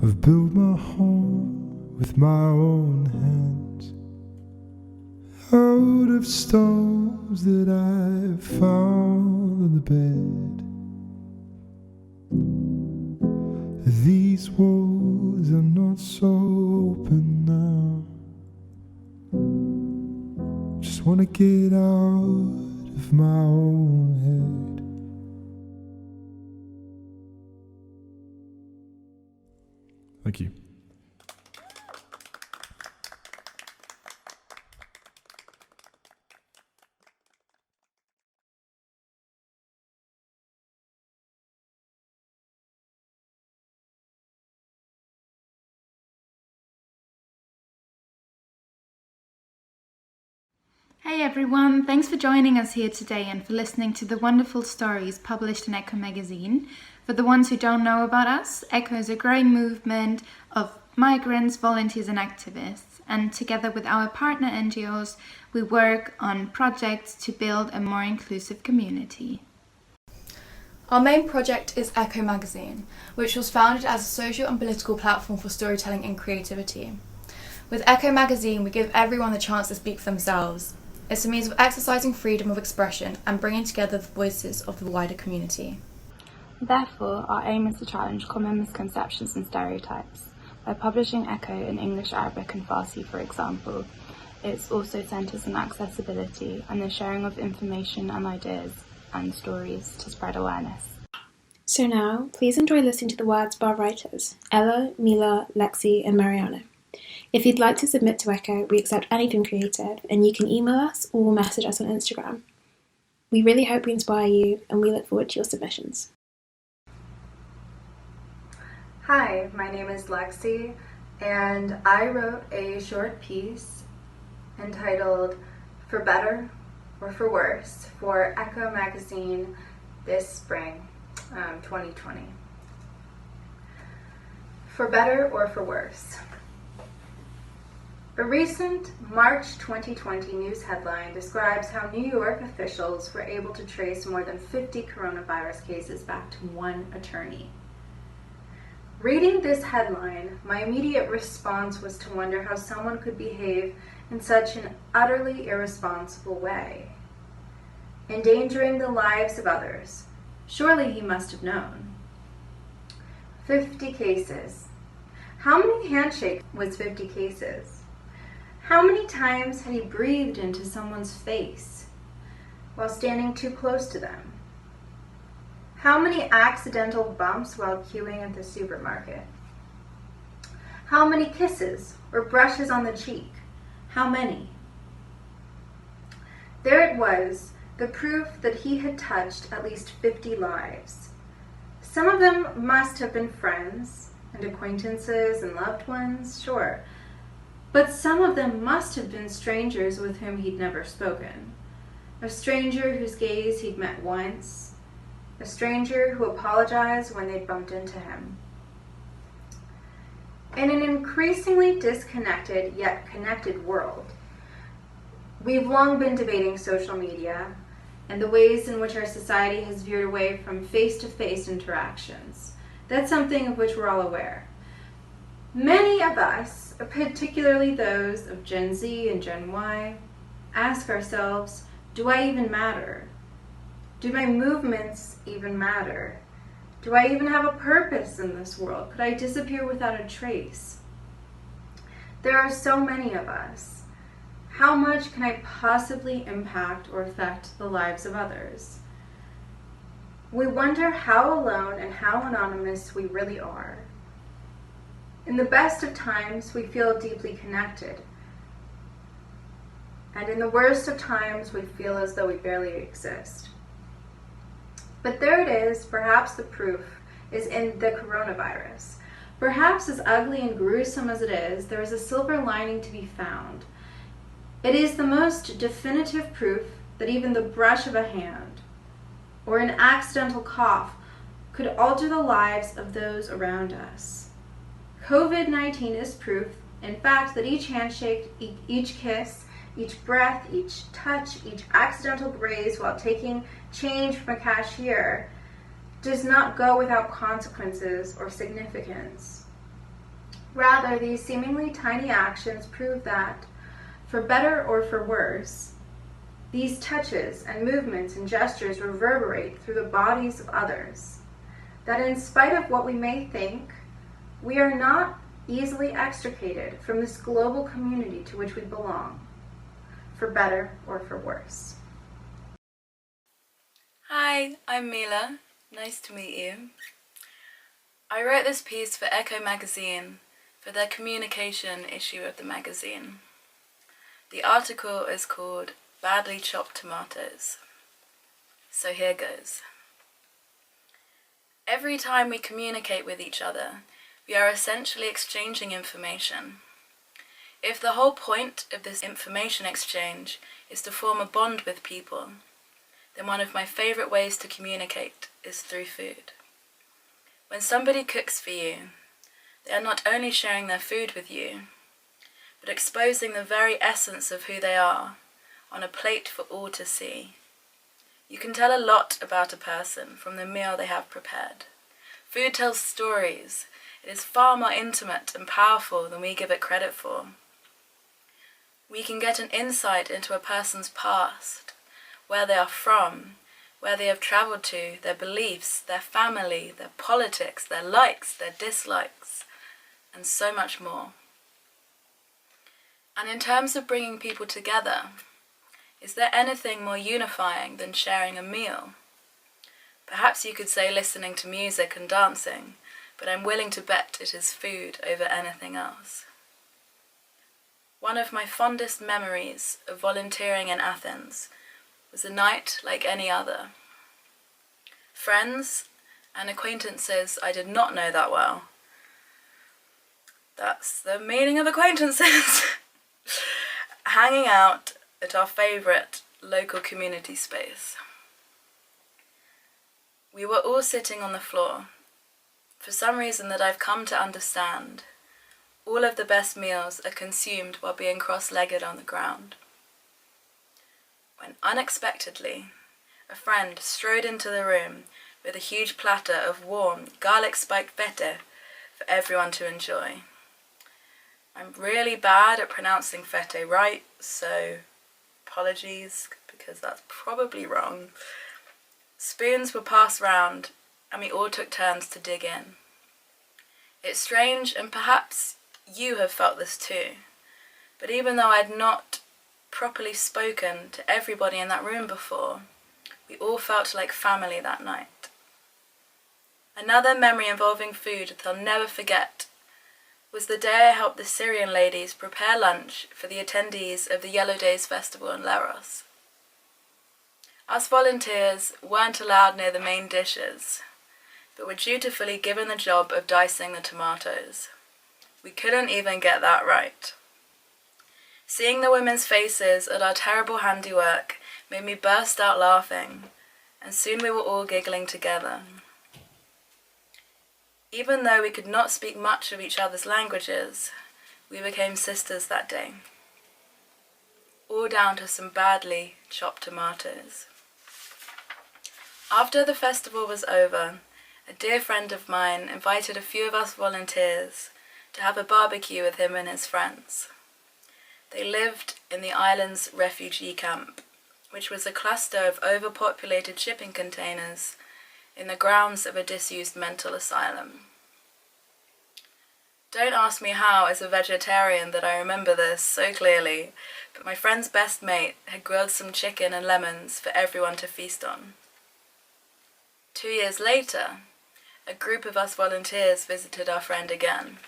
I've built my home with my own hands, out of stones that I found in the bed. These walls are not so open now. Just wanna get out of my own head. Thank you. Hey everyone, thanks for joining us here today and for listening to the wonderful stories published in Echo magazine. For the ones who don't know about us, Echo is a growing movement of migrants, volunteers and activists, and together with our partner NGOs, we work on projects to build a more inclusive community. Our main project is Echo magazine, which was founded as a social and political platform for storytelling and creativity. With Echo magazine, we give everyone the chance to speak for themselves. It's a means of exercising freedom of expression and bringing together the voices of the wider community. Therefore, our aim is to challenge common misconceptions and stereotypes. By publishing Echo in English, Arabic and Farsi, for example, it also centres on accessibility and the sharing of information and ideas and stories to spread awareness. So now, please enjoy listening to the words of our writers, Ella, Mila, Lexi and Mariana. If you'd like to submit to Echo, we accept anything creative, and you can email us or message us on Instagram. We really hope we inspire you, and we look forward to your submissions. Hi, my name is Lexi, and I wrote a short piece entitled For Better or For Worse for Echo magazine this spring, 2020. For better or for worse. A recent March 2020 news headline describes how New York officials were able to trace more than 50 coronavirus cases back to one attorney. Reading this headline, my immediate response was to wonder how someone could behave in such an utterly irresponsible way, endangering the lives of others. Surely he must have known. 50 cases. How many handshakes was 50 cases? How many times had he breathed into someone's face while standing too close to them? How many accidental bumps while queuing at the supermarket? How many kisses or brushes on the cheek? How many? There it was, the proof that he had touched at least 50 lives. Some of them must have been friends and acquaintances and loved ones, sure. But some of them must have been strangers with whom he'd never spoken. A stranger whose gaze he'd met once. A stranger who apologized when they'd bumped into him. In an increasingly disconnected yet connected world, we've long been debating social media and the ways in which our society has veered away from face-to-face interactions. That's something of which we're all aware. Many of us, particularly those of Gen Z and Gen Y, ask ourselves, do I even matter? Do my movements even matter? Do I even have a purpose in this world? Could I disappear without a trace? There are so many of us. How much can I possibly impact or affect the lives of others? We wonder how alone and how anonymous we really are. In the best of times, we feel deeply connected. And in the worst of times, we feel as though we barely exist. But there it is, perhaps the proof is in the coronavirus. Perhaps as ugly and gruesome as it is, there is a silver lining to be found. It is the most definitive proof that even the brush of a hand or an accidental cough could alter the lives of those around us. COVID-19 is proof, in fact, that each handshake, each kiss, each breath, each touch, each accidental graze while taking change from a cashier does not go without consequences or significance. Rather, these seemingly tiny actions prove that, for better or for worse, these touches and movements and gestures reverberate through the bodies of others. That in spite of what we may think, we are not easily extricated from this global community to which we belong, for better or for worse. Hi, I'm Mila. Nice to meet you. I wrote this piece for Echo magazine for their communication issue of the magazine. The article is called Badly Chopped Tomatoes. So here goes. Every time we communicate with each other, we are essentially exchanging information. If the whole point of this information exchange is to form a bond with people, then one of my favourite ways to communicate is through food. When somebody cooks for you, they are not only sharing their food with you, but exposing the very essence of who they are on a plate for all to see. You can tell a lot about a person from the meal they have prepared. Food tells stories. It is far more intimate and powerful than we give it credit for. We can get an insight into a person's past, where they are from, where they have travelled to, their beliefs, their family, their politics, their likes, their dislikes, and so much more. And in terms of bringing people together, is there anything more unifying than sharing a meal? Perhaps you could say listening to music and dancing, but I'm willing to bet it is food over anything else. One of my fondest memories of volunteering in Athens was a night like any other. Friends and acquaintances I did not know that well. That's the meaning of acquaintances. Hanging out at our favourite local community space. We were all sitting on the floor. For some reason that I've come to understand, all of the best meals are consumed while being cross-legged on the ground. When unexpectedly, a friend strode into the room with a huge platter of warm, garlic-spiked feta for everyone to enjoy. I'm really bad at pronouncing feta right, so apologies, because that's probably wrong. Spoons were passed round, and we all took turns to dig in. It's strange, and perhaps you have felt this too, but even though I'd not properly spoken to everybody in that room before, we all felt like family that night. Another memory involving food that I'll never forget was the day I helped the Syrian ladies prepare lunch for the attendees of the Yellow Days Festival in Leros. Us volunteers weren't allowed near the main dishes, but were dutifully given the job of dicing the tomatoes. We couldn't even get that right. Seeing the women's faces at our terrible handiwork made me burst out laughing, and soon we were all giggling together. Even though we could not speak much of each other's languages, we became sisters that day. All down to some badly chopped tomatoes. After the festival was over, a dear friend of mine invited a few of us volunteers to have a barbecue with him and his friends. They lived in the island's refugee camp, which was a cluster of overpopulated shipping containers in the grounds of a disused mental asylum. Don't ask me how, as a vegetarian, that I remember this so clearly, but my friend's best mate had grilled some chicken and lemons for everyone to feast on. 2 years later, a group of us volunteers visited our friend again,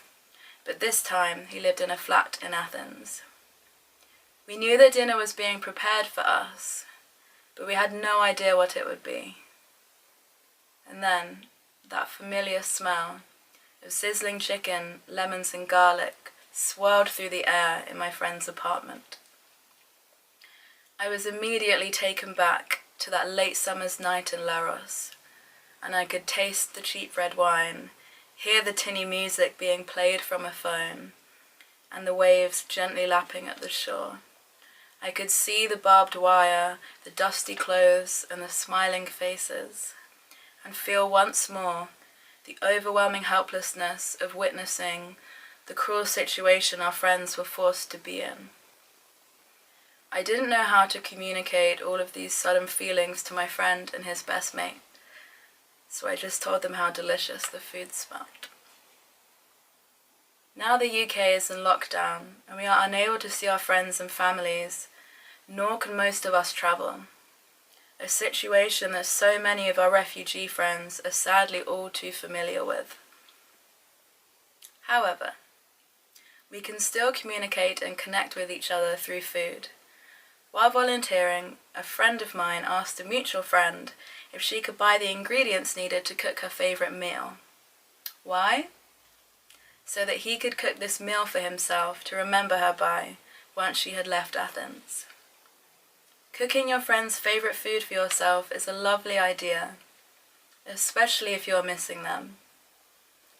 but this time he lived in a flat in Athens. We knew that dinner was being prepared for us, but we had no idea what it would be. And then, that familiar smell of sizzling chicken, lemons and garlic swirled through the air in my friend's apartment. I was immediately taken back to that late summer's night in Leros, and I could taste the cheap red wine, hear the tinny music being played from a phone, and the waves gently lapping at the shore. I could see the barbed wire, the dusty clothes, and the smiling faces, and feel once more the overwhelming helplessness of witnessing the cruel situation our friends were forced to be in. I didn't know how to communicate all of these sudden feelings to my friend and his best mate, so I just told them how delicious the food smelled. Now the UK is in lockdown, and we are unable to see our friends and families, nor can most of us travel. A situation that so many of our refugee friends are sadly all too familiar with. However, we can still communicate and connect with each other through food. While volunteering, a friend of mine asked a mutual friend if she could buy the ingredients needed to cook her favourite meal. Why? So that he could cook this meal for himself to remember her by once she had left Athens. Cooking your friend's favourite food for yourself is a lovely idea, especially if you're missing them.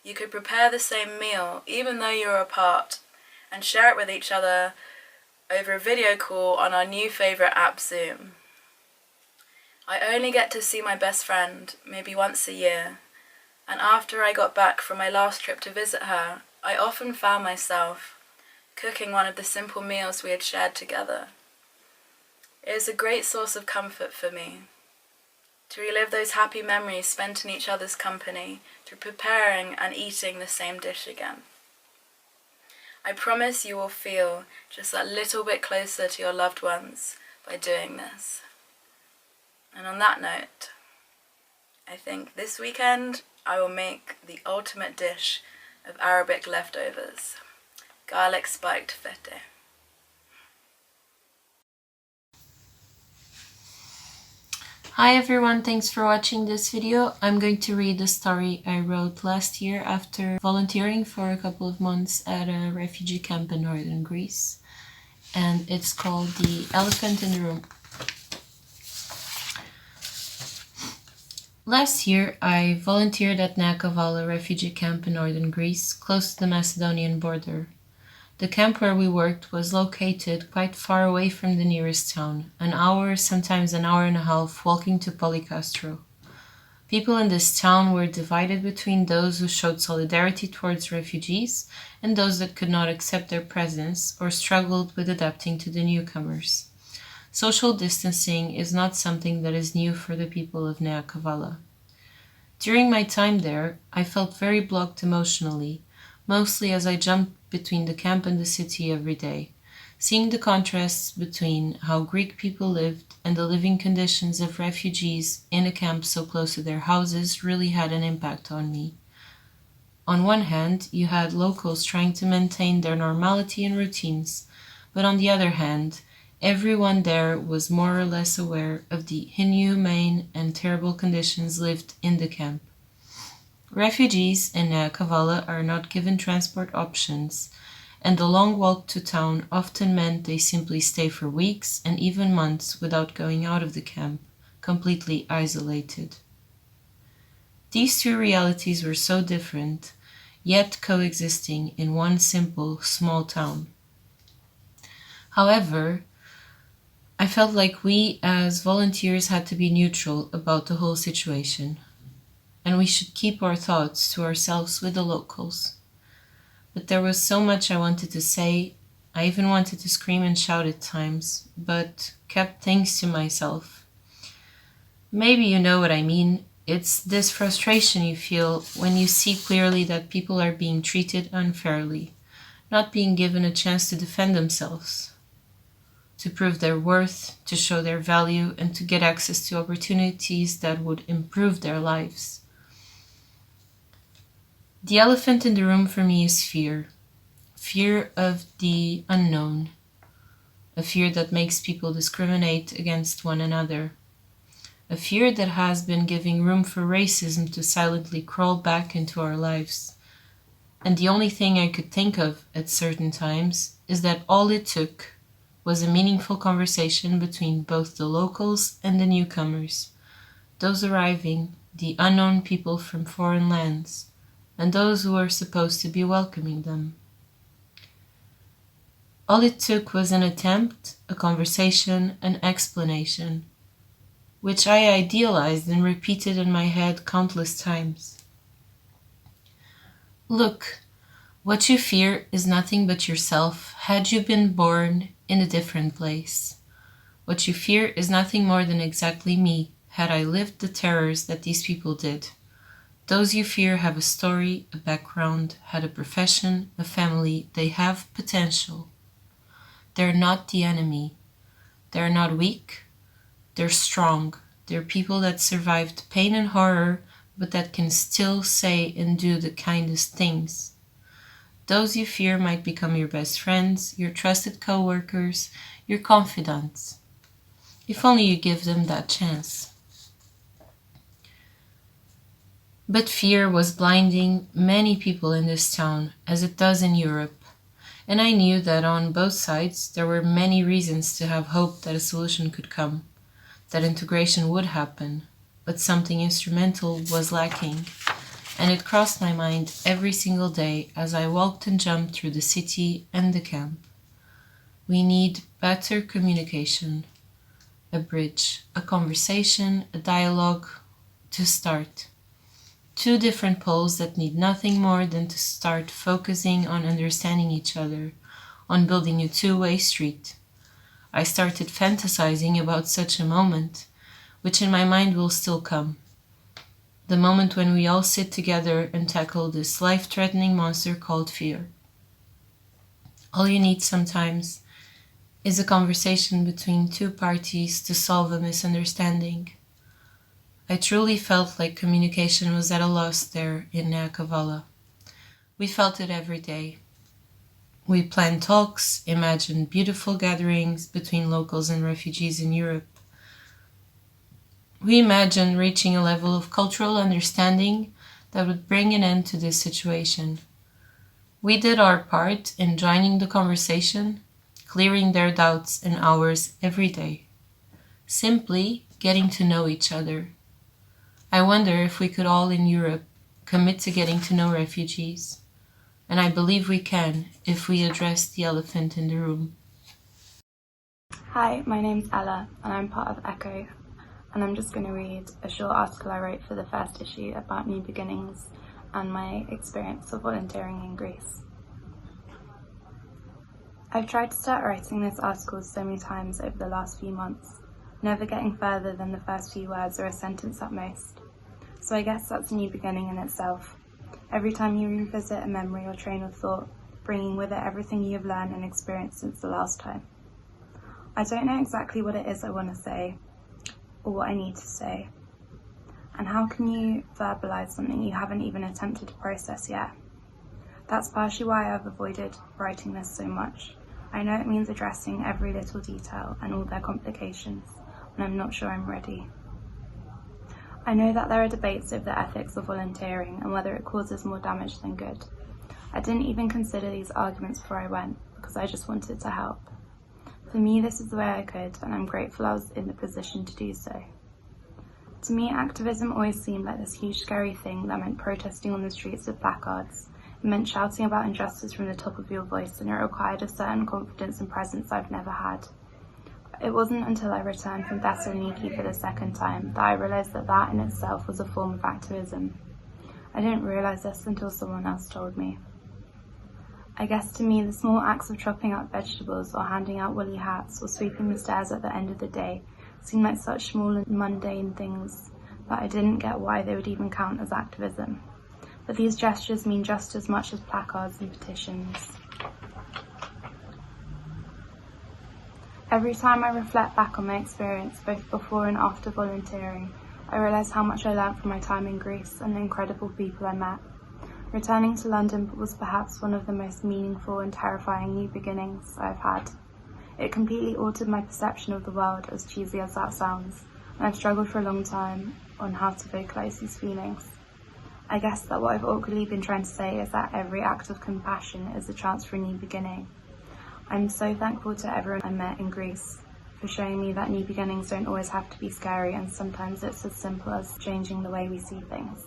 You could prepare the same meal even though you're apart and share it with each other over a video call on our new favourite app, Zoom. I only get to see my best friend maybe once a year, and after I got back from my last trip to visit her, I often found myself cooking one of the simple meals we had shared together. It is a great source of comfort for me. to relive those happy memories spent in each other's company, through preparing and eating the same dish again. I promise you will feel just that little bit closer to your loved ones by doing this. And on that note, I think this weekend I will make the ultimate dish of Arabic leftovers, garlic spiked fete. Hi everyone, thanks for watching this video. I'm going to read the story I wrote last year after volunteering for a couple of months at a refugee camp in northern Greece. And it's called The Elephant in the Room. Last year, I volunteered at Kavala refugee camp in northern Greece, close to the Macedonian border. The camp where we worked was located quite far away from the nearest town, an hour, sometimes an hour and a half, walking to Polycastro. People in this town were divided between those who showed solidarity towards refugees and those that could not accept their presence or struggled with adapting to the newcomers. Social distancing is not something that is new for the people of Nea Kavala. During my time there, I felt very blocked emotionally, mostly as I jumped between the camp and the city every day, seeing the contrasts between how Greek people lived and the living conditions of refugees in a camp so close to their houses really had an impact on me. On one hand, you had locals trying to maintain their normality and routines, but on the other hand, everyone there was more or less aware of the inhumane and terrible conditions lived in the camp. Refugees in Nea Kavala are not given transport options, and the long walk to town often meant they simply stay for weeks and even months without going out of the camp, completely isolated. These two realities were so different, yet coexisting in one simple, small town. However, I felt like we as volunteers had to be neutral about the whole situation, and we should keep our thoughts to ourselves with the locals. But there was so much I wanted to say. I even wanted to scream and shout at times, but kept things to myself. Maybe you know what I mean. It's this frustration you feel when you see clearly that people are being treated unfairly, not being given a chance to defend themselves, to prove their worth, to show their value, and to get access to opportunities that would improve their lives. The elephant in the room for me is fear. Fear of the unknown. A fear that makes people discriminate against one another. A fear that has been giving room for racism to silently crawl back into our lives. And the only thing I could think of at certain times is that all it took was a meaningful conversation between both the locals and the newcomers, those arriving, the unknown people from foreign lands, and those who were supposed to be welcoming them. All it took was an attempt, a conversation, an explanation, which I idealized and repeated in my head countless times. Look, what you fear is nothing but yourself had you been born in a different place. What you fear is nothing more than exactly me had I lived the terrors that these people did. Those you fear have a story, a background, had a profession, a family. They have potential. They're not the enemy. They're not weak. They're strong. They're people that survived pain and horror, but that can still say and do the kindest things. Those you fear might become your best friends, your trusted co-workers, your confidants, if only you give them that chance. But fear was blinding many people in this town, as it does in Europe, and I knew that on both sides there were many reasons to have hope that a solution could come, that integration would happen, but something instrumental was lacking, and it crossed my mind every single day as I walked and jumped through the city and the camp. We need better communication, a bridge, a conversation, a dialogue to start. Two different poles that need nothing more than to start focusing on understanding each other, on building a two-way street. I started fantasizing about such a moment, which in my mind will still come. The moment when we all sit together and tackle this life-threatening monster called fear. All you need sometimes is a conversation between two parties to solve a misunderstanding. I truly felt like communication was at a loss there in RAAH. We felt it every day. We planned talks, imagined beautiful gatherings between locals and refugees in Europe. We imagined reaching a level of cultural understanding that would bring an end to this situation. We did our part in joining the conversation, clearing their doubts and ours every day. Simply getting to know each other. I wonder if we could all in Europe commit to getting to know refugees. And I believe we can if we address the elephant in the room. Hi, my name's Ella and I'm part of ECHO, and I'm just going to read a short article I wrote for the first issue about new beginnings and my experience of volunteering in Greece. I've tried to start writing this article so many times over the last few months, never getting further than the first few words or a sentence at most. So I guess that's a new beginning in itself. Every time you revisit a memory or train of thought, bringing with it everything you have learned and experienced since the last time. I don't know exactly what it is I want to say, or what I need to say. And how can you verbalise something you haven't even attempted to process yet? That's partially why I've avoided writing this so much. I know it means addressing every little detail and all their complications, and I'm not sure I'm ready. I know that there are debates over the ethics of volunteering and whether it causes more damage than good. I didn't even consider these arguments before I went, because I just wanted to help. For me, this is the way I could, and I'm grateful I was in the position to do so. To me, activism always seemed like this huge scary thing that meant protesting on the streets with placards. It meant shouting about injustice from the top of your voice, and it required a certain confidence and presence I've never had. It wasn't until I returned from Thessaloniki for the second time that I realised that that in itself was a form of activism. I didn't realise this until someone else told me. I guess to me the small acts of chopping up vegetables or handing out woolly hats or sweeping the stairs at the end of the day seemed like such small and mundane things that I didn't get why they would even count as activism. But these gestures mean just as much as placards and petitions. Every time I reflect back on my experience, both before and after volunteering, I realise how much I learnt from my time in Greece and the incredible people I met. Returning to London was perhaps one of the most meaningful and terrifying new beginnings I've had. It completely altered my perception of the world, as cheesy as that sounds, and I've struggled for a long time on how to vocalise these feelings. I guess that what I've awkwardly been trying to say is that every act of compassion is a chance for a new beginning. I'm so thankful to everyone I met in Greece for showing me that new beginnings don't always have to be scary, and sometimes it's as simple as changing the way we see things.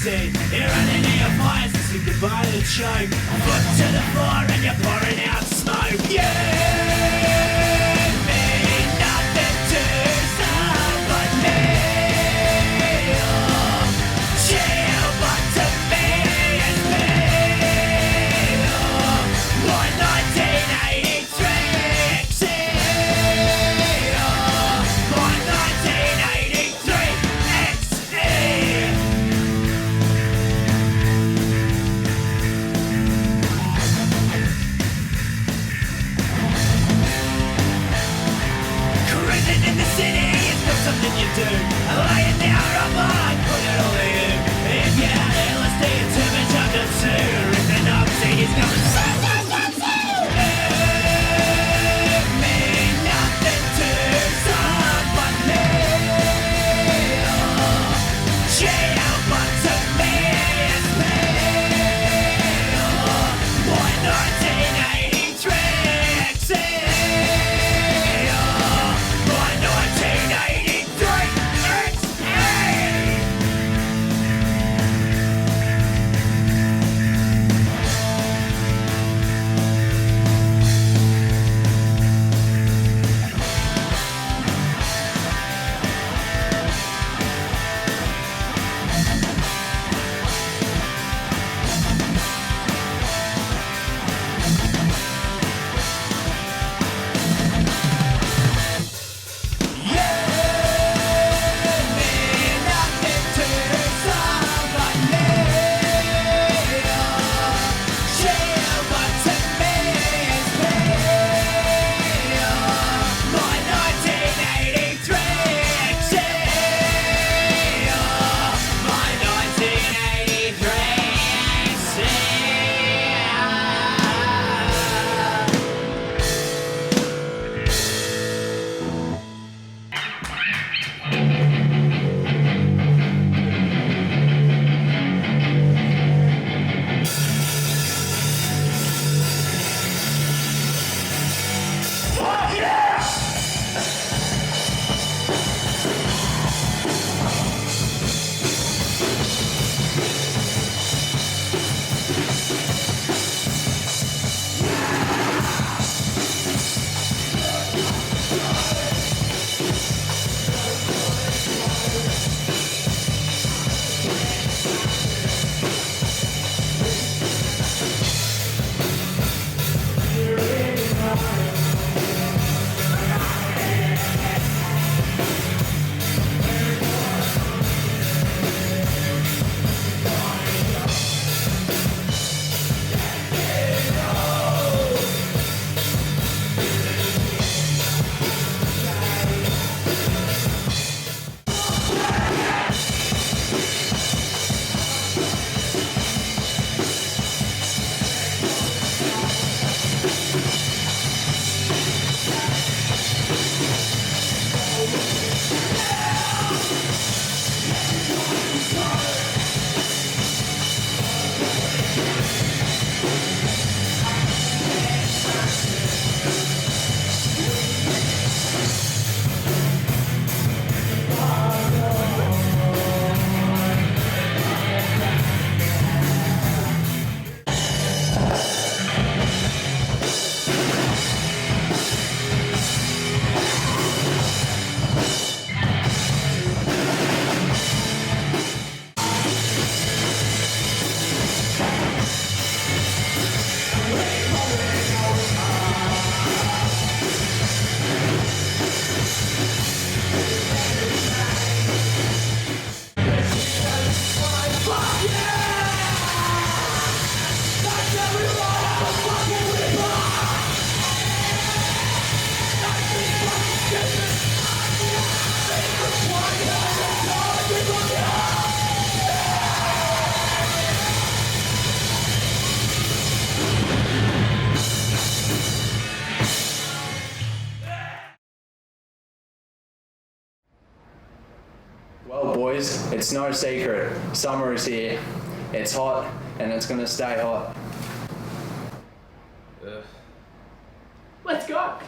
succeed. You're running out of fires to say goodbye to the choke. Foot to the floor and you're pouring out smoke. You mean nothing to somebody. Chill, but to me it's me. My 1983 exit. My 1983 exit. Cruising in the city is not something you do. Laying down a line, put it all to you. If you had LSD and too much under two, ripping up CDs going so. Mean nothing to somebody. Chill, but to me it's me. My 1983 exit. My 1983 exit. Well, boys, it's no secret. Summer is here. It's hot, and it's gonna stay hot. Let's go!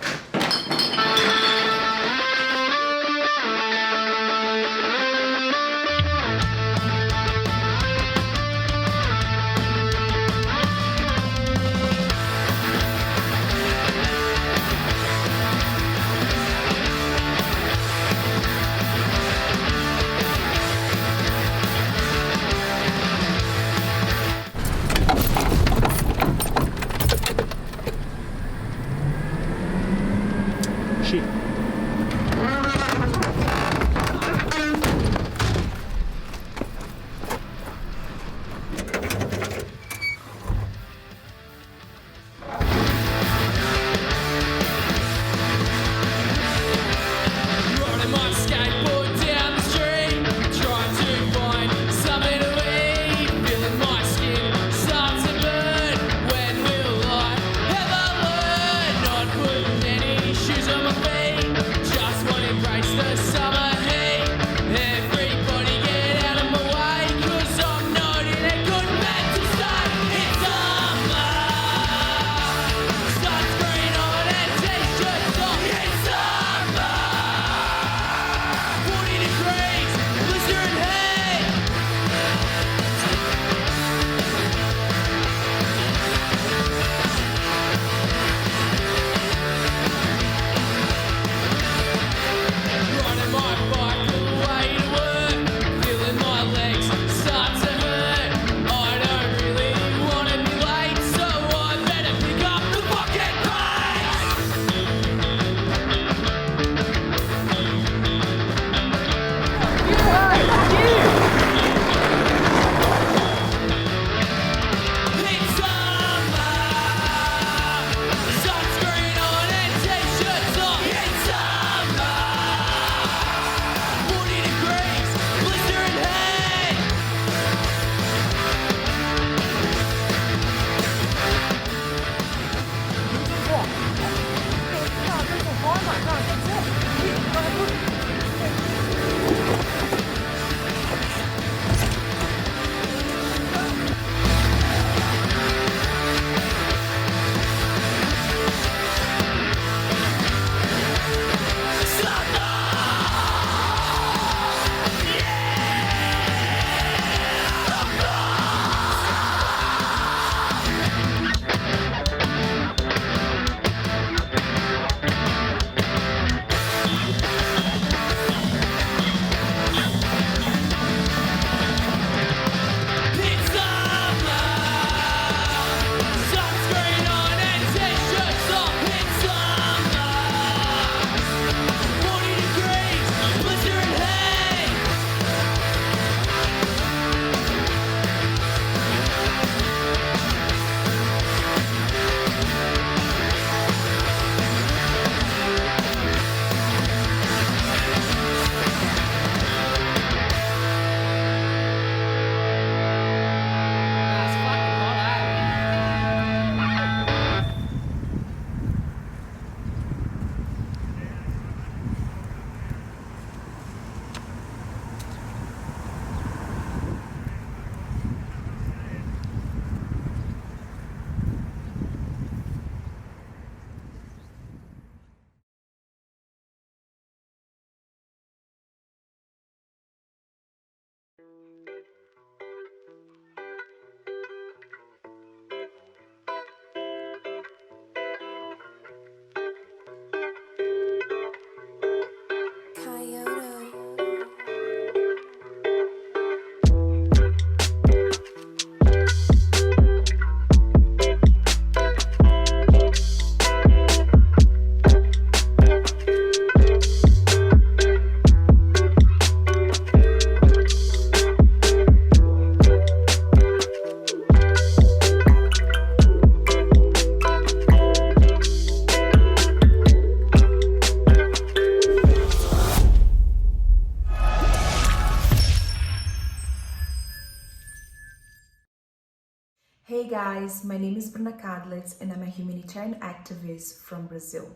guys, my name is Bruna Kadlitz and I'm a humanitarian activist from Brazil.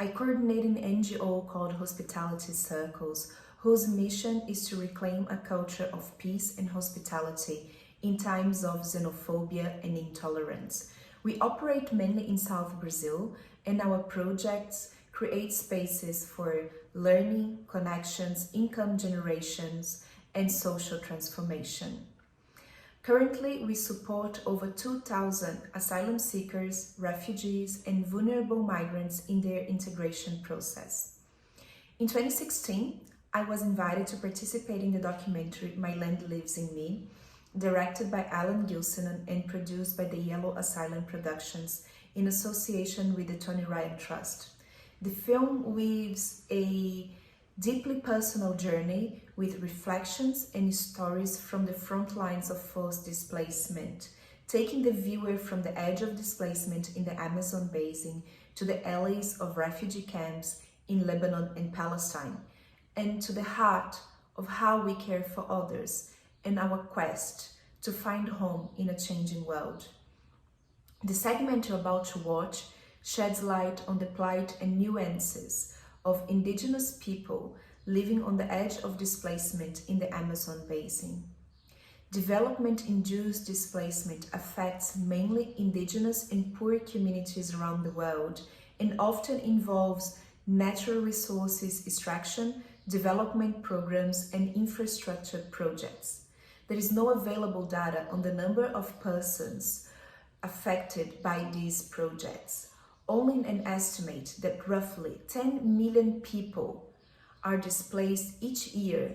I coordinate an NGO called Hospitality Circles, whose mission is to reclaim a culture of peace and hospitality in times of xenophobia and intolerance. We operate mainly in South Brazil, and our projects create spaces for learning, connections, income generations, and social transformation. Currently, we support over 2,000 asylum seekers, refugees, and vulnerable migrants in their integration process. In 2016, I was invited to participate in the documentary My Land Lives in Me, directed by Alan Gilson and produced by the Yellow Asylum Productions in association with the Tony Ryan Trust. The film weaves a deeply personal journey with reflections and stories from the front lines of forced displacement, taking the viewer from the edge of displacement in the Amazon basin to the alleys of refugee camps in Lebanon and Palestine, and to the heart of how we care for others and our quest to find home in a changing world. The segment you're about to watch sheds light on the plight and nuances of indigenous people living on the edge of displacement in the Amazon basin. Development-induced displacement affects mainly indigenous and poor communities around the world and often involves natural resources extraction, development programs, and infrastructure projects. There is no available data on the number of persons affected by these projects. Only an estimate that roughly 10 million people are displaced each year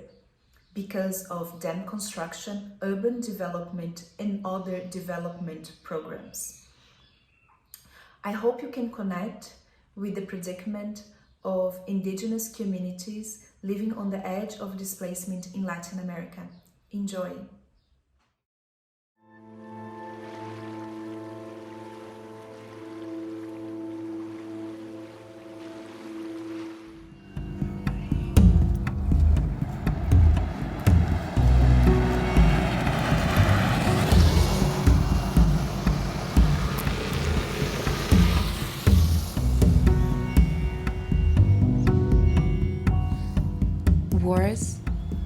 because of dam construction, urban development, and other development programs. I hope you can connect with the predicament of indigenous communities living on the edge of displacement in Latin America. Enjoy. Wars,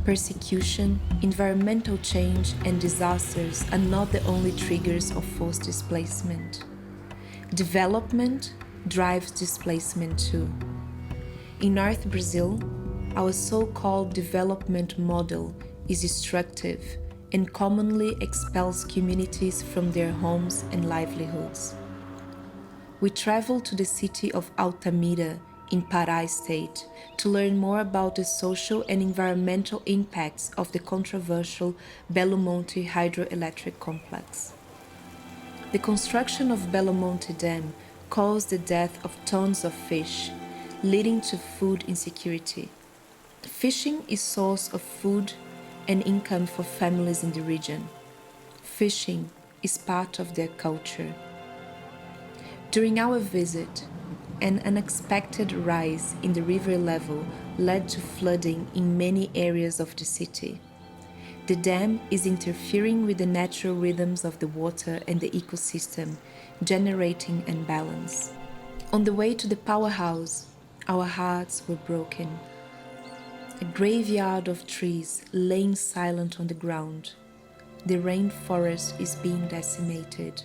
persecution, environmental change, and disasters are not the only triggers of forced displacement. Development drives displacement too. In North Brazil, our so-called development model is destructive and commonly expels communities from their homes and livelihoods. We traveled to the city of Altamira in Pará state to learn more about the social and environmental impacts of the controversial Belo Monte hydroelectric complex. The construction of Belo Monte Dam caused the death of tons of fish, leading to food insecurity. Fishing is source of food and income for families in the region. Fishing is part of their culture. During our visit, an unexpected rise in the river level led to flooding in many areas of the city. The dam is interfering with the natural rhythms of the water and the ecosystem, generating imbalance. On the way to the powerhouse, our hearts were broken. A graveyard of trees laying silent on the ground. The rainforest is being decimated.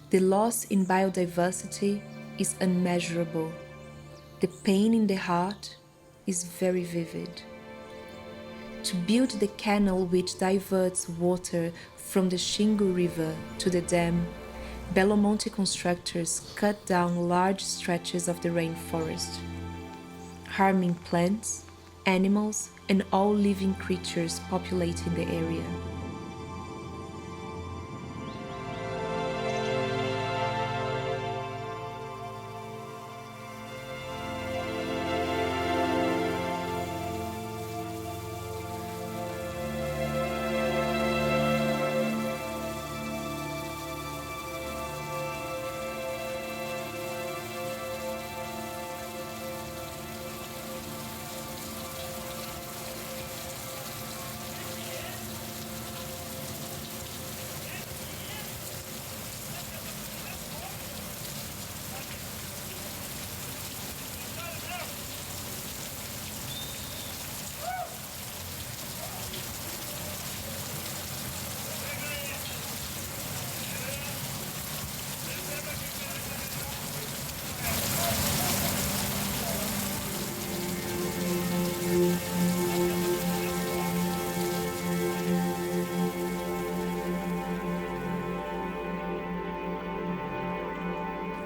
The loss in biodiversity is unmeasurable. The pain in the heart is very vivid. To build the canal which diverts water from the Xingu River to the dam, Belo Monte constructors cut down large stretches of the rainforest, harming plants, animals, and all living creatures populating the area.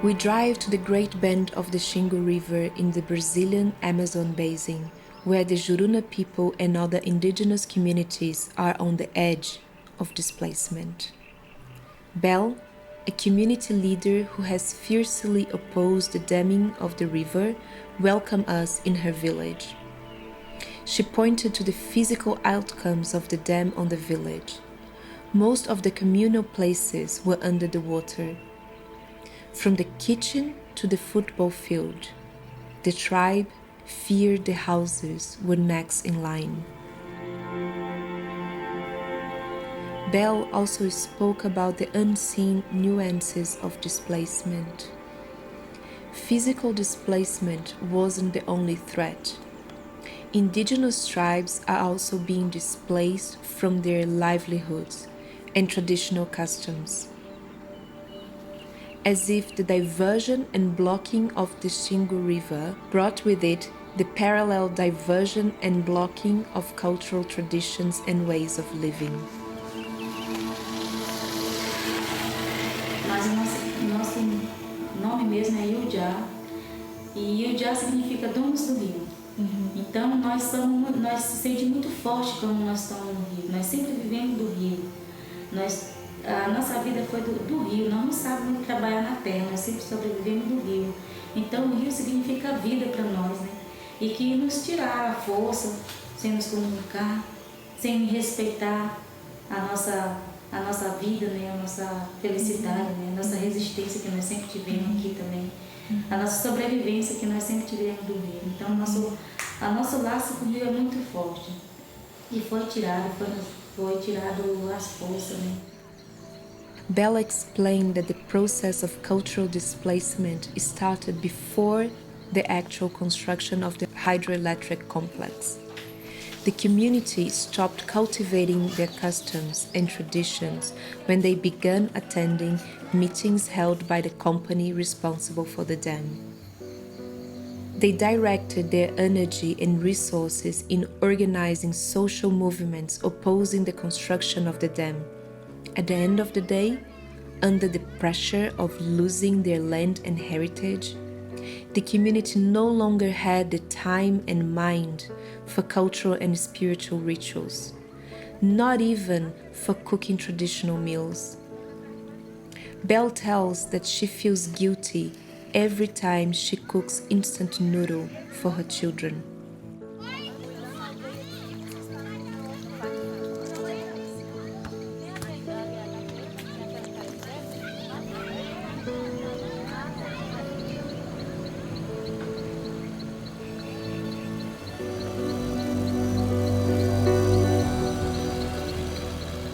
We drive to the great bend of the Xingu River in the Brazilian Amazon basin, where the Juruna people and other indigenous communities are on the edge of displacement. Belle, a community leader who has fiercely opposed the damming of the river, welcomed us in her village. She pointed to the physical outcomes of the dam on the village. Most of the communal places were under the water. From the kitchen to the football field, the tribe feared the houses were next in line. Belle also spoke about the unseen nuances of displacement. Physical displacement wasn't the only threat. Indigenous tribes are also being displaced from their livelihoods and traditional customs. As if the diversion and blocking of the Xingu River brought with it the parallel diversion and blocking of cultural traditions and ways of living. Mas nosso nome mesmo é Ajudha, e Ajudha significa donos do rio. Então nós se sentimos muito forte quando nós estamos no rio. Nós sempre vivemos do rio. A nossa vida foi do rio. Nós não sabemos trabalhar na terra. Nós sempre sobrevivemos do rio. Então o rio significa vida para nós, né? E que nos tirar a força, sem nos comunicar, sem respeitar a nossa vida, né? A nossa felicidade, né? A nossa resistência que nós sempre tivemos aqui também. A nossa sobrevivência que nós sempre tivemos do rio. Então, o nosso laço com o rio é muito forte. E foi tirado as forças, né? Belle explained that the process of cultural displacement started before the actual construction of the hydroelectric complex. The community stopped cultivating their customs and traditions when they began attending meetings held by the company responsible for the dam. They directed their energy and resources in organizing social movements opposing the construction of the dam. At the end of the day, under the pressure of losing their land and heritage, the community no longer had the time and mind for cultural and spiritual rituals, not even for cooking traditional meals. Belle tells that she feels guilty every time she cooks instant noodle for her children.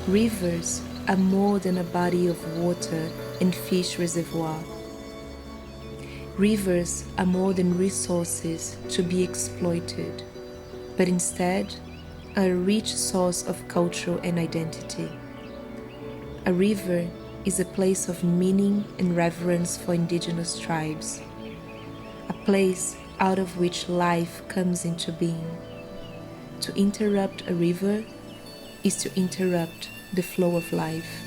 Rivers are more than a body of water and fish reservoir. Rivers are more than resources to be exploited, but instead are a rich source of culture and identity. A river is a place of meaning and reverence for indigenous tribes, a place out of which life comes into being. To interrupt a river is to interrupt the flow of life.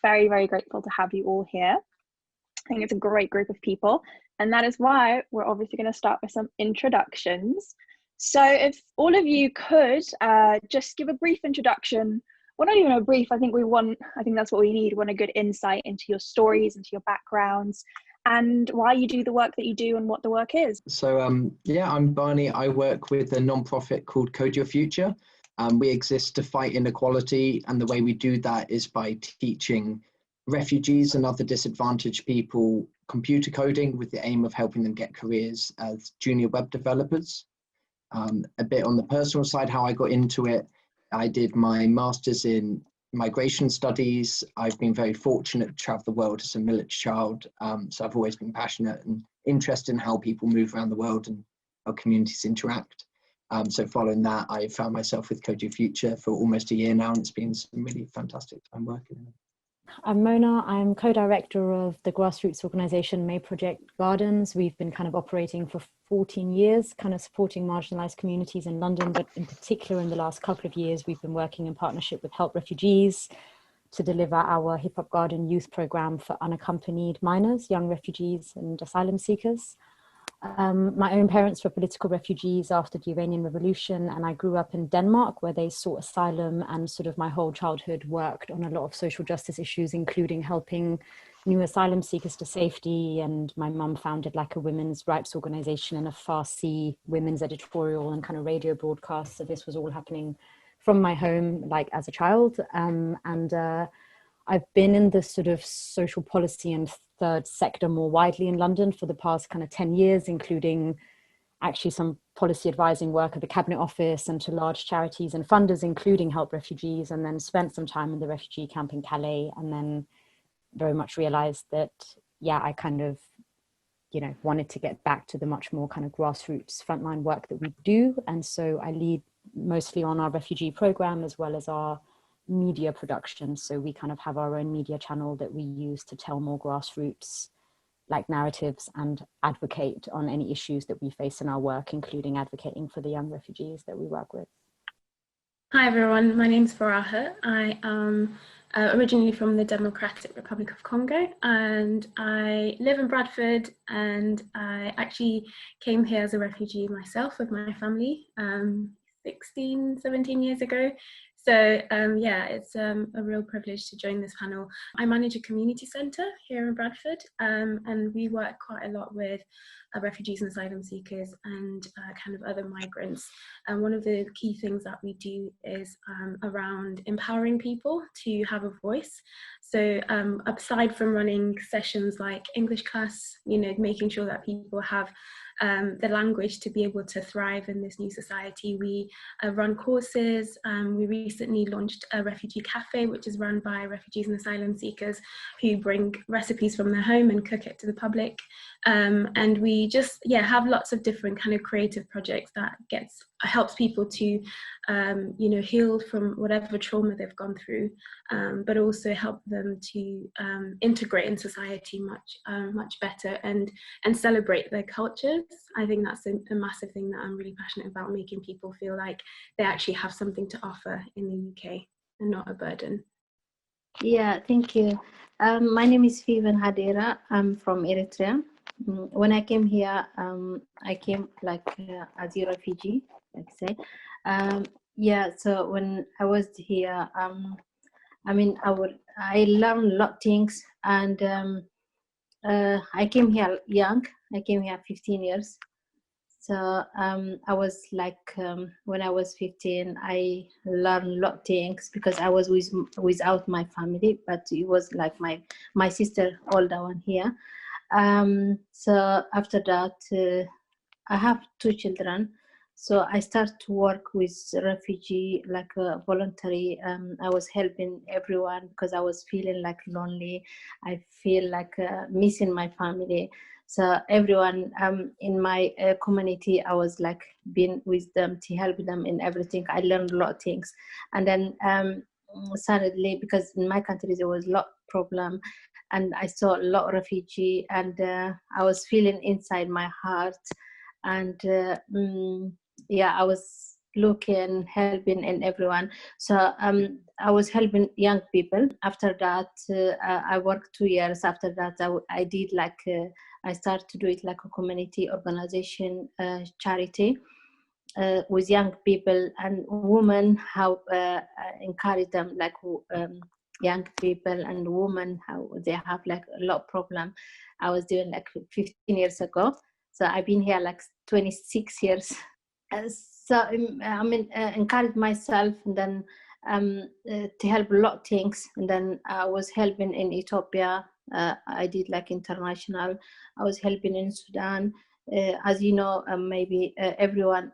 very, very grateful to have you all here. I think it's a great group of people, and that is why we're obviously going to start with some introductions. So if all of you could just give a brief introduction, well, not even a brief, I think that's what we need. We want a good insight into your stories, into your backgrounds, and why you do the work that you do and what the work is. So yeah, I'm Barney. I work with a non-profit called Code Your Future. We exist to fight inequality, and the way we do that is by teaching refugees and other disadvantaged people computer coding with the aim of helping them get careers as junior web developers. A bit on the personal side, how I got into it, I did my master's in migration studies. I've been very fortunate to travel the world as a military child, so I've always been passionate and interested in how people move around the world and how communities interact. So following that, I found myself with Code Your Future for almost a year now, and it's been some really fantastic time working in it. I'm Mona. I'm co-director of the grassroots organisation May Project Gardens. We've been kind of operating for 14 years, kind of supporting marginalised communities in London, but in particular in the last couple of years, we've been working in partnership with Help Refugees to deliver our Hip Hop Garden youth programme for unaccompanied minors, young refugees and asylum seekers. My own parents were political refugees after the Iranian Revolution, and I grew up in Denmark where they sought asylum, and sort of my whole childhood worked on a lot of social justice issues, including helping new asylum seekers to safety. And my mum founded like a women's rights organization and a Farsi women's editorial and kind of radio broadcast. So this was all happening from my home, like as a child. I've been in the sort of social policy and third sector more widely in London for the past kind of 10 years, including actually some policy advising work at the Cabinet Office and to large charities and funders, including Help Refugees, and then spent some time in the refugee camp in Calais, and then very much realized that, yeah, I kind of, wanted to get back to the much more kind of grassroots frontline work that we do. And so I lead mostly on our refugee program as well as our media production. So we kind of have our own media channel that we use to tell more grassroots like narratives and advocate on any issues that we face in our work, including advocating for the young refugees that we work with. Hi everyone, my name's RAAH. I am originally from the Democratic Republic of Congo, and I live in Bradford, and I actually came here as a refugee myself with my family 16, 17 years ago. So yeah, it's a real privilege to join this panel. I manage a community centre here in Bradford, and we work quite a lot with refugees and asylum seekers and kind of other migrants. And one of the key things that we do is around empowering people to have a voice. So aside from running sessions like English class, making sure that people have the language to be able to thrive in this new society, we run courses. We recently launched a refugee cafe, which is run by refugees and asylum seekers who bring recipes from their home and cook it to the public. And we just have lots of different kind of creative projects that helps people to heal from whatever trauma they've gone through, but also help them to integrate in society much better and celebrate their cultures. I think that's a massive thing that I'm really passionate about, making people feel like they actually have something to offer in the UK and not a burden. Yeah, thank you. My name is Fivan Hadera. I'm from Eritrea. When I came here, I came like as a refugee, like say. So when I was here, I learned a lot of things, and I came here young. I came here 15 years. So I was like, when I was 15, I learned a lot of things because I was without my family, but it was like my sister, older one here. So after that, I have 2 children. So I started to work with refugee, like voluntary. I was helping everyone because I was feeling like lonely. I feel like missing my family. So everyone in my community, I was like being with them to help them in everything. I learned a lot of things. And then suddenly, because in my country there was a lot of problem, and I saw a lot of refugee, and I was feeling inside my heart, and I was looking, helping, and everyone. So I was helping young people. After that, I worked 2 years. After that, I did like I started to do it like a community organization, charity, with young people and women. How encourage them, like young people and women, how they have like a lot of problem. I was doing like 15 years ago. So I've been here like 26 years. So I mean, encourage myself, and then to help a lot of things. And then I was helping in Ethiopia. I did like international. I was helping in Sudan. As you know, maybe everyone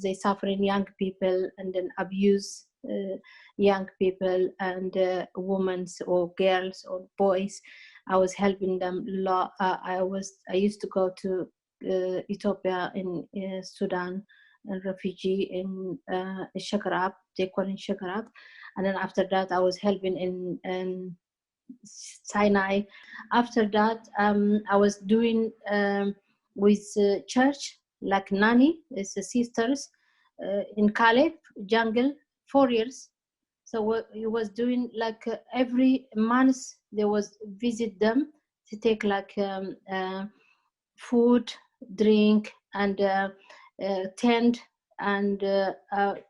they suffering young people and then abuse young people and women or girls or boys. I was helping them a lot. I used to go to Ethiopia in Sudan and refugee in Shakarab, they call it Shakarab. And then after that, I was helping in Sinai. After that, I was doing with church, like Nani, it's the sisters in Calais, jungle, 4 years. So he was doing like every month, they was visit them to take like food, drink, and tent, and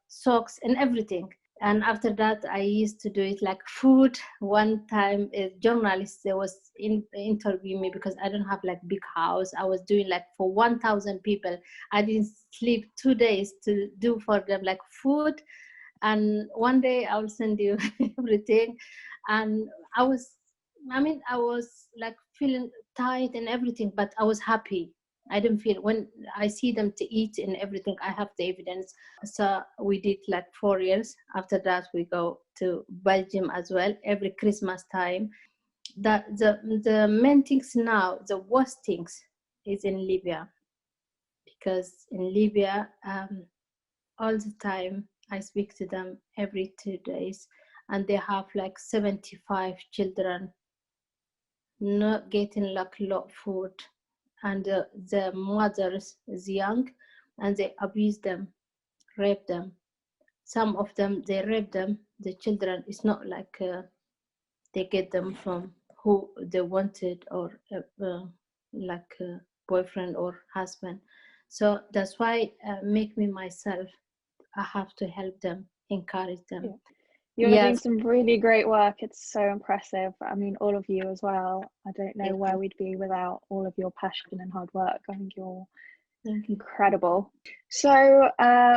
socks, and everything. And after that, I used to do it like food. One time, a journalist they was interviewing me because I don't have like big house. I was doing like for 1,000 people. I didn't sleep 2 days to do for them like food. And one day I will send you everything. And I was like feeling tired and everything, but I was happy. I didn't feel, when I see them to eat and everything, I have the evidence. So we did like 4 years. After that, we go to Belgium as well, every Christmas time. The main things now, the worst things is in Libya. Because in Libya, all the time, I speak to them every 2 days, and they have like 75 children not getting like a lot of food. And the mothers is young, and they abuse them, rape them. Some of them, they rape them, the children. It's not like they get them from who they wanted, or like a boyfriend or husband. So that's why make me myself, I have to help them, encourage them. Yeah. You're doing some really great work. It's so impressive. I mean, all of you as well. I don't know where we'd be without all of your passion and hard work. I think you're incredible. So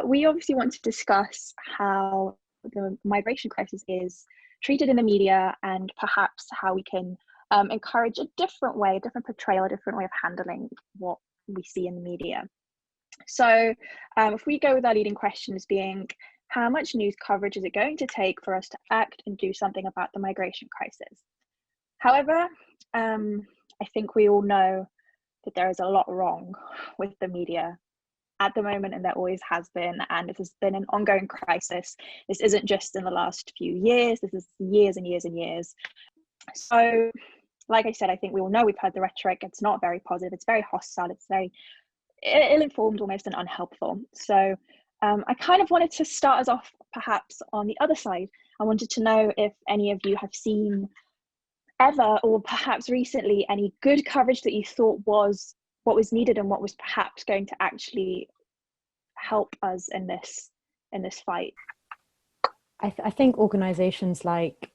we obviously want to discuss how the migration crisis is treated in the media, and perhaps how we can encourage a different way, a different portrayal, a different way of handling what we see in the media. So if we go with our leading question as being, how much news coverage is it going to take for us to act and do something about the migration crisis? However, I think we all know that there is a lot wrong with the media at the moment, and there always has been, and it has been an ongoing crisis. This isn't just in the last few years, this is years and years and years. So, like I said, I think we all know, we've heard the rhetoric, it's not very positive, it's very hostile, it's very ill-informed almost, and unhelpful. So I kind of wanted to start us off perhaps on the other side. I wanted to know if any of you have seen ever, or perhaps recently, any good coverage that you thought was what was needed, and what was perhaps going to actually help us in this fight. I think organizations like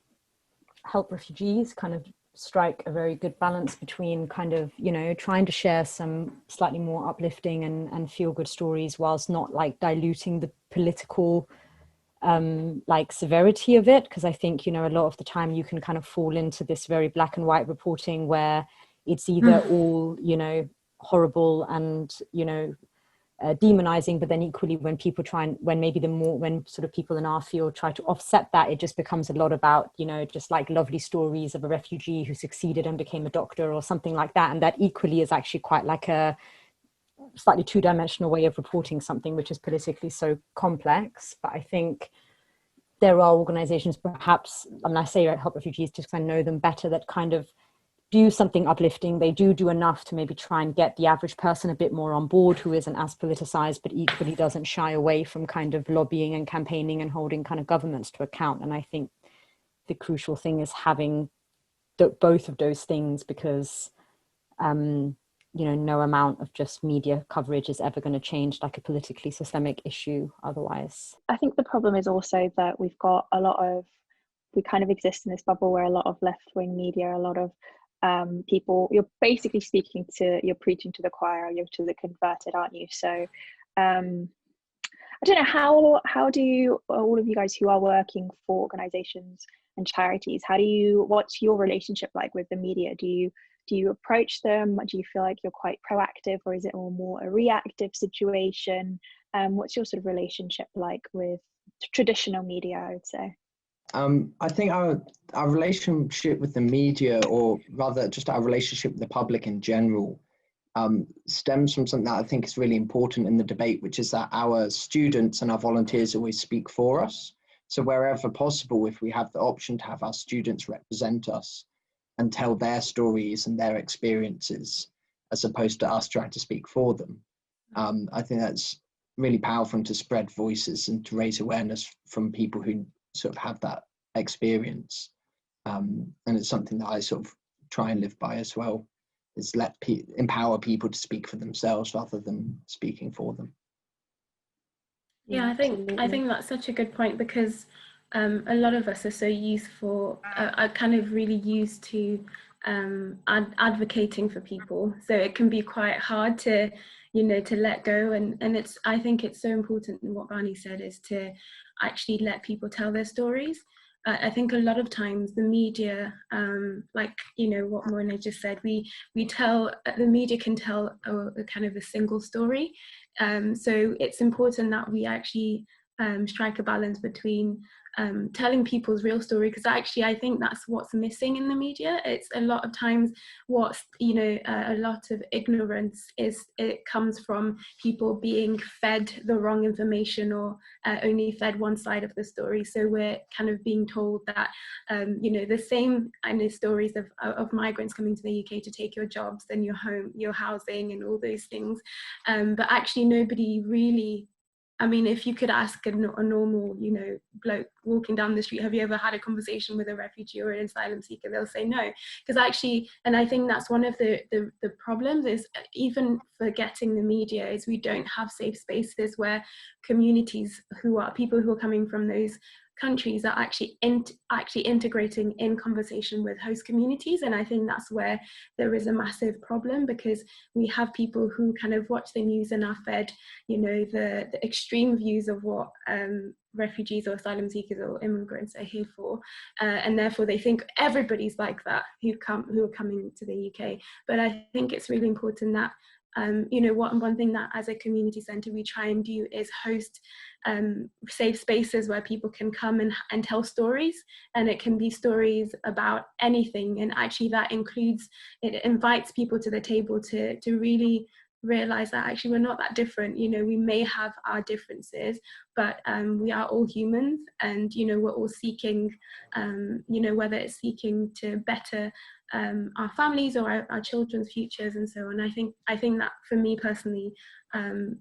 Help Refugees kind of strike a very good balance between kind of, you know, trying to share some slightly more uplifting and feel good stories, whilst not like diluting the political like severity of it. Because I think, you know, a lot of the time you can kind of fall into this very black and white reporting where it's either all, you know, horrible and, you know, demonizing, but then equally when people when sort of people in our field try to offset that, it just becomes a lot about, you know, just like lovely stories of a refugee who succeeded and became a doctor or something like that. And that equally is actually quite like a slightly two-dimensional way of reporting something which is politically so complex. But I think there are organizations, perhaps, I mean, I say Help Refugees just because I know them better, that kind of do something uplifting. They do enough to maybe try and get the average person a bit more on board who isn't as politicized, but equally doesn't shy away from kind of lobbying and campaigning and holding kind of governments to account. And I think the crucial thing is having both of those things, because no amount of just media coverage is ever going to change like a politically systemic issue otherwise. I think the problem is also that we kind of exist in this bubble where a lot of left-wing media, a lot of people, you're basically you're preaching to the choir, you're to the converted, aren't you? So I don't know, how do you, all of you guys who are working for organizations and charities, what's your relationship like with the media? Do you approach them? Do you feel like you're quite proactive, or is it more a reactive situation? What's your sort of relationship like with traditional media, I would say? I think our relationship with the media, or rather just our relationship with the public in general, stems from something that I think is really important in the debate, which is that our students and our volunteers always speak for us. So wherever possible, if we have the option to have our students represent us and tell their stories and their experiences, as opposed to us trying to speak for them, I think that's really powerful, to spread voices and to raise awareness from people who sort of have that experience. And it's something that I sort of try and live by as well, is empower people to speak for themselves rather than speaking for them. Yeah, I think that's such a good point, because a lot of us are so are kind of really used to advocating for people, so it can be quite hard to let go, and I think it's so important, and what Barney said is to actually let people tell their stories. I think a lot of times the media, like what Morena just said, the media can tell a kind of a single story, so it's important that we actually strike a balance between telling people's real story, because actually I think that's what's missing in the media. It's a lot of times a lot of ignorance it comes from people being fed the wrong information, or only fed one side of the story. So we're kind of being told that the same stories of migrants coming to the UK to take your jobs and your home, your housing and all those things, but actually nobody really, if you could ask a normal, bloke walking down the street, have you ever had a conversation with a refugee or an asylum seeker? They'll say no, because actually, and I think that's one of the problems, is even forgetting the media, is we don't have safe spaces where communities people who are coming from those countries are actually integrating in conversation with host communities. And I think that's where there is a massive problem, because we have people who kind of watch the news and are fed the extreme views of what refugees or asylum seekers or immigrants are here for, and therefore they think everybody's like that who are coming to the UK. But I think it's really important that one thing that as a community centre we try and do is host safe spaces where people can come and tell stories, and it can be stories about anything, and actually that invites people to the table to really realize that actually we're not that different. We may have our differences, but we are all humans, and we're all seeking whether it's seeking to better our families or our children's futures and so on. I think that for me personally,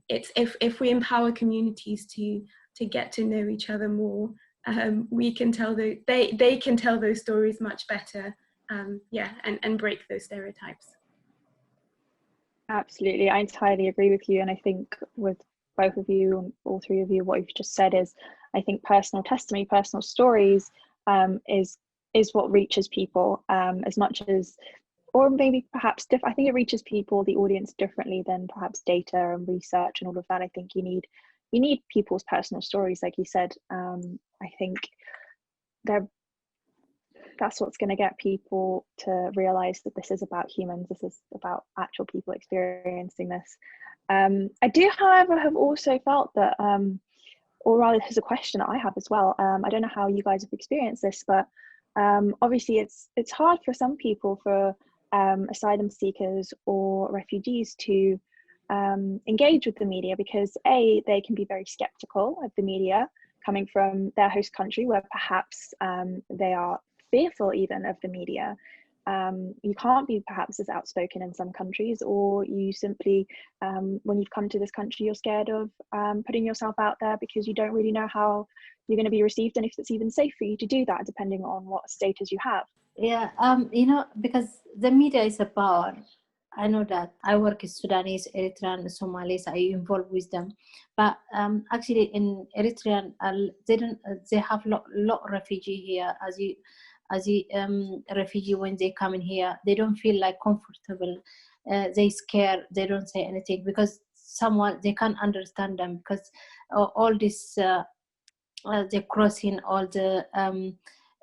it's if we empower communities to get to know each other more, we can tell they can tell those stories much better, and break those stereotypes. Absolutely, I entirely agree with you, and I think with both of you and all three of you, what you've just said is, I think personal testimony, personal stories is what reaches people as much as, or maybe perhaps I think it reaches people, the audience, differently than perhaps data and research and all of that. I think you need people's personal stories, like you said. I think that's what's going to get people to realize that this is about humans, this is about actual people experiencing this. I do, however, have also felt that, or rather this is a question that I have as well, I don't know how you guys have experienced this, but obviously it's hard for some people, for asylum seekers or refugees, to engage with the media, because they can be very skeptical of the media coming from their host country, where perhaps they are fearful even of the media, you can't be perhaps as outspoken in some countries, or you simply, when you've come to this country, you're scared of putting yourself out there because you don't really know how you're going to be received and if it's even safe for you to do that, depending on what status you have. Yeah, you know, because the media is a power. I know that. I work with Sudanese, Eritrean, Somalis. I involve with them, but actually in Eritrean, they have lot refugee here. As you refugee, when they come in here, they don't feel like comfortable. They scare. They don't say anything because they can't understand them, because all this they crossing all the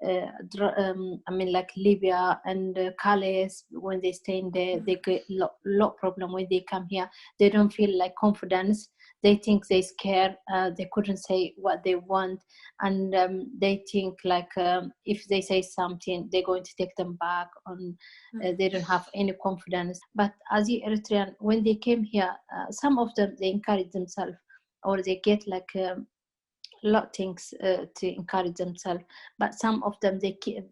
I mean, like Libya and Calais. When they stay in there, they get lot problem. When they come here, they don't feel like confidence. They think they scared. They couldn't say what they want, and they think like if they say something, they're going to take them back. They don't have any confidence. But as the Eritrean, when they came here, some of them they encourage themselves, or they get like lot of things to encourage themselves. But some of them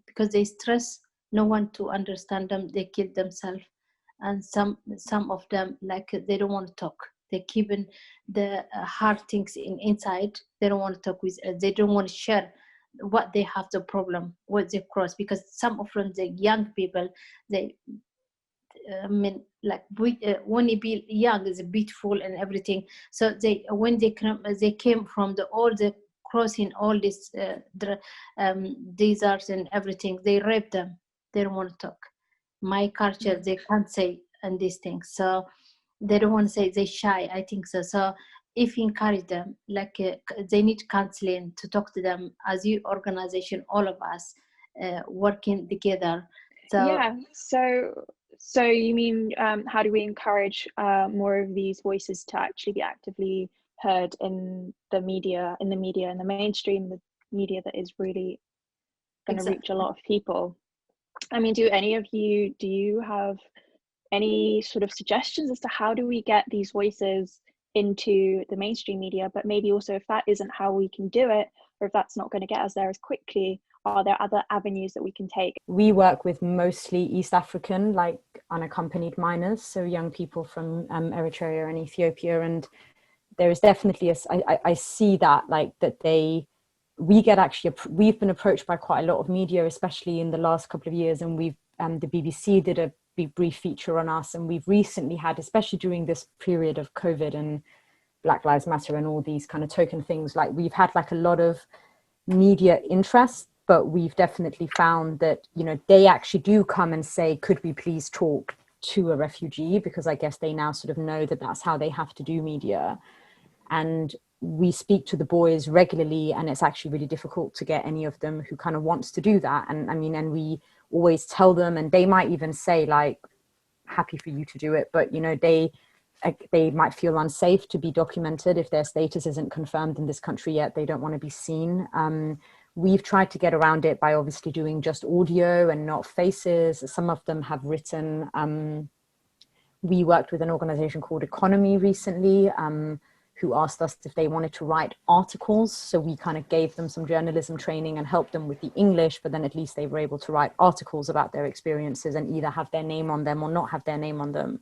because they stress, no one to understand them, they kill themselves. And some of them, like, they don't want to talk. They keep in the hard things inside. They don't want to talk with. They don't want to share what they have the problem, what they cross, because some of them, the young people, they. I mean, like when you be young is beautiful and everything. So when they came from all the crossing all this deserts and everything, they rape them. They don't want to talk. My culture, they can't say and these things. So they don't want to say, they shy, I think so. So if you encourage them, like they need counseling to talk to them as your organization, all of us working together. So yeah. So you mean, how do we encourage more of these voices to actually be actively heard in the media, in the mainstream, the media that is really going to reach a lot of people? I mean, do you have any sort of suggestions as to how do we get these voices into the mainstream media? But maybe also, if that isn't how we can do it, or if that's not going to get us there as quickly, are there other avenues that we can take? We work with mostly East African, like unaccompanied minors, so young people from Eritrea and Ethiopia. And there is definitely I see that, like, that we've been approached by quite a lot of media, especially in the last couple of years, and we've the BBC did a big brief feature on us, and we've recently had, especially during this period of COVID and Black Lives Matter and all these kind of token things, like we've had like a lot of media interest. But we've definitely found that, you know, they actually do come and say, could we please talk to a refugee? Because I guess they now sort of know that that's how they have to do media. And we speak to the boys regularly, and it's actually really difficult to get any of them who kind of wants to do that. And I mean, and we always tell them, and they might even say like, happy for you to do it. But, you know, they might feel unsafe to be documented if their status isn't confirmed in this country yet. They don't want to be seen. We've tried to get around it by obviously doing just audio and not faces. Some of them have written. We worked with an organization called Economy recently, who asked us if they wanted to write articles. So we kind of gave them some journalism training and helped them with the English, but then at least they were able to write articles about their experiences and either have their name on them or not have their name on them.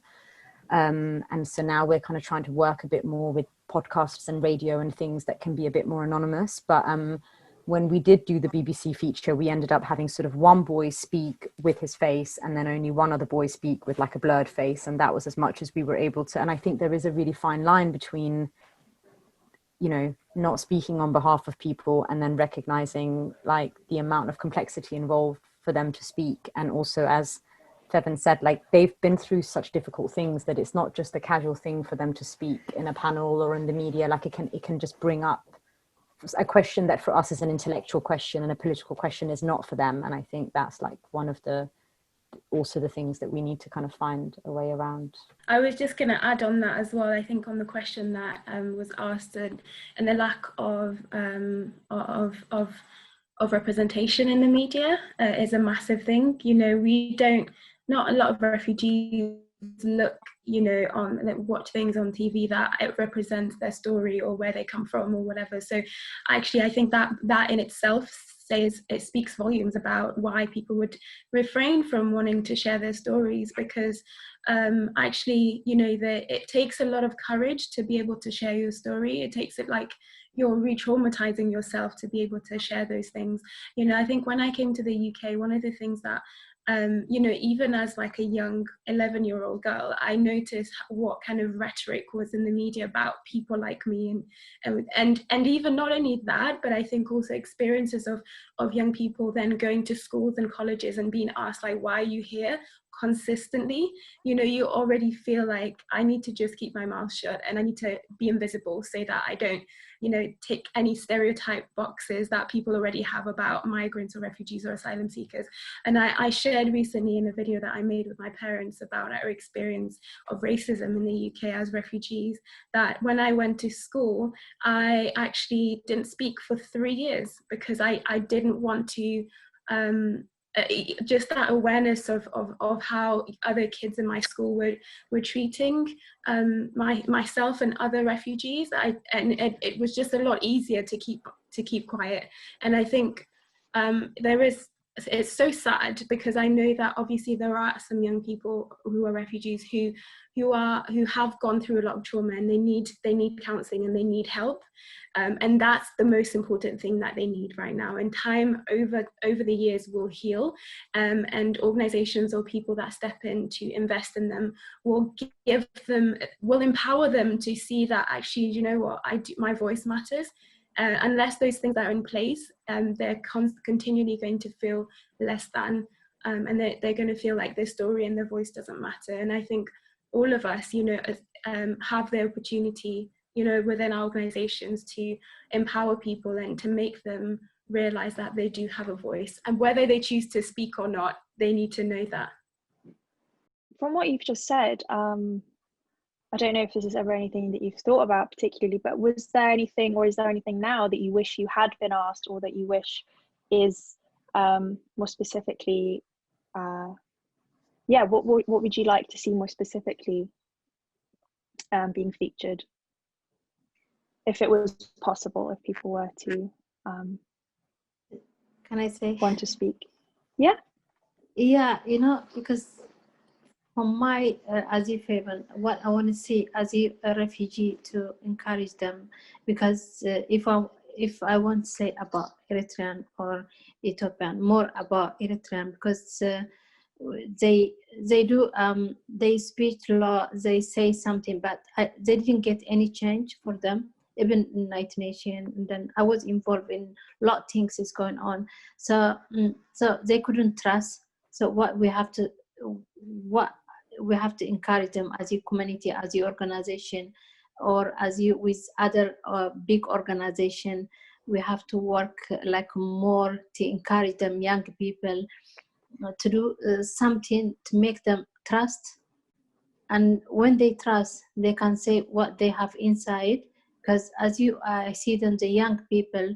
And so now we're kind of trying to work a bit more with podcasts and radio and things that can be a bit more anonymous. But when we did do the BBC feature, we ended up having sort of one boy speak with his face and then only one other boy speak with like a blurred face. And that was as much as we were able to. And I think there is a really fine line between, you know, not speaking on behalf of people and then recognizing like the amount of complexity involved for them to speak. And also, as Fevin said, like they've been through such difficult things that it's not just a casual thing for them to speak in a panel or in the media. Like it can just bring up a question that for us is an intellectual question and a political question is not for them. And I think that's like one of the things that we need to kind of find a way around. I was just going to add on that as well. I think on the question that was asked and the lack of representation in the media is a massive thing. You know, not a lot of refugees look you know, watch things on TV that it represents their story or where they come from or whatever. So actually, I think that in itself it speaks volumes about why people would refrain from wanting to share their stories, because actually, you know, it takes a lot of courage to be able to share your story. It takes it like you're re-traumatizing yourself to be able to share those things. You know, I think when I came to the UK, one of the things that you know, even as like a young 11-year-old girl, I noticed what kind of rhetoric was in the media about people like me, and even not only that, but I think also experiences of young people then going to schools and colleges and being asked like, why are you here consistently? You know, you already feel like I need to just keep my mouth shut and I need to be invisible so that I don't, you know, tick any stereotype boxes that people already have about migrants or refugees or asylum seekers. And I shared recently in a video that I made with my parents about our experience of racism in the UK as refugees, that when I went to school, I actually didn't speak for 3 years because I didn't want to just that awareness of how other kids in my school were treating myself and other refugees. It was just a lot easier to keep quiet. And I think it's so sad, because I know that obviously there are some young people who are refugees who have gone through a lot of trauma, and they need counselling and they need help, and that's the most important thing that they need right now. And time over the years will heal, and organisations or people that step in to invest in them will empower them to see that actually, you know what, my voice matters. Unless those things are in place, they're continually going to feel less than, and they're going to feel like their story and their voice doesn't matter. And I think all of us, you know, have the opportunity, you know, within our organizations to empower people and to make them realize that they do have a voice, and whether they choose to speak or not, they need to know that. From what you've just said, I don't know if this is ever anything that you've thought about particularly, but was there anything, or is there anything now that you wish you had been asked, or that you wish is more specifically, what would you like to see more specifically being featured, if it was possible, if people were to can I say, want to speak? Yeah, you know, because from my as a favor, what I want to see as a refugee, to encourage them, because if I want to say about Eritrean or Ethiopian, more about Eritrean, because they do they speech law, they say something, but they didn't get any change for them, even in United Nations. And then I was involved in a lot of things is going on, so they couldn't trust. So what we have to encourage them as a community, as a organization, or as you with other big organization, we have to work like more to encourage them, young people, to do something to make them trust. And when they trust, they can say what they have inside. Because as I see them, the young people,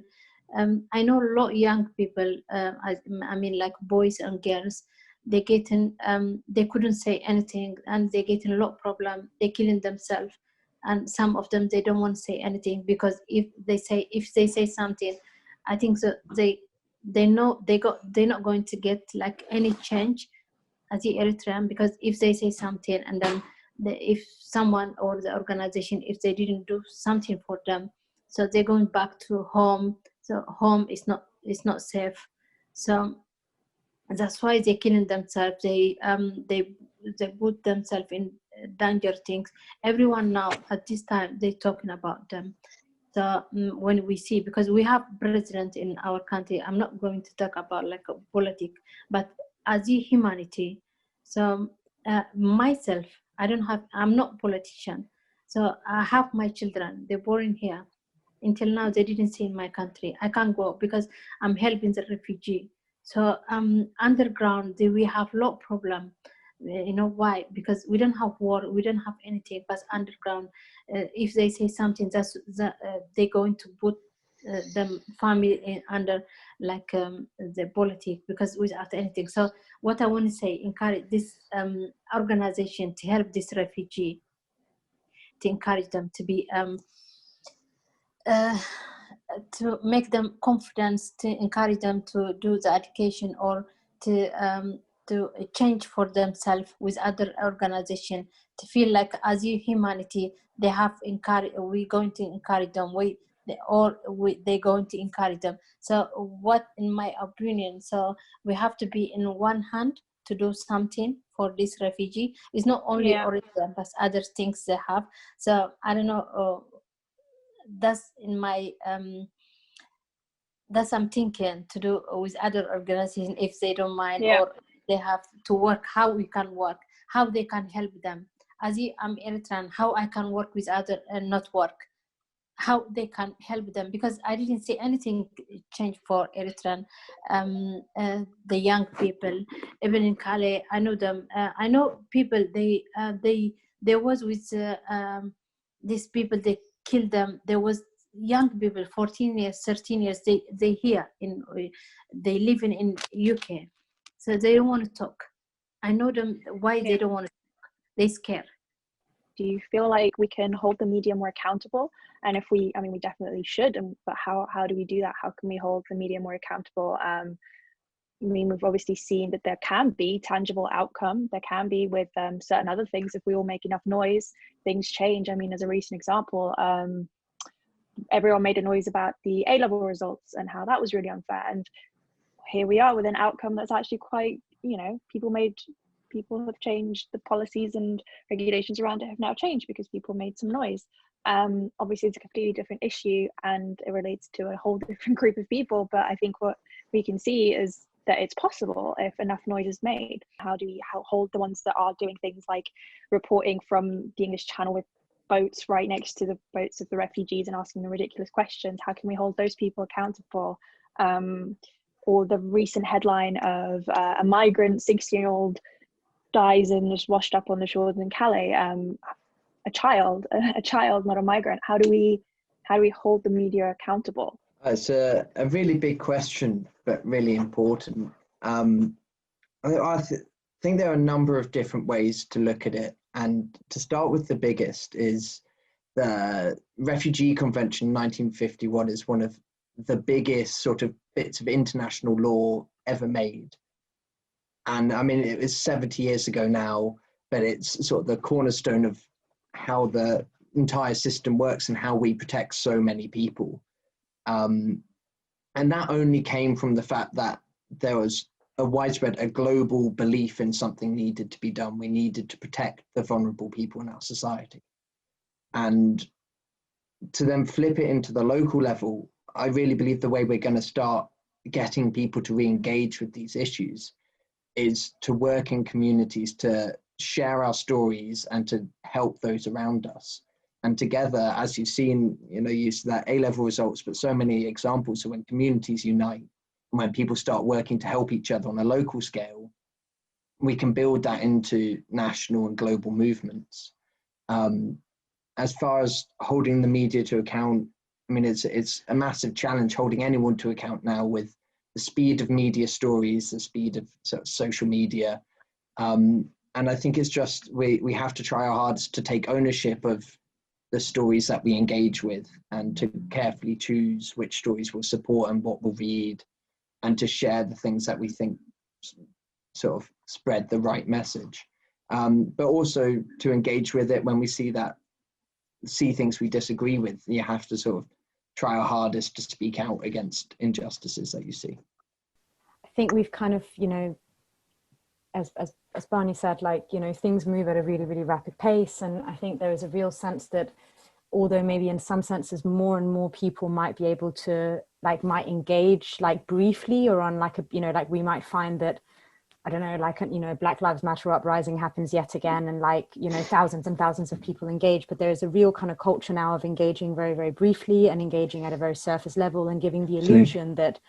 I know a lot of young people, I mean like boys and girls, they couldn't say anything, and they get in a lot of problem. They're killing themselves, and some of them, they don't want to say anything, because if they say something, I think so they know they're not going to get like any change as the Eritrean, because if they say something, and then if someone or the organization, if they didn't do something for them, so they're going back to home. So home is not safe. So that's why they're killing themselves. They put themselves in danger things. Everyone now at this time, they're talking about them. So when we see, because we have president in our country, I'm not going to talk about like a politics, but as a humanity. So myself, I'm not a politician. So I have my children, they're born here. Until now, they didn't see in my country. I can't go because I'm helping the refugee. So underground, we have a lot of problem. You know why? Because we don't have war, we don't have anything. But underground, if they say something, they're going to put them family under like the politics, because without anything. So what I want to say, encourage this organization to help this refugee, to encourage them to be to make them confidence, to encourage them to do the education, or to change for themselves with other organization, to feel like as a humanity they have encourage, we're going to encourage them, they're going to encourage them. So what, in my opinion, so we have to be in one hand to do something for this refugee. It's not only origin, but other things they have. So I don't know, that's in my that's I'm thinking to do with other organizations, if they don't mind, or they have to work, how we can work, how they can help them. As I'm Eritrean, how I can work with other and not work, how they can help them, because I didn't see anything change for Eritrean, the young people, even in Calais. I know them. I know people. They was with these people. They killed them. There was young people, 14 years, 13 years. They here they live in UK, so they don't want to talk. I know them. Why they don't want to talk? They scared. Do you feel like we can hold the media more accountable? And if we, I mean, we definitely should, but how do we do that? How can we hold the media more accountable? I mean, we've obviously seen that there can be tangible outcome. There can be with certain other things. If we all make enough noise, things change. I mean, as a recent example, everyone made a noise about the A-level results and how that was really unfair. And here we are with an outcome that's actually quite, you know, people have changed, the policies and regulations around it have now changed because people made some noise. Obviously it's a completely different issue and it relates to a whole different group of people, but I think what we can see is that it's possible if enough noise is made. How do we hold the ones that are doing things like reporting from the English Channel with boats right next to the boats of the refugees and asking them ridiculous questions? How can we hold those people accountable? Or the recent headline of a migrant 16-year-old dies and is washed up on the shores in Calais. A child, not a migrant. How do we hold the media accountable? It's a really big question, but really important. I think there are a number of different ways to look at it. And to start with, the biggest is the Refugee Convention 1951 is one of the biggest sort of bits of international law ever made. And I mean, it was 70 years ago now, but it's sort of the cornerstone of how the entire system works and how we protect so many people. And that only came from the fact that there was a global belief in something needed to be done. We needed to protect the vulnerable people in our society. And to then flip it into the local level, I really believe the way we're going to start getting people to re-engage with these issues is to work in communities, to share our stories and to help those around us. And together, as you've seen, you see that A-level results, but so many examples of when communities unite, and when people start working to help each other on a local scale, we can build that into national and global movements. As far as holding the media to account, I mean, it's a massive challenge holding anyone to account now with the speed of media stories, the speed of sort of social media. And I think it's just, we have to try our hardest to take ownership of the stories that we engage with and to carefully choose which stories we'll support and what we'll read, and to share the things that we think sort of spread the right message. But also to engage with it when we see things we disagree with. You have to sort of try our hardest to speak out against injustices that you see. I think we've kind of, as Barney said, things move at a really, really rapid pace. And I think there is a real sense that although maybe in some senses more and more people might be able to might engage briefly or on we might find that, I don't know, Black Lives Matter uprising happens yet again and thousands and thousands of people engage, but there's a real kind of culture now of engaging very, very briefly and engaging at a very surface level and giving the illusion that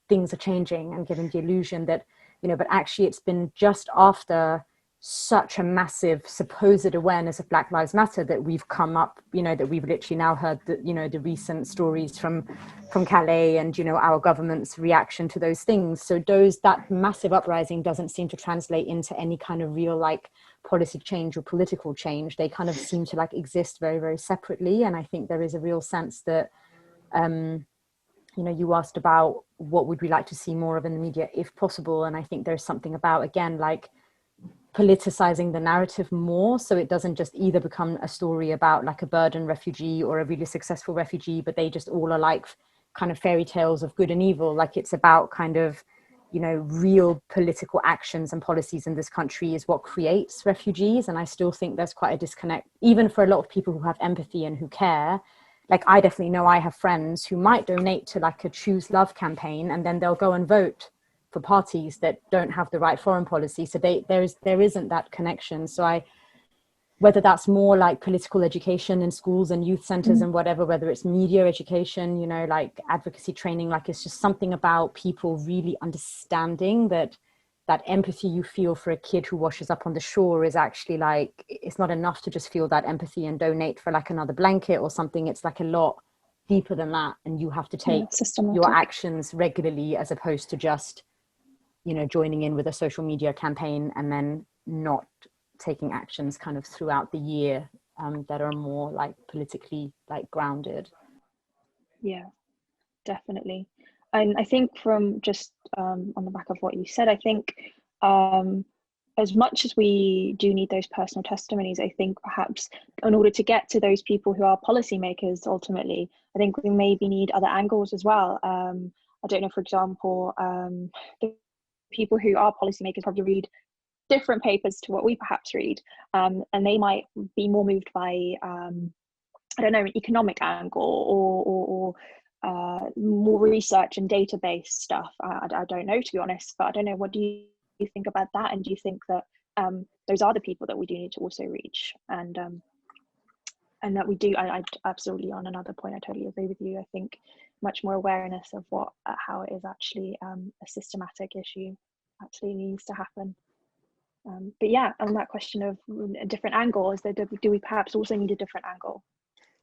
things are changing and giving the illusion that, but actually it's been just after such a massive supposed awareness of Black Lives Matter that we've come up, that we've literally now heard the recent stories from Calais and, our government's reaction to those things. So that massive uprising doesn't seem to translate into any kind of real policy change or political change. They kind of seem to exist very, very separately. And I think there is a real sense that, you asked about what would we like to see more of in the media if possible. And I think there's something about, again, politicizing the narrative more, so it doesn't just either become a story about a burdened refugee or a really successful refugee, but they just all are kind of fairy tales of good and evil. It's about kind of, real political actions and policies in this country is what creates refugees. And I still think there's quite a disconnect, even for a lot of people who have empathy and who care. I definitely know I have friends who might donate to a Choose Love campaign, and then they'll go and vote for parties that don't have the right foreign policy. So there isn't that connection. So whether that's more political education in schools and youth centers and whatever, whether it's media education, advocacy training, it's just something about people really understanding that empathy you feel for a kid who washes up on the shore is actually it's not enough to just feel that empathy and donate for another blanket or something. It's a lot deeper than that. And you have to take your actions regularly, as opposed to just joining in with a social media campaign and then not taking actions kind of throughout the year that are more politically grounded. Yeah, definitely. And I think from just on the back of what you said, I think as much as we do need those personal testimonies, I think perhaps in order to get to those people who are policymakers ultimately, I think we maybe need other angles as well. I don't know, for example, the people who are policymakers probably read different papers to what we perhaps read, and they might be more moved by I don't know, an economic angle or more research and database stuff. I don't know, to be honest, but I don't know, what do you think about that? And do you think that those are the people that we do need to also reach, and that we do? I absolutely, on another point, I totally agree with you. I think much more awareness of how it is actually a systematic issue actually needs to happen. But yeah, on that question of a different angle, do we perhaps also need a different angle?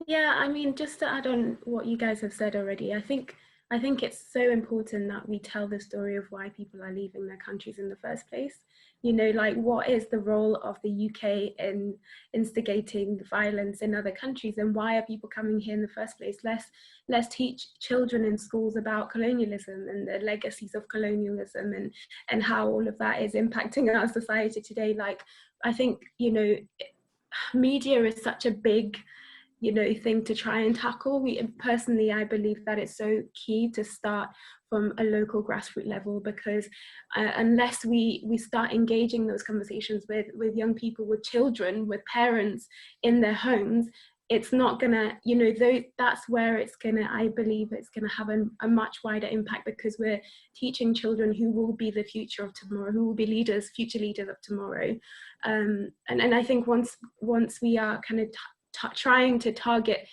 Yeah, I mean, just to add on what you guys have said already, I think it's so important that we tell the story of why people are leaving their countries in the first place. What is the role of the UK in instigating violence in other countries, and why are people coming here in the first place? Let's teach children in schools about colonialism and the legacies of colonialism and how all of that is impacting our society today. I think, media is such a big thing to try and tackle. Personally, I believe that it's so key to start from a local grassroots level, because unless we start engaging those conversations with young people, with children, with parents in their homes, it's not gonna, that's where it's gonna, I believe it's gonna have a much wider impact, because we're teaching children who will be the future of tomorrow, who will be future leaders of tomorrow. And I think once we are kind of trying to target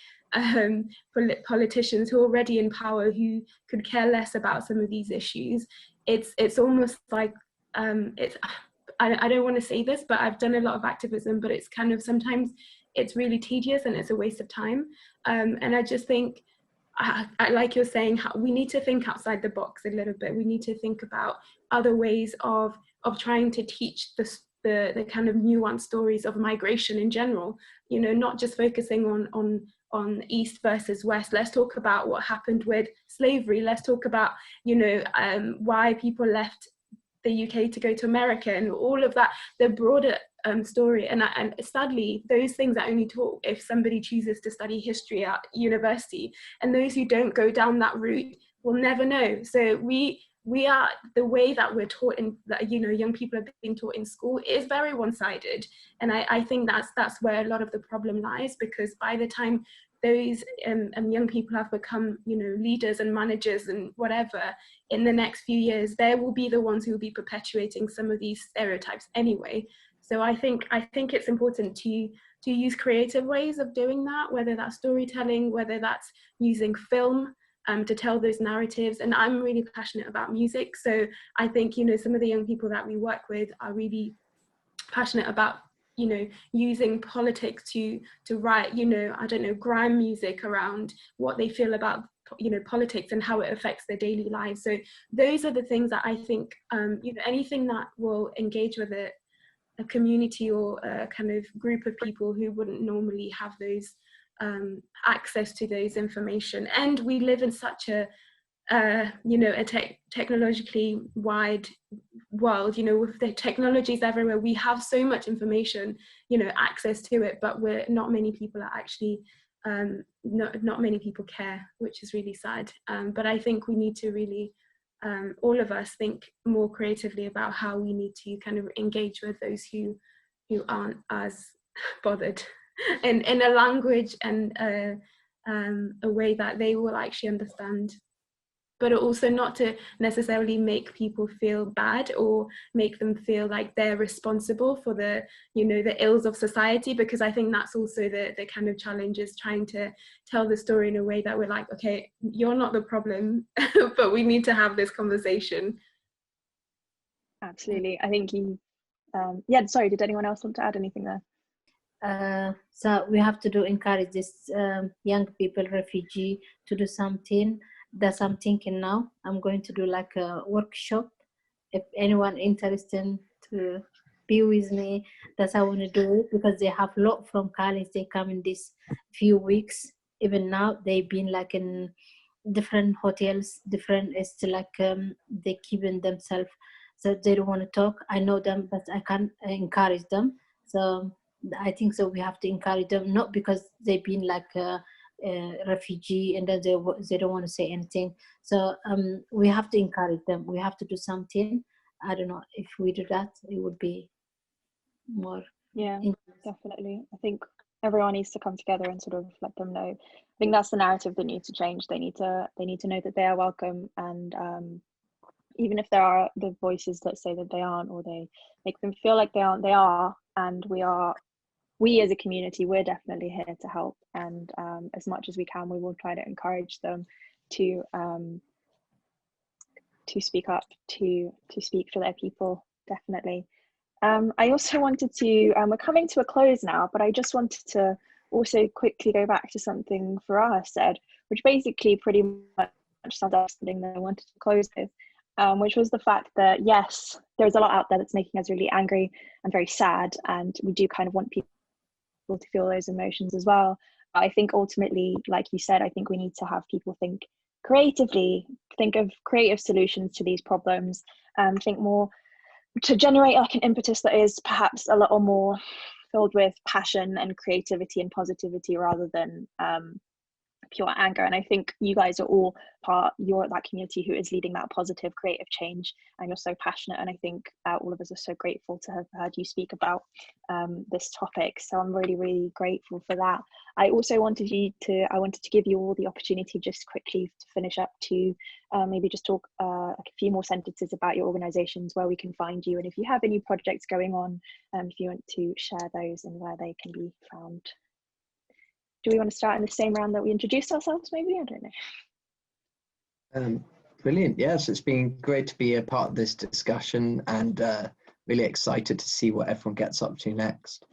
politicians who are already in power, who could care less about some of these issues, it's almost like I don't want to say this, but I've done a lot of activism, but it's kind of sometimes it's really tedious and it's a waste of time. And I just think, like you're saying, we need to think outside the box a little bit. We need to think about other ways of trying to teach the kind of nuanced stories of migration in general, not just focusing on East versus West. Let's talk about what happened with slavery. Let's talk about, why people left the UK to go to America and all of that, the broader story. And sadly, those things are only taught if somebody chooses to study history at university. And those who don't go down that route will never know. So we are, the way that we're taught in, that young people are being taught in school is very one-sided, and I think that's where a lot of the problem lies, because by the time those young people have become leaders and managers and whatever in the next few years, they will be the ones who will be perpetuating some of these stereotypes anyway. So I think it's important to use creative ways of doing that, whether that's storytelling, whether that's using film to tell those narratives. And I'm really passionate about music, so I think some of the young people that we work with are really passionate about, you know, using politics to write, you know, I don't know, grime music around what they feel about, you know, politics and how it affects their daily lives. So those are the things that I think, you know, anything that will engage with a community or a kind of group of people who wouldn't normally have those access to those information. And we live in such a you know, a technologically wide world, you know, with the technologies everywhere, we have so much information, you know, access to it, but not many people are actually, not many people care, which is really sad. But I think we need to really, all of us, think more creatively about how we need to kind of engage with those who aren't as bothered in a language and a way that they will actually understand. But also not to necessarily make people feel bad or make them feel like they're responsible for the, you know, the ills of society, because I think that's also the kind of challenge, is trying to tell the story in a way that we're like, okay, you're not the problem, but we need to have this conversation. Absolutely. I think you, yeah, sorry, did anyone else want to add anything there? So we have to encourage this young people, refugee, to do something. That's I'm thinking now. I'm going to do like a workshop. If anyone interested to be with me, that's how I want to do it, because they have a lot from college. They come in this few weeks. Even now, they've been like in different hotels, different. It's like they keeping themselves, so they don't want to talk. I know them, but I can't encourage them. So I think so. We have to encourage them, not because they've been like refugee and then they don't want to say anything. So we have to encourage them. We have to do something. I don't know, if we do that, it would be more. Yeah, definitely. I think everyone needs to come together and sort of let them know. I think that's the narrative that needs to change. They need to know that they are welcome, and even if there are the voices that say that they aren't, or they make them feel like they aren't, they are. And we as a community, we're definitely here to help, and as much as we can, we will try to encourage them to speak up, to speak for their people, definitely. I also wanted to, we're coming to a close now, but I just wanted to also quickly go back to something Farah said, which basically pretty much summed up something that I wanted to close with, which was the fact that, yes, there's a lot out there that's making us really angry and very sad, and we do kind of want people to feel those emotions as well. But I think ultimately, like you said, I think we need to have people think creatively, think of creative solutions to these problems, think more to generate like an impetus that is perhaps a little more filled with passion and creativity and positivity, rather than pure anger. And I think you guys are all you're that community who is leading that positive creative change, and you're so passionate, and I think all of us are so grateful to have heard you speak about this topic. So I'm really, really grateful for that. I also wanted to give you all the opportunity, just quickly to finish up, to maybe just talk a few more sentences about your organizations, where we can find you, and if you have any projects going on, if you want to share those and where they can be found. Do we want to start in the same round that we introduced ourselves, maybe? I don't know. Brilliant. Yes, it's been great to be a part of this discussion, and really excited to see what everyone gets up to next.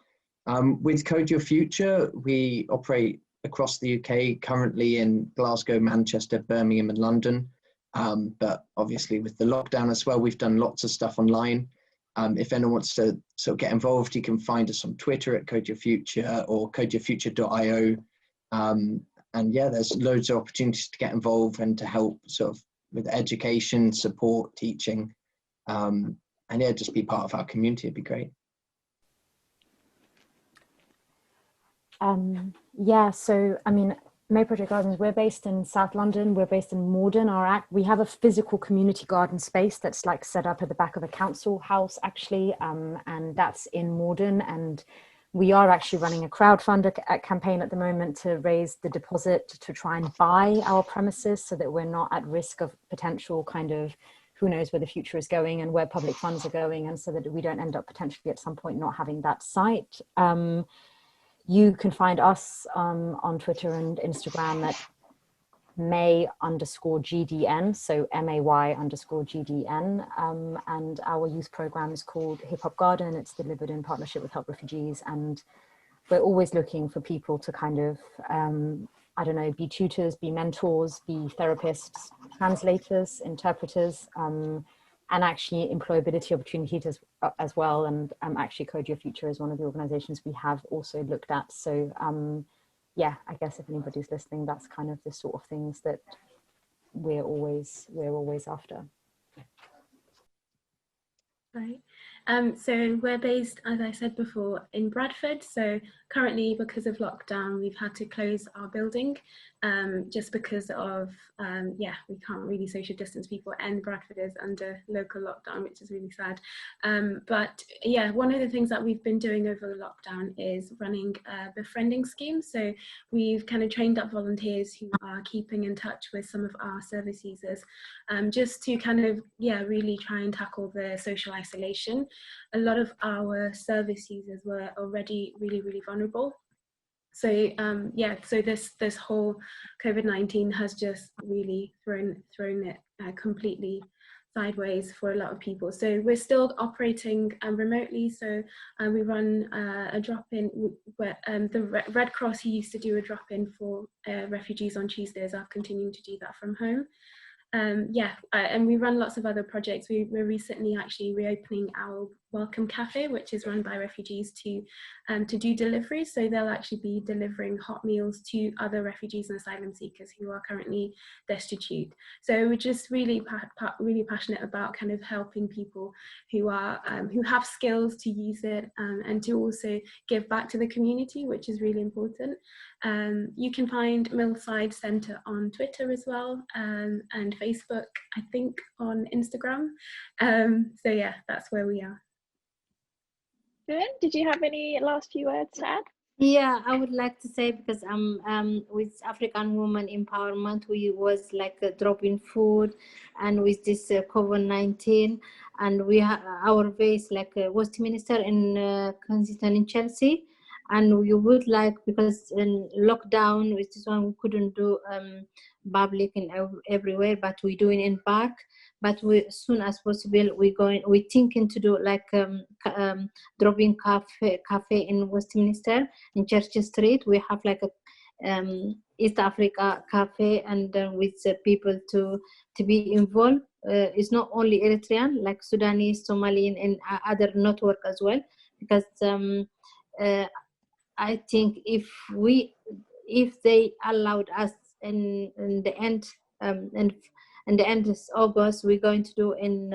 With Code Your Future, we operate across the UK, currently in Glasgow, Manchester, Birmingham and London. But obviously with the lockdown as well, we've done lots of stuff online. If anyone wants to sort of get involved, you can find us on Twitter at Code Your Future or codeyourfuture.io. And yeah, there's loads of opportunities to get involved and to help sort of with education, support, teaching. And yeah, just be part of our community. It'd be great. Yeah, so I mean, May Project Gardens, we're based in South London, we're based in Morden. We have a physical community garden space that's like set up at the back of a council house actually, and that's in Morden, and we are actually running a crowdfunder campaign at the moment to raise the deposit to try and buy our premises so that we're not at risk of potential kind of, who knows where the future is going and where public funds are going, and so that we don't end up potentially at some point not having that site. You can find us on Twitter and Instagram at May_GDN, so MAY_GDN. And our youth program is called Hip Hop Garden. It's delivered in partnership with Help Refugees, and we're always looking for people to kind of, I don't know, be tutors, be mentors, be therapists, translators, interpreters, and actually employability opportunities as well. And actually Code Your Future is one of the organizations we have also looked at. So yeah, I guess if anybody's listening, that's kind of the sort of things that we're always after. Right. So we're based, as I said before, in Bradford. So currently, because of lockdown, we've had to close our building just because of, yeah, we can't really social distance people, and Bradford is under local lockdown, which is really sad. But yeah, one of the things that we've been doing over the lockdown is running a befriending scheme. So we've kind of trained up volunteers who are keeping in touch with some of our service users, just to kind of, yeah, really try and tackle the social isolation. A lot of our service users were already really, really vulnerable. So yeah, so this whole COVID-19 has just really thrown it completely sideways for a lot of people. So we're still operating remotely. So we run a drop-in where the Red Cross, who used to do a drop-in for refugees on Tuesdays, are continuing to do that from home. Yeah, and we run lots of other projects. We're recently actually reopening our Welcome Cafe, which is run by refugees to do delivery. So they'll actually be delivering hot meals to other refugees and asylum seekers who are currently destitute. So we're just really passionate about kind of helping people who are who have skills to use it, and to also give back to the community, which is really important. You can find Millside Centre on Twitter as well, and Facebook, I think on Instagram. So yeah, that's where we are. Good. Did you have any last few words to add? Yeah, I would like to say, because with African Women Empowerment, we was like dropping food, and with this COVID-19, and we have our base like Westminster in Kensington in Chelsea, and we would like, because in lockdown with this one we couldn't do public in everywhere, but we're doing in park. But we, as soon as possible, we're thinking to do like drop-in cafe in Westminster in Church Street. We have like a East Africa cafe, and with people to be involved. It's not only Eritrean, like Sudanese, Somalian, and other network as well, because I think if they allowed us in the end, and the end is August, we're going to do in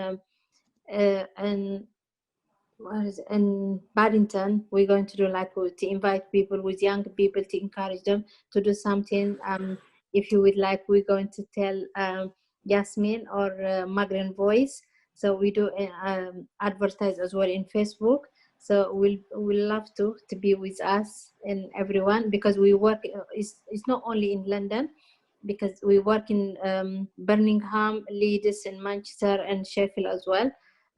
Paddington. We're going to do like to invite people with young people to encourage them to do something. If you would like, we're going to tell Yasmin or Migrant Voice. So we do advertise as well in Facebook. So we'll love to be with us and everyone, because we work. It's not only in London, because we work in Birmingham, Leeds, and Manchester, and Sheffield as well,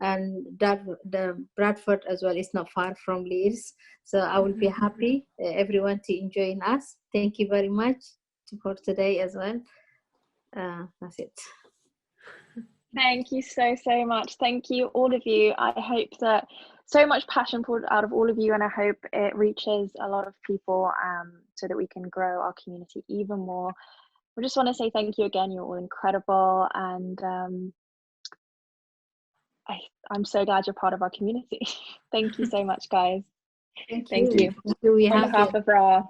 and the Bradford as well is not far from Leeds. So I will be happy everyone to join us. Thank you very much for today as well. That's it. Thank you so much. Thank you, all of you. I hope that so much passion poured out of all of you, and I hope it reaches a lot of people, so that we can grow our community even more. I just want to say thank you again. You're all incredible, and I'm so glad you're part of our community. Thank you so much, guys. Thank you. We On have behalf of RAAH.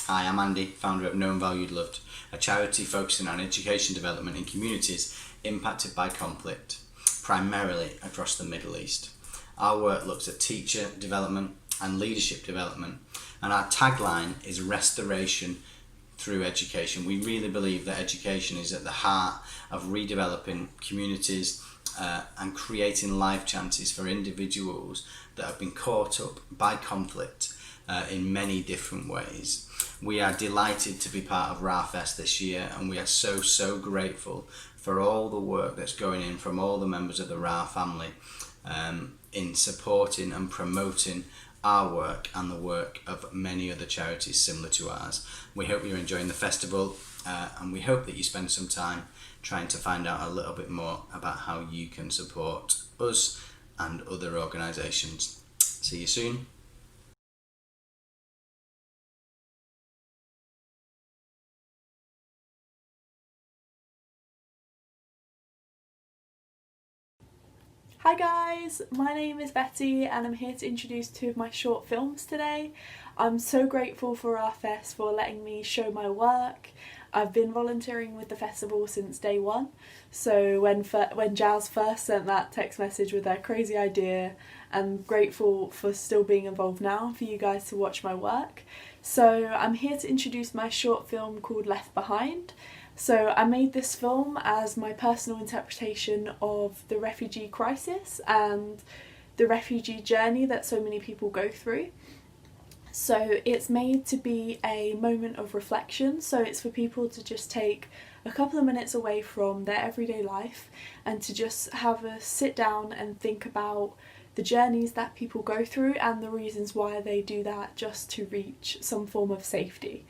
Hi, I'm Andy, founder of Known, Valued, Loved, a charity focusing on education development in communities impacted by conflict, primarily across the Middle East. Our work looks at teacher development and leadership development, and our tagline is restoration through education. We really believe that education is at the heart of redeveloping communities and creating life chances for individuals that have been caught up by conflict in many different ways. We are delighted to be part of RAAH Fest this year, and we are so grateful for all the work that's going in from all the members of the RAAH family in supporting and promoting our work and the work of many other charities similar to ours. We hope you're enjoying the festival, and we hope that you spend some time trying to find out a little bit more about how you can support us and other organisations. See you soon. Hi guys, my name is Betty and I'm here to introduce two of my short films today. I'm so grateful for RAAH Fest for letting me show my work. I've been volunteering with the festival since day one, so when Jazz first sent that text message with their crazy idea, I'm grateful for still being involved now, for you guys to watch my work. So I'm here to introduce my short film called Left Behind. So I made this film as my personal interpretation of the refugee crisis and the refugee journey that so many people go through. So it's made to be a moment of reflection, so it's for people to just take a couple of minutes away from their everyday life and to just have a sit down and think about the journeys that people go through and the reasons why they do that, just to reach some form of safety.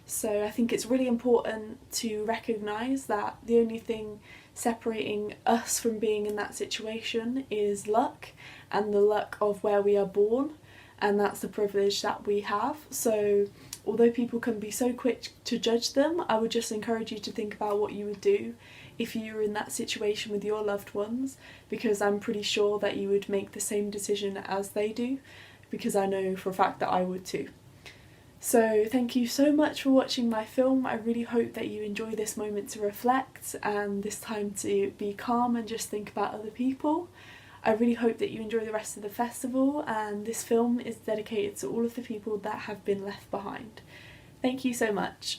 So I think it's really important to recognise that the only thing separating us from being in that situation is luck, and the luck of where we are born, and that's the privilege that we have. So although people can be so quick to judge them, I would just encourage you to think about what you would do if you were in that situation with your loved ones, because I'm pretty sure that you would make the same decision as they do, because I know for a fact that I would too. So thank you so much for watching my film. I really hope that you enjoy this moment to reflect and this time to be calm and just think about other people. I really hope that you enjoy the rest of the festival, and this film is dedicated to all of the people that have been left behind. Thank you so much.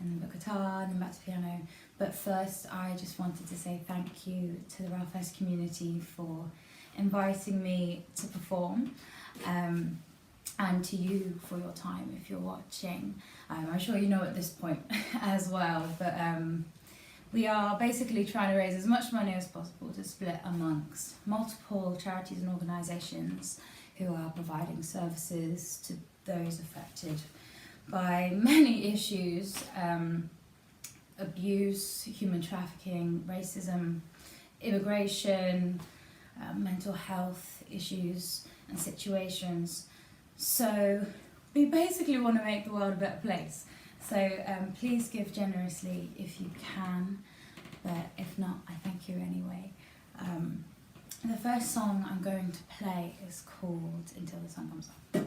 and then guitar, and then back to piano. But first, I just wanted to say thank you to the RAAH Fest community for inviting me to perform, and to you for your time if you're watching. I'm sure you know at this point as well, but we are basically trying to raise as much money as possible to split amongst multiple charities and organisations who are providing services to those affected by many issues, abuse, human trafficking, racism, immigration, mental health issues and situations. So we basically want to make the world a better place. So please give generously if you can, but if not, I thank you anyway. The first song I'm going to play is called Until the Sun Comes Up.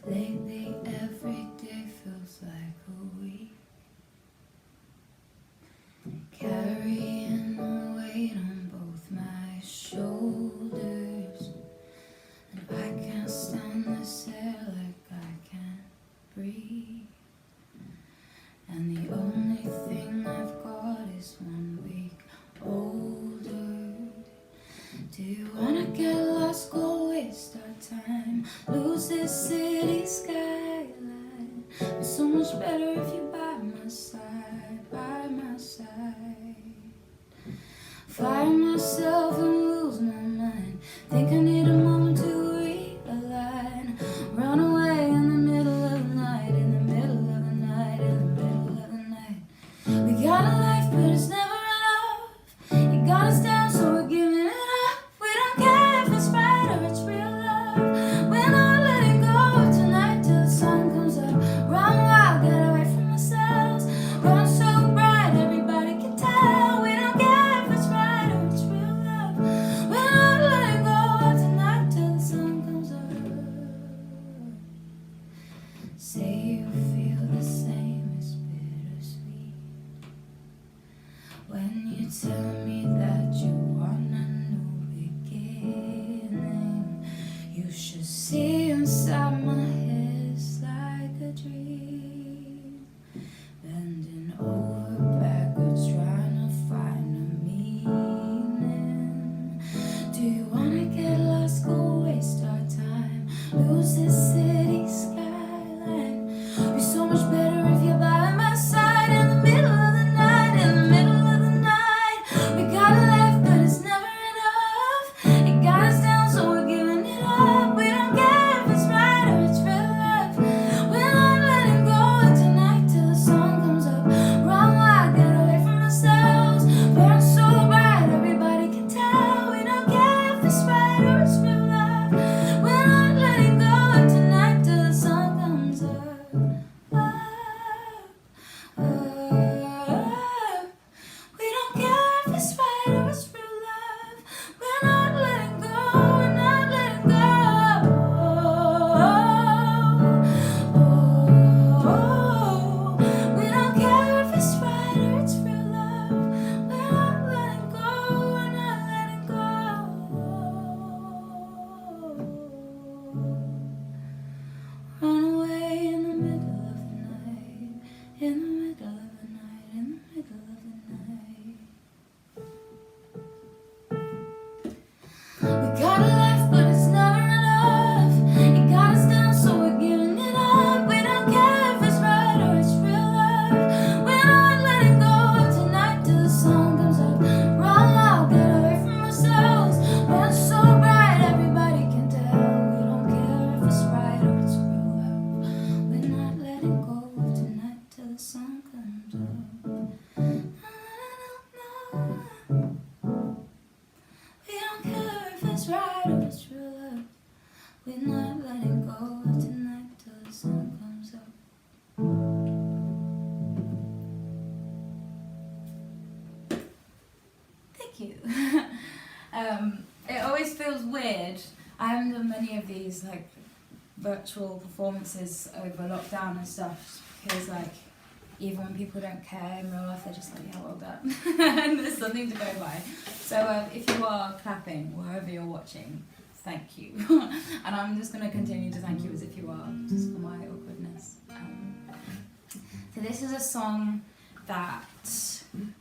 Lately every day feels like a week, carrying a weight on both my shoulders, and I can't stand this air like I can't breathe, and the only thing I've got is 1 week older. Do you wanna get lost, go waste our time, lose this city skyline? It's so much better if you're by my side, by my side. Find myself and lose my mind, think I need a moment to realign. Run away in the middle of the night, in the middle of the night, in the middle of the night. We got a life but it's never enough, it got us down so we're giving it up. We don't care if it's right or it's real love, we're not letting go of tonight till the sun comes up. Run wild, get away from ourselves, run so bright everybody can tell. We don't care if it's right or it's real love, we're not letting go of tonight till the sun comes up. Say you feel the same, it's bittersweet when you tell me that you want a new beginning. You should see inside my head, it's like a dream, bending over backwards trying to find a meaning. Do you wanna get lost, go waste our time, lose this city skyline? Be so much better if you're by my side in the middle of the night, in the middle of the night. We got a life but it's never enough, it got us down so we're giving it up. We don't care if it's right or it's real love, we're not letting go of tonight till the sun comes up. Run wild, get away from ourselves, burn so bright everybody can tell. We don't care if it's right or it's real love, we're not letting go of tonight till the sun comes up. We don't care if it's right or it's real love, we're not letting go, we're not letting go. We don't care if it's right or it's real love, we're not letting go, we're not letting go. Run away in the middle of the night, in the middle of the night, in the middle of the night. We got a life but it's never enough, it got us down so we're giving it up. We don't care if it's right or it's real love, we're not letting go of tonight till the sun comes up. Run loud, get away from ourselves, burn so bright everybody can tell. We don't care if it's right or it's real love, we're not letting go of tonight till the sun comes up. We don't care if it's right or it's real love, we're not letting go of tonight till the sun comes up. Thank you. It always feels weird. I haven't done many of these like virtual performances over lockdown and stuff because like even when people don't care in real life, they're just like, yeah, well done. And there's something to go by. So if you are clapping wherever you're watching, thank you. And I'm just going to continue to thank you as if you are, just for my awkwardness. So this is a song that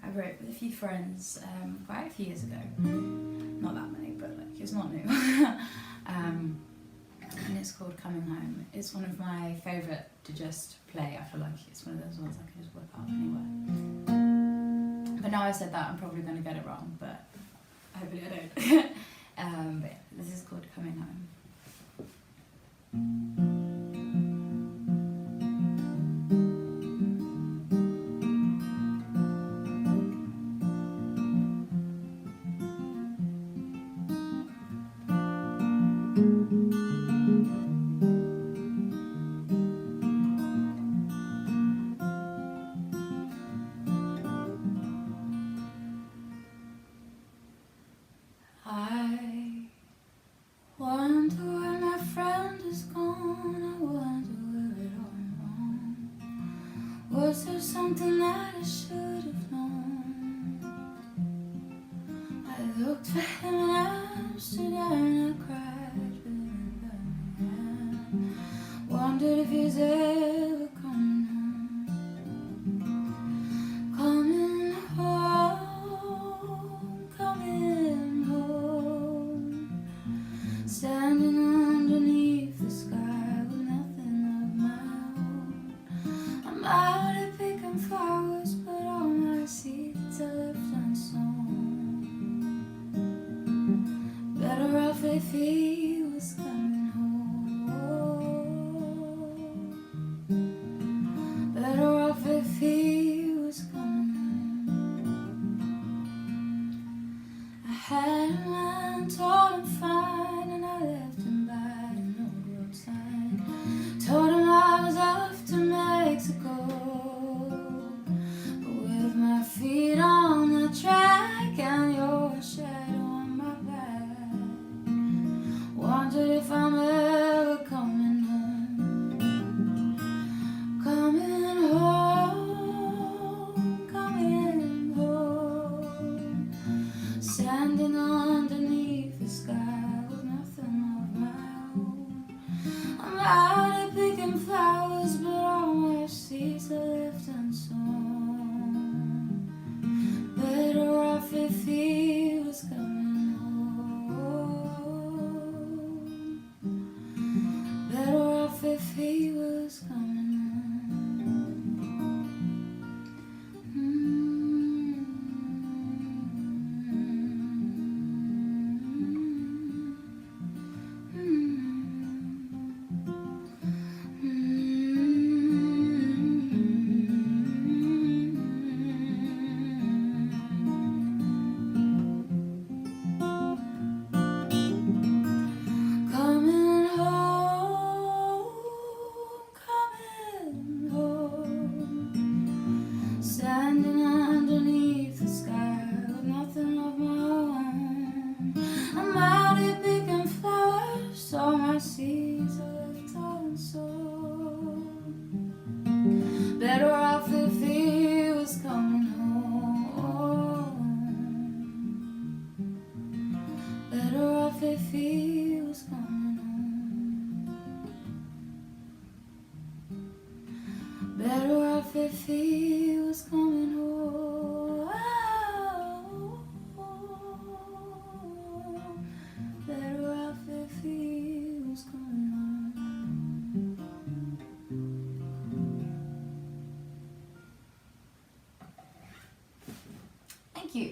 I wrote with a few friends quite a few years ago. Not that many, but like it's not new. And it's called Coming Home. It's one of my favourite to just play. I feel like it's one of those ones I can just whip out anywhere. But now I've said that, I'm probably going to get it wrong, but hopefully I don't. But yeah, this is called Coming Home. I wonder where my friend is gone. I wonder where it all wrong. Was there something that I should have known? I looked for him in Amsterdam and I cried for him in Birmingham. Wondered if he's ever coming home. Coming home, coming home. Standing underneath the sky with nothing of my own. I'm out at picking flowers, but all my seeds are left unsown. Better off if he was coming home. Better off if he was coming home. I had a man tall and fine, and I left him by an old road sign. Told him I was off to Mexico, but with my feet on the track and your shadow on my back, wondered if I'm ever coming home. Coming home, coming home. Standing underneath the sky with nothing of my own. I'm out at picking flowers, but all my seeds are left unsown. Better off if he was coming home. Better off if he was coming home. Coming home, coming home. Standing underneath the sky with nothing of my own. I'm out here picking flowers, all my seeds are left unsown. Better off if he was coming home. Better off if he was coming home. Better off if he was coming home. Better off if he was coming home. Thank you.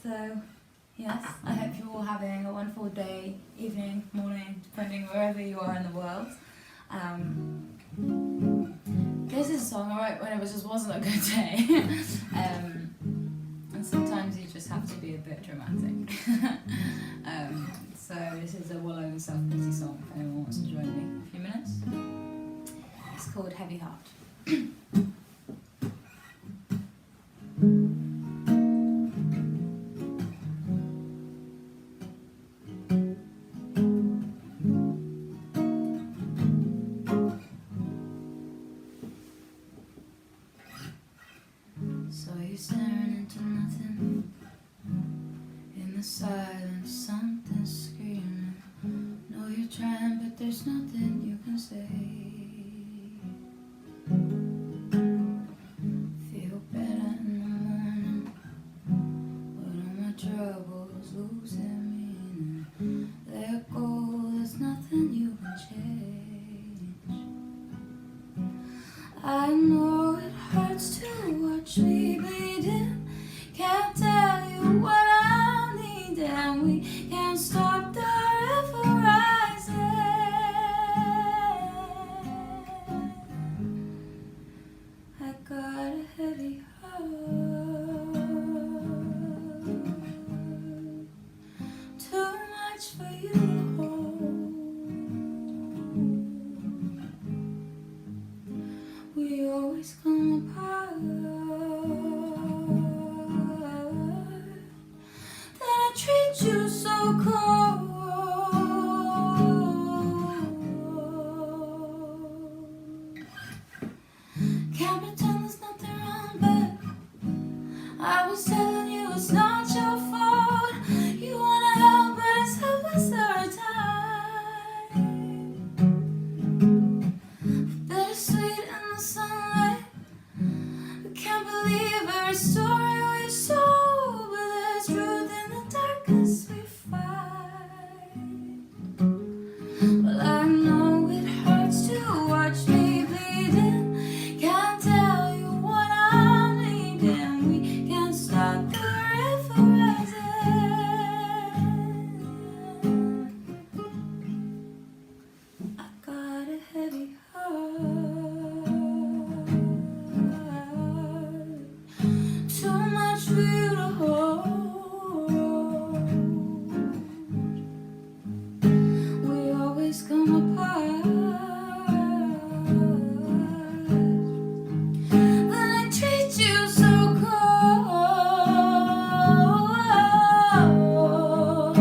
So, yes, I hope you're all having a wonderful day, evening, morning, depending wherever you are in the world. This is a song I wrote when it just wasn't a good day. And sometimes you just have to be a bit dramatic. So this is a wallow self-pity song if anyone wants to join me in a few minutes. It's called Heavy Heart. the silence, something screaming. Know you're trying, but there's nothing you can say. Feel better in the morning, but all my troubles losing meaning. Let go, there's nothing you can change. I know it hurts to watch me bleeding. Can't tell you what I need, and we can't stop the river rising. I got a heavy heart, too much for you to hold. We always come apart. Then I treat you so cold. Can't pretend there's nothing wrong, but I was telling you it's not your fault. You wanna help, but it's helpless every time. Bittersweet in the sunlight. I can't believe every story we sold, but there's truth in the darkness we find. Well, I know it hurts to watch me bleeding. Can't tell you what I'm needing. We can't stop the river rising. I got a heavy heart, too much for you to hold. We always come apart. Then I treat you so cold. All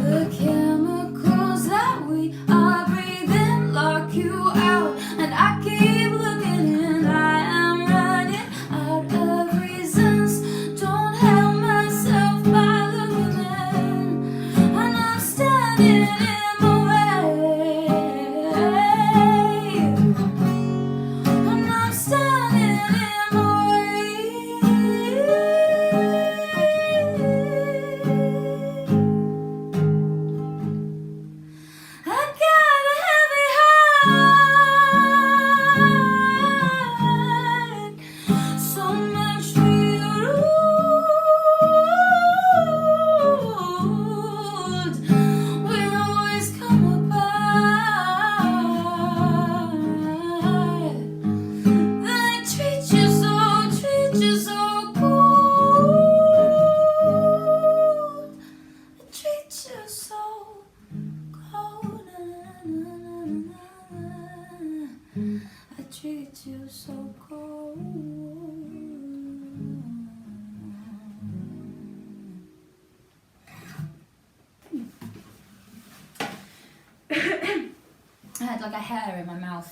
the chemicals that we are breathing lock you out, and I keep looking and I am running out of reasons. Don't help myself by looking in, and I'm standing in my way. And I'm standing in my way. I got a heavy heart, so much for you to hold. We'll always come apart. Then I treat you so cold. I treat you so cold. I treat you so cold. I had like a hair in my mouth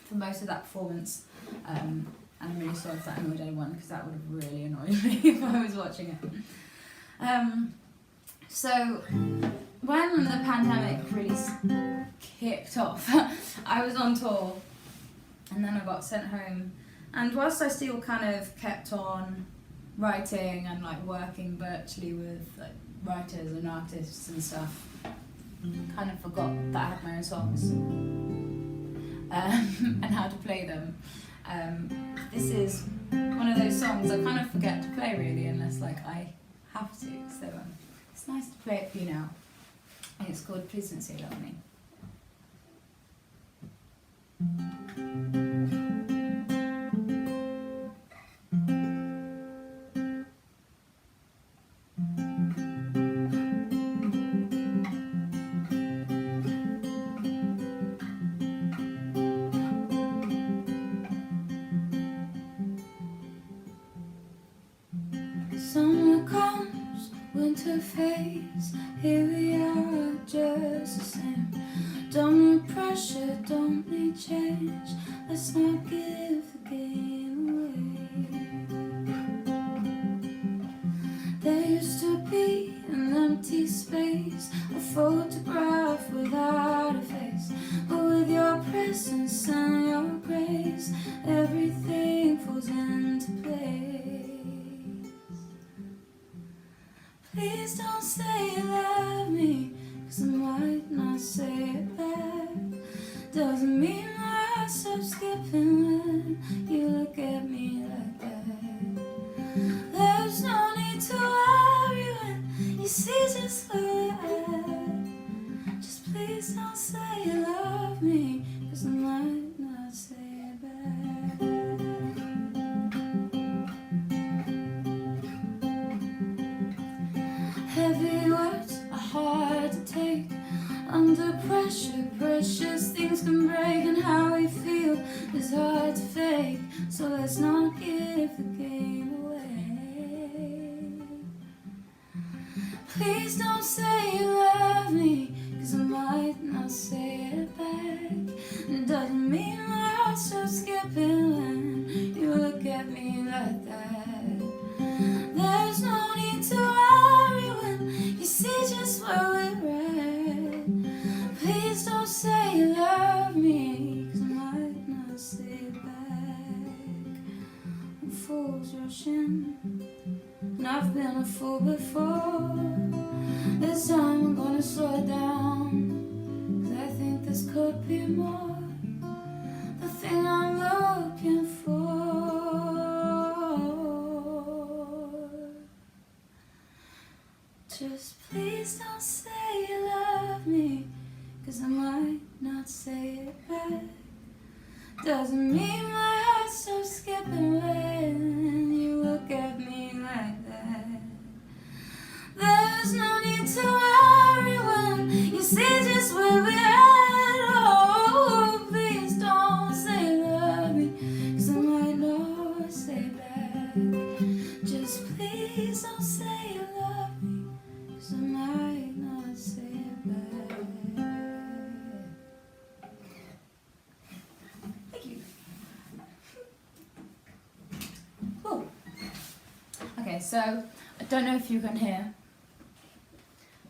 for most of that performance, and I'm really sorry if that annoyed anyone, because that would have really annoyed me if I was watching it. So when the pandemic really kicked off, I was on tour, and then I got sent home, and whilst I still kind of kept on writing and like working virtually with like writers and artists and stuff, kind of forgot that I had my own songs and how to play them. This is one of those songs I kind of forget to play really, unless like I have to, so it's nice to play it for you now. And it's called Please Don't Say Love Me. Summer comes, winter fades, here we are just the same. Don't need pressure, don't need change, let's not give the game away. Please don't say you love me, 'cause I might not say it back. Doesn't mean my heart stops skipping when you look at me like that. There's no need to worry when you see just where we're at. Just please don't say you love me, 'cause I might not say it back. Heavy words are hard to take. Under pressure, precious things can break, and how we feel is hard to fake. So let's not give the game away. Please don't say you love me, 'cause I might not say it back. It doesn't mean my heart stops skipping when you look at me like that. There's no need to worry when you see just where we're at. Please don't say you love me, 'cause I might not say it back. When fools rush in, and I've been a fool before. This time I'm gonna slow it down, 'cause I think this could be more the thing I'm looking for. Just please don't say you love me, 'cause I might not say it back. Doesn't mean my heart stops skipping when you look at me like that. There's no need to worry when you see just where we're at. Oh, please don't say you love me, 'cause I might not say it back. Just please don't say you love me, 'cause I might not say it back. Thank you. Cool. Okay, so I don't know if you can hear,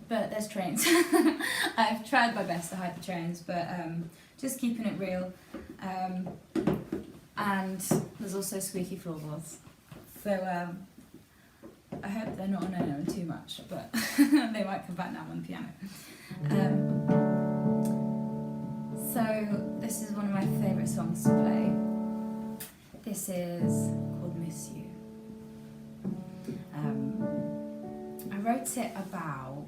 but there's trains. I've tried my best to hide the trains, but just keeping it real. And there's also squeaky floorboards. So I hope they're not annoying too much, but they might come back now on the piano. So this is one of my favourite songs to play. This is called Miss You. I wrote it about,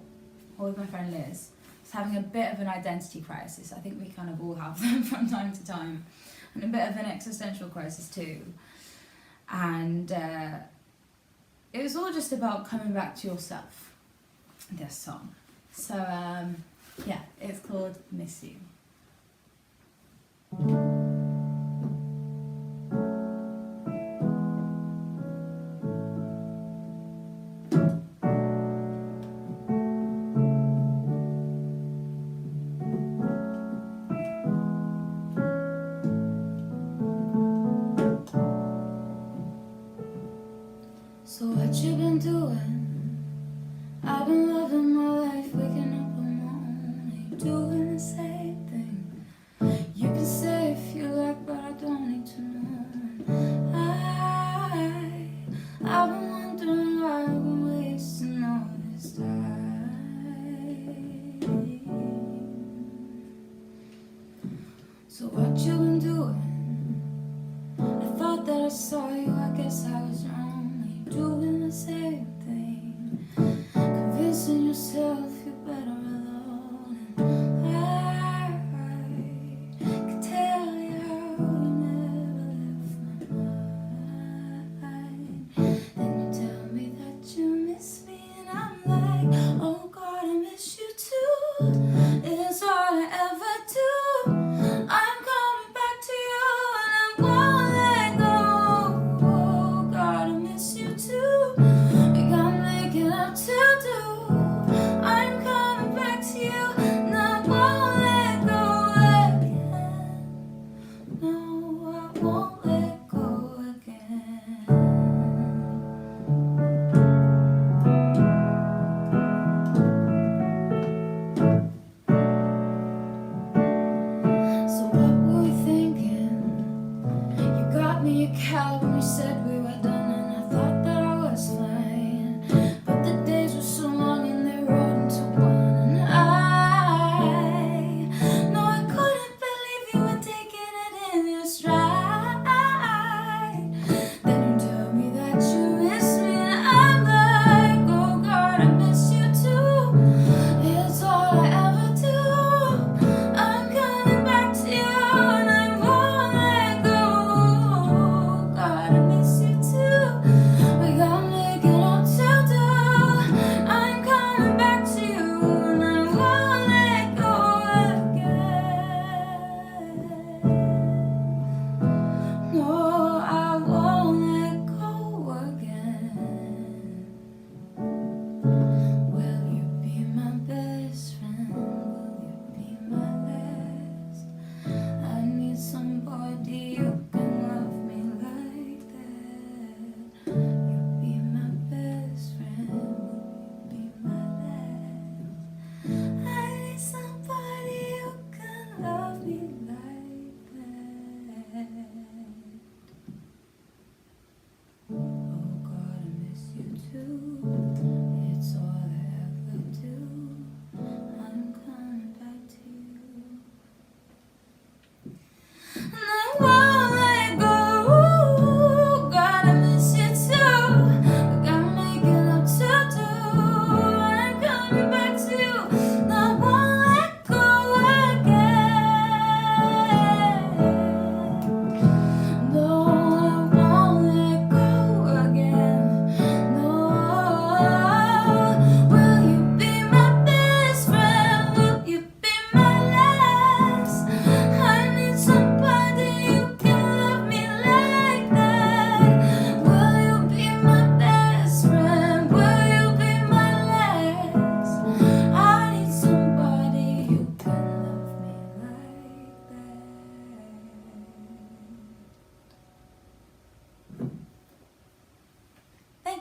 with my friend Liz, was having a bit of an identity crisis. I think we kind of all have them from time to time. And a bit of an existential crisis too. And it was all just about coming back to yourself, this song. So yeah, it's called Miss You. So what you been doing? I've been loving my life, waking up on my own. Are you doing the same thing? You can say if you like, but I don't need to know. I've been wondering why I've been wasting all this time. So what you been doing? I thought that I saw you, I guess I was wrong. Are you doing the same thing?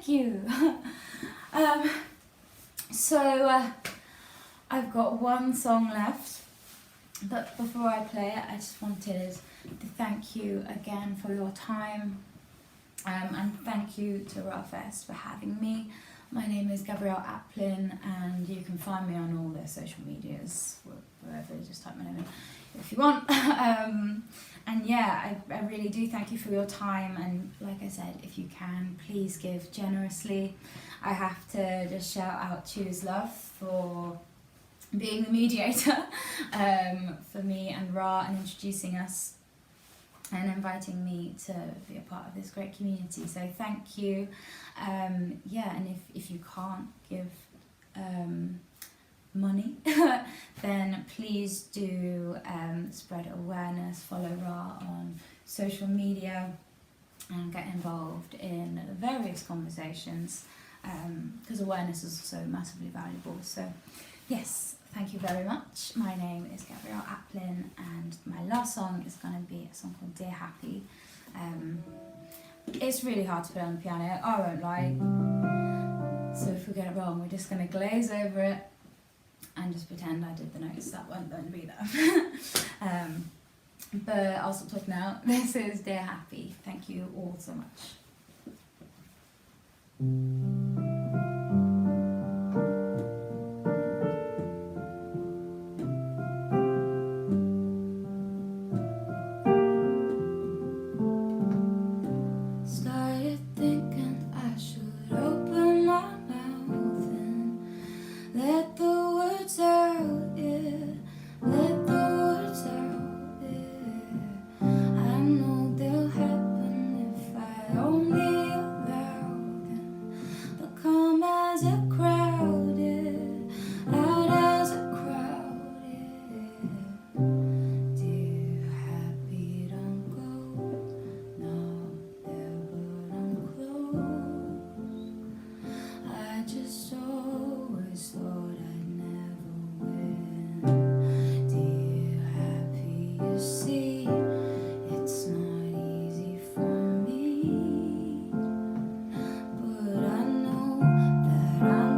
Thank you. I've got one song left, but before I play it, I just wanted to thank you again for your time, and thank you to RAAH Fest for having me. My name is Gabrielle Aplin, and you can find me on all the social medias, wherever, just type my name in if you want. And yeah, I really do thank you for your time, and like I said, if you can, please give generously. I have to just shout out Choose Love for being the mediator for me and RAAH, and introducing us and inviting me to be a part of this great community. So thank you. Yeah, and if you can't give money, then please do spread awareness, follow RAAH on social media, and get involved in various conversations, because awareness is so massively valuable. So yes, thank you very much. My name is Gabrielle Aplin, and my last song is going to be a song called Dear Happy. It's really hard to play on the piano, I won't lie. So if we get it wrong, we're just going to glaze over it and just pretend I did the notes that weren't going to be there. But I'll stop talking now. This is Dear Happy. Thank you all so much. Started thinking I should open my mouth and let the words out, yeah. Let the words out, yeah. I know they'll happen if I only allow them. They'll come as a crowd, yeah. Out as a crowd, yeah. Dear happy, don't go. No, there but I'm close. I just always thought I'd never win. Dear happy, you see, it's not easy for me, but I know that I'm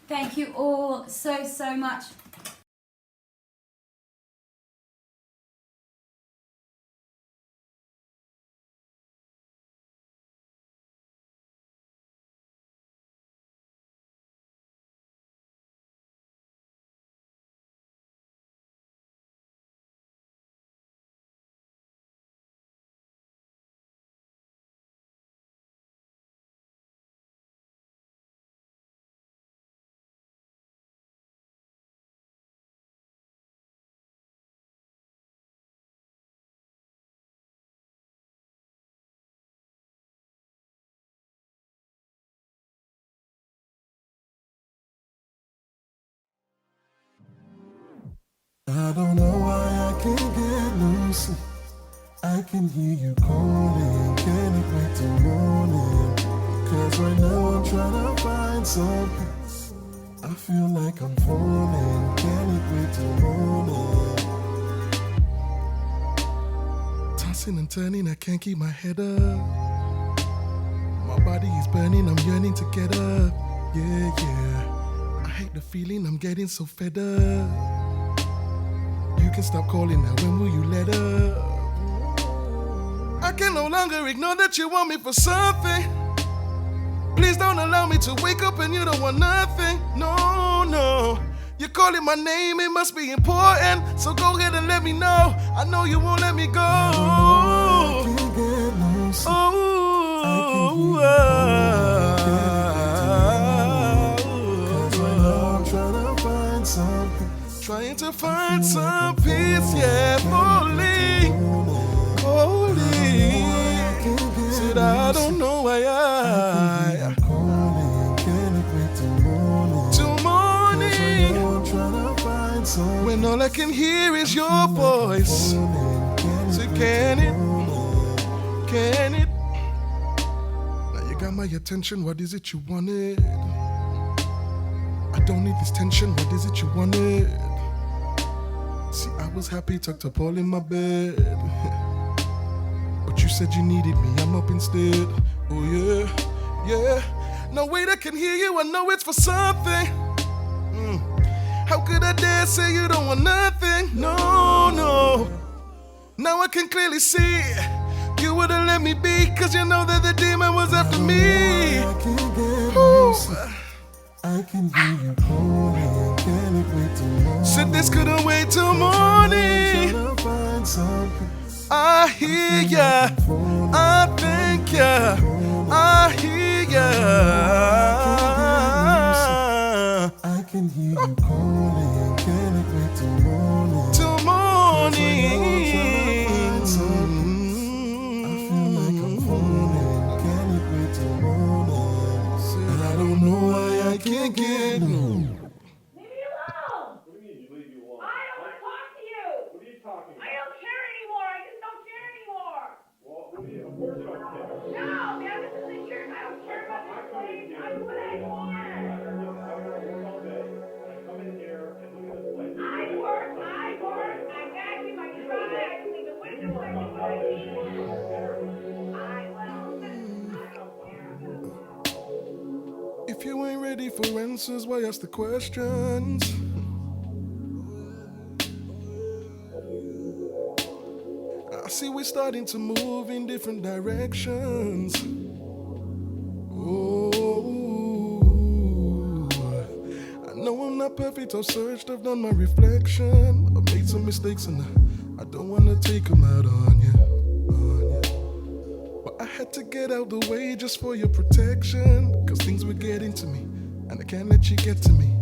Thank you all so much. I don't know why I can't get loose. I can hear you calling, can't wait till morning. Cause right now I'm trying to find some peace. I feel like I'm falling, can't wait till morning. Tossing and turning, I can't keep my head up. My body is burning, I'm yearning to get up. Yeah. I hate the feeling, I'm getting so fed up. You can stop calling now, when will you let up? I can no longer ignore that you want me for something. Please don't allow me to wake up and you don't want nothing. No. You're calling my name, it must be important. So go ahead and let me know. I know you won't let me go. I can't get loose. I'm trying to find something. Trying to find some peace, yeah, fully. Said I don't know why I'm calling, can't wait till morning. I'm trying to find some. When all I can hear is your voice. So can it? Now you got my attention, what is it you wanted? I don't need this tension, what is it you wanted? See, I was happy tucked up all in my bed. But you said you needed me, I'm up instead. Oh yeah. No way I can hear you, I know it's for something. How could I dare say you don't want nothing? No. Now I can clearly see you wouldn't let me be, cause you know that the demon was after me. I can hear you calling, can't wait till morning. Said this couldn't wait till morning. I hear ya, I thank ya, I hear ya. I can hear you calling, can't wait till morning. Till morning. I feel like I'm falling, can't wait till morning. Said I don't know why I can't get no. If you ain't ready for answers, why ask the questions? I see we're starting to move in different directions. I know I'm not perfect, I've searched, I've done my reflection. I've made some mistakes and I don't wanna take them out on you. But I had to get out the way just for your protection. Cause things were getting to me and I can't let you get to me.